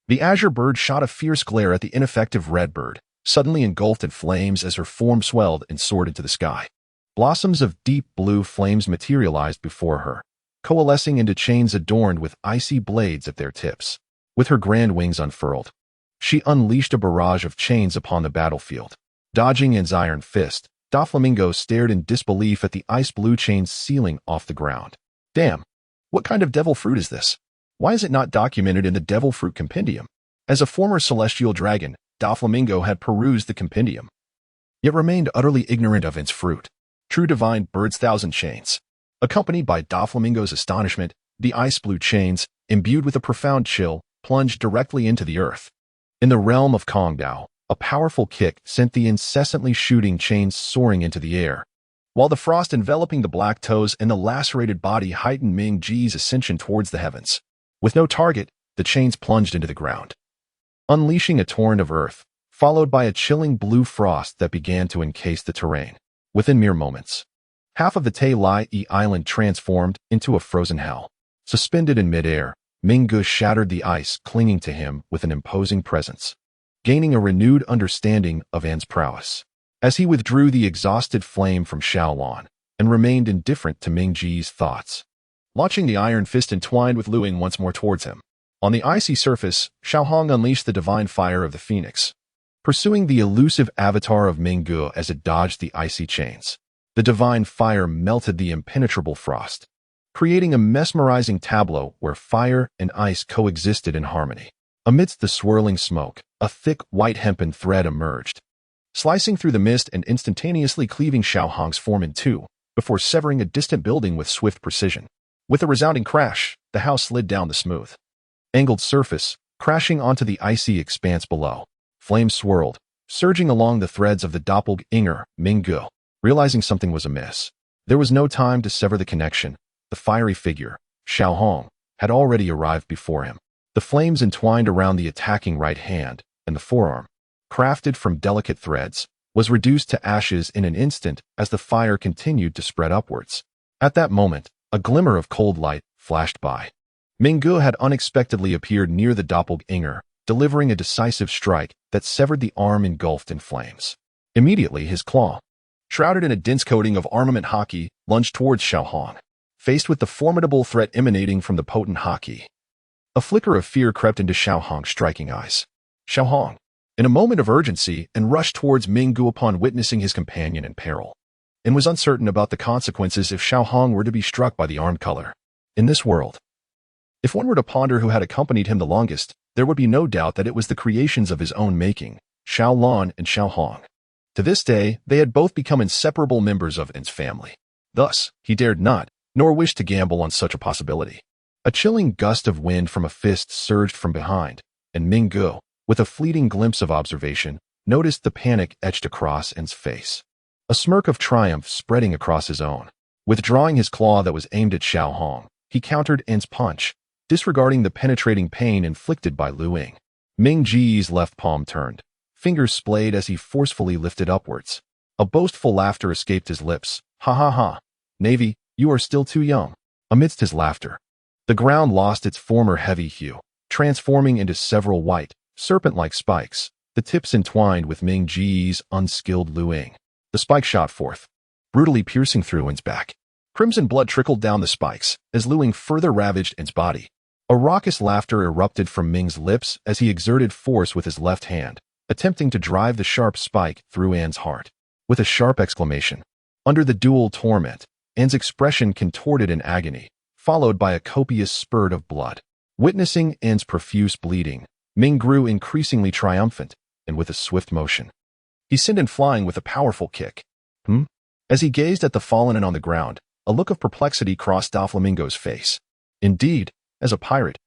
the azure bird shot a fierce glare at the ineffective red bird, suddenly engulfed in flames as her form swelled and soared into the sky. Blossoms of deep blue flames materialized before her, coalescing into chains adorned with icy blades at their tips. With her grand wings unfurled, she unleashed a barrage of chains upon the battlefield. Dodging N's iron fist, Doflamingo stared in disbelief at the ice-blue chains sealing off the ground. Damn! What kind of devil fruit is this? Why is it not documented in the Devil Fruit Compendium? As a former celestial dragon, Doflamingo had perused the compendium, yet remained utterly ignorant of its fruit. True divine bird's thousand chains. Accompanied by Doflamingo's astonishment, the ice-blue chains, imbued with a profound chill, plunged directly into the earth. In the realm of Kongdao, a powerful kick sent the incessantly shooting chains soaring into the air, while the frost enveloping the black toes and the lacerated body heightened Ming Ji's ascension towards the heavens. With no target, the chains plunged into the ground, unleashing a torrent of earth, followed by a chilling blue frost that began to encase the terrain. Within mere moments, half of the Tai Lai island transformed into a frozen hell. Suspended in midair, Mingu shattered the ice clinging to him with an imposing presence, gaining a renewed understanding of N's prowess. As he withdrew the exhausted flame from Xiaolan and remained indifferent to Ming Ji's thoughts, launching the iron fist entwined with Luing once more towards him. On the icy surface, Xiaohong unleashed the divine fire of the phoenix, pursuing the elusive avatar of Mingu as it dodged the icy chains. The divine fire melted the impenetrable frost, creating a mesmerizing tableau where fire and ice coexisted in harmony. Amidst the swirling smoke, a thick white hempen thread emerged, slicing through the mist and instantaneously cleaving Xiaohong's form in two, before severing a distant building with swift precision. With a resounding crash, the house slid down the smooth, angled surface, crashing onto the icy expanse below. Flames swirled, surging along the threads of the doppelganger, Mingu, realizing something was amiss. There was no time to sever the connection. The fiery figure, Xiao Hong, had already arrived before him. The flames entwined around the attacking right hand, and the forearm, crafted from delicate threads, was reduced to ashes in an instant as the fire continued to spread upwards. At that moment, a glimmer of cold light flashed by. Minggu had unexpectedly appeared near the doppelganger, delivering a decisive strike that severed the arm engulfed in flames. Immediately, his claw, shrouded in a dense coating of armament haki, lunged towards Xiao Hong. Faced with the formidable threat emanating from the potent haki, a flicker of fear crept into Xiao Hong's striking eyes. Xiao Hong, in a moment of urgency, and rushed towards Minggu upon witnessing his companion in peril, and was uncertain about the consequences if Xiao Hong were to be struck by the armed color. In this world, if one were to ponder who had accompanied him the longest, there would be no doubt that it was the creations of his own making, Xiao Lan and Xiao Hong. To this day, they had both become inseparable members of N's family. Thus, he dared not, nor wished to gamble on such a possibility. A chilling gust of wind from a fist surged from behind, and Minggu, with a fleeting glimpse of observation, noticed the panic etched across N's face. A smirk of triumph spreading across his own. Withdrawing his claw that was aimed at Xiao Hong, he countered N's punch, disregarding the penetrating pain inflicted by Lu Ying. Ming Ji's left palm turned, fingers splayed as he forcefully lifted upwards. A boastful laughter escaped his lips. Ha ha ha. Navy, you are still too young. Amidst his laughter, the ground lost its former heavy hue, transforming into several white, serpent-like spikes, the tips entwined with Ming Ji's unskilled Lu Ying. The spike shot forth, brutally piercing through N's back. Crimson blood trickled down the spikes as Lu Ying further ravaged N's body. A raucous laughter erupted from Ming's lips as he exerted force with his left hand, attempting to drive the sharp spike through N's heart. With a sharp exclamation, under the dual torment, N's expression contorted in agony, followed by a copious spurt of blood. Witnessing N's profuse bleeding, Ming grew increasingly triumphant, and with a swift motion, he sent N flying with a powerful kick. As he gazed at the fallen and on the ground, a look of perplexity crossed Doflamingo's face. Indeed, as a pirate,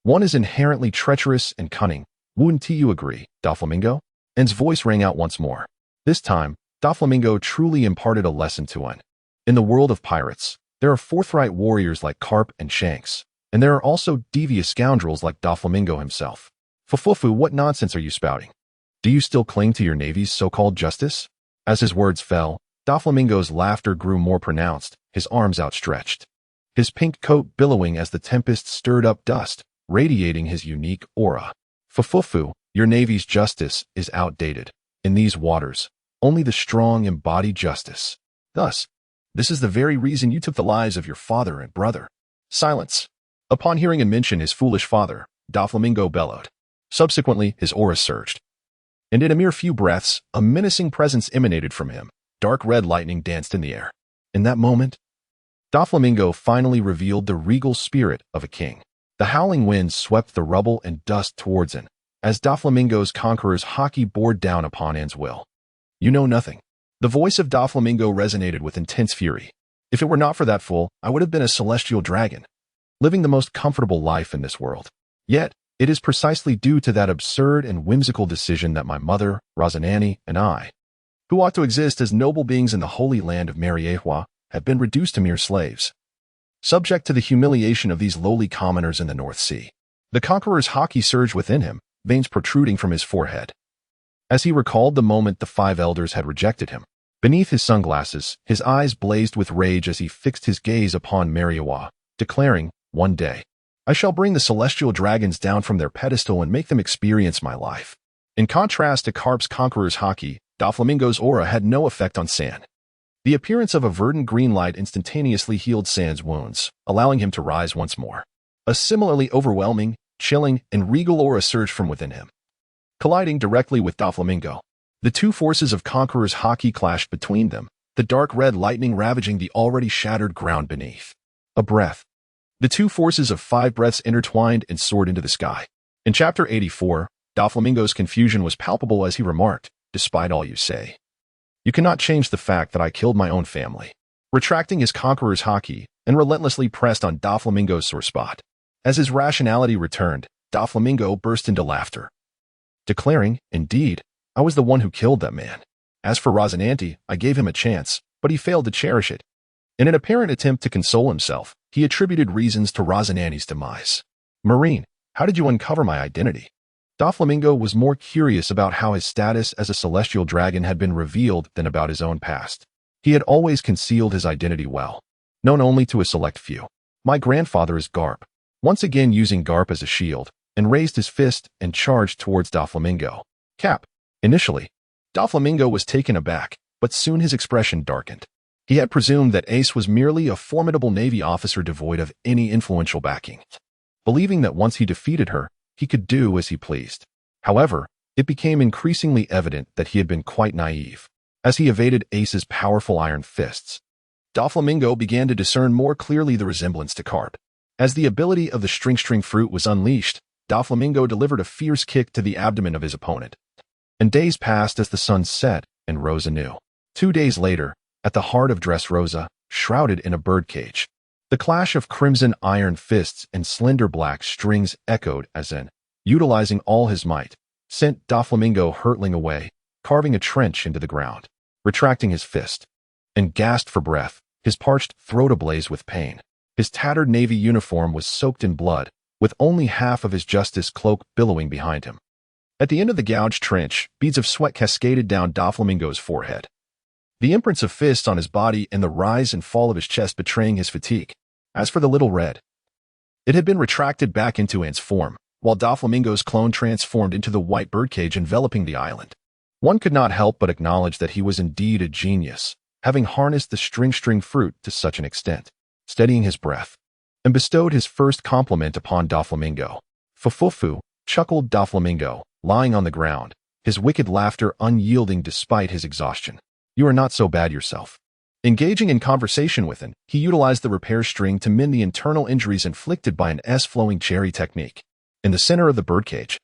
one is inherently treacherous and cunning. Wouldn't you agree, Doflamingo? N's voice rang out once more. This time, Doflamingo truly imparted a lesson to N. In the world of pirates, there are forthright warriors like Carp and Shanks, and there are also devious scoundrels like Doflamingo himself. Fufufu, what nonsense are you spouting? Do you still cling to your Navy's so-called justice? As his words fell, Doflamingo's laughter grew more pronounced, his arms outstretched, his pink coat billowing as the tempest stirred up dust, radiating his unique aura. Fufufu, your Navy's justice is outdated. In these waters, only the strong embody justice. Thus, this is the very reason you took the lives of your father and brother. Silence. Upon hearing N mention his foolish father, Doflamingo bellowed. Subsequently, his aura surged, and in a mere few breaths, a menacing presence emanated from him. Dark red lightning danced in the air. In that moment, Doflamingo finally revealed the regal spirit of a king. The howling winds swept the rubble and dust towards N, as Doflamingo's conqueror's haki bore down upon N's will. You know nothing. The voice of Doflamingo resonated with intense fury. If it were not for that fool, I would have been a celestial dragon, living the most comfortable life in this world. Yet, it is precisely due to that absurd and whimsical decision that my mother, Razanani, and I, who ought to exist as noble beings in the holy land of Mariehua, have been reduced to mere slaves, subject to the humiliation of these lowly commoners in the North Sea. The conqueror's haki surged within him, veins protruding from his forehead, as he recalled the moment the 5 elders had rejected him. Beneath his sunglasses, his eyes blazed with rage as he fixed his gaze upon Mariehua, declaring, one day, I shall bring the celestial dragons down from their pedestal and make them experience my life. In contrast to Carp's conqueror's haki, Doflamingo's aura had no effect on Sand. The appearance of a verdant green light instantaneously healed Sand's wounds, allowing him to rise once more. A similarly overwhelming, chilling, and regal aura surged from within him. Colliding directly with Doflamingo, the two forces of Conqueror's haki clashed between them, the dark red lightning ravaging the already shattered ground beneath. A breath. The two forces of 5 breaths intertwined and soared into the sky. In Chapter 84, Doflamingo's confusion was palpable as he remarked, despite all you say, you cannot change the fact that I killed my own family. Retracting his Conqueror's haki, and relentlessly pressed on Doflamingo's sore spot. As his rationality returned, Doflamingo burst into laughter, declaring, indeed, I was the one who killed that man. As for Rosinante, I gave him a chance, but he failed to cherish it. In an apparent attempt to console himself, he attributed reasons to Rosinante's demise. Marine, how did you uncover my identity? Doflamingo was more curious about how his status as a celestial dragon had been revealed than about his own past. He had always concealed his identity well, known only to a select few. My grandfather is Garp, once again using Garp as a shield, and raised his fist and charged towards Doflamingo. Cap. Initially, Doflamingo was taken aback, but soon his expression darkened. He had presumed that Ace was merely a formidable Navy officer devoid of any influential backing, believing that once he defeated her, he could do as he pleased. However, it became increasingly evident that he had been quite naive. As he evaded Ace's powerful iron fists, Doflamingo began to discern more clearly the resemblance to Carp. As the ability of the string fruit was unleashed, Doflamingo delivered a fierce kick to the abdomen of his opponent. And days passed as the sun set and rose anew. 2 days later, at the heart of Dressrosa, shrouded in a birdcage, the clash of crimson iron fists and slender black strings echoed as Zen, utilizing all his might, sent Doflamingo hurtling away, carving a trench into the ground, retracting his fist, and gasped for breath, his parched throat ablaze with pain. His tattered navy uniform was soaked in blood, with only half of his justice cloak billowing behind him. At the end of the gouged trench, beads of sweat cascaded down Doflamingo's forehead, the imprints of fists on his body and the rise and fall of his chest betraying his fatigue. As for the little red, it had been retracted back into ants form, while Doflamingo's clone transformed into the white birdcage enveloping the island. One could not help but acknowledge that he was indeed a genius, having harnessed the string fruit to such an extent. Steadying his breath, and bestowed his first compliment upon Doflamingo. Fufufu, chuckled Doflamingo, lying on the ground, his wicked laughter unyielding despite his exhaustion. You are not so bad yourself. Engaging in conversation with him, he utilized the repair string to mend the internal injuries inflicted by an S-flowing cherry technique. In the center of the birdcage,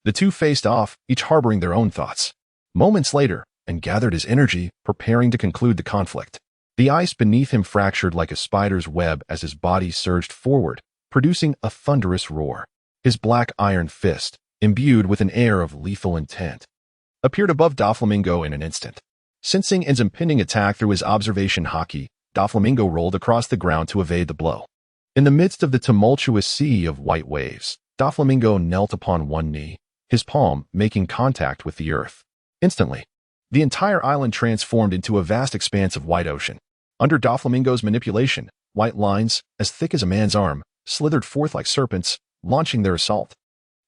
the two faced off, each harboring their own thoughts. Moments later, and gathered his energy, preparing to conclude the conflict. The ice beneath him fractured like a spider's web as his body surged forward, producing a thunderous roar. His black iron fist, imbued with an air of lethal intent, appeared above Doflamingo in an instant. Sensing N's impending attack through his observation haki, Doflamingo rolled across the ground to evade the blow. In the midst of the tumultuous sea of white waves, Doflamingo knelt upon one knee, his palm making contact with the earth. Instantly, the entire island transformed into a vast expanse of white ocean. Under Doflamingo's manipulation, white lines, as thick as a man's arm, slithered forth like serpents, launching their assault.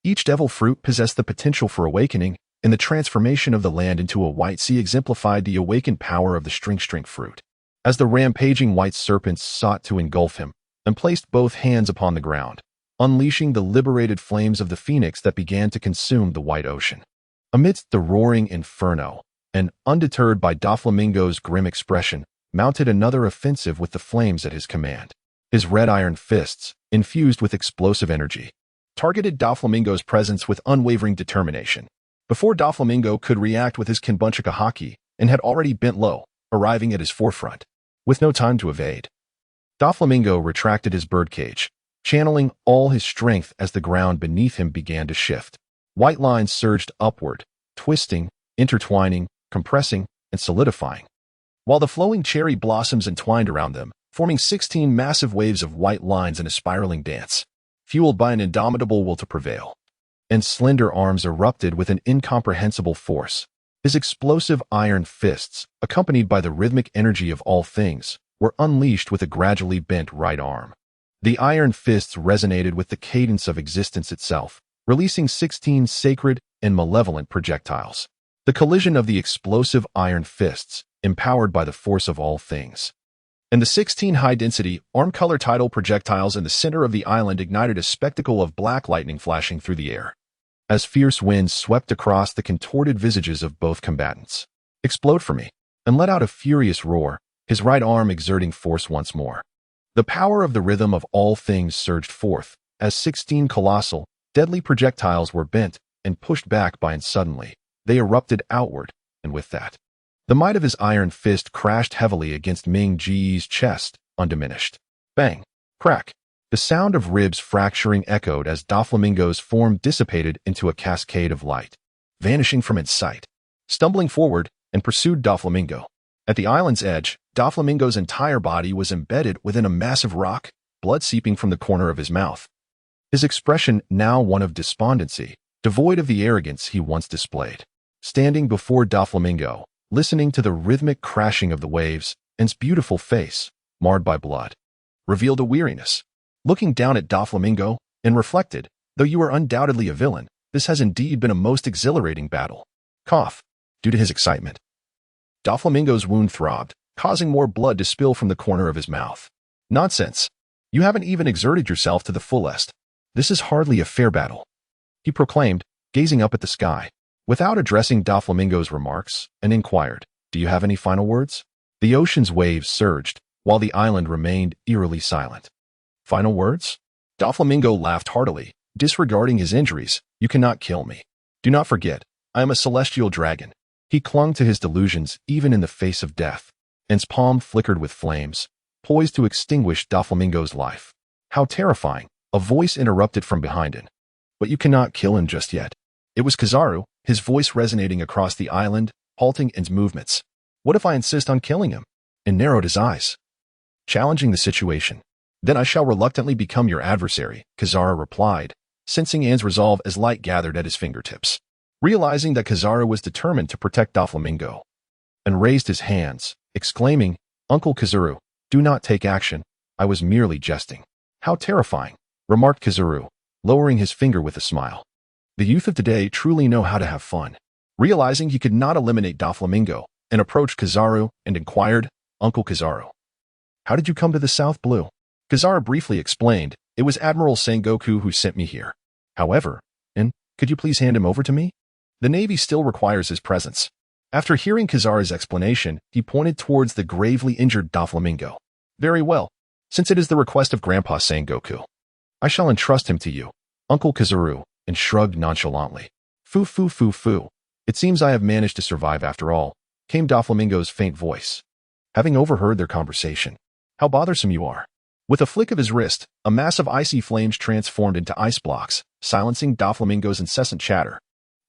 Each devil fruit possessed the potential for awakening, and the transformation of the land into a white sea exemplified the awakened power of the string fruit. As the rampaging white serpents sought to engulf him, and placed both hands upon the ground, unleashing the liberated flames of the phoenix that began to consume the white ocean. Amidst the roaring inferno, and undeterred by Doflamingo's grim expression, mounted another offensive with the flames at his command. His red iron fists, infused with explosive energy, targeted Doflamingo's presence with unwavering determination. Before Doflamingo could react with his Kenbunchika haki, and had already bent low, arriving at his forefront. With no time to evade, Doflamingo retracted his birdcage, channeling all his strength as the ground beneath him began to shift. White lines surged upward, twisting, intertwining, compressing, and solidifying, while the flowing cherry blossoms entwined around them, forming 16 massive waves of white lines in a spiraling dance, fueled by an indomitable will to prevail. And slender arms erupted with an incomprehensible force. His explosive iron fists, accompanied by the rhythmic energy of all things, were unleashed with a gradually bent right arm. The iron fists resonated with the cadence of existence itself, releasing 16 sacred and malevolent projectiles. The collision of the explosive iron fists, empowered by the force of all things, and the 16 high-density, arm-color tidal projectiles in the center of the island ignited a spectacle of black lightning flashing through the air, as fierce winds swept across the contorted visages of both combatants. Explode for me, and let out a furious roar, his right arm exerting force once more. The power of the rhythm of all things surged forth, as 16 colossal, deadly projectiles were bent and pushed back by, and suddenly, they erupted outward, and with that, the might of his iron fist crashed heavily against Ming Ji's chest, undiminished. Bang! Crack! The sound of ribs fracturing echoed as Doflamingo's form dissipated into a cascade of light, vanishing from its sight. Stumbling forward, and pursued Doflamingo. At the island's edge, Doflamingo's entire body was embedded within a massive rock, blood seeping from the corner of his mouth. His expression now one of despondency, devoid of the arrogance he once displayed. Standing before Doflamingo, listening to the rhythmic crashing of the waves, and's beautiful face, marred by blood, revealed a weariness. Looking down at Doflamingo, and reflected, though you are undoubtedly a villain, this has indeed been a most exhilarating battle. Cough. Due to his excitement, Doflamingo's wound throbbed, causing more blood to spill from the corner of his mouth. Nonsense. You haven't even exerted yourself to the fullest. This is hardly a fair battle, he proclaimed, gazing up at the sky, without addressing Doflamingo's remarks, and inquired, do you have any final words? The ocean's waves surged, while the island remained eerily silent. Final words? Doflamingo laughed heartily, disregarding his injuries. You cannot kill me. Do not forget, I am a celestial dragon. He clung to his delusions even in the face of death, and's palm flickered with flames, poised to extinguish Doflamingo's life. How terrifying, a voice interrupted from behind him. But you cannot kill him just yet. It was Kizaru, his voice resonating across the island, halting and's movements. What if I insist on killing him? And narrowed his eyes, challenging the situation. Then I shall reluctantly become your adversary, Kizaru replied, sensing and's resolve as light gathered at his fingertips. Realizing that Kizaru was determined to protect Doflamingo, and raised his hands, exclaiming, Uncle Kizaru, do not take action. I was merely jesting. How terrifying, remarked Kizaru, lowering his finger with a smile. The youth of today truly know how to have fun. Realizing he could not eliminate Doflamingo, and approached Kizaru and inquired, Uncle Kizaru, how did you come to the South Blue? Kizaru briefly explained, it was Admiral Sengoku who sent me here. However, could you please hand him over to me? The Navy still requires his presence. After hearing Kizaru's explanation, he pointed towards the gravely injured Doflamingo. Very well, since it is the request of Grandpa Sengoku, I shall entrust him to you, Uncle Kizaru, and shrugged nonchalantly. Foo foo foo foo. It seems I have managed to survive after all, came Doflamingo's faint voice. Having overheard their conversation, how bothersome you are. With a flick of his wrist, a mass of icy flames transformed into ice blocks, silencing Doflamingo's incessant chatter.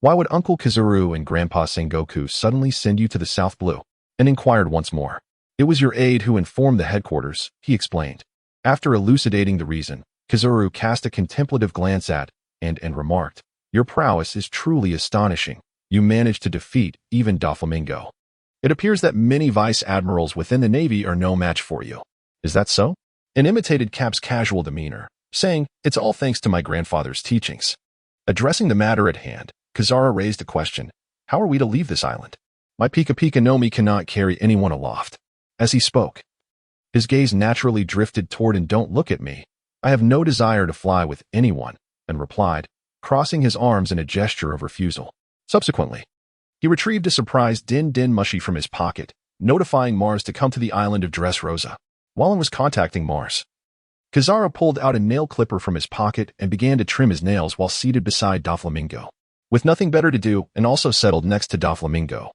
Why would Uncle Kizaru and Grandpa Sengoku suddenly send you to the South Blue? And inquired once more. It was your aide who informed the headquarters, he explained. After elucidating the reason, Kizaru cast a contemplative glance at and remarked, your prowess is truly astonishing. You managed to defeat even Doflamingo. It appears that many vice admirals within the Navy are no match for you. Is that so? And imitated Cap's casual demeanor, saying, it's all thanks to my grandfather's teachings. Addressing the matter at hand, Kizaru raised a question. How are we to leave this island? My Pika Pika no Mi cannot carry anyone aloft. As he spoke, his gaze naturally drifted toward and don't look at me. I have no desire to fly with anyone, and replied, crossing his arms in a gesture of refusal. Subsequently, he retrieved a surprised Din Din Mushi from his pocket, notifying Mars to come to the island of Dressrosa. While he was contacting Mars, Kizaru pulled out a nail clipper from his pocket and began to trim his nails while seated beside Doflamingo. With nothing better to do and also settled next to Doflamingo,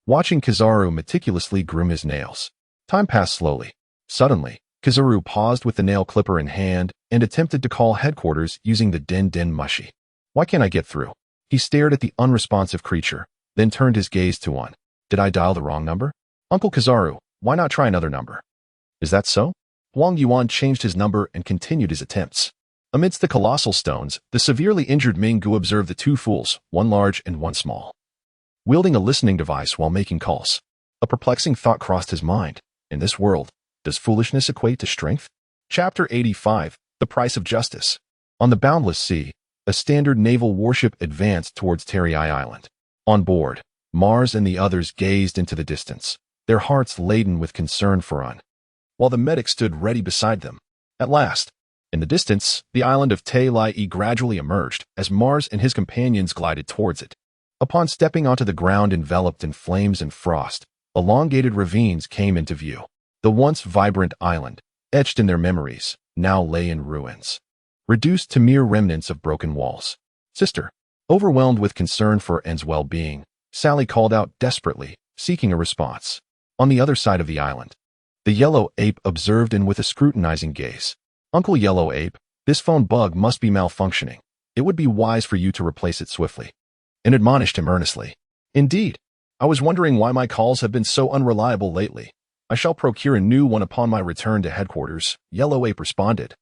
watching Kizaru meticulously groom his nails. Time passed slowly. Suddenly, Kizaru paused with the nail clipper in hand and attempted to call headquarters using the Din Din Mushi. Why can't I get through? He stared at the unresponsive creature, then turned his gaze to one. Did I dial the wrong number? Uncle Kizaru, why not try another number? Is that so? Huang Yuan changed his number and continued his attempts. Amidst the colossal stones, the severely injured Minggu observed the two fools, one large and one small, wielding a listening device while making calls. A perplexing thought crossed his mind. In this world, does foolishness equate to strength? Chapter 85, The Price of Justice. On the boundless sea, a standard naval warship advanced towards Terai Island. On board, Mars and the others gazed into the distance, their hearts laden with concern for Un, while the medic stood ready beside them. At last, in the distance, the island of Terai gradually emerged as Mars and his companions glided towards it. Upon stepping onto the ground enveloped in flames and frost, elongated ravines came into view. The once vibrant island, etched in their memories, now lay in ruins, reduced to mere remnants of broken walls. Sister, overwhelmed with concern for N's well-being, Sally called out desperately, seeking a response. On the other side of the island, the yellow ape observed N with a scrutinizing gaze. Uncle Yellow Ape, this phone bug must be malfunctioning. It would be wise for you to replace it swiftly. And admonished him earnestly. Indeed, I was wondering why my calls have been so unreliable lately. I shall procure a new one upon my return to headquarters, Yellow Ape responded,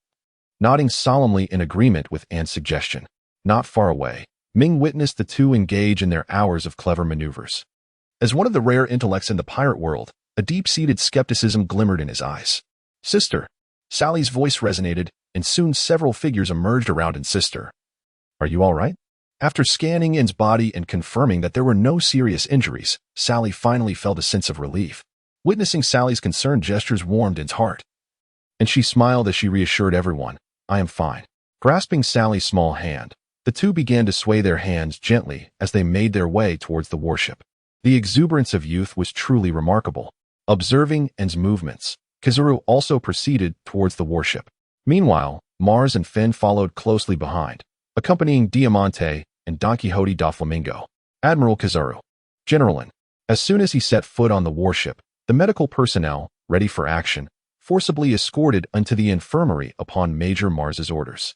nodding solemnly in agreement with Anne's suggestion. Not far away, Ming witnessed the two engage in their hours of clever maneuvers. As one of the rare intellects in the pirate world, a deep-seated skepticism glimmered in his eyes. Sister. Sally's voice resonated, and soon several figures emerged around and sister. Are you all right? After scanning Anne's body and confirming that there were no serious injuries, Sally finally felt a sense of relief. Witnessing Sally's concerned gestures warmed Anne's heart, and she smiled as she reassured everyone, I am fine. Grasping Sally's small hand, the two began to sway their hands gently as they made their way towards the warship. The exuberance of youth was truly remarkable. Observing Anne's movements, Kizaru also proceeded towards the warship. Meanwhile, Mars and Finn followed closely behind, accompanying Diamante and Don Quixote da Flamingo. Admiral Kizaru. Generalin. As soon as he set foot on the warship, the medical personnel, ready for action, forcibly escorted into the infirmary upon Major Mars's orders.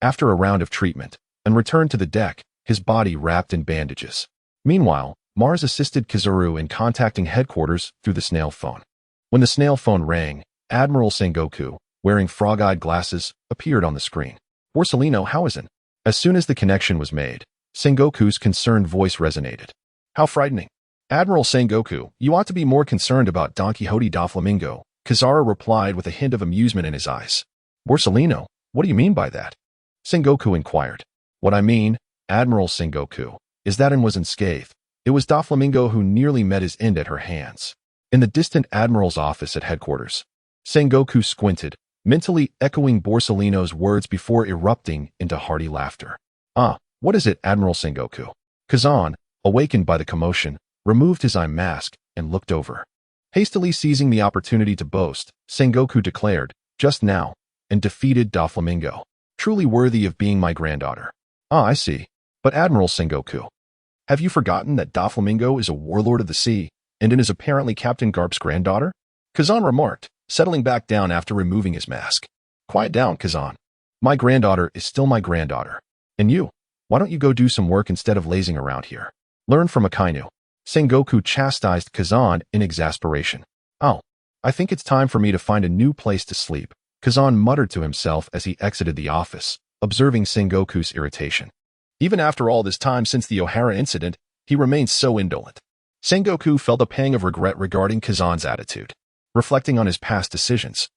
After a round of treatment, and returned to the deck, his body wrapped in bandages. Meanwhile, Mars assisted Kizaru in contacting headquarters through the snail phone. When the snail phone rang, Admiral Sengoku, wearing frog-eyed glasses, appeared on the screen. Borsellino, how is it? As soon as the connection was made, Sengoku's concerned voice resonated. How frightening. Admiral Sengoku, you ought to be more concerned about Don Quixote da Flamingo, Kizaru replied with a hint of amusement in his eyes. Borsellino, what do you mean by that? Sengoku inquired. What I mean, Admiral Sengoku, is that Anne was unscathed. It was Da Flamingo who nearly met his end at her hands. In the distant Admiral's office at headquarters, Sengoku squinted, mentally echoing Borsellino's words before erupting into hearty laughter. Ah, what is it, Admiral Sengoku? Kazan, awakened by the commotion, removed his eye mask and looked over. Hastily seizing the opportunity to boast, Sengoku declared, just now, and defeated Da Flamingo. Truly worthy of being my granddaughter. Ah, I see. But Admiral Sengoku, have you forgotten that Da Flamingo is a warlord of the sea, and is apparently Captain Garp's granddaughter? Kazan remarked, settling back down after removing his mask. Quiet down, Kazan. My granddaughter is still my granddaughter. And you? Why don't you go do some work instead of lazing around here? Learn from Akainu. Sengoku chastised Kazan in exasperation. Oh, I think it's time for me to find a new place to sleep, Kazan muttered to himself as he exited the office, observing Sengoku's irritation. Even after all this time since the O'Hara incident, he remained so indolent. Sengoku felt a pang of regret regarding Kazan's attitude. Reflecting on his past decisions,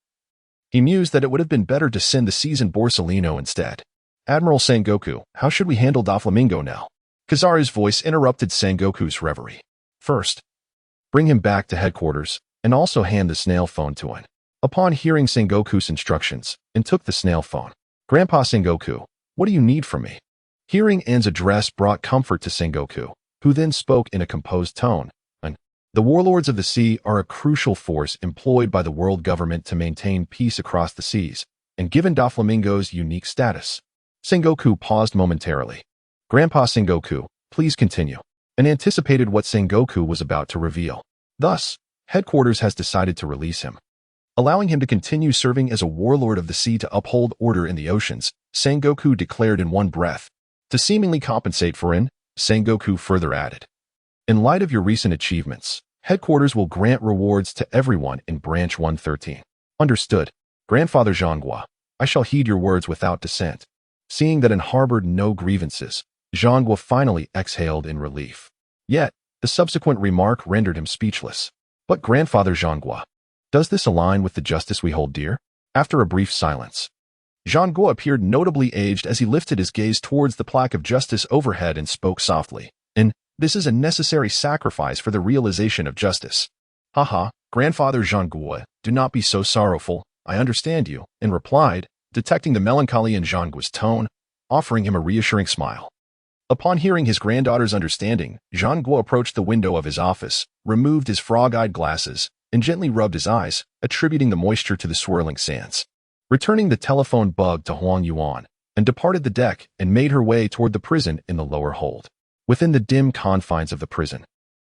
he mused that it would have been better to send the seasoned Borsellino instead. Admiral Sengoku, how should we handle Da Flamingo now? Kizaru's voice interrupted Sengoku's reverie. First, bring him back to headquarters, and also hand the snail phone to Anne. Upon hearing Sengoku's instructions, Anne took the snail phone. Grandpa Sengoku, what do you need from me? Hearing Anne's address brought comfort to Sengoku, who then spoke in a composed tone. Anne, the warlords of the sea are a crucial force employed by the world government to maintain peace across the seas, and given Da Flamingo's unique status. Sengoku paused momentarily. Grandpa Sengoku, please continue. And anticipated what Sengoku was about to reveal. Thus, headquarters has decided to release him, allowing him to continue serving as a warlord of the sea to uphold order in the oceans, Sengoku declared in one breath. To seemingly compensate for Anne, Sengoku further added. In light of your recent achievements, headquarters will grant rewards to everyone in Branch 113. Understood. Grandfather Zhonghua, I shall heed your words without dissent. Seeing that Anne harbored no grievances, Zhonghua finally exhaled in relief. Yet, the subsequent remark rendered him speechless. But Grandfather Zhonghua, does this align with the justice we hold dear? After a brief silence, Zhonghua appeared notably aged as he lifted his gaze towards the plaque of justice overhead and spoke softly. And this is a necessary sacrifice for the realization of justice. Haha, Grandfather Zhonghua, do not be so sorrowful, I understand you, and replied, detecting the melancholy in Zhonghua's tone, offering him a reassuring smile. Upon hearing his granddaughter's understanding, Zhonghua approached the window of his office, removed his frog-eyed glasses, and gently rubbed his eyes, attributing the moisture to the swirling sands. Returning the telephone bug to Huang Yuan, and departed the deck and made her way toward the prison in the lower hold. Within the dim confines of the prison,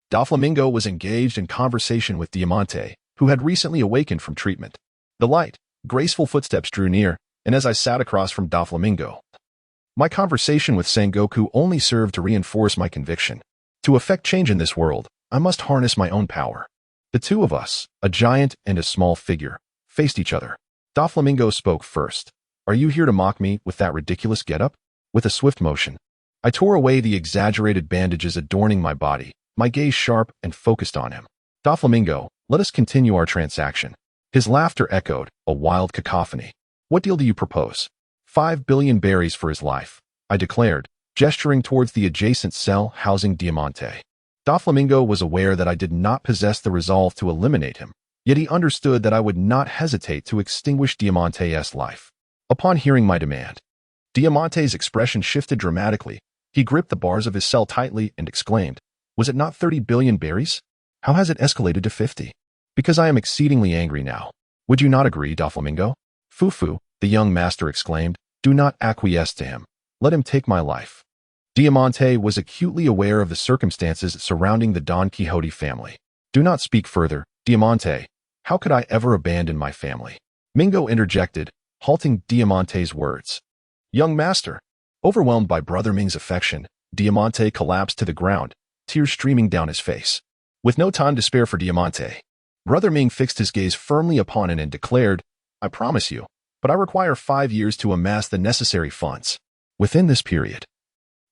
Da Flamingo was engaged in conversation with Diamante, who had recently awakened from treatment. The light, graceful footsteps drew near, and as I sat across from Da Flamingo, my conversation with Sengoku only served to reinforce my conviction. To effect change in this world, I must harness my own power. The two of us, a giant and a small figure, faced each other. Doflamingo spoke first. Are you here to mock me with that ridiculous getup? With a swift motion, I tore away the exaggerated bandages adorning my body, my gaze sharp and focused on him. Doflamingo, let us continue our transaction. His laughter echoed, a wild cacophony. What deal do you propose? 5 billion berries for his life, I declared, gesturing towards the adjacent cell housing Diamante. Doflamingo was aware that I did not possess the resolve to eliminate him, yet he understood that I would not hesitate to extinguish Diamante's life. Upon hearing my demand, Diamante's expression shifted dramatically. He gripped the bars of his cell tightly and exclaimed, was it not 30 billion berries? How has it escalated to 50? Because I am exceedingly angry now. Would you not agree, Doflamingo? Fufu, the young master exclaimed, do not acquiesce to him. Let him take my life. Diamante was acutely aware of the circumstances surrounding the Don Quixote family. Do not speak further, Diamante. How could I ever abandon my family? Mingo interjected, halting Diamante's words. Young master. Overwhelmed by Brother Ming's affection, Diamante collapsed to the ground, tears streaming down his face. With no time to spare for Diamante, Brother Ming fixed his gaze firmly upon it and declared, I promise you, but I require 5 years to amass the necessary funds. Within this period,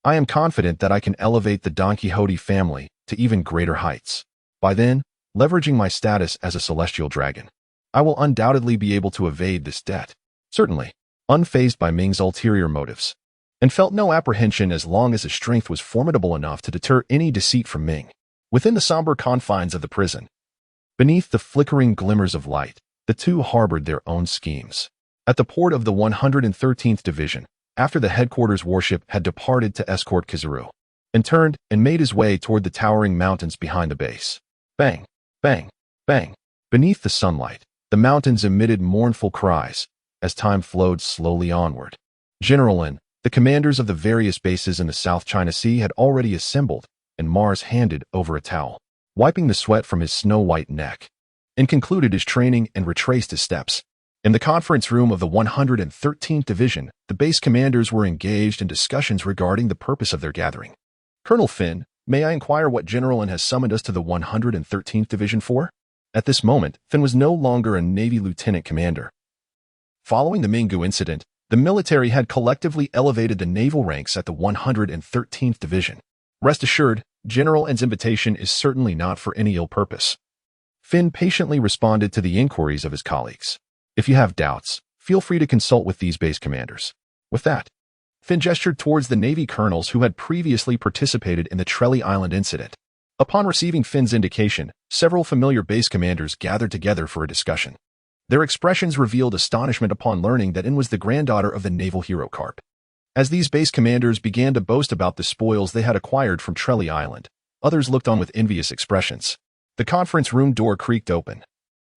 I am confident that I can elevate the Don Quixote family to even greater heights. By then, leveraging my status as a celestial dragon, I will undoubtedly be able to evade this debt. Certainly, unfazed by Ming's ulterior motives, and felt no apprehension as long as his strength was formidable enough to deter any deceit from Ming. Within the somber confines of the prison, beneath the flickering glimmers of light, the two harbored their own schemes. At the port of the 113th Division, after the headquarters warship had departed to escort Kizaru, and turned and made his way toward the towering mountains behind the base. Bang, bang, bang. Beneath the sunlight, the mountains emitted mournful cries as time flowed slowly onward. General and the commanders of the various bases in the South China Sea had already assembled, and Mars handed over a towel, wiping the sweat from his snow-white neck, and concluded his training and retraced his steps. In the conference room of the 113th Division, the base commanders were engaged in discussions regarding the purpose of their gathering. Colonel Finn, may I inquire what General has summoned us to the 113th Division for? At this moment, Finn was no longer a Navy lieutenant commander. Following the Mingu incident, the military had collectively elevated the naval ranks at the 113th Division. Rest assured, General N's invitation is certainly not for any ill purpose. Finn patiently responded to the inquiries of his colleagues. If you have doubts, feel free to consult with these base commanders. With that, Finn gestured towards the Navy colonels who had previously participated in the Trelly Island incident. Upon receiving Finn's indication, several familiar base commanders gathered together for a discussion. Their expressions revealed astonishment upon learning that N was the granddaughter of the naval hero Carp. As these base commanders began to boast about the spoils they had acquired from Trelly Island, others looked on with envious expressions. The conference room door creaked open,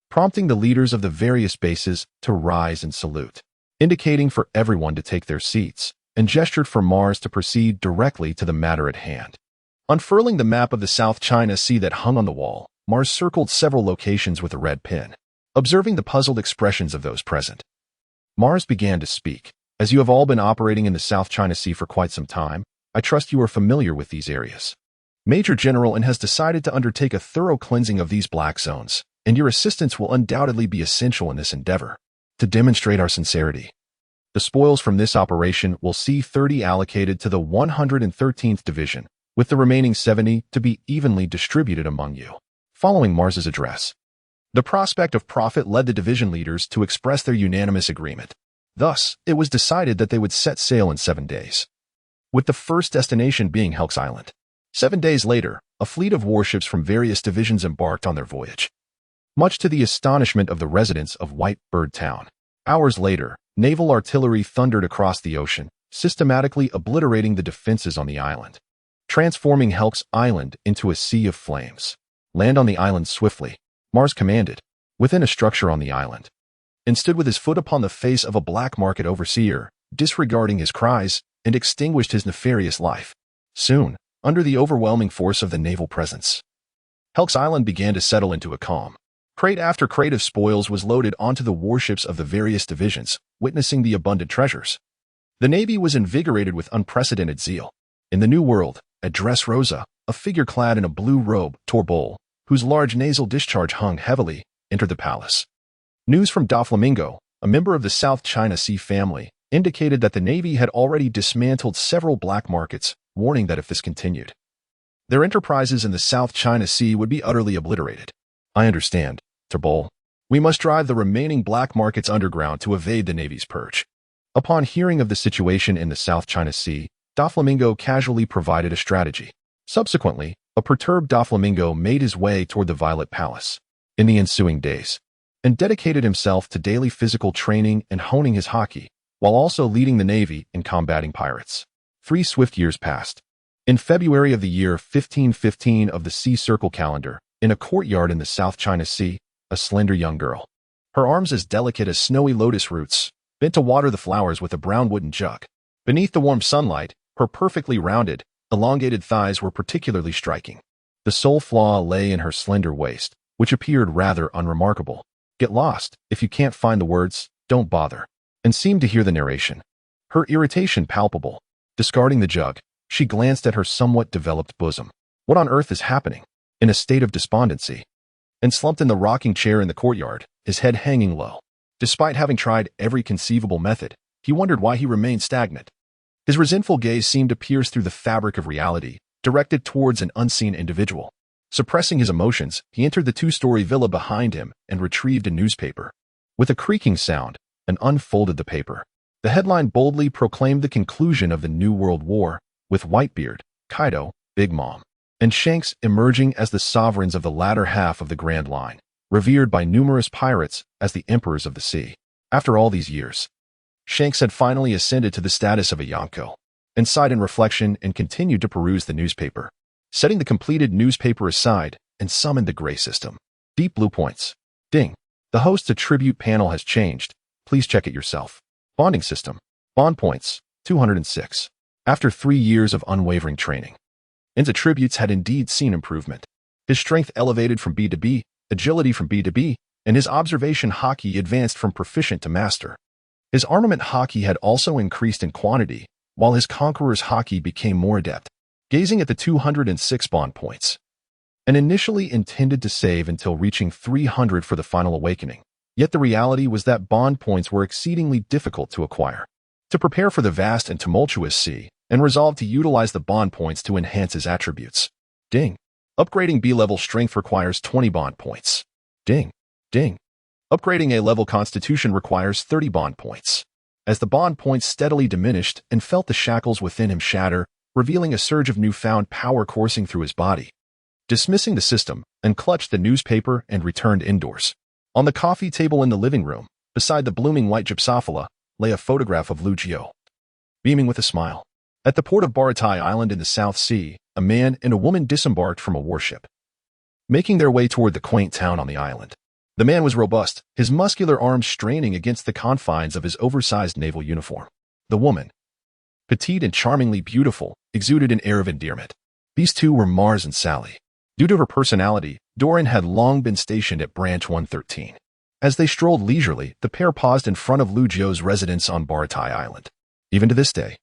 prompting the leaders of the various bases to rise and salute, indicating for everyone to take their seats, and gestured for Mars to proceed directly to the matter at hand. Unfurling the map of the South China Sea that hung on the wall, Mars circled several locations with a red pin. Observing the puzzled expressions of those present, Mars began to speak. As you have all been operating in the South China Sea for quite some time, I trust you are familiar with these areas. Major General N has decided to undertake a thorough cleansing of these black zones, and your assistance will undoubtedly be essential in this endeavor. To demonstrate our sincerity, the spoils from this operation will see 30 allocated to the 113th Division, with the remaining 70 to be evenly distributed among you. Following Mars's address, the prospect of profit led the division leaders to express their unanimous agreement. Thus, it was decided that they would set sail in 7 days, with the first destination being Helk's Island. 7 days later, a fleet of warships from various divisions embarked on their voyage, much to the astonishment of the residents of White Bird Town. Hours later, naval artillery thundered across the ocean, systematically obliterating the defenses on the island, transforming Helk's Island into a sea of flames. Land on the island swiftly, Mars commanded, within a structure on the island, and stood with his foot upon the face of a black market overseer, disregarding his cries, and extinguished his nefarious life. Soon, under the overwhelming force of the naval presence, Helk's Island began to settle into a calm. Crate after crate of spoils was loaded onto the warships of the various divisions, witnessing the abundant treasures. The Navy was invigorated with unprecedented zeal. In the New World, at Dressrosa, a figure clad in a blue robe, tremble, whose large nasal discharge hung heavily, entered the palace. News from Doflamingo, a member of the South China Sea family, indicated that the Navy had already dismantled several black markets, warning that if this continued, their enterprises in the South China Sea would be utterly obliterated. I understand, tremble. We must drive the remaining black markets underground to evade the Navy's purge. Upon hearing of the situation in the South China Sea, Doflamingo casually provided a strategy. Subsequently, a perturbed Doflamingo made his way toward the Violet Palace in the ensuing days, and dedicated himself to daily physical training and honing his haki, while also leading the Navy in combating pirates. 3 swift years passed. In February of the year 1515 of the Sea Circle calendar, in a courtyard in the South China Sea, a slender young girl, her arms as delicate as snowy lotus roots, bent to water the flowers with a brown wooden jug. Beneath the warm sunlight, her perfectly rounded, elongated thighs were particularly striking. The sole flaw lay in her slender waist, which appeared rather unremarkable. Get lost. If you can't find the words, don't bother. And seemed to hear the narration. Her irritation palpable. Discarding the jug, she glanced at her somewhat developed bosom. What on earth is happening? In a state of despondency, and slumped in the rocking chair in the courtyard, his head hanging low. Despite having tried every conceivable method, he wondered why he remained stagnant. His resentful gaze seemed to pierce through the fabric of reality, directed towards an unseen individual. Suppressing his emotions, he entered the 2-story villa behind him and retrieved a newspaper. With a creaking sound, and unfolded the paper. The headline boldly proclaimed the conclusion of the New World War, with Whitebeard, Kaido, Big Mom, and Shanks emerging as the sovereigns of the latter half of the Grand Line, revered by numerous pirates as the emperors of the sea. After all these years, Shanks had finally ascended to the status of a Yonko, and sighed in reflection and continued to peruse the newspaper, setting the completed newspaper aside and summoned the gray system. Deep blue points. Ding. The host's attribute panel has changed. Please check it yourself. Bonding system. Bond points, 206. After 3 years of unwavering training, N's attributes had indeed seen improvement. His strength elevated from B to B, agility from B to B, and his observation haki advanced from proficient to master. His armament haki had also increased in quantity, while his conqueror's haki became more adept. Gazing at the 206 bond points, and initially intended to save until reaching 300 for the final awakening, yet the reality was that bond points were exceedingly difficult to acquire. To prepare for the vast and tumultuous sea, and resolved to utilize the bond points to enhance his attributes. Ding. Upgrading B-level strength requires 20 bond points. Ding. Ding. Upgrading A-level constitution requires 30 bond points. As the bond points steadily diminished and felt the shackles within him shatter, revealing a surge of newfound power coursing through his body. Dismissing the system, and clutched the newspaper and returned indoors. On the coffee table in the living room, beside the blooming white gypsophila, lay a photograph of Lu Jiao, beaming with a smile. At the port of Baratai Island in the South Sea, a man and a woman disembarked from a warship, making their way toward the quaint town on the island. The man was robust, his muscular arms straining against the confines of his oversized naval uniform. The woman, petite and charmingly beautiful, exuded an air of endearment. These two were Mars and Sally. Due to her personality, Doran had long been stationed at Branch 113. As they strolled leisurely, the pair paused in front of Lu Jiao's residence on Baratai Island. Even to this day,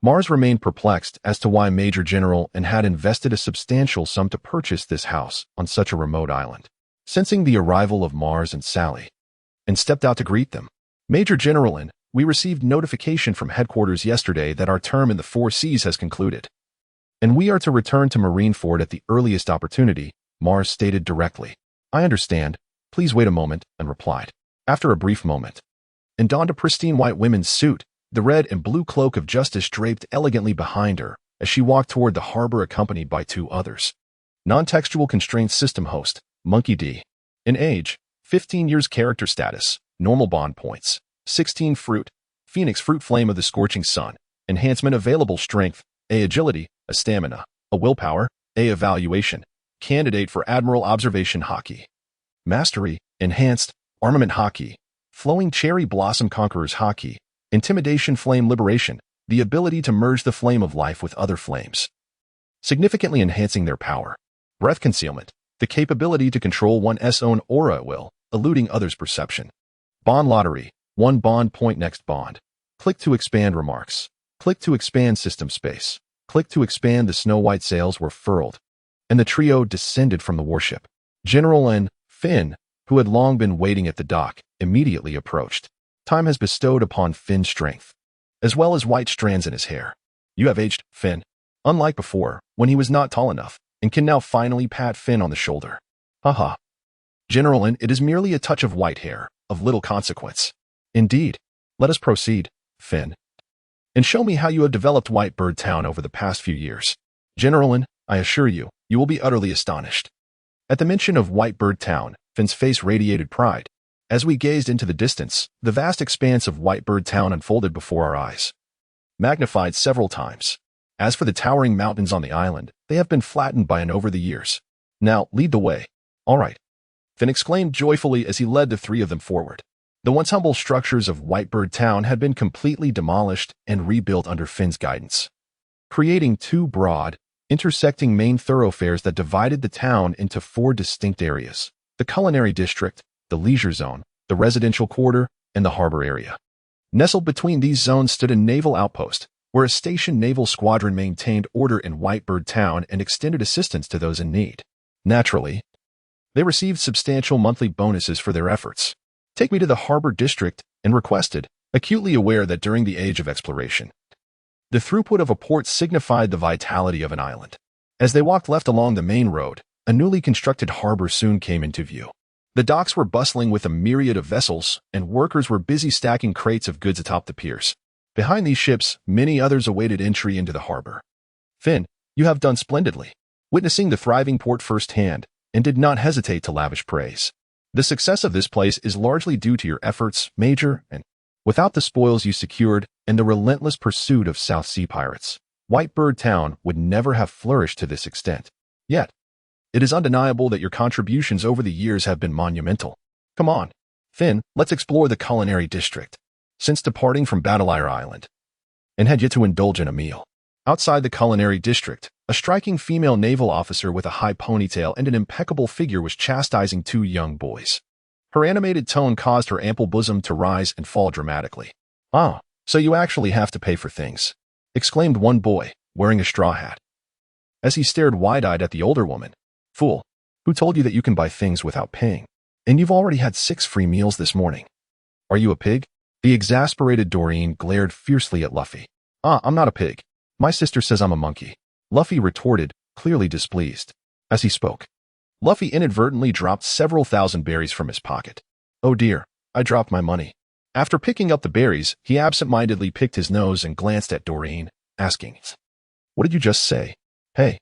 Mars remained perplexed as to why Major General N had invested a substantial sum to purchase this house on such a remote island. Sensing the arrival of Mars and Sally, and stepped out to greet them. Major General N, we received notification from headquarters yesterday that our term in the 4 Seas has concluded, and we are to return to Marineford at the earliest opportunity, Mars stated directly. I understand. Please wait a moment, and replied. After a brief moment, and donned a pristine white women's suit, the red and blue cloak of justice draped elegantly behind her as she walked toward the harbor accompanied by 2 others. Non-textual constraint system host, Monkey D. In age, 15 years character status, normal bond points, 16 fruit, Phoenix fruit flame of the scorching sun, enhancement available strength, A agility, A stamina, A willpower, A evaluation, candidate for Admiral Observation Haki. Mastery, enhanced, armament haki, flowing cherry blossom conqueror's haki, intimidation flame liberation, the ability to merge the flame of life with other flames, significantly enhancing their power. Breath concealment, the capability to control one's own aura at will, eluding others' perception. Bond lottery, 1 bond point next bond. Click to expand remarks. Click to expand system space. Click to expand. The snow-white sails were furled, and the trio descended from the warship. General and Finn, who had long been waiting at the dock, immediately approached. Time has bestowed upon Finn strength, as well as white strands in his hair. You have aged, Finn. Unlike before, when he was not tall enough, and can now finally pat Finn on the shoulder. Haha. General, and it is merely a touch of white hair, of little consequence. Indeed. Let us proceed, Finn, and show me how you have developed Whitebird Town over the past few years. General, and I assure you, you will be utterly astonished. At the mention of Whitebird Town, Finn's face radiated pride. As we gazed into the distance, the vast expanse of Whitebird Town unfolded before our eyes, magnified several times. As for the towering mountains on the island, they have been flattened by and over the years. Now, lead the way. All right, Finn exclaimed joyfully as he led the three of them forward. The once humble structures of Whitebird Town had been completely demolished and rebuilt under Finn's guidance, creating two broad, intersecting main thoroughfares that divided the town into four distinct areas: the culinary district, the leisure zone, the residential quarter, and the harbor area. Nestled between these zones stood a naval outpost, where a stationed naval squadron maintained order in Whitebird Town and extended assistance to those in need. Naturally, they received substantial monthly bonuses for their efforts. Take me to the harbor district, and requested, acutely aware that during the age of exploration, the throughput of a port signified the vitality of an island. As they walked left along the main road, a newly constructed harbor soon came into view. The docks were bustling with a myriad of vessels, and workers were busy stacking crates of goods atop the piers. Behind these ships, many others awaited entry into the harbor. Finn, you have done splendidly, witnessing the thriving port firsthand, and did not hesitate to lavish praise. The success of this place is largely due to your efforts, Major, and without the spoils you secured and the relentless pursuit of South Sea pirates, Whitebird Town would never have flourished to this extent. Yet, it is undeniable that your contributions over the years have been monumental. Come on, Finn, let's explore the culinary district. Since departing from Battleire Island, and had yet to indulge in a meal. Outside the culinary district, a striking female naval officer with a high ponytail and an impeccable figure was chastising two young boys. Her animated tone caused her ample bosom to rise and fall dramatically. "Ah, so you actually have to pay for things," exclaimed one boy, wearing a straw hat, as he stared wide-eyed at the older woman. "Fool, who told you that you can buy things without paying? And you've already had 6 free meals this morning. Are you a pig?" The exasperated Doreen glared fiercely at Luffy. "I'm not a pig. My sister says I'm a monkey," Luffy retorted, clearly displeased. As he spoke, Luffy inadvertently dropped several thousand berries from his pocket. "Oh dear, I dropped my money." After picking up the berries, he absent-mindedly picked his nose and glanced at Doreen, asking, "What did you just say?" Hey,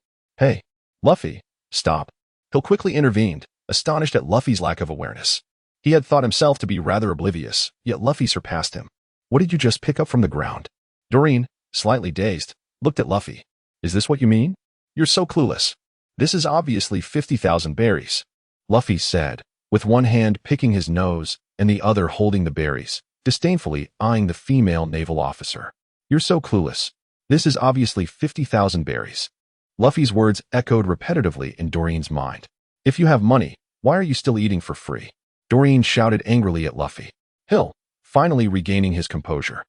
Luffy, stop." Hill quickly intervened, astonished at Luffy's lack of awareness. He had thought himself to be rather oblivious, yet Luffy surpassed him. "What did you just pick up from the ground?" Doreen, slightly dazed, looked at Luffy. "Is this what you mean? You're so clueless. This is obviously 50,000 berries," Luffy said, with one hand picking his nose and the other holding the berries, disdainfully eyeing the female naval officer. "You're so clueless. This is obviously 50,000 berries." Luffy's words echoed repetitively in Doreen's mind. "If you have money, why are you still eating for free?" Doreen shouted angrily at Luffy. Hill, finally regaining his composure,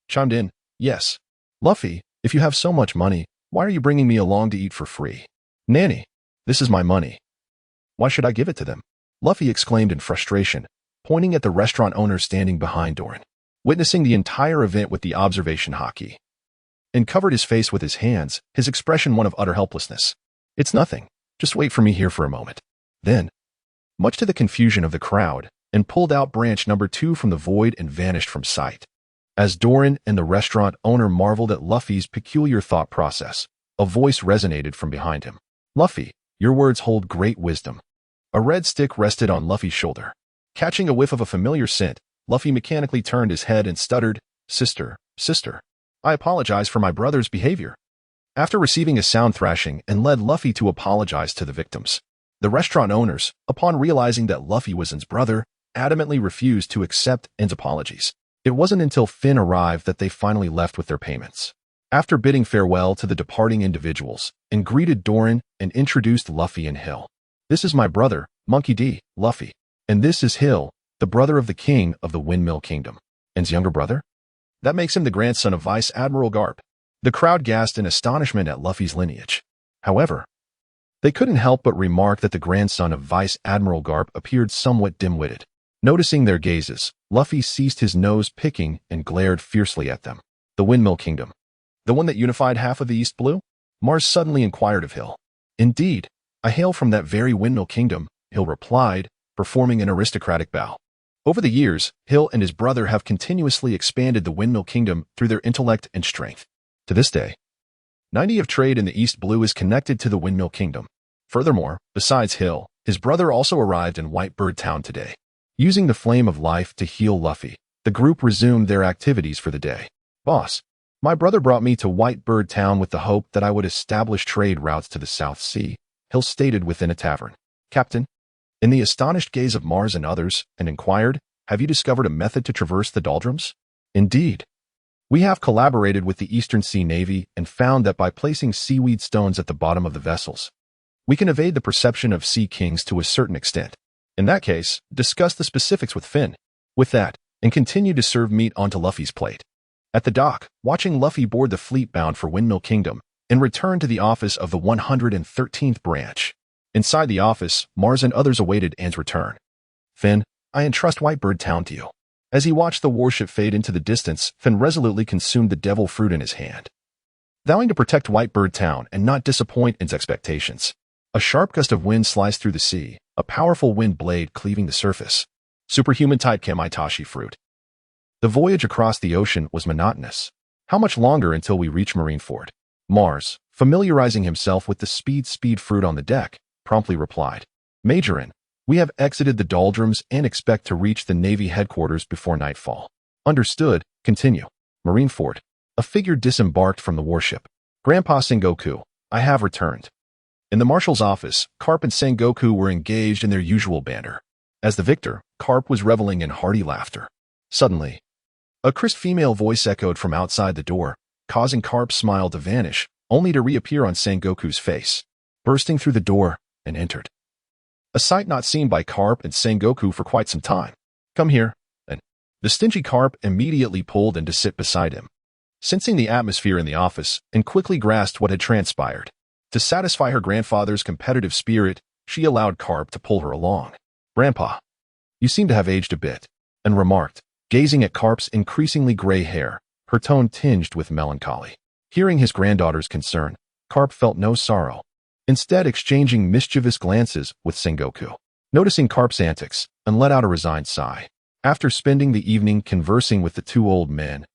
chimed in, "Yes. Luffy, if you have so much money, why are you bringing me along to eat for free?" "Nanny, this is my money. Why should I give it to them?" Luffy exclaimed in frustration, pointing at the restaurant owner standing behind Doran, witnessing the entire event with the observation hockey, and covered his face with his hands, his expression one of utter helplessness. "It's nothing. Just wait for me here for a moment." Then, much to the confusion of the crowd, and pulled out branch number 2 from the void and vanished from sight. As Doran and the restaurant owner marveled at Luffy's peculiar thought process, a voice resonated from behind him. "Luffy, your words hold great wisdom." A red stick rested on Luffy's shoulder. Catching a whiff of a familiar scent, Luffy mechanically turned his head and stuttered, Sister, I apologize for my brother's behavior." After receiving a sound thrashing and led Luffy to apologize to the victims, the restaurant owners, upon realizing that Luffy was N's brother, adamantly refused to accept N's apologies. It wasn't until Finn arrived that they finally left with their payments. After bidding farewell to the departing individuals, and greeted Doran and introduced Luffy and Hill. "This is my brother, Monkey D. Luffy. And this is Hill, the brother of the king of the Windmill Kingdom." N's younger brother? That makes him the grandson of Vice Admiral Garp. The crowd gasped in astonishment at Luffy's lineage. However, they couldn't help but remark that the grandson of Vice Admiral Garp appeared somewhat dim-witted. Noticing their gazes, Luffy ceased his nose-picking and glared fiercely at them. The Windmill Kingdom. The one that unified half of the East Blue? Mars suddenly inquired of Hill. Indeed, I hail from that very Windmill Kingdom, Hill replied, performing an aristocratic bow. Over the years, Hill and his brother have continuously expanded the Windmill Kingdom through their intellect and strength. To this day, 90% of trade in the East Blue is connected to the Windmill Kingdom. Furthermore, besides Hill, his brother also arrived in Whitebird Town today. Using the Flame of Life to heal Luffy, the group resumed their activities for the day. Boss, my brother brought me to Whitebird Town with the hope that I would establish trade routes to the South Sea, Hill stated within a tavern. Captain, in the astonished gaze of Mars and others, and inquired, have you discovered a method to traverse the doldrums? Indeed. We have collaborated with the Eastern Sea Navy and found that by placing seaweed stones at the bottom of the vessels, we can evade the perception of sea kings to a certain extent. In that case, discuss the specifics with Finn. With that, and continue to serve meat onto Luffy's plate. At the dock, watching Luffy board the fleet bound for Windmill Kingdom and return to the office of the 113th branch. Inside the office, Mars and others awaited Anne's return. Finn, I entrust Whitebird Town to you. As he watched the warship fade into the distance, Finn resolutely consumed the devil fruit in his hand. Vowing to protect Whitebird Town and not disappoint Anne's expectations, a sharp gust of wind sliced through the sea, a powerful wind blade cleaving the surface. Superhuman type Kamaitachi fruit. The voyage across the ocean was monotonous. How much longer until we reach Marineford? Mars, familiarizing himself with the speed fruit on the deck, promptly replied. Majorin, we have exited the doldrums and expect to reach the Navy headquarters before nightfall. Understood, continue. Marineford. A figure disembarked from the warship. Grandpa Sengoku, I have returned. In the marshal's office, Carp and Sengoku were engaged in their usual banter. As the victor, Carp was reveling in hearty laughter. Suddenly, a crisp female voice echoed from outside the door, causing Carp's smile to vanish, only to reappear on Sengoku's face. Bursting through the door, and entered. A sight not seen by Carp and Sengoku for quite some time. Come here, and the stingy Carp immediately pulled in to sit beside him. Sensing the atmosphere in the office, and quickly grasped what had transpired. To satisfy her grandfather's competitive spirit, she allowed Carp to pull her along. Grandpa, you seem to have aged a bit, and remarked, gazing at Carp's increasingly gray hair, her tone tinged with melancholy. Hearing his granddaughter's concern, Carp felt no sorrow, instead exchanging mischievous glances with Sengoku. Noticing Carp's antics, and let out a resigned sigh. After spending the evening conversing with the two old men,